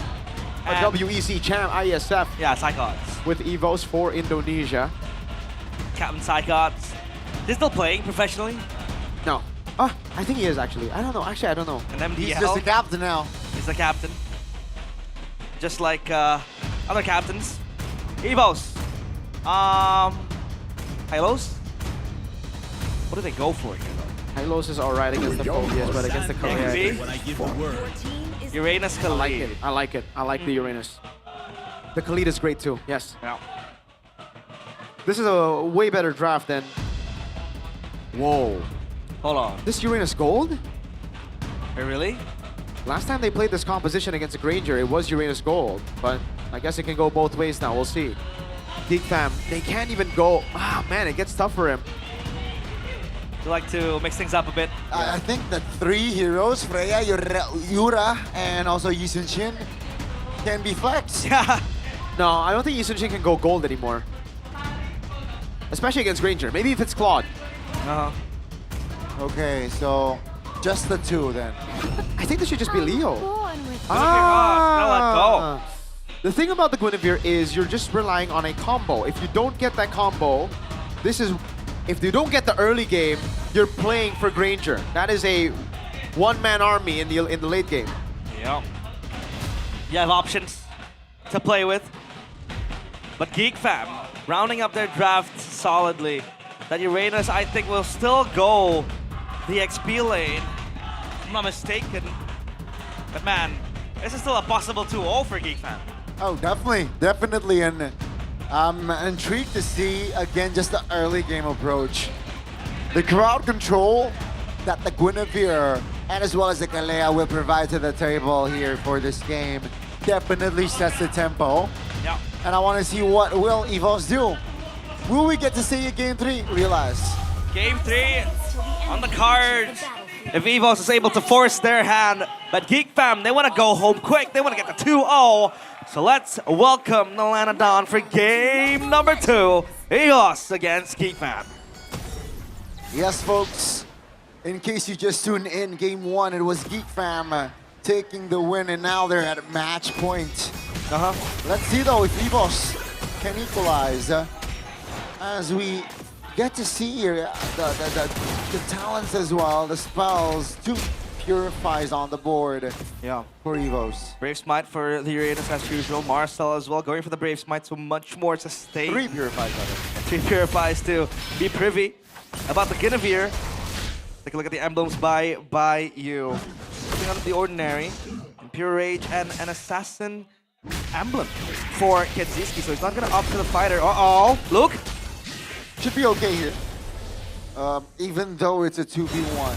A WEC champ, ISF.
Yeah, Psychots.
With Evos for Indonesia.
Captain Psychots. They're still playing professionally?
No. Oh, I think he is actually. I don't know. Actually, I don't know.
And MPL.
He's just the captain now.
He's the captain. Just like other captains. Evos. Hylos? What do they go for here though?
Hylos is alright against the Phoveus, but against the Kalea.
Uranus Khalid.
I like it. I like it. I like the Uranus. The Khalid is great too. Yes.
Yeah.
This is a way better draft than... Whoa.
Hold on.
This Uranus Gold?
Really?
Last time they played this composition against a Granger, it was Uranus Gold. But I guess it can go both ways now. We'll see. Geek fam, they can't even go... Ah, man, it gets tough for him.
You like to mix things up a bit?
I think the three heroes, Freya, Yura, and also Yi Sun-shin, can be flexed.
Yeah.
No, I don't think Yi Sun-shin can go gold anymore. Especially against Granger. Maybe if it's Claude.
Okay, so just the two then.
I think this should just be Leo.
Let go.
The thing about the Guinevere is you're just relying on a combo. If you don't get that combo, if you don't get the early game, you're playing for Granger. That is a one-man army in the late game.
Yeah. You have options to play with. But Geek Fam, rounding up their draft solidly. That Uranus, I think, will still go the XP lane, if I'm not mistaken. But man, this is still a possible 2-0 for Geek Fam.
Oh, definitely, and I'm intrigued to see, again, just the early game approach. The crowd control that the Guinevere and as well as the Kalea will provide to the table here for this game definitely sets the tempo.
Yeah.
And I want to see what will Evos do. Will we get to see a Game 3? Realize.
Game 3 on the cards. If Evos is able to force their hand, but Geek Fam, they want to go home quick. They want to get the 2-0. So let's welcome Nolanadon for game number 2. Evos against Geek Fam.
Yes, folks. In case you just tuned in, Game 1, it was Geek Fam taking the win, and now they're at match point. Let's see, though, if Evos can equalize. As we get to see here the talents as well, the spells, 2 purifies on the board for Evos.
Brave Smite for the Uranus as usual. Marcel as well going for the Brave Smite, so much more to stay.
3 purifies on it.
3 purifies to be privy about the Guinevere. Take a look at the emblems by you. Something out of the ordinary. Pure Rage and an Assassin emblem for Kenziski, so he's not gonna opt for the fighter. Uh-oh, Luke?
Should be okay here. Even though it's a 2v1.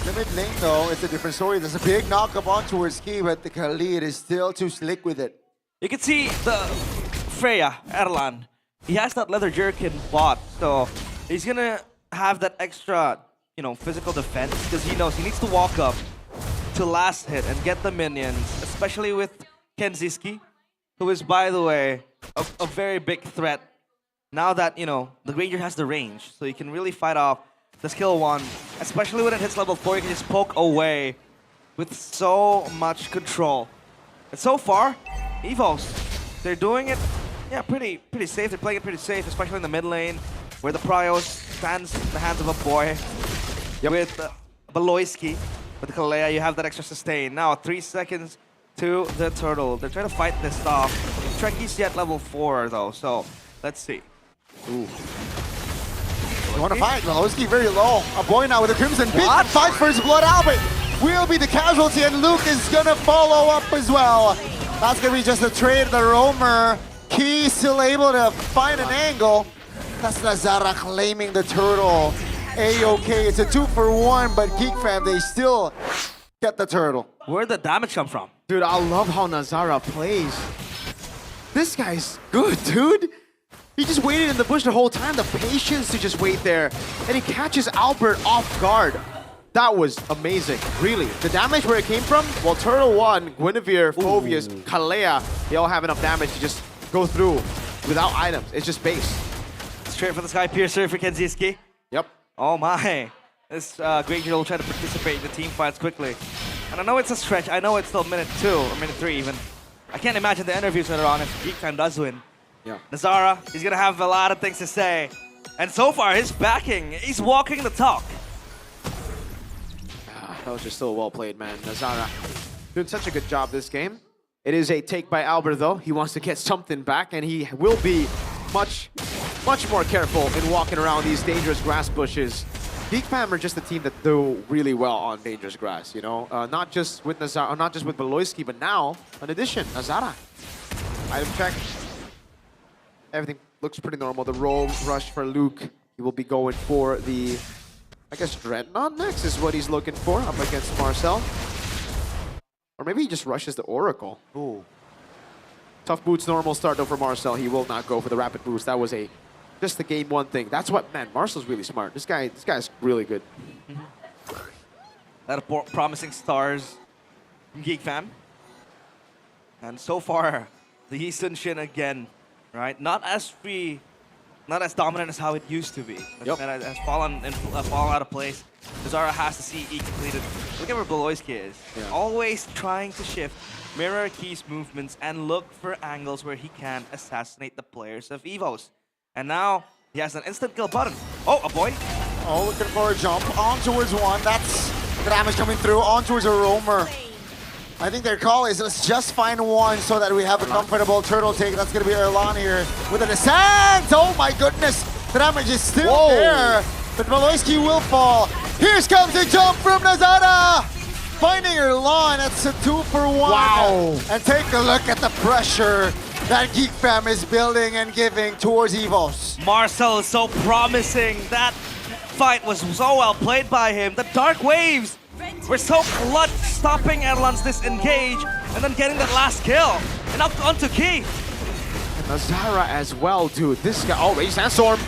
The mid lane, though, it's a different story. There's a big knock-up on towards Ki, but the Khalid is still too slick with it.
You can see the Freya, Erlan. He has that leather jerkin bot, so he's gonna have that extra, physical defense because he knows he needs to walk up to last hit and get the minions, especially with Kenziski, who is, by the way, a very big threat. Now that, the Ranger has the range, so you can really fight off the skill 1, especially when it hits level 4, you can just poke away with so much control. And so far, Evos, they're doing it, pretty safe. They're playing it pretty safe, especially in the mid lane, where the Pryos stands in the hands of a boy. With Baloyski, with Kalea, you have that extra sustain. Now, 3 seconds to the turtle. They're trying to fight this off. Trekkie's yet level 4, though, so let's see.
Ooh. You want to fight? Baloyski very low. A boy now with a Crimson Beat. Fight for his blood. Albert will be the casualty, and Luke is going to follow up as well. That's going to be just a trade. The roamer. Key still able to find an angle. That's Nazara claiming the turtle. A-OK. It's a 2-for-1, but Geek Fam, they still get the turtle.
Where'd the damage come from?
Dude, I love how Nazara plays. This guy's good, dude. He just waited in the bush the whole time. The patience to just wait there. And he catches Albert off guard. That was amazing, really. The damage where it came from, well, Turtle 1, Guinevere, Phobius, Kalea, they all have enough damage to just go through without items. It's just base.
Straight for the Sky Piercer for Kenziski.
Yep.
Oh my. This Great will try to participate in the team fights quickly. And I know it's a stretch. I know it's still minute 2 or minute 3 even. I can't imagine the interviews that are on if Geek Time does win.
Yeah.
Nazara, he's gonna have a lot of things to say. And so far, his backing, he's walking the talk.
That was just so well played, man. Nazara doing such a good job this game. It is a take by Albert, though. He wants to get something back, and he will be much more careful in walking around these dangerous grass bushes. Geek Fam are just a team that do really well on dangerous grass, not just with Nazara, not just with Baloyski, but now, in addition, Nazara. Item check. Everything looks pretty normal. The roll rush for Luke. He will be going for the, I guess, Dreadnought next is what he's looking for up against Marcel. Or maybe he just rushes the Oracle. Ooh. Tough boots, normal start though for Marcel. He will not go for the rapid boost. That was just the game 1 thing. That's what, man, Marcel's really smart. This guy's really good.
A lot of promising stars from Geek Fam. And so far, the Yi Sun-shin again. Right, not as free, not as dominant as how it used to be.
Yep.
And has fallen out of place. Nazara has the CE completed. Look at where Baloyski is.
Yeah.
Always trying to shift, mirror Key's movements, and look for angles where he can assassinate the players of Evos. And now he has an instant kill button. Oh, a boy.
Oh, looking for a jump on towards 1. That's the damage coming through on towards a roamer. I think their call is let's just find 1 so that we have a comfortable turtle take. That's going to be Erlan here with an descent. Oh my goodness. The damage is still there. But Baloyski will fall. Here comes the jump from Nazara. Finding Erlan. That's a 2-for-1.
Wow.
And take a look at the pressure that Geek Fam is building and giving towards Evos.
Marcel is so promising. That fight was so well played by him. The Dark Waves were so clutch, stopping Erlan's disengage and then getting that last kill. And up onto Key.
And Nazara as well, dude. This guy, oh, Rage Sandstorm.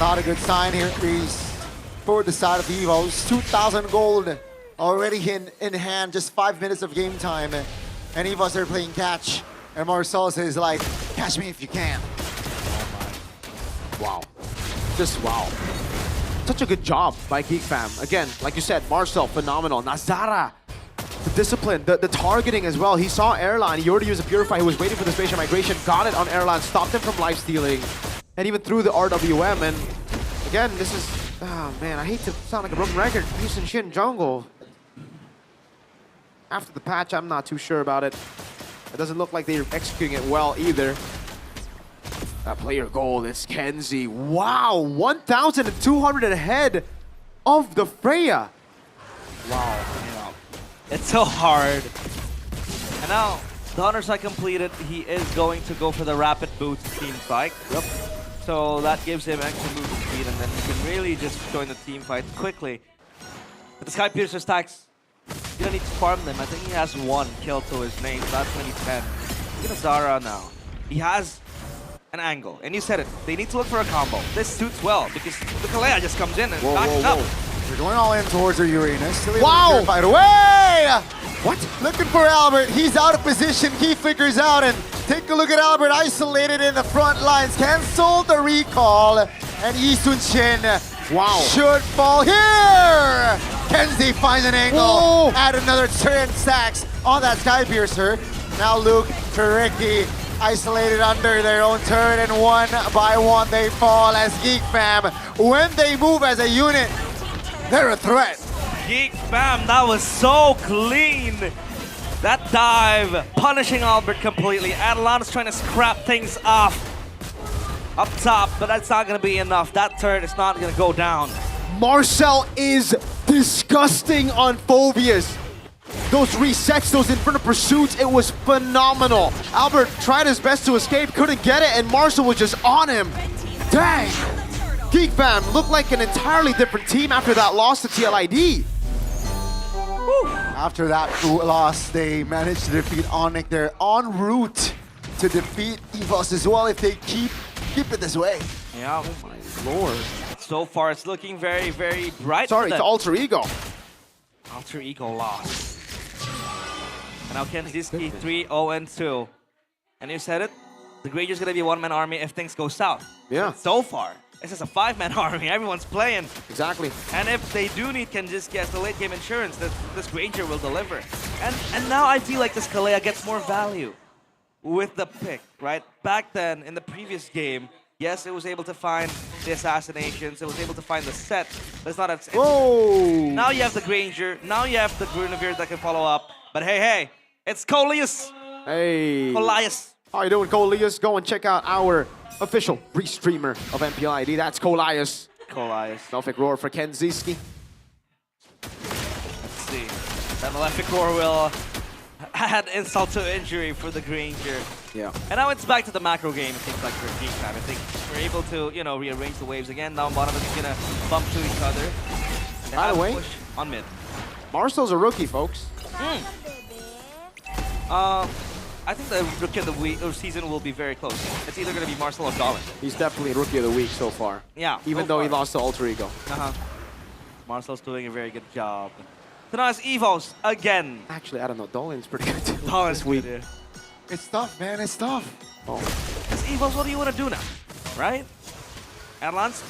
Not a good sign here, Reese, for the side of Evos. 2,000 gold already in hand, just 5 minutes of game time. And Evos are playing catch. And Marcel says like, catch me if you can.
Oh my. Wow. Just wow. Such a good job by Geek Fam. Again, like you said, Marcel, phenomenal. Nazara, the discipline, the targeting as well. He saw Erlan, he already used a Purify, he was waiting for the spatial migration, got it on Erlan, stopped him from life-stealing, and even threw the RWM. And again, this is, oh man, I hate to sound like a broken record. Yi Sun-shin jungle. After the patch, I'm not too sure about it. It doesn't look like they're executing it well either. That player gold, it's Kenzie. Wow, 1,200 ahead of the Freya.
Wow, it's so hard. And now, the honors are completed. He is going to go for the rapid boost team fight.
Yep.
So that gives him extra movement speed, and then he can really just join the team fight quickly. But the Sky Piercer stacks, you don't need to farm them. I think he has 1 kill to his name, so that's when he's 10. Look at Zara now. He has an angle. And you said it, they need to look for a combo. This suits well because the Kalea just comes in and backs up.
They're going all in towards their Uranus. Still able to Wow! purify it away! What? Looking for Albert. He's out of position. He figures out and take a look at Albert isolated in the front lines. Cancel the recall. And Yi Sun-shin should fall here. Kenzie finds an angle. Add another turret stacks on that Skypiercer. Now Luke, Tareki isolated under their own turret, and one by one they fall as Geek Fam, when they move as a unit, they're a threat.
Geek Fam, that was so clean. That dive, punishing Albert completely. Adelan's trying to scrap things off up top, but that's not going to be enough. That turret is not going to go down.
Marcel is disgusting on Phobias. Those resets, those Inferno Pursuits, it was phenomenal. Albert tried his best to escape, couldn't get it, and Marcel was just on him. Dang! Geek Fam looked like an entirely different team after that loss to TLID.
After that loss, they managed to defeat Onyx. They're en route to defeat EVOS as well if they keep it this way.
Yeah, oh my lord. So far, it's looking very, very bright.
Sorry, it's Alter Ego.
Alter Ego lost. And now Kenziski 3-0-2. And you said it, the Granger's gonna be a one-man army if things go south.
Yeah.
But so far, this is a five-man army. Everyone's playing.
Exactly.
And if they do need Kenziski as the late-game insurance, this Granger will deliver. And now I feel like this Kalea gets more value with the pick, right? Back then, in the previous game, yes, it was able to find the assassinations, it was able to find the set, but it's not as...
Whoa!
Now you have the Granger, now you have the Grunavir that can follow up, but hey, it's Coleus!
Hey!
Coleus!
How you doing, Coleus? Go and check out our official restreamer of MPL ID. That's Coleus. Malefic Roar for Kenziski.
Let's see. That Malefic Roar will add insult to injury for the Granger.
Yeah.
And now it's back to the macro game, it seems like, for Geek Fam. I think we're able to, you know, rearrange the waves again. Down bottom is gonna bump to each other. And
By the way,
push on mid.
Marcel's a rookie, folks.
I think the Rookie of the Week or season will be very close. It's either going to be Marcel or Dolan.
He's definitely Rookie of the Week so far.
Yeah.
Even though he lost to Alter Ego.
Marcel's doing a very good job. So now it's Evos again.
Actually, I don't know. Dolan's pretty good too.
Dolan's
week.
good, yeah.
It's tough, man. It's tough.
It's Evos, what do you want to do now? Right? Adelan's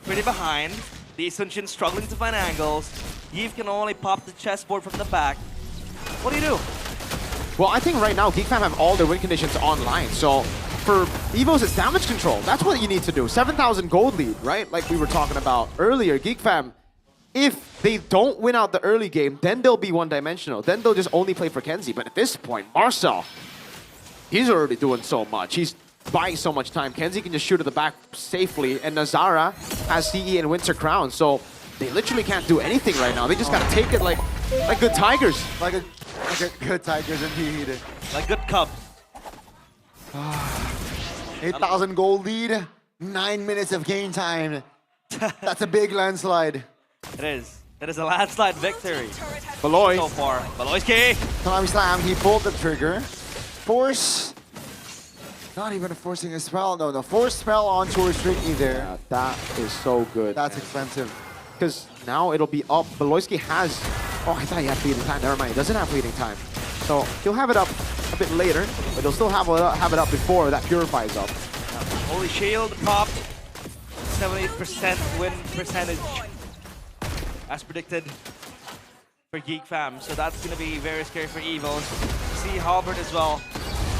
pretty behind. The Isunshin struggling to find angles. Yves can only pop the chessboard from the back. What do you do?
Well, I think right now Geek Fam have all their win conditions online. So for Evos, it's damage control. That's what you need to do. 7,000 gold lead, right? Like we were talking about earlier. Geek Fam, if they don't win out the early game, then they'll be one-dimensional. Then they'll just only play for Kenzie. But at this point, Marcel, he's already doing so much. He's buying so much time. Kenzie can just shoot at the back safely. And Nazara has CE and Winter Crown. So they literally can't do anything right now. They just gotta take it like good Tigers.
Like a good Tigers indeed.
Like good Cubs.
8,000 gold lead, 9 minutes of game time. That's a big landslide.
It is. It is a landslide victory.
Beloy.
So far. Beloy's key.
Konami Slam, he pulled the trigger. Force. Not even forcing a spell. No, force spell on Tourist Tricky there.
Yeah, that is so good.
That's expensive.
Because now it'll be up. Beloyski has... Oh, I thought he had fleeting time. Never mind, he doesn't have fleeting time. So he'll have it up a bit later, but he'll still have it up before that purifies up.
Holy Shield popped. 78% win percentage. As predicted for Geek Fam. So that's going to be very scary for Evos. See Halbert as well.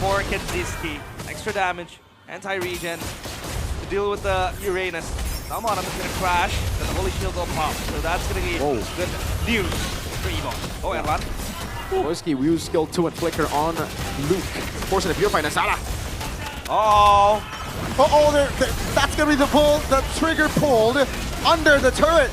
For Kenziski. Extra damage. Anti-regen. To deal with the Uranus. Salmon is going to crash. And the Holy Shield will pop. So that's going to be good news for Evos. Oh, Erlan.
Beloyski will skill 2 and Flicker on Luke. Forcing a purify Nasara.
Oh, that's gonna be the pull, the trigger pulled under the turret.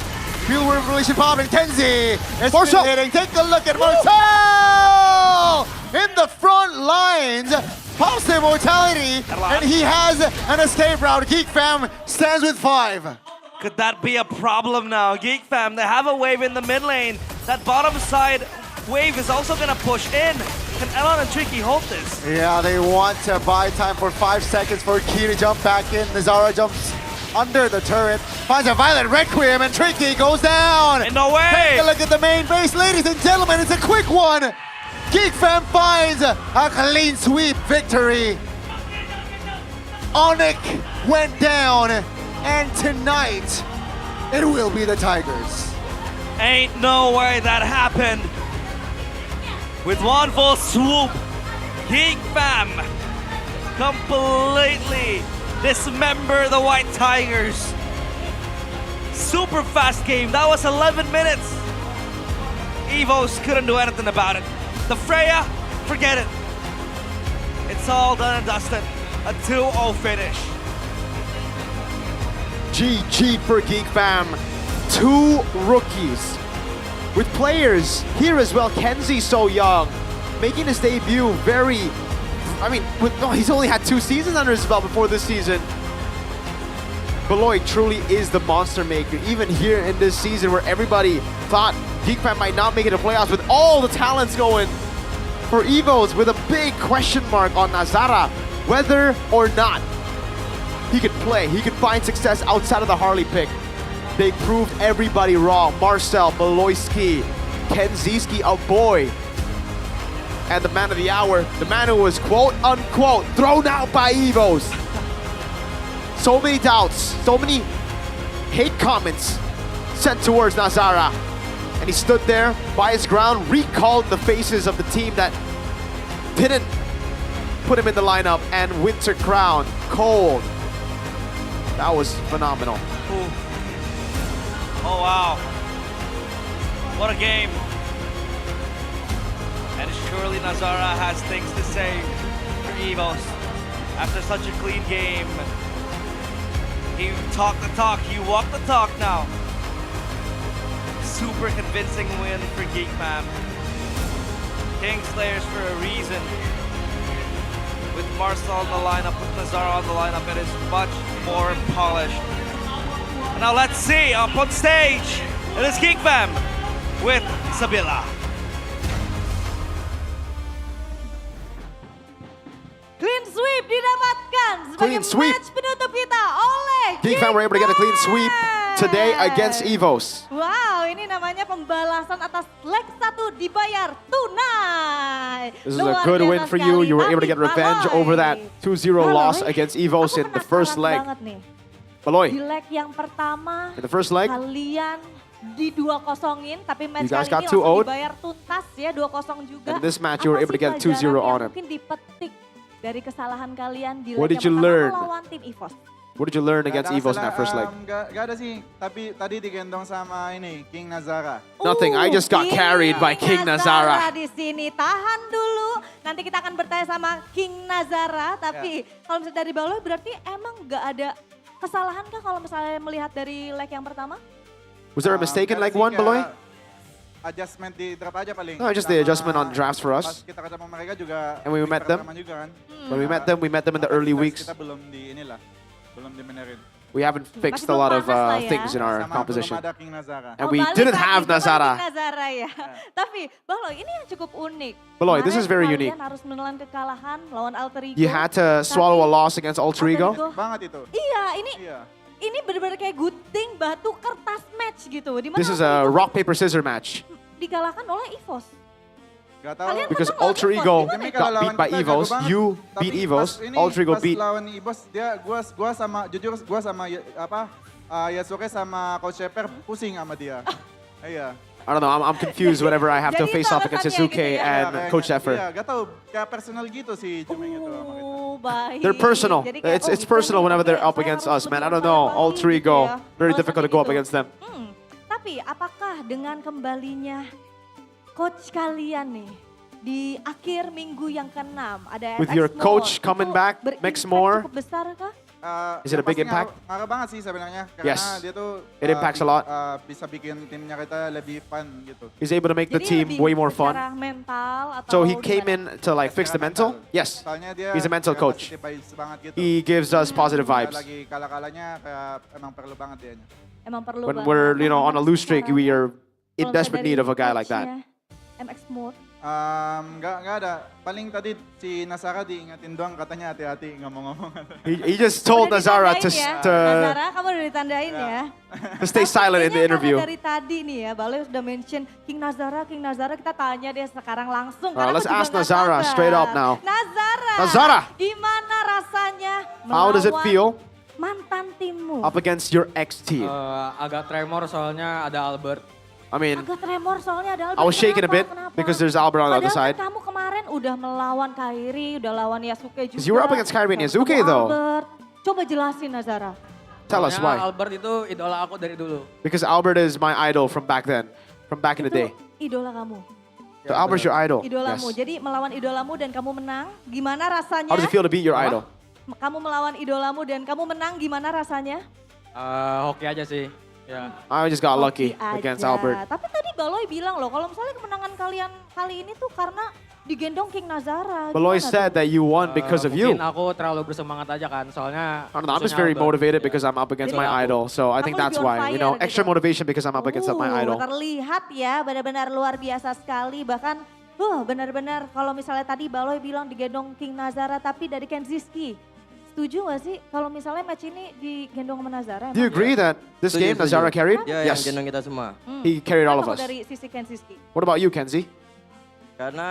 Field revelation popping. Kenzie is hitting. Take a look at Marcel in the front lines. Pops the immortality, and he has an escape route. Geek Fam stands with 5.
Could that be a problem now? Geek Fam, they have a wave in the mid lane. That bottom side wave is also gonna push in. Can Elon and Tricky hold this?
Yeah, they want to buy time for 5 seconds for Key to jump back in. Nazara jumps under the turret, finds a violent requiem, and Tricky goes down.
No way!
Take a look at the main base, ladies and gentlemen. It's a quick one. Geek Fam finds a clean sweep victory. Onyx went down, and tonight it will be the Tigers.
Ain't no way that happened. With one full swoop, Geek Fam completely dismember the White Tigers. Super fast game. That was 11 minutes. Evos couldn't do anything about it. The Freya, forget it. It's all done and dusted. A 2-0 finish.
GG for Geek Fam. 2 rookies. With players here as well, Kenzie so young, making his debut he's only had 2 seasons under his belt before this season. Beloy truly is the monster maker, even here in this season where everybody thought Geek Fam might not make it to playoffs with all the talents going for Evos, with a big question mark on Nazara, whether or not he could play, he could find success outside of the Harley pick. They proved everybody wrong. Marcel, Beloyski, Kenziski, a boy. And the man of the hour, the man who was quote unquote thrown out by Evos. So many doubts, so many hate comments sent towards Nazara. And he stood there by his ground, recalled the faces of the team that didn't put him in the lineup, and Winter Crown, Cold. That was phenomenal.
Ooh. Oh wow, what a game. And surely Nazara has things to say for Evos. After such a clean game, he talked the talk, he walked the talk now. Super convincing win for Geek Fam. Kingslayers for a reason. With Marcel on the lineup, with Nazara on the lineup, it is much more polished. Now let's see, up on stage, it is Geek Fam with Sabila.
Clean sweep didapatkan sebagai match penutup kita oleh
Geek Fam were able to get a clean sweep today against Evos.
Wow, ini namanya pembalasan atas leg 1 dibayar tunai.
This is a good win for you. You were able to get revenge over that 2-0 loss against Evos in the first leg. Beloy.
Di leg yang pertama,
in the first leg,
kalian di 2-0-in, tapi match
you guys
kali
got
ini
2-0.
langsung dibayar tuntas ya, 2-0 juga.
And this match you were able to get 2-0 on him.
Mungkin dipetik dari kesalahan kalian di leg
What
yang
did you
pertama
learn?
melawan tim EVOS.
What did you learn against Evos in that first leg?
Gak ada sih, tapi tadi digendong sama ini, King Nazara.
Nothing, I just got carried by King Nazara.
Di sini tahan dulu. Nanti kita akan bertanya sama King Nazara, tapi kalau misalnya dari Beloy berarti emang gak ada kesalahan kah kalau misalnya melihat dari leg yang pertama?
Was there a mistake in leg 1, Beloy?
Adjustment di draft aja paling.
No, just the adjustment on drafts for
Pas
us.
kita ketemu mereka juga.
And we met them.
Juga kan.
When we met them in the early weeks.
Kita belum di inilah, belum dibenerin.
We haven't fixed a lot of things in our composition.
Belum ada King Nazara.
And we didn't have Nazara.
Nazara ya. Tapi Beloy ini yang cukup unik.
Beloy, this is very unique.
Kalian harus menelan kekalahan lawan Alter Ego.
You had to swallow a loss against Alter Ego.
Banget itu.
Iya, ini benar-benar kayak gunting batu kertas match gitu. Dimana
This is a rock paper scissors match.
Dikalahkan oleh EVOS.
Gak tahu.
Because Alter Ego got beat by Evos, you beat Evos, Alter Ego beat.
Lawan Evos dia gua sama jujur gua sama Yasuke sama Coach Shepard pusing sama dia. Iya.
I don't know, I'm confused whenever I have to face off against Yasuke and Coach Shepard.
Iya, gak tahu kayak personal gitu sih Jumeng itu sama kita.
They're personal. It's personal whenever they're up against us, man. I don't know, Alter Ego, very difficult to go up against them.
Tapi apakah dengan kembalinya coach kalian nih di akhir minggu yang ke-6 ada
with your coach coming back, Mix More,
cukup besar kah?
is it a big impact?
Ngaruh banget sih sebenarnya karena
Yes,
dia tuh
it impacts a lot.
Bisa bikin timnya kita lebih fun gitu.
He's able to make the team way more fun. So he came in to like fix the mental. Yes, he's a mental coach. He gives us positive vibes.
Lagi kala-kalanya kayak emang perlu banget dia.
Emang perlu
When we're on a lose streak, we are in desperate need of a guy like that.
MX mode?
Nggak ada. Paling tadi si Nasara diingatin doang katanya hati-hati ngomong-ngomong.
He just told Nazara to,
Nazara, kamu udah ditandain ya.
to stay silent in the interview.
Dari tadi nih ya, Baloy sudah mention King Nazara, kita tanya deh sekarang langsung. Karena
Let's
aku juga
ask
nggak
Nazara
sabar.
straight up now.
Nazara, gimana rasanya
How does it
melawan
feel
mantan timmu?
up against your ex team?
Agak tremor soalnya ada Albert.
I mean,
Agak tremor soalnya ada Albert.
I was shaking a bit
Kenapa?
because there's Albert on the other
Padahal
side.
kan kamu kemarin udah melawan Kairi, udah lawan Yasuke juga.
Because you were up against Kairi and Yasuke
Ketemu
though.
Albert. Coba jelasin Nazara.
Tell us why.
Albert itu idola aku dari dulu.
Because Albert is my idol from back then, from back in the day.
Idola kamu.
So Albert's your idol.
Idolamu.
Yes.
Jadi melawan idolamu dan kamu menang, gimana rasanya?
How does it feel to beat your idol?
Kamu melawan idolamu dan kamu menang, gimana rasanya?
Hoki aja sih. Ya.
I just got lucky
Aja.
against Albert.
Tapi tadi Baloy bilang loh, kalau misalnya kemenangan kalian kali ini tuh karena digendong King Nazara.
Baloy
Gimana
said
tuh?
that you won because of you.
Mungkin aku terlalu bersemangat aja kan, soalnya.
I don't know, I'm just very motivated because I'm up against my idol. So I think
Kamu
that's
lebih on
why. You
fire
know,
gitu.
extra motivation because I'm up against my idol.
Terlihat ya, benar-benar luar biasa sekali. Bahkan, benar-benar kalau misalnya tadi Baloy bilang digendong King Nazara, tapi dari Kenziski. Setuju gak sih kalau misalnya match ini digendong sama Nazara?
Do you agree that this game Nazara carried?
Dia yang
Yes.
gendong kita semua.
He carried all of
Kenapa
us.
dari sisi Kenziski?
What about you, Kenzie?
Karena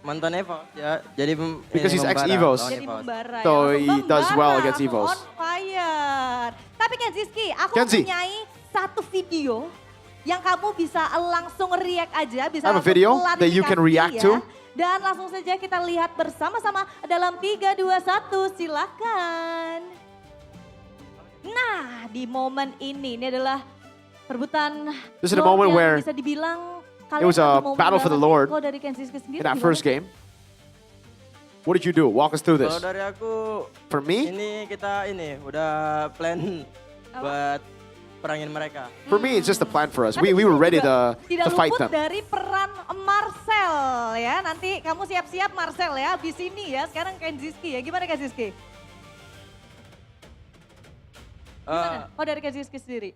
mantan Evo ya, jadi
Because he's
membara,
ex-Evos.
lawan
Jadi
Evos.
membara
So
ya.
he does well against
langsung
Evos.
on fire. Tapi Kenziski, aku
Kenzie.
mempunyai satu video yang kamu bisa langsung react aja, bisa
I have a
langsung
video that you can
klarifikasi
react
ya.
to.
Dan langsung saja kita lihat bersama-sama dalam 3, 2, 1, silakan. Nah, di momen ini adalah perebutan
This is the
Lord
moment
yang
where
bisa dibilang
it was a battle for the Lord
Kalau dari Kenziski sendiri
in that
gimana?
first game. What did you do? Walk us through this.
Kalau dari aku,
For me?
ini kita udah plan buat perangin mereka.
For me, it's just a plan for us.
Tapi
We were ready
juga
to
tidak
fight
luput
them.
dari peran Marcel ya. Nanti kamu siap-siap Marcel ya, habis ini ya. Sekarang Kenziski ya. Gimana Kenziski? Gimana? Oh dari Kenziski sendiri?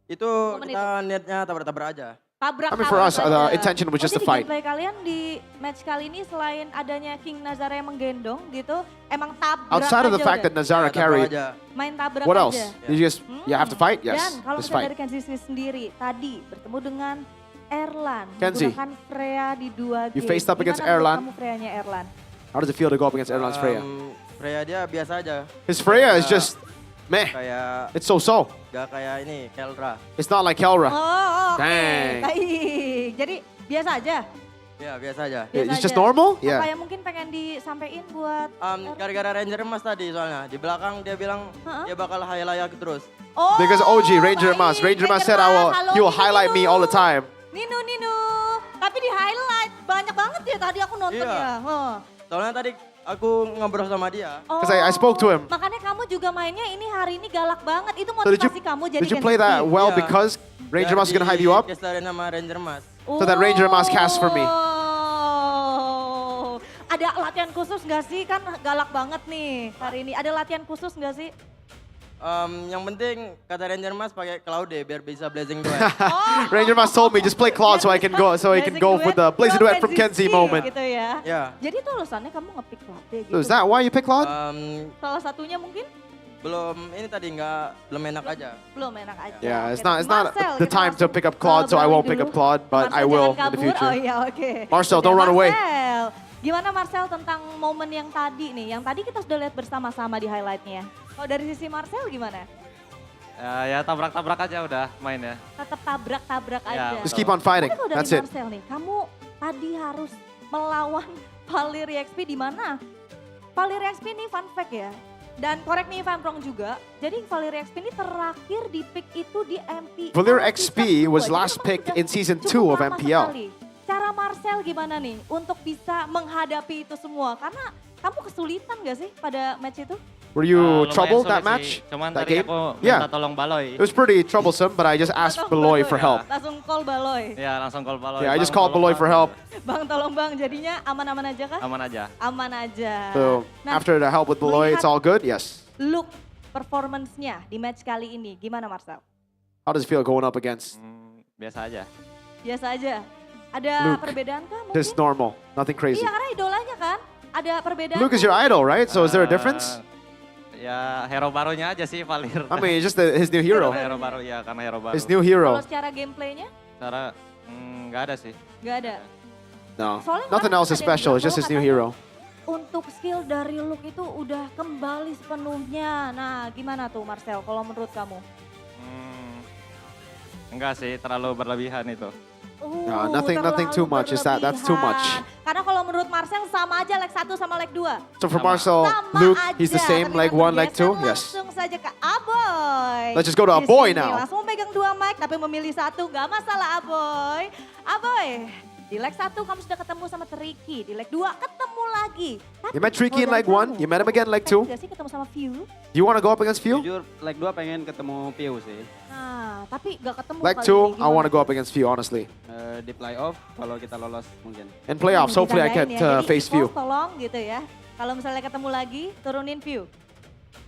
Itu
Momen
kita niatnya tabrak-tabrak aja.
Tabrak.
I mean, for us, the intention was just to
jadi
fight.
gameplay kalian di match kali ini selain adanya King Nazara yang menggendong gitu, emang tabrak
Outside of the
aja
fact
udah?
that Nazara carried,
Main tabrak
what
aja.
else? You just, you have to fight?
Dan
Yes,
kalau
just
misalnya dari
fight.
Kenziski sendiri, tadi bertemu dengan Erlan,
Kenzie,
menggunakan Freya di 2 game.
you faced up against
Gimana menurut
Erlan?
kamu Freya-nya Erlan?
How does it feel to go up against Erlan's Freya?
Freya dia biasa aja.
His Freya is just, meh.
Kayak
It's so-so.
gak kayak ini, Keldra.
It's not like Kelra.
Oh, oke.
Dang.
Baik. Jadi biasa aja.
Ya biasa aja.
Biasa
It's just
aja.
normal?
Apa
Yeah.
yang mungkin pengen disampaikan buat
Gara-gara Ranger Emas tadi soalnya. Di belakang dia bilang dia bakal highlight terus.
Oh,
Because OG, Ranger Mas. Ranger Mas said he will highlight me all the time.
Nino. Tapi di highlight banyak banget ya tadi aku nonton
Iya.
ya. Oh.
Soalnya tadi aku ngobrol sama dia.
Because I spoke to him.
Makanya kamu juga mainnya ini hari ini galak banget. Itu
So
motivasi kamu jadi
did you play that
Kenziski.
well
Yeah.
because Ranger Mas is going to hype you up?
Castarin sama Ranger Mas.
So that Ranger Mas cast for me.
Oh, ada latihan khusus nggak sih? Kan galak banget nih hari ini. Ada latihan khusus nggak sih?
Yang penting kata Ranger Mas pakai Cloud biar bisa blazing duet.
Ranger Mas told me just play Claude so I can go with the Blazing Duet from Kenzie moment.
Gitu ya.
Ya.
Jadi itu alasannya kamu nge-pick Claude gitu.
So is that why you pick Claude?
Salah satunya mungkin
Belum ini tadi belum enak aja.
belum enak aja.
Yeah, it's
Oke.
not
Marcel,
the
kita
time to pick up Claude, so I
Baloy
won't pick up
dulu.
Claude, but I
Marcel
will
jangan
in the
kabur.
future.
Oh iya, oke.
Marcel,
Udah,
don't run away.
Marcel. Gimana Marcel tentang momen yang tadi nih? Yang tadi kita sudah lihat bersama-sama di highlightnya. Kalau dari sisi Marcel gimana?
Ya tabrak-tabrak aja udah main ya.
Tetap tabrak-tabrak
Ya,
aja.
Just keep on fighting.
Tapi kalau dari
That's it.
Marcel nih, kamu tadi harus melawan Valir XP di mana? Valir XP ini fun fact ya. Dan correct me if I'm wrong juga. Jadi Valir XP ini terakhir di pick itu di MPL.
Valir XP was
Jadi
last
memang
picked
sudah
in season 2
cukup
of
lama
MPL.
sekali. Cara Marcel gimana nih untuk bisa menghadapi itu semua? Karena kamu kesulitan gak sih pada match itu?
Were you
Lumayan
troubled
sulit
that
sih.
match?
Cuman
That
tadi
game?
aku minta
Yeah.
tolong Baloy.
It was pretty troublesome, but I just asked Baloy for help.
Langsung call Baloy.
Ya langsung call Baloy.
Yeah, I
Bang,
just called
tolong
Baloy for
Bang.
help.
Bang tolong bang, jadinya aman-aman aja kah?
Aman aja.
Aman aja.
So
Nah,
after the help with Baloy, it's all good? Yes.
look performance-nya di match kali ini, gimana Marcel?
How does it feel going up against?
Biasa aja.
Biasa aja. Ada
Luke.
perbedaan kah mungkin?
Just normal, nothing crazy.
Iya, karena idolanya kan. Ada perbedaan.
Luke is your idol, right? So is there a difference?
Ya hero barunya aja sih Valir.
I mean, it's just his new hero.
Hero baru ya, karena hero baru.
His new hero.
Kalau secara gameplaynya?
Cara nggak ada sih.
Nggak ada.
No,
Soalnya
nothing
kemarin
else is
ada yang
special. It's
bilang
just his
kalau
new hero.
Untuk skill dari Luke itu udah kembali sepenuhnya. Nah, gimana tuh Marcel kalau menurut kamu?
Enggak sih, terlalu berlebihan itu.
No, nothing too much. Is that's too much.
Karena kalau menurut Marcel sama aja leg 1 sama leg 2.
So for Marcel, Luke, he's the same, leg 1, leg 2. Yes.
Langsung saja ke Aboy.
Let's just go to
Di
Aboy
sini
now.
Langsung megang 2 mic tapi memilih 1, nggak masalah Aboy. Aboy, di leg 1 kamu sudah ketemu sama Tricky, di leg 2 ketemu lagi. Tapi
You met Tricky in
kalau
leg
dari
1.
kamu,
You met him again leg
pengen
2.
nggak sih ketemu sama View?
Do you want to go up against Few?
Jujur, leg 2 pengen ketemu Piu sih.
Nah, tapi nggak ketemu
Leg
kali
2,
ini.
I want to
Gimana?
go up against Few, honestly.
Di playoff, kalau kita lolos mungkin.
In playoffs, hopefully I
Ditandain
can
ya. Jadi,
face
Ipos
Few.
tolong gitu ya. Kalau misalnya ketemu lagi, turunin View.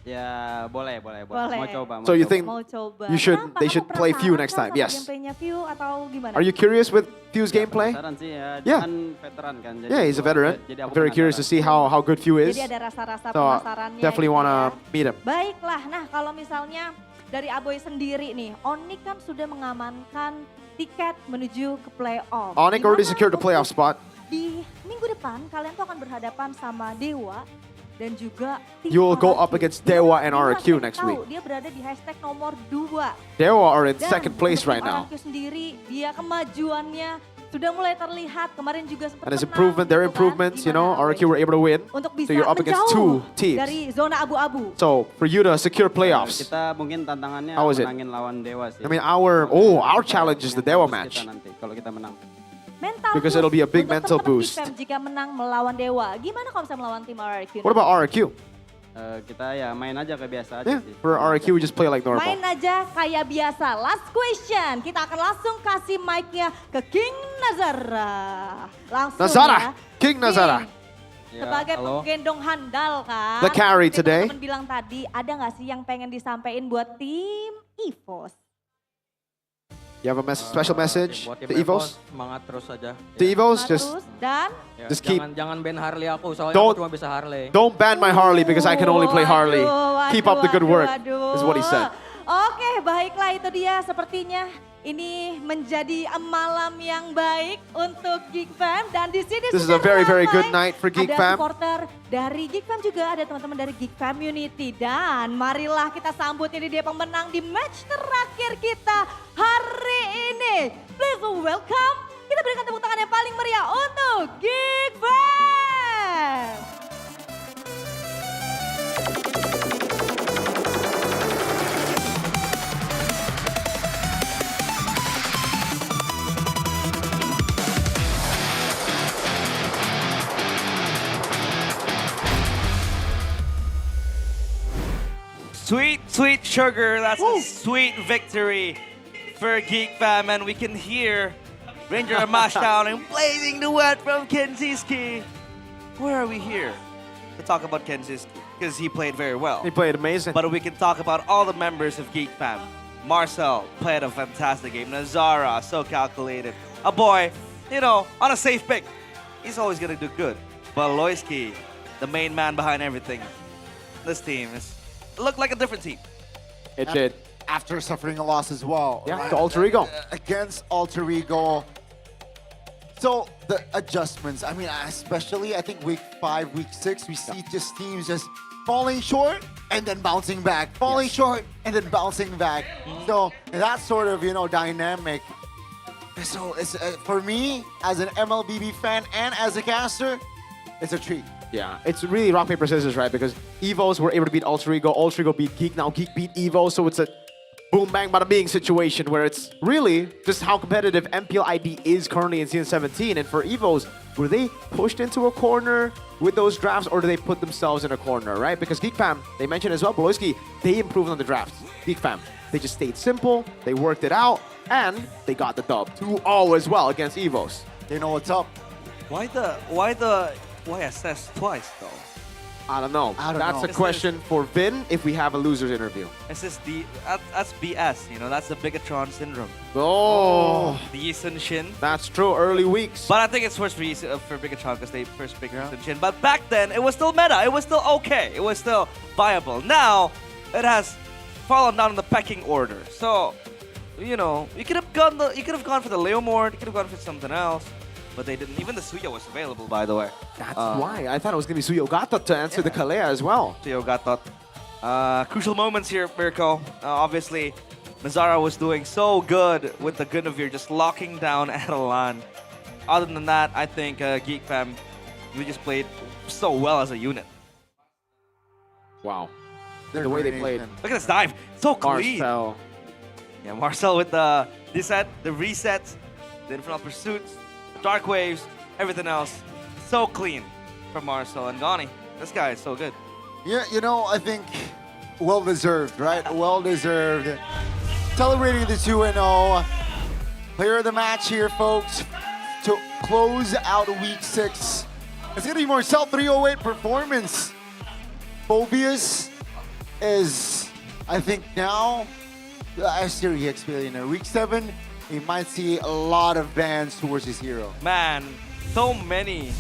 Ya boleh.
Boleh.
Mau coba.
So you
coba.
think
Mau coba.
you should,
Kenapa?
they
Kamu
should play Few
penasaran
next
kan
time?
sama
Yes.
Gameplaynya View atau gimana?
Are you curious with Few's gameplay?
Penasaran sih ya, dia
Yeah.
kan veteran kan. Jadi
Yeah, he's a
gua-
veteran.
jadi
I'm
aku
very curious to see how good Few is.
Jadi ada rasa-rasa
So
penasarannya.
definitely
gitu
want to
ya.
meet him.
Baiklah, nah kalau misalnya dari Aboy sendiri nih, Onyx kan sudah mengamankan tiket menuju ke playoff.
Onyx already
Dimana
secured the playoff spot.
Di minggu depan kalian tuh akan berhadapan sama Dewa dan juga tim
You'll go
RRQ.
up against Dewa and
Dewa
RRQ
kita
next
tahu,
week.
Dia berada di hashtag nomor 2.
Dewa are in
Dan
second place
untuk
right
tim
now.
RRQ sendiri, dia kemajuannya sudah mulai terlihat. Kemarin juga sempat
And his
menang
improvement, their
gitu kan.
improvements, you know,
Gimana,
RRQ were able to win.
untuk bisa
So you're up against
menjauh
2 teams.
dari zona abu-abu.
So for you to secure playoffs,
Kita mungkin tantangannya
How is it?
menangin lawan Dewa sih.
I mean, our challenge is the Dewa match.
Kita nanti kalau kita menang.
Mental
Because
boost
it'll be a big
untuk
mental
teman-teman
boost.
Big Fam jika menang melawan Dewa. Gimana kalau misalnya melawan tim RRQ?
What about RRQ?
Kita ya main aja kayak biasa aja
Yeah,
sih.
for RRQ we just play like normal.
Main aja kayak biasa. Last question. Kita akan langsung kasih mic-nya ke King Nazara. Langsung
Nazara,
ya.
King Nazara.
Ya,
Sebagai
halo.
penggendong handal kan.
The carry
Seperti
today.
teman-teman bilang tadi, ada nggak sih yang pengen disampaikan buat tim EVOS?
You have a special message
buat tim
to Evos?
Semangat terus aja.
To Evos, just
Terus dan
Ya,
Just keep-
jangan ban Harley aku, soalnya
Don't-
aku cuma bisa Harley.
don't ban my Harley because I can only play Harley.
Waduh,
Keep up the good work,
waduh.
is what he said.
Oke, baiklah itu dia sepertinya ini menjadi malam yang baik untuk Geek Fam dan di sini
This is
sudah
a very, very good
ramai.
night for Geek
Ada
Fam.
supporter dari Geek Fam juga, ada teman-teman dari Geek Community dan marilah kita sambut ini dia pemenang di match terakhir kita hari ini. Please welcome, kita berikan tepuk tangan yang paling meriah untuk Geek Fam.
Sweet, sweet sugar. That's a sweet victory for Geek Fam. And we can hear Ranger Mashdown and Blazing the Wet from Kenziski. Where are we here? To talk about Kenziski, because he played very well.
He played amazing.
But we can talk about all the members of Geek Fam. Marcel played a fantastic game. Nazara, so calculated. A boy, you know, on a safe pick. He's always gonna do good. But Loiski, the main man behind everything. This team looked like a different team.
It did.
After suffering a loss as well.
Yeah, to Alter Ego.
Against Alter Ego. So the adjustments, I mean, especially I think week 5, week 6, we see just teams just falling short and then bouncing back, falling short and then bouncing back. So that sort of, you know, dynamic. So it's for me as an MLBB fan and as a caster, it's a treat.
Yeah, it's really rock, paper, scissors, right? Because Evos were able to beat Alter Ego beat Geek, now Geek beat Evo, so it's a boom, bang, bada bing situation where it's really just how competitive MPL ID is currently in Season 17. And for Evos, were they pushed into a corner with those drafts or do they put themselves in a corner, right? Because Geek Fam, they mentioned as well, Boloski, they improved on the drafts. Geek Fam, they just stayed simple, they worked it out, and they got the dub 2-0 as well against Evos.
They know what's up.
Why assess twice though?
I don't know.
I don't
That's
know.
a question for Vin if we have a loser's interview.
It's just that's BS, you know, that's the Bigatron syndrome.
Oh.
The Yi Shin.
That's true, early weeks.
But I think it's worse for Bigatron because they first picked Yi Shin. But back then, it was still meta. It was still okay. It was still viable. Now, it has fallen down in the pecking order. So, you know, you could have gone for the Leomord, you could have gone for something else. But they didn't. Even the Suya was available, by the way.
That's why. I thought it was going to be Suyo Gatot to answer the Kalea as well.
Suyo Gatot. Crucial moments here, Mirko. Obviously, Nazara was doing so good with the Guinevere, just locking down Adelan. Other than that, I think Geek Fam, we just played so well as a unit.
Wow. The way they played.
Look at this dive. So clean.
Marcel.
Yeah, Marcel with the resets, the Infernal Pursuits, Dark Waves, everything else. So clean from Marcel and Gani. This guy is so good.
Yeah, you know, I think well-deserved, right? Well-deserved. Celebrating the 2-0. Player of the match here, folks, to close out Week 6. It's going to be Marcel 308 performance. Phobius is, I think now, the S-Series EX billionaire. Week 7, we might see a lot of bans towards his hero.
Man, so many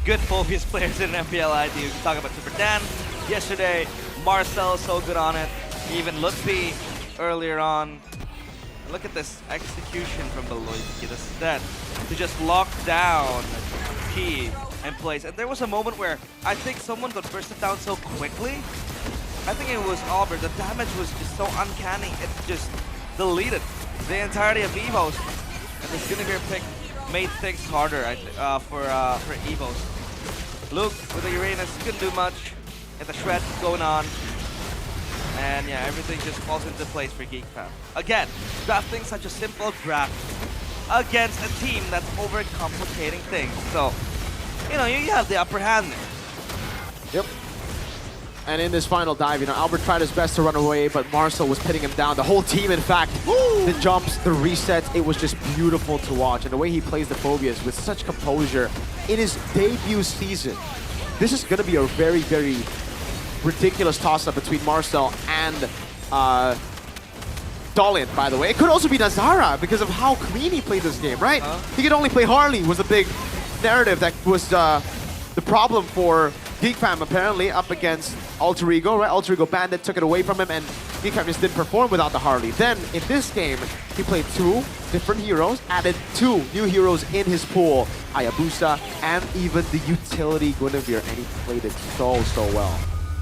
good Phobius players in MPL ID. We can talk about Super Dan yesterday. Marcel so good on it. Even Lutfi earlier on. Look at this execution from Beloyski. The set to just lock down P and place. And there was a moment where I think someone got bursted down so quickly. I think it was Albert. The damage was just so uncanny. It just deleted the entirety of Evos. And this Guinevere pick made things harder for Evos. Luke with the Uranus couldn't do much. And the shred going on. And yeah, everything just falls into place for Geek Fam. Again, drafting such a simple draft against a team that's overcomplicating things. So, you know, you have the upper hand there.
Yep. And in this final dive, you know, Albert tried his best to run away, but Marcel was pinning him down. The whole team, in fact, the jumps, the resets, it was just beautiful to watch. And the way he plays the Phobias with such composure in his debut season. This is going to be a very, very ridiculous toss-up between Marcel and Dolian, by the way. It could also be Nazara because of how clean he played this game, right? He could only play Harley was a big narrative that was the problem for Geek Fam, apparently, up against Alter Ego, right? Alter Ego Bandit took it away from him, and Geek Fam just didn't perform without the Harley. Then, in this game, he played 2 different heroes, added 2 new heroes in his pool, Hayabusa, and even the utility Guinevere, and he played it so, so well.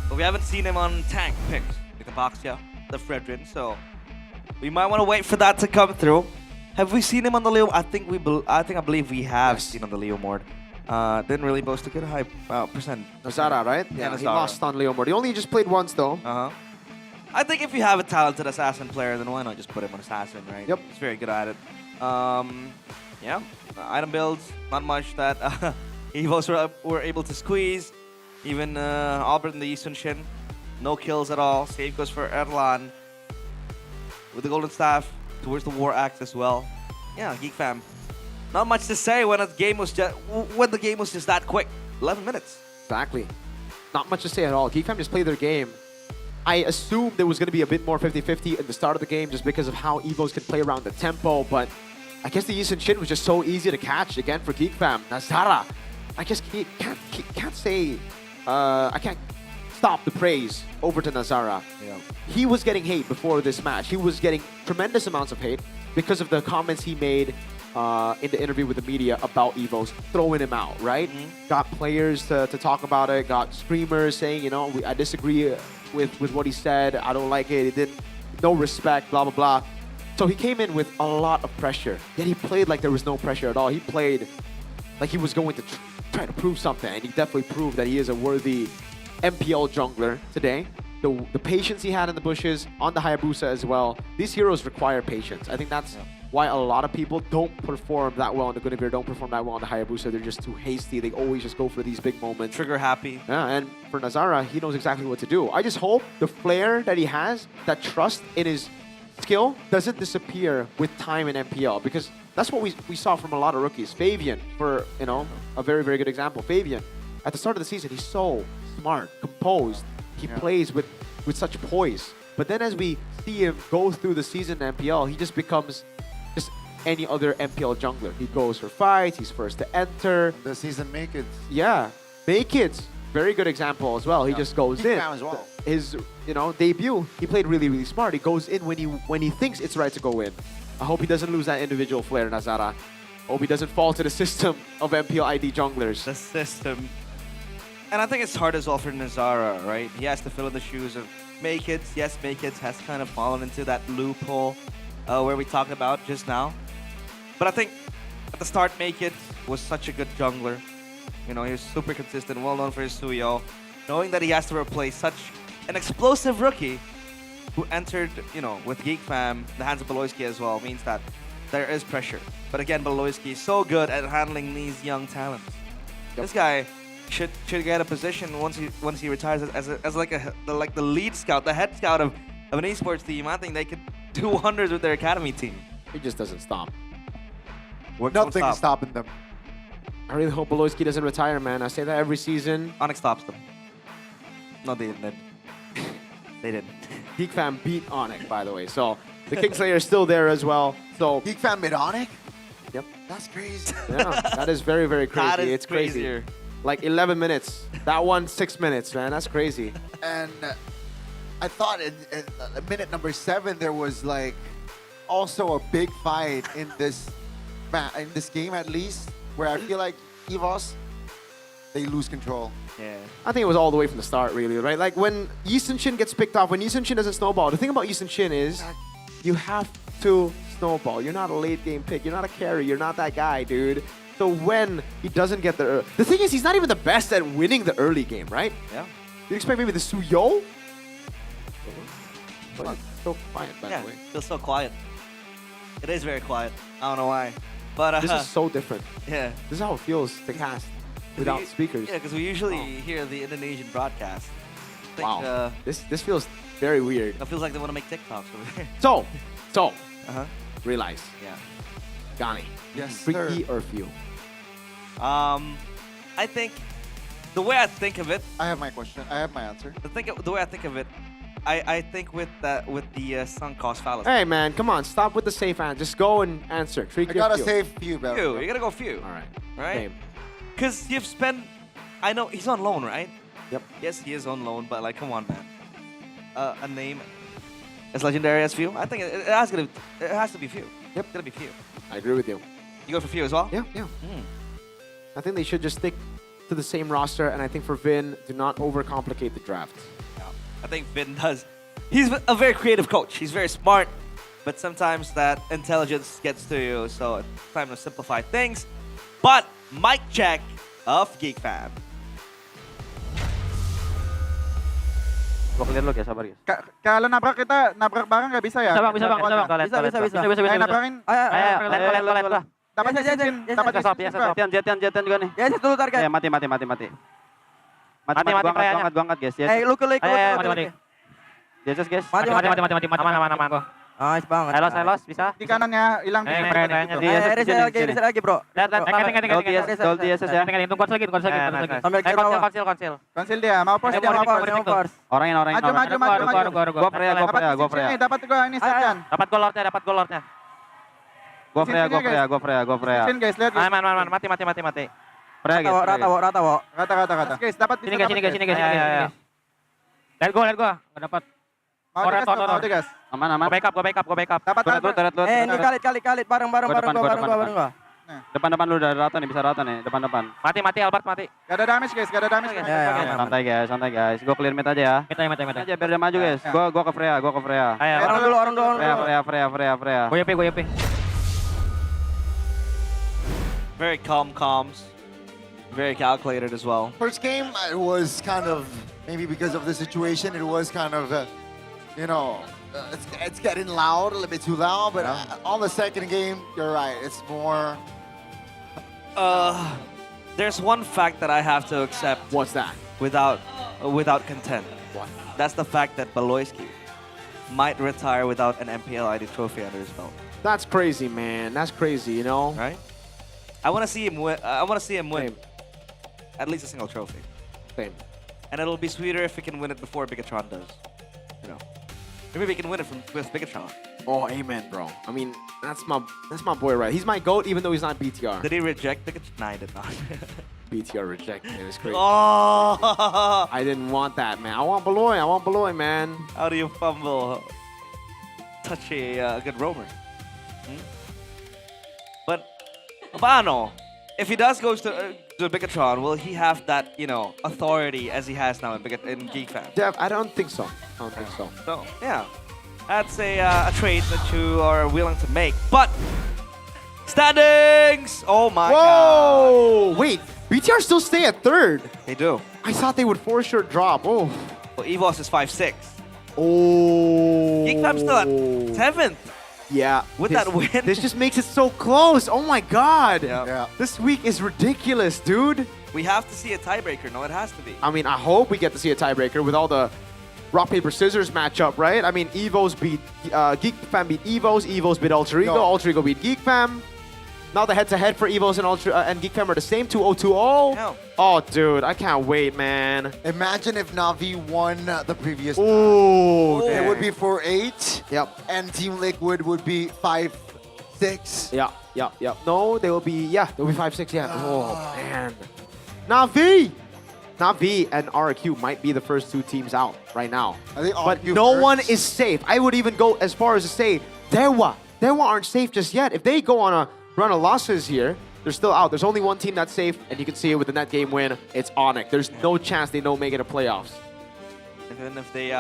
But we haven't seen him on tank picks, like the Boxia, the Fredrin, so we might want to wait for that to come through. Have we seen him on the Leo? I believe we have seen on the Leomord. Didn't really boast a good high percent.
Nazara, right? Yeah, he lost on Leomord. He only just played once, though.
I think if you have a talented assassin player, then why not just put him on assassin, right?
Yep.
He's very good at it. Yeah, item builds, not much that Evos were able to squeeze. Even Albert and the Eastern Shin, no kills at all. Save goes for Erlan with the Golden Staff towards the War Axe as well. Yeah, Geek Fam. Not much to say when the game was just that quick. 11 minutes.
Exactly. Not much to say at all. Geek Fam just played their game. I assumed there was going to be a bit more 50-50 at the start of the game just because of how Evos can play around the tempo, but I guess the Eastern Shin was just so easy to catch again for Geek Fam. Nazara, I just can't say. I can't stop the praise over to Nazara.
Yeah.
He was getting hate before this match. He was getting tremendous amounts of hate because of the comments he made in the interview with the media about Evos, throwing him out, right? Got players to talk about it, got streamers saying, you know, I disagree with what he said, I don't like it, he didn't, no respect, blah, blah, blah. So he came in with a lot of pressure, yet he played like there was no pressure at all. He played like he was going to try to prove something, and he definitely proved that he is a worthy MPL jungler today. The patience he had in the bushes, on the Hayabusa as well. These heroes require patience. I think that's why a lot of people don't perform that well on the Guinevere, don't perform that well on the Hayabusa. They're just too hasty. They always just go for these big moments.
Trigger happy.
Yeah, and for Nazara, he knows exactly what to do. I just hope the flair that he has, that trust in his skill, doesn't disappear with time in MPL, because that's what we saw from a lot of rookies. Fabian, for, you know, a very, very good example. Fabian, at the start of the season, he's so smart, composed. He plays with such poise. But then as we see him go through the season in MPL, he just becomes just any other MPL jungler. He goes for fights, he's first to enter.
The season make it.
Yeah, make it. Very good example as well. He just goes in.
As well.
His debut, he played really smart. He goes in when he thinks it's right to go in. I hope he doesn't lose that individual flair, Nazara. Hope he doesn't fall to the system of MPL ID junglers.
The system. And I think it's hard as well for Nazara, right? He has to fill in the shoes of Makeits. Yes, Makeits has kind of fallen into that loophole where we talked about just now. But I think at the start, Makeits was such a good jungler. You know, he was super consistent, well known for his Suyo. Knowing that he has to replace such an explosive rookie who entered, with Geek Fam, the hands of Beloyski as well, means that there is pressure. But again, Beloyski is so good at handling these young talents. This guy should get a position once he retires as like the lead scout, the head scout of an esports team. I think they could do wonders with their academy team.
He just doesn't stop.
Nothing is stopping them.
I really hope Beloyski doesn't retire, man. I say that every season.
Onyx stops them. No, they didn't. They didn't.
Geek Fam beat Onyx, by the way. So the Kingslayer is still there as well. So
Geek Fam beat Onyx?
Yep.
That's crazy.
Yeah, that is very crazy.
That is
it's crazy.
crazier.
Like 11 minutes. That one, 6 minutes, man. That's crazy.
And I thought in minute number 7 there was like also a big fight in this game at least, where I feel like EVOS, they lose control.
Yeah.
I think it was all the way from the start, really, right? Like when Yi Sun-shin gets picked off, when Yi Sun-shin doesn't snowball, the thing about Yi Sun-shin is you have to snowball. You're not a late game pick. You're not a carry. You're not that guy, dude. So when he doesn't get the thing is, he's not even the best at winning the early game, right?
Yeah.
You expect maybe the Suyo? But it's so quiet, by the way.
Feels so quiet. It is very quiet. I don't know why. But
This is so different.
Yeah.
This is how it feels to cast without speakers.
Yeah, because we usually hear the Indonesian broadcast. I think,
Wow. This feels very weird.
It feels like they want to make TikToks over here.
So,
Uh-huh.
realize.
Yeah.
Gani.
Yes,
Freaky or few?
I think the way I think of it.
I have my question. I have my answer.
The way I think of it, I think with the sunk cost fallacy.
Hey man, come on, stop with the safe answer. Just go and answer.
I gotta save few, bro.
Few. You gotta go few.
All right.
Right? Because you've spent. I know he's on loan, right?
Yep.
Yes, he is on loan, but like, come on, man. A name as legendary as few. I think it has to be few. Yep, it's gonna be few.
I agree with you.
You go for few as well?
Yeah. I think they should just stick to the same roster, and I think for Vin, do not overcomplicate the draft.
Yeah. I think Vin does. He's a very creative coach. He's very smart, but sometimes that intelligence gets to you, so it's time to simplify things. But mic check of Geek Fam.
Gua clear lu guys, sabar guys.
Kalau nabrak bareng nggak bisa ya?
Bisa bang.
Bisa. Nabrakin.
Ayo, lihat gua.
Dapat
Jetian juga nih.
Ya, dulu target.
Ya, mati. Gua angkat guys.
Lu mati.
Yesus guys.
Mati.
Aman.
Nice banget.
Elos bisa.
di kanannya hilang.
Reset lagi bro.
Lihat. Gold Yesus ya. Itu konsil.
Konsil dia, mau pos.
Orangin.
Maju.
Gua Freya.
Dapat gua ini sekian.
Dapat gol lordnya. Gua Freya.
Sini guys, lihat guys.
Aman. Mati. Freya guys.
Rata. Guys, dapat
Sini guys. Lihat gua. Enggak dapat.
Mau digas.
Aman. Gua backup.
Dapat.
Ini kalit bareng gua.
Depan lu udah rata nih, bisa rata nih, depan. Mati Albert.
Gak ada damage guys.
Santai guys. Gua clear mid aja ya. Mid aja biar dia maju guys. Gua ke Freya.
Ayo, orang dulu.
Freya. Gua YP.
Very calms. Very calculated as well.
First game, it was kind of, maybe because of the situation, it was kind of, it's getting loud, a little bit too loud, but on the second game, you're right, it's more...
There's one fact that I have to accept.
What's that?
Without content.
What?
That's the fact that Beloyski might retire without an MPL ID trophy under his belt.
That's crazy, man. That's crazy,
Right? I want to see him win. I want to see him win at least a single trophy.
Same.
and it'll be sweeter if we can win it before Bigatron does. You know, maybe we can win it with Bigatron.
Oh, amen, bro. I mean, that's my boy, right? He's my GOAT, even though he's not BTR.
Did he reject Bigatron? Nah, he did not.
BTR reject, man. It's crazy.
Oh!
I didn't want that, man. I want Beloy, man.
How do you fumble? Touch a good roamer. But Abano, if he does go to Bigatron, will he have that, you know, authority as he has now in Geek Fam?
Jeff, I don't think so.
So, yeah. That's a trade that you are willing to make. But, standings! Oh my god.
Whoa! Wait, BTR still stay at third.
They do.
I thought they would for sure drop. Oh.
Well, EVOS is 5-6.
Oh.
Geek Fam's still at 7th.
Yeah.
With that win.
This just makes it so close. Oh my god.
Yeah.
This week is ridiculous, dude.
We have to see a tiebreaker. No, it has to be.
I mean, I hope we get to see a tiebreaker with all the rock, paper, scissors matchup, right? I mean, Evos beat Geek Fam beat Evos beat Alter Ego, Alter Ego beat Geek Fam. Now the head-to-head for Evos and Geek Fam are the same, 2-0-2-0.
No.
Oh, dude, I can't wait, man.
Imagine if Na'Vi won the previous
Ooh,
time. It
dang.
would be 4-8.
Yep.
And Team Liquid would be 5-6.
Yeah. No, they will be 5-6, yeah. Oh, man. Na'Vi and RQ might be the first two teams out right now. But no one is safe. I would even go as far as to say Dewa aren't safe just yet. If they go on a run of losses here, they're still out. There's only one team that's safe, and you can see it with the net game win. It's Onyx. There's no chance they don't make it to playoffs.
Even if they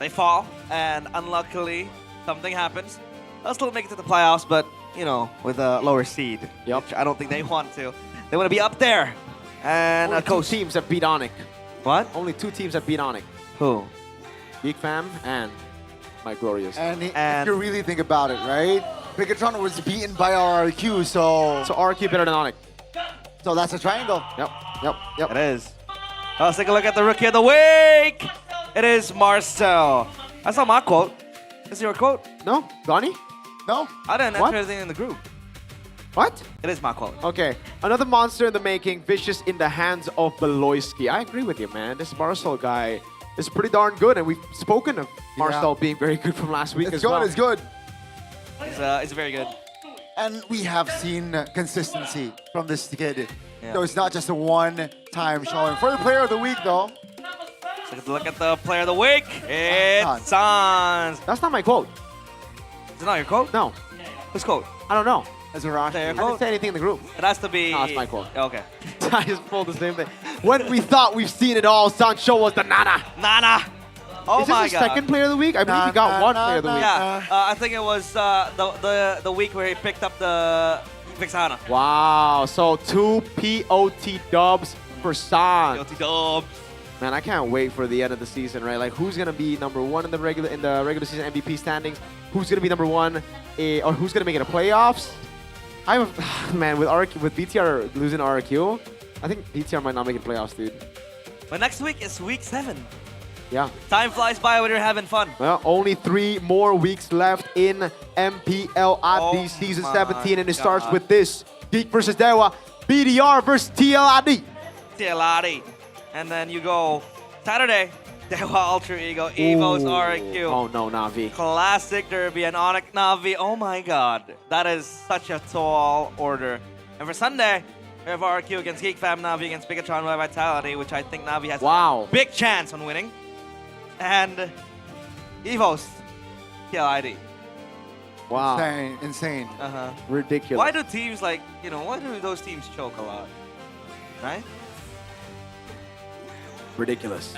fall, and unluckily something happens, they'll still make it to the playoffs, but, you know, with a lower seed.
Yep.
Which I don't think they want to. They want to be up there. And
Only two teams have beat Onyx.
What?
Only two teams have beat Onyx.
Who?
Geek Fam and My Glorious.
And if you really think about it, right? Bigatron was beaten by RRQ, so
RRQ better than Onyx.
So that's a triangle.
Yep.
It is. Let's take a look at the Rookie of the Week. It is Marcel. That's not my quote. Is your quote?
No? Donnie?
No.
I didn't
What?
enter anything in the group.
What?
It is my quote.
Okay, another monster in the making, vicious in the hands of Beloyski. I agree with you, man. This Marcel guy is pretty darn good, and we've spoken of Marcel being very good from last week as well.
It's good.
It's very good.
And we have seen consistency from this kid.
Yeah.
So it's not just a one-time showing. For the player of the week, though.
Let's take a look at the Player of the Week. It's Sans.
That's not my quote.
It's not your quote?
No.
Whose quote?
I don't know.
That's a Rosh.
I didn't say anything in the group.
It has to be...
No, it's my quote.
Okay.
I just pulled the same thing. When we thought we've seen it all, Sans show us the Nana.
Nana. Oh
is
my
this his
god.
second player of the week? I believe he got one player of the week.
Yeah, I think it was the week where he picked up the Vixana.
Wow, so 2 POT dubs for Sans.
POT dubs.
Man, I can't wait for the end of the season, right? Like, who's gonna be number one in the regular season MVP standings? Who's gonna be number one, or who's gonna make it to playoffs? Man, with BTR losing RQ, I think BTR might not make it playoffs, dude.
But next week is week 7.
Yeah.
Time flies by when you're having fun.
Well, only 3 more weeks left in MPL AD Season 17, and it starts with this. Geek versus Dewa, BDR versus TLAD.
TLAD. And then you go Saturday, Dewa Alter Ego, Evo's RQ.
Oh no, Na'Vi.
Classic Derby and Onyx Na'Vi. Oh my god. That is such a tall order. And for Sunday, we have RQ against Geek Fam, Na'Vi against Bigatron by Vitality, which I think Na'Vi has a big chance on winning. And Evos, TLID.
Wow.
Insane.
Ridiculous.
Why do teams why do those teams choke a lot? Right?
Ridiculous.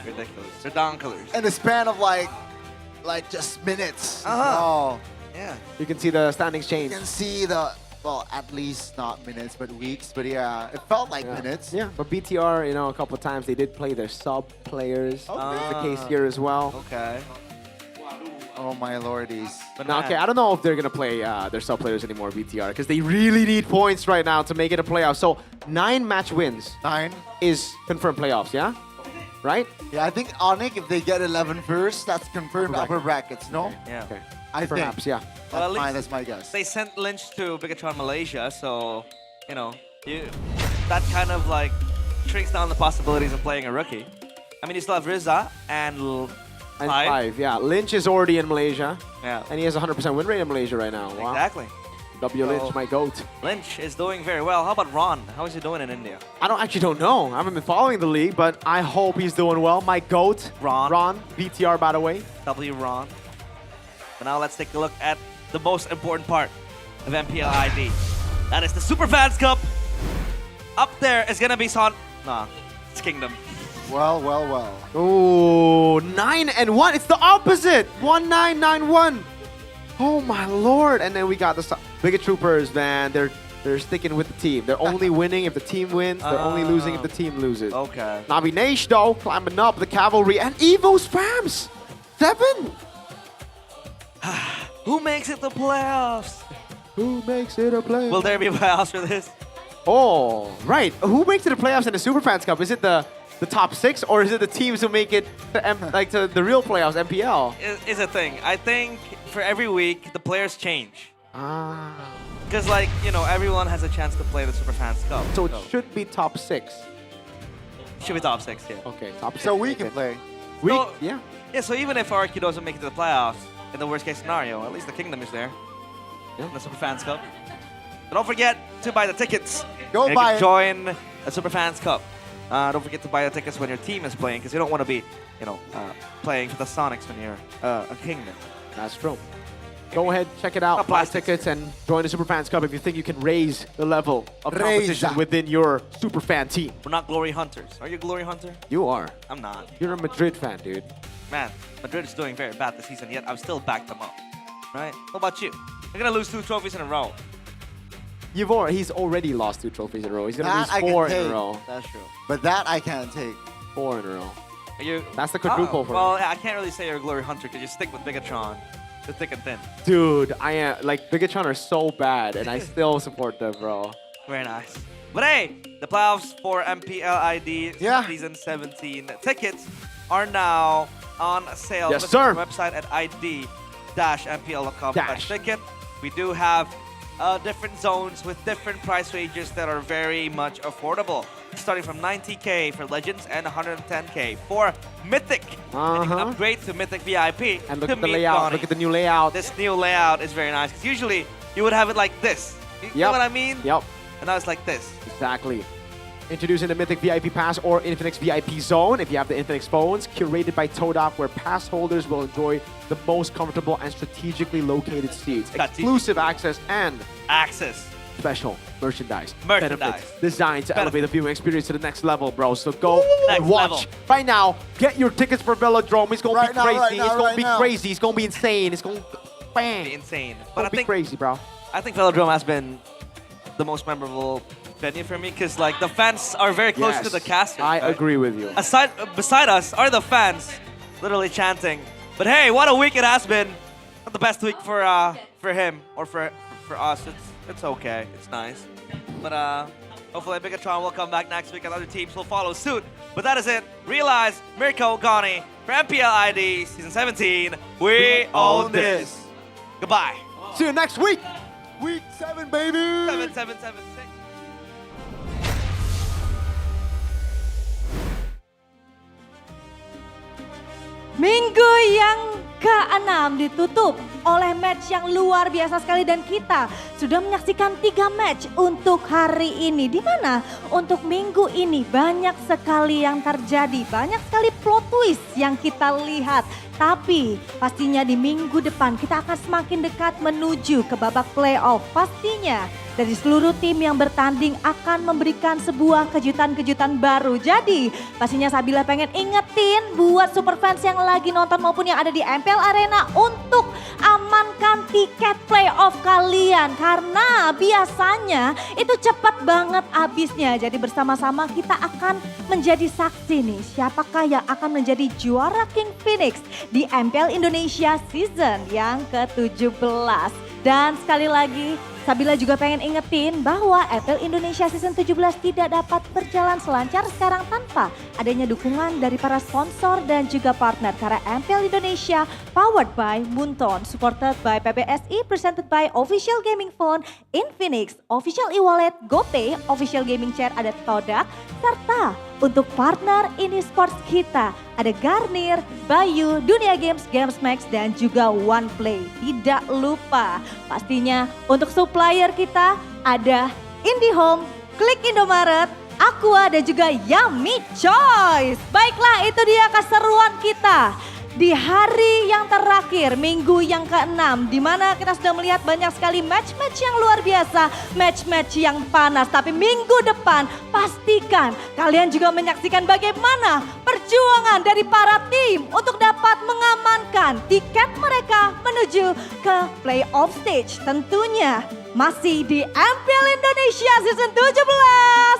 Redonkulous.
In the span of like just minutes. Oh.
Yeah.
You can see the standings change.
You can see at least not minutes, but weeks. But yeah, it felt like minutes.
Yeah, but BTR, a couple of times they did play their sub players. That's the case here as well.
Okay.
Oh my lordies.
But now, okay, I don't know if they're gonna play their sub players anymore, BTR, because they really need points right now to make it a playoff. So 9 match wins.
9
is confirmed playoffs, yeah? Right?
Yeah, I think Onyx, if they get 11 first, that's confirmed upper brackets, no?
Yeah.
Okay.
I
Perhaps, yeah.
Well,
That's my guess.
They sent Lynch to Bigatron Malaysia, so, that kind of shrinks down the possibilities of playing a rookie. I mean, you still have Riza and
And five, yeah. Lynch is already in Malaysia.
Yeah.
And he has a 100% win rate in Malaysia right now. Wow.
Exactly.
W Lynch, my GOAT.
Lynch is doing very well. How about Ron? How is he doing in India?
I don't know. I haven't been following the league, but I hope he's doing well. My GOAT, Ron, BTR by the way.
W Ron. But now let's take a look at the most important part of MPL ID. That is the Super Fans Cup. Up there is gonna be it's Kingdom.
Well, well, well.
Ooh, 9-1. It's the opposite. 1-9-9-1. Oh my lord. And then we got the Bigot Troopers, man. They're sticking with the team. They're only winning if the team wins. They're only losing if the team loses.
Okay.
Navi Nash, though, climbing up. The Cavalry and Evo's Fams. 7.
Who makes it the playoffs?
Who makes it a playoff?
Will there be playoffs for this?
Oh, right. Who makes it the playoffs in the Super Fans Cup? Is it the top 6, or is it the teams who make it to the real playoffs, MPL?
Is a thing. I think for every week the players change. Because everyone has a chance to play the Super Fans Cup.
So it should be top 6.
Should be top 6, yeah.
Okay, top 6.
So we can play.
Yeah. Yeah, so even if RQ doesn't make it to the playoffs, in the worst case scenario, at least the Kingdom is there. Yeah. The Super Fans Cup. But don't forget to buy the tickets.
Go buy it.
Join the Super Fans Cup. Don't forget to buy the tickets when your team is playing, because you don't want to be, playing for the Sonics when you're a Kingdom.
That's true. Go ahead, check it out, buy tickets, and join the Super Fans Cup if you think you can raise the level of competition within your Super Fan team.
We're not Glory Hunters. Are you a Glory Hunter?
You are.
I'm not.
You're a Madrid fan, dude.
Man, Madrid is doing very bad this season, yet I've still backed them up. Right? What about you? You're going to lose 2 trophies in a row.
He's already lost 2 trophies in a row. He's going to lose 4 in a row.
That's true. But that I can't take.
4 in a row.
You,
that's the quadruple for
well,
him.
I can't really say you're a Glory Hunter because you stick with Bigatron. The thick and thin.
Dude, I am Bigatron are so bad, and I still support them, bro.
Very nice. But hey, the playoffs for MPL ID Season 17 tickets are now on sale.
Yes, sir.
Website at id-mpl.com/ticket. We do have different zones with different price ranges that are very much affordable. Starting from 90K for Legends and 110K for Mythic. And you can upgrade to Mythic VIP.
And look at the layout. Look at the new layout.
This new layout is very nice. Because usually you would have it like this. You know what I mean?
Yep.
And now it's like this.
Exactly. Introducing the Mythic VIP Pass or Infinix VIP Zone if you have the Infinix phones, curated by Toadop, where pass holders will enjoy the most comfortable and strategically located seats, exclusive access, and special merchandise. Benefits designed to elevate the viewing experience to the next level, bro. So go and watch right now. Get your tickets for Velodrome. It's gonna be crazy. It's gonna be crazy. It's gonna be insane. It's gonna
be insane. But I think
crazy, bro.
I think Velodrome has been the most memorable venue for me because the fans are very close to the casters.
I agree with you.
Beside us are the fans, literally chanting. But hey, what a week it has been! Not the best week for him or for us. It's okay. It's nice. But hopefully Bigatron will come back next week and other teams will follow suit. But that is it. Realize Mirko Gani for MPL ID Season 17. We own this. Goodbye.
See you next week. Week 7, baby.
7-7-7-6.
Minggu yang ke-6 ditutup oleh match yang luar biasa sekali dan kita sudah menyaksikan 3 match untuk hari ini. Di mana untuk minggu ini banyak sekali yang terjadi, banyak sekali plot twist yang kita lihat. Tapi pastinya di minggu depan kita akan semakin dekat menuju ke babak playoff. Pastinya dari seluruh tim yang bertanding akan memberikan sebuah kejutan-kejutan baru. Jadi pastinya Sabila pengen ingetin buat superfans yang lagi nonton maupun yang ada di MPL Arena untuk amankan tiket playoff kalian. Karena biasanya itu cepat banget habisnya. Jadi bersama-sama kita akan menjadi saksi nih siapakah yang akan menjadi juara King Phoenix di MPL Indonesia season yang ke-17. Dan sekali lagi Sabila juga pengen ingetin bahwa MPL Indonesia season 17 tidak dapat berjalan selancar sekarang tanpa adanya dukungan dari para sponsor dan juga partner. Karena MPL Indonesia powered by Moonton, supported by PBSI, presented by Official Gaming Phone, Infinix, Official e-wallet, GoPay, Official Gaming Chair ada Todak, serta untuk partner ini sports kita. Ada Garnier, Bayu, Dunia Games, Games Max, dan juga OnePlay. Tidak lupa pastinya untuk supplier kita ada IndiHome, Klik Indomaret, Aqua, dan juga Yummy Choice. Baiklah, itu dia keseruan kita di hari yang terakhir, minggu yang ke-6, di mana kita sudah melihat banyak sekali match-match yang luar biasa, match-match yang panas. Tapi minggu depan pastikan kalian juga menyaksikan bagaimana perjuangan dari para tim untuk dapat mengamankan tiket mereka menuju ke playoff stage. Tentunya masih di MPL Indonesia Season 17.